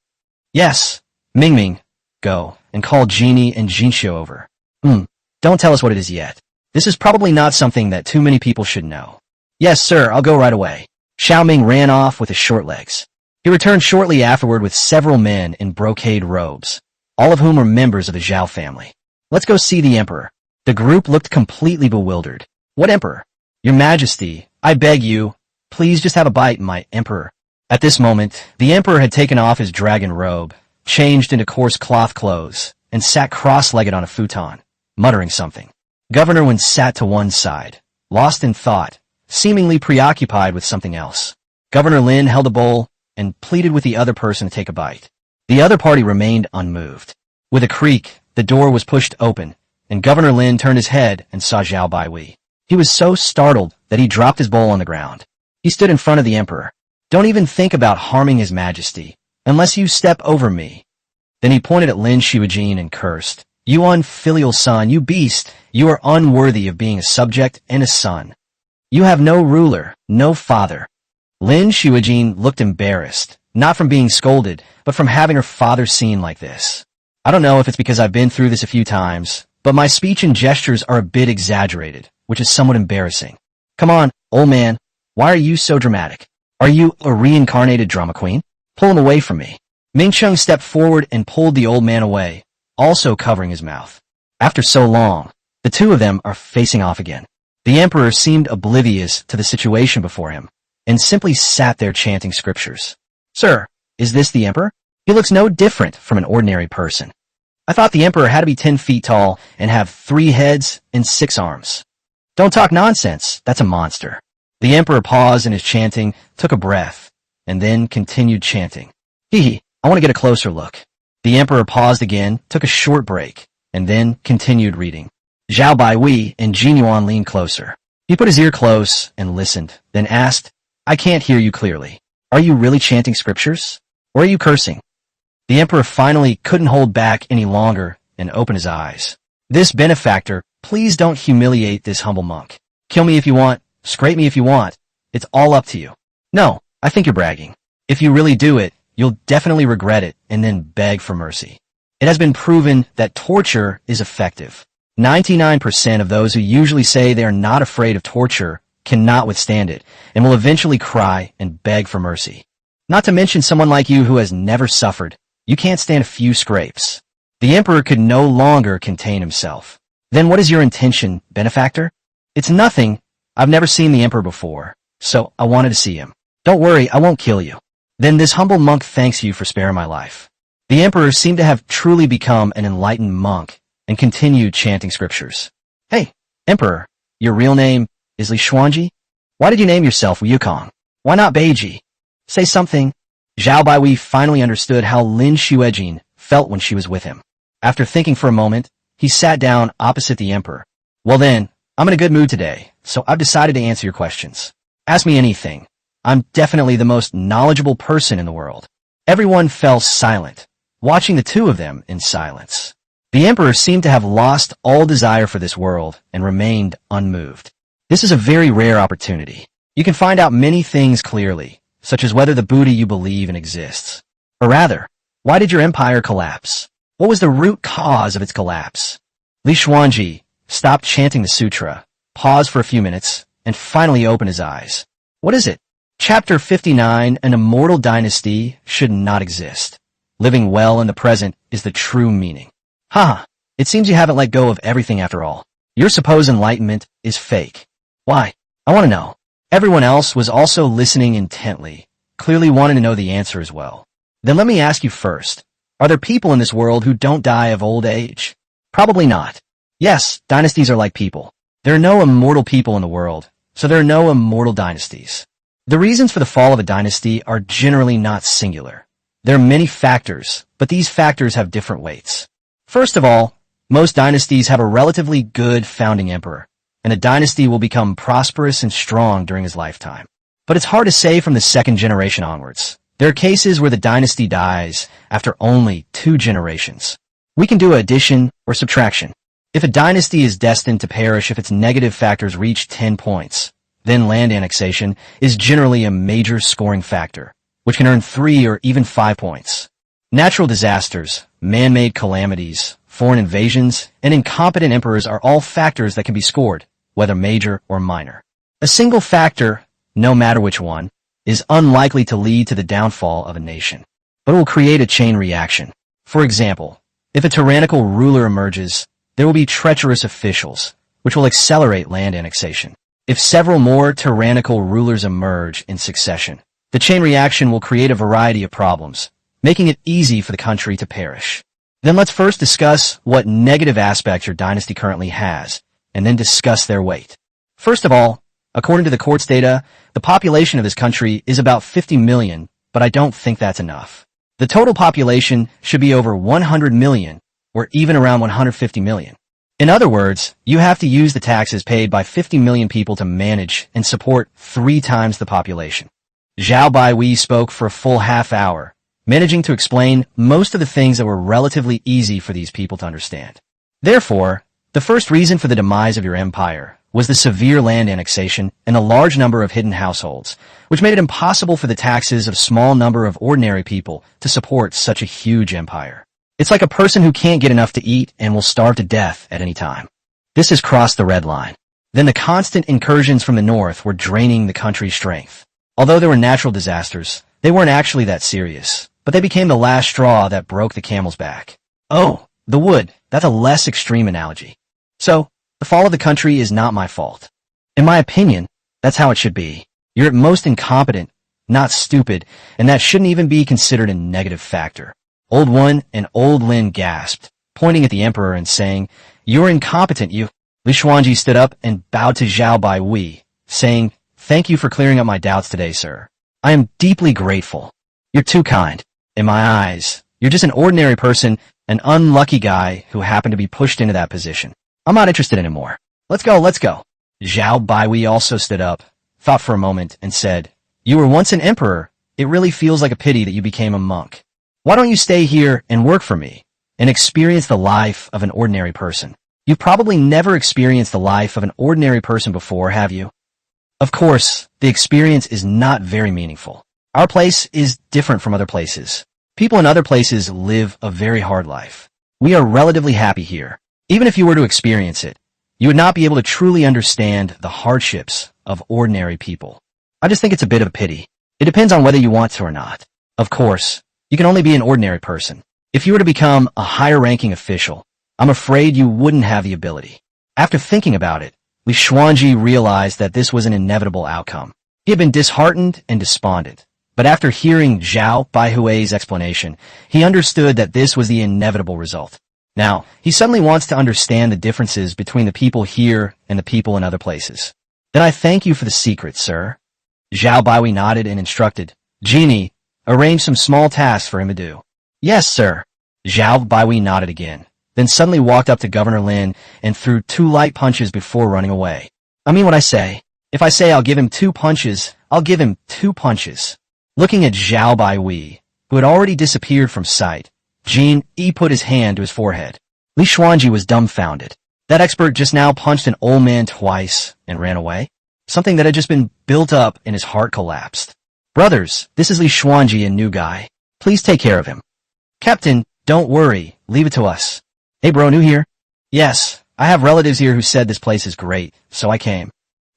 Yes, Mingming, go, and call Genie and Jinxiu over. Don't tell us what it is yet. This is probably not something that too many people should know. Yes, sir, I'll go right away. Xiaoming ran off with his short legs. He returned shortly afterward with several men in brocade robes, all of whom were members of the Zhao family. Let's go see the emperor. The group looked completely bewildered. What emperor? Your Majesty, I beg you, please just have a bite, my emperor. At this moment, the emperor had taken off his dragon robe, changed into coarse cloth clothes, and sat cross-legged on a futon, muttering something. Governor Wen sat to one side, lost in thought, seemingly preoccupied with something else. Governor Lin held a bowl and pleaded with the other person to take a bite. The other party remained unmoved. With a creak, the door was pushed open, and Governor Lin turned his head and saw Zhao Baihui. He was so startled that he dropped his bowl on the ground. He stood in front of the emperor. Don't even think about harming His Majesty, unless you step over me. Then he pointed at Lin Xuejin and cursed. You unfilial son, you beast, you are unworthy of being a subject and a son. You have no ruler, no father. Lin Xuejin looked embarrassed, not from being scolded, but from having her father seen like this. I don't know if it's because I've been through this a few times, but my speech and gestures are a bit exaggerated, which is somewhat embarrassing. Come on, old man, why are you so dramatic? Are you a reincarnated drama queen? Pull him away from me. Ming Cheng stepped forward and pulled the old man away, also covering his mouth. After so long, the two of them are facing off again. The emperor seemed oblivious to the situation before him, and simply sat there chanting scriptures. Sir, is this the emperor? He looks no different from an ordinary person. I thought the emperor had to be 10 feet tall and have 3 heads and 6 arms. Don't talk nonsense, that's a monster. The emperor paused in his chanting, took a breath, and then continued chanting. Hee, I want to get a closer look. The emperor paused again, took a short break, and then continued reading. Zhao Baihui and Jin Yuan leaned closer. He put his ear close and listened, then asked, I can't hear you clearly. Are you really chanting scriptures? Or are you cursing? The emperor finally couldn't hold back any longer and opened his eyes. This benefactor, please don't humiliate this humble monk. Kill me if you want, scrape me if you want. It's all up to you. No, I think you're bragging. If you really do it, you'll definitely regret it and then beg for mercy. It has been proven that torture is effective. 99% of those who usually say they are not afraid of torture cannot withstand it and will eventually cry and beg for mercy. Not to mention someone like you who has never suffered. You can't stand a few scrapes. The emperor could no longer contain himself. Then what is your intention, benefactor? It's nothing. I've never seen the emperor before, so I wanted to see him. Don't worry, I won't kill you. Then this humble monk thanks you for sparing my life. The emperor seemed to have truly become an enlightened monk and continued chanting scriptures. Hey, emperor, your real name is Li Xuanji? Why did you name yourself Wukong? Why not Beiji? Say something. Zhao Baihui finally understood how Lin Xuejin felt when she was with him. After thinking for a moment, he sat down opposite the emperor. Well then, I'm in a good mood today, so I've decided to answer your questions. Ask me anything. I'm definitely the most knowledgeable person in the world. Everyone fell silent, watching the two of them in silence. The emperor seemed to have lost all desire for this world and remained unmoved. This is a very rare opportunity. You can find out many things clearly, such as whether the Buddha you believe in exists. Or rather, why did your empire collapse? What was the root cause of its collapse? Li Xuanji stopped chanting the sutra, paused for a few minutes, and finally opened his eyes. What is it? Chapter 59, an immortal dynasty should not exist. Living well in the present is the true meaning. It seems you haven't let go of everything after all. Your supposed enlightenment is fake. Why? I want to know. Everyone else was also listening intently, clearly wanting to know the answer as well. Then let me ask you first, are there people in this world who don't die of old age? Probably not. Yes, dynasties are like people. There are no immortal people in the world, so there are no immortal dynasties. The reasons for the fall of a dynasty are generally not singular. There are many factors, but these factors have different weights. First of all, most dynasties have a relatively good founding emperor, and a dynasty will become prosperous and strong during his lifetime. But it's hard to say from the second generation onwards. There are cases where the dynasty dies after only 2 generations. We can do addition or subtraction. If a dynasty is destined to perish if its negative factors reach 10 points, then land annexation is generally a major scoring factor, which can earn 3 or even 5 points. Natural disasters, man-made calamities, foreign invasions, and incompetent emperors are all factors that can be scored, whether major or minor. A single factor, no matter which one, is unlikely to lead to the downfall of a nation, but it will create a chain reaction. For example, if a tyrannical ruler emerges, there will be treacherous officials, which will accelerate land annexation. If several more tyrannical rulers emerge in succession, the chain reaction will create a variety of problems, making it easy for the country to perish. Then let's first discuss what negative aspects your dynasty currently has, and then discuss their weight. First of all, according to the court's data, the population of this country is about 50 million, but I don't think that's enough. The total population should be over 100 million, or even around 150 million. In other words, you have to use the taxes paid by 50 million people to manage and support 3 times the population. Zhao Baihui spoke for a full half hour, managing to explain most of the things that were relatively easy for these people to understand. Therefore, the first reason for the demise of your empire was the severe land annexation and a large number of hidden households, which made it impossible for the taxes of a small number of ordinary people to support such a huge empire. It's like a person who can't get enough to eat and will starve to death at any time. This has crossed the red line. Then the constant incursions from the north were draining the country's strength. Although there were natural disasters, they weren't actually that serious, but they became the last straw that broke the camel's back. Oh, the wood, that's a less extreme analogy. So, the fall of the country is not my fault. In my opinion, that's how it should be. You're at most incompetent, not stupid, and that shouldn't even be considered a negative factor. Old One and Old Lin gasped, pointing at the emperor and saying, "You're incompetent, you." Li Xuanji stood up and bowed to Zhao Baihui, saying, "Thank you for clearing up my doubts today, sir. I am deeply grateful. You're too kind. In my eyes, you're just an ordinary person, an unlucky guy who happened to be pushed into that position. I'm not interested anymore. Let's go, let's go." Zhao Baihui also stood up, thought for a moment, and said, "You were once an emperor. It really feels like a pity that you became a monk. Why don't you stay here and work for me and experience the life of an ordinary person? You've probably never experienced the life of an ordinary person before, have you? Of course, the experience is not very meaningful. Our place is different from other places. People in other places live a very hard life. We are relatively happy here. Even if you were to experience it, you would not be able to truly understand the hardships of ordinary people. I just think it's a bit of a pity. It depends on whether you want to or not. Of course, you can only be an ordinary person. If you were to become a higher-ranking official, I'm afraid you wouldn't have the ability." After thinking about it, Li Xuanji realized that this was an inevitable outcome. He had been disheartened and despondent, but after hearing Zhao Baihui's explanation, he understood that this was the inevitable result. Now, he suddenly wants to understand the differences between the people here and the people in other places. "Then I thank you for the secret, sir." Zhao Baihui nodded and instructed, "Genie, arrange some small tasks for him to do." "Yes, sir." Zhao Baiwei nodded again, then suddenly walked up to Governor Lin and threw 2 light punches before running away. I mean what I say. If I say I'll give him 2 punches, I'll give him 2 punches. Looking at Zhao Baiwei, who had already disappeared from sight, Jin Yi put his hand to his forehead. Li Xuanji was dumbfounded. That expert just now punched an old man twice and ran away. Something that had just been built up and his heart collapsed. Brothers, this is Li Xuanji, a new guy. Please take care of him. Captain, don't worry. Leave it to us. Hey bro, new here? Yes, I have relatives here who said this place is great, so I came.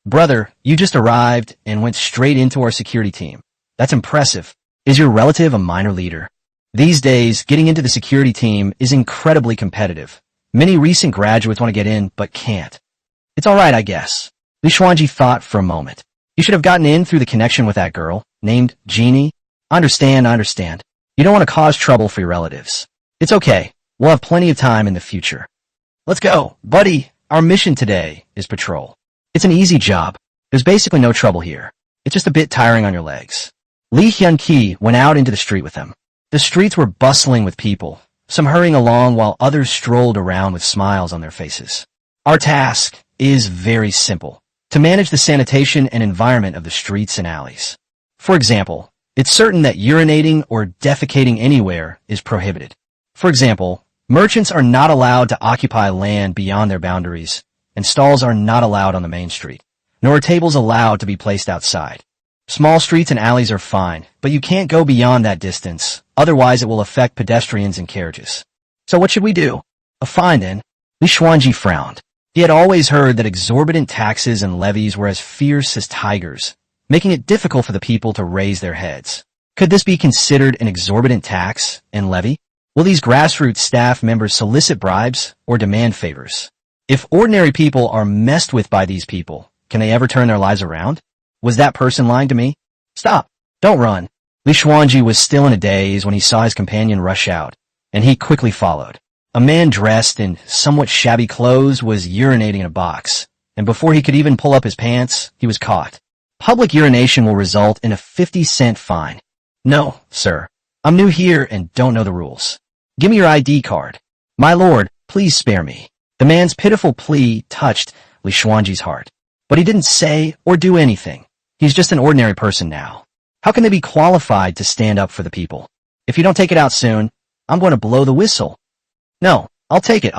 Brother, you just arrived and went straight into our security team. That's impressive. Is your relative a minor leader? These days, getting into the security team is incredibly competitive. Many recent graduates want to get in, but can't. It's alright, I guess. Li Xuanji thought for a moment. You should have gotten in through the connection with that girl, named Jeannie. I understand. You don't want to cause trouble for your relatives. It's okay. We'll have plenty of time in the future. Let's go, buddy. Our mission today is patrol. It's an easy job. There's basically no trouble here. It's just a bit tiring on your legs. Li Hyun-ki went out into the street with them. The streets were bustling with people, some hurrying along while others strolled around with smiles on their faces. Our task is very simple: to manage the sanitation and environment of the streets and alleys. For example, it's certain that urinating or defecating anywhere is prohibited. For example, merchants are not allowed to occupy land beyond their boundaries, and stalls are not allowed on the main street, nor are tables allowed to be placed outside. Small streets and alleys are fine, but you can't go beyond that distance, otherwise it will affect pedestrians and carriages. So what should we do? A fine then? Li Xuanji frowned. He had always heard that exorbitant taxes and levies were as fierce as tigers, making it difficult for the people to raise their heads. Could this be considered an exorbitant tax and levy? Will these grassroots staff members solicit bribes or demand favors? If ordinary people are messed with by these people, can they ever turn their lives around? Was that person lying to me? Stop! Don't run! Li Xuanji was still in a daze when he saw his companion rush out, and he quickly followed. A man dressed in somewhat shabby clothes was urinating in a box, and before he could even pull up his pants, he was caught. Public urination will result in a 50-cent fine. No, sir. I'm new here and don't know the rules. Give me your ID card. My lord, please spare me. The man's pitiful plea touched Li Xuanji's heart. But he didn't say or do anything. He's just an ordinary person now. How can they be qualified to stand up for the people? If you don't take it out soon, I'm going to blow the whistle. No, I'll take it.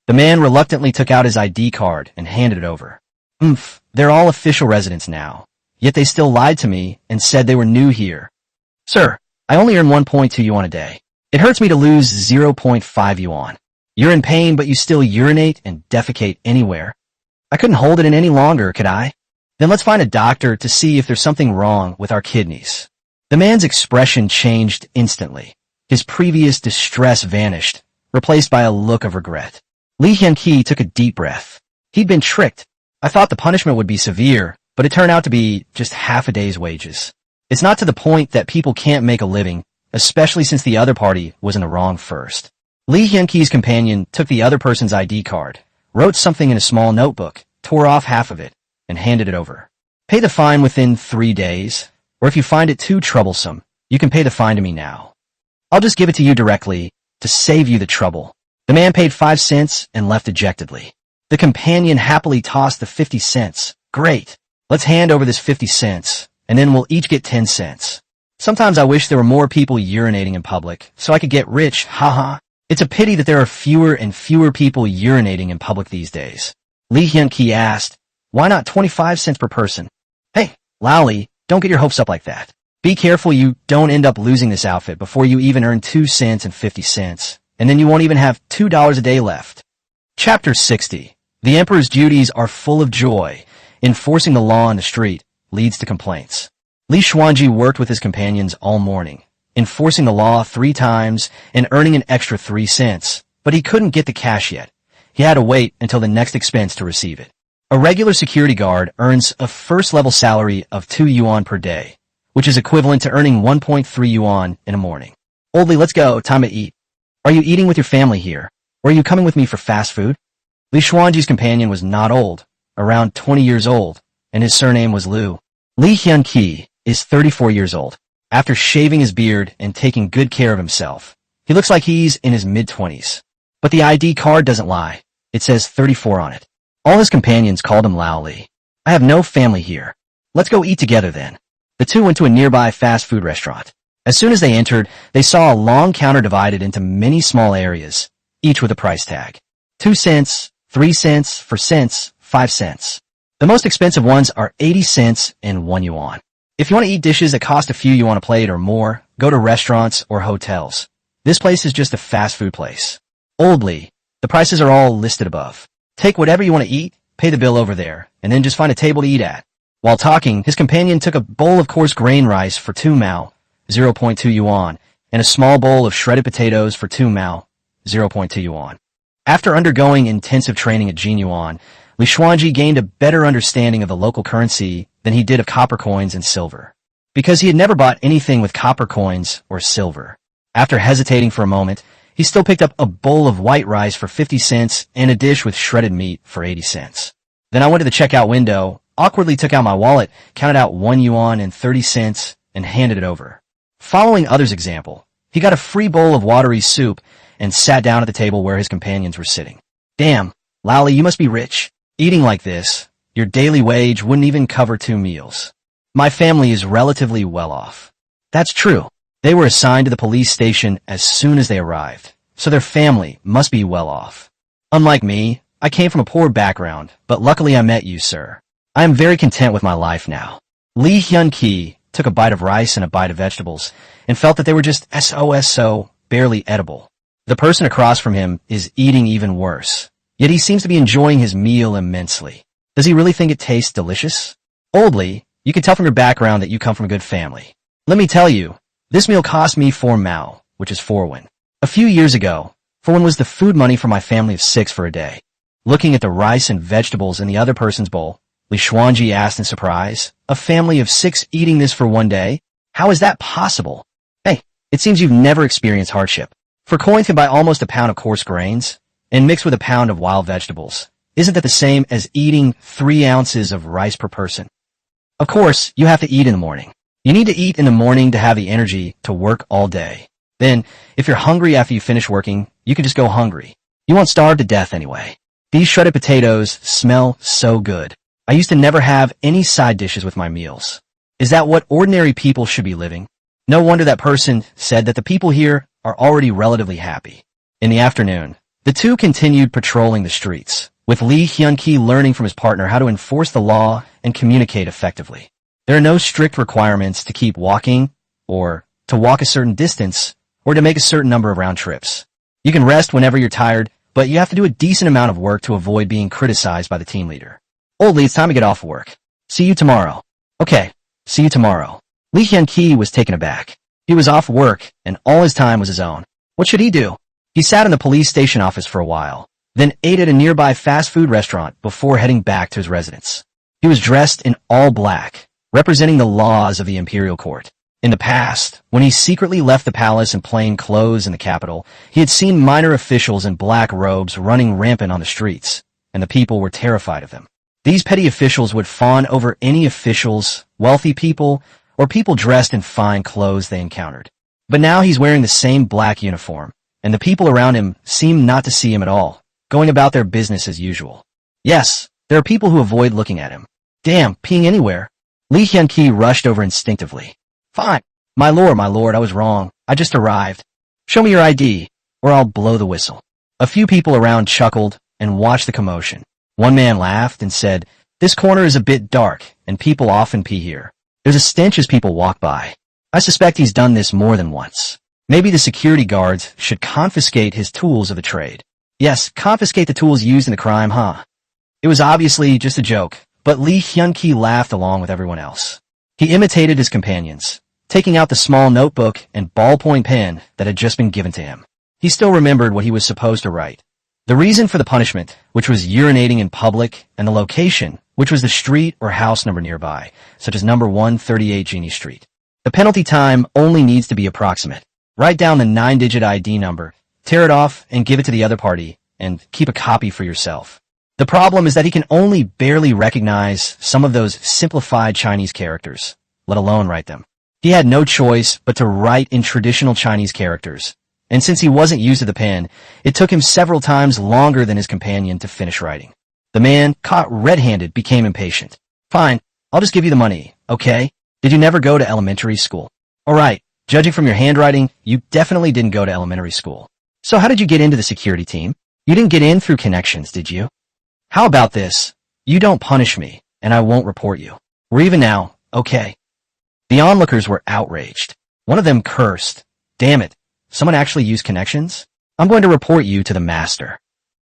The man reluctantly took out his ID card and handed it over. They're all official residents now. Yet they still lied to me and said they were new here. Sir, I only earn 1.2 yuan a day. It hurts me to lose 0.5 yuan. You're in pain, but you still urinate and defecate anywhere. I couldn't hold it in any longer, could I? Then let's find a doctor to see if there's something wrong with our kidneys. The man's expression changed instantly. His previous distress vanished, replaced by a look of regret. Li Hyun-ki took a deep breath. He'd been tricked. I thought the punishment would be severe, but it turned out to be just half a day's wages. It's not to the point that people can't make a living, especially since the other party was in the wrong first. Li Hyun-ki's companion took the other person's ID card, wrote something in a small notebook, tore off half of it, and handed it over. Pay the fine within 3 days, or if you find it too troublesome, you can pay the fine to me now. I'll just give it to you directly, to save you the trouble. The man paid 5 cents and left dejectedly. The companion happily tossed the 50 cents. Great. Let's hand over this 50 cents, and then we'll each get 10 cents. Sometimes I wish there were more people urinating in public, so I could get rich, haha. It's a pity that there are fewer and fewer people urinating in public these days. Li Hyun-ki asked, why not 25 cents per person? Hey, Lowly, don't get your hopes up like that. Be careful you don't end up losing this outfit before you even earn 2 cents and 50 cents, and then you won't even have $2 a day left. Chapter 60. The Emperor's duties are full of joy. Enforcing the law on the street leads to complaints. Li Xuanji worked with his companions all morning, enforcing the law 3 times and earning an extra 3 cents, but he couldn't get the cash yet. He had to wait until the next expense to receive it. A regular security guard earns a first-level salary of 2 yuan per day, which is equivalent to earning 1.3 yuan in a morning. Oldly, let's go, time to eat. Are you eating with your family here, or are you coming with me for fast food? Li Xuanji's companion was not old, around 20 years old, and his surname was Liu. Li Hyun-ki is 34 years old. After shaving his beard and taking good care of himself, He looks like he's in his mid-20s. But the ID card doesn't lie. It says 34 on it. All his companions called him Lao Li. I have no family here. Let's go eat together then. The two went to a nearby fast food restaurant. As soon as they entered, they saw a long counter divided into many small areas, each with a price tag. 2 cents, 3 cents, 4 cents, 5 cents. The most expensive ones are 80 cents and 1 yuan. If you want to eat dishes that cost a few yuan a plate or more, go to restaurants or hotels. This place is just a fast food place. Oldly, the prices are all listed above. Take whatever you want to eat, pay the bill over there, and then just find a table to eat at. While talking, his companion took a bowl of coarse grain rice for 2 mao, 0.2 yuan, and a small bowl of shredded potatoes for 2 mao, 0.2 yuan. After undergoing intensive training at Jinyuan, Li Xuanji gained a better understanding of the local currency than he did of copper coins and silver, because he had never bought anything with copper coins or silver. After hesitating for a moment, he still picked up a bowl of white rice for 50 cents and a dish with shredded meat for 80 cents. Then I went to the checkout window, awkwardly took out my wallet, counted out 1 yuan and 30 cents, and handed it over. Following others' example, he got a free bowl of watery soup and sat down at the table where his companions were sitting. Damn, Lao Li, you must be rich. Eating like this, your daily wage wouldn't even cover 2 meals. My family is relatively well off. That's true. They were assigned to the police station as soon as they arrived, so their family must be well off. Unlike me, I came from a poor background, but luckily I met you, sir. I am very content with my life now. Li Hyun-ki took a bite of rice and a bite of vegetables, and felt that they were just so barely edible. The person across from him is eating even worse, yet he seems to be enjoying his meal immensely. Does he really think it tastes delicious? Oldly, you can tell from your background that you come from a good family. Let me tell you, this meal cost me 4 mao, which is 4 won. A few years ago, 4 won was the food money for my family of 6 for a day. Looking at the rice and vegetables in the other person's bowl, Li Xuanji asked in surprise, a family of 6 eating this for 1 day? How is that possible? Hey, it seems you've never experienced hardship. For coins can buy almost a pound of coarse grains, and mixed with a pound of wild vegetables. Isn't that the same as eating 3 ounces of rice per person? Of course, you have to eat in the morning. You need to eat in the morning to have the energy to work all day. Then, if you're hungry after you finish working, you can just go hungry. You won't starve to death anyway. These shredded potatoes smell so good. I used to never have any side dishes with my meals. Is that what ordinary people should be living? No wonder that person said that the people here are already relatively happy. In the afternoon, the two continued patrolling the streets, with Li Hyun-ki learning from his partner how to enforce the law and communicate effectively. There are no strict requirements to keep walking, or to walk a certain distance, or to make a certain number of round trips. You can rest whenever you're tired, but you have to do a decent amount of work to avoid being criticized by the team leader. Oldly, it's time to get off work. See you tomorrow. Okay, see you tomorrow. Li Hyun-ki was taken aback. He was off work, and all his time was his own. What should he do? He sat in the police station office for a while, then ate at a nearby fast food restaurant before heading back to his residence. He was dressed in all black, representing the laws of the imperial court. In the past, when he secretly left the palace in plain clothes in the capital, he had seen minor officials in black robes running rampant on the streets, and the people were terrified of them. These petty officials would fawn over any officials, wealthy people, or people dressed in fine clothes they encountered. But now he's wearing the same black uniform, and the people around him seem not to see him at all, going about their business as usual. Yes, there are people who avoid looking at him. Damn, peeing anywhere. Li Hyun-ki rushed over instinctively. Fine. My lord, I was wrong. I just arrived. Show me your ID, or I'll blow the whistle. A few people around chuckled and watched the commotion. One man laughed and said, "This corner is a bit dark, and people often pee here. There's a stench as people walk by. I suspect he's done this more than once. Maybe the security guards should confiscate his tools of the trade." Yes, confiscate the tools used in the crime, huh? It was obviously just a joke, but Li Hyun-ki laughed along with everyone else. He imitated his companions, taking out the small notebook and ballpoint pen that had just been given to him. He still remembered what he was supposed to write. The reason for the punishment, which was urinating in public, and the location, which was the street or house number nearby, such as number 138 Genie Street. The penalty time only needs to be approximate. Write down the 9-digit ID number, tear it off, and give it to the other party, and keep a copy for yourself. The problem is that he can only barely recognize some of those simplified Chinese characters, let alone write them. He had no choice but to write in traditional Chinese characters, and since he wasn't used to the pen, it took him several times longer than his companion to finish writing. The man, caught red-handed, became impatient. Fine, I'll just give you the money, okay? Did you never go to elementary school? Alright, judging from your handwriting, you definitely didn't go to elementary school. So how did you get into the security team? You didn't get in through connections, did you? How about this? You don't punish me, and I won't report you. We're even now, okay? The onlookers were outraged. One of them cursed. Damn it, someone actually used connections? I'm going to report you to the master.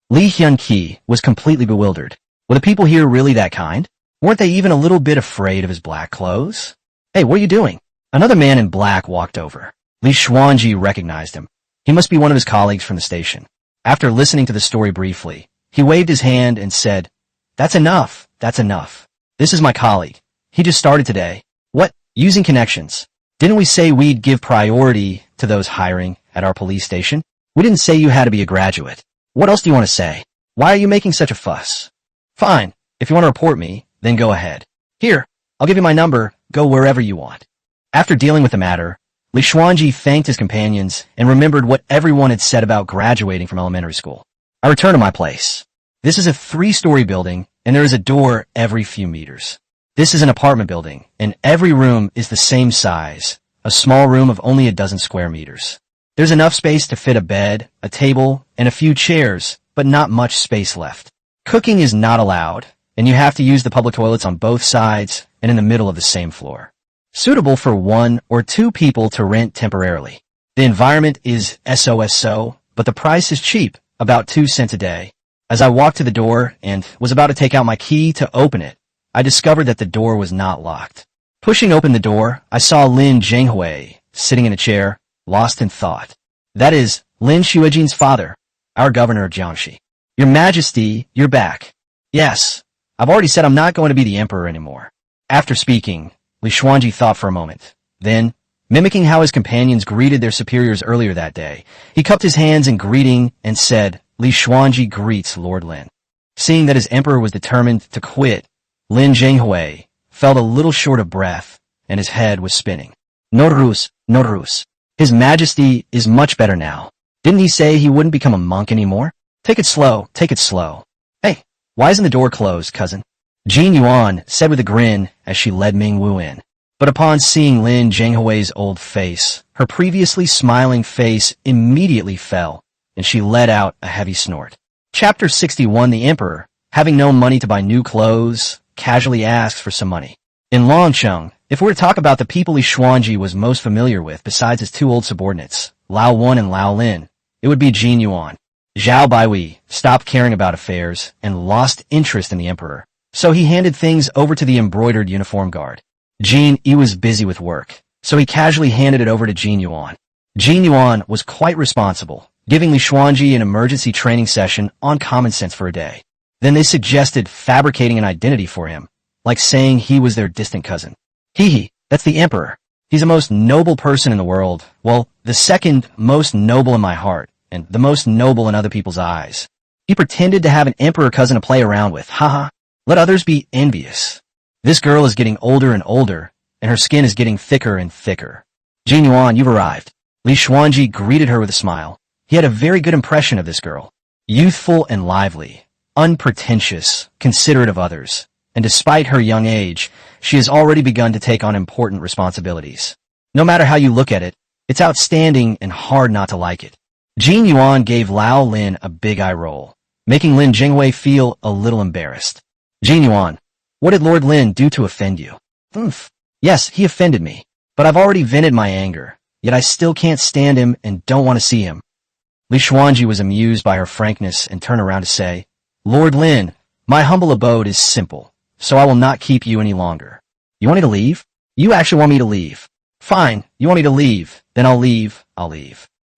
Lee Hyun-ki was completely bewildered. Were the people here really that kind? Weren't they even a little bit afraid of his black clothes? Hey, what are you doing? Another man in black walked over. Lee Xuanji recognized him. He must be one of his colleagues from the station. After listening to the story briefly, he waved his hand and said, That's enough. That's enough. This is my colleague. He just started today. What? Using connections. Didn't we say we'd give priority to those hiring at our police station? We didn't say you had to be a graduate. What else do you want to say? Why are you making such a fuss? Fine. If you want to report me, then go ahead. Here, I'll give you my number. Go wherever you want. After dealing with the matter, Lee Xuanji thanked his companions and remembered what everyone had said about graduating from elementary school. I returned to my place. This is a 3-story building, and there is a door every few meters. This is an apartment building, and every room is the same size, a small room of only a dozen square meters. There's enough space to fit a bed, a table, and a few chairs, but not much space left. Cooking is not allowed, and you have to use the public toilets on both sides and in the middle of the same floor. Suitable for 1 or 2 people to rent temporarily. The environment is SOSO, but the price is cheap, about 2 cents a day. As I walked to the door and was about to take out my key to open it, I discovered that the door was not locked. Pushing open the door, I saw Lin Zhenghui sitting in a chair, lost in thought. That is, Lin Xuejin's father, our governor of Jiangxi. Your Majesty, you're back. Yes, I've already said I'm not going to be the emperor anymore. After speaking, Li Xuanji thought for a moment. Then, mimicking how his companions greeted their superiors earlier that day, he cupped his hands in greeting and said, Li Xuanji greets Lord Lin. Seeing that his emperor was determined to quit, Lin Zhenghui felt a little short of breath, and his head was spinning. No ruse, no ruse. His Majesty is much better now. Didn't he say he wouldn't become a monk anymore? Take it slow, take it slow. Hey, why isn't the door closed, cousin? Jin Yuan said with a grin as she led Ming Wu in. But upon seeing Lin Zhenghui's old face, her previously smiling face immediately fell, and she let out a heavy snort. Chapter 61. The Emperor, having no money to buy new clothes, casually asks for some money. In Longcheng, if we were to talk about the people Li Xuanji was most familiar with besides his 2 old subordinates, Lao Wen and Lao Lin, it would be Jin Yuan. Zhao Baiwei stopped caring about affairs and lost interest in the emperor, so he handed things over to the embroidered uniform guard. Jin Yi was busy with work, so he casually handed it over to Jin Yuan. Jin Yuan was quite responsible, giving Li Xuanji an emergency training session on common sense for a day. Then they suggested fabricating an identity for him, like saying he was their distant cousin. Hee, that's the emperor. He's the most noble person in the world, well, the second most noble in my heart, and the most noble in other people's eyes. He pretended to have an emperor cousin to play around with, haha. Let others be envious. This girl is getting older and older, and her skin is getting thicker and thicker. Jin Yuan, you've arrived. Li Xuanji greeted her with a smile. He had a very good impression of this girl. Youthful and lively, unpretentious, considerate of others, and despite her young age, she has already begun to take on important responsibilities. No matter how you look at it, it's outstanding and hard not to like it. Jin Yuan gave Lao Lin a big eye roll, making Lin Zhenghui feel a little embarrassed. Jin Yuan, what did Lord Lin do to offend you? Yes, he offended me, but I've already vented my anger, yet I still can't stand him and don't want to see him. Li Xuanji was amused by her frankness and turned around to say, Lord Lin, my humble abode is simple, so I will not keep you any longer. You want me to leave? You actually want me to leave. Fine, you want me to leave, then I'll leave.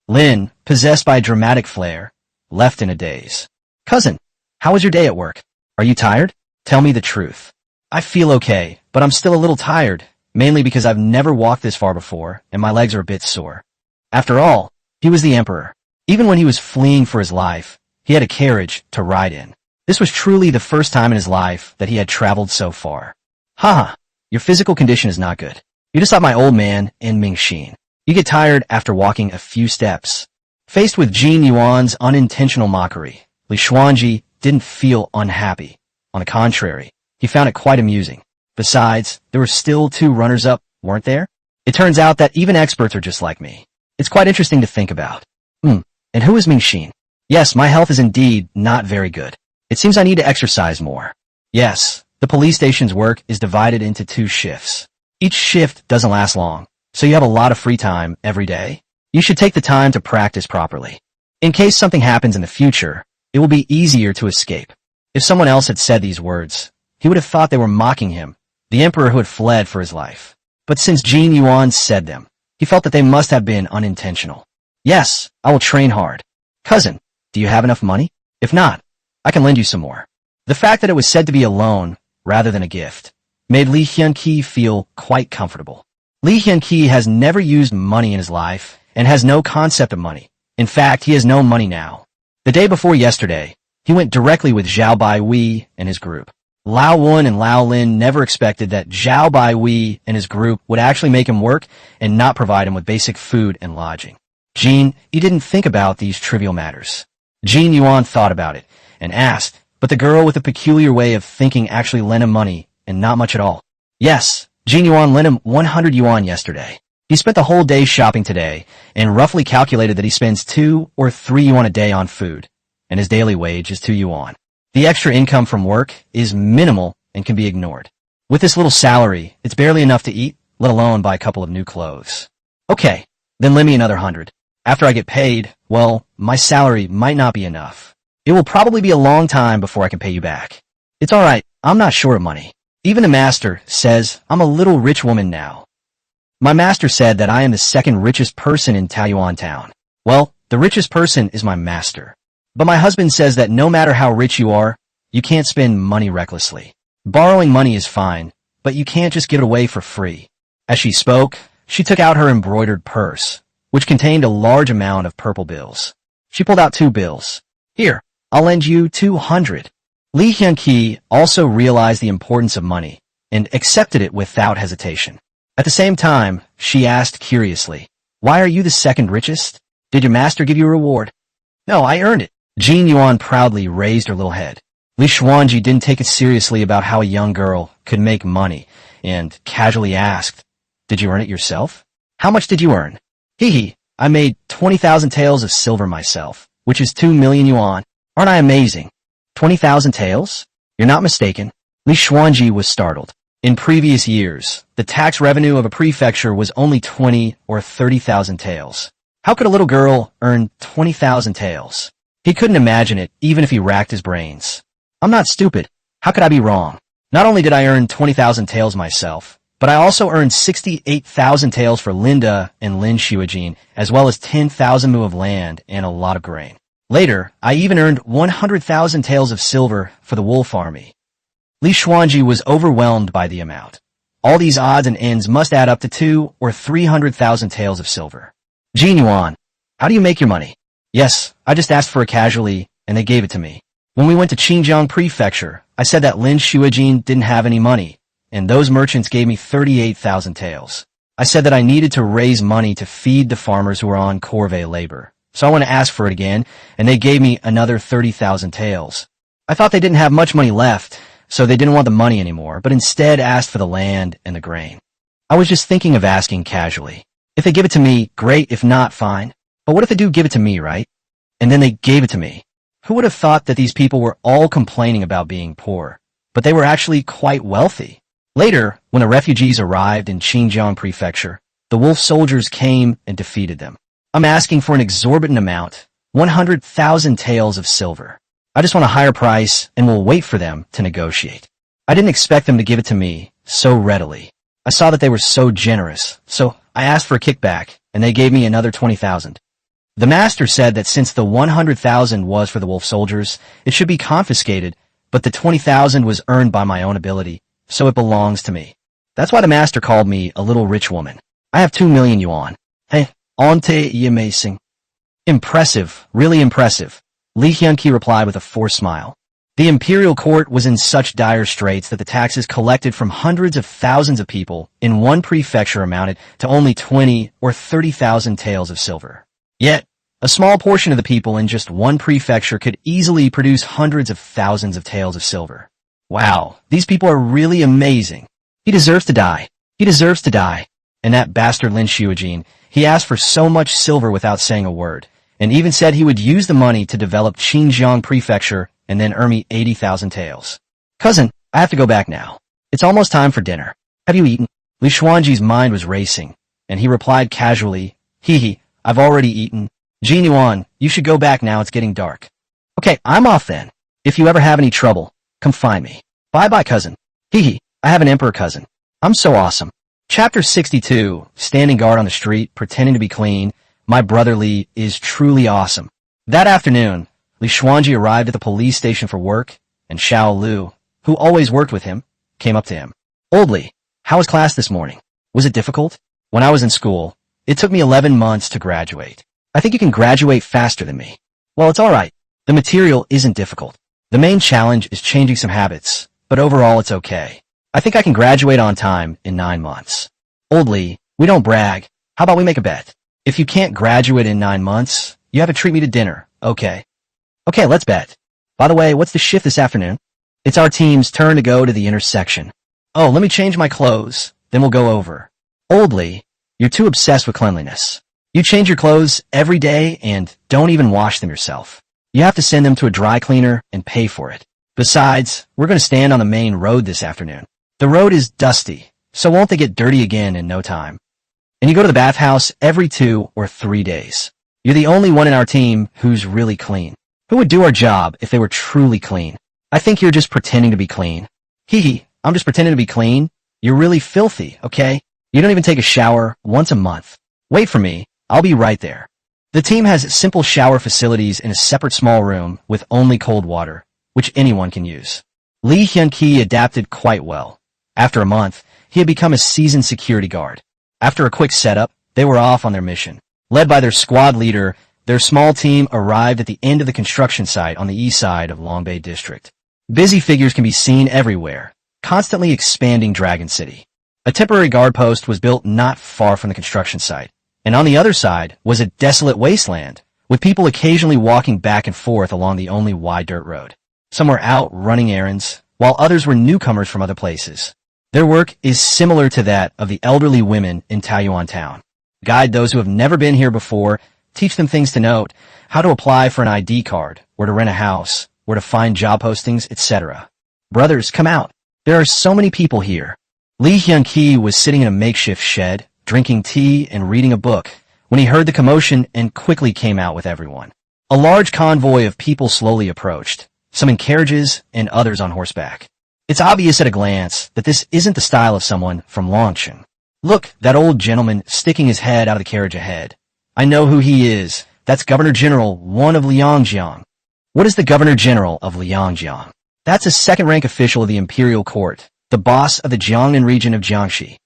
Lin, possessed by a dramatic flair, left in a daze. Cousin, how was your day at work? Are you tired? Tell me the truth. I feel okay, but I'm still a little tired, mainly because I've never walked this far before, and my legs are a bit sore. After all, he was the emperor. Even when he was fleeing for his life, he had a carriage to ride in. This was truly the first time in his life that he had traveled so far. Haha, your physical condition is not good. You're just like my old man and Ming Xin. You get tired after walking a few steps. Faced with Jin Yuan's unintentional mockery, Li Xuanji didn't feel unhappy. On the contrary, he found it quite amusing. Besides, there were still 2 runners-up, weren't there? It turns out that even experts are just like me. It's quite interesting to think about. And who is Mingxin? Yes, my health is indeed not very good. It seems I need to exercise more. Yes, the police station's work is divided into 2 shifts. Each shift doesn't last long, so you have a lot of free time every day. You should take the time to practice properly. In case something happens in the future, it will be easier to escape. If someone else had said these words, he would have thought they were mocking him, the emperor who had fled for his life. But since Jin Yuan said them, he felt that they must have been unintentional. Yes, I will train hard. Cousin, do you have enough money? If not, I can lend you some more. The fact that it was said to be a loan, rather than a gift, made Li Hyunqi feel quite comfortable. Li Hyunqi has never used money in his life, and has no concept of money. In fact, he has no money now. The day before yesterday, he went directly with Zhao Baiwei and his group. Lao Wen and Lao Lin never expected that Zhao Baiwei and his group would actually make him work and not provide him with basic food and lodging. Jin, he didn't think about these trivial matters. Jin Yuan thought about it and asked, but the girl with a peculiar way of thinking actually lent him money, and not much at all. Yes, Jin Yuan lent him 100 yuan yesterday. He spent the whole day shopping today, and roughly calculated that he spends 2 or 3 yuan a day on food, and his daily wage is 2 yuan. The extra income from work is minimal and can be ignored. With this little salary, it's barely enough to eat, let alone buy a couple of new clothes. Okay, then lend me another 100. After I get paid, well, my salary might not be enough. It will probably be a long time before I can pay you back. It's alright, I'm not short of money. Even the master says I'm a little rich woman now. My master said that I am the 2nd richest person in Taoyuan town. Well, the richest person is my master. But my husband says that no matter how rich you are, you can't spend money recklessly. Borrowing money is fine, but you can't just give it away for free. As she spoke, she took out her embroidered purse, which contained a large amount of purple bills. She pulled out 2 bills. Here, I'll lend you 200. Li Hyunqi also realized the importance of money and accepted it without hesitation. At the same time, she asked curiously, why are you the 2nd richest? Did your master give you a reward? No, I earned it. Jin Yuan proudly raised her little head. Li Xuanji didn't take it seriously about how a young girl could make money and casually asked, did you earn it yourself? How much did you earn? Hee, I made 20,000 taels of silver myself, which is 2 million yuan. Aren't I amazing? 20,000 taels? You're not mistaken. Li Xuanji was startled. In previous years, the tax revenue of a prefecture was only 20 or 30,000 taels. How could a little girl earn 20,000 taels? He couldn't imagine it, even if he racked his brains. I'm not stupid. How could I be wrong? Not only did I earn 20,000 taels myself, but I also earned 68,000 taels for Linda and Lin Xuejin, as well as 10,000 mu of land and a lot of grain. Later, I even earned 100,000 taels of silver for the wolf army. Li Xuanji was overwhelmed by the amount. All these odds and ends must add up to 200,000 or 300,000 taels of silver. Jin Yuan, how do you make your money? Yes, I just asked for it casually, and they gave it to me. When we went to Xinjiang Prefecture, I said that Lin Xuejin didn't have any money, and those merchants gave me 38,000 taels. I said that I needed to raise money to feed the farmers who were on corvée labor, so I went to ask for it again, and they gave me another 30,000 taels. I thought they didn't have much money left, so they didn't want the money anymore, but instead asked for the land and the grain. I was just thinking of asking casually. If they give it to me, great. If not, fine. But what if they do give it to me, right? And then they gave it to me. Who would have thought that these people were all complaining about being poor, but they were actually quite wealthy? Later, when the refugees arrived in Xinjiang Prefecture, the wolf soldiers came and defeated them. I'm asking for an exorbitant amount, 100,000 taels of silver. I just want a higher price and will wait for them to negotiate. I didn't expect them to give it to me so readily. I saw that they were so generous, so I asked for a kickback, and they gave me another 20,000. The master said that since the 100,000 was for the wolf soldiers, it should be confiscated, but the 20,000 was earned by my own ability, so it belongs to me. That's why the master called me a little rich woman. I have 2 million yuan. Hey, aren't you amazing? Impressive, really impressive. Li Hyunqi replied with a forced smile. The imperial court was in such dire straits that the taxes collected from hundreds of thousands of people in one prefecture amounted to only 20 or 30,000 taels of silver. Yet, A small portion of the people in just one prefecture could easily produce hundreds of thousands of taels of silver. Wow, these people are really amazing. He deserves to die. He deserves to die. And that bastard Lin Shuijin, he asked for so much silver without saying a word, and even said he would use the money to develop Xinjiang Prefecture and then earn me 80,000 taels. Cousin, I have to go back now. It's almost time for dinner. Have you eaten? Li Xuanji's mind was racing, and he replied casually, Hee, I've already eaten. Jin Yuan, you should go back now, it's getting dark. Okay, I'm off then. If you ever have any trouble, come find me. Bye-bye, cousin. Hee, I have an emperor cousin. I'm so awesome. Chapter 62, standing guard on the street, pretending to be clean. My brother Li is truly awesome. That afternoon, Li Xuanji arrived at the police station for work, and Xiao Lu, who always worked with him, came up to him. Old Li, how was class this morning? Was it difficult? When I was in school, it took me 11 months to graduate. I think you can graduate faster than me. Well, it's alright. The material isn't difficult. The main challenge is changing some habits, but overall it's okay. I think I can graduate on time in 9 months. Old Li, we don't brag. How about we make a bet? If you can't graduate in 9 months, you have to treat me to dinner, okay? Okay, let's bet. By the way, what's the shift this afternoon? It's our team's turn to go to the intersection. Oh, let me change my clothes, then we'll go over. Old Li, you're too obsessed with cleanliness. You change your clothes every day and don't even wash them yourself. You have to send them to a dry cleaner and pay for it. Besides, we're going to stand on the main road this afternoon. The road is dusty, so won't they get dirty again in no time? And you go to the bathhouse every 2 or 3 days. You're the only one in our team who's really clean. Who would do our job if they were truly clean? I think you're just pretending to be clean. Hee, I'm just pretending to be clean. You're really filthy, okay? You don't even take a shower once a month. Wait for me. I'll be right there. The team has simple shower facilities in a separate small room with only cold water, which anyone can use. Li Hyunki adapted quite well. After a month, he had become a seasoned security guard. After a quick setup, they were off on their mission. Led by their squad leader, their small team arrived at the end of the construction site on the east side of Longbei District. Busy figures can be seen everywhere, constantly expanding Dragon City. A temporary guard post was built not far from the construction site, and on the other side was a desolate wasteland, with people occasionally walking back and forth along the only wide dirt road. Some were out running errands, while others were newcomers from other places. Their work is similar to that of the elderly women in Taoyuan town. Guide those who have never been here before, teach them things to note, how to apply for an ID card, where to rent a house, where to find job postings, etc. Brothers, come out. There are so many people here. Li Hyunki was sitting in a makeshift shed, drinking tea and reading a book, when he heard the commotion and quickly came out with everyone. A large convoy of people slowly approached, some in carriages and others on horseback. It's obvious at a glance that this isn't the style of someone from Longchen. Look, that old gentleman sticking his head out of the carriage ahead. I know who he is. That's Governor General Wan of Liangjiang. What is the Governor General of Liangjiang? That's a second-rank official of the Imperial Court, the boss of the Jiangnan region of Jiangxi.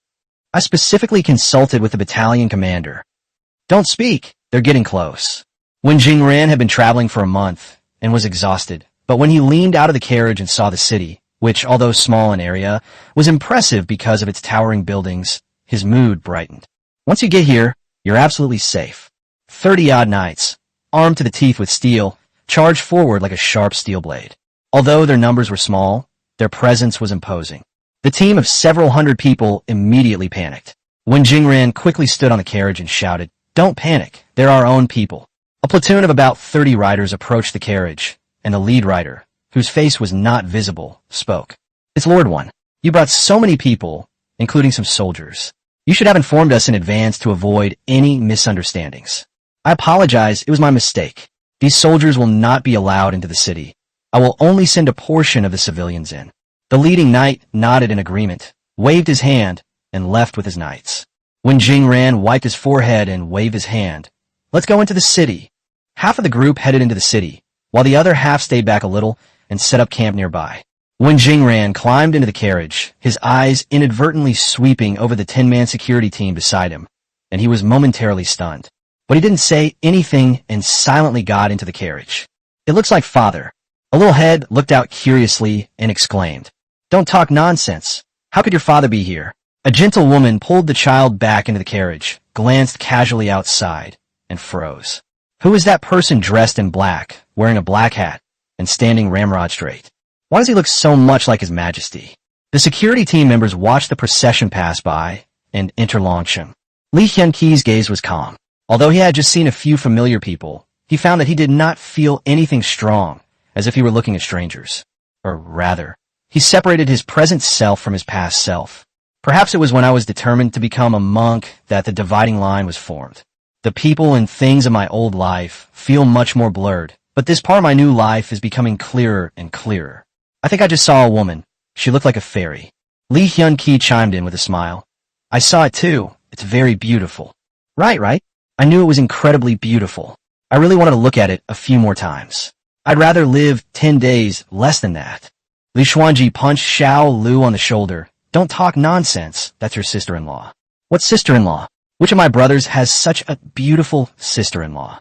I specifically consulted with the battalion commander. Don't speak. They're getting close. When Jingran had been traveling for a month and was exhausted, but when he leaned out of the carriage and saw the city, which, although small in area, was impressive because of its towering buildings, his mood brightened. Once you get here, you're absolutely safe. 30-odd knights, armed to the teeth with steel, charged forward like a sharp steel blade. Although their numbers were small, their presence was imposing. The team of several hundred people immediately panicked. When Jingran quickly stood on the carriage and shouted, "Don't panic, they're our own people." A platoon of about 30 riders approached the carriage, and the lead rider, whose face was not visible, spoke. "It's Lord One. You brought so many people, including some soldiers. You should have informed us in advance to avoid any misunderstandings. I apologize, it was my mistake. These soldiers will not be allowed into the city. I will only send a portion of the civilians in." The leading knight nodded in agreement, waved his hand, and left with his knights. When Jingran wiped his forehead and waved his hand, "Let's go into the city." Half of the group headed into the city, while the other half stayed back a little and set up camp nearby. When Jingran climbed into the carriage, his eyes inadvertently sweeping over the 10-man security team beside him, and he was momentarily stunned. But he didn't say anything and silently got into the carriage. "It looks like father." A little head looked out curiously and exclaimed, "Don't talk nonsense. How could your father be here?" A gentle woman pulled the child back into the carriage, glanced casually outside, and froze. Who is that person dressed in black, wearing a black hat, and standing ramrod straight? Why does he look so much like His Majesty? The security team members watched the procession pass by and enter Longshan. Li Hyun-ki's gaze was calm. Although he had just seen a few familiar people, he found that he did not feel anything strong, as if he were looking at strangers. Or rather, he separated his present self from his past self. Perhaps it was when I was determined to become a monk that the dividing line was formed. The people and things of my old life feel much more blurred, but this part of my new life is becoming clearer and clearer. I think I just saw a woman. She looked like a fairy. Li Hyun-ki chimed in with a smile. I saw it too. It's very beautiful. Right? I knew it was incredibly beautiful. I really wanted to look at it a few more times. I'd rather live 10 days less than that. Li Xuanji punched Xiao Lu on the shoulder. Don't talk nonsense. That's your sister-in-law. What sister-in-law? Which of my brothers has such a beautiful sister-in-law?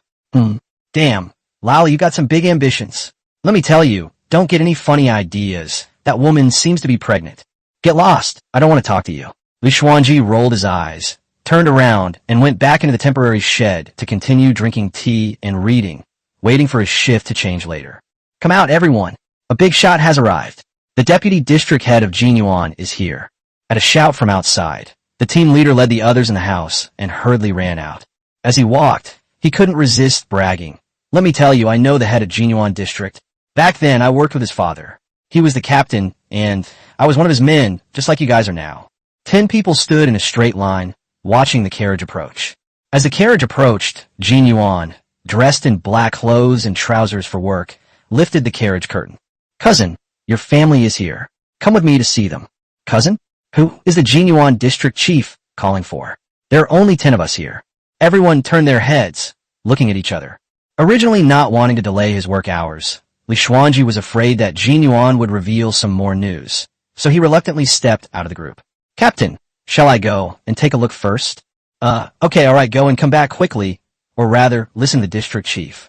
Damn. Lally, you got some big ambitions. Let me tell you, don't get any funny ideas. That woman seems to be pregnant. Get lost. I don't want to talk to you. Li Xuanji rolled his eyes, turned around, and went back into the temporary shed to continue drinking tea and reading, waiting for his shift to change later. Come out, everyone. A big shot has arrived. The deputy district head of Jinyuan is here. At a shout from outside, the team leader led the others in the house and hurriedly ran out. As he walked, he couldn't resist bragging. Let me tell you, I know the head of Jinyuan district. Back then, I worked with his father. He was the captain, and I was one of his men, just like you guys are now. 10 people stood in a straight line, watching the carriage approach. As the carriage approached, Jinyuan, dressed in black clothes and trousers for work, lifted the carriage curtain. Cousin, your family is here. Come with me to see them. Cousin? Who is the Jinyuan district chief calling for? There are only 10 of us here. Everyone turned their heads, looking at each other. Originally not wanting to delay his work hours, Li Xuanji was afraid that Jinyuan would reveal some more news, so he reluctantly stepped out of the group. Captain, shall I go and take a look first? Okay, alright, go and come back quickly, or rather, listen to the district chief.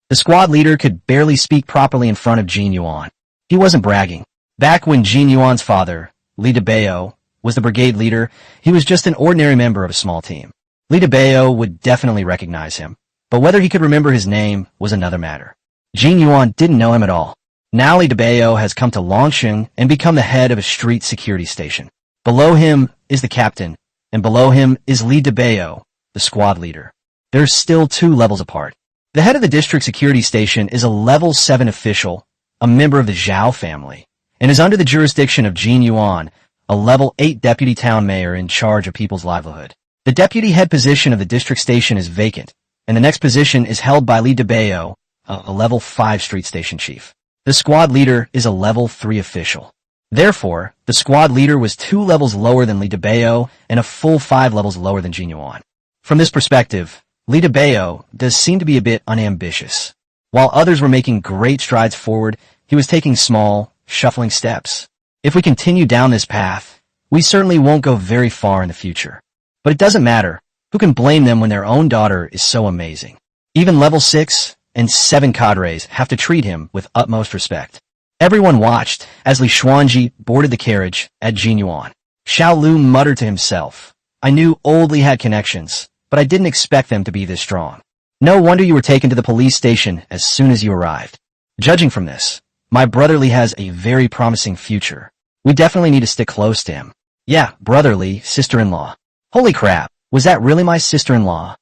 The squad leader could barely speak properly in front of Jinyuan. He wasn't bragging. Back when Jinyuan's father, Li Debeo, was the brigade leader, he was just an ordinary member of a small team. Li Debeo would definitely recognize him, but whether he could remember his name was another matter. Jinyuan didn't know him at all. Now Li Debeo has come to Longshan and become the head of a street security station. Below him is the captain, and below him is Li Debeo, the squad leader. They're still 2 levels apart. The head of the district security station is a level 7 official, a member of the Zhao family, and is under the jurisdiction of Jinyuan, a level 8 deputy town mayor in charge of people's livelihood. The deputy head position of the district station is vacant, and the next position is held by Li Debeo, a level 5 street station chief. The squad leader is a level 3 official. Therefore, the squad leader was 2 levels lower than Li Debeo and a full 5 levels lower than Jinyuan. From this perspective, Li Debeo does seem to be a bit unambitious. While others were making great strides forward, he was taking small, shuffling steps. If we continue down this path, we certainly won't go very far in the future. But it doesn't matter. Who can blame them when their own daughter is so amazing? Even level 6 and 7 cadres have to treat him with utmost respect. Everyone watched as Li Xuanji boarded the carriage at Jinyuan. Xiao Lu muttered to himself, I knew Old Li had connections, but I didn't expect them to be this strong. No wonder you were taken to the police station as soon as you arrived. Judging from this, my brother Li has a very promising future. We definitely need to stick close to him. Yeah, brother Li, sister-in-law. Holy crap, was that really my sister-in-law?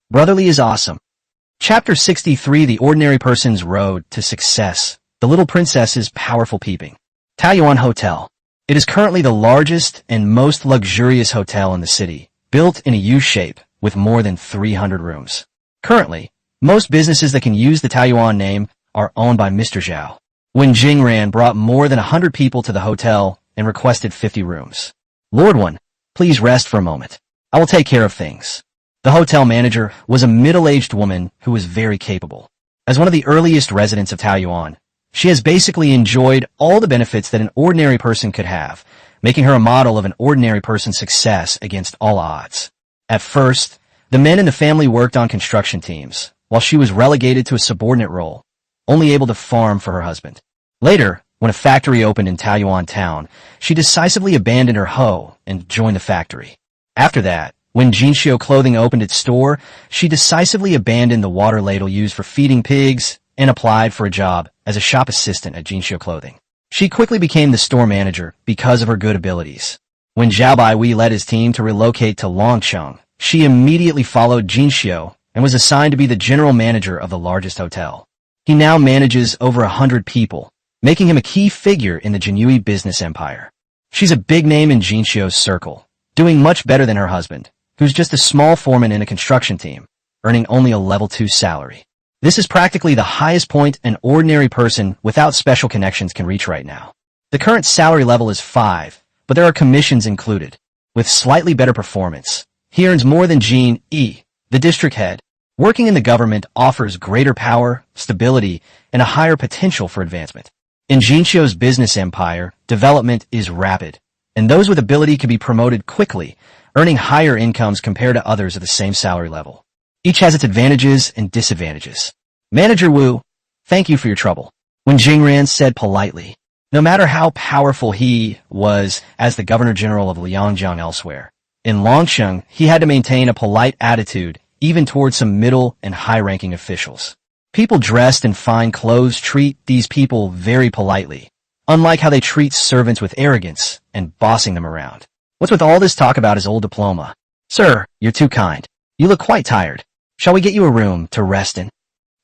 Brother Li is awesome. Chapter 63 The Ordinary Person's Road to Success. The Little Princess's Powerful Peeping. Taoyuan Hotel. It is currently the largest and most luxurious hotel in the city, built in a U-shape with more than 300 rooms. Currently, most businesses that can use the Taoyuan name are owned by Mr. Zhao. When Jingran brought more than 100 people to the hotel and requested 50 rooms. Lord One, please rest for a moment. I will take care of things. The hotel manager was a middle-aged woman who was very capable. As one of the earliest residents of Taoyuan, she has basically enjoyed all the benefits that an ordinary person could have, making her a model of an ordinary person's success against all odds. At first, the men in the family worked on construction teams, while she was relegated to a subordinate role, only able to farm for her husband. Later, when a factory opened in Taoyuan town, she decisively abandoned her hoe and joined the factory. After that, When Jinxiu Clothing opened its store, she decisively abandoned the water ladle used for feeding pigs and applied for a job as a shop assistant at Jinxiu Clothing. She quickly became the store manager because of her good abilities. When Zhao Baiwei led his team to relocate to Longcheng, she immediately followed Jinxiu and was assigned to be the general manager of the largest hotel. He now manages over 100 people, making him a key figure in the Jinhui business empire. She's a big name in Jinxiu's circle, doing much better than her husband, who's just a small foreman in a construction team, earning only a level 2 salary. This is practically the highest point an ordinary person without special connections can reach right now. The current salary level is 5, but there are commissions included. With slightly better performance, he earns more than Jin E, the district head. Working in the government offers greater power, stability, and a higher potential for advancement. In Jinxiu's business empire, development is rapid, and those with ability can be promoted quickly, earning higher incomes compared to others at the same salary level. Each has its advantages and disadvantages. Manager Wu, thank you for your trouble. When Jingran said politely, no matter how powerful he was as the governor-general of Liangjiang elsewhere, in Longcheng he had to maintain a polite attitude even towards some middle and high-ranking officials. People dressed in fine clothes treat these people very politely, unlike how they treat servants with arrogance and bossing them around. What's with all this talk about his old diploma? Sir, you're too kind. You look quite tired. Shall we get you a room to rest in?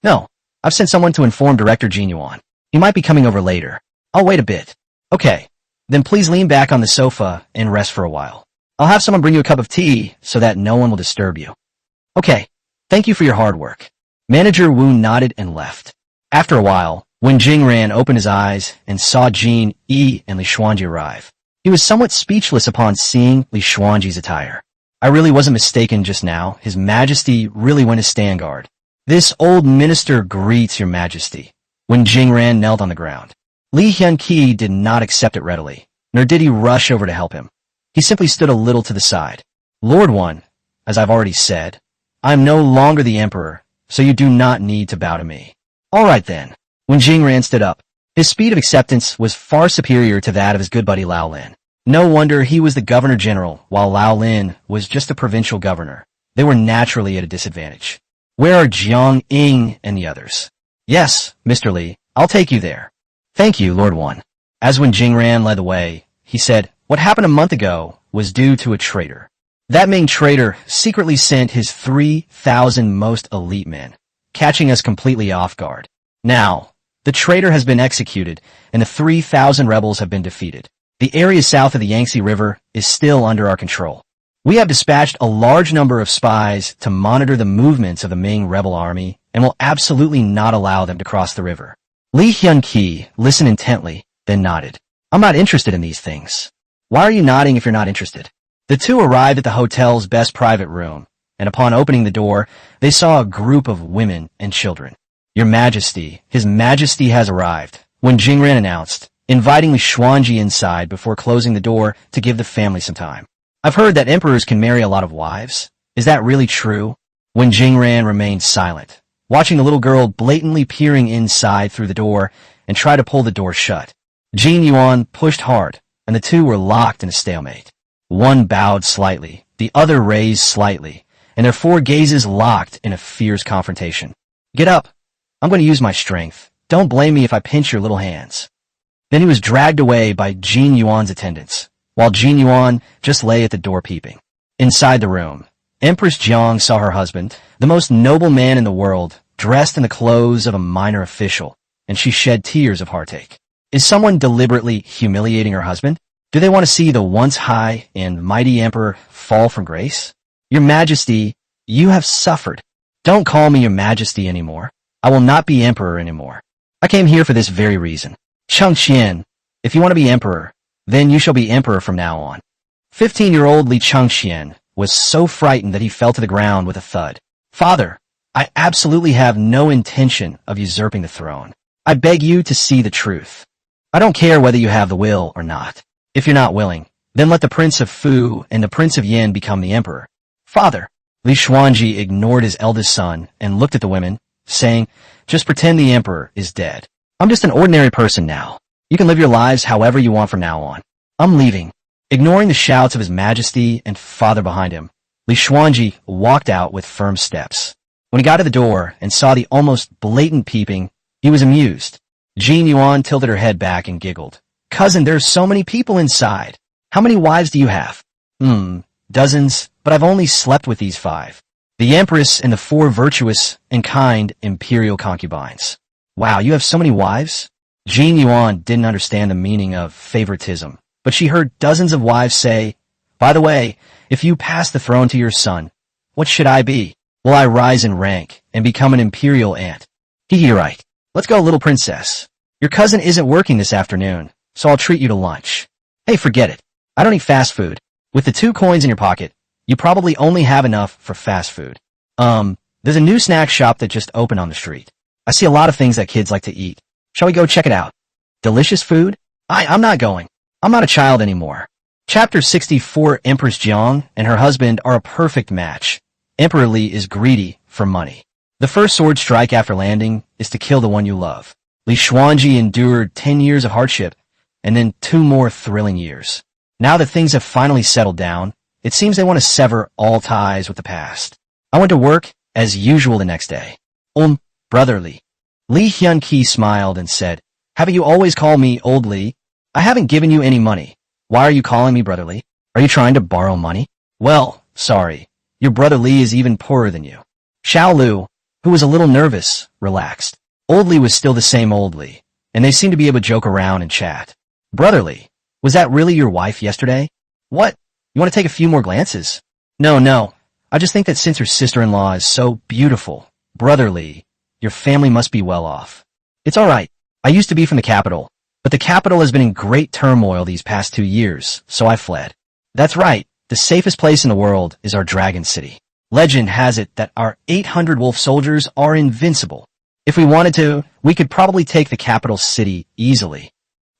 No, I've sent someone to inform Director Jin Yuan. He might be coming over later. I'll wait a bit. Okay, then please lean back on the sofa and rest for a while. I'll have someone bring you a cup of tea so that no one will disturb you. Okay, thank you for your hard work. Manager Wu nodded and left. After a while, when Jingran opened his eyes and saw Jin Yi and Li Xuanji arrive, he was somewhat speechless upon seeing Li Xuanji's attire. I really wasn't mistaken just now. His Majesty really went to stand guard. This old minister greets your Majesty. When Jingran knelt on the ground, Li Hyunqi did not accept it readily, nor did he rush over to help him. He simply stood a little to the side. Lord One, as I've already said, I am no longer the emperor, so you do not need to bow to me. All right then. When Jingran stood up, his speed of acceptance was far superior to that of his good buddy Lao Lin. No wonder he was the governor-general, while Lao Lin was just a provincial governor. They were naturally at a disadvantage. Where are Jiang Ying and the others? Yes, Mr. Li, I'll take you there. Thank you, Lord One. As when Jingran led the way, he said, what happened a month ago was due to a traitor. That Ming traitor secretly sent his 3,000 most elite men, catching us completely off guard. Now, the traitor has been executed, and the 3,000 rebels have been defeated. The area south of the Yangtze River is still under our control. We have dispatched a large number of spies to monitor the movements of the Ming rebel army and will absolutely not allow them to cross the river. Li Hyunqi listened intently, then nodded. I'm not interested in these things. Why are you nodding if you're not interested? The two arrived at the hotel's best private room, and upon opening the door, they saw a group of women and children. Your Majesty, His Majesty has arrived, when Jingran announced, inviting Li Xuanji inside before closing the door to give the family some time. I've heard that emperors can marry a lot of wives. Is that really true? When Jingran remained silent, watching the little girl blatantly peering inside through the door and try to pull the door shut. Jin Yuan pushed hard, and the two were locked in a stalemate. One bowed slightly, the other raised slightly, and their four gazes locked in a fierce confrontation. Get up. I'm going to use my strength. Don't blame me if I pinch your little hands. Then he was dragged away by Jin Yuan's attendants, while Jin Yuan just lay at the door peeping. Inside the room, Empress Jiang saw her husband, the most noble man in the world, dressed in the clothes of a minor official, and she shed tears of heartache. Is someone deliberately humiliating her husband? Do they want to see the once high and mighty emperor fall from grace? Your Majesty, you have suffered. Don't call me your Majesty anymore. I will not be emperor anymore. I came here for this very reason. Chengqian, if you want to be emperor, then you shall be emperor from now on. 15-year-old Li Chengqian was so frightened that he fell to the ground with a thud. Father, I absolutely have no intention of usurping the throne. I beg you to see the truth. I don't care whether you have the will or not. If you're not willing, then let the Prince of Fu and the Prince of Yin become the emperor. Father, Li Xuanji ignored his eldest son and looked at the women, saying, just pretend the emperor is dead. I'm just an ordinary person now. You can live your lives however you want from now on. I'm leaving. Ignoring the shouts of His Majesty and father behind him, Li Xuanji walked out with firm steps. When he got to the door and saw the almost blatant peeping, he was amused. Jin Yuan tilted her head back and giggled. Cousin, there's so many people inside. How many wives do you have? Dozens, but I've only slept with these 5. The Empress and the 4 virtuous and kind imperial concubines. Wow, you have so many wives? Jin Yuan didn't understand the meaning of favoritism, but she heard dozens of wives say, by the way, if you pass the throne to your son, what should I be? Will I rise in rank and become an imperial aunt? Right. Let's go, little princess. Your cousin isn't working this afternoon, so I'll treat you to lunch. Hey, forget it. I don't eat fast food. With the 2 coins in your pocket, you probably only have enough for fast food. There's a new snack shop that just opened on the street. I see a lot of things that kids like to eat. Shall we go check it out? Delicious food? I'm not going. I'm not a child anymore. Chapter 64. Empress Jiang and her husband are a perfect match. Emperor Li is greedy for money. The first sword strike after landing is to kill the one you love. Li Xuanji endured 10 years of hardship, and then 2 more thrilling years. Now that things have finally settled down, it seems they want to sever all ties with the past. I went to work, as usual the next day. Brother Li. Li Hyun-ki smiled and said, haven't you always called me Old Li? I haven't given you any money. Why are you calling me Brother Li? Are you trying to borrow money? Well, sorry. Your brother Li is even poorer than you. Xiao Lu, who was a little nervous, relaxed. Old Li was still the same Old Li, and they seemed to be able to joke around and chat. Brother Li, was that really your wife yesterday? What? You want to take a few more glances? No. I just think that since her sister-in-law is so beautiful, Brother Li, your family must be well off. It's all right. I used to be from the capital, but the capital has been in great turmoil these past 2 years, so I fled. That's right. The safest place in the world is our dragon city. Legend has it that our 800 wolf soldiers are invincible. If we wanted to, we could probably take the capital city easily.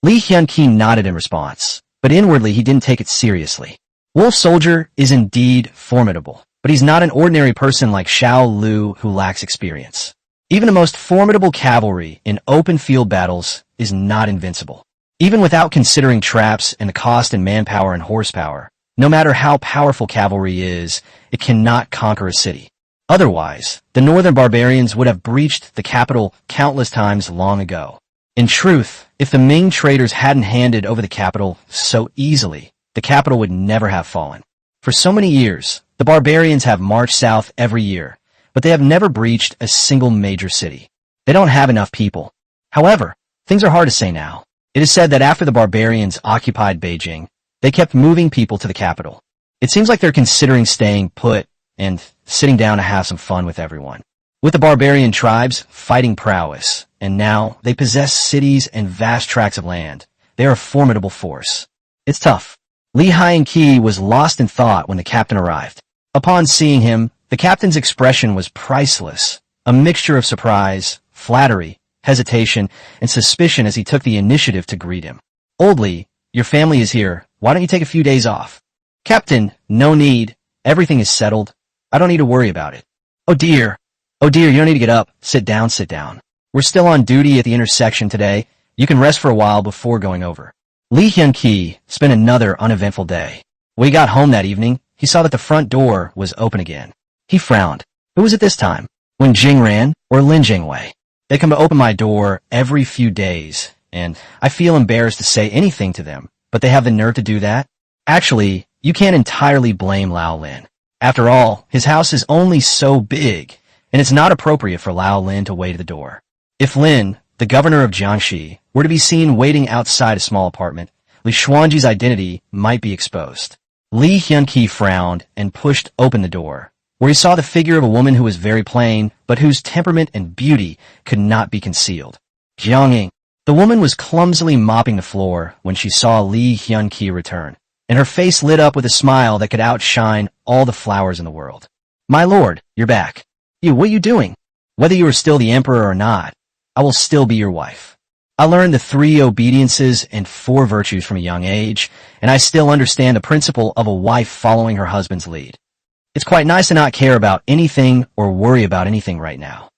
Li Hyun-ki nodded in response, but inwardly he didn't take it seriously. Wolf Soldier is indeed formidable, but he's not an ordinary person like Xiao Lu who lacks experience. Even the most formidable cavalry in open field battles is not invincible. Even without considering traps and the cost in manpower and horsepower, no matter how powerful cavalry is, it cannot conquer a city. Otherwise, the northern barbarians would have breached the capital countless times long ago. In truth, if the Ming traders hadn't handed over the capital so easily, the capital would never have fallen. For so many years, the barbarians have marched south every year, but they have never breached a single major city. They don't have enough people. However, things are hard to say now. It is said that after the barbarians occupied Beijing, they kept moving people to the capital. It seems like they're considering staying put and sitting down to have some fun with everyone. With the barbarian tribes fighting prowess, and now they possess cities and vast tracts of land. They are a formidable force. It's tough. Li Hyun-ki was lost in thought when the captain arrived. Upon seeing him, the captain's expression was priceless, a mixture of surprise, flattery, hesitation, and suspicion as he took the initiative to greet him. Old Li, your family is here. Why don't you take a few days off? Captain, no need. Everything is settled. I don't need to worry about it. Oh dear, you don't need to get up. Sit down. We're still on duty at the intersection today. You can rest for a while before going over. Li Hyun-ki spent another uneventful day. When he got home that evening, he saw that the front door was open again. He frowned. Who was it this time? Wen Jingran or Lin Jingwei? They come to open my door every few days, and I feel embarrassed to say anything to them, but they have the nerve to do that? Actually, you can't entirely blame Lao Lin. After all, his house is only so big, and it's not appropriate for Lao Lin to wait at the door. If Lin, the governor of Jiangxi, were to be seen waiting outside a small apartment, Li Xuanji's identity might be exposed. Li Hyun-ki frowned and pushed open the door, where he saw the figure of a woman who was very plain, but whose temperament and beauty could not be concealed. Jiang. The woman was clumsily mopping the floor when she saw Li Hyun-ki return, and her face lit up with a smile that could outshine all the flowers in the world. My lord, you're back. What are you doing? Whether you are still the emperor or not, I will still be your wife. I learned the 3 obediences and 4 virtues from a young age, and I still understand the principle of a wife following her husband's lead. It's quite nice to not care about anything or worry about anything right now.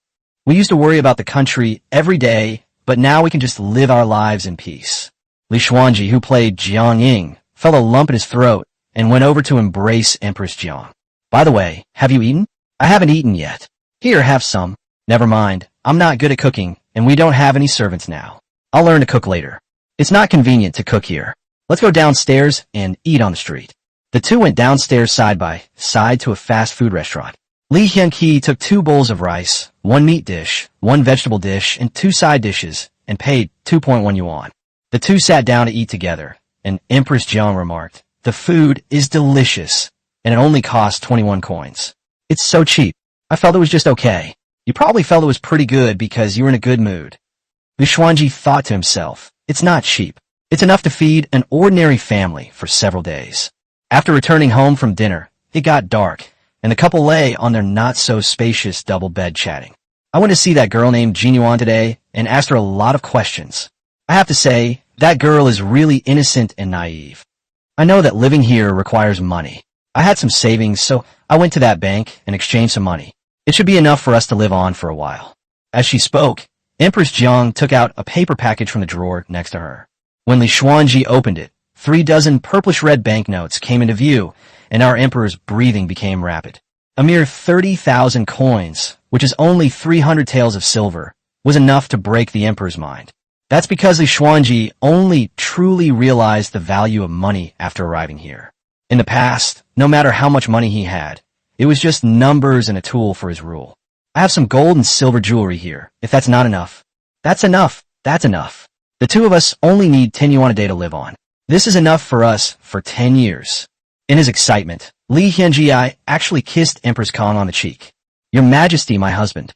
We used to worry about the country every day, but now we can just live our lives in peace. Li Xuanji, who played Jiang Ying, felt a lump in his throat and went over to embrace Empress Jiang. By the way, have you eaten? I haven't eaten yet. Here, have some. Never mind, I'm not good at cooking, and we don't have any servants now. I'll learn to cook later. It's not convenient to cook here. Let's go downstairs and eat on the street. The two went downstairs side by side to a fast food restaurant. Lee Hyun-ki took 2 bowls of rice, 1 meat dish, 1 vegetable dish, and 2 side dishes, and paid 2.1 yuan. The two sat down to eat together, and Empress Jeong remarked, "The food is delicious, and it only cost 21 coins. It's so cheap. I felt it was just okay." "You probably felt it was pretty good because you were in a good mood." Lu Xuanji thought to himself, "It's not cheap. It's enough to feed an ordinary family for several days." After returning home from dinner, it got dark, and the couple lay on their not-so-spacious double bed chatting. "I went to see that girl named Jin Yuan today and asked her a lot of questions. I have to say, that girl is really innocent and naive. I know that living here requires money. I had some savings, so I went to that bank and exchanged some money. It should be enough for us to live on for a while." As she spoke, Empress Jeong took out a paper package from the drawer next to her. When Li Xuanji opened it, 3 dozen purplish-red banknotes came into view, and our emperor's breathing became rapid. A mere 30,000 coins, which is only 300 taels of silver, was enough to break the emperor's mind. That's because Li Xuanji only truly realized the value of money after arriving here. In the past, no matter how much money he had, it was just numbers and a tool for his rule. "I have some gold and silver jewelry here, if that's not enough." "That's enough, that's enough. The two of us only need 10 yuan a day to live on. This is enough for us for 10 years. In his excitement, Li Hyunji actually kissed Empress Kong on the cheek. "Your Majesty, my husband."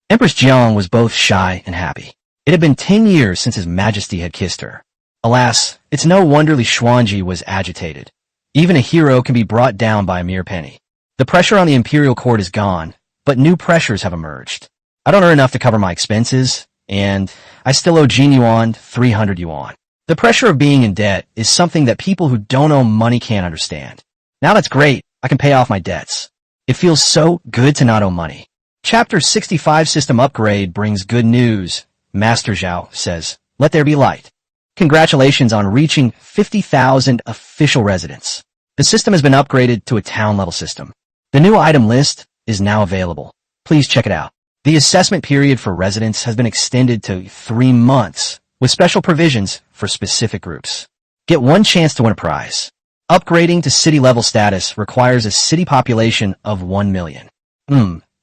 Empress Jeong was both shy and happy. It had been 10 years since His Majesty had kissed her. Alas, it's no wonder Li Xuanji was agitated. Even a hero can be brought down by a mere penny. The pressure on the imperial court is gone, but new pressures have emerged. I don't earn enough to cover my expenses, and I still owe Jin Yuan 300 yuan. The pressure of being in debt is something that people who don't owe money can't understand. Now that's great, I can pay off my debts. It feels so good to not owe money. Chapter 65 System Upgrade brings good news. Master Zhao says, "Let there be light." Congratulations on reaching 50,000 official residents. The system has been upgraded to a town-level system. The new item list is now available. Please check it out. The assessment period for residents has been extended to 3 months, with special provisions for specific groups. Get 1 chance to win a prize. Upgrading to city-level status requires a city population of 1 million.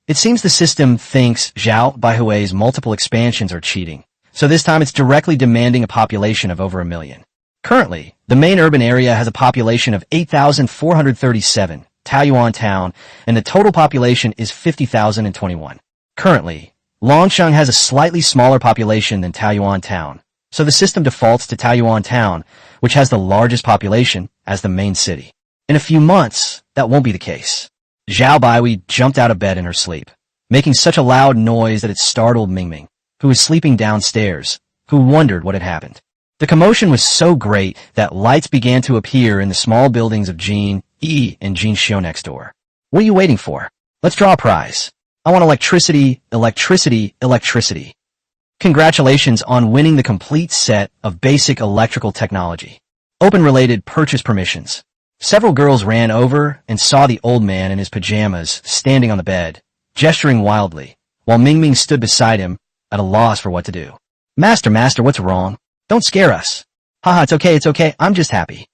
It seems the system thinks Zhao Baihui's multiple expansions are cheating, so this time it's directly demanding a population of over 1 million. Currently, the main urban area has a population of 8,437, Taoyuan Town, and the total population is 50,021. Currently, Longsheng has a slightly smaller population than Taoyuan Town, so the system defaults to Taoyuan Town, which has the largest population, as the main city. In a few months, that won't be the case. Zhao Baihui jumped out of bed in her sleep, making such a loud noise that it startled Mingming, who was sleeping downstairs, who wondered what had happened. The commotion was so great that lights began to appear in the small buildings of Jin Yi and Jin Xiu next door. "What are you waiting for? Let's draw a prize. I want electricity, electricity, electricity." Congratulations on winning the complete set of basic electrical technology. Open related purchase permissions. Several girls ran over and saw the old man in his pajamas standing on the bed, gesturing wildly, while Mingming stood beside him, at a loss for what to do. Master, what's wrong? Don't scare us." "Haha, it's okay, I'm just happy."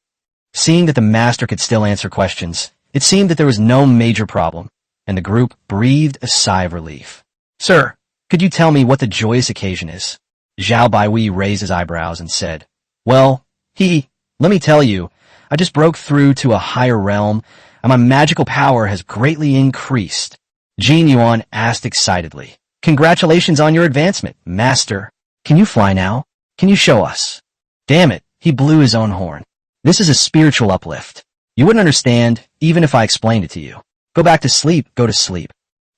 Seeing that the master could still answer questions, it seemed that there was no major problem, and the group breathed a sigh of relief. "Sir, could you tell me what the joyous occasion is?" Zhao Baihui raised his eyebrows and said, "Well, let me tell you, I just broke through to a higher realm, and my magical power has greatly increased." Jin Yuan asked excitedly, "Congratulations on your advancement, master. Can you fly now? Can you show us?" Damn it, he blew his own horn. This is a spiritual uplift. You wouldn't understand, even if I explained it to you. Go back to sleep, go to sleep.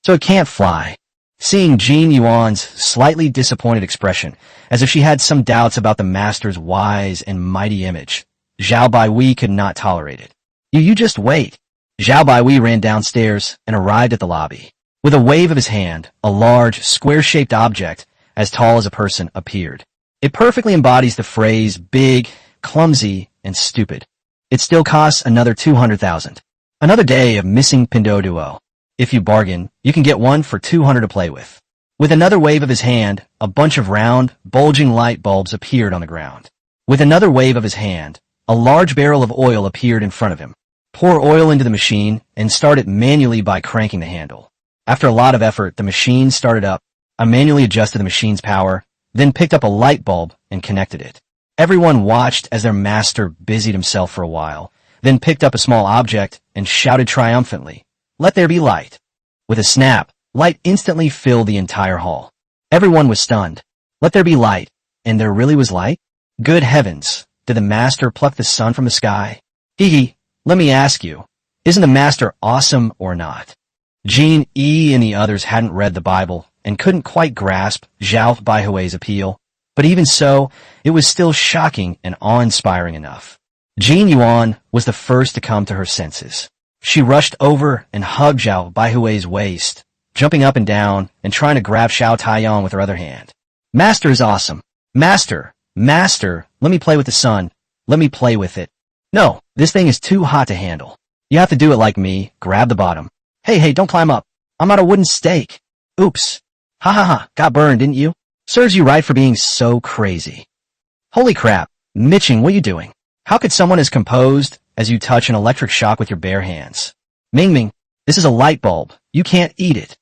So it can't fly. Seeing Jin Yuan's slightly disappointed expression, as if she had some doubts about the master's wise and mighty image, Zhao Baihui could not tolerate it. You just wait." Zhao Baihui ran downstairs and arrived at the lobby. With a wave of his hand, a large, square-shaped object, as tall as a person, appeared. It perfectly embodies the phrase big, clumsy, and stupid. It still costs another 200,000. Another day of missing Pinduoduo. If you bargain, you can get one for 200 to play with. With another wave of his hand, a bunch of round, bulging light bulbs appeared on the ground. With another wave of his hand, a large barrel of oil appeared in front of him. Pour oil into the machine and start it manually by cranking the handle. After a lot of effort, the machine started up. I manually adjusted the machine's power, then picked up a light bulb and connected it. Everyone watched as their master busied himself for a while, then picked up a small object and shouted triumphantly, "Let there be light." With a snap, light instantly filled the entire hall. Everyone was stunned. Let there be light. And there really was light? Good heavens, did the master pluck the sun from the sky? Hee, let me ask you, isn't the master awesome or not? Jean E. and the others hadn't read the Bible and couldn't quite grasp Zhao Baihui's appeal, but even so, it was still shocking and awe-inspiring enough. Jean Yuan was the first to come to her senses. She rushed over and hugged Zhao Baihui's waist, jumping up and down and trying to grab Xiao Taiyang with her other hand. Master is awesome. Master, Master, let me play with the sun. Let me play with it. No, this thing is too hot to handle. You have to do it like me, grab the bottom. Hey, don't climb up. I'm on a wooden stake. Oops. Ha ha ha, got burned, didn't you? Serves you right for being so crazy. Holy crap, Mitching, what are you doing? How could someone as composed as you touch an electric shock with your bare hands? Mingming, this is a light bulb. You can't eat it.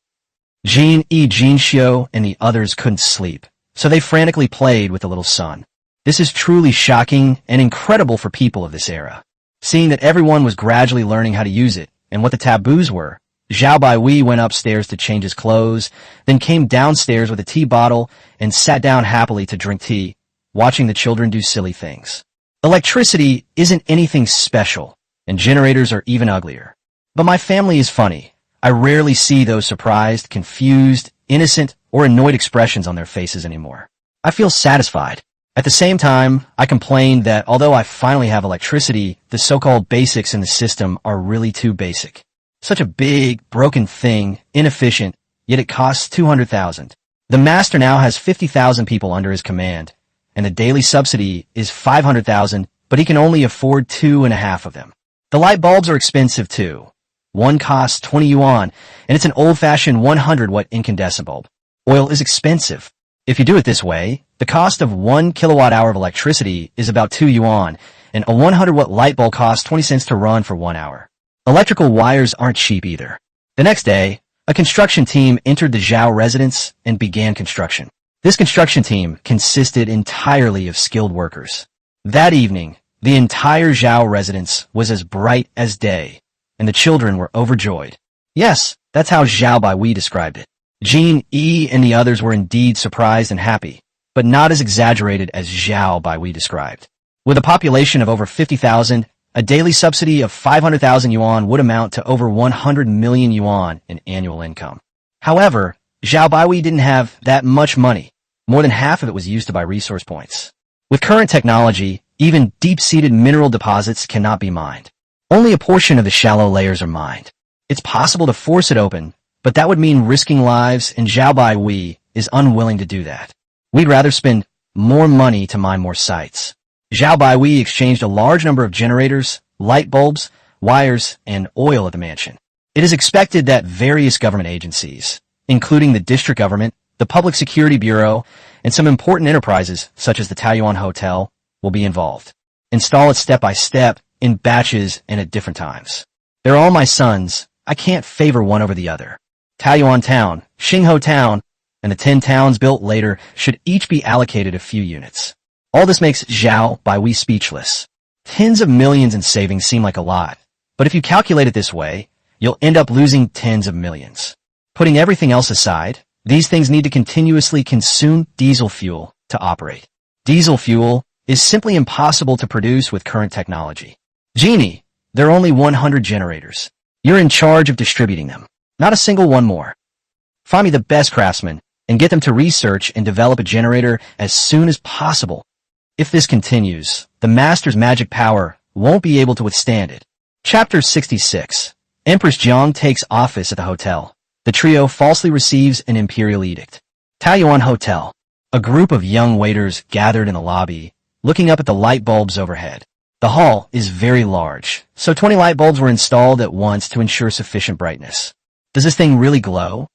Jean E. Jean Xiu and the others couldn't sleep, so they frantically played with the little sun. This is truly shocking and incredible for people of this era. Seeing that everyone was gradually learning how to use it and what the taboos were, Zhao Baihui went upstairs to change his clothes, then came downstairs with a tea bottle and sat down happily to drink tea, watching the children do silly things. Electricity isn't anything special, and generators are even uglier. But my family is funny. I rarely see those surprised, confused, innocent, or annoyed expressions on their faces anymore. I feel satisfied. At the same time, I complain that although I finally have electricity, the so-called basics in the system are really too basic. Such a big, broken thing, inefficient, yet it costs 200,000. The master now has 50,000 people under his command, and the daily subsidy is 500,000, but he can only afford 2.5 of them. The light bulbs are expensive too. One costs 20 yuan, and it's an old-fashioned 100-watt incandescent bulb. Oil is expensive. If you do it this way, the cost of 1 kilowatt-hour of electricity is about 2 yuan, and a 100-watt light bulb costs 20 cents to run for 1 hour. Electrical wires aren't cheap either. The next day, a construction team entered the Zhao residence and began construction. This construction team consisted entirely of skilled workers. That evening, the entire Zhao residence was as bright as day, and the children were overjoyed. Yes, that's how Zhao Baihui described it. Jean E. and the others were indeed surprised and happy, but not as exaggerated as Zhao Baihui described. With a population of over 50,000, a daily subsidy of 500,000 yuan would amount to over 100 million yuan in annual income. However, Zhao Baihui didn't have that much money. More than half of it was used to buy resource points. With current technology, even deep-seated mineral deposits cannot be mined. Only a portion of the shallow layers are mined. It's possible to force it open, but that would mean risking lives, and Zhao Baihui is unwilling to do that. We'd rather spend more money to mine more sites. Zhao Baihui exchanged a large number of generators, light bulbs, wires, and oil at the mansion. It is expected that various government agencies, including the district government, the Public Security Bureau, and some important enterprises such as the Taoyuan Hotel, will be involved. Install it step by step, in batches and at different times. They're all my sons. I can't favor one over the other. Taoyuan Town, Xingho Town, and the 10 towns built later should each be allocated a few units. All this makes Zhao Baihui speechless. Tens of millions in savings seem like a lot, but if you calculate it this way, you'll end up losing tens of millions. Putting everything else aside, these things need to continuously consume diesel fuel to operate. Diesel fuel is simply impossible to produce with current technology. Genie, there are only 100 generators. You're in charge of distributing them. Not a single one more. Find me the best craftsmen and get them to research and develop a generator as soon as possible. If this continues, the master's magic power won't be able to withstand it. Chapter 66. Empress Jiang takes office at the hotel. The trio falsely receives an imperial edict. Taoyuan Hotel. A group of young waiters gathered in the lobby, looking up at the light bulbs overhead. The hall is very large, so 20 light bulbs were installed at once to ensure sufficient brightness. Does this thing really glow?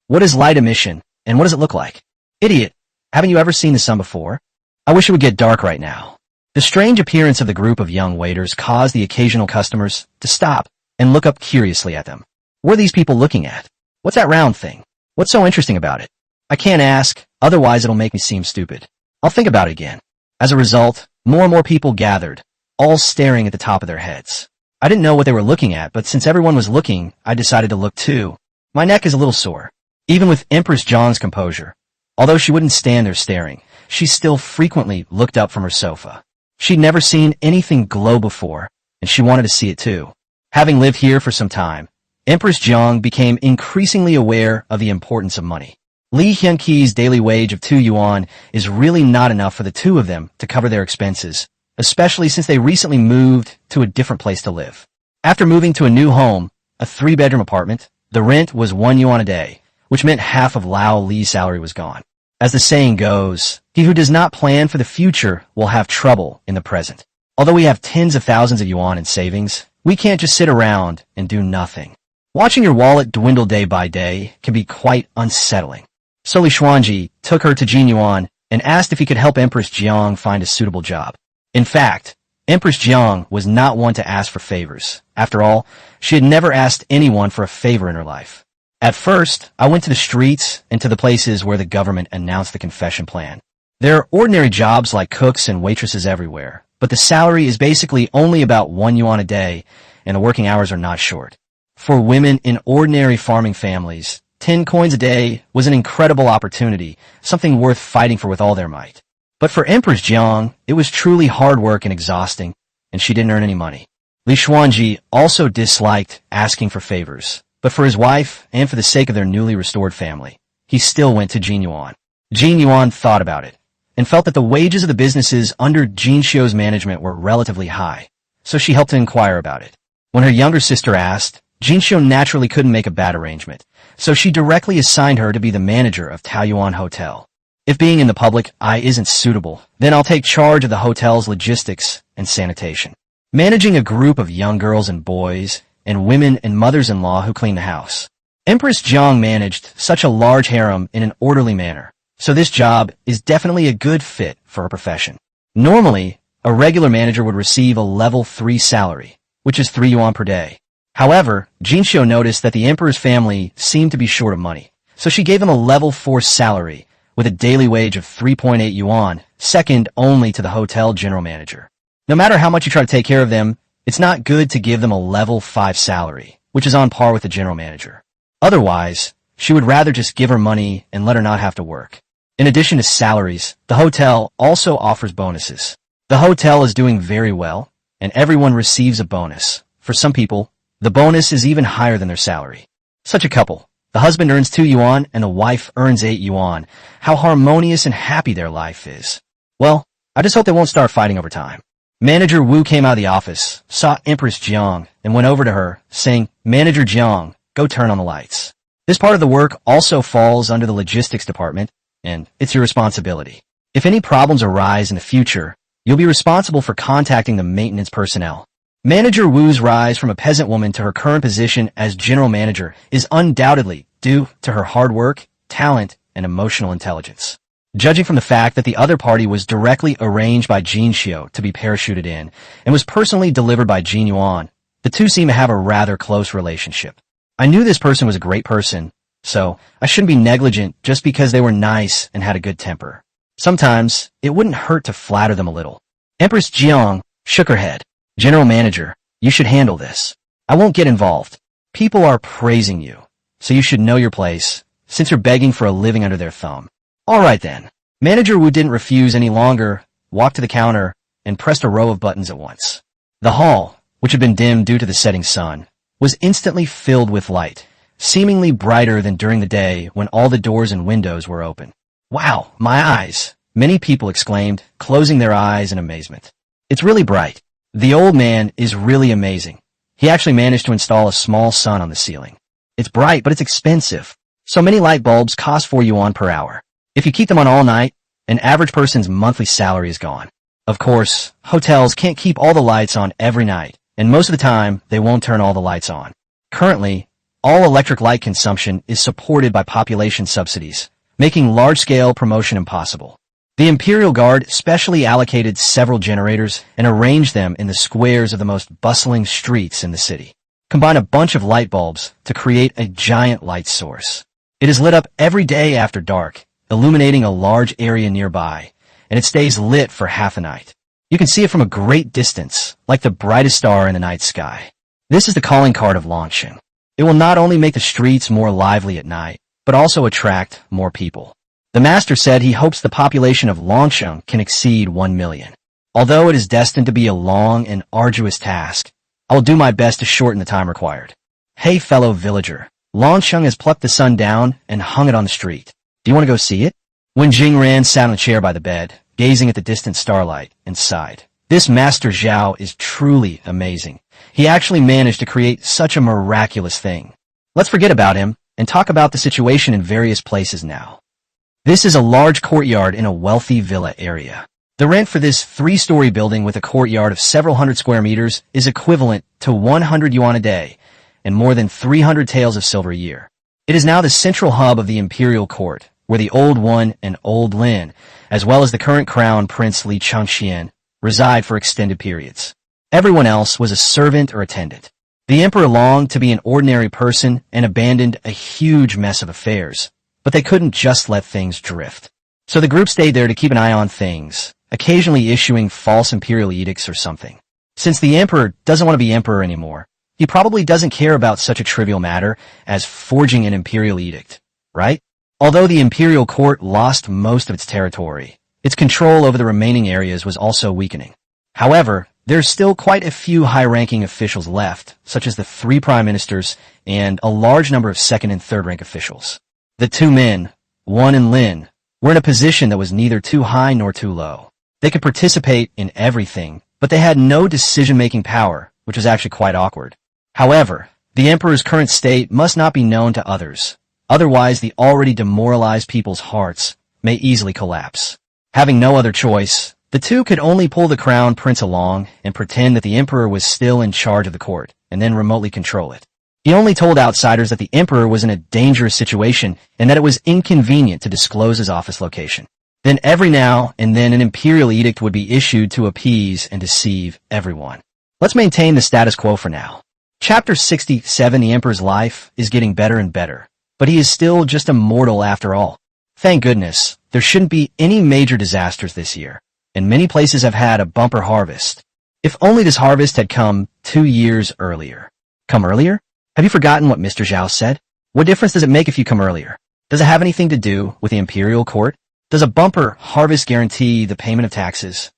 What is light emission, and what does it look like? Idiot, haven't you ever seen the sun before? I wish it would get dark right now. The strange appearance of the group of young waiters caused the occasional customers to stop and look up curiously at them. What are these people looking at? What's that round thing? What's so interesting about it? I can't ask, otherwise it'll make me seem stupid. I'll think about it again. As a result, more and more people gathered, all staring at the top of their heads. I didn't know what they were looking at, but since everyone was looking, I decided to look too. My neck is a little sore. Even with Empress Jiang's composure, although she wouldn't stand there staring, she still frequently looked up from her sofa. She'd never seen anything glow before, and she wanted to see it too. Having lived here for some time, Empress Jiang became increasingly aware of the importance of money. Li Hyunqi's daily wage of 2 yuan is really not enough for the two of them to cover their expenses, especially since they recently moved to a different place to live. After moving to a new home, a 3-bedroom apartment, the rent was 1 yuan a day, which meant half of Lao Li's salary was gone. As the saying goes, he who does not plan for the future will have trouble in the present. Although we have tens of thousands of yuan in savings, we can't just sit around and do nothing. Watching your wallet dwindle day by day can be quite unsettling. So Li Xuanji took her to Jin Yuan and asked if he could help Empress Jiang find a suitable job. In fact, Empress Jiang was not one to ask for favors. After all, she had never asked anyone for a favor in her life. At first, I went to the streets and to the places where the government announced the confession plan. There are ordinary jobs like cooks and waitresses everywhere, but the salary is basically only about 1 yuan a day, and the working hours are not short. For women in ordinary farming families, 10 coins a day was an incredible opportunity, something worth fighting for with all their might. But for Empress Jiang, it was truly hard work and exhausting, and she didn't earn any money. Li Xuanji also disliked asking for favors, but for his wife and for the sake of their newly restored family, he still went to Jin Yuan. Jin Yuan thought about it, and felt that the wages of the businesses under Jin Xiu's management were relatively high, so she helped to inquire about it. When her younger sister asked, Jin Xiu naturally couldn't make a bad arrangement, so she directly assigned her to be the manager of Taoyuan Hotel. If being in the public eye isn't suitable, then I'll take charge of the hotel's logistics and sanitation. Managing a group of young girls and boys, and women and mothers-in-law who clean the house. Empress Jiang managed such a large harem in an orderly manner, so this job is definitely a good fit for her profession. Normally, a regular manager would receive a level 3 salary, which is 3 yuan per day. However, Jin Xiu noticed that the emperor's family seemed to be short of money, so she gave him a level 4 salary with a daily wage of 3.8 yuan, second only to the hotel general manager. No matter how much you try to take care of them, it's not good to give them a level 5 salary, which is on par with the general manager. Otherwise, she would rather just give her money and let her not have to work. In addition to salaries, the hotel also offers bonuses. The hotel is doing very well, and everyone receives a bonus. For some people, the bonus is even higher than their salary. Such a couple. The husband earns 2 yuan and the wife earns 8 yuan. How harmonious and happy their life is. Well, I just hope they won't start fighting over time. Manager Wu came out of the office, saw Empress Jiang, and went over to her, saying, "Manager Jiang, go turn on the lights." This part of the work also falls under the logistics department, and it's your responsibility. If any problems arise in the future, you'll be responsible for contacting the maintenance personnel. Manager Wu's rise from a peasant woman to her current position as general manager is undoubtedly due to her hard work, talent, and emotional intelligence. Judging from the fact that the other party was directly arranged by Jin Xiu to be parachuted in and was personally delivered by Jin Yuan, the two seem to have a rather close relationship. I knew this person was a great person, so I shouldn't be negligent just because they were nice and had a good temper. Sometimes, it wouldn't hurt to flatter them a little. Empress Jiang shook her head. "General Manager, you should handle this. I won't get involved. People are praising you, so you should know your place, since you're begging for a living under their thumb." "All right then." Manager Wu didn't refuse any longer, walked to the counter, and pressed a row of buttons at once. The hall, which had been dimmed due to the setting sun, was instantly filled with light, seemingly brighter than during the day when all the doors and windows were open. "Wow, my eyes!" many people exclaimed, closing their eyes in amazement. "It's really bright. The old man is really amazing. He actually managed to install a small sun on the ceiling. It's bright, but it's expensive. So many light bulbs cost 4 yuan per hour. If you keep them on all night, an average person's monthly salary is gone." Of course, hotels can't keep all the lights on every night, and most of the time, they won't turn all the lights on. Currently, all electric light consumption is supported by population subsidies, making large-scale promotion impossible. The Imperial Guard specially allocated several generators and arranged them in the squares of the most bustling streets in the city. Combine a bunch of light bulbs to create a giant light source. It is lit up every day after dark, illuminating a large area nearby, and it stays lit for half the night. You can see it from a great distance, like the brightest star in the night sky. This is the calling card of Longsheng. It will not only make the streets more lively at night, but also attract more people. The master said he hopes the population of Longsheng can exceed 1 million. Although it is destined to be a long and arduous task, I will do my best to shorten the time required. Hey fellow villager, Longsheng has plucked the sun down and hung it on the street. Do you want to go see it? Wen Jingran sat on a chair by the bed, gazing at the distant starlight, and sighed. This Master Zhao is truly amazing. He actually managed to create such a miraculous thing. Let's forget about him and talk about the situation in various places now. This is a large courtyard in a wealthy villa area. The rent for this 3-story building with a courtyard of several hundred square meters is equivalent to 100 yuan a day and more than 300 taels of silver a year. It is now the central hub of the imperial court, where the Old One and Old Lin, as well as the current crown Prince Li Changxian, reside for extended periods. Everyone else was a servant or attendant. The emperor longed to be an ordinary person and abandoned a huge mess of affairs, but they couldn't just let things drift. So the group stayed there to keep an eye on things, occasionally issuing false imperial edicts or something. Since the emperor doesn't want to be emperor anymore, he probably doesn't care about such a trivial matter as forging an imperial edict, right? Although the imperial court lost most of its territory, its control over the remaining areas was also weakening. However, there's still quite a few high-ranking officials left, such as the 3 prime ministers and a large number of second and third-rank officials. The 2 men, Wen and Lin, were in a position that was neither too high nor too low. They could participate in everything, but they had no decision-making power, which was actually quite awkward. However, the emperor's current state must not be known to others. Otherwise, the already demoralized people's hearts may easily collapse. Having no other choice, the 2 could only pull the crown prince along and pretend that the emperor was still in charge of the court, and then remotely control it. He only told outsiders that the emperor was in a dangerous situation and that it was inconvenient to disclose his office location. Then every now and then an imperial edict would be issued to appease and deceive everyone. Let's maintain the status quo for now. Chapter 67, the emperor's life is getting better and better, but he is still just a mortal after all. Thank goodness, there shouldn't be any major disasters this year, and many places have had a bumper harvest. If only this harvest had come 2 years earlier. Come earlier? Have you forgotten what Mr. Zhao said? What difference does it make if you come earlier? Does it have anything to do with the imperial court? Does a bumper harvest guarantee the payment of taxes?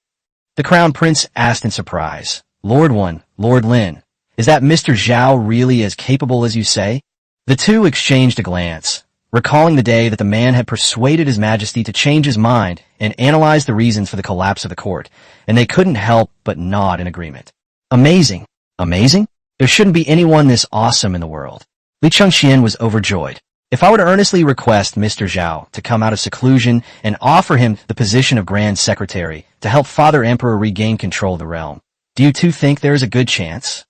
The crown prince asked in surprise. Lord Wen, Lord Lin, is that Mr. Zhao really as capable as you say? The 2 exchanged a glance, recalling the day that the man had persuaded His Majesty to change his mind and analyze the reasons for the collapse of the court, and they couldn't help but nod in agreement. Amazing. Amazing? There shouldn't be anyone this awesome in the world. Li Changxian was overjoyed. If I were to earnestly request Mr. Zhao to come out of seclusion and offer him the position of Grand Secretary to help Father Emperor regain control of the realm, do you 2 think there is a good chance?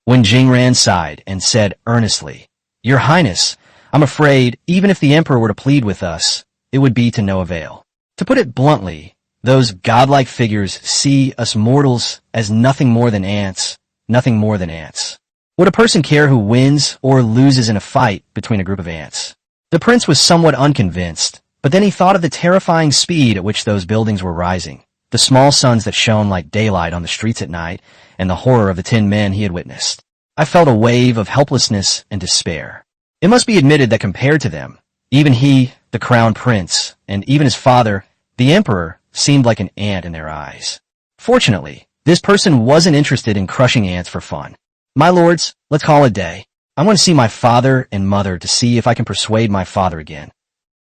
Wen Jingran sighed and said earnestly, Your Highness, I'm afraid even if the emperor were to plead with us, it would be to no avail. To put it bluntly, those godlike figures see us mortals as nothing more than ants, nothing more than ants. Would a person care who wins or loses in a fight between a group of ants? The prince was somewhat unconvinced, but then he thought of the terrifying speed at which those buildings were rising, the small suns that shone like daylight on the streets at night, and the horror of the 10 men he had witnessed. I felt a wave of helplessness and despair. It must be admitted that compared to them, even he, the crown prince, and even his father, the emperor, seemed like an ant in their eyes. Fortunately, this person wasn't interested in crushing ants for fun. My lords, let's call it a day. I want to see my father and mother to see if I can persuade my father again.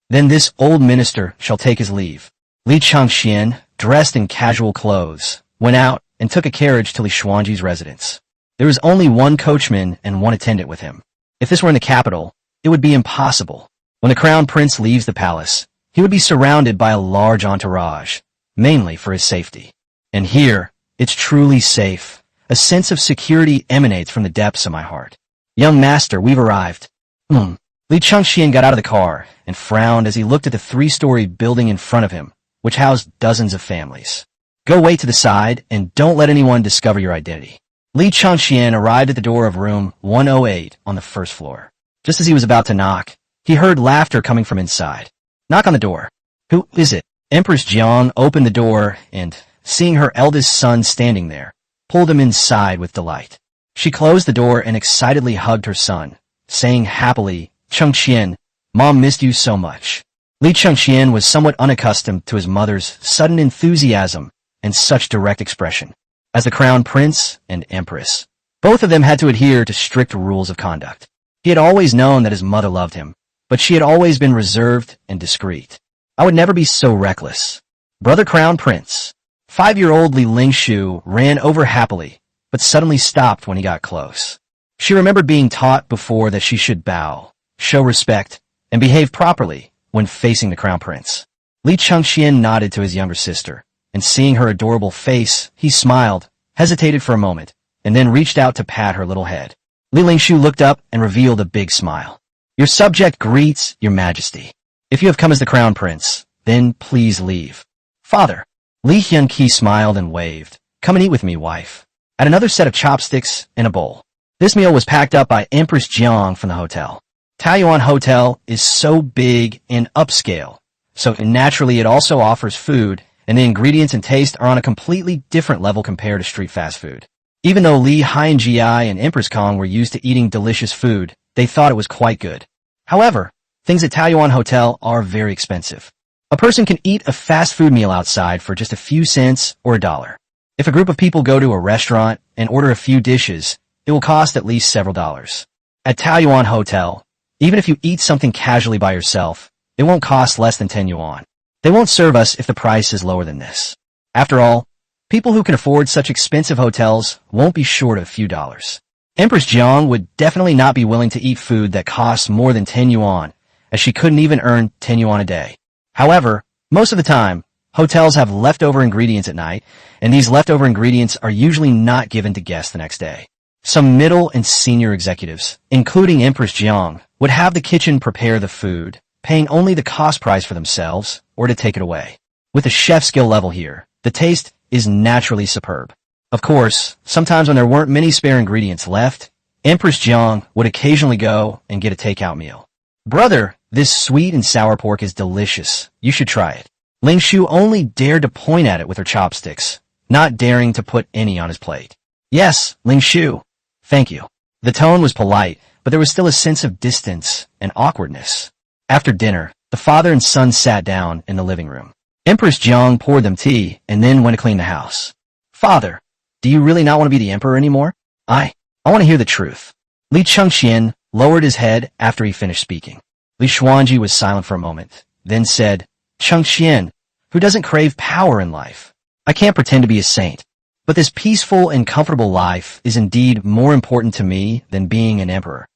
Then this old minister shall take his leave. Li Changxian, dressed in casual clothes, went out and took a carriage to Li Xuanji's residence. There was only 1 coachman and 1 attendant with him. If this were in the capital, it would be impossible. When the crown prince leaves the palace, he would be surrounded by a large entourage, mainly for his safety. And here, it's truly safe. A sense of security emanates from the depths of my heart. Young master, we've arrived. Li Chengxian got out of the car and frowned as he looked at the 3-story building in front of him, which housed dozens of families. Go wait to the side and don't let anyone discover your identity. Li Chengxian arrived at the door of room 108 on the first floor. Just as he was about to knock, he heard laughter coming from inside. Knock on the door. Who is it? Empress Jiang opened the door and, seeing her eldest son standing there, pulled him inside with delight. She closed the door and excitedly hugged her son, saying happily, Chengxian, Mom missed you so much. Li Chengxian was somewhat unaccustomed to his mother's sudden enthusiasm and such direct expression. As the crown prince and empress, both of them had to adhere to strict rules of conduct. He had always known that his mother loved him, but she had always been reserved and discreet. I would never be so reckless. Brother Crown Prince. 5-year-old Li Lingshu ran over happily, but suddenly stopped when he got close. She remembered being taught before that she should bow, show respect, and behave properly when facing the Crown Prince. Li Chengxian nodded to his younger sister, and seeing her adorable face, he smiled, hesitated for a moment, and then reached out to pat her little head. Li Lingshu looked up and revealed a big smile. Your subject greets your majesty. If you have come as the Crown Prince, then please leave. Father. Li Hyunqi smiled and waved. Come and eat with me, wife. Add another set of chopsticks and a bowl. This meal was packed up by Empress Jiang from the hotel. Taoyuan Hotel is so big and upscale, so naturally it also offers food, and the ingredients and taste are on a completely different level compared to street fast food. Even though Li Haianji and Empress Kong were used to eating delicious food, they thought it was quite good. However, things at Taoyuan Hotel are very expensive. A person can eat a fast food meal outside for just a few cents or $1. If a group of people go to a restaurant and order a few dishes, it will cost at least several dollars. At Taoyuan Hotel, even if you eat something casually by yourself, it won't cost less than 10 yuan. They won't serve us if the price is lower than this. After all, people who can afford such expensive hotels won't be short of a few dollars. Empress Jiang would definitely not be willing to eat food that costs more than 10 yuan, as she couldn't even earn 10 yuan a day. However, most of the time, hotels have leftover ingredients at night, and these leftover ingredients are usually not given to guests the next day. Some middle and senior executives, including Empress Jiang, would have the kitchen prepare the food, paying only the cost price for themselves or to take it away. With the chef skill level here, the taste is naturally superb. Of course, sometimes when there weren't many spare ingredients left, Empress Jiang would occasionally go and get a takeout meal. Brother, this sweet and sour pork is delicious. You should try it. Lingshu only dared to point at it with her chopsticks, not daring to put any on his plate. Yes, Lingshu. Thank you. The tone was polite, but there was still a sense of distance and awkwardness. After dinner, the father and son sat down in the living room. Empress Jiang poured them tea and then went to clean the house. Father, do you really not want to be the emperor anymore? I want to hear the truth. Li Chengxian lowered his head after he finished speaking. Li Xuanji was silent for a moment, then said, Chengxian, who doesn't crave power in life? I can't pretend to be a saint, but this peaceful and comfortable life is indeed more important to me than being an emperor.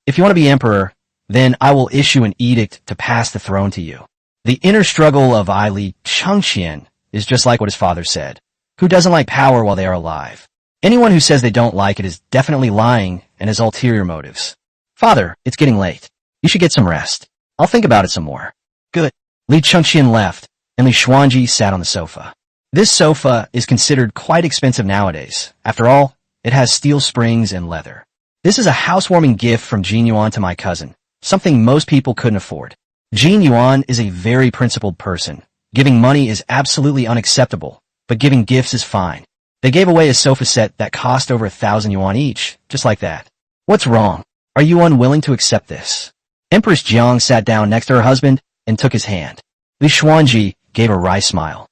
If you want to be emperor, then I will issue an edict to pass the throne to you. The inner struggle of Li Chengxian is just like what his father said. Who doesn't like power while they are alive? Anyone who says they don't like it is definitely lying and has ulterior motives. Father, it's getting late. You should get some rest. I'll think about it some more. Good. Li Chengxian left, and Li Xuanji sat on the sofa. This sofa is considered quite expensive nowadays. After all, it has steel springs and leather. This is a housewarming gift from Jin Yuan to my cousin, something most people couldn't afford. Jin Yuan is a very principled person. Giving money is absolutely unacceptable, but giving gifts is fine. They gave away a sofa set that cost over 1,000 yuan each, just like that. What's wrong? Are you unwilling to accept this? Empress Jiang sat down next to her husband and took his hand. Li Xuanji gave a wry smile.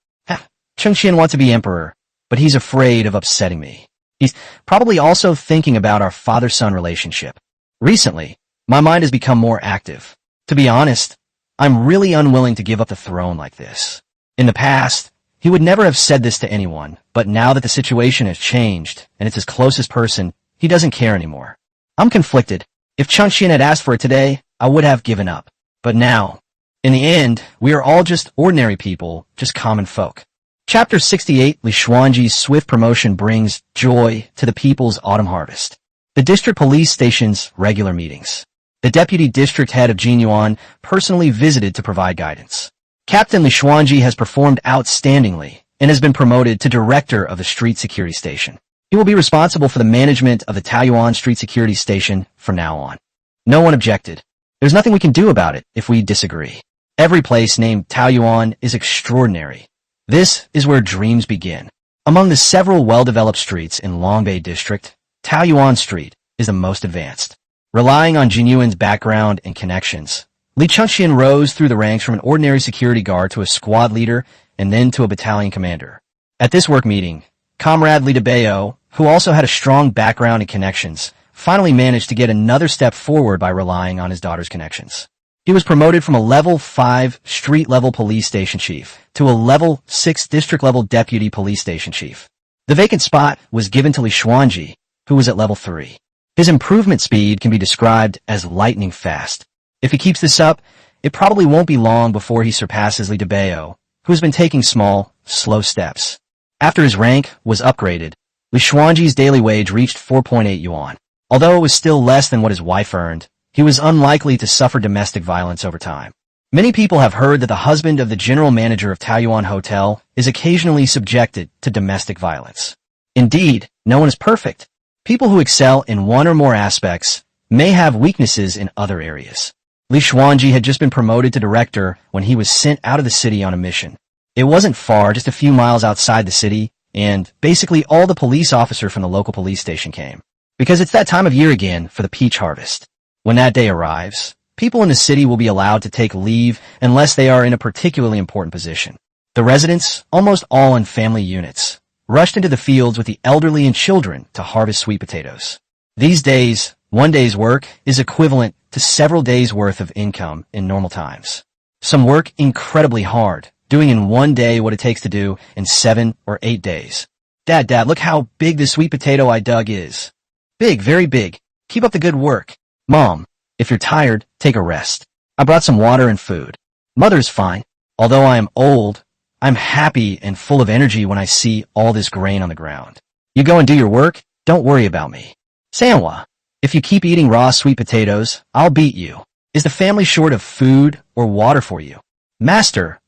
Chengxian wants to be emperor, but he's afraid of upsetting me. He's probably also thinking about our father-son relationship. Recently, my mind has become more active. To be honest, I'm really unwilling to give up the throne like this. In the past, he would never have said this to anyone, but now that the situation has changed and it's his closest person, he doesn't care anymore. I'm conflicted. If Chengxian had asked for it today, I would have given up. But now, in the end, we are all just ordinary people, just common folk. Chapter 68, Li Xuanji's swift promotion brings joy to the people's autumn harvest. The district police station's regular meetings. The deputy district head of Jinyuan personally visited to provide guidance. Captain Li Xuanji has performed outstandingly and has been promoted to director of the street security station. He will be responsible for the management of the Taoyuan street security station from now on. No one objected. There's nothing we can do about it if we disagree. Every place named Taoyuan is extraordinary. This is where dreams begin. Among the several well-developed streets in Longbei District, Taoyuan Street is the most advanced. Relying on Jinyuan's background and connections, Li Chunxian rose through the ranks from an ordinary security guard to a squad leader and then to a battalion commander. At this work meeting, Comrade Li Debeo, who also had a strong background and connections, finally managed to get another step forward by relying on his daughter's connections. He was promoted from a level 5 street-level police station chief to a level 6 district-level deputy police station chief. The vacant spot was given to Li Xuanji, who was at level 3. His improvement speed can be described as lightning fast. If he keeps this up, it probably won't be long before he surpasses Li Debeo, who has been taking small, slow steps. After his rank was upgraded, Li Xuanji's daily wage reached 4.8 yuan. Although it was still less than what his wife earned, he was unlikely to suffer domestic violence over time. Many people have heard that the husband of the general manager of Taoyuan Hotel is occasionally subjected to domestic violence. Indeed, no one is perfect. People who excel in one or more aspects may have weaknesses in other areas. Li Xuanji had just been promoted to director when he was sent out of the city on a mission. It wasn't far, just a few miles outside the city, and basically all the police officers from the local police station came. Because it's that time of year again for the peach harvest. When that day arrives, people in the city will be allowed to take leave unless they are in a particularly important position. The residents, almost all in family units, rushed into the fields with the elderly and children to harvest sweet potatoes. These days, one day's work is equivalent to several days' worth of income in normal times. Some work incredibly hard, doing in one day what it takes to do in 7 or 8 days. Dad, look how big this sweet potato I dug is. Big, very big. Keep up the good work. Mom, if you're tired, take a rest. I brought some water and food. Mother's fine. Although I am old, I'm happy and full of energy when I see all this grain on the ground. You go and do your work, don't worry about me. Sanwa, if you keep eating raw sweet potatoes, I'll beat you. Is the family short of food or water for you? Master,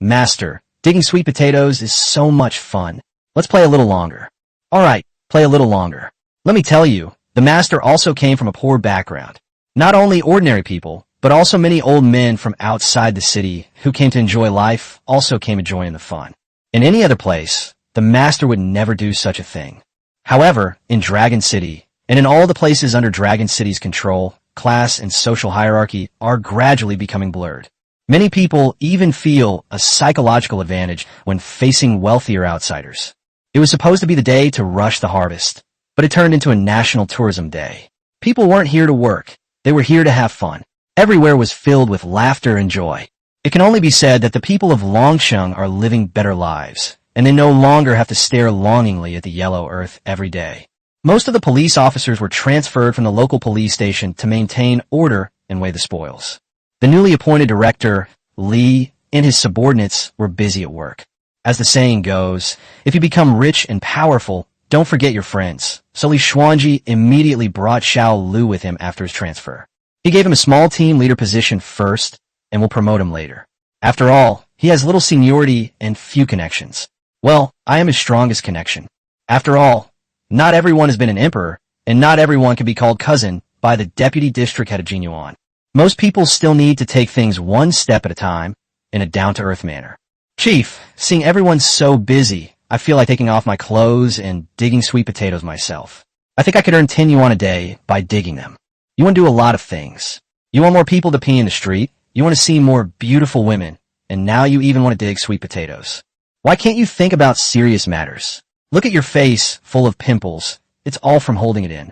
digging sweet potatoes is so much fun. Let's play a little longer. All right, play a little longer. Let me tell you, the master also came from a poor background. Not only ordinary people, but also many old men from outside the city who came to enjoy life also came enjoying the fun. In any other place, the master would never do such a thing. However, in Dragon City, and in all the places under Dragon City's control, class and social hierarchy are gradually becoming blurred. Many people even feel a psychological advantage when facing wealthier outsiders. It was supposed to be the day to rush the harvest, but it turned into a national tourism day. People weren't here to work. They were here to have fun. Everywhere was filled with laughter and joy. It can only be said that the people of Longsheng are living better lives, and they no longer have to stare longingly at the yellow earth every day. Most of the police officers were transferred from the local police station to maintain order and weigh the spoils. The newly appointed director, Li, and his subordinates were busy at work. As the saying goes, if you become rich and powerful, don't forget your friends. So Li Xuanji immediately brought Xiao Lu with him after his transfer. He gave him a small team leader position first and will promote him later. After all, he has little seniority and few connections. Well, I am his strongest connection. After all, not everyone has been an emperor, and not everyone can be called cousin by the deputy district head of Jinyuan. Most people still need to take things one step at a time in a down-to-earth manner. Chief, seeing everyone so busy, I feel like taking off my clothes and digging sweet potatoes myself. I think I could earn 10 yuan a day by digging them. You want to do a lot of things. You want more people to pee in the street, you want to see more beautiful women, and now you even want to dig sweet potatoes. Why can't you think about serious matters? Look at your face, full of pimples. It's all from holding it in.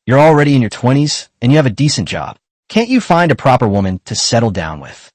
You're already in your 20s, and you have a decent job. Can't you find a proper woman to settle down with?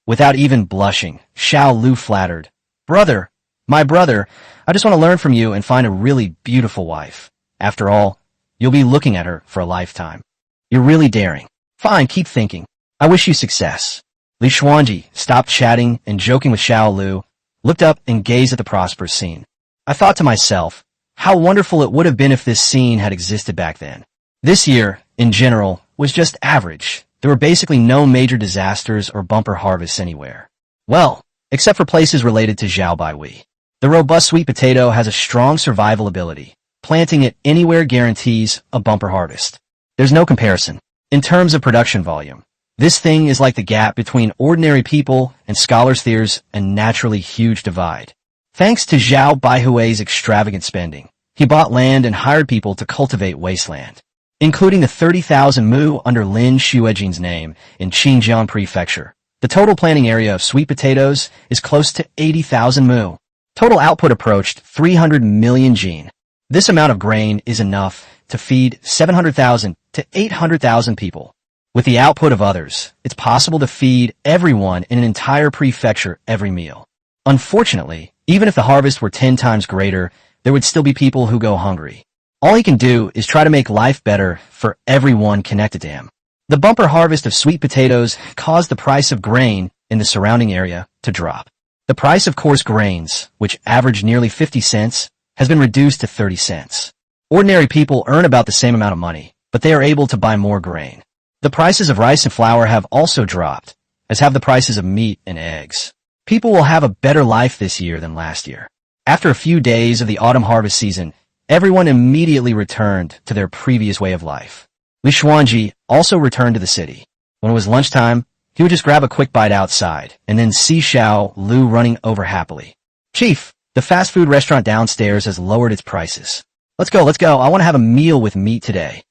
Without even blushing, Xiao Lu flattered. Brother, my brother, I just want to learn from you and find a really beautiful wife. After all, you'll be looking at her for a lifetime. You're really daring. Fine, keep thinking. I wish you success. Li Xuanji stopped chatting and joking with Xiao Lu, looked up and gazed at the prosperous scene. I thought to myself, how wonderful it would have been if this scene had existed back then. This year, in general, was just average. There were basically no major disasters or bumper harvests anywhere. Well, except for places related to Zhao Baihui. The robust sweet potato has a strong survival ability. Planting it anywhere guarantees a bumper harvest. There's no comparison. In terms of production volume, this thing is like the gap between ordinary people and scholars. There's a naturally huge divide. Thanks to Zhao Baihui's extravagant spending, he bought land and hired people to cultivate wasteland, including the 30,000 mu under Lin Xuejin's name in Xinjiang Prefecture. The total planting area of sweet potatoes is close to 80,000 mu. Total output approached 300 million jin. This amount of grain is enough to feed 700,000 to 800,000 people. With the output of others, it's possible to feed everyone in an entire prefecture every meal. Unfortunately, even if the harvest were 10 times greater, there would still be people who go hungry. All he can do is try to make life better for everyone connected to him. The bumper harvest of sweet potatoes caused the price of grain in the surrounding area to drop. The price of coarse grains, which averaged nearly 50 cents, has been reduced to 30 cents. Ordinary people earn about the same amount of money, but they are able to buy more grain. The prices of rice and flour have also dropped, as have the prices of meat and eggs. People will have a better life this year than last year. After a few days of the autumn harvest season, everyone immediately returned to their previous way of life. Li Xuanji also returned to the city. When it was lunchtime, he would just grab a quick bite outside, and then see Xiao Lu running over happily. Chief, the fast food restaurant downstairs has lowered its prices. Let's go. I want to have a meal with meat today.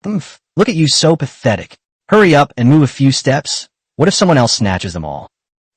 Look at you, so pathetic. Hurry up and move a few steps. What if someone else snatches them all?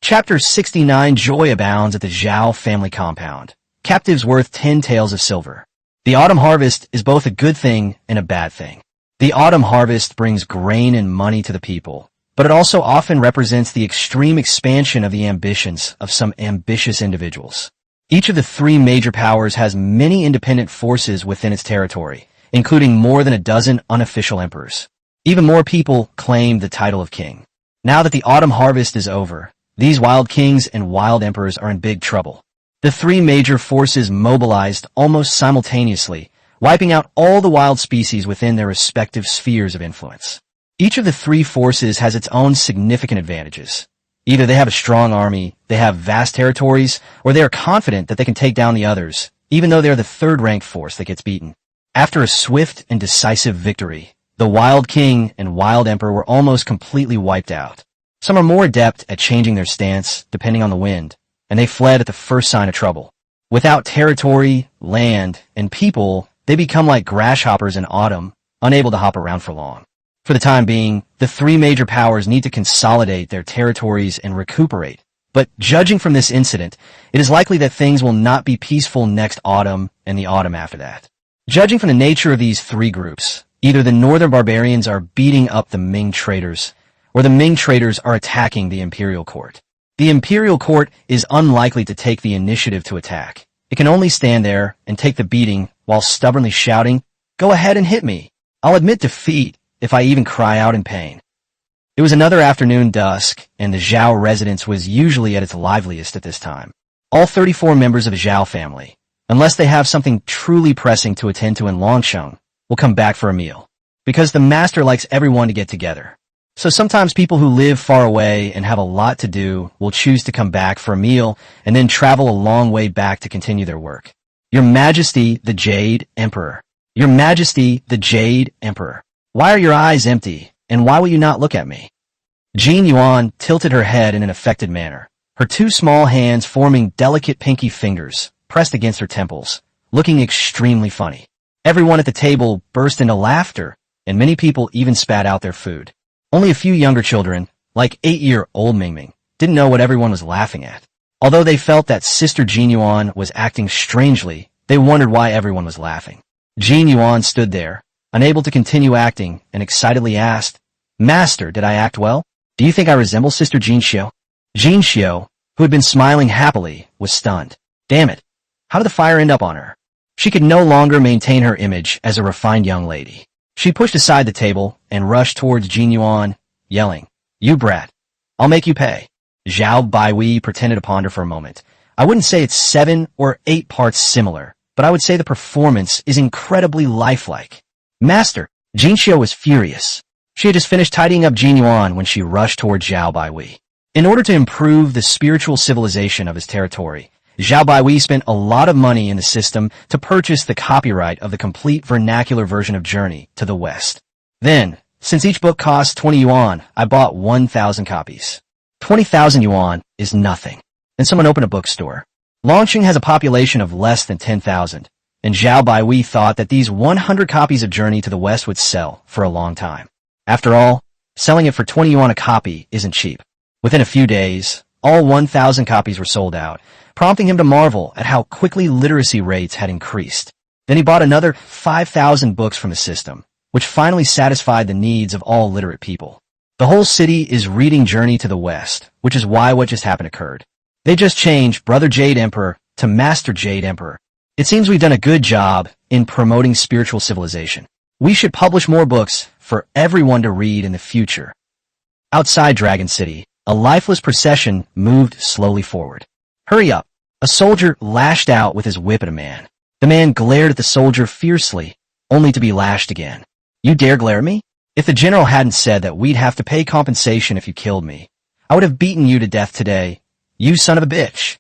Chapter 69. Joy abounds at the Zhao family compound. Captives worth 10 taels of silver. The autumn harvest is both a good thing and a bad thing. The autumn harvest brings grain and money to the people, but it also often represents the extreme expansion of the ambitions of some ambitious individuals. Each of the three major powers has many independent forces within its territory, including more than a dozen unofficial emperors. Even more people claim the title of king. Now that the autumn harvest is over, these wild kings and wild emperors are in big trouble. The three major forces mobilized almost simultaneously, wiping out all the wild species within their respective spheres of influence. Each of the three forces has its own significant advantages. Either they have a strong army, they have vast territories, or they are confident that they can take down the others, even though they are the third-ranked force that gets beaten. After a swift and decisive victory, the Wild King and Wild Emperor were almost completely wiped out. Some are more adept at changing their stance, depending on the wind, and they fled at the first sign of trouble. Without territory, land, and people, they become like grasshoppers in autumn, unable to hop around for long. For the time being, the three major powers need to consolidate their territories and recuperate. But judging from this incident, it is likely that things will not be peaceful next autumn and the autumn after that. Judging from the nature of these three groups, either the northern barbarians are beating up the Ming traders, or the Ming traders are attacking the imperial court. The imperial court is unlikely to take the initiative to attack. It can only stand there and take the beating while stubbornly shouting, "Go ahead and hit me. I'll admit defeat if I even cry out in pain." It was another afternoon dusk, and the Zhao residence was usually at its liveliest at this time. All 34 members of the Zhao family, unless they have something truly pressing to attend to in Longsheng, will come back for a meal, because the master likes everyone to get together. So sometimes people who live far away and have a lot to do will choose to come back for a meal and then travel a long way back to continue their work. Your Majesty, the Jade Emperor. Your Majesty, the Jade Emperor. Why are your eyes empty, and why will you not look at me? Jin Yuan tilted her head in an affected manner, her two small hands forming delicate pinky fingers pressed against her temples, looking extremely funny. Everyone at the table burst into laughter, and many people even spat out their food. Only a few younger children, like 8-year-old Mingming, didn't know what everyone was laughing at. Although they felt that Sister Jin Yuan was acting strangely, they wondered why everyone was laughing. Jin Yuan stood there, unable to continue acting, and excitedly asked, "Master, did I act well? Do you think I resemble Sister Jin Xiu?" Jin Xiu, who had been smiling happily, was stunned. Damn it. How did the fire end up on her? She could no longer maintain her image as a refined young lady. She pushed aside the table and rushed towards Jin Yuan, yelling, "You brat. I'll make you pay." Zhao Baihui pretended to ponder for a moment, I wouldn't say it's 7 or 8 parts similar, but I would say the performance is incredibly lifelike. Master, Jinxiu was furious. She had just finished tidying up Jin Yuan when she rushed toward Zhao Baihui. In order to improve the spiritual civilization of his territory, Zhao Baihui spent a lot of money in the system to purchase the copyright of the complete vernacular version of Journey to the West. Then, since each book costs 20 yuan, I bought 1,000 copies. 20,000 yuan is nothing. Then someone opened a bookstore. Longqing has a population of less than 10,000, and Zhao Baihui thought that these 100 copies of Journey to the West would sell for a long time. After all, selling it for 20 yuan a copy isn't cheap. Within a few days, all 1,000 copies were sold out, prompting him to marvel at how quickly literacy rates had increased. Then he bought another 5,000 books from the system, which finally satisfied the needs of all literate people. The whole city is reading Journey to the West, which is why what just happened occurred. They just changed Brother Jade Emperor to Master Jade Emperor. It seems we've done a good job in promoting spiritual civilization. We should publish more books for everyone to read in the future. Outside Dragon City, a lifeless procession moved slowly forward. Hurry up! A soldier lashed out with his whip at a man. The man glared at the soldier fiercely, only to be lashed again. You dare glare at me? If the general hadn't said that we'd have to pay compensation if you killed me, I would have beaten you to death today, you son of a bitch.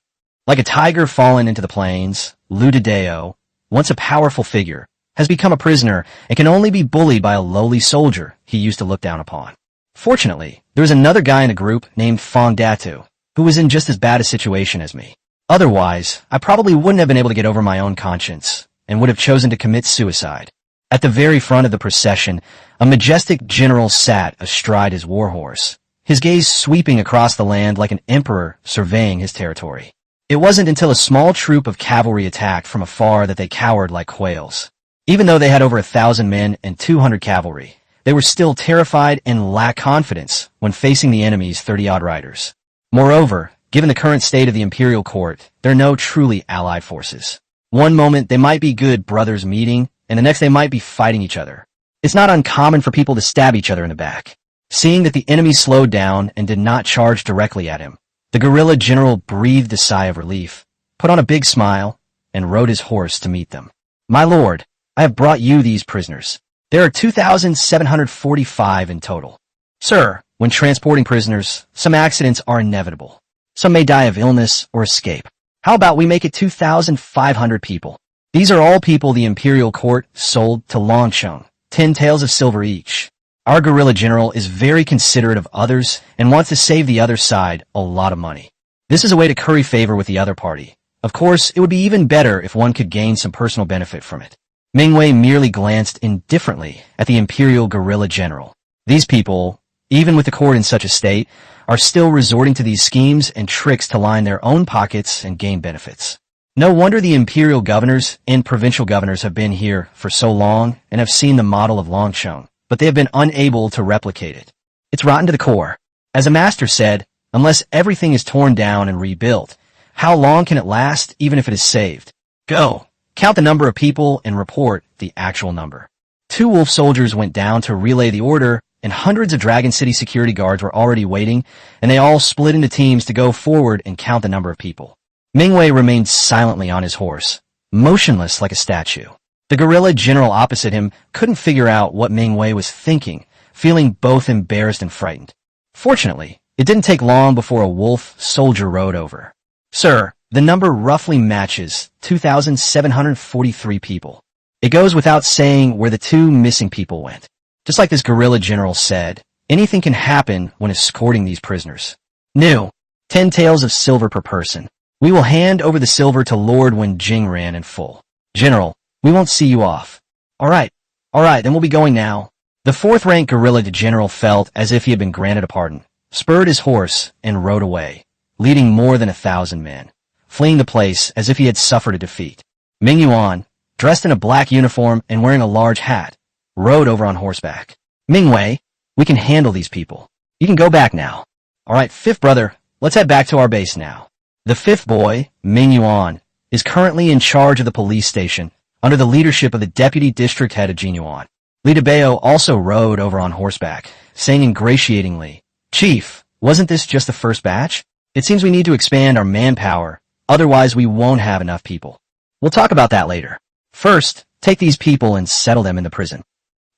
Like a tiger fallen into the plains, Lu Deo, once a powerful figure, has become a prisoner and can only be bullied by a lowly soldier he used to look down upon. Fortunately, there was another guy in the group named Fong Datu, who was in just as bad a situation as me. Otherwise, I probably wouldn't have been able to get over my own conscience, and would have chosen to commit suicide. At the very front of the procession, a majestic general sat astride his warhorse, his gaze sweeping across the land like an emperor surveying his territory. It wasn't until a small troop of cavalry attacked from afar that they cowered like quails. Even though they had over 1,000 men and 200 cavalry, they were still terrified and lacked confidence when facing the enemy's 30-odd riders. Moreover, given the current state of the imperial court, there are no truly allied forces. One moment they might be good brothers meeting, and the next they might be fighting each other. It's not uncommon for people to stab each other in the back. Seeing that the enemy slowed down and did not charge directly at him, the guerrilla general breathed a sigh of relief, put on a big smile, and rode his horse to meet them. My lord, I have brought you these prisoners. There are 2,745 in total. Sir, when transporting prisoners, some accidents are inevitable. Some may die of illness or escape. How about we make it 2,500 people? These are all people the imperial court sold to Longsheng, 10 taels of silver each. Our guerrilla general is very considerate of others and wants to save the other side a lot of money. This is a way to curry favor with the other party. Of course, it would be even better if one could gain some personal benefit from it. Mingwei merely glanced indifferently at the imperial guerrilla general. These people, even with the court in such a state, are still resorting to these schemes and tricks to line their own pockets and gain benefits. No wonder the imperial governors and provincial governors have been here for so long and have seen the model of Longsheng, but they have been unable to replicate it. It's rotten to the core. As a master said, unless everything is torn down and rebuilt, how long can it last even if it is saved? Go! Count the number of people and report the actual number. 2 wolf soldiers went down to relay the order, and hundreds of Dragon City security guards were already waiting, and they all split into teams to go forward and count the number of people. Mingwei remained silently on his horse, motionless like a statue. The guerrilla general opposite him couldn't figure out what Mingwei was thinking, feeling both embarrassed and frightened. Fortunately, it didn't take long before a wolf soldier rode over. Sir, the number roughly matches 2,743 people. It goes without saying where the 2 missing people went. Just like this guerrilla general said, anything can happen when escorting these prisoners. New, 10 taels of silver per person. We will hand over the silver to Lord when Jingran in full. General, we won't see you off. All right, then we'll be going now. The 4th-rank guerrilla general felt as if he had been granted a pardon, spurred his horse, and rode away, leading more than 1,000 men, fleeing the place as if he had suffered a defeat. Ming Yuan, dressed in a black uniform and wearing a large hat, rode over on horseback. Mingwei, we can handle these people. You can go back now. All right, 5th brother, let's head back to our base now. The 5th boy, Ming Yuan, is currently in charge of the police station under the leadership of the deputy district head of Jinyuan. Li Debeo also rode over on horseback, saying ingratiatingly, Chief, wasn't this just the first batch? It seems we need to expand our manpower Otherwise, we won't have enough people. We'll talk about that later. First, take these people and settle them in the prison.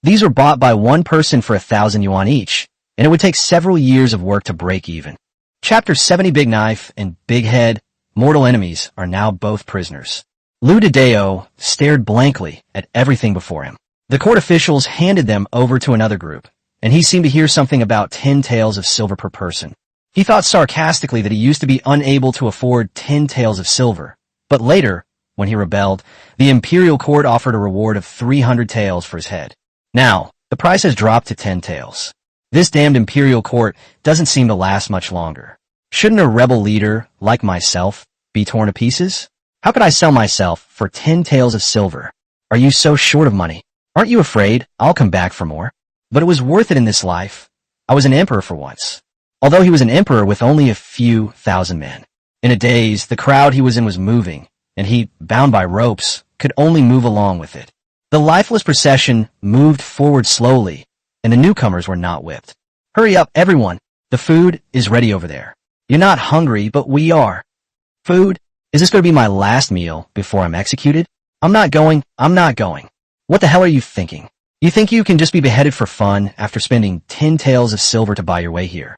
These were bought by one person for 1,000 yuan each, and it would take several years of work to break even. Chapter 70 Big Knife and Big Head, mortal enemies, are now both prisoners. Lu Deo stared blankly at everything before him. The court officials handed them over to another group, and he seemed to hear something about 10 taels of silver per person. He thought sarcastically that he used to be unable to afford 10 taels of silver, but later, when he rebelled, the imperial court offered a reward of 300 taels for his head. Now, the price has dropped to 10 taels. This damned imperial court doesn't seem to last much longer. Shouldn't a rebel leader, like myself, be torn to pieces? How could I sell myself for 10 taels of silver? Are you so short of money? Aren't you afraid I'll come back for more? But it was worth it in this life. I was an emperor for once. Although he was an emperor with only a few thousand men. In a daze, the crowd he was in was moving, and he, bound by ropes, could only move along with it. The lifeless procession moved forward slowly, and the newcomers were not whipped. Hurry up, everyone. The food is ready over there. You're not hungry, but we are. Food? Is this going to be my last meal before I'm executed? I'm not going. What the hell are you thinking? You think you can just be beheaded for fun after spending 10 taels of silver to buy your way here?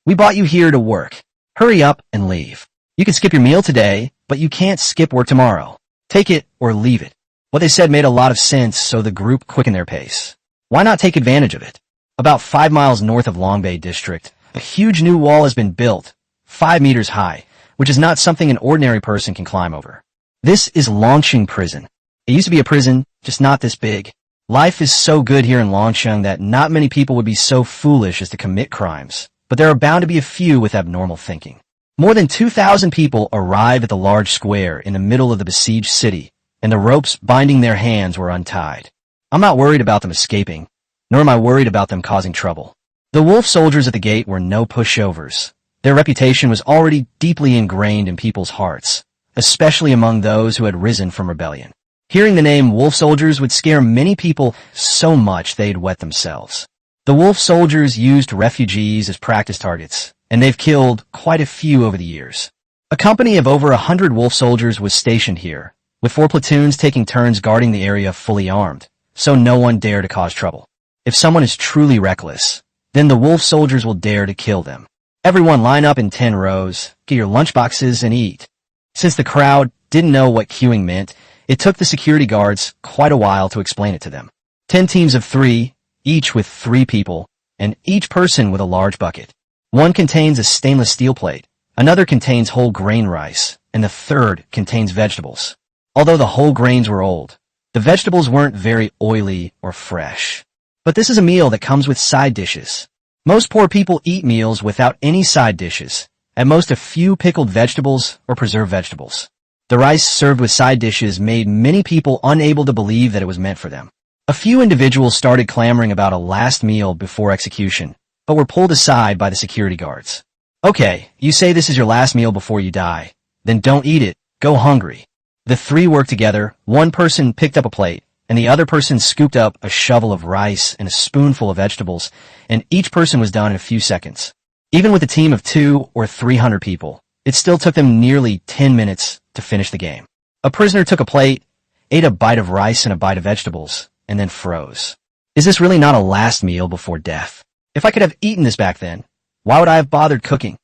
We bought you here to work. Hurry up and leave. You can skip your meal today, but you can't skip work tomorrow. Take it or leave it. What they said made a lot of sense, so the group quickened their pace. Why not take advantage of it? About 5 miles north of Longbei District, a huge new wall has been built, 5 meters high, which is not something an ordinary person can climb over. This is Longsheng Prison. It used to be a prison, just not this big. Life is so good here in Longsheng that not many people would be so foolish as to commit crimes, but there are bound to be a few with abnormal thinking. More than 2,000 people arrived at the large square in the middle of the besieged city, and the ropes binding their hands were untied. I'm not worried about them escaping, nor am I worried about them causing trouble. The wolf soldiers at the gate were no pushovers. Their reputation was already deeply ingrained in people's hearts, especially among those who had risen from rebellion. Hearing the name wolf soldiers would scare many people so much they'd wet themselves. The wolf soldiers used refugees as practice targets, and they've killed quite a few over the years. A company of over 100 wolf soldiers was stationed here, with 4 platoons taking turns guarding the area fully armed, so no one dare to cause trouble. If someone is truly reckless, then the wolf soldiers will dare to kill them. Everyone line up in 10 rows, get your lunchboxes, and eat. Since the crowd didn't know what queuing meant, it took the security guards quite a while to explain it to them. 10 teams of 3, each with 3 people, and each person with a large bucket. One contains a stainless steel plate, another contains whole grain rice, and the third contains vegetables. Although the whole grains were old, the vegetables weren't very oily or fresh. But this is a meal that comes with side dishes. Most poor people eat meals without any side dishes, at most a few pickled vegetables or preserved vegetables. The rice served with side dishes made many people unable to believe that it was meant for them. A few individuals started clamoring about a last meal before execution, but were pulled aside by the security guards. Okay, you say this is your last meal before you die. Then don't eat it, go hungry. The 3 worked together, one person picked up a plate, and the other person scooped up a shovel of rice and a spoonful of vegetables, and each person was done in a few seconds. Even with a team of 200 or 300 people, it still took them nearly 10 minutes to finish the game. A prisoner took a plate, ate a bite of rice and a bite of vegetables, and then froze. Is this really not a last meal before death? If I could have eaten this back then, why would I have bothered cooking?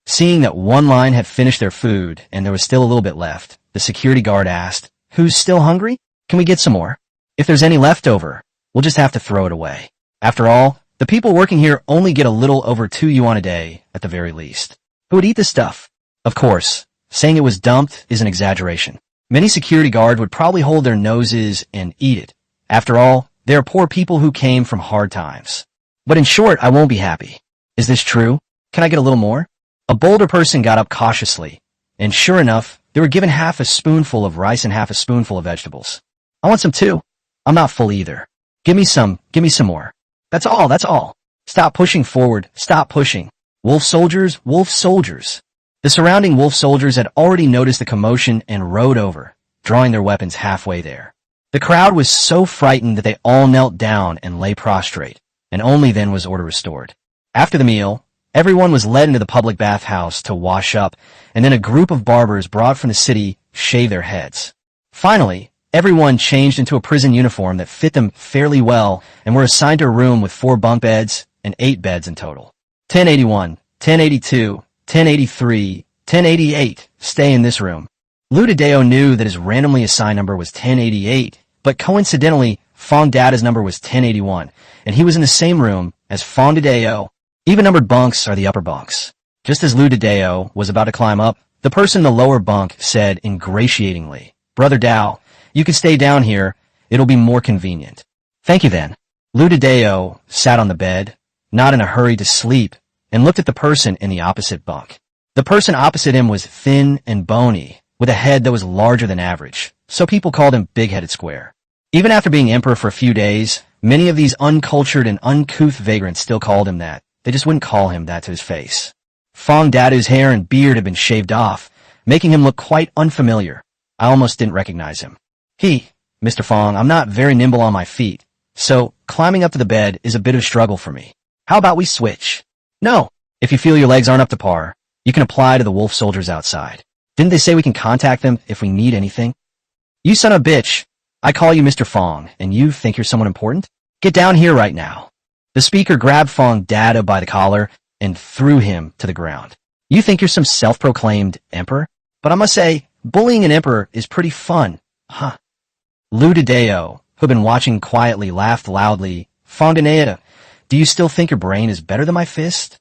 Seeing that one line had finished their food and there was still a little bit left, the security guard asked, "Who's still hungry? Can we get some more? If there's any left over, we'll just have to throw it away." After all, the people working here only get a little over 2 yuan a day at the very least. Who would eat this stuff? Of course, saying it was dumped is an exaggeration. Many security guards would probably hold their noses and eat it. After all, they are poor people who came from hard times. But in short, I won't be happy. Is this true? Can I get a little more? A bolder person got up cautiously, and sure enough, they were given half a spoonful of rice and half a spoonful of vegetables. I want some too. I'm not full either. Give me some more. That's all. Stop pushing forward, stop pushing. Wolf soldiers, wolf soldiers. The surrounding wolf soldiers had already noticed the commotion and rode over, drawing their weapons halfway there. The crowd was so frightened that they all knelt down and lay prostrate, and only then was order restored. After the meal, Everyone was led into the public bathhouse to wash up, and then a group of barbers brought from the city shaved their heads. Finally, everyone changed into a prison uniform that fit them fairly well and were assigned to a room with 4 bunk beds and 8 beds in total. 1081, 1082, 1083, 1088, stay in this room. Lou Tadeo knew that his randomly assigned number was 1088, but coincidentally, Fong Dada's number was 1081, and he was in the same room as Fong Tadeo. Even-numbered bunks are the upper bunks. Just as Lou Tadeo was about to climb up, the person in the lower bunk said ingratiatingly, "Brother Dao, you can stay down here. It'll be more convenient." "Thank you then." Lou Tadeo sat on the bed, not in a hurry to sleep, and looked at the person in the opposite bunk. The person opposite him was thin and bony, with a head that was larger than average, so people called him Big-Headed Square. Even after being emperor for a few days, many of these uncultured and uncouth vagrants still called him that. They just wouldn't call him that to his face. Fong Dadu's hair and beard had been shaved off, making him look quite unfamiliar. I almost didn't recognize him. "Mr. Fong, I'm not very nimble on my feet, so climbing up to the bed is a bit of a struggle for me. How about we switch?" "No. If you feel your legs aren't up to par, you can apply to the wolf soldiers outside. Didn't they say we can contact them if we need anything?" "You son of a bitch. I call you Mr. Fong, and you think you're someone important? Get down here right now." The speaker grabbed Fong Dada by the collar and threw him to the ground. "You think you're some self-proclaimed emperor? But I must say, bullying an emperor is pretty fun, huh?" Lou Tadeo, who had been watching quietly, laughed loudly. "Fong Dada, do you still think your brain is better than my fist?"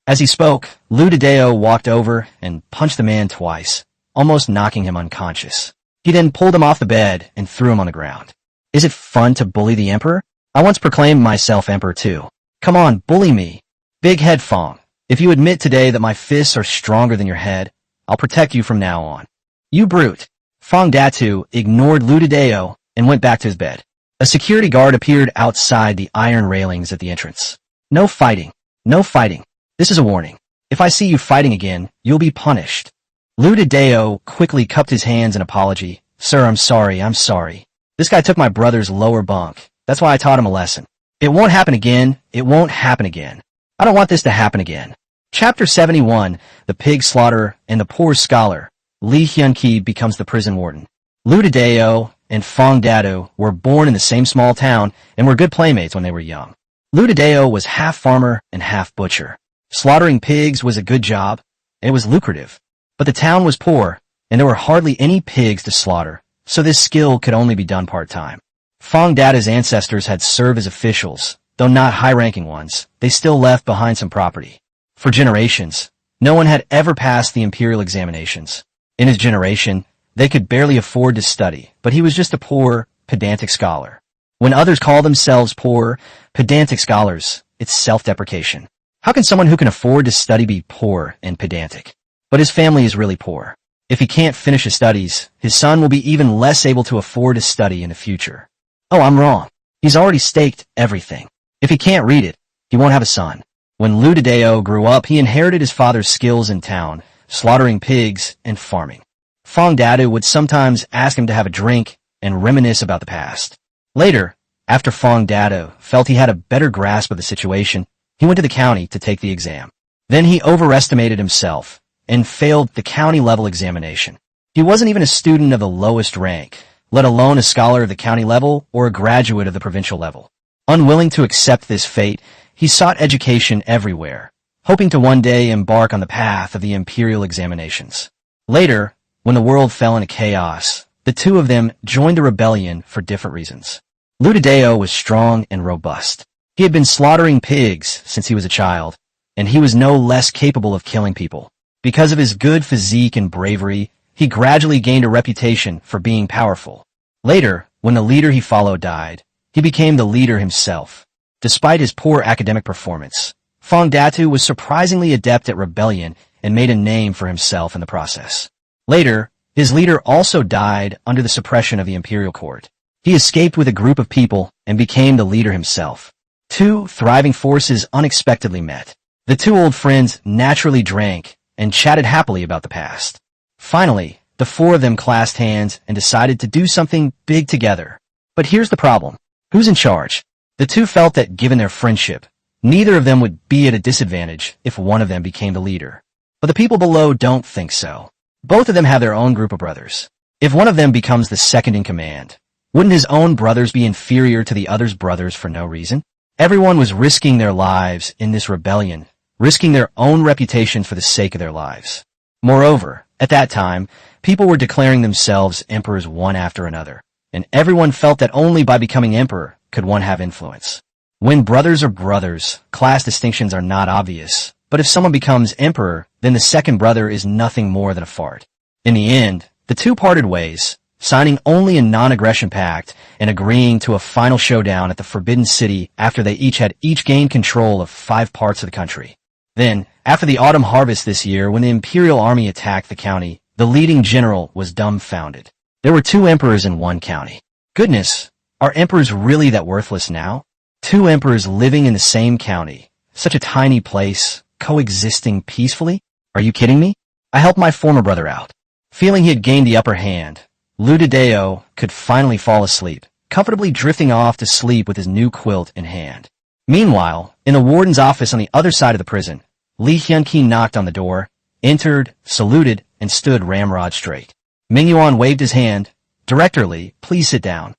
As he spoke, Lou Tadeo walked over and punched the man twice, almost knocking him unconscious. He then pulled him off the bed and threw him on the ground. "Is it fun to bully the emperor? I once proclaimed myself emperor too. Come on, bully me. Big Head Fong, if you admit today that my fists are stronger than your head, I'll protect you from now on." "You brute." Fong Datu ignored Lou Tadeo and went back to his bed. A security guard appeared outside the iron railings at the entrance. "No fighting. No fighting. This is a warning. If I see you fighting again, you'll be punished." Lou Tadeo quickly cupped his hands in apology. "Sir, I'm sorry. This guy took my brother's lower bunk. That's why I taught him a lesson. It won't happen again. It won't happen again. I don't want this to happen again." Chapter 71, The Pig Slaughterer and the Poor Scholar. Li Hyunki becomes the prison warden. Lou Tadeo and Fong Dadu were born in the same small town and were good playmates when they were young. Lou Tadeo was half farmer and half butcher. Slaughtering pigs was a good job. It was lucrative. But the town was poor, and there were hardly any pigs to slaughter, so this skill could only be done part-time. Fong Dada's ancestors had served as officials, though not high-ranking ones. They still left behind some property. For generations, no one had ever passed the imperial examinations. In his generation, they could barely afford to study, but he was just a poor, pedantic scholar. When others call themselves poor, pedantic scholars, it's self-deprecation. How can someone who can afford to study be poor and pedantic? But his family is really poor. If he can't finish his studies, his son will be even less able to afford to study in the future. Oh, I'm wrong. He's already staked everything. If he can't read it, he won't have a son. When Lou Tadeo grew up, he inherited his father's skills in town, slaughtering pigs and farming. Fong Dadu would sometimes ask him to have a drink and reminisce about the past. Later, after Fong Dadu felt he had a better grasp of the situation, he went to the county to take the exam. Then he overestimated himself and failed the county-level examination. He wasn't even a student of the lowest rank, let alone a scholar of the county level or a graduate of the provincial level. Unwilling to accept this fate, he sought education everywhere, hoping to one day embark on the path of the imperial examinations. Later, when the world fell into chaos, the two of them joined a rebellion for different reasons. Lou Tadeo was strong and robust. He had been slaughtering pigs since he was a child, and he was no less capable of killing people. Because of his good physique and bravery, he gradually gained a reputation for being powerful. Later, when the leader he followed died, he became the leader himself. Despite his poor academic performance, Fong Datu was surprisingly adept at rebellion and made a name for himself in the process. Later, his leader also died under the suppression of the imperial court. He escaped with a group of people and became the leader himself. Two thriving forces unexpectedly met. The two old friends naturally drank and chatted happily about the past. Finally, the four of them clasped hands and decided to do something big together. But here's the problem. Who's in charge? The two felt that given their friendship, Neither of them would be at a disadvantage if one of them became the leader. But the people below don't think so. Both of them have their own group of brothers. If one of them becomes the second in command, wouldn't his own brothers be inferior to the other's brothers for no reason? Everyone was risking their lives in this rebellion, risking their own reputations for the sake of their lives. Moreover, at that time, people were declaring themselves emperors one after another, and everyone felt that only by becoming emperor could one have influence. When brothers are brothers, class distinctions are not obvious, but if someone becomes emperor, then the second brother is nothing more than a fart. In the end, the two parted ways, signing only a non-aggression pact and agreeing to a final showdown at the Forbidden City after they each gained control of 5 parts of the country. Then, after the autumn harvest this year, when the imperial army attacked the county, the leading general was dumbfounded. There were 2 emperors in one county. Goodness, are emperors really that worthless now? 2 emperors living in the same county, such a tiny place, coexisting peacefully? Are you kidding me? I helped my former brother out. Feeling he had gained the upper hand, Ludideo could finally fall asleep, comfortably drifting off to sleep with his new quilt in hand. Meanwhile, in the warden's office on the other side of the prison, Li Hyunqi knocked on the door, entered, saluted, and stood ramrod straight. Mingyuan waved his hand. "Director Li, please sit down."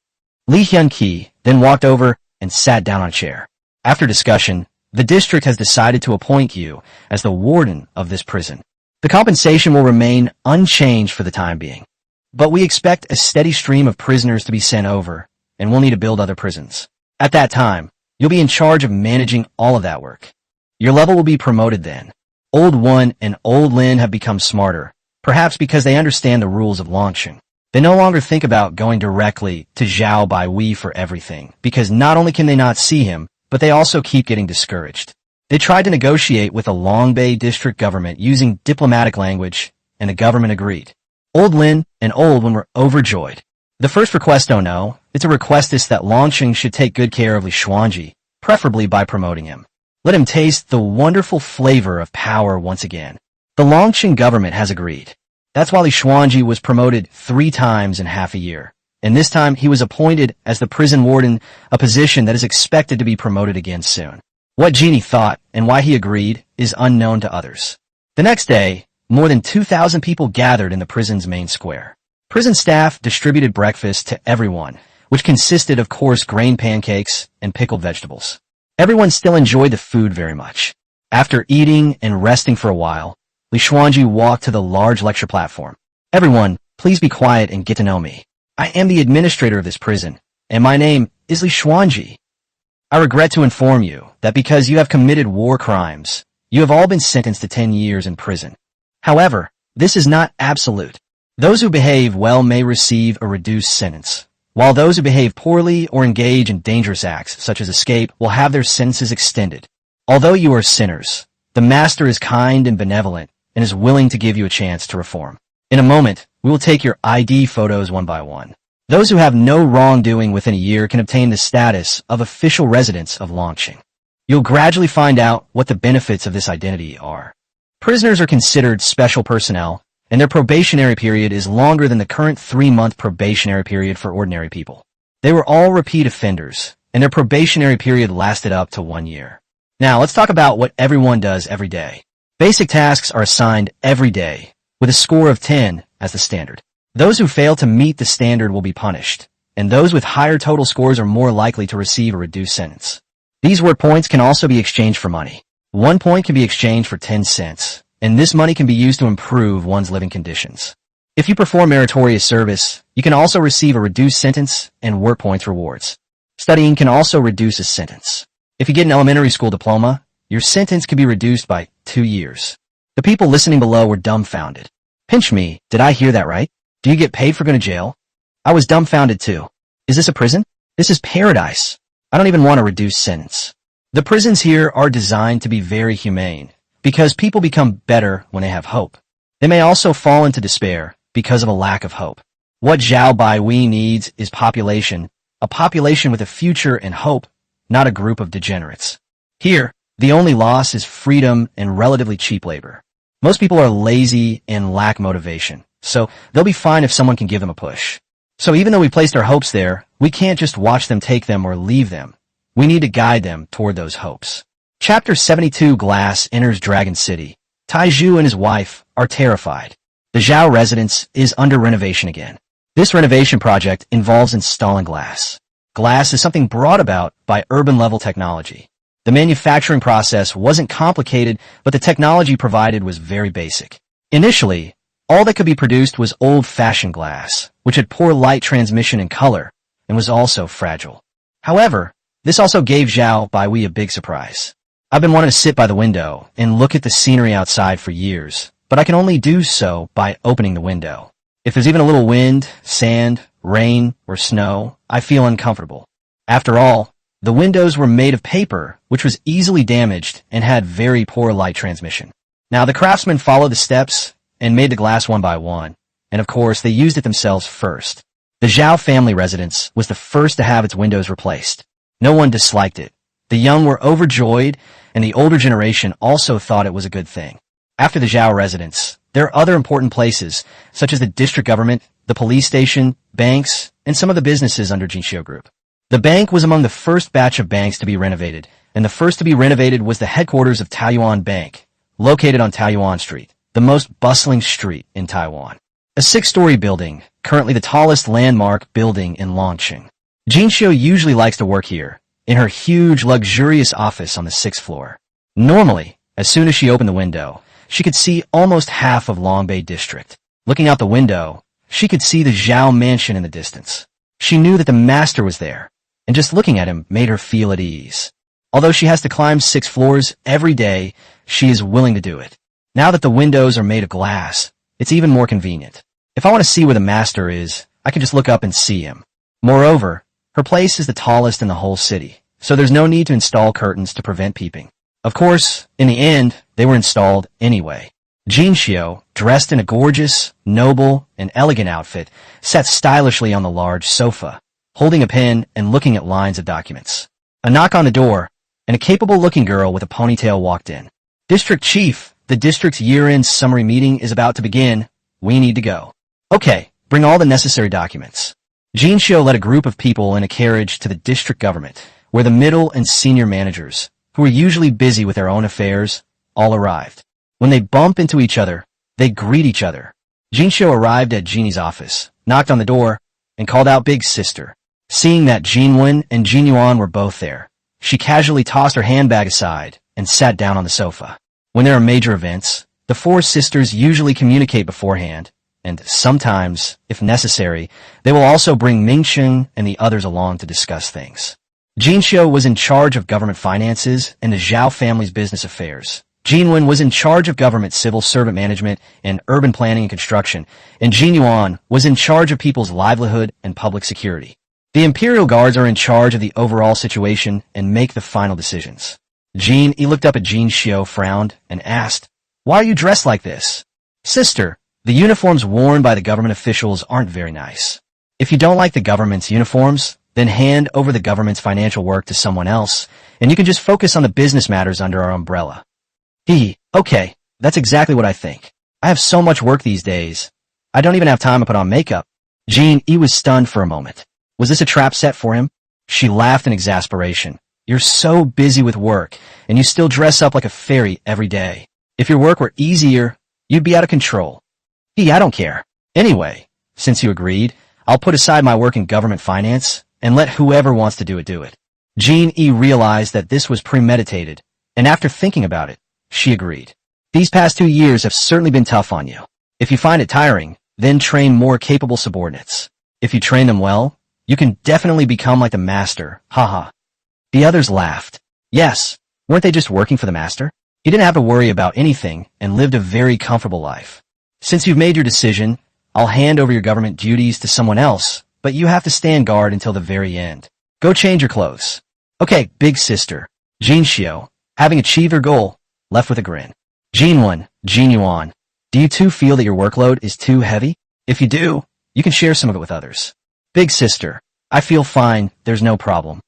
Li Hyunqi then walked over and sat down on a chair. After discussion, the district has decided to appoint you as the warden of this prison. The compensation will remain unchanged for the time being. But we expect a steady stream of prisoners to be sent over, and we'll need to build other prisons. At that time, you'll be in charge of managing all of that work. Your level will be promoted then. Old One and Old Lin have become smarter, perhaps because they understand the rules of Longsheng. They no longer think about going directly to Zhao Baihui for everything, because not only can they not see him, but they also keep getting discouraged. They tried to negotiate with the Longbei district government using diplomatic language, and the government agreed. Old Lin and Old One were overjoyed. The first request, oh no, it's a request is that Longsheng should take good care of Li Xuanji, preferably by promoting him. Let him taste the wonderful flavor of power once again. The Longsheng government has agreed. That's why Li Xuanji was promoted 3 times in half a year, and this time he was appointed as the prison warden, a position that is expected to be promoted again soon. What Genie thought and why he agreed is unknown to others. The next day, more than 2,000 people gathered in the prison's main square. Prison staff distributed breakfast to everyone, which consisted of coarse grain pancakes and pickled vegetables. Everyone still enjoyed the food very much. After eating and resting for a while, Li Xuanji walked to the large lecture platform. "Everyone, please be quiet and get to know me. I am the administrator of this prison, and my name is Li Xuanji. I regret to inform you that because you have committed war crimes, you have all been sentenced to 10 years in prison. However, this is not absolute. Those who behave well may receive a reduced sentence, while those who behave poorly or engage in dangerous acts, such as escape, will have their sentences extended. Although you are sinners, the Master is kind and benevolent and is willing to give you a chance to reform. In a moment, we will take your ID photos one by one. Those who have no wrongdoing within a year can obtain the status of official residents of Longsheng. You'll gradually find out what the benefits of this identity are. Prisoners are considered special personnel, and their probationary period is longer than the current 3-month probationary period for ordinary people. They were all repeat offenders, and their probationary period lasted up to 1 year. Now, let's talk about what everyone does every day. Basic tasks are assigned every day, with a score of 10 as the standard. Those who fail to meet the standard will be punished, and those with higher total scores are more likely to receive a reduced sentence. These work points can also be exchanged for money. 1 point can be exchanged for 10 cents, and this money can be used to improve one's living conditions. If you perform meritorious service, you can also receive a reduced sentence and work points rewards. Studying can also reduce a sentence. If you get an elementary school diploma, your sentence can be reduced by 2 years. The people listening below were dumbfounded. Pinch me, did I hear that right? Do you get paid for going to jail? I was dumbfounded too. Is this a prison? This is paradise. I don't even want a reduced sentence. The prisons here are designed to be very humane, because people become better when they have hope. They may also fall into despair because of a lack of hope. What Zhao Baihui needs is population, a population with a future and hope, not a group of degenerates. Here, the only loss is freedom and relatively cheap labor. Most people are lazy and lack motivation, so they'll be fine if someone can give them a push. So even though we placed our hopes there, we can't just watch them take them or leave them. We need to guide them toward those hopes. Chapter 72 Glass enters Dragon City. Taiju and his wife are terrified. The Zhao residence is under renovation again. This renovation project involves installing glass. Glass is something brought about by urban-level technology. The manufacturing process wasn't complicated, but the technology provided was very basic. Initially, all that could be produced was old-fashioned glass, which had poor light transmission and color, and was also fragile. However, this also gave Zhao Baihui a big surprise. I've been wanting to sit by the window and look at the scenery outside for years, but I can only do so by opening the window. If there's even a little wind, sand, rain, or snow, I feel uncomfortable. After all, the windows were made of paper, which was easily damaged and had very poor light transmission. Now, the craftsmen followed the steps and made the glass one by one, and of course, they used it themselves first. The Zhao family residence was the first to have its windows replaced. No one disliked it. The young were overjoyed, and the older generation also thought it was a good thing. After the Zhao residence, there are other important places, such as the district government, the police station, banks, and some of the businesses under Jinxiu Group. The bank was among the first batch of banks to be renovated, and the first to be renovated was the headquarters of Taoyuan Bank, located on Taoyuan Street, the most bustling street in Taiwan. A 6-story building, currently the tallest landmark building in Longqing. Jinxiu usually likes to work here, in her huge, luxurious office on the 6th floor. Normally, as soon as she opened the window, she could see almost half of Longbei District. Looking out the window, she could see the Zhao mansion in the distance. She knew that the master was there, and just looking at him made her feel at ease. Although she has to climb 6 floors every day, she is willing to do it. Now that the windows are made of glass, it's even more convenient. If I want to see where the master is, I can just look up and see him. Moreover, her place is the tallest in the whole city, so there's no need to install curtains to prevent peeping. Of course, in the end, they were installed anyway. Jinxiu, dressed in a gorgeous, noble, and elegant outfit, sat stylishly on the large sofa, holding a pen and looking at lines of documents. A knock on the door, and a capable-looking girl with a ponytail walked in. District Chief, the district's year-end summary meeting is about to begin. We need to go. Okay, bring all the necessary documents. Jinxiu led a group of people in a carriage to the district government, where the middle and senior managers, who were usually busy with their own affairs, all arrived. When they bump into each other, they greet each other. Jinxiu arrived at Jeannie's office, knocked on the door, and called out Big Sister. Seeing that Jinwen and Jinyuan were both there, she casually tossed her handbag aside and sat down on the sofa. When there are major events, the 4 sisters usually communicate beforehand, and sometimes, if necessary, they will also bring Mingsheng and the others along to discuss things. Jinxiu was in charge of government finances and the Zhao family's business affairs. Jinwen was in charge of government civil servant management and urban planning and construction, and Jinyuan was in charge of people's livelihood and public security. The Imperial Guards are in charge of the overall situation and make the final decisions. He looked up at Jinxiu, frowned, and asked, "Why are you dressed like this?" "Sister, the uniforms worn by the government officials aren't very nice. If you don't like the government's uniforms, then hand over the government's financial work to someone else, and you can just focus on the business matters under our umbrella." Okay, that's exactly what I think. I have so much work these days. I don't even have time to put on makeup. He was stunned for a moment. Was this a trap set for him? She laughed in exasperation. You're so busy with work, and you still dress up like a fairy every day. If your work were easier, you'd be out of control. I don't care. Anyway, since you agreed, I'll put aside my work in government finance and let whoever wants to do it do it. Realized that this was premeditated, and after thinking about it, she agreed. These past 2 years have certainly been tough on you. If you find it tiring, then train more capable subordinates. If you train them well, you can definitely become like the master, haha. The others laughed. Yes, weren't they just working for the master? He didn't have to worry about anything and lived a very comfortable life. Since you've made your decision, I'll hand over your government duties to someone else, but you have to stand guard until the very end. Go change your clothes. Okay, Big Sister. Jinxiu, having achieved her goal, left with a grin. Jinyuan, do you too feel that your workload is too heavy? If you do, you can share some of it with others. Big Sister, I feel fine, there's no problem.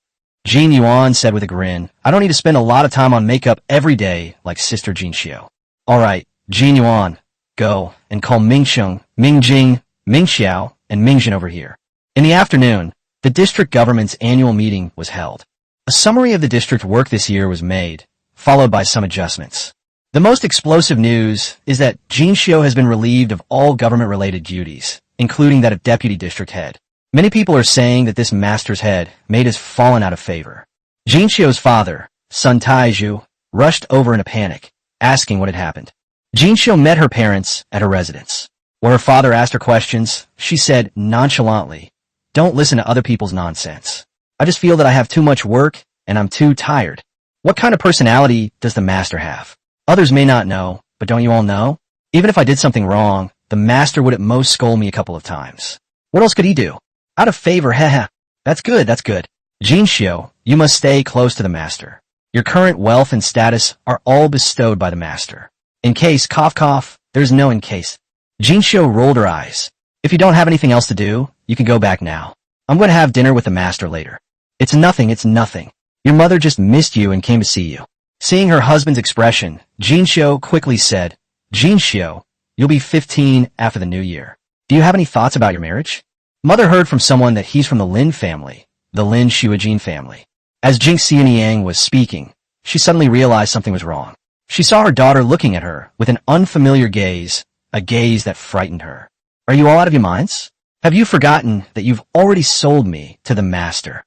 Jinyuan said with a grin, I don't need to spend a lot of time on makeup every day like Sister Jinxiu. Alright, Jinyuan, go, and call Mingsheng, Mingjing, Mingxiao, and Mingzhen over here. In the afternoon, the district government's annual meeting was held. A summary of the district work this year was made, followed by some adjustments. The most explosive news is that Jinshio has been relieved of all government-related duties, including that of deputy district head. Many people are saying that this master's head maid has fallen out of favor. Jinshio's father, Sun Taiju, rushed over in a panic, asking what had happened. Jinshio met her parents at her residence. When her father asked her questions, she said nonchalantly, "Don't listen to other people's nonsense. I just feel that I have too much work and I'm too tired." What kind of personality does the master have? Others may not know, but don't you all know? Even if I did something wrong, the master would at most scold me a couple of times. What else could he do? Out of favor, haha. That's good, that's good. Jinshio, you must stay close to the master. Your current wealth and status are all bestowed by the master. In case, cough cough, there's no in case. Jinshio rolled her eyes. If you don't have anything else to do, you can go back now. I'm going to have dinner with the master later. It's nothing, it's nothing. Your mother just missed you and came to see you. Seeing her husband's expression, Jinshio quickly said, "Jinshio, you'll be 15 after the new year. Do you have any thoughts about your marriage?" Mother heard from someone that he's from the Lin family, the Lin Shuijin family. As Jing Xianyang was speaking, she suddenly realized something was wrong. She saw her daughter looking at her with an unfamiliar gaze, a gaze that frightened her. "Are you all out of your minds? Have you forgotten that you've already sold me to the master?"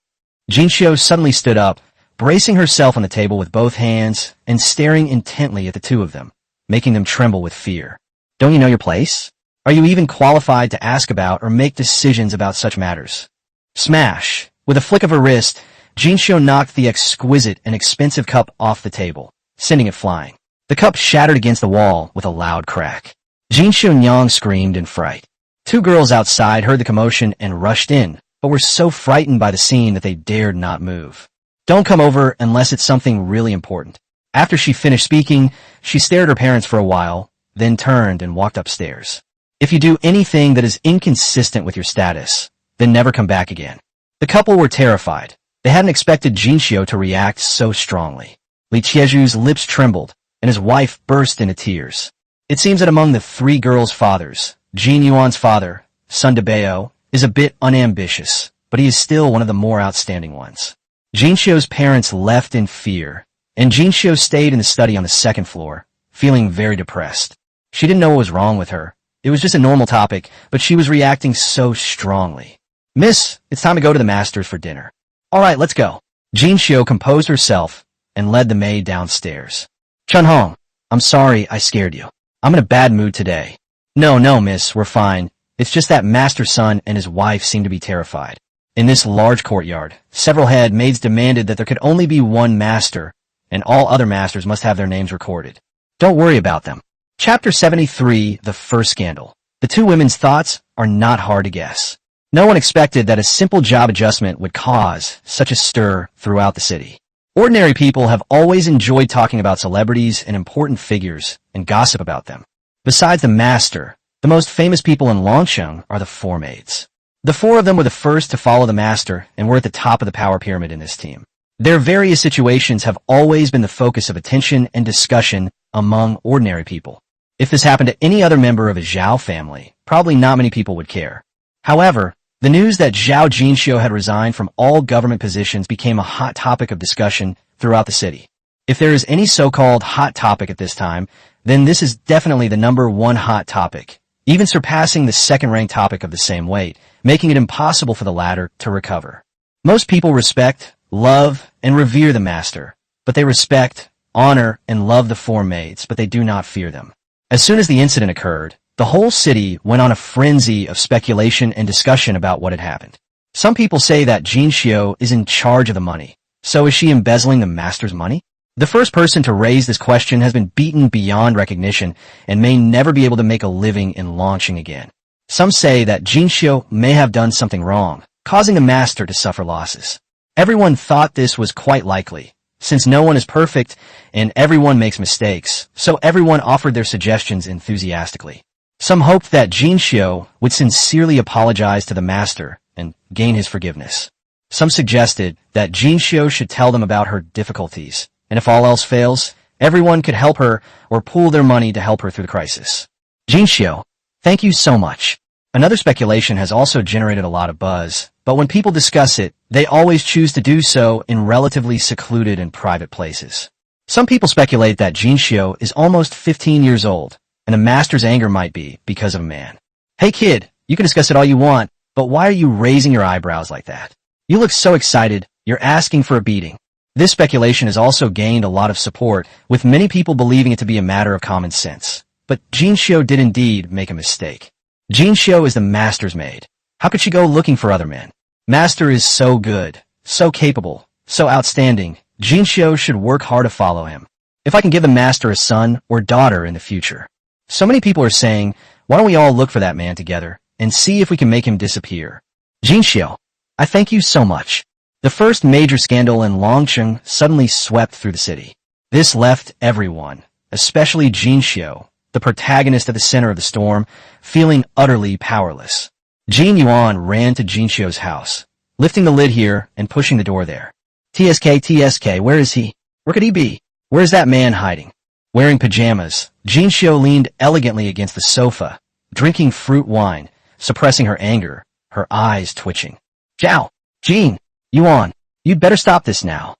Jinshio suddenly stood up, bracing herself on the table with both hands and staring intently at the two of them, making them tremble with fear. "Don't you know your place? Are you even qualified to ask about or make decisions about such matters?" Smash! With a flick of her wrist, Jinshio knocked the exquisite and expensive cup off the table, sending it flying. The cup shattered against the wall with a loud crack. Jinshio Nyang screamed in fright. Two girls outside heard the commotion and rushed in, but were so frightened by the scene that they dared not move. "Don't come over unless it's something really important." After she finished speaking, she stared at her parents for a while, then turned and walked upstairs. "If you do anything that is inconsistent with your status, then never come back again." The couple were terrified. They hadn't expected Jinshio to react so strongly. Li Chieju's lips trembled, and his wife burst into tears. It seems that among the three girls' fathers, Jin Yuan's father, Sun Debao, is a bit unambitious, but he is still one of the more outstanding ones. Jinshio's parents left in fear, and Jinshio stayed in the study on the second floor, feeling very depressed. She didn't know what was wrong with her. It was just a normal topic, but she was reacting so strongly. "Miss, it's time to go to the master's for dinner." "All right, let's go." Jinshio composed herself and led the maid downstairs. "Chunhong, I'm sorry I scared you. I'm in a bad mood today." No, miss, we're fine. It's just that master's son and his wife seem to be terrified." In this large courtyard, several head maids demanded that there could only be one master, and all other masters must have their names recorded. Don't worry about them. Chapter 73, The First Scandal. The two women's thoughts are not hard to guess. No one expected that a simple job adjustment would cause such a stir throughout the city. Ordinary people have always enjoyed talking about celebrities and important figures and gossip about them. Besides the master, the most famous people in Longsheng are the four maids. The four of them were the first to follow the master and were at the top of the power pyramid in this team. Their various situations have always been the focus of attention and discussion among ordinary people. If this happened to any other member of a Zhao family, probably not many people would care. However, the news that Zhao Jinshio had resigned from all government positions became a hot topic of discussion throughout the city. If there is any so-called hot topic at this time, then this is definitely the number one hot topic, even surpassing the second-ranked topic of the same weight, making it impossible for the latter to recover. Most people respect, love, and revere the master, but they respect, honor, and love the four maids, but they do not fear them. As soon as the incident occurred, the whole city went on a frenzy of speculation and discussion about what had happened. Some people say that Jinshio is in charge of the money. So is she embezzling the master's money? The first person to raise this question has been beaten beyond recognition and may never be able to make a living in launching again. Some say that Jinshio may have done something wrong, causing the master to suffer losses. Everyone thought this was quite likely, since no one is perfect and everyone makes mistakes, so everyone offered their suggestions enthusiastically. Some hoped that Jinshio would sincerely apologize to the master and gain his forgiveness. Some suggested that Jinshio should tell them about her difficulties, and if all else fails, everyone could help her or pool their money to help her through the crisis. Jinshio, thank you so much. Another speculation has also generated a lot of buzz, but when people discuss it, they always choose to do so in relatively secluded and private places. Some people speculate that Jinxiu is almost 15 years old, and the master's anger might be because of a man. Hey kid, you can discuss it all you want, but why are you raising your eyebrows like that? You look so excited, you're asking for a beating. This speculation has also gained a lot of support, with many people believing it to be a matter of common sense. But Jinxiu did indeed make a mistake. Jinxiu is the master's maid. How could she go looking for other men? Master is so good, so capable, so outstanding. Jinxiu should work hard to follow him. If I can give the master a son or daughter in the future. So many people are saying, why don't we all look for that man together and see if we can make him disappear? Jinxiu, I thank you so much. The first major scandal in Longcheng suddenly swept through the city. This left everyone, especially Jinxiu, the protagonist at the center of the storm, feeling utterly powerless. Jin Yuan ran to Jinxiu's house, lifting the lid here and pushing the door there. TSK, where is he? Where could he be? Where is that man hiding? Wearing pajamas, Jinxiu leaned elegantly against the sofa, drinking fruit wine, suppressing her anger, her eyes twitching. Zhao! Jin! Yuan! You'd better stop this now.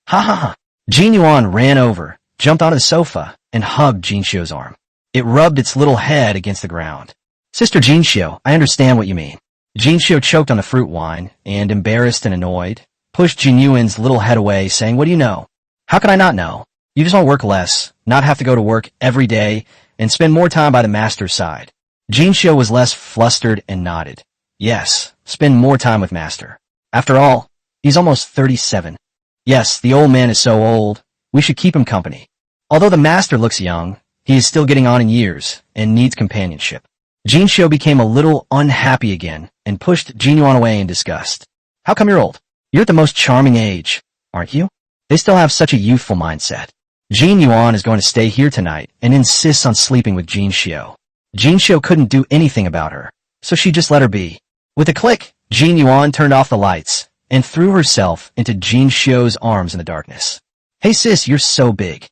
Ha ha ha! Jin Yuan ran over, jumped onto the sofa, and hugged Jinxiu's arm. It rubbed its little head against the ground. Sister Jinxiu, I understand what you mean. Jinxiu choked on the fruit wine, and embarrassed and annoyed, pushed Jin Yuan's little head away, saying, what do you know? How could I not know? You just want to work less, not have to go to work every day, and spend more time by the master's side. Jinxiu was less flustered and nodded. Yes, spend more time with master. After all, he's almost 37. Yes, the old man is so old, we should keep him company. Although the master looks young, he is still getting on in years and needs companionship. Jinxiu became a little unhappy again and pushed Jin Yuan away in disgust. How come you're old? You're at the most charming age, aren't you? They still have such a youthful mindset. Jin Yuan is going to stay here tonight and insists on sleeping with Jinxiu. Jinxiu couldn't do anything about her, so she just let her be. With a click, Jin Yuan turned off the lights and threw herself into Jinxiu's arms in the darkness. Hey sis, you're so big.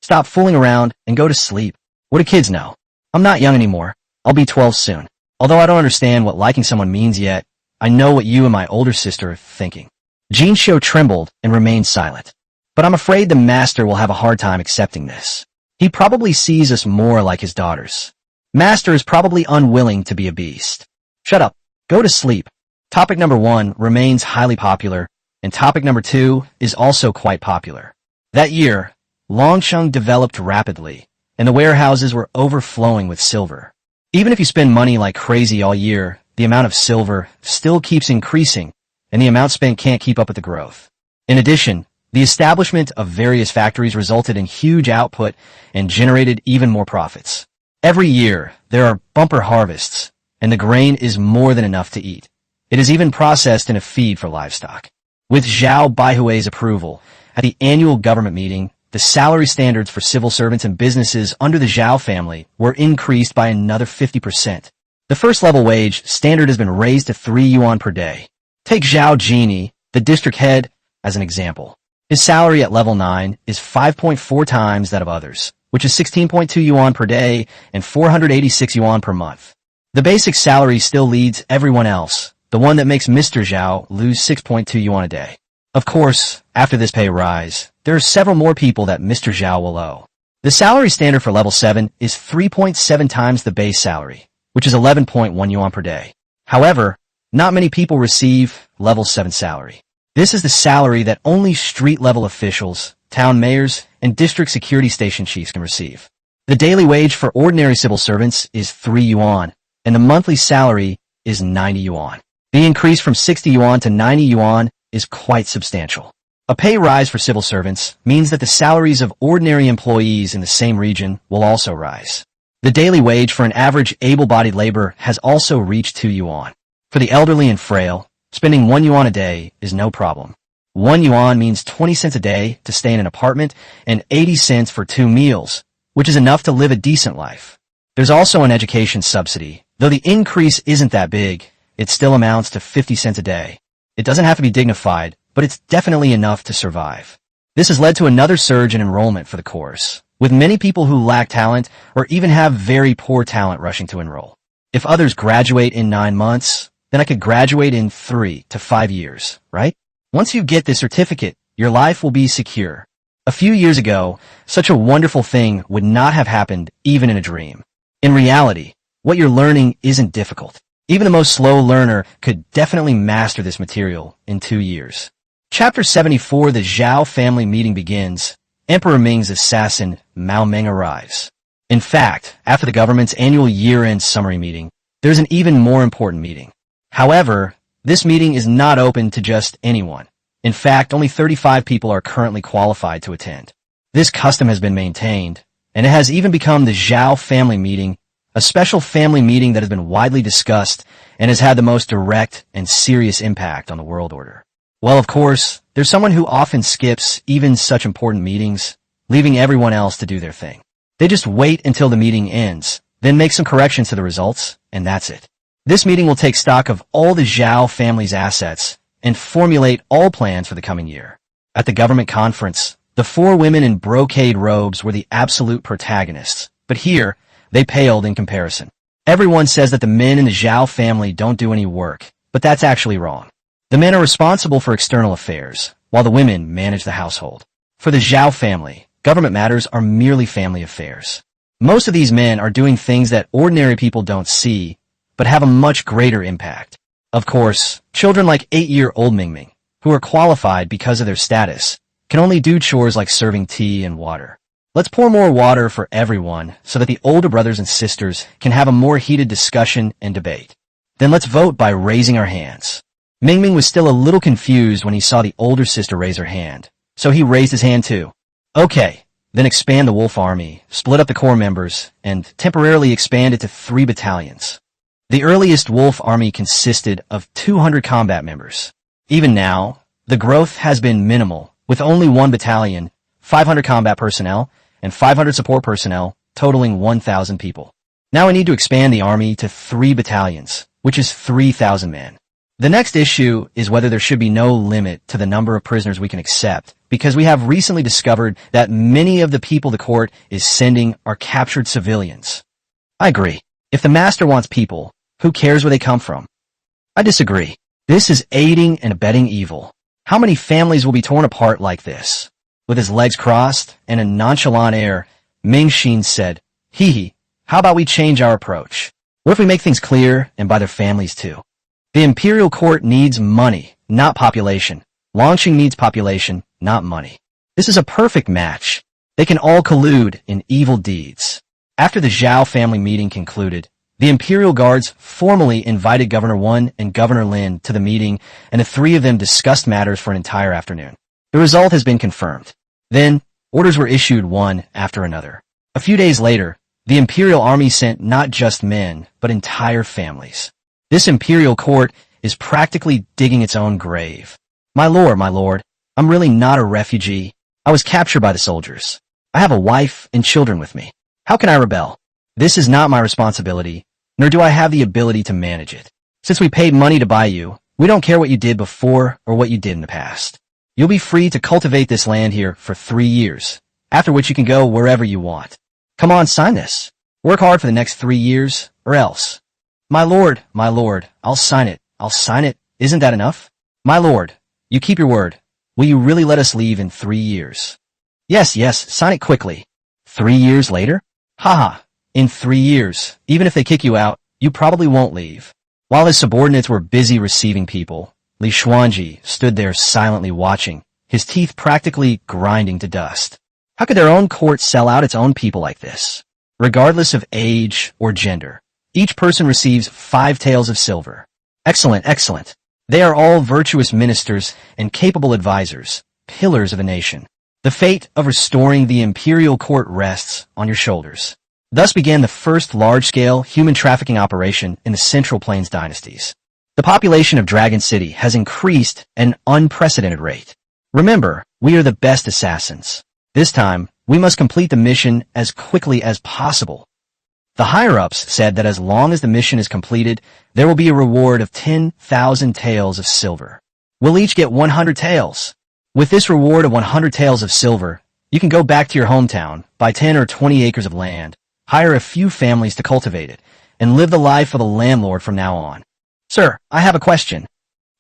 Stop fooling around and go to sleep. What do kids know? I'm not young anymore. I'll be 12 soon. Although I don't understand what liking someone means yet, I know what you and my older sister are thinking. Jinxiu trembled and remained silent. But I'm afraid the master will have a hard time accepting this. He probably sees us more like his daughters. Master is probably unwilling to be a beast. Shut up. Go to sleep. Topic number 1 remains highly popular, and topic number 2 is also quite popular. That year, Longcheng developed rapidly, and the warehouses were overflowing with silver. Even if you spend money like crazy all year, the amount of silver still keeps increasing, and the amount spent can't keep up with the growth. In addition, the establishment of various factories resulted in huge output and generated even more profits. Every year, there are bumper harvests, and the grain is more than enough to eat. It is even processed in a feed for livestock. With Zhao Baihui's approval, at the annual government meeting, the salary standards for civil servants and businesses under the Zhao family were increased by another 50%. The first level wage standard has been raised to 3 yuan per day. Take Zhao Jini, the district head, as an example. His salary at level 9 is 5.4 times that of others, which is 16.2 yuan per day and 486 yuan per month. The basic salary still leads everyone else, the one that makes Mr. Zhao lose 6.2 yuan a day. Of course, after this pay rise, there are several more people that Mr. Zhao will owe. The salary standard for level 7 is 3.7 times the base salary, which is 11.1 yuan per day. However, not many people receive level 7 salary. This is the salary that only street-level officials, town mayors, and district security station chiefs can receive. The daily wage for ordinary civil servants is 3 yuan, and the monthly salary is 90 yuan. The increase from 60 yuan to 90 yuan is quite substantial. A pay rise for civil servants means that the salaries of ordinary employees in the same region will also rise. The daily wage for an average able-bodied laborer has also reached 2 yuan. For the elderly and frail, spending 1 yuan a day is no problem. 1 yuan means 20 cents a day to stay in an apartment and 80 cents for 2 meals, which is enough to live a decent life. There's also an education subsidy. Though the increase isn't that big, it still amounts to 50 cents a day. It doesn't have to be dignified, but it's definitely enough to survive. This has led to another surge in enrollment for the course, with many people who lack talent or even have very poor talent rushing to enroll. If others graduate in 9 months, then I could graduate in 3 to 5 years, right? Once you get this certificate, your life will be secure. A few years ago, such a wonderful thing would not have happened even in a dream. In reality, what you're learning isn't difficult. Even the most slow learner could definitely master this material in 2 years. Chapter 74, the Zhao family meeting begins. Emperor Ming's assassin, Mao Meng, arrives. In fact, after the government's annual year-end summary meeting, there's an even more important meeting. However, this meeting is not open to just anyone. In fact, only 35 people are currently qualified to attend. This custom has been maintained, and it has even become the Zhao family meeting, a special family meeting that has been widely discussed and has had the most direct and serious impact on the world order. Well, of course, there's someone who often skips even such important meetings, leaving everyone else to do their thing. They just wait until the meeting ends, then make some corrections to the results, and that's it. This meeting will take stock of all the Zhao family's assets and formulate all plans for the coming year. At the government conference, the 4 women in brocade robes were the absolute protagonists, but here, they paled in comparison. Everyone says that the men in the Zhao family don't do any work, but that's actually wrong. The men are responsible for external affairs, while the women manage the household. For the Zhao family, government matters are merely family affairs. Most of these men are doing things that ordinary people don't see, but have a much greater impact. Of course, children like 8-year-old Mingming, who are qualified because of their status, can only do chores like serving tea and water. Let's pour more water for everyone so that the older brothers and sisters can have a more heated discussion and debate. Then let's vote by raising our hands. Mingming was still a little confused when he saw the older sister raise her hand, so he raised his hand too. Okay, then expand the wolf army, split up the core members, and temporarily expand it to 3 battalions. The earliest wolf army consisted of 200 combat members. Even now, the growth has been minimal, with only 1 battalion, 500 combat personnel, and 500 support personnel, totaling 1,000 people. Now I need to expand the army to 3 battalions, which is 3,000 men. The next issue is whether there should be no limit to the number of prisoners we can accept, because we have recently discovered that many of the people the court is sending are captured civilians. I agree. If the master wants people, who cares where they come from? I disagree. This is aiding and abetting evil. How many families will be torn apart like this? With his legs crossed and a nonchalant air, Ming Xin said, Hee, how about we change our approach? What if we make things clear and by their families too? The imperial court needs money, not population. Longqing needs population, not money. This is a perfect match. They can all collude in evil deeds. After the Zhao family meeting concluded, the Imperial Guards formally invited Governor Wen and Governor Lin to the meeting, and the 3 of them discussed matters for an entire afternoon. The result has been confirmed. Then, orders were issued one after another. A few days later, the Imperial Army sent not just men, but entire families. This Imperial Court is practically digging its own grave. My lord, I'm really not a refugee. I was captured by the soldiers. I have a wife and children with me. How can I rebel? This is not my responsibility, nor do I have the ability to manage it. Since we paid money to buy you, we don't care what you did before or what you did in the past. You'll be free to cultivate this land here for 3 years, after which you can go wherever you want. Come on, sign this. Work hard for the next 3 years, or else. My lord, I'll sign it. Isn't that enough? My lord, you keep your word. Will you really let us leave in 3 years? Yes, sign it quickly. 3 years later? Haha. In 3 years, even if they kick you out, you probably won't leave. While his subordinates were busy receiving people, Li Xuanji stood there silently watching, his teeth practically grinding to dust. How could their own court sell out its own people like this? Regardless of age or gender, each person receives 5 taels of silver. Excellent. They are all virtuous ministers and capable advisors, pillars of a nation. The fate of restoring the imperial court rests on your shoulders. Thus began the first large-scale human trafficking operation in the Central Plains dynasties. The population of Dragon City has increased at an unprecedented rate. Remember, we are the best assassins. This time, we must complete the mission as quickly as possible. The higher-ups said that as long as the mission is completed, there will be a reward of 10,000 taels of silver. We'll each get 100 taels. With this reward of 100 taels of silver, you can go back to your hometown, buy 10 or 20 acres of land, hire a few families to cultivate it, and live the life of a landlord from now on. Sir, I have a question.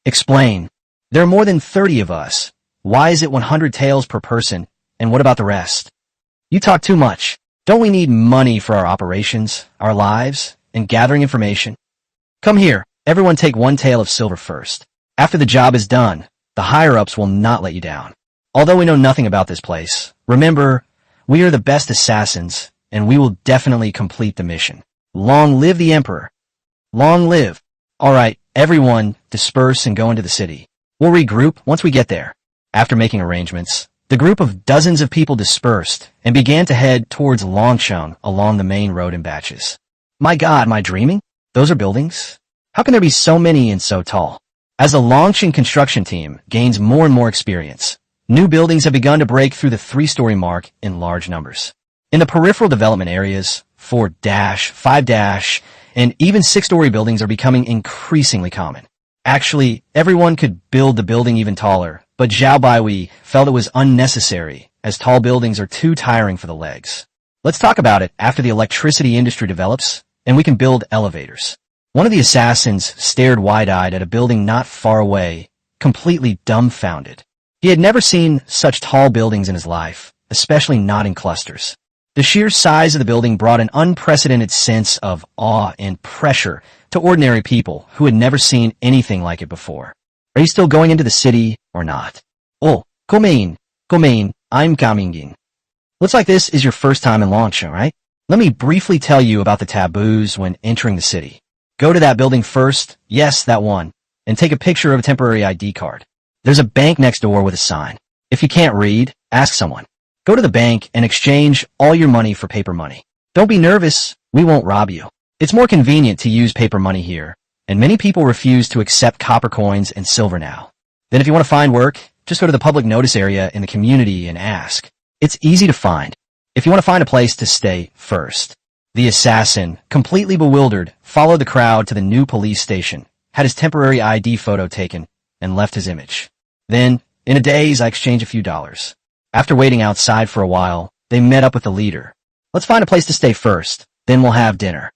Explain. There are more than 30 of us. Why is it 100 taels per person, And what about the rest? You talk too much. Don't we need money for our operations, our lives, and gathering information? Come here, everyone take one tael of silver first. After the job is done, the higher-ups will not let you down. Although we know nothing about this place, remember, we are the best assassins, and we will definitely complete the mission. Long live the Emperor. Long live. Alright, everyone, disperse and go into the city. We'll regroup once we get there. After making arrangements, the group of dozens of people dispersed and began to head towards Longcheng along the main road in batches. My God, am I dreaming? Those are buildings? How can there be so many and so tall? As the Longcheng construction team gains more and more experience, new buildings have begun to break through the 3-story mark in large numbers. In the peripheral development areas, 4-, 5-, and even 6-story buildings are becoming increasingly common. Actually, everyone could build the building even taller, but Zhao Baiwei felt it was unnecessary, as tall buildings are too tiring for the legs. Let's talk about it after the electricity industry develops, and we can build elevators. One of the assassins stared wide-eyed at a building not far away, completely dumbfounded. He had never seen such tall buildings in his life, especially not in clusters. The sheer size of the building brought an unprecedented sense of awe and pressure to ordinary people who had never seen anything like it before. Are you still going into the city or not? Oh, come in, I'm coming in. Looks like this is your first time in Longcheng, right? Let me briefly tell you about the taboos when entering the city. Go to that building first, yes, that one, and take a picture of a temporary ID card. There's a bank next door with a sign. If you can't read, ask someone. Go to the bank and exchange all your money for paper money. Don't be nervous, we won't rob you. It's more convenient to use paper money here, and many people refuse to accept copper coins and silver now. Then if you want to find work, just go to the public notice area in the community and ask. It's easy to find. If you want to find a place to stay first. The assassin, completely bewildered, followed the crowd to the new police station, had his temporary ID photo taken, and left his image. Then, in a daze, I exchanged a few dollars. After waiting outside for a while, they met up with the leader. Let's find a place to stay first, then we'll have dinner.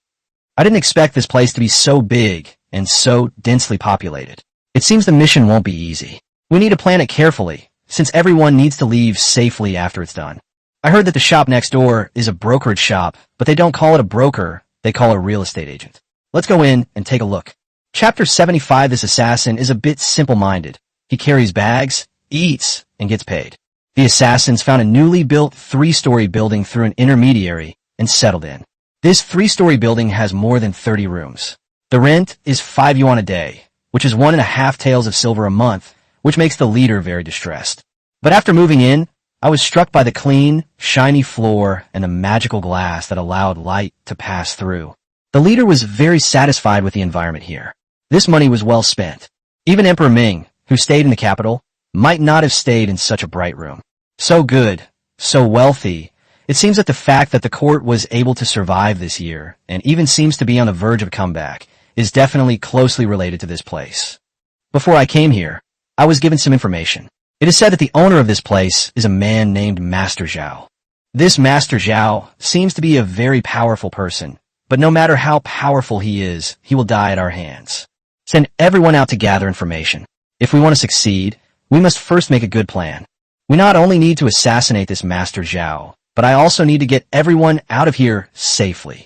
I didn't expect this place to be so big and so densely populated. It seems the mission won't be easy. We need to plan it carefully, since everyone needs to leave safely after it's done. I heard that the shop next door is a brokerage shop, but they don't call it a broker, they call it a real estate agent. Let's go in and take a look. Chapter 75. This assassin is a bit simple-minded. He carries bags, eats, and gets paid. The assassins found a newly built 3-story building through an intermediary and settled in. This 3-story building has more than 30 rooms. The rent is 5 yuan a day, which is 1.5 taels of silver a month, which makes the leader very distressed. But after moving in, I was struck by the clean, shiny floor and the magical glass that allowed light to pass through. The leader was very satisfied with the environment here. This money was well spent. Even Emperor Ming, who stayed in the capital, might not have stayed in such a bright room. So good, so wealthy. It seems that the fact that the court was able to survive this year, and even seems to be on the verge of a comeback, is definitely closely related to this place. Before I came here, I was given some information. It is said that the owner of this place is a man named Master Zhao. This Master Zhao seems to be a very powerful person, but no matter how powerful he is, he will die at our hands. Send everyone out to gather information. If we want to succeed, we must first make a good plan. We not only need to assassinate this Master Zhao, but I also need to get everyone out of here safely.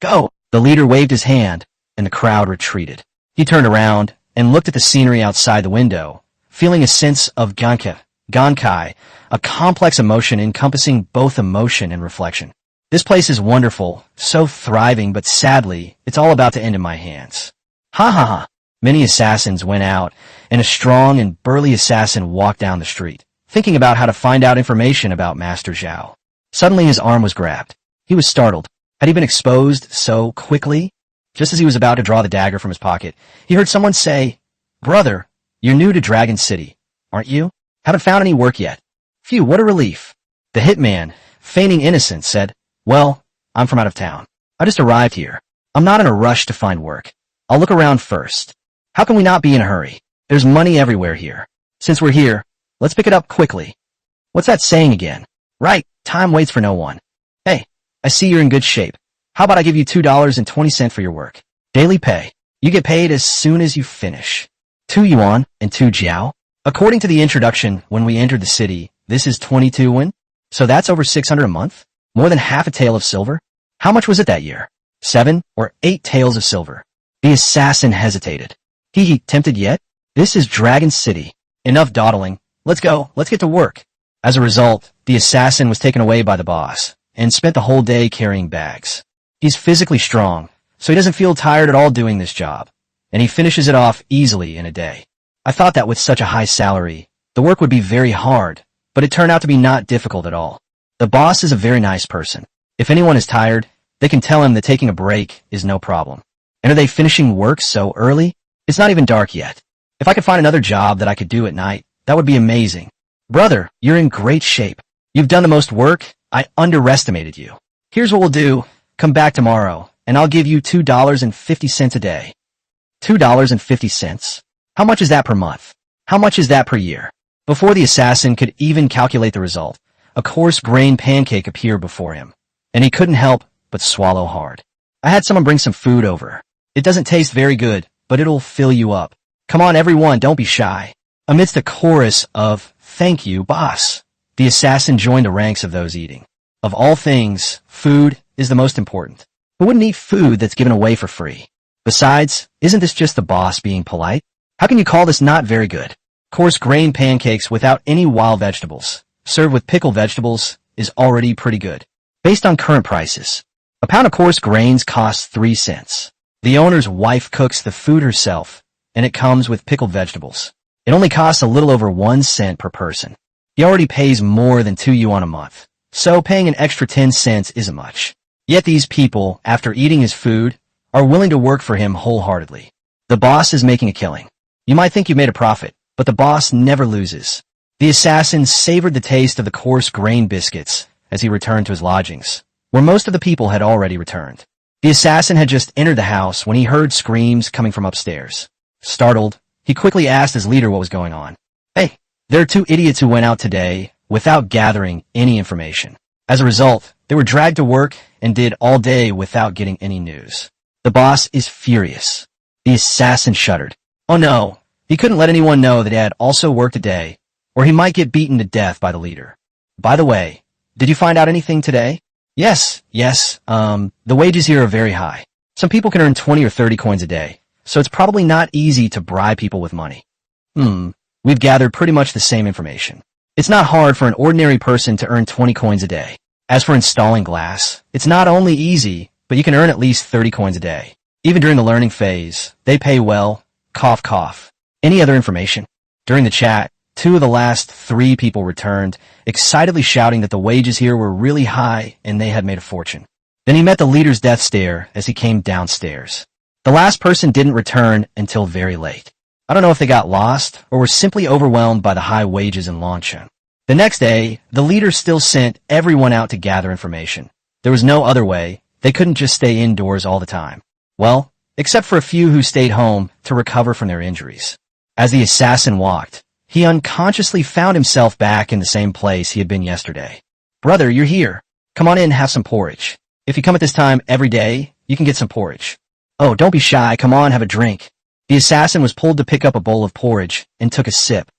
Go! The leader waved his hand, and the crowd retreated. He turned around and looked at the scenery outside the window, feeling a sense of gankai, a complex emotion encompassing both emotion and reflection. This place is wonderful, so thriving, but sadly, it's all about to end in my hands. Ha ha ha! Many assassins went out, and a strong and burly assassin walked down the street, thinking about how to find out information about Master Zhao. Suddenly his arm was grabbed. He was startled. Had he been exposed so quickly? Just as he was about to draw the dagger from his pocket, he heard someone say, "Brother, you're new to Dragon City, aren't you? Haven't found any work yet." Phew, what a relief. The hitman, feigning innocence, said, "Well, I'm from out of town. I just arrived here. I'm not in a rush to find work. I'll look around first. How can we not be in a hurry? There's money everywhere here. Since we're here, let's pick it up quickly." What's that saying again? Right, time waits for no one. Hey, I see you're in good shape. How about I give you $2.20 for your work? Daily pay. You get paid as soon as you finish. 2 yuan and 2 jiao. According to the introduction, when we entered the city, This is 22 win? So that's over 600 a month? More than half a tael of silver? How much was it that year? 7 or 8 taels of silver. The assassin hesitated. He tempted yet? This is Dragon City. Enough dawdling. Let's go. Let's get to work. As a result, the assassin was taken away by the boss and spent the whole day carrying bags. He's physically strong, so he doesn't feel tired at all doing this job, and he finishes it off easily in a day. I thought that with such a high salary, the work would be very hard, but it turned out to be not difficult at all. The boss is a very nice person. If anyone is tired, they can tell him that taking a break is no problem. And are they finishing work so early? It's not even dark yet. If I could find another job that I could do at night, that would be amazing. Brother, you're in great shape. You've done the most work. I underestimated you. Here's what we'll do. Come back tomorrow, and I'll give you $2.50 a day. $2.50? How much is that per month? How much is that per year? Before the assassin could even calculate the result, a coarse grain pancake appeared before him, and he couldn't help but swallow hard. I had someone bring some food over. It doesn't taste very good, but it'll fill you up. Come on, everyone, don't be shy. Amidst a chorus of, "Thank you, boss," the assassin joined the ranks of those eating. Of all things, food is the most important. Who wouldn't eat food that's given away for free? Besides, isn't this just the boss being polite? How can you call this not very good? Coarse grain pancakes without any wild vegetables, served with pickled vegetables, is already pretty good. Based on current prices, a pound of coarse grains costs 3 cents. The owner's wife cooks the food herself, and it comes with pickled vegetables. It only costs a little over 1 cent per person. He already pays more than 2 yuan a month, so paying an extra 10 cents isn't much. Yet these people, after eating his food, are willing to work for him wholeheartedly. The boss is making a killing. You might think you made a profit, but the boss never loses. The assassin savored the taste of the coarse grain biscuits as he returned to his lodgings, where most of the people had already returned. The assassin had just entered the house when he heard screams coming from upstairs. Startled, he quickly asked his leader what was going on. "Hey, there are 2 idiots who went out today without gathering any information. As a result, they were dragged to work and did all day without getting any news." The boss is furious. The assassin shuddered. Oh no, he couldn't let anyone know that he had also worked a day, or he might get beaten to death by the leader. By the way, did you find out anything today? Yes, the wages here are very high. Some people can earn 20 or 30 coins a day, so it's probably not easy to bribe people with money. We've gathered pretty much the same information. It's not hard for an ordinary person to earn 20 coins a day. As for installing glass, it's not only easy, but you can earn at least 30 coins a day. Even during the learning phase, they pay well. Cough, cough. Any other information? During the chat, 2 of the last 3 people returned, excitedly shouting that the wages here were really high and they had made a fortune. Then he met the leader's death stare as he came downstairs. The last person didn't return until very late. I don't know if they got lost or were simply overwhelmed by the high wages in Longsheng. The next day, the leader still sent everyone out to gather information. There was no other way. They couldn't just stay indoors all the time. Well, except for a few who stayed home to recover from their injuries. As the assassin walked, he unconsciously found himself back in the same place he had been yesterday. "Brother, you're here. Come on in and have some porridge. If you come at this time every day, you can get some porridge." "Oh, don't be shy. Come on, have a drink." The assassin was pulled to pick up a bowl of porridge and took a sip.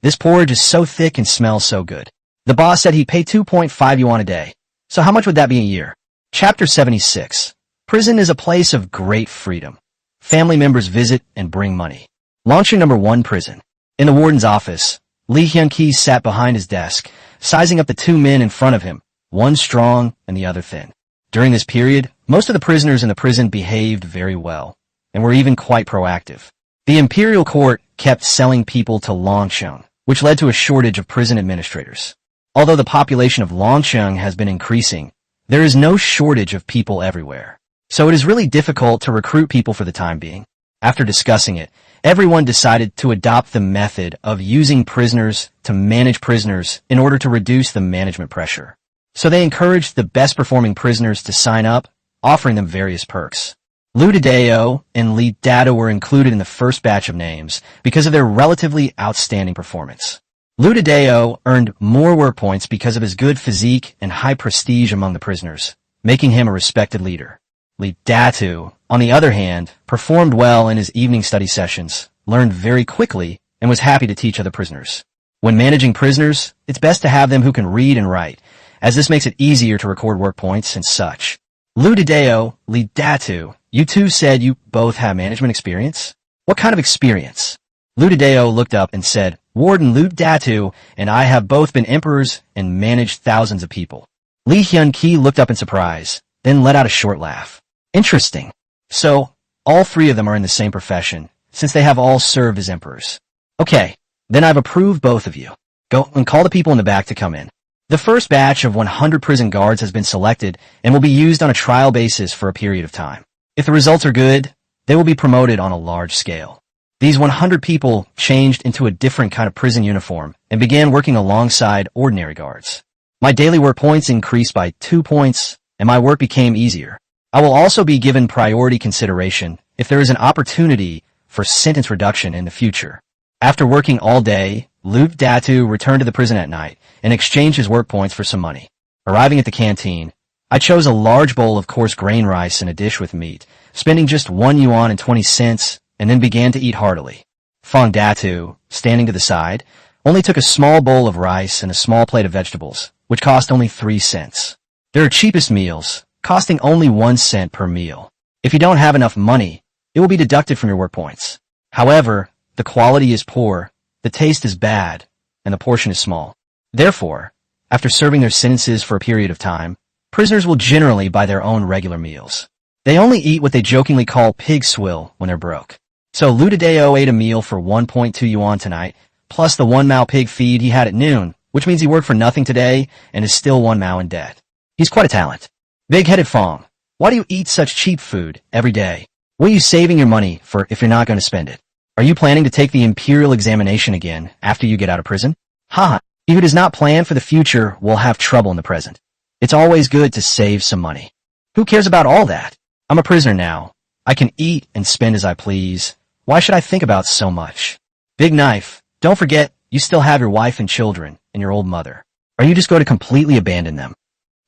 This porridge is so thick and smells so good. The boss said he'd pay 2.5 yuan a day. So how much would that be a year? Chapter 76. Prison is a place of great freedom. Family members visit and bring money. Launching number 1 prison. In the warden's office, Li Hyunki sat behind his desk, sizing up the 2 men in front of him, one strong and the other thin. During this period, most of the prisoners in the prison behaved very well, and were even quite proactive. The imperial court kept selling people to Longsheng, which led to a shortage of prison administrators. Although the population of Longsheng has been increasing, there is no shortage of people everywhere. So it is really difficult to recruit people for the time being. After discussing it, everyone decided to adopt the method of using prisoners to manage prisoners in order to reduce the management pressure. So they encouraged the best performing prisoners to sign up, offering them various perks. Lu Tadeo and Li Dado were included in the first batch of names because of their relatively outstanding performance. Lu Tadeo earned more work points because of his good physique and high prestige among the prisoners, making him a respected leader. Li Datu, on the other hand, performed well in his evening study sessions, learned very quickly, and was happy to teach other prisoners. When managing prisoners, it's best to have them who can read and write, as this makes it easier to record work points and such. Lou Dideo, Lee Datu, you two said you both have management experience? What kind of experience? Lou Dideo looked up and said, Warden Lou Datu and I have both been emperors and managed thousands of people. Lee Hyun-ki looked up in surprise, then let out a short laugh. Interesting. So, all three of them are in the same profession, since they have all served as emperors. Okay, then I've approved both of you. Go and call the people in the back to come in. The first batch of 100 prison guards has been selected and will be used on a trial basis for a period of time. If the results are good, they will be promoted on a large scale. These 100 people changed into a different kind of prison uniform and began working alongside ordinary guards. My daily work points increased by 2 points, and my work became easier. I will also be given priority consideration if there is an opportunity for sentence reduction in the future. After working all day, Luke Datu returned to the prison at night and exchanged his work points for some money. Arriving at the canteen, I chose a large bowl of coarse grain rice and a dish with meat, spending just 1 yuan and 20 cents, and then began to eat heartily. Fong Datu, standing to the side, only took a small bowl of rice and a small plate of vegetables, which cost only 3 cents. There are cheapest meals, costing only 1 cent per meal. If you don't have enough money, it will be deducted from your work points. However, the quality is poor, the taste is bad, and the portion is small. Therefore, after serving their sentences for a period of time, prisoners will generally buy their own regular meals. They only eat what they jokingly call pig swill when they're broke. So Lou Dideo ate a meal for 1.2 yuan tonight, plus the 1 mao pig feed he had at noon, which means he worked for nothing today and is still 1 mao in debt. He's quite a talent. Big-headed Fong, why do you eat such cheap food every day? What are you saving your money for if you're not going to spend it? Are you planning to take the imperial examination again after you get out of prison? Haha, he who does not plan for the future will have trouble in the present. It's always good to save some money. Who cares about all that? I'm a prisoner now. I can eat and spend as I please. Why should I think about so much? Big Knife, don't forget, you still have your wife and children and your old mother. Or you just go to completely abandon them?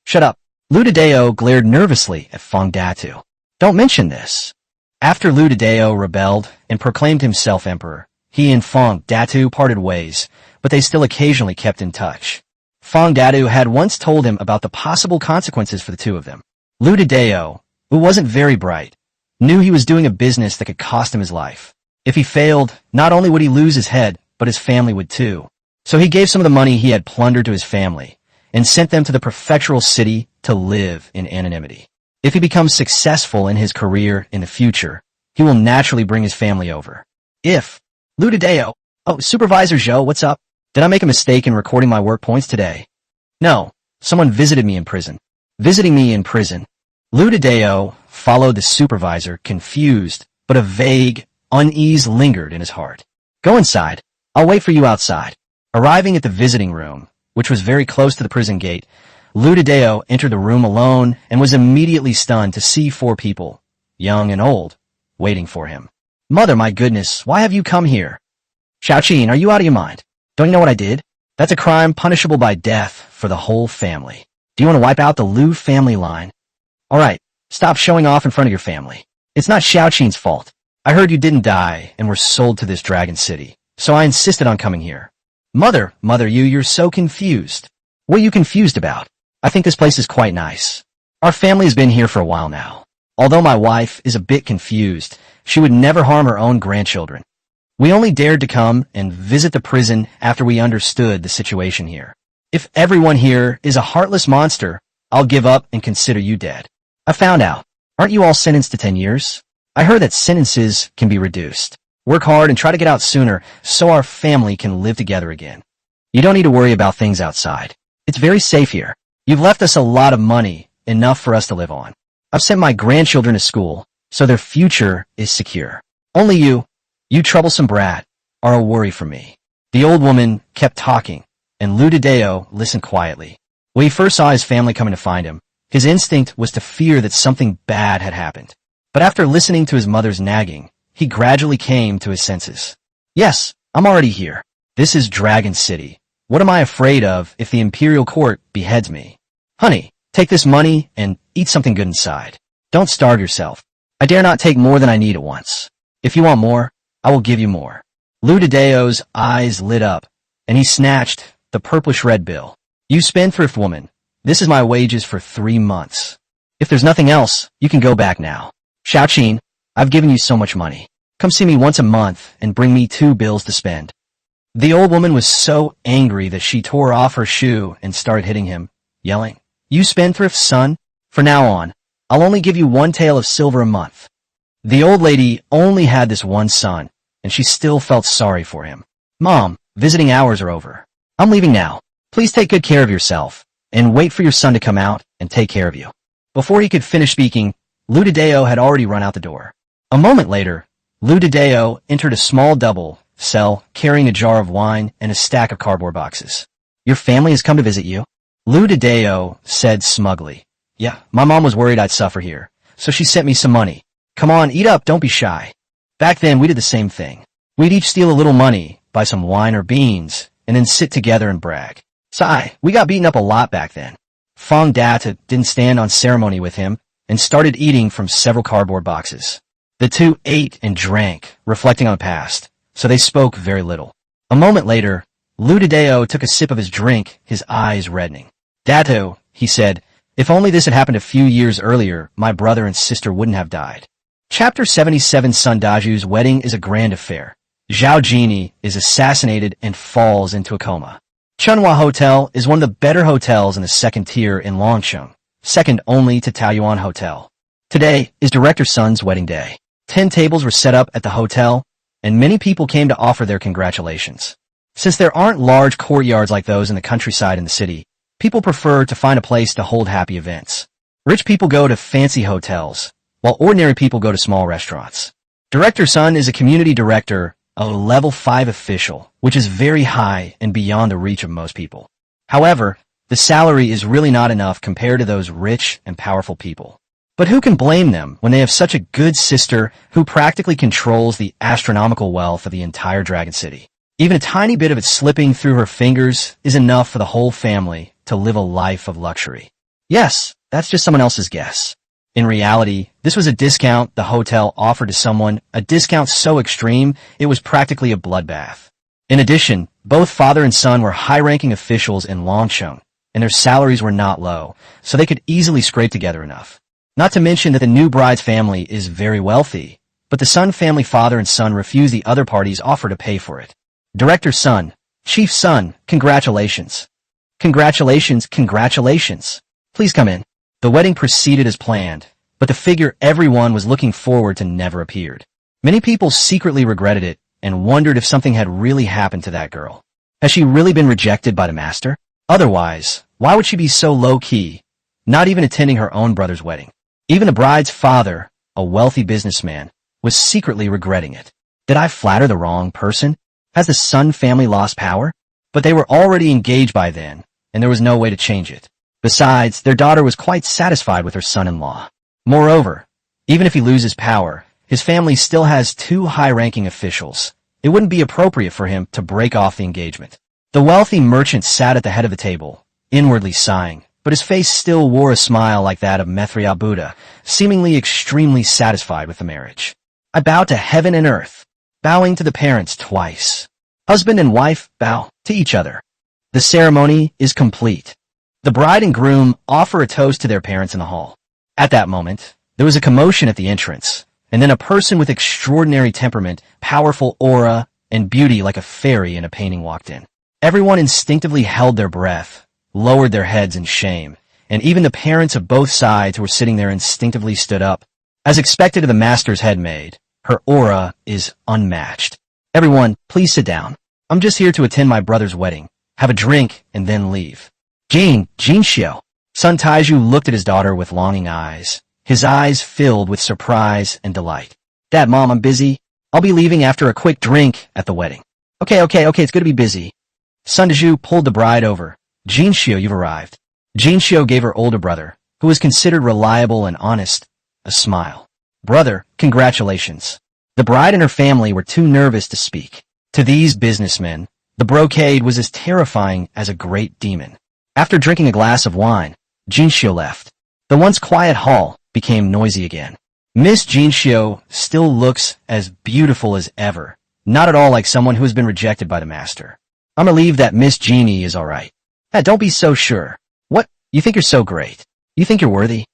Shut up. Lou Dideo glared nervously at Fong Datu. Don't mention this. After Lou Dideo rebelled and proclaimed himself emperor, he and Fong Datu parted ways, but they still occasionally kept in touch. Fong Datu had once told him about the possible consequences for the two of them. Lou Dideo, who wasn't very bright, knew he was doing a business that could cost him his life. If he failed, not only would he lose his head, but his family would too. So he gave some of the money he had plundered to his family and sent them to the prefectural city to live in anonymity. If he becomes successful in his career in the future, he will naturally bring his family over. If Lou Dideo, oh, Supervisor Zhou, what's up? Did I make a mistake in recording my work points today? No, someone visited me in prison. Visiting me in prison. Lou Dideo followed the supervisor, confused, but a vague unease lingered in his heart. Go inside. I'll wait for you outside. Arriving at the visiting room, which was very close to the prison gate, Lou Dideo entered the room alone and was immediately stunned to see 4 people, young and old, waiting for him. Mother, my goodness, why have you come here? Xiaoqin, are you out of your mind? Don't you know what I did? That's a crime punishable by death for the whole family. Do you want to wipe out the Liu family line? All right, stop showing off in front of your family. It's not Xiaoqin's fault. I heard you didn't die and were sold to this dragon city, so I insisted on coming here. Mother, you're so confused. What are you confused about? I think this place is quite nice. Our family has been here for a while now. Although my wife is a bit confused, she would never harm her own grandchildren. We only dared to come and visit the prison after we understood the situation here. If everyone here is a heartless monster, I'll give up and consider you dead. I found out. Aren't you all sentenced to 10 years? I heard that sentences can be reduced. Work hard and try to get out sooner so our family can live together again. You don't need to worry about things outside. It's very safe here. You've left us a lot of money, enough for us to live on. I've sent my grandchildren to school, so their future is secure. Only you troublesome brat, are a worry for me. The old woman kept talking, and Lou Dideo listened quietly. When he first saw his family coming to find him, his instinct was to fear that something bad had happened. But after listening to his mother's nagging, he gradually came to his senses. Yes, I'm already here. This is Dragon City. What am I afraid of if the Imperial Court beheads me? Honey, take this money and eat something good inside. Don't starve yourself. I dare not take more than I need at once. If you want more, I will give you more. Lou Dideo's eyes lit up, and he snatched the purplish red bill. "You spendthrift woman, this is my wages for 3 months. If there's nothing else, you can go back now. Xiaoqin, I've given you so much money. Come see me once a month and bring me 2 bills to spend." The old woman was so angry that she tore off her shoe and started hitting him, yelling, "You spendthrift son, from now on, I'll only give you 1 tael of silver a month." The old lady only had this one son, and she still felt sorry for him. "Mom, visiting hours are over. I'm leaving now. Please take good care of yourself, and wait for your son to come out and take care of you." Before he could finish speaking, Lu Tadeo had already run out the door. A moment later, Lu Tadeo entered a small double cell carrying a jar of wine and a stack of cardboard boxes. "Your family has come to visit you?" Lu Tadeo said smugly. "Yeah, my mom was worried I'd suffer here, so she sent me some money. Come on, eat up, don't be shy." Back then, we did the same thing. We'd each steal a little money, buy some wine or beans, and then sit together and brag. Sigh, we got beaten up a lot back then. Fong Data didn't stand on ceremony with him and started eating from several cardboard boxes. The two ate and drank, reflecting on the past, so they spoke very little. A moment later, Lu Tadeo took a sip of his drink, his eyes reddening. "Dato," he said, "if only this had happened a few years earlier, my brother and sister wouldn't have died." Chapter 77 Sun Daju's wedding is a grand affair. Zhao Jini is assassinated and falls into a coma. Chunhua Hotel is one of the better hotels in the second tier in Longcheng, second only to Taoyuan Hotel. Today is Director Sun's wedding day. 10 tables were set up at the hotel, and many people came to offer their congratulations. Since there aren't large courtyards like those in the countryside in the city, people prefer to find a place to hold happy events. Rich people go to fancy hotels, while ordinary people go to small restaurants. Director Sun is a community director, a level 5 official, which is very high and beyond the reach of most people. However, the salary is really not enough compared to those rich and powerful people. But who can blame them when they have such a good sister who practically controls the astronomical wealth of the entire Dragon City? Even a tiny bit of it slipping through her fingers is enough for the whole family to live a life of luxury. Yes, that's just someone else's guess. In reality, this was a discount the hotel offered to someone, a discount so extreme it was practically a bloodbath. In addition, both father and son were high-ranking officials in Longcheng, and their salaries were not low, so they could easily scrape together enough. Not to mention that the new bride's family is very wealthy, but the Sun family father and son refused the other party's offer to pay for it. Director Sun, Chief Sun, congratulations. Congratulations, congratulations. Please come in. The wedding proceeded as planned, but the figure everyone was looking forward to never appeared. Many people secretly regretted it and wondered if something had really happened to that girl. Has she really been rejected by the master? Otherwise, why would she be so low-key, not even attending her own brother's wedding? Even the bride's father, a wealthy businessman, was secretly regretting it. Did I flatter the wrong person? Has the Sun family lost power? But they were already engaged by then, and there was no way to change it. Besides, their daughter was quite satisfied with her son-in-law. Moreover, even if he loses power, his family still has 2 high-ranking officials. It wouldn't be appropriate for him to break off the engagement. The wealthy merchant sat at the head of the table, inwardly sighing, but his face still wore a smile like that of Mithra Buddha, seemingly extremely satisfied with the marriage. I bow to heaven and earth, bowing to the parents twice. Husband and wife bow to each other. The ceremony is complete. The bride and groom offer a toast to their parents in the hall. At that moment, there was a commotion at the entrance, and then a person with extraordinary temperament, powerful aura, and beauty like a fairy in a painting walked in. Everyone instinctively held their breath, lowered their heads in shame, and even the parents of both sides who were sitting there instinctively stood up. As expected of the master's head maid, her aura is unmatched. Everyone, please sit down. I'm just here to attend my brother's wedding, have a drink, and then leave. Jin Xiao. Sun Taiju looked at his daughter with longing eyes, his eyes filled with surprise and delight. Dad, Mom, I'm busy. I'll be leaving after a quick drink at the wedding. Okay, it's good to be busy. Sun Taiju pulled the bride over. Jin Xiao, you've arrived. Jin Xiao gave her older brother, who was considered reliable and honest, a smile. Brother, congratulations. The bride and her family were too nervous to speak. To these businessmen, the brocade was as terrifying as a great demon. After drinking a glass of wine, Jin Xiao left. The once quiet hall became noisy again. Miss Jin Xiao still looks as beautiful as ever, not at all like someone who has been rejected by the master. I'm relieved that Miss Jeannie is alright. Don't be so sure. What? You think you're so great? You think you're worthy?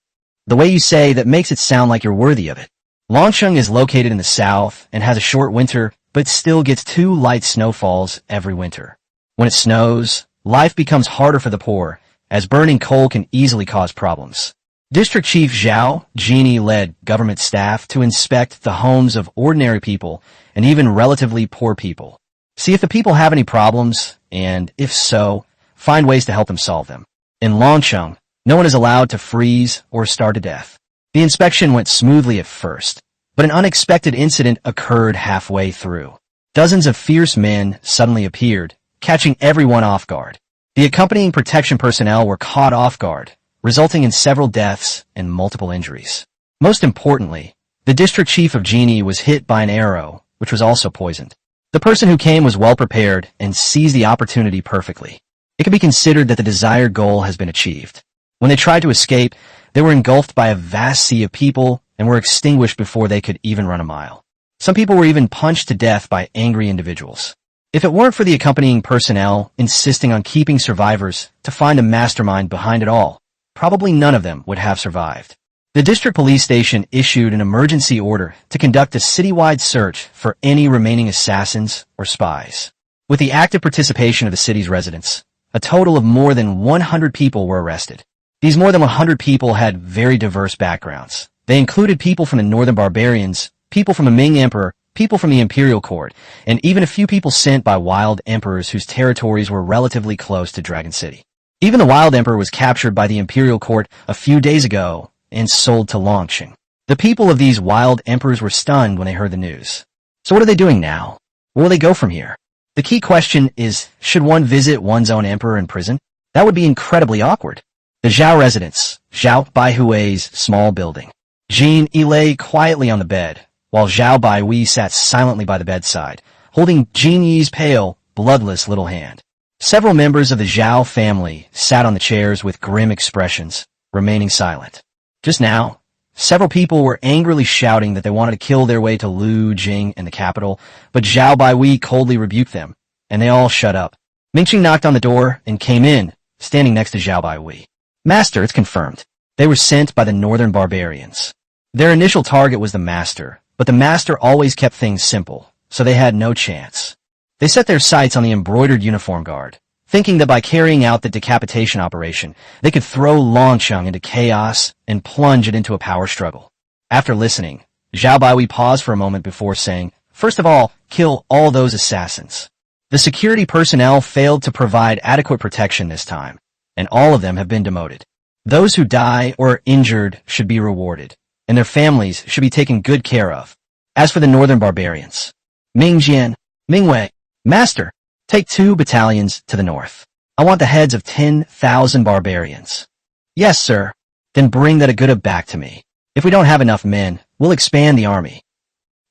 The way you say that makes it sound like you're worthy of it. Longsheng is located in the south and has a short winter, but still gets 2 light snowfalls every winter. When it snows, life becomes harder for the poor, as burning coal can easily cause problems. District Chief Zhao Jeannie led government staff to inspect the homes of ordinary people and even relatively poor people. See if the people have any problems, and if so, find ways to help them solve them. In Longsheng, no one is allowed to freeze or starve to death. The inspection went smoothly at first, but an unexpected incident occurred halfway through. Dozens of fierce men suddenly appeared, catching everyone off guard. The accompanying protection personnel were caught off guard, resulting in several deaths and multiple injuries. Most importantly, the district chief of Jeannie was hit by an arrow, which was also poisoned. The person who came was well prepared and seized the opportunity perfectly. It can be considered that the desired goal has been achieved. When they tried to escape, they were engulfed by a vast sea of people and were extinguished before they could even run a mile. Some people were even punched to death by angry individuals. If it weren't for the accompanying personnel insisting on keeping survivors to find a mastermind behind it all, probably none of them would have survived. The district police station issued an emergency order to conduct a citywide search for any remaining assassins or spies. With the active participation of the city's residents, a total of more than 100 people were arrested. These more than 100 people had very diverse backgrounds. They included people from the Northern Barbarians, people from the Ming Emperor, people from the Imperial Court, and even a few people sent by wild emperors whose territories were relatively close to Dragon City. Even the wild emperor was captured by the Imperial Court a few days ago and sold to Longsheng. The people of these wild emperors were stunned when they heard the news. So what are they doing now? Where will they go from here? The key question is, should one visit one's own emperor in prison? That would be incredibly awkward. The Zhao residence, Zhao Baihui's small building. Jean lay quietly on the bed, while Zhao Baihui sat silently by the bedside, holding Jean Yi's pale, bloodless little hand. Several members of the Zhao family sat on the chairs with grim expressions, remaining silent. Just now, several people were angrily shouting that they wanted to kill their way to Lu Jing in the capital, but Zhao Baihui coldly rebuked them, and they all shut up. Mingqing knocked on the door and came in, standing next to Zhao Baihui. Master, it's confirmed. They were sent by the Northern Barbarians. Their initial target was the Master, but the Master always kept things simple, so they had no chance. They set their sights on the embroidered uniform guard, thinking that by carrying out the decapitation operation, they could throw Longsheng into chaos and plunge it into a power struggle. After listening, Zhao Baihui paused for a moment before saying, "First of all, kill all those assassins." The security personnel failed to provide adequate protection this time, and all of them have been demoted. Those who die or are injured should be rewarded, and their families should be taken good care of. As for the Northern Barbarians, Ming Jian, Ming Wei, Master, take 2 battalions to the north. I want the heads of 10,000 barbarians. Yes, sir. Then bring that Aguda back to me. If we don't have enough men, we'll expand the army.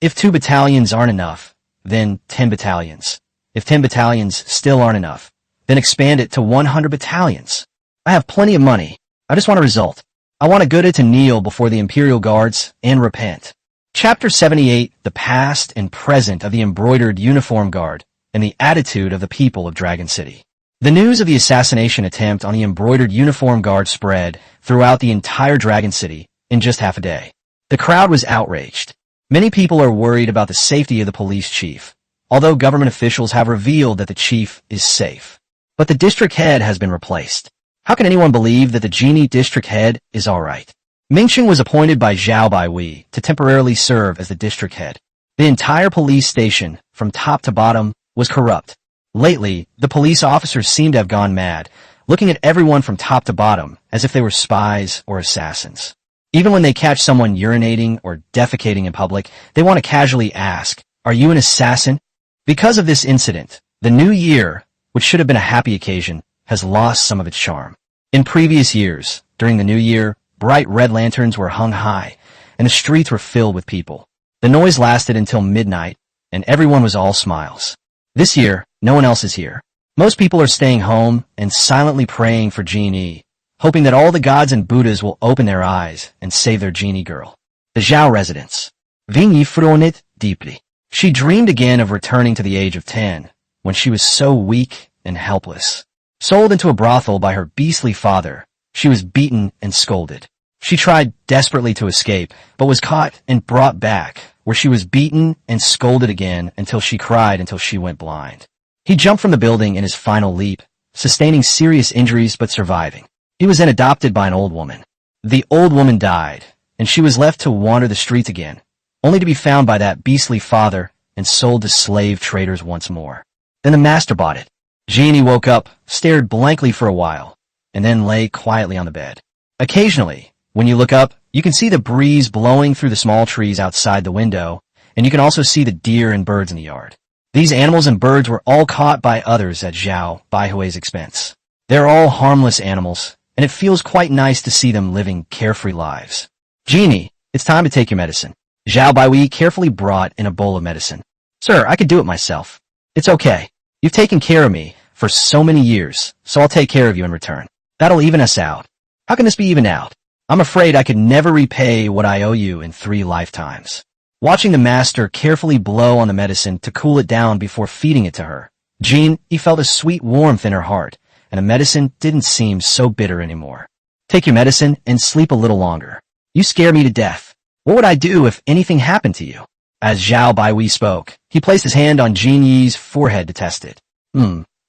If 2 battalions aren't enough, then 10 battalions. If 10 battalions still aren't enough, then expand it to 100 battalions. I have plenty of money. I just want a result. I want Aguda to kneel before the Imperial Guards and repent. Chapter 78, The Past and Present of the Embroidered Uniform Guard and the Attitude of the People of Dragon City. The news of the assassination attempt on the Embroidered Uniform Guard spread throughout the entire Dragon City in just half a day. The crowd was outraged. Many people are worried about the safety of the police chief, although government officials have revealed that the chief is safe. But the district head has been replaced. How can anyone believe that the Genie district head is alright? Mingqing was appointed by Zhao Baihui to temporarily serve as the district head. The entire police station, from top to bottom, was corrupt. Lately, the police officers seem to have gone mad, looking at everyone from top to bottom as if they were spies or assassins. Even when they catch someone urinating or defecating in public, they want to casually ask, "Are you an assassin?" Because of this incident, the new year, which should have been a happy occasion, has lost some of its charm. In previous years, during the new year, bright red lanterns were hung high, and the streets were filled with people. The noise lasted until midnight, and everyone was all smiles. This year, no one else is here. Most people are staying home and silently praying for Genie, hoping that all the gods and Buddhas will open their eyes and save their Genie girl. The Zhao residence. Ving Yi frowned deeply. She dreamed again of returning to the age of 10, when she was so weak and helpless. Sold into a brothel by her beastly father, she was beaten and scolded. She tried desperately to escape, but was caught and brought back, where she was beaten and scolded again until she cried until she went blind. He jumped from the building in his final leap, sustaining serious injuries but surviving. He was then adopted by an old woman. The old woman died, and she was left to wander the streets again, only to be found by that beastly father and sold to slave traders once more. Then the master bought it. Jeannie woke up, stared blankly for a while, and then lay quietly on the bed. Occasionally, when you look up, you can see the breeze blowing through the small trees outside the window, and you can also see the deer and birds in the yard. These animals and birds were all caught by others at Zhao Baihui's expense. They're all harmless animals, and it feels quite nice to see them living carefree lives. Jeannie, it's time to take your medicine. Zhao Baihui carefully brought in a bowl of medicine. Sir, I could do it myself. It's okay. You've taken care of me for so many years, so I'll take care of you in return. That'll even us out. How can this be evened out? I'm afraid I could never repay what I owe you in 3 lifetimes. Watching the master carefully blow on the medicine to cool it down before feeding it to her, Jean, he felt a sweet warmth in her heart, and the medicine didn't seem so bitter anymore. Take your medicine and sleep a little longer. You scare me to death. What would I do if anything happened to you? As Zhao Baihui spoke, he placed his hand on Jin Yi's forehead to test it.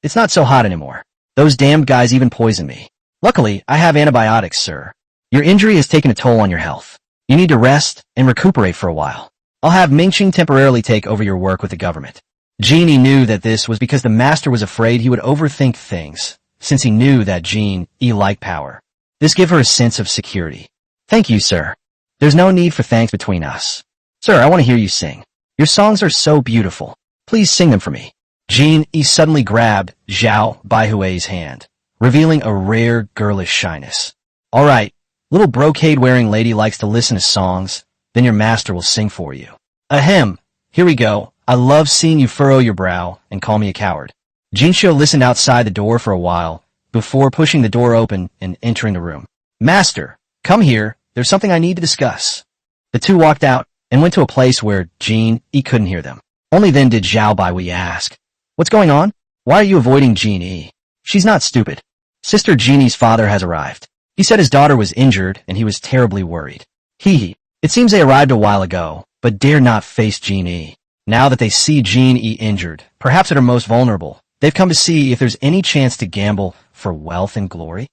It's not so hot anymore. Those damned guys even poisoned me. Luckily, I have antibiotics, sir. Your injury has taken a toll on your health. You need to rest and recuperate for a while. I'll have Mingqing temporarily take over your work with the government. Genie knew that this was because the master was afraid he would overthink things, since he knew that Jean E liked power. This gave her a sense of security. Thank you, sir. There's no need for thanks between us. Sir, I want to hear you sing. Your songs are so beautiful. Please sing them for me. Jean E suddenly grabbed Zhao Baihui's hand, revealing a rare girlish shyness. All right, little brocade-wearing lady likes to listen to songs, then your master will sing for you. Ahem, here we go. I love seeing you furrow your brow and call me a coward. Jinshou listened outside the door for a while, before pushing the door open and entering the room. Master, come here, there's something I need to discuss. The two walked out and went to a place where Jean E couldn't hear them. Only then did Zhao Baihui ask, "What's going on? Why are you avoiding Jean E? She's not stupid. Sister Jeannie's father has arrived. He said his daughter was injured and he was terribly worried. It seems they arrived a while ago, but dare not face Jean E. Now that they see Jean E injured, perhaps at her most vulnerable, they've come to see if there's any chance to gamble for wealth and glory.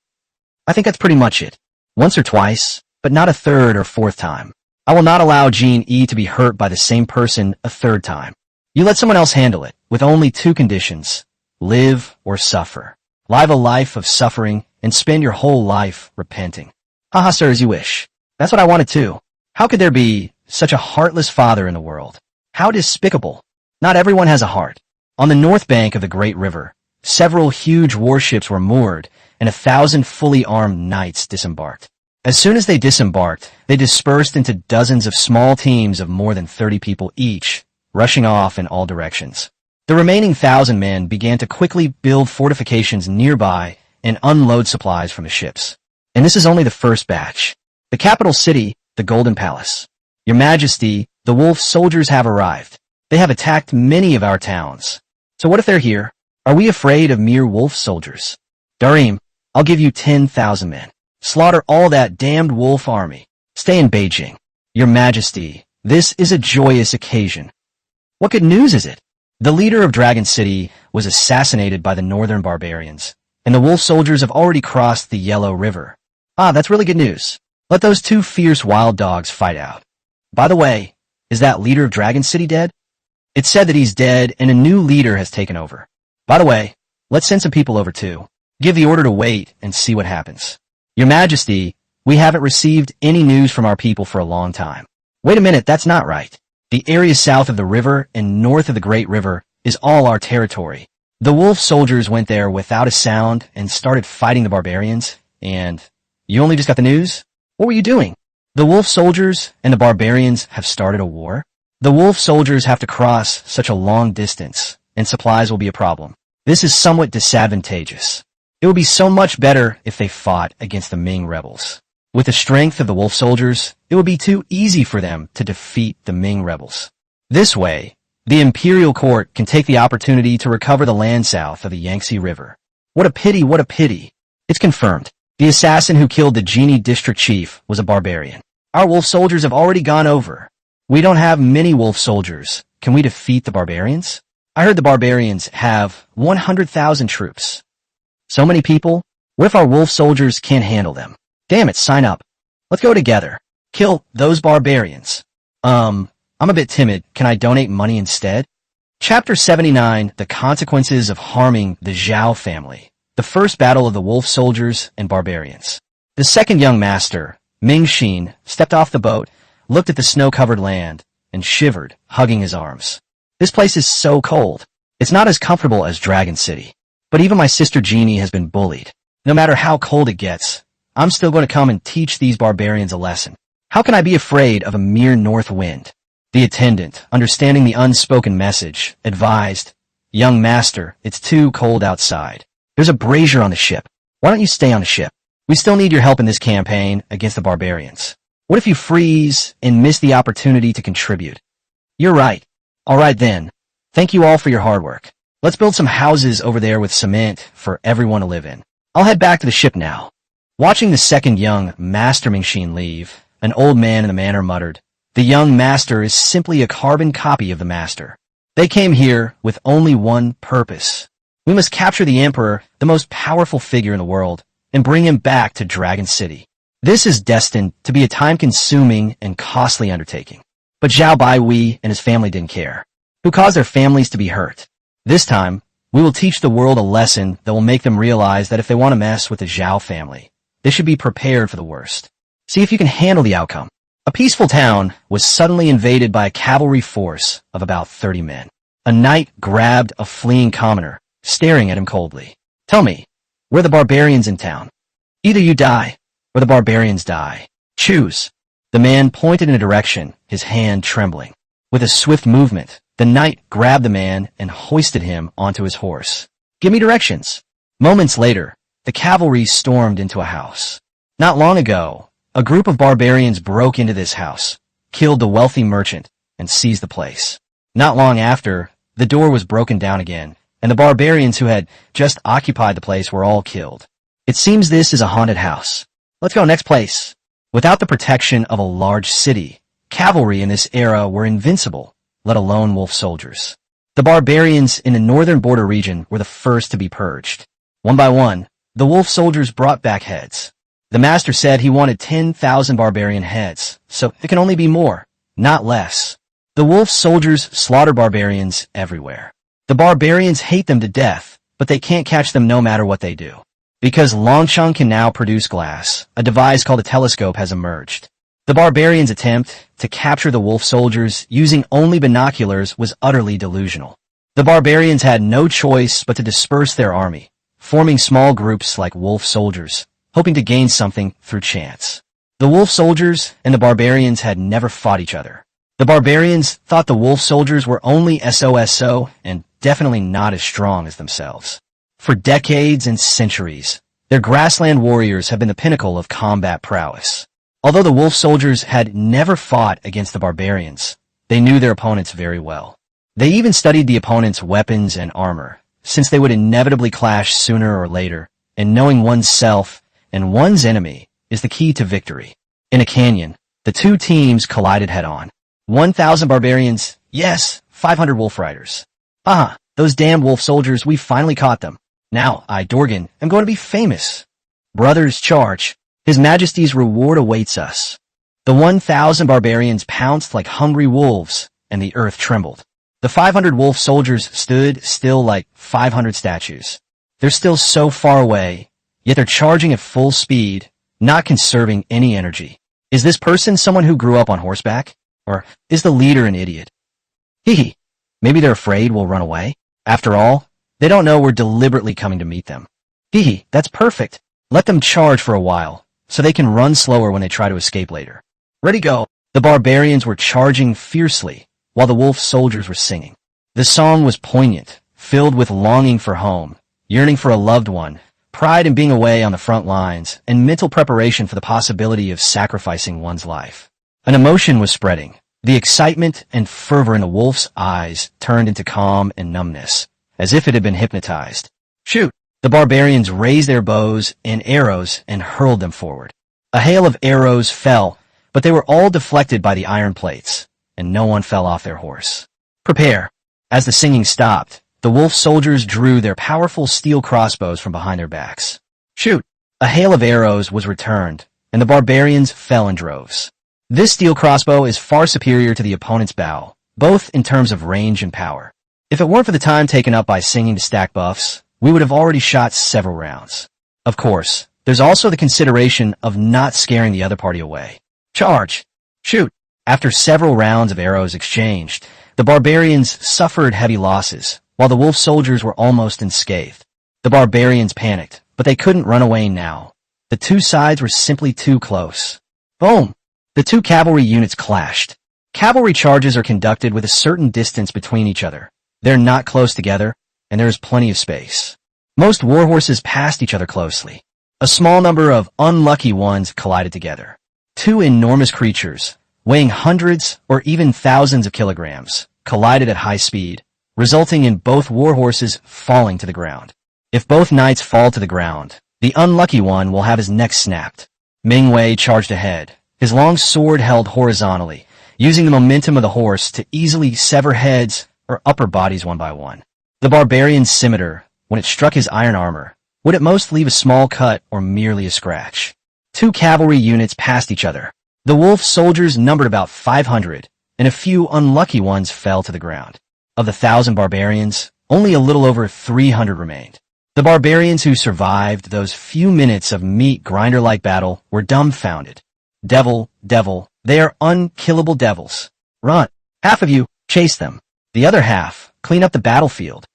I think that's pretty much it. Once or twice, but not a third or fourth time. I will not allow Jean E to be hurt by the same person a third time. You let someone else handle it, with only 2 conditions. Live or suffer. Live a life of suffering and spend your whole life repenting. Haha, sir, as you wish. That's what I wanted too. How could there be such a heartless father in the world? How despicable. Not everyone has a heart. On the north bank of the great river, several huge warships were moored, and 1,000 fully armed knights disembarked. As soon as they disembarked, they dispersed into dozens of small teams of more than 30 people each, rushing off in all directions. The remaining 1,000 men began to quickly build fortifications nearby and unload supplies from the ships. And this is only the first batch. The capital city, the Golden Palace. Your Majesty, the wolf soldiers have arrived. They have attacked many of our towns. So what if they're here? Are we afraid of mere wolf soldiers? Darim, I'll give you 10,000 men. Slaughter all that damned wolf army. Stay in Beijing. Your Majesty, this is a joyous occasion. What good news is it? The leader of Dragon City was assassinated by the northern barbarians, and the wolf soldiers have already crossed the Yellow River. Ah, that's really good news. Let those 2 fierce wild dogs fight out. By the way, is that leader of Dragon City dead? It's said that he's dead and a new leader has taken over. By the way, let's send some people over too. Give the order to wait and see what happens. Your Majesty, we haven't received any news from our people for a long time. Wait a minute, that's not right. The area south of the river and north of the Great River is all our territory. The wolf soldiers went there without a sound and started fighting the barbarians, and you only just got the news? What were you doing? The wolf soldiers and the barbarians have started a war? The wolf soldiers have to cross such a long distance, and supplies will be a problem. This is somewhat disadvantageous. It would be so much better if they fought against the Ming rebels. With the strength of the wolf soldiers, it would be too easy for them to defeat the Ming rebels. This way, The imperial court can take the opportunity to recover the land south of the Yangtze River. What a pity, what a pity. It's confirmed. The assassin who killed the Genie district chief was a barbarian. Our wolf soldiers have already gone over. We don't have many wolf soldiers. Can we defeat the barbarians? I heard the barbarians have 100,000 troops. So many people? What if our wolf soldiers can't handle them? Damn it, sign up. Let's go together. Kill those barbarians. I'm a bit timid. Can I donate money instead? Chapter 79, The Consequences of Harming the Zhao Family. The first battle of the wolf soldiers and barbarians. The second young master, Ming Xin, stepped off the boat, looked at the snow-covered land, and shivered, hugging his arms. This place is so cold. It's not as comfortable as Dragon City. But even my sister Jeannie has been bullied. No matter how cold it gets, I'm still going to come and teach these barbarians a lesson. How can I be afraid of a mere north wind? The attendant, understanding the unspoken message, advised, "Young master, it's too cold outside. There's a brazier on the ship. Why don't you stay on the ship? We still need your help in this campaign against the barbarians. What if you freeze and miss the opportunity to contribute?" You're right. All right then. Thank you all for your hard work. Let's build some houses over there with cement for everyone to live in. I'll head back to the ship now. Watching the second young master Mingxin leave, an old man in the manor muttered, "The young master is simply a carbon copy of the master. They came here with only one purpose. We must capture the emperor, the most powerful figure in the world, and bring him back to Dragon City. This is destined to be a time-consuming and costly undertaking." But Zhao Baihui and his family didn't care. Who caused their families to be hurt? This time, we will teach the world a lesson that will make them realize that if they want to mess with the Zhao family, they should be prepared for the worst. See if you can handle the outcome. A peaceful town was suddenly invaded by a cavalry force of about 30 men. A knight grabbed a fleeing commoner, staring at him coldly. "Tell me, where are the barbarians in town? Either you die, or the barbarians die. Choose." The man pointed in a direction, his hand trembling. With a swift movement, the knight grabbed the man and hoisted him onto his horse. "Give me directions." Moments later, the cavalry stormed into a house. Not long ago, a group of barbarians broke into this house, killed the wealthy merchant, and seized the place. Not long after, the door was broken down again, and the barbarians who had just occupied the place were all killed. It seems this is a haunted house. Let's go next place. Without the protection of a large city, cavalry in this era were invincible, let alone wolf soldiers. The barbarians in the northern border region were the first to be purged. One by one, the wolf soldiers brought back heads. The master said he wanted 10,000 barbarian heads, so it can only be more, not less. The wolf soldiers slaughter barbarians everywhere. The barbarians hate them to death, but they can't catch them no matter what they do. Because Longcheng can now produce glass, a device called a telescope has emerged. The barbarians' attempt to capture the wolf soldiers using only binoculars was utterly delusional. The barbarians had no choice but to disperse their army, forming small groups like wolf soldiers, hoping to gain something through chance. The wolf soldiers and the barbarians had never fought each other. The barbarians thought the wolf soldiers were only SOSO and definitely not as strong as themselves. For decades and centuries, their grassland warriors have been the pinnacle of combat prowess. Although the wolf soldiers had never fought against the barbarians, they knew their opponents very well. They even studied the opponent's weapons and armor, since they would inevitably clash sooner or later, and knowing oneself and one's enemy is the key to victory. In a canyon, the two teams collided head-on. 1,000 barbarians, yes, 500 wolf riders. Ah, those damn wolf soldiers, we finally caught them. Now, I, Dorgan, am going to be famous. Brothers, charge. His Majesty's reward awaits us. The 1,000 barbarians pounced like hungry wolves, and the earth trembled. The 500 wolf soldiers stood still like 500 statues. They're still so far away, yet they're charging at full speed, not conserving any energy. Is this person someone who grew up on horseback? Or is the leader an idiot? Hee. Maybe they're afraid we'll run away. After all, they don't know we're deliberately coming to meet them. Hee, that's perfect. Let them charge for a while, so they can run slower when they try to escape later. Ready, go. The barbarians were charging fiercely, while the wolf soldiers were singing. The song was poignant, filled with longing for home, yearning for a loved one, pride in being away on the front lines, and mental preparation for the possibility of sacrificing one's life. An emotion was spreading, The excitement and fervor in the wolf's eyes turned into calm and numbness, as if it had been hypnotized. Shoot! The barbarians raised their bows and arrows and hurled them forward. A hail of arrows fell, but they were all deflected by the iron plates, and no one fell off their horse. Prepare! As the singing stopped, the wolf soldiers drew their powerful steel crossbows from behind their backs. Shoot! A hail of arrows was returned, and the barbarians fell in droves. This steel crossbow is far superior to the opponent's bow, both in terms of range and power. If it weren't for the time taken up by singing to stack buffs, we would have already shot several rounds. Of course, there's also the consideration of not scaring the other party away. Charge! Shoot! After several rounds of arrows exchanged, the barbarians suffered heavy losses, while the wolf soldiers were almost unscathed. The barbarians panicked, but they couldn't run away now. The two sides were simply too close. Boom! The two cavalry units clashed. Cavalry charges are conducted with a certain distance between each other. They're not close together, and there is plenty of space. Most warhorses passed each other closely. A small number of unlucky ones collided together. Two enormous creatures, weighing hundreds or even thousands of kilograms, collided at high speed, resulting in both warhorses falling to the ground. If both knights fall to the ground, the unlucky one will have his neck snapped. Ming Wei charged ahead, his long sword held horizontally, using the momentum of the horse to easily sever heads or upper bodies one by one. The barbarian's scimitar, when it struck his iron armor, would at most leave a small cut or merely a scratch. Two cavalry units passed each other. The wolf soldiers numbered about 500, and a few unlucky ones fell to the ground. Of the 1,000 barbarians, only a little over 300 remained. The barbarians who survived those few minutes of meat grinder-like battle were dumbfounded. Devil, they are unkillable devils. Run! Half of you, chase them. The other half, clean up the battlefield.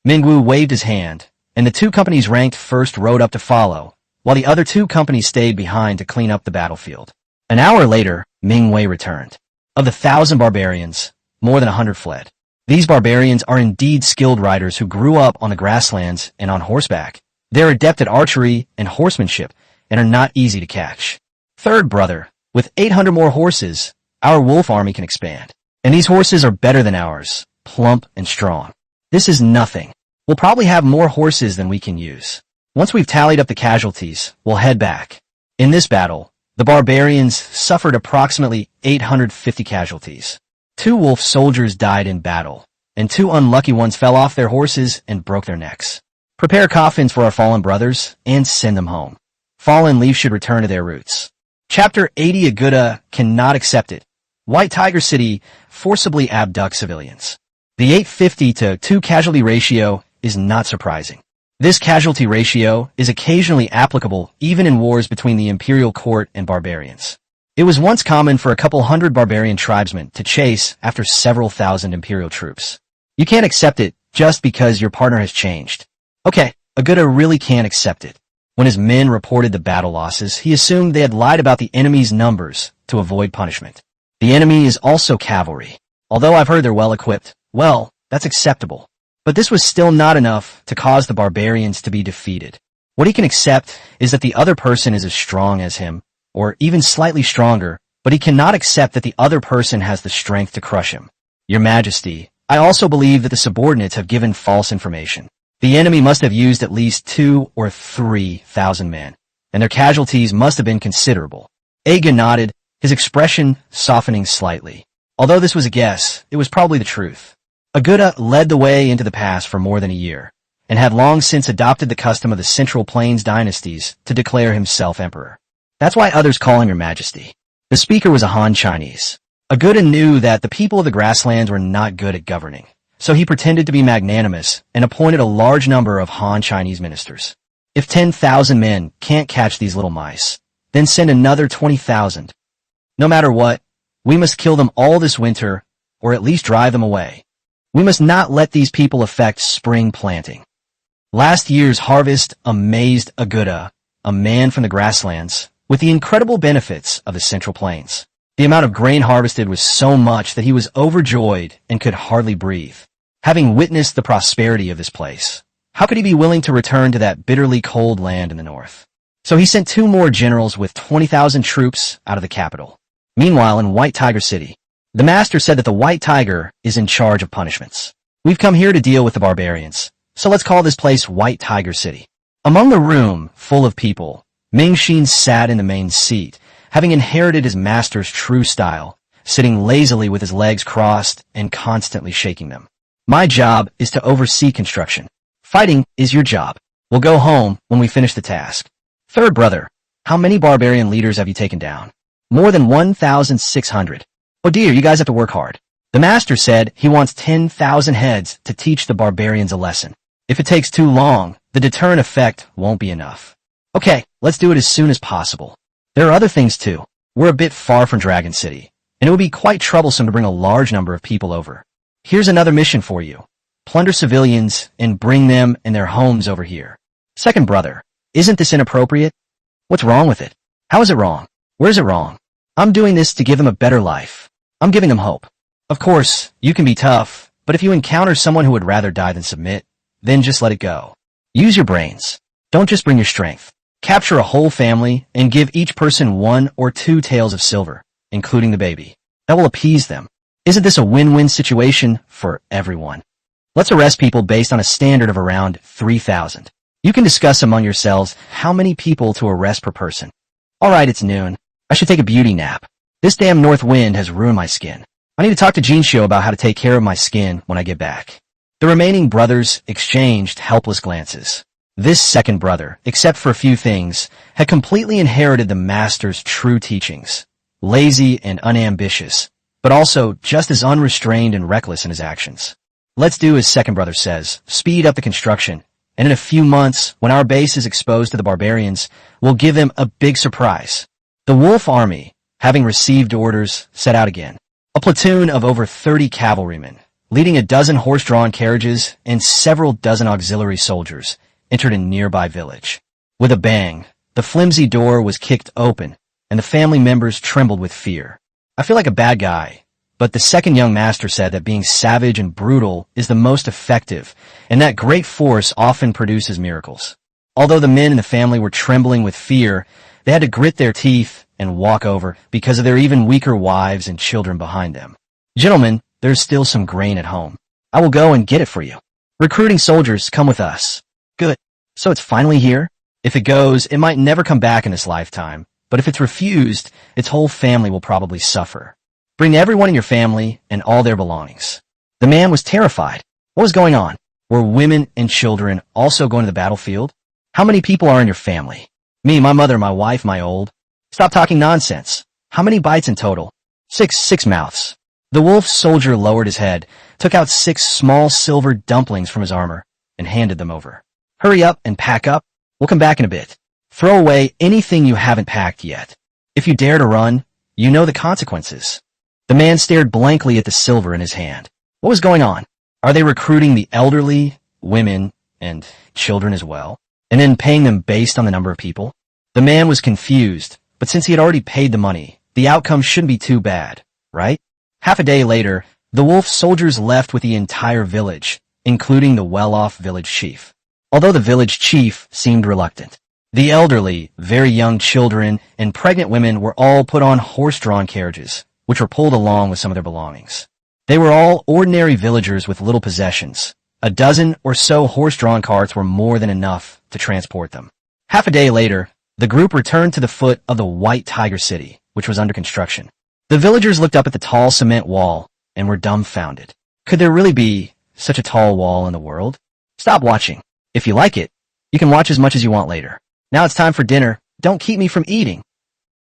Mingwu waved his hand, and the two companies ranked first rode up to follow, while the other two companies stayed behind to clean up the battlefield. An hour later, Ming Wei returned. Of the 1,000 barbarians, more than 100 fled. These barbarians are indeed skilled riders who grew up on the grasslands and on horseback. They're adept at archery and horsemanship, and are not easy to catch. Third brother, with 800 more horses, our wolf army can expand. And these horses are better than ours, plump and strong. This is nothing. We'll probably have more horses than we can use. Once we've tallied up the casualties, we'll head back. In this battle, the barbarians suffered approximately 850 casualties. 2 wolf soldiers died in battle, and 2 unlucky ones fell off their horses and broke their necks. Prepare coffins for our fallen brothers, and send them home. Fallen leaves should return to their roots. Chapter 80 Aguda cannot accept it. White Tiger City forcibly abduct civilians. The 850 to 2 casualty ratio is not surprising. This casualty ratio is occasionally applicable even in wars between the imperial court and barbarians. It was once common for a couple hundred barbarian tribesmen to chase after several thousand imperial troops. You can't accept it just because your partner has changed. Okay, Aguda really can't accept it. When his men reported the battle losses, he assumed they had lied about the enemy's numbers to avoid punishment. The enemy is also cavalry. Although I've heard they're well equipped, well, that's acceptable. But this was still not enough to cause the barbarians to be defeated. What he can accept is that the other person is as strong as him, or even slightly stronger, but he cannot accept that the other person has the strength to crush him. Your Majesty, I also believe that the subordinates have given false information. The enemy must have used at least 2,000 or 3,000 men, and their casualties must have been considerable. Aga nodded, his expression softening slightly. Although this was a guess, it was probably the truth. Aguda led the way into the pass for more than a year, and had long since adopted the custom of the Central Plains dynasties to declare himself emperor. That's why others call him Your Majesty. The speaker was a Han Chinese. Aguda knew that the people of the grasslands were not good at governing, so he pretended to be magnanimous and appointed a large number of Han Chinese ministers. If 10,000 men can't catch these little mice, then send another 20,000. No matter what, we must kill them all this winter, or at least drive them away. We must not let these people affect spring planting. Last year's harvest amazed Aguda, a man from the grasslands, with the incredible benefits of the Central Plains. The amount of grain harvested was so much that he was overjoyed and could hardly breathe. Having witnessed the prosperity of this place, how could he be willing to return to that bitterly cold land in the north? So he sent 2 more generals with 20,000 troops out of the capital. Meanwhile, in White Tiger City, The master said that the white tiger is in charge of punishments. We've come here to deal with the barbarians, so let's call this place White Tiger City. Among the room full of people, Ming Xin sat in the main seat, having inherited his master's true style, sitting lazily with his legs crossed and constantly shaking them. My job is to oversee construction. Fighting is your job. We'll go home when we finish the task. Third brother, how many barbarian leaders have you taken down? More than 1,600. Oh dear, you guys have to work hard. The master said he wants 10,000 heads to teach the barbarians a lesson. If it takes too long, the deterrent effect won't be enough. Okay, let's do it as soon as possible. There are other things too. We're a bit far from Dragon City, and it would be quite troublesome to bring a large number of people over. Here's another mission for you. Plunder civilians and bring them and their homes over here. Second brother, isn't this inappropriate? What's wrong with it? How is it wrong? Where's it wrong? I'm doing this to give them a better life. I'm giving them hope. Of course, you can be tough, but if you encounter someone who would rather die than submit, then just let it go. Use your brains. Don't just bring your strength. Capture a whole family and give each person 1 or 2 taels of silver, including the baby. That will appease them. Isn't this a win-win situation for everyone? Let's arrest people based on a standard of around 3,000. You can discuss among yourselves how many people to arrest per person. Alright, it's noon. I should take a beauty nap. This damn north wind has ruined my skin. I need to talk to Jinshio about how to take care of my skin when I get back. The remaining brothers exchanged helpless glances. This second brother, except for a few things, had completely inherited the master's true teachings. Lazy and unambitious, but also just as unrestrained and reckless in his actions. Let's do as second brother says, speed up the construction, and in a few months, when our base is exposed to the barbarians, we'll give them a big surprise. The Wolf Army, having received orders, set out again. A platoon of over 30 cavalrymen, leading a dozen horse-drawn carriages and several dozen auxiliary soldiers, entered a nearby village. With a bang, the flimsy door was kicked open, and the family members trembled with fear. I feel like a bad guy, but the second young master said that being savage and brutal is the most effective, and that great force often produces miracles. Although the men in the family were trembling with fear, they had to grit their teeth and walk over because of their even weaker wives and children behind them. Gentlemen, there's still some grain at home. I will go and get it for you. Recruiting soldiers, come with us. Good. So it's finally here? If it goes, it might never come back in this lifetime, but if it's refused, its whole family will probably suffer. Bring everyone in your family and all their belongings. The man was terrified. What was going on? Were women and children also going to the battlefield? How many people are in your family? Me, my mother, my wife, my old. Stop talking nonsense. How many bites in total? Six mouths. The wolf soldier lowered his head, took out 6 small silver dumplings from his armor, and handed them over. Hurry up and pack up. We'll come back in a bit. Throw away anything you haven't packed yet. If you dare to run, you know the consequences. The man stared blankly at the silver in his hand. What was going on? Are they recruiting the elderly, women, and children as well, and then paying them based on the number of people? The man was confused, but since he had already paid the money, the outcome shouldn't be too bad, right? Half a day later, the wolf soldiers left with the entire village, including the well-off village chief. Although the village chief seemed reluctant. The elderly, very young children, and pregnant women were all put on horse-drawn carriages, which were pulled along with some of their belongings. They were all ordinary villagers with little possessions. A dozen or so horse-drawn carts were more than enough to transport them. Half a day later, the group returned to the foot of the White Tiger City, which was under construction. The villagers looked up at the tall cement wall and were dumbfounded. Could there really be such a tall wall in the world? Stop watching. If you like it, you can watch as much as you want later. Now it's time for dinner. Don't keep me from eating.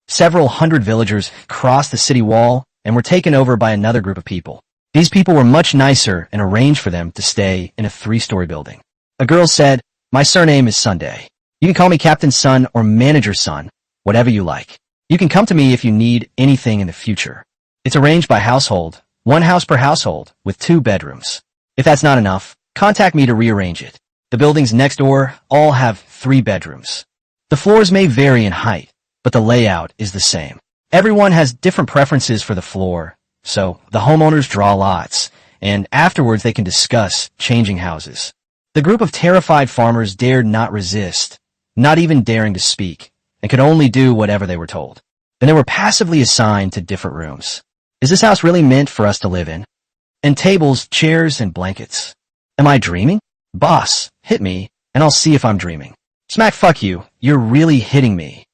Several hundred villagers crossed the city wall and were taken over by another group of people. These people were much nicer and arranged for them to stay in a 3-story building. A girl said, "My surname is Sunday. You can call me Captain Sun or Manager Sun, whatever you like. You can come to me if you need anything in the future. It's arranged by household, 1 house per household, with 2 bedrooms. If that's not enough, contact me to rearrange it. The buildings next door all have 3 bedrooms. The floors may vary in height, but the layout is the same. Everyone has different preferences for the floor, so the homeowners draw lots, and afterwards they can discuss changing houses." The group of terrified farmers dared not resist, not even daring to speak, and could only do whatever they were told. Then they were passively assigned to different rooms. Is this house really meant for us to live in? And tables, chairs, and blankets. Am I dreaming? Boss, hit me, and I'll see if I'm dreaming. Smack fuck you, you're really hitting me.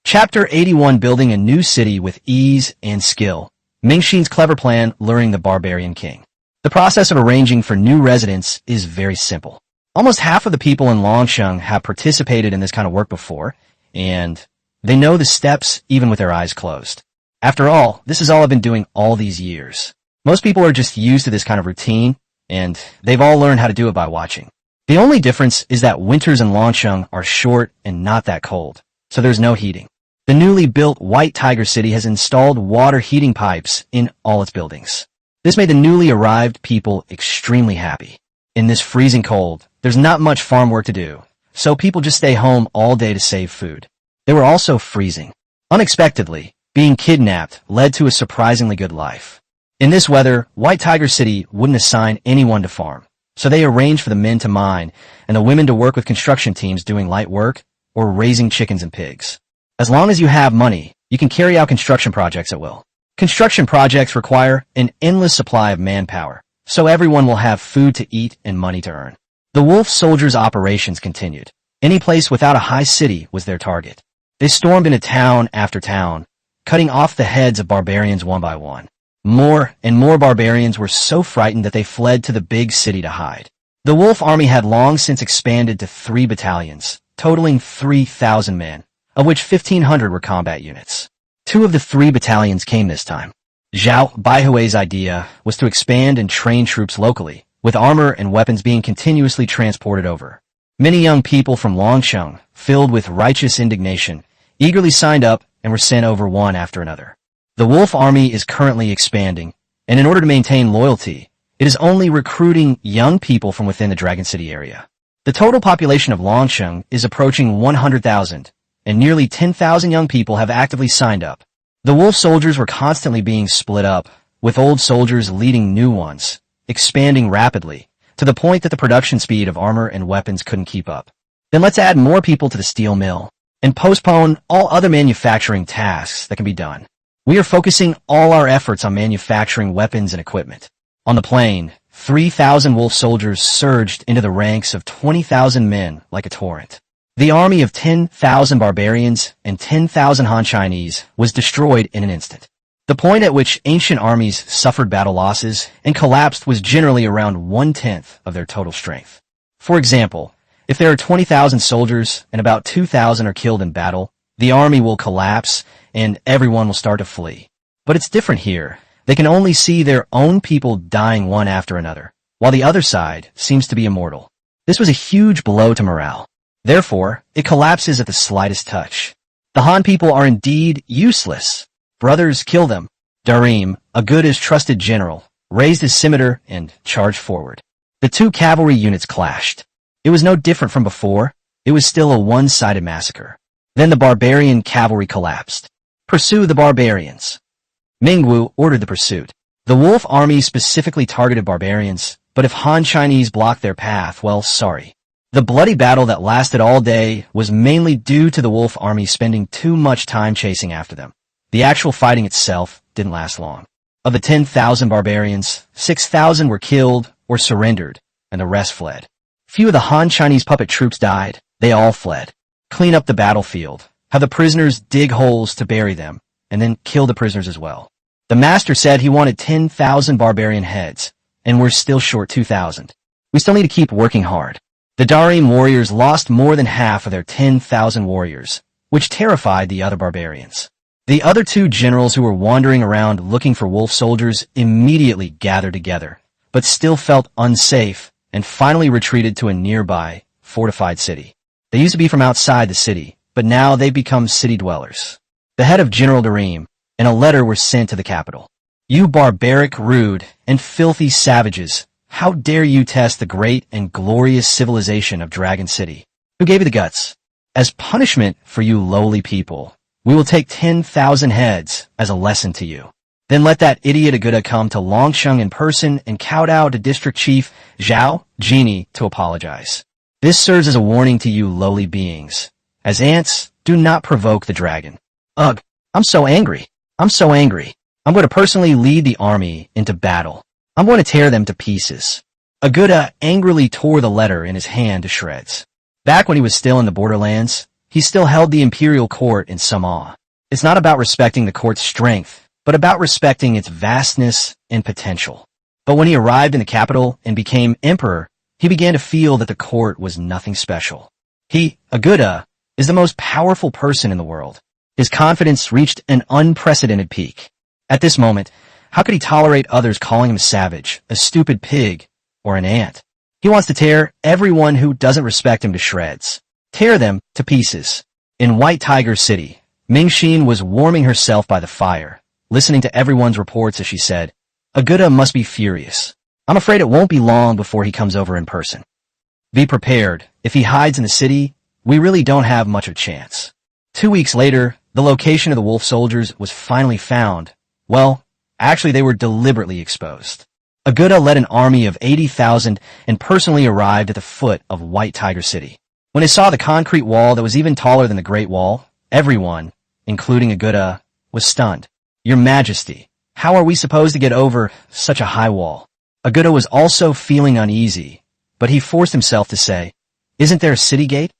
Chapter 81, Building a New City with Ease and Skill. Mingxin's clever plan, luring the barbarian king. The process of arranging for new residents is very simple. Almost half of the people in Longsheng have participated in this kind of work before, and they know the steps even with their eyes closed. After all, this is all I've been doing all these years. Most people are just used to this kind of routine, and they've all learned how to do it by watching. The only difference is that winters in Longsheng are short and not that cold, so there's no heating. The newly built White Tiger City has installed water heating pipes in all its buildings. This made the newly arrived people extremely happy. In this freezing cold, there's not much farm work to do, so people just stay home all day to save food. They were also freezing. Unexpectedly, being kidnapped led to a surprisingly good life. In this weather, White Tiger City wouldn't assign anyone to farm, so they arranged for the men to mine and the women to work with construction teams doing light work or raising chickens and pigs. As long as you have money, you can carry out construction projects at will. Construction projects require an endless supply of manpower, so everyone will have food to eat and money to earn. The wolf soldiers' operations continued. Any place without a high city was their target. They stormed into town after town, cutting off the heads of barbarians one by one. More and more barbarians were so frightened that they fled to the big city to hide. The wolf army had long since expanded to 3 battalions, totaling 3,000 men, of which 1,500 were combat units. 2 of the 3 battalions came this time. Zhao Baihui's idea was to expand and train troops locally, with armor and weapons being continuously transported over. Many young people from Longsheng, filled with righteous indignation, eagerly signed up and were sent over one after another. The wolf army is currently expanding, and in order to maintain loyalty, it is only recruiting young people from within the Dragon City area. The total population of Longsheng is approaching 100,000, and nearly 10,000 young people have actively signed up. The wolf soldiers were constantly being split up, with old soldiers leading new ones, expanding rapidly, to the point that the production speed of armor and weapons couldn't keep up. Then let's add more people to the steel mill, and postpone all other manufacturing tasks that can be done. We are focusing all our efforts on manufacturing weapons and equipment. On the plain, 3,000 wolf soldiers surged into the ranks of 20,000 men like a torrent. The army of 10,000 barbarians and 10,000 Han Chinese was destroyed in an instant. The point at which ancient armies suffered battle losses and collapsed was generally around 1/10 of their total strength. For example, if there are 20,000 soldiers and about 2,000 are killed in battle, the army will collapse and everyone will start to flee. But it's different here. They can only see their own people dying one after another, while the other side seems to be immortal. This was a huge blow to morale. Therefore, it collapses at the slightest touch. The Han people are indeed useless. Brothers, kill them. Darim, a good as trusted general, raised his scimitar and charged forward. The 2 cavalry units clashed. It was no different from before. It was still a one-sided massacre. Then the barbarian cavalry collapsed. Pursue the barbarians. Mingwu ordered the pursuit. The wolf army specifically targeted barbarians, but if Han Chinese blocked their path, well, sorry. The bloody battle that lasted all day was mainly due to the wolf army spending too much time chasing after them. The actual fighting itself didn't last long. Of the 10,000 barbarians, 6,000 were killed or surrendered, and the rest fled. Few of the Han Chinese puppet troops died. They all fled. Clean up the battlefield. Have the prisoners dig holes to bury them, and then kill the prisoners as well. The master said he wanted 10,000 barbarian heads, and we're still short 2,000. We still need to keep working hard. The Darim warriors lost more than half of their 10,000 warriors, which terrified the other barbarians. The other 2 generals who were wandering around looking for wolf soldiers immediately gathered together, but still felt unsafe and finally retreated to a nearby, fortified city. They used to be from outside the city, but now they've become city dwellers. The head of General Darim and a letter were sent to the capital. You barbaric, rude, and filthy savages, how dare you test the great and glorious civilization of Dragon City? Who gave you the guts? As punishment for you lowly people, we will take 10,000 heads as a lesson to you. Then let that idiot Aguda come to Longsheng in person and kowtow to District Chief Zhao Jini to apologize. This serves as a warning to you lowly beings. As ants, do not provoke the dragon. Ugh, I'm so angry. I'm so angry. I'm going to personally lead the army into battle. I'm going to tear them to pieces. Aguda angrily tore the letter in his hand to shreds. Back when he was still in the borderlands, he still held the imperial court in some awe. It's not about respecting the court's strength, but about respecting its vastness and potential. But when he arrived in the capital and became emperor, he began to feel that the court was nothing special. He, Aguda, is the most powerful person in the world. His confidence reached an unprecedented peak. At this moment, how could he tolerate others calling him savage, a stupid pig, or an ant? He wants to tear everyone who doesn't respect him to shreds. Tear them to pieces. In White Tiger City, Mingxin was warming herself by the fire, listening to everyone's reports as she said, Aguda must be furious. I'm afraid it won't be long before he comes over in person. Be prepared. If he hides in the city, we really don't have much of a chance. 2 weeks later, the location of the wolf soldiers was finally found. Well, actually they were deliberately exposed. Aguda led an army of 80,000 and personally arrived at the foot of White Tiger City. When they saw the concrete wall that was even taller than the Great Wall, everyone, including Aguda, was stunned. Your Majesty, how are we supposed to get over such a high wall? Aguda was feeling uneasy, but he forced himself to say, Isn't there a city gate?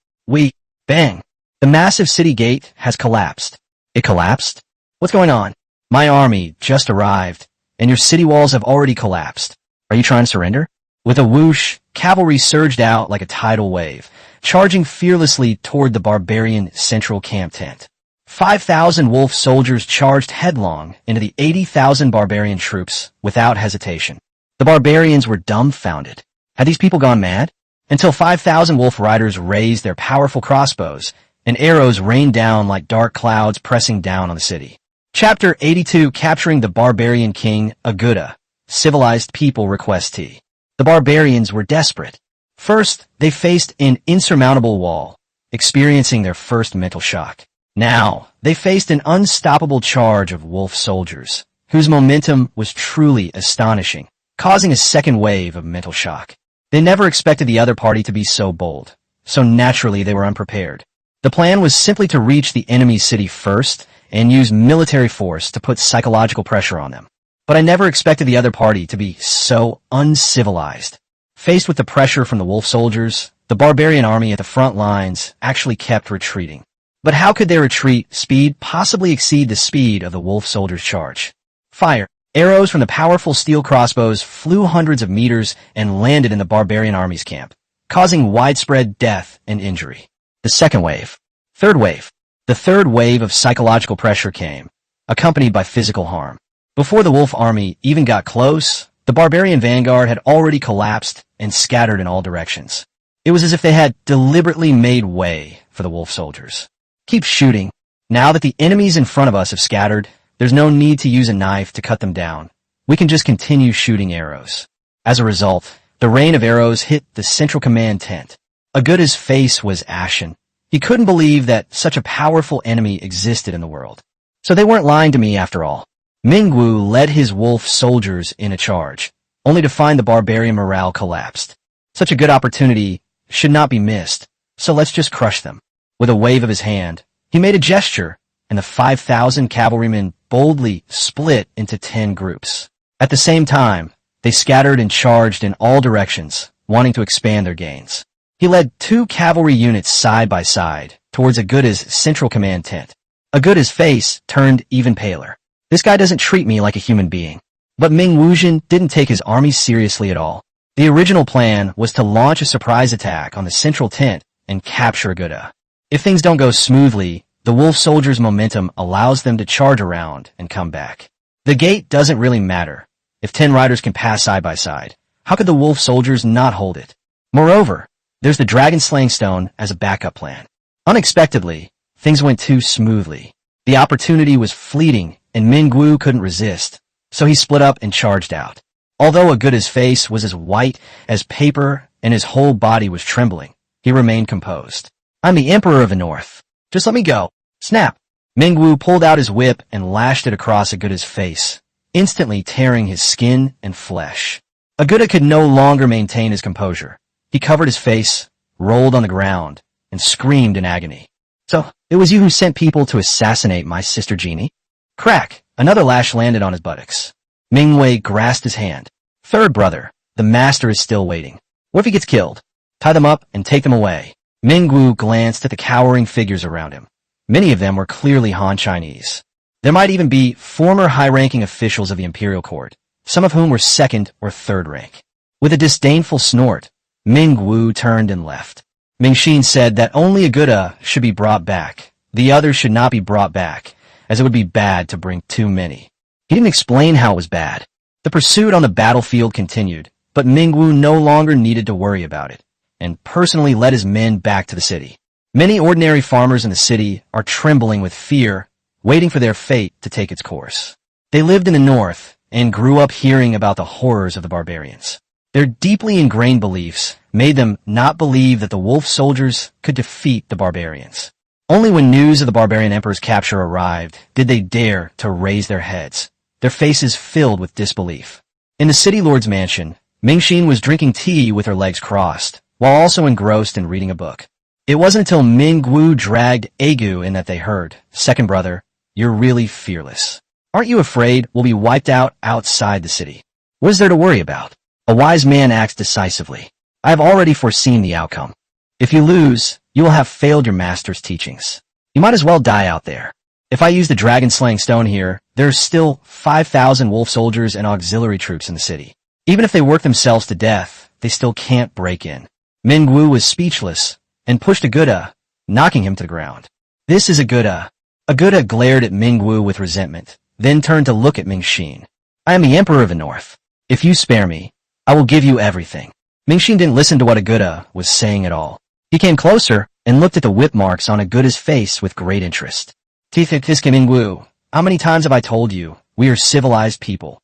Bang! The massive city gate has collapsed. It collapsed? What's going on? My army just arrived, and your city walls have already collapsed. Are you trying to surrender? With a whoosh, cavalry surged out like a tidal wave, charging fearlessly toward the barbarian central camp tent. 5,000 wolf soldiers charged headlong into the 80,000 barbarian troops without hesitation. The barbarians were dumbfounded. Had these people gone mad? Until 5,000 wolf riders raised their powerful crossbows, and arrows rained down like dark clouds pressing down on the city. Chapter 82, Capturing the Barbarian King, Aguda. Civilized People Request Tea. The barbarians were desperate. First, they faced an insurmountable wall, experiencing their first mental shock. Now, they faced an unstoppable charge of wolf soldiers, whose momentum was truly astonishing, causing a second wave of mental shock. They never expected the other party to be so bold, so naturally they were unprepared. The plan was simply to reach the enemy's city first and use military force to put psychological pressure on them. But I never expected the other party to be so uncivilized. Faced with the pressure from the wolf soldiers, the barbarian army at the front lines actually kept retreating. But how could their retreat speed possibly exceed the speed of the wolf soldiers' charge? Fire! Arrows from the powerful steel crossbows flew hundreds of meters and landed in the barbarian army's camp, causing widespread death and injury. The second wave. Third wave. The third wave of psychological pressure came, accompanied by physical harm. Before the wolf army even got close, the barbarian vanguard had already collapsed and scattered in all directions. It was as if they had deliberately made way for the wolf soldiers. Keep shooting. Now that the enemies in front of us have scattered, there's no need to use a knife to cut them down. We can just continue shooting arrows. As a result, the rain of arrows hit the central command tent. Aguda's face was ashen. He couldn't believe that such a powerful enemy existed in the world. So they weren't lying to me after all. Mingwu led his wolf soldiers in a charge, only to find the barbarian morale collapsed. Such a good opportunity should not be missed, so let's just crush them. With a wave of his hand, he made a gesture, and the 5,000 cavalrymen boldly split into 10 groups. At the same time, they scattered and charged in all directions, wanting to expand their gains. He led 2 cavalry units side by side towards Aguda's central command tent. Aguda's face turned even paler. This guy doesn't treat me like a human being. But Ming Wuzhen didn't take his army seriously at all. The original plan was to launch a surprise attack on the central tent and capture Aguda. If things don't go smoothly, the wolf soldiers' momentum allows them to charge around and come back. The gate doesn't really matter. If 10 riders can pass side by side, how could the wolf soldiers not hold it? Moreover, there's the dragon-slaying stone as a backup plan. Unexpectedly, things went too smoothly. The opportunity was fleeting, and Mingwu couldn't resist, so he split up and charged out. Although Aguda's face was as white as paper and his whole body was trembling, he remained composed. I'm the Emperor of the North. Just let me go. Snap! Mingwu pulled out his whip and lashed it across Aguda's face, instantly tearing his skin and flesh. Aguda could no longer maintain his composure. He covered his face, rolled on the ground, and screamed in agony. So, it was you who sent people to assassinate my sister Jeannie? Crack! Another lash landed on his buttocks. Mingwei grasped his hand. Third brother, the master is still waiting. What if he gets killed? Tie them up and take them away. Mingwu glanced at the cowering figures around him. Many of them were clearly Han Chinese. There might even be former high-ranking officials of the imperial court, some of whom were second or third rank. With a disdainful snort, Mingwu turned and left. Mingxin said that only a Gouda should be brought back. The others should not be brought back, as it would be bad to bring too many. He didn't explain how it was bad. The pursuit on the battlefield continued, but Mingwu no longer needed to worry about it, and personally led his men back to the city. Many ordinary farmers in the city are trembling with fear, waiting for their fate to take its course. They lived in the north and grew up hearing about the horrors of the barbarians. Their deeply ingrained beliefs made them not believe that the wolf soldiers could defeat the barbarians. Only when news of the barbarian emperor's capture arrived did they dare to raise their heads, their faces filled with disbelief. In the city lord's mansion, Mingxin was drinking tea with her legs crossed, while also engrossed in reading a book. It wasn't until Mingwu dragged Agu in that they heard, "Second brother, you're really fearless. Aren't you afraid we'll be wiped out outside the city? What is there to worry about? A wise man acts decisively. I have already foreseen the outcome. If you lose, you will have failed your master's teachings. You might as well die out there. If I use the dragon-slaying stone here, there are still 5,000 wolf soldiers and auxiliary troops in the city. Even if they work themselves to death, they still can't break in." Mingwu was speechless and pushed a Gouda, knocking him to the ground. "This is a Gouda." A Gouda glared at Mingwu with resentment, then turned to look at Mingxin. "I am the emperor of the north. If you spare me, I will give you everything." Mingxin didn't listen to what a Gouda was saying at all. He came closer and looked at the whip marks on a Gouda's face with great interest. "Tiske Mingwu, how many times have I told you, we are civilized people?"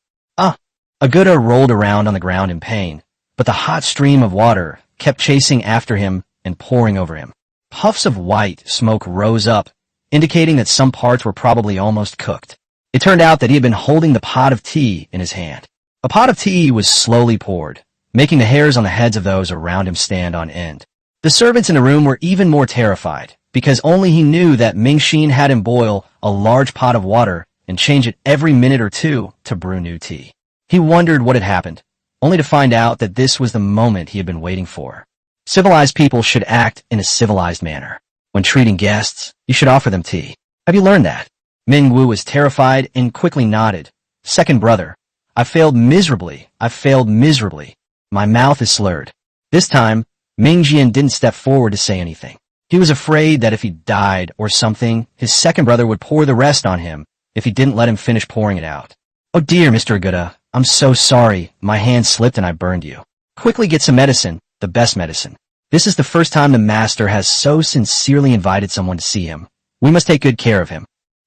A Gouda rolled around on the ground in pain, but the hot stream of water kept chasing after him and pouring over him. Puffs of white smoke rose up, indicating that some parts were probably almost cooked. It turned out that he had been holding the pot of tea in his hand. A pot of tea was slowly poured, making the hairs on the heads of those around him stand on end. The servants in the room were even more terrified, because only he knew that Mingxin had him boil a large pot of water and change it every minute or two to brew new tea. He wondered what had happened, only to find out that this was the moment he had been waiting for. Civilized people should act in a civilized manner. When treating guests, you should offer them tea. Have you learned that? Mingwu was terrified and quickly nodded. "Second brother, I failed miserably. My mouth is slurred." This time, Mingjian didn't step forward to say anything. He was afraid that if he died or something, his second brother would pour the rest on him if he didn't let him finish pouring it out. "Oh dear, Mr. Gouda, I'm so sorry. My hand slipped and I burned you. Quickly get some medicine, the best medicine. This is the first time the master has so sincerely invited someone to see him. We must take good care of him.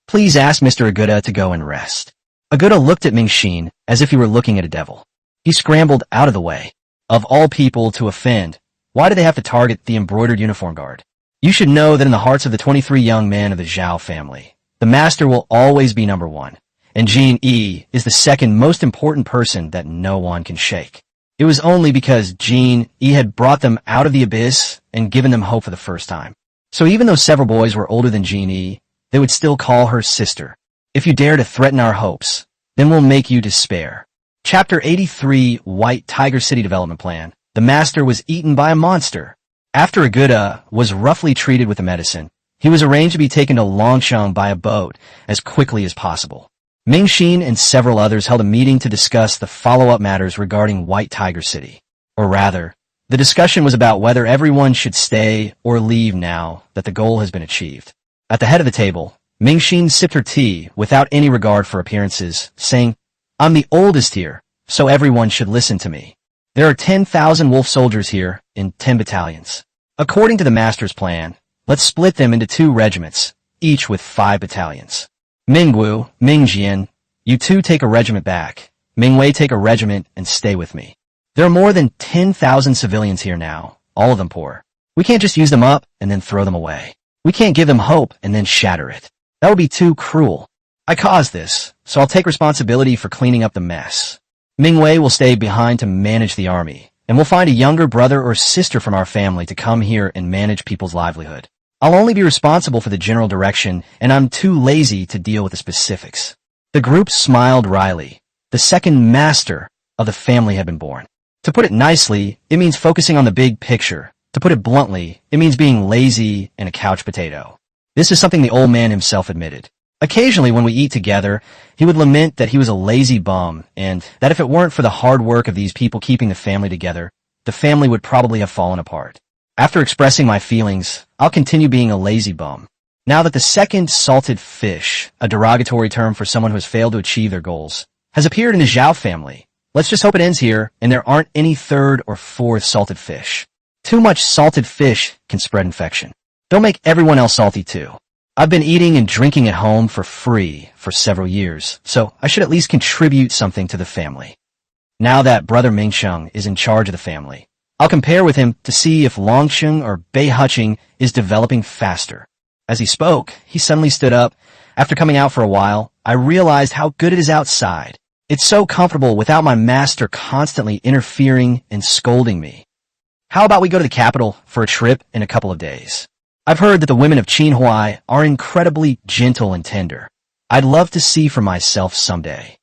Please ask Mr. Aguda to go and rest." Aguda looked at Mingxin as if he were looking at a devil. He scrambled out of the way. Of all people to offend, why did they have to target the embroidered uniform guard? You should know that in the hearts of the 23 young men of the Zhao family, the master will always be number one, and Jin Yi is the second most important person that no one can shake. It was only because Jin Yi had brought them out of the abyss and given them hope for the first time. So even though several boys were older than Jin Yi, they would still call her sister. "If you dare to threaten our hopes, then we'll make you despair." Chapter 83, White Tiger City Development Plan. The master was eaten by a monster. After Aguda was roughly treated with the medicine, he was arranged to be taken to Longsheng by a boat as quickly as possible. Mingxin and several others held a meeting to discuss the follow-up matters regarding White Tiger City. Or rather, the discussion was about whether everyone should stay or leave now that the goal has been achieved. At the head of the table, Mingxin sipped her tea without any regard for appearances, saying, "I'm the oldest here, so everyone should listen to me. There are 10,000 wolf soldiers here in 10 battalions. According to the master's plan, let's split them into 2 regiments, each with 5 battalions. Mingwu, Mingjian, you 2 take a regiment back. Mingwei take a regiment and stay with me. There are more than 10,000 civilians here now, all of them poor. We can't just use them up and then throw them away. We can't give them hope and then shatter it. That would be too cruel. I caused this, so I'll take responsibility for cleaning up the mess. Mingwei will stay behind to manage the army, and we'll find a younger brother or sister from our family to come here and manage people's livelihood. I'll only be responsible for the general direction, and I'm too lazy to deal with the specifics. The group smiled wryly. The second master of the family had been born. To put it nicely, it means focusing on the big picture. To put it bluntly, it means being lazy and a couch potato. This is something the old man himself admitted. Occasionally when we eat together, he would lament that he was a lazy bum and that if it weren't for the hard work of these people keeping the family together, the family would probably have fallen apart. After expressing my feelings, I'll continue being a lazy bum. Now that the second salted fish, a derogatory term for someone who has failed to achieve their goals, has appeared in the Zhao family, let's just hope it ends here and there aren't any third or fourth salted fish. Too much salted fish can spread infection. Don't make everyone else salty too. I've been eating and drinking at home for free for several years, so I should at least contribute something to the family. Now that Brother Mingsheng is in charge of the family, I'll compare with him to see if Longsheng or Beihucheng is developing faster. As he spoke, he suddenly stood up. After coming out for a while, I realized how good it is outside. It's so comfortable without my master constantly interfering and scolding me. How about we go to the capital for a trip in a couple of days? I've heard that the women of Qinhuai are incredibly gentle and tender. I'd love to see for myself someday.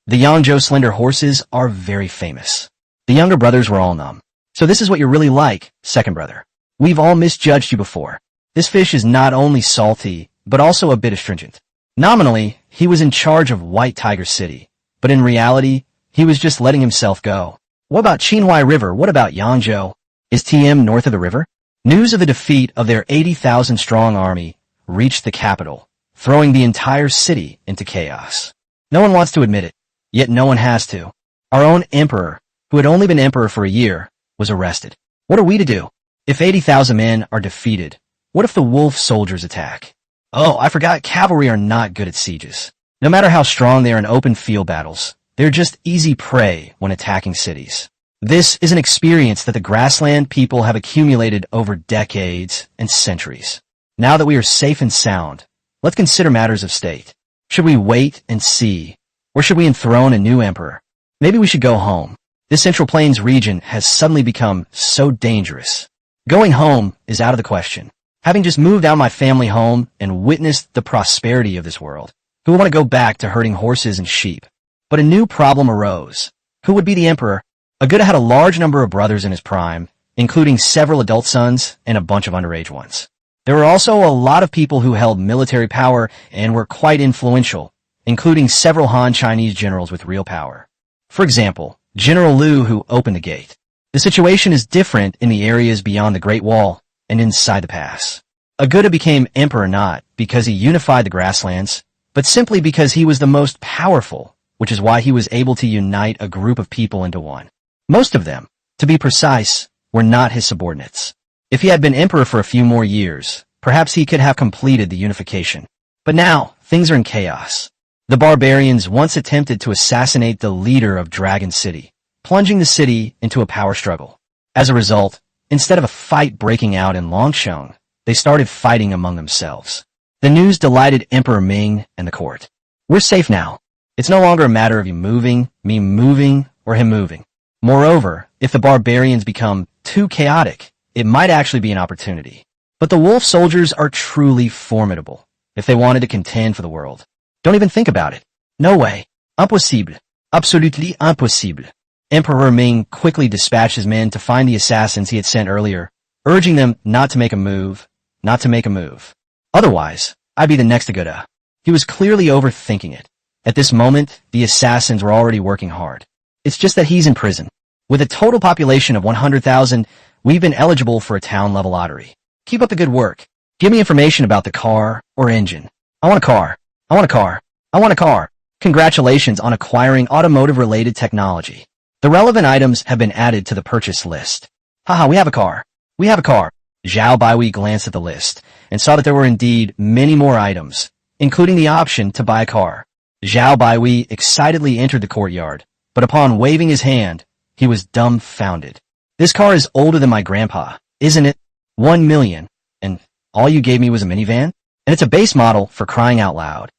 The Yangzhou slender horses are very famous. The younger brothers were all numb. So this is what you're really like, second brother. We've all misjudged you before. This fish is not only salty, but also a bit astringent. Nominally, he was in charge of White Tiger City, but in reality, he was just letting himself go. What about Qinhuai River? What about Yangzhou? Is TM north of the river? News of the defeat of their 80,000-strong army reached the capital, throwing the entire city into chaos. No one wants to admit it, yet no one has to. Our own emperor, who had only been emperor for a year, was arrested. What are we to do? If 80,000 men are defeated, what if the wolf soldiers attack? Oh, I forgot cavalry are not good at sieges. No matter how strong they are in open field battles, they're just easy prey when attacking cities. This is an experience that the grassland people have accumulated over decades and centuries. Now that we are safe and sound, let's consider matters of state. Should we wait and see, or should we enthrone a new emperor? Maybe we should go home. This Central Plains region has suddenly become so dangerous. Going home is out of the question. Having just moved out my family home and witnessed the prosperity of this world, who would want to go back to herding horses and sheep? But a new problem arose. Who would be the emperor? Aguda had a large number of brothers in his prime, including several adult sons and a bunch of underage ones. There were also a lot of people who held military power and were quite influential, including several Han Chinese generals with real power. For example, General Liu, who opened the gate. The situation is different in the areas beyond the Great Wall and inside the pass. Aguda became emperor not because he unified the grasslands, but simply because he was the most powerful, which is why he was able to unite a group of people into one. Most of them, to be precise, were not his subordinates. If he had been emperor for a few more years, perhaps he could have completed the unification. But now, things are in chaos. The barbarians once attempted to assassinate the leader of Dragon City, plunging the city into a power struggle. As a result, instead of a fight breaking out in Longsheng, they started fighting among themselves. The news delighted Emperor Ming and the court. We're safe now. It's no longer a matter of you moving, me moving, or him moving. Moreover, if the barbarians become too chaotic, it might actually be an opportunity. But the wolf soldiers are truly formidable. If they wanted to contend for the world, don't even think about it. No way. Impossible. Absolutely impossible. Emperor Ming quickly dispatched his men to find the assassins he had sent earlier, urging them not to make a move, not to make a move. Otherwise, I'd be the next Aguda. He was clearly overthinking it. At this moment, the assassins were already working hard. It's just that he's in prison. With a total population of 100,000, we've been eligible for a town-level lottery. Keep up the good work. Give me information about the car or engine. I want a car. I want a car. I want a car. Congratulations on acquiring automotive-related technology. The relevant items have been added to the purchase list. Haha, we have a car. We have a car. Zhao Baiwei glanced at the list and saw that there were indeed many more items, including the option to buy a car. Zhao Baiwei excitedly entered the courtyard, but upon waving his hand, he was dumbfounded. This car is older than my grandpa, isn't it? 1 million. And all you gave me was a minivan? And it's a base model, for crying out loud.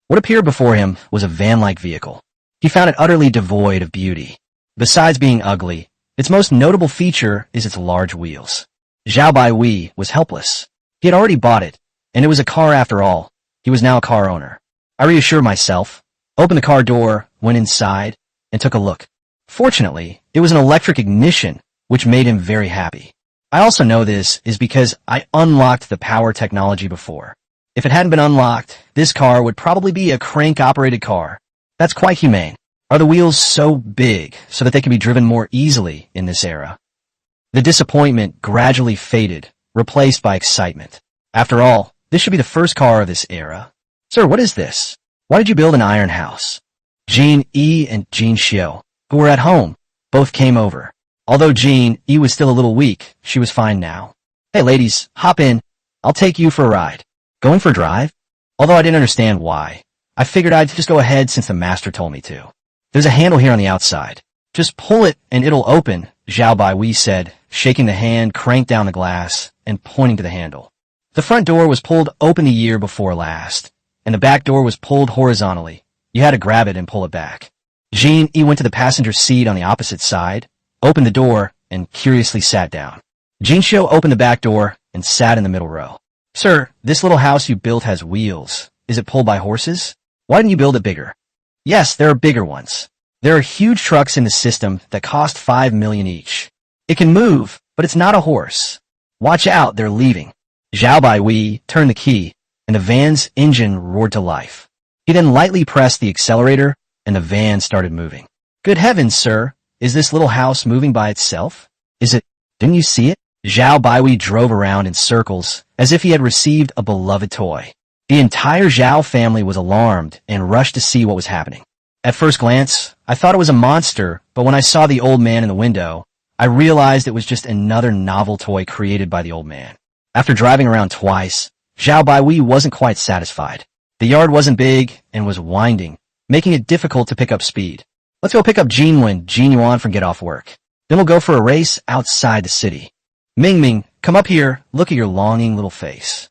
What appeared before him was a van-like vehicle. He found it utterly devoid of beauty. Besides being ugly, its most notable feature is its large wheels. Zhao Baiwei was helpless. He had already bought it, and it was a car after all. He was now a car owner. I reassured myself. opened the car door, went inside, and took a look. Fortunately, it was an electric ignition, which made him very happy. I also know this is because I unlocked the power technology before. If it hadn't been unlocked, this car would probably be a crank-operated car. That's quite humane. Are the wheels so big so that they can be driven more easily in this era? The disappointment gradually faded, replaced by excitement. After all, this should be the first car of this era. Sir, what is this? Why did you build an iron house? Jean E. and Jean Xiu, who were at home, both came over. Although Jean E. was still a little weak, she was fine now. Hey ladies, hop in. I'll take you for a ride. Going for a drive? Although I didn't understand why, I figured I'd just go ahead since the master told me to. There's a handle here on the outside. Just pull it and it'll open, Zhao Baiwei said, shaking the hand, cranked down the glass, and pointing to the handle. The front door was pulled open the year before last, and the back door was pulled horizontally. You had to grab it and pull it back. Jean E. went to the passenger seat on the opposite side, opened the door, and curiously sat down. Jean Xiu opened the back door and sat in the middle row. Sir, this little house you built has wheels. Is it pulled by horses? Why didn't you build it bigger? Yes, there are bigger ones. There are huge trucks in the system that cost 5 million each. It can move, but it's not a horse. Watch out, they're leaving. Zhao Baiwei turned the key, and the van's engine roared to life. He then lightly pressed the accelerator, and the van started moving. Good heavens, sir, is this little house moving by itself? Is it? Didn't you see it? Zhao Baiwei drove around in circles, as if he had received a beloved toy. The entire Zhao family was alarmed and rushed to see what was happening. At first glance, I thought it was a monster, but when I saw the old man in the window, I realized it was just another novel toy created by the old man. After driving around twice, Zhao Baiwei wasn't quite satisfied. The yard wasn't big and was winding, making it difficult to pick up speed. Let's go pick up Jean when Jean Yuan from get off work. Then we'll go for a race outside the city. Ming, come up here, look at your longing little face.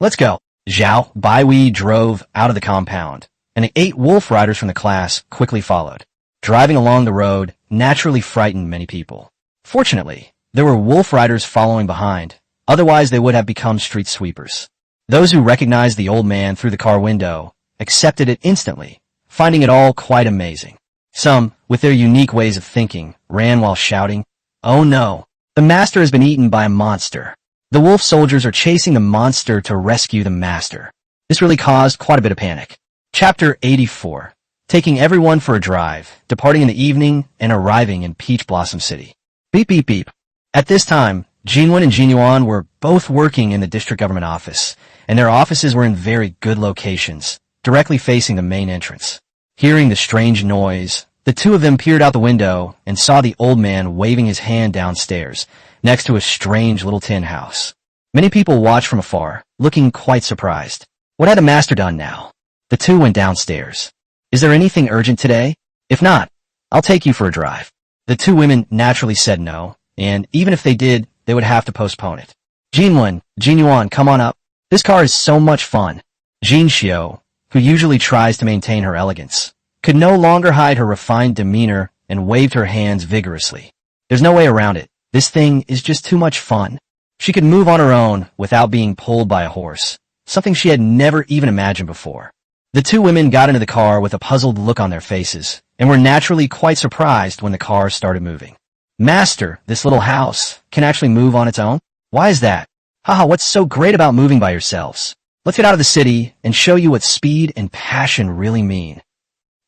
Let's go. Zhao Baiwei drove out of the compound, and the 8 wolf riders from the class quickly followed. Driving along the road naturally frightened many people. Fortunately, there were wolf riders following behind, otherwise they would have become street sweepers. Those who recognized the old man through the car window accepted it instantly, finding it all quite amazing. Some, with their unique ways of thinking, ran while shouting, "Oh no! The master has been eaten by a monster. The wolf soldiers are chasing the monster to rescue the master." This really caused quite a bit of panic. Chapter 84. Taking everyone for a drive, departing in the evening, and arriving in Peach Blossom City. Beep beep beep. At this time, Jinwen and Jinyuan were both working in the district government office, and their offices were in very good locations, directly facing the main entrance. Hearing the strange noise, the two of them peered out the window and saw the old man waving his hand downstairs, next to a strange little tin house. Many people watched from afar, looking quite surprised. What had the master done now? The two went downstairs. Is there anything urgent today? If not, I'll take you for a drive. The two women naturally said no, and even if they did, they would have to postpone it. Jinwen, Jinyuan, come on up. This car is so much fun. Jin Xiu, who usually tries to maintain her elegance, could no longer hide her refined demeanor and waved her hands vigorously. There's no way around it. This thing is just too much fun. She could move on her own without being pulled by a horse, something she had never even imagined before. The two women got into the car with a puzzled look on their faces, and were naturally quite surprised when the car started moving. Master, this little house can actually move on its own? Why is that? Haha, what's so great about moving by yourselves? Let's get out of the city and show you what speed and passion really mean.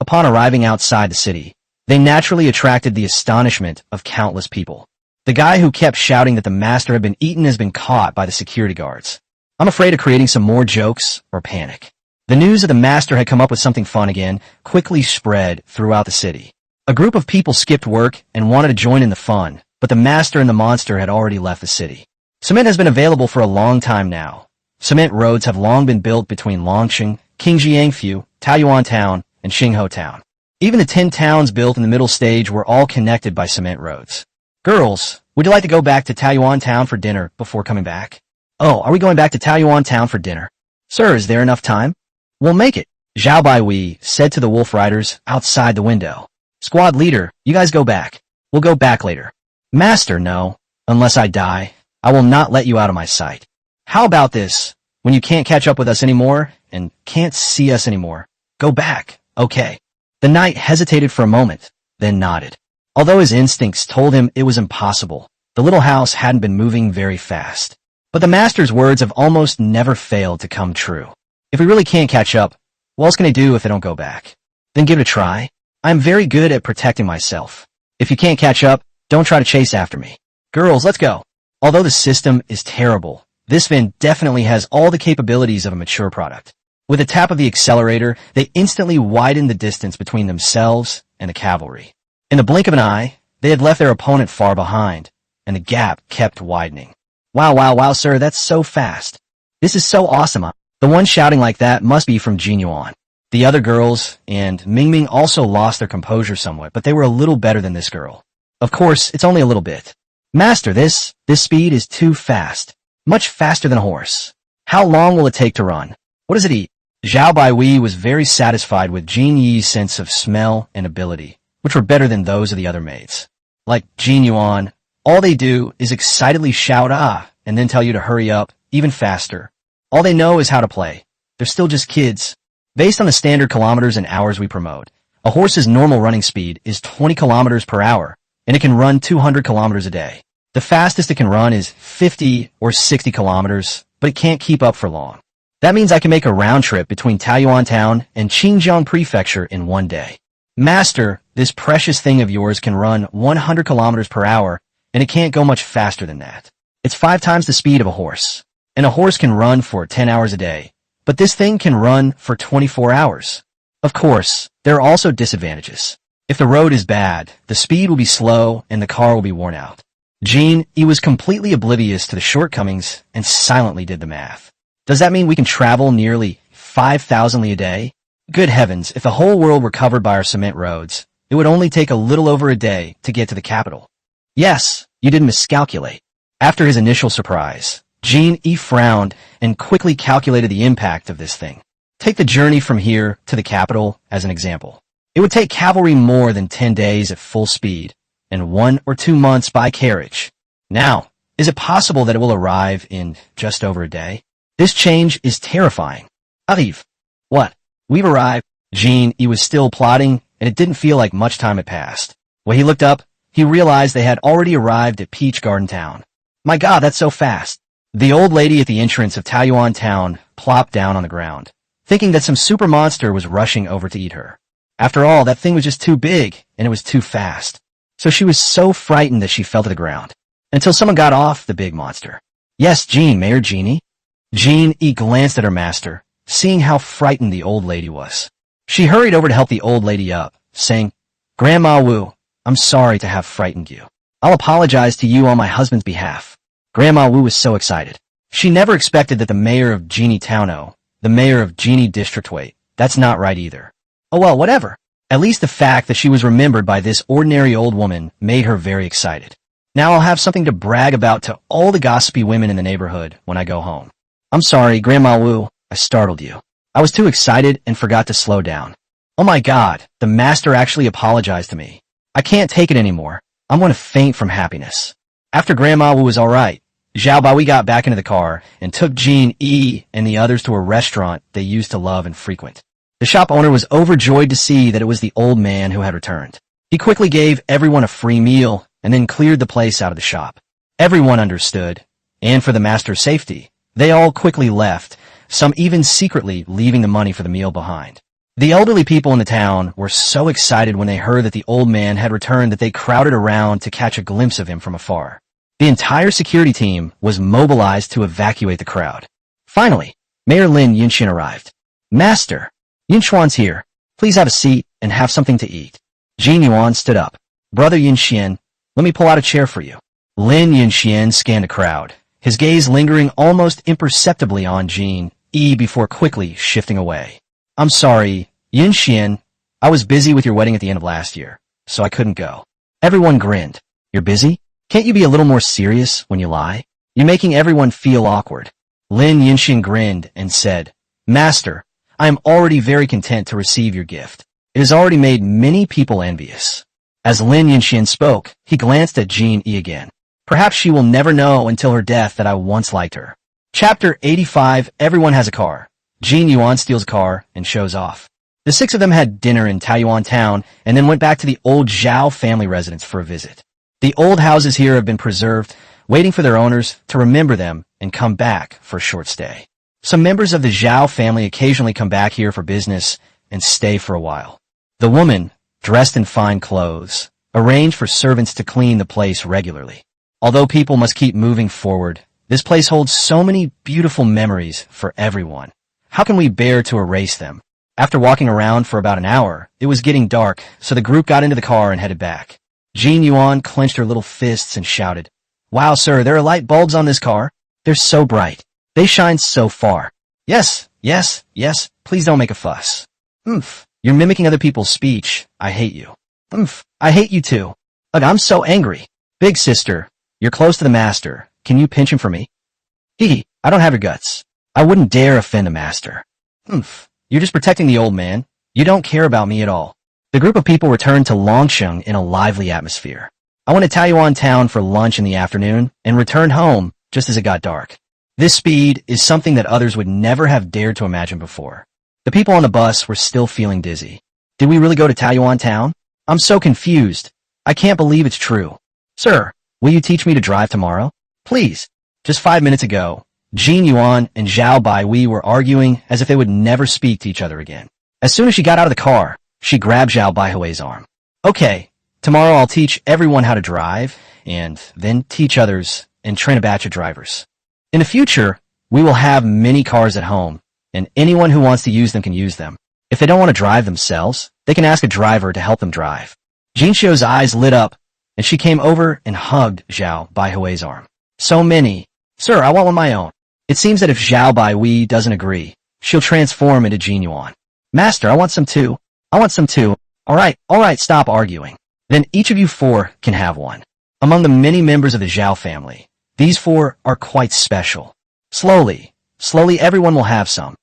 Upon arriving outside the city, they naturally attracted the astonishment of countless people. The guy who kept shouting that the master had been eaten has been caught by the security guards. I'm afraid of creating some more jokes or panic. The news that the master had come up with something fun again quickly spread throughout the city. A group of people skipped work and wanted to join in the fun, but the master and the monster had already left the city. Cement has been available for a long time now. Cement roads have long been built between Longqing, Qingjiangfu, Taoyuan Town, and Xingho Town. Even the 10 towns built in the middle stage were all connected by cement roads. Girls, would you like to go back to Taoyuan Town for dinner before coming back? Oh, are we going back to Taoyuan Town for dinner? Sir, is there enough time? We'll make it, Zhao Baiwei said to the wolf riders outside the window. Squad leader, you guys go back. We'll go back later. Master, no. Unless I die, I will not let you out of my sight. How about this? When you can't catch up with us anymore and can't see us anymore, go back. Okay. The knight hesitated for a moment, then nodded. Although his instincts told him it was impossible, the little house hadn't been moving very fast. But the master's words have almost never failed to come true. If we really can't catch up, what else can I do if I don't go back? Then give it a try. I'm very good at protecting myself. If you can't catch up, don't try to chase after me. Girls, let's go. Although the system is terrible, this van definitely has all the capabilities of a mature product. With a tap of the accelerator, they instantly widened the distance between themselves and the cavalry. In the blink of an eye, they had left their opponent far behind, and the gap kept widening. Wow, sir, that's so fast. This is so awesome. The one shouting like that must be from Jin Yuan. The other girls and Mingming also lost their composure somewhat, but they were a little better than this girl. Of course, it's only a little bit. Master, this speed is too fast. Much faster than a horse. How long will it take to run? What does it eat? Zhao Baiwei was very satisfied with Jin Yi's sense of smell and ability, which were better than those of the other maids. Like Jin Yuan, all they do is excitedly shout ah, and then tell you to hurry up, even faster. All they know is how to play. They're still just kids. Based on the standard kilometers and hours we promote, a horse's normal running speed is 20 kilometers per hour, and it can run 200 kilometers a day. The fastest it can run is 50 or 60 kilometers, but it can't keep up for long. That means I can make a round trip between Taoyuan Town and Qingjiang Prefecture in one day. Master, this precious thing of yours can run 100 kilometers per hour, and it can't go much faster than that. It's 5 times the speed of a horse. And a horse can run for 10 hours a day, but this thing can run for 24 hours. Of course, there are also disadvantages. If the road is bad, the speed will be slow and the car will be worn out. Jin, he was completely oblivious to the shortcomings and silently did the math. Does that mean we can travel nearly 5,000 li a day? Good heavens, if the whole world were covered by our cement roads, it would only take a little over a day to get to the capital. Yes, you didn't miscalculate. After his initial surprise, Jin Yi frowned and quickly calculated the impact of this thing. Take the journey from here to the capital as an example. It would take cavalry more than 10 days at full speed and 1 or 2 months by carriage. Now, is it possible that it will arrive in just over a day? This change is terrifying. Arrive. What? We've arrived. Jin Yi was still plotting, and it didn't feel like much time had passed. When he looked up, he realized they had already arrived at Peach Garden Town. My God, that's so fast. The old lady at the entrance of Taoyuan Town plopped down on the ground, thinking that some super monster was rushing over to eat her. After all, that thing was just too big, and it was too fast. So she was so frightened that she fell to the ground, until someone got off the big monster. Yes, Jean, Mayor Jeannie. Jin Yi glanced at her master, seeing how frightened the old lady was. She hurried over to help the old lady up, saying, Grandma Wu, I'm sorry to have frightened you. I'll apologize to you on my husband's behalf. Grandma Wu was so excited. She never expected that the mayor of Genie Towno, the mayor of Genie District, wait, that's not right either. Oh well, whatever. At least the fact that she was remembered by this ordinary old woman made her very excited. Now I'll have something to brag about to all the gossipy women in the neighborhood when I go home. I'm sorry, Grandma Wu, I startled you. I was too excited and forgot to slow down. Oh my God, the master actually apologized to me. I can't take it anymore. I'm going to faint from happiness. After Grandma Wu was alright, Zhao Baoui got back into the car and took Jin Yi and the others to a restaurant they used to love and frequent. The shop owner was overjoyed to see that it was the old man who had returned. He quickly gave everyone a free meal and then cleared the place out of the shop. Everyone understood, and for the master's safety, they all quickly left, some even secretly leaving the money for the meal behind. The elderly people in the town were so excited when they heard that the old man had returned that they crowded around to catch a glimpse of him from afar. The entire security team was mobilized to evacuate the crowd. Finally, Mayor Lin Yunxian arrived. Master, Yunxuan's here. Please have a seat and have something to eat. Jin Yuan stood up. Brother Yunxian, let me pull out a chair for you. Lin Yunxian scanned the crowd, his gaze lingering almost imperceptibly on Jin Yi before quickly shifting away. I'm sorry, Yunxian. I was busy with your wedding at the end of last year, so I couldn't go. Everyone grinned. You're busy? Can't you be a little more serious when you lie? You're making everyone feel awkward. Lin Yunxian grinned and said, Master, I am already very content to receive your gift. It has already made many people envious. As Lin Yunxian spoke, he glanced at Jin Yi again. Perhaps she will never know until her death that I once liked her. Chapter 85. Everyone has a car. Jin Yuan steals a car and shows off. The six of them had dinner in Taoyuan town and then went back to the old Zhao family residence for a visit. The old houses here have been preserved, waiting for their owners to remember them and come back for a short stay. Some members of the Zhao family occasionally come back here for business and stay for a while. The woman, dressed in fine clothes, arranged for servants to clean the place regularly. Although people must keep moving forward, this place holds so many beautiful memories for everyone. How can we bear to erase them? After walking around for about an hour, it was getting dark, so the group got into the car and headed back. Jean Yuan clenched her little fists and shouted, "Wow, sir, there are light bulbs on this car. They're so bright. They shine so far. Yes, yes, yes, please don't make a fuss. You're mimicking other people's speech. I hate you. I hate you too. Ugh, I'm so angry. Big sister, you're close to the master. Can you pinch him for me? Hee, I don't have your guts. I wouldn't dare offend the master. You're just protecting the old man. You don't care about me at all." The group of people returned to Longsheng in a lively atmosphere. I went to Taoyuan town for lunch in the afternoon and returned home just as it got dark. This speed is something that others would never have dared to imagine before. The people on the bus were still feeling dizzy. Did we really go to Taoyuan town? I'm so confused. I can't believe it's true. Sir, will you teach me to drive tomorrow? Please. Just 5 minutes ago, Jean Yuan and Zhao Baihui were arguing as if they would never speak to each other again. As soon as she got out of the car, she grabbed Zhao Baihui's arm. Okay, tomorrow I'll teach everyone how to drive, and then teach others and train a batch of drivers. In the future, we will have many cars at home, and anyone who wants to use them can use them. If they don't want to drive themselves, they can ask a driver to help them drive. Jean Xiu's eyes lit up, and she came over and hugged Zhao Baihui's arm. So many. Sir, I want one of my own. It seems that if Zhao Baihui doesn't agree, she'll transform into Jean Yuan. Master, I want some too. I want some too. All right, stop arguing. Then each of you four can have one. Among the many members of the Zhao family, these four are quite special. Slowly everyone will have some.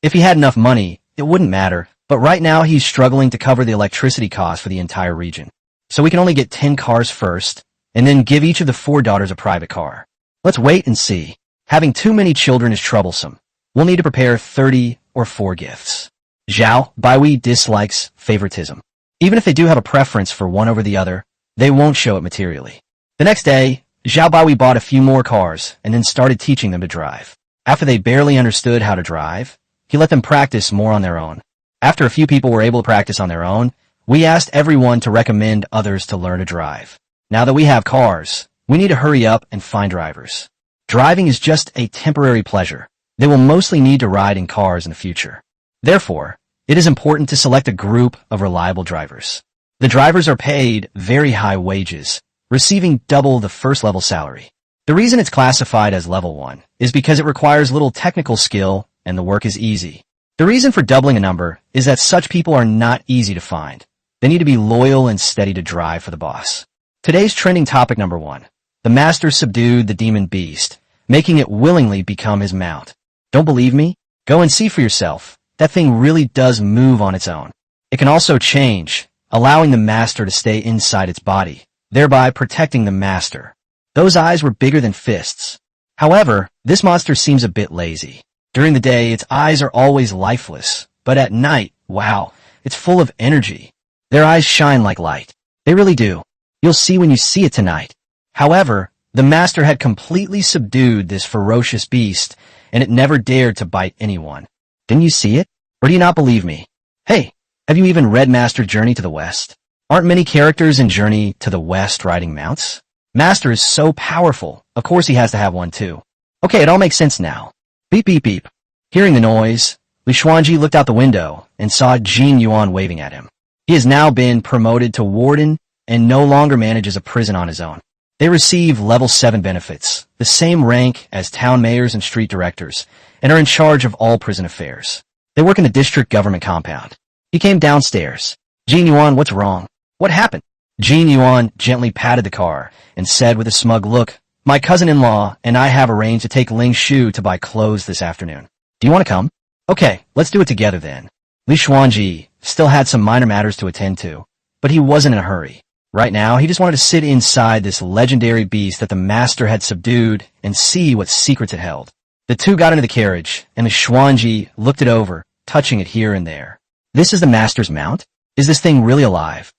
If he had enough money, it wouldn't matter, but right now he's struggling to cover the electricity cost for the entire region. So we can only get 10 cars first, and then give each of the 4 daughters a private car. Let's wait and see. Having too many children is troublesome. We'll need to prepare 30 or 4 gifts. Zhao Baihui dislikes favoritism. Even if they do have a preference for one over the other, they won't show it materially. The next day, Zhao Baihui bought a few more cars and then started teaching them to drive. After they barely understood how to drive, he let them practice more on their own. After a few people were able to practice on their own, we asked everyone to recommend others to learn to drive. Now that we have cars, we need to hurry up and find drivers. Driving is just a temporary pleasure. They will mostly need to ride in cars in the future. Therefore, it is important to select a group of reliable drivers. The drivers are paid very high wages, receiving double the first-level salary. The reason it's classified as level 1 is because it requires little technical skill and the work is easy. The reason for doubling a number is that such people are not easy to find. They need to be loyal and steady to drive for the boss. Today's trending topic number 1. The master subdued the demon beast, making it willingly become his mount. Don't believe me? Go and see for yourself. That thing really does move on its own. It can also change, allowing the master to stay inside its body, thereby protecting the master. Those eyes were bigger than fists. However, this monster seems a bit lazy. During the day, its eyes are always lifeless, but at night, wow, it's full of energy. Their eyes shine like light. They really do. You'll see when you see it tonight. However, the master had completely subdued this ferocious beast, and it never dared to bite anyone. Didn't you see it? Or do you not believe me? Hey, have you even read Master Journey to the West? Aren't many characters in Journey to the West riding mounts? Master is so powerful, of course he has to have one too. Okay, it all makes sense now. Beep beep beep. Hearing the noise, Li Xuanji looked out the window and saw Jean Yuan waving at him. He has now been promoted to warden and no longer manages a prison on his own. They receive level 7 benefits, the same rank as town mayors and street directors, and are in charge of all prison affairs. They work in the district government compound. He came downstairs. Jean Yuan, what's wrong? What happened? Jean Yuan gently patted the car and said with a smug look, my cousin-in-law and I have arranged to take Ling Shu to buy clothes this afternoon. Do you want to come? Okay, let's do it together then. Li Xuanji still had some minor matters to attend to, but he wasn't in a hurry. Right now, he just wanted to sit inside this legendary beast that the master had subdued and see what secrets it held. The two got into the carriage, and the Xuanji looked it over, touching it here and there. This is the master's mount? Is this thing really alive?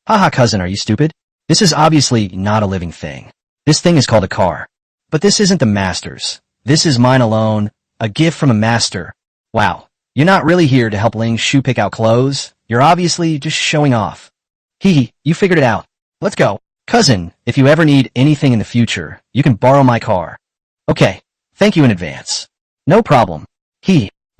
Haha, cousin, are you stupid? This is obviously not a living thing. This thing is called a car. But this isn't the master's. This is mine alone, a gift from a master. Wow, you're not really here to help Ling Shu pick out clothes. You're obviously just showing off. Hee, you figured it out. Let's go. Cousin, if you ever need anything in the future, you can borrow my car. Okay, thank you in advance. No problem.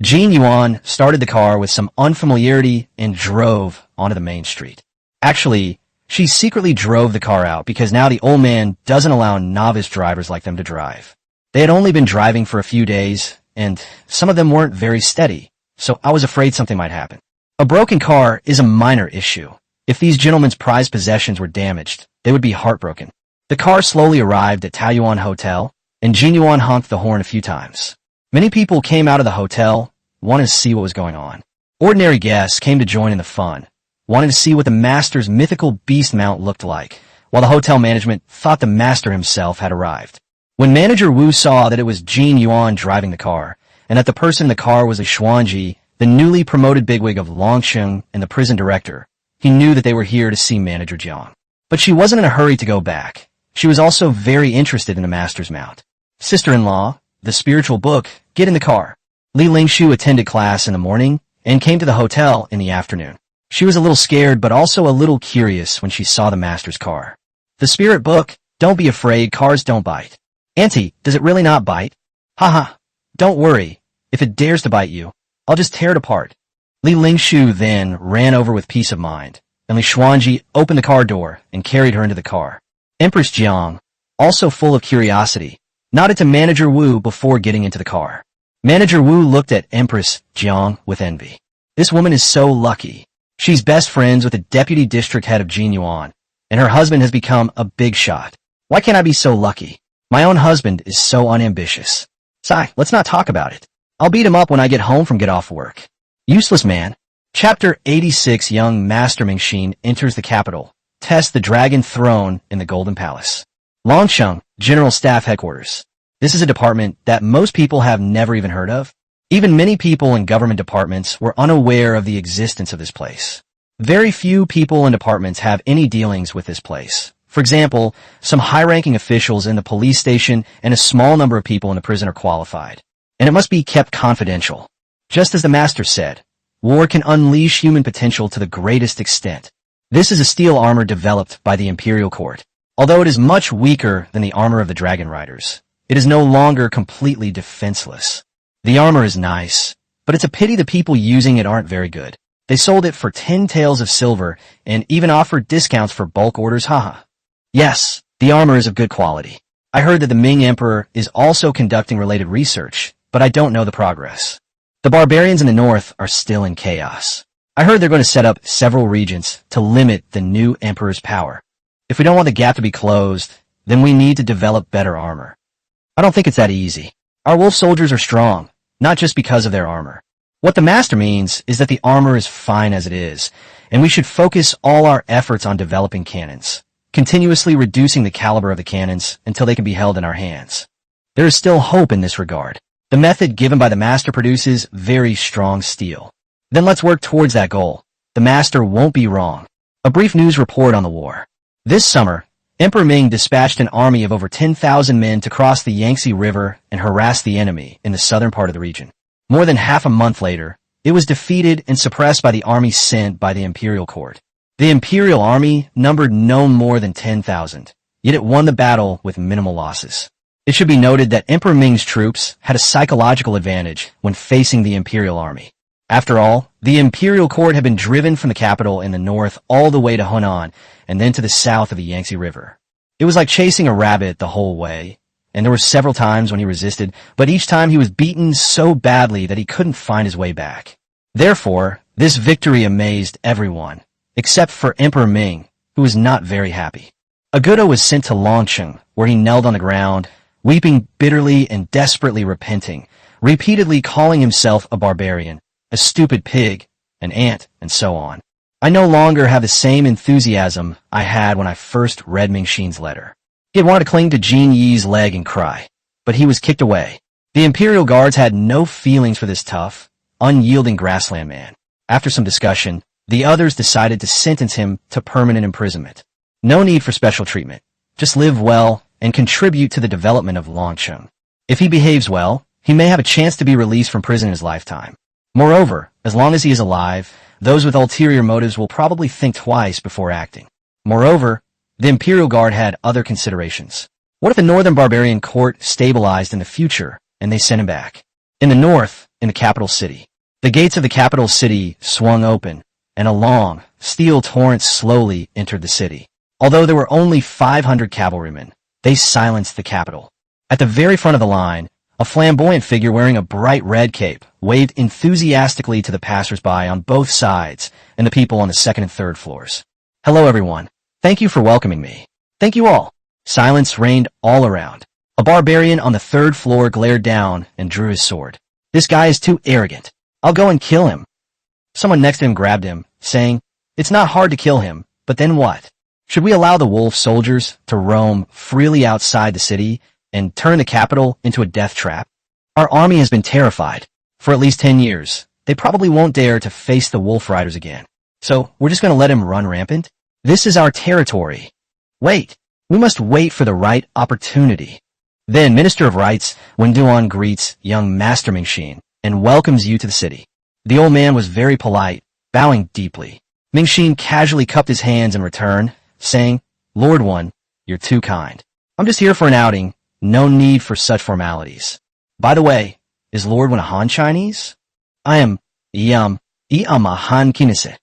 Jean Yuan started the car with some unfamiliarity and drove onto the main street. Actually, she secretly drove the car out because now the old man doesn't allow novice drivers like them to drive. They had only been driving for a few days, and some of them weren't very steady, so I was afraid something might happen. A broken car is a minor issue. If these gentlemen's prized possessions were damaged, they would be heartbroken. The car slowly arrived at Taoyuan Hotel, and Jin Yuan honked the horn a few times. Many people came out of the hotel, wanted to see what was going on. Ordinary guests came to join in the fun, wanted to see what the master's mythical beast mount looked like, while the hotel management thought the master himself had arrived. When manager Wu saw that it was Jin Yuan driving the car, and that the person in the car was a Xuanji, the newly promoted bigwig of Longsheng and the prison director, he knew that they were here to see manager Jiang. But she wasn't in a hurry to go back. She was also very interested in the master's mount. Sister-in-law, the spiritual book, get in the car. Li Lingshu attended class in the morning and came to the hotel in the afternoon. She was a little scared but also a little curious when she saw the master's car. The spirit book, don't be afraid, cars don't bite. Auntie, does it really not bite? Haha, don't worry. If it dares to bite you, I'll just tear it apart. Li Lingshu then ran over with peace of mind, and Li Xuanji opened the car door and carried her into the car. Empress Jiang, also full of curiosity, nodded to Manager Wu before getting into the car. Manager Wu looked at Empress Jiang with envy. This woman is so lucky. She's best friends with the deputy district head of Jin Yuan, and her husband has become a big shot. Why can't I be so lucky? My own husband is so unambitious. Sigh, let's not talk about it. I'll beat him up when I get home from get off work. Useless man. Chapter 86. Young Master Mingxin enters the capital. Tests the dragon throne in the Golden Palace. Longsheng, General Staff Headquarters. This is a department that most people have never even heard of. Even many people in government departments were unaware of the existence of this place. Very few people in departments have any dealings with this place. For example, some high-ranking officials in the police station and a small number of people in the prison are qualified. And it must be kept confidential. Just as the master said, war can unleash human potential to the greatest extent. This is a steel armor developed by the Imperial Court. Although it is much weaker than the armor of the Dragon Riders, it is no longer completely defenseless. The armor is nice, but it's a pity the people using it aren't very good. They sold it for 10 taels of silver and even offered discounts for bulk orders, haha. Yes, the armor is of good quality. I heard that the Ming Emperor is also conducting related research, but I don't know the progress. The barbarians in the north are still in chaos. I heard they're going to set up several regions to limit the new emperor's power. If we don't want the gap to be closed, then we need to develop better armor. I don't think it's that easy. Our wolf soldiers are strong, not just because of their armor. What the master means is that the armor is fine as it is, and we should focus all our efforts on developing cannons, continuously reducing the caliber of the cannons until they can be held in our hands. There is still hope in this regard. The method given by the master produces very strong steel. Then let's work towards that goal. The master won't be wrong. A brief news report on the war. This summer, Emperor Ming dispatched an army of over 10,000 men to cross the Yangtze River and harass the enemy in the southern part of the region. More than half a month later, it was defeated and suppressed by the army sent by the Imperial Court. The Imperial Army numbered no more than 10,000, yet it won the battle with minimal losses. It should be noted that Emperor Ming's troops had a psychological advantage when facing the Imperial Army. After all, the Imperial Court had been driven from the capital in the north all the way to Hunan and then to the south of the Yangtze River. It was like chasing a rabbit the whole way, and there were several times when he resisted, but each time he was beaten so badly that he couldn't find his way back. Therefore, this victory amazed everyone, except for Emperor Ming, who was not very happy. A Gudo was sent to Longsheng, where he knelt on the ground, weeping bitterly and desperately repenting, repeatedly calling himself a barbarian, a stupid pig, an ant, and so on. I no longer have the same enthusiasm I had when I first read Mingxin's letter. He had wanted to cling to Jin Yi's leg and cry, but he was kicked away. The Imperial Guards had no feelings for this tough, unyielding grassland man. After some discussion, the others decided to sentence him to permanent imprisonment. No need for special treatment. Just live well and contribute to the development of Longcheng. If he behaves well, he may have a chance to be released from prison in his lifetime. Moreover, as long as he is alive, those with ulterior motives will probably think twice before acting. Moreover, the Imperial Guard had other considerations. What if the Northern Barbarian court stabilized in the future and they sent him back? In the north, in the capital city, the gates of the capital city swung open, and a long, steel torrent slowly entered the city. Although there were only 500 cavalrymen, they silenced the capital. At the very front of the line, a flamboyant figure wearing a bright red cape waved enthusiastically to the passers-by on both sides and the people on the second and third floors. Hello everyone. Thank you for welcoming me. Thank you all. Silence reigned all around. A barbarian on the third floor glared down and drew his sword. This guy is too arrogant. I'll go and kill him. Someone next to him grabbed him, saying, It's not hard to kill him, but then what? Should we allow the wolf soldiers to roam freely outside the city and turn the capital into a death trap? Our army has been terrified. For at least 10 years, they probably won't dare to face the wolf riders again. So we're just going to let him run rampant? This is our territory. Wait, we must wait for the right opportunity. Then Minister of Rights Wenduan greets young Master Mingxin and welcomes you to the city. The old man was very polite, bowing deeply. Mingxin casually cupped his hands in return, saying, Lord One, you're too kind. I'm just here for an outing. No need for such formalities. By the way, is Lord One a Han Chinese? I am a Han Kinese.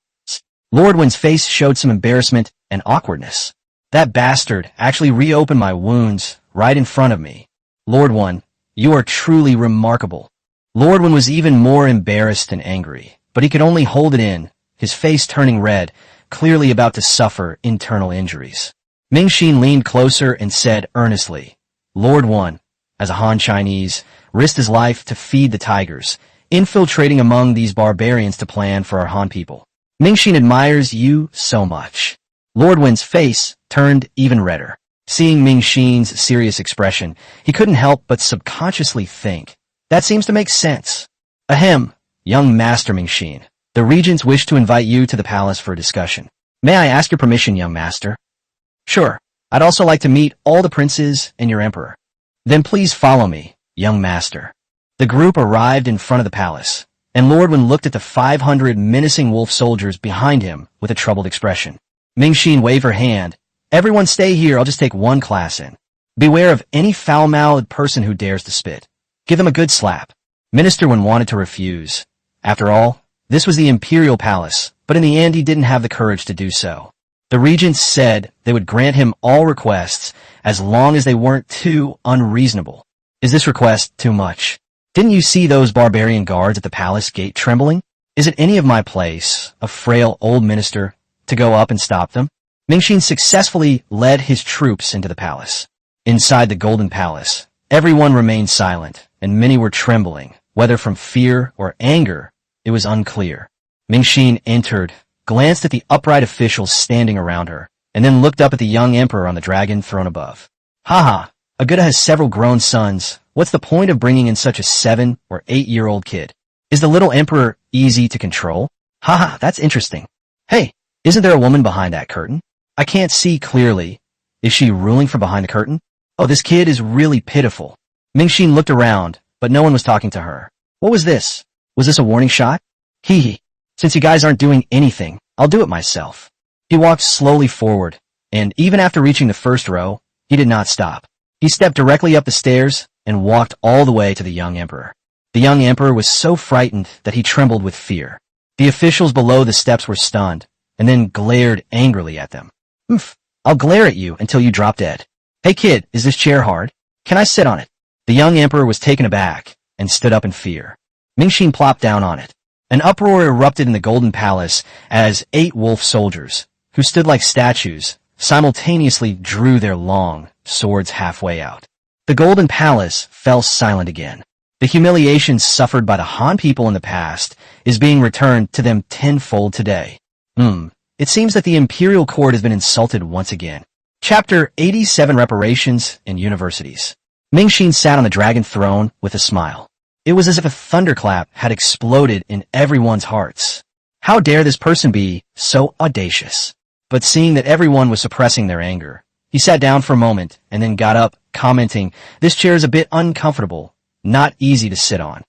Lord One's face showed some embarrassment and awkwardness. That bastard actually reopened my wounds right in front of me. Lord One, you are truly remarkable. Lord One was even more embarrassed and angry, but he could only hold it in, his face turning red, clearly about to suffer internal injuries. Mingxin leaned closer and said earnestly, Lord One, as a Han Chinese, risked his life to feed the tigers, infiltrating among these barbarians to plan for our Han people. Mingxin admires you so much. Lord Wen's face turned even redder. Seeing Mingxin's serious expression, he couldn't help but subconsciously think, that seems to make sense. Ahem, young Master Mingxin. The regents wish to invite you to the palace for a discussion. May I ask your permission, young master? Sure. I'd also like to meet all the princes and your emperor. Then please follow me, young master. The group arrived in front of the palace, and Lord Wen looked at the 500 menacing wolf soldiers behind him with a troubled expression. Mingxin waved her hand. Everyone stay here, I'll just take one class in. Beware of any foul-mouthed person who dares to spit. Give them a good slap. Minister Wen wanted to refuse. After all, this was the imperial palace, but in the end he didn't have the courage to do so. The regents said they would grant him all requests as long as they weren't too unreasonable. Is this request too much? Didn't you see those barbarian guards at the palace gate trembling? Is it any of my place, a frail old minister, to go up and stop them? Mingxin successfully led his troops into the palace. Inside the Golden Palace, everyone remained silent, and many were trembling, whether from fear or anger, it was unclear. Mingxin entered, glanced at the upright officials standing around her, and then looked up at the young emperor on the dragon throne above. Haha, Aguda has several grown sons. What's the point of bringing in such a 7 or 8-year-old kid? Is the little emperor easy to control? Haha, that's interesting. Hey, isn't there a woman behind that curtain? I can't see clearly. Is she ruling from behind the curtain? Oh, this kid is really pitiful. Mingxin looked around, but no one was talking to her. What was this? Was this a warning shot? Hee hee. Since you guys aren't doing anything, I'll do it myself. He walked slowly forward, and even after reaching the first row, he did not stop. He stepped directly up the stairs and walked all the way to the young emperor. The young emperor was so frightened that he trembled with fear. The officials below the steps were stunned, and then glared angrily at them. I'll glare at you until you drop dead. Hey kid, is this chair hard? Can I sit on it? The young emperor was taken aback and stood up in fear. Mingxin plopped down on it. An uproar erupted in the Golden Palace as 8 wolf soldiers, who stood like statues, simultaneously drew their long swords halfway out. The Golden Palace fell silent again. The humiliation suffered by the Han people in the past is being returned to them tenfold today. It seems that the imperial court has been insulted once again. Chapter 87 Reparations in Universities. Mingxin sat on the dragon throne with a smile. It was as if a thunderclap had exploded in everyone's hearts. How dare this person be so audacious? But seeing that everyone was suppressing their anger, he sat down for a moment and then got up, commenting, "This chair is a bit uncomfortable, not easy to sit on."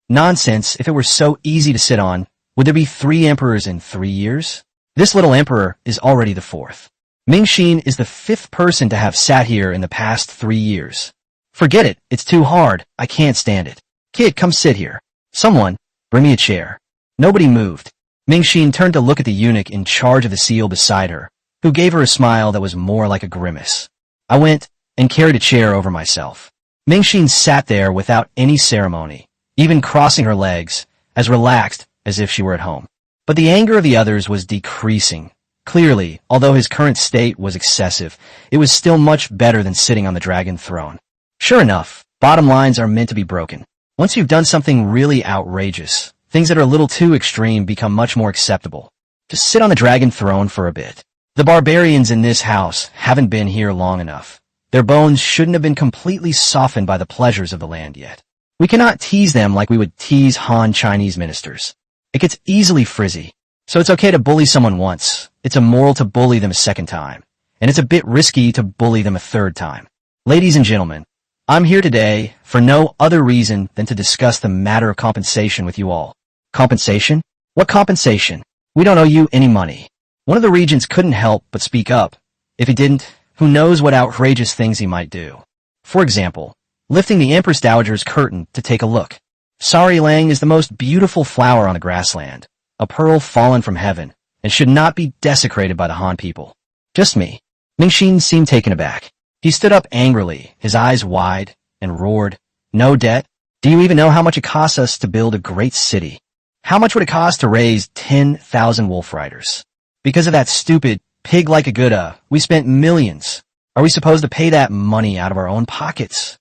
Nonsense. If it were so easy to sit on, would there be 3 emperors in 3 years? This little emperor is already the 4th. Mingxin is the 5th person to have sat here in the past 3 years. Forget it. It's too hard. I can't stand it. Kid, come sit here. Someone, bring me a chair. Nobody moved. Mingxin turned to look at the eunuch in charge of the seal beside her, who gave her a smile that was more like a grimace. I went and carried a chair over myself. Mingxin sat there without any ceremony, even crossing her legs, as relaxed as if she were at home. But the anger of the others was decreasing. Clearly, although his current state was excessive, it was still much better than sitting on the dragon throne. Sure enough, bottom lines are meant to be broken. Once you've done something really outrageous, things that are a little too extreme become much more acceptable. Just sit on the dragon throne for a bit. The barbarians in this house haven't been here long enough. Their bones shouldn't have been completely softened by the pleasures of the land yet. We cannot tease them like we would tease Han Chinese ministers. It gets easily frizzy. So it's okay to bully someone once. It's immoral to bully them a second time. And it's a bit risky to bully them a third time. Ladies and gentlemen, I'm here today for no other reason than to discuss the matter of compensation with you all. Compensation? What compensation? We don't owe you any money. One of the regents couldn't help but speak up. If he didn't, who knows what outrageous things he might do. For example, lifting the Empress Dowager's curtain to take a look. Sari Lang is the most beautiful flower on the grassland, a pearl fallen from heaven, and should not be desecrated by the Han people. Just me. Mingxin seemed taken aback. He stood up angrily, his eyes wide, and roared, "No debt? Do you even know how much it costs us to build a great city? How much would it cost to raise 10,000 wolf riders? Because of that stupid pig-like-a-good, we spent millions. Are we supposed to pay that money out of our own pockets?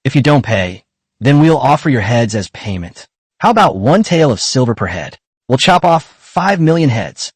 If you don't pay, then we'll offer your heads as payment. How about 1 tael of silver per head? We'll chop off 5 million heads."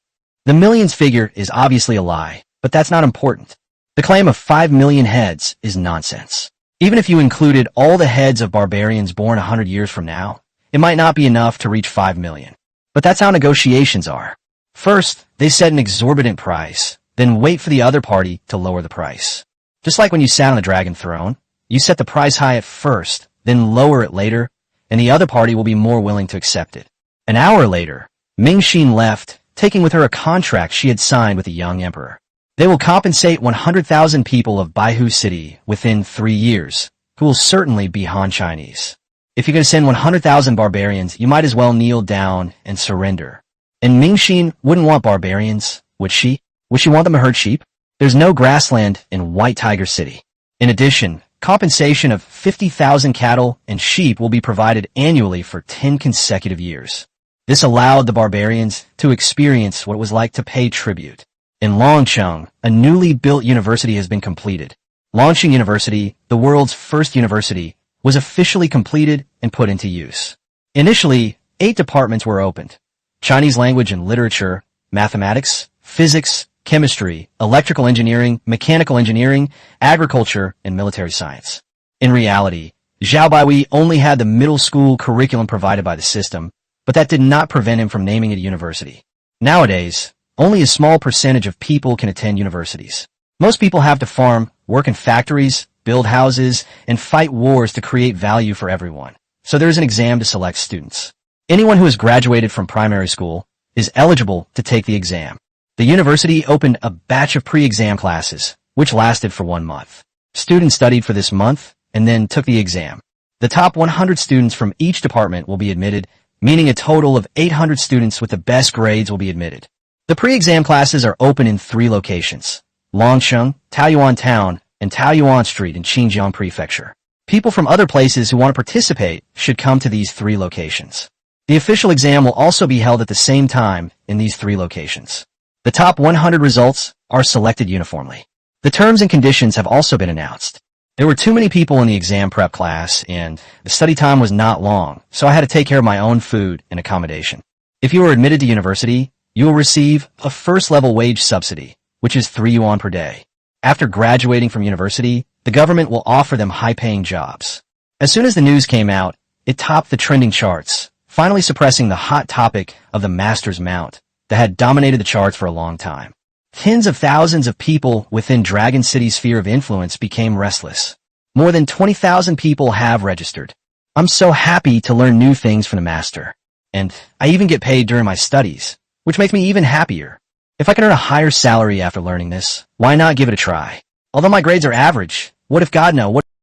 The millions figure is obviously a lie, but that's not important. The claim of 5 million heads is nonsense. Even if you included all the heads of barbarians born 100 years from now, it might not be enough to reach 5 million. But that's how negotiations are. First, they set an exorbitant price, then wait for the other party to lower the price. Just like when you sat on the dragon throne, you set the price high at first, then lower it later, and the other party will be more willing to accept it. An hour later, Mingxin left, taking with her a contract she had signed with the young emperor. They will compensate 100,000 people of Baihu City within 3 years, who will certainly be Han Chinese. If you're going to send 100,000 barbarians, you might as well kneel down and surrender. And Mingxin wouldn't want barbarians, would she? Would she want them to herd sheep? There's no grassland in White Tiger City. In addition, compensation of 50,000 cattle and sheep will be provided annually for 10 consecutive years. This allowed the barbarians to experience what it was like to pay tribute. In Longcheng, a newly built university has been completed. Longcheng University, the world's first university, was officially completed and put into use. Initially, 8 departments were opened: Chinese language and literature, mathematics, physics, chemistry, electrical engineering, mechanical engineering, agriculture, and military science. In reality, Zhao Baihui only had the middle school curriculum provided by the system, but that did not prevent him from naming it a university. Nowadays, only a small percentage of people can attend universities. Most people have to farm, work in factories, build houses, and fight wars to create value for everyone. So there is an exam to select students. Anyone who has graduated from primary school is eligible to take the exam. The university opened a batch of pre-exam classes, which lasted for 1 month. Students studied for this month and then took the exam. The top 100 students from each department will be admitted, meaning a total of 800 students with the best grades will be admitted. The pre-exam classes are open in 3 locations: Longcheng, Taoyuan Town, and Taoyuan Street in Xinjiang Prefecture. People from other places who want to participate should come to these 3 locations. The official exam will also be held at the same time in these 3 locations. The top 100 results are selected uniformly. The terms and conditions have also been announced. There were too many people in the exam prep class, and the study time was not long, so I had to take care of my own food and accommodation. If you are admitted to university, you will receive a first-level wage subsidy, which is 3 yuan per day. After graduating from university, the government will offer them high-paying jobs. As soon as the news came out, it topped the trending charts. finally suppressing the hot topic of the Master's Mount that had dominated the charts for a long time. Tens of thousands of people within Dragon City's sphere of influence became restless. More than 20,000 people have registered. I'm so happy to learn new things from the Master. And I even get paid during my studies, which makes me even happier. If I can earn a higher salary after learning this, why not give it a try? Although my grades are average, what if God knows?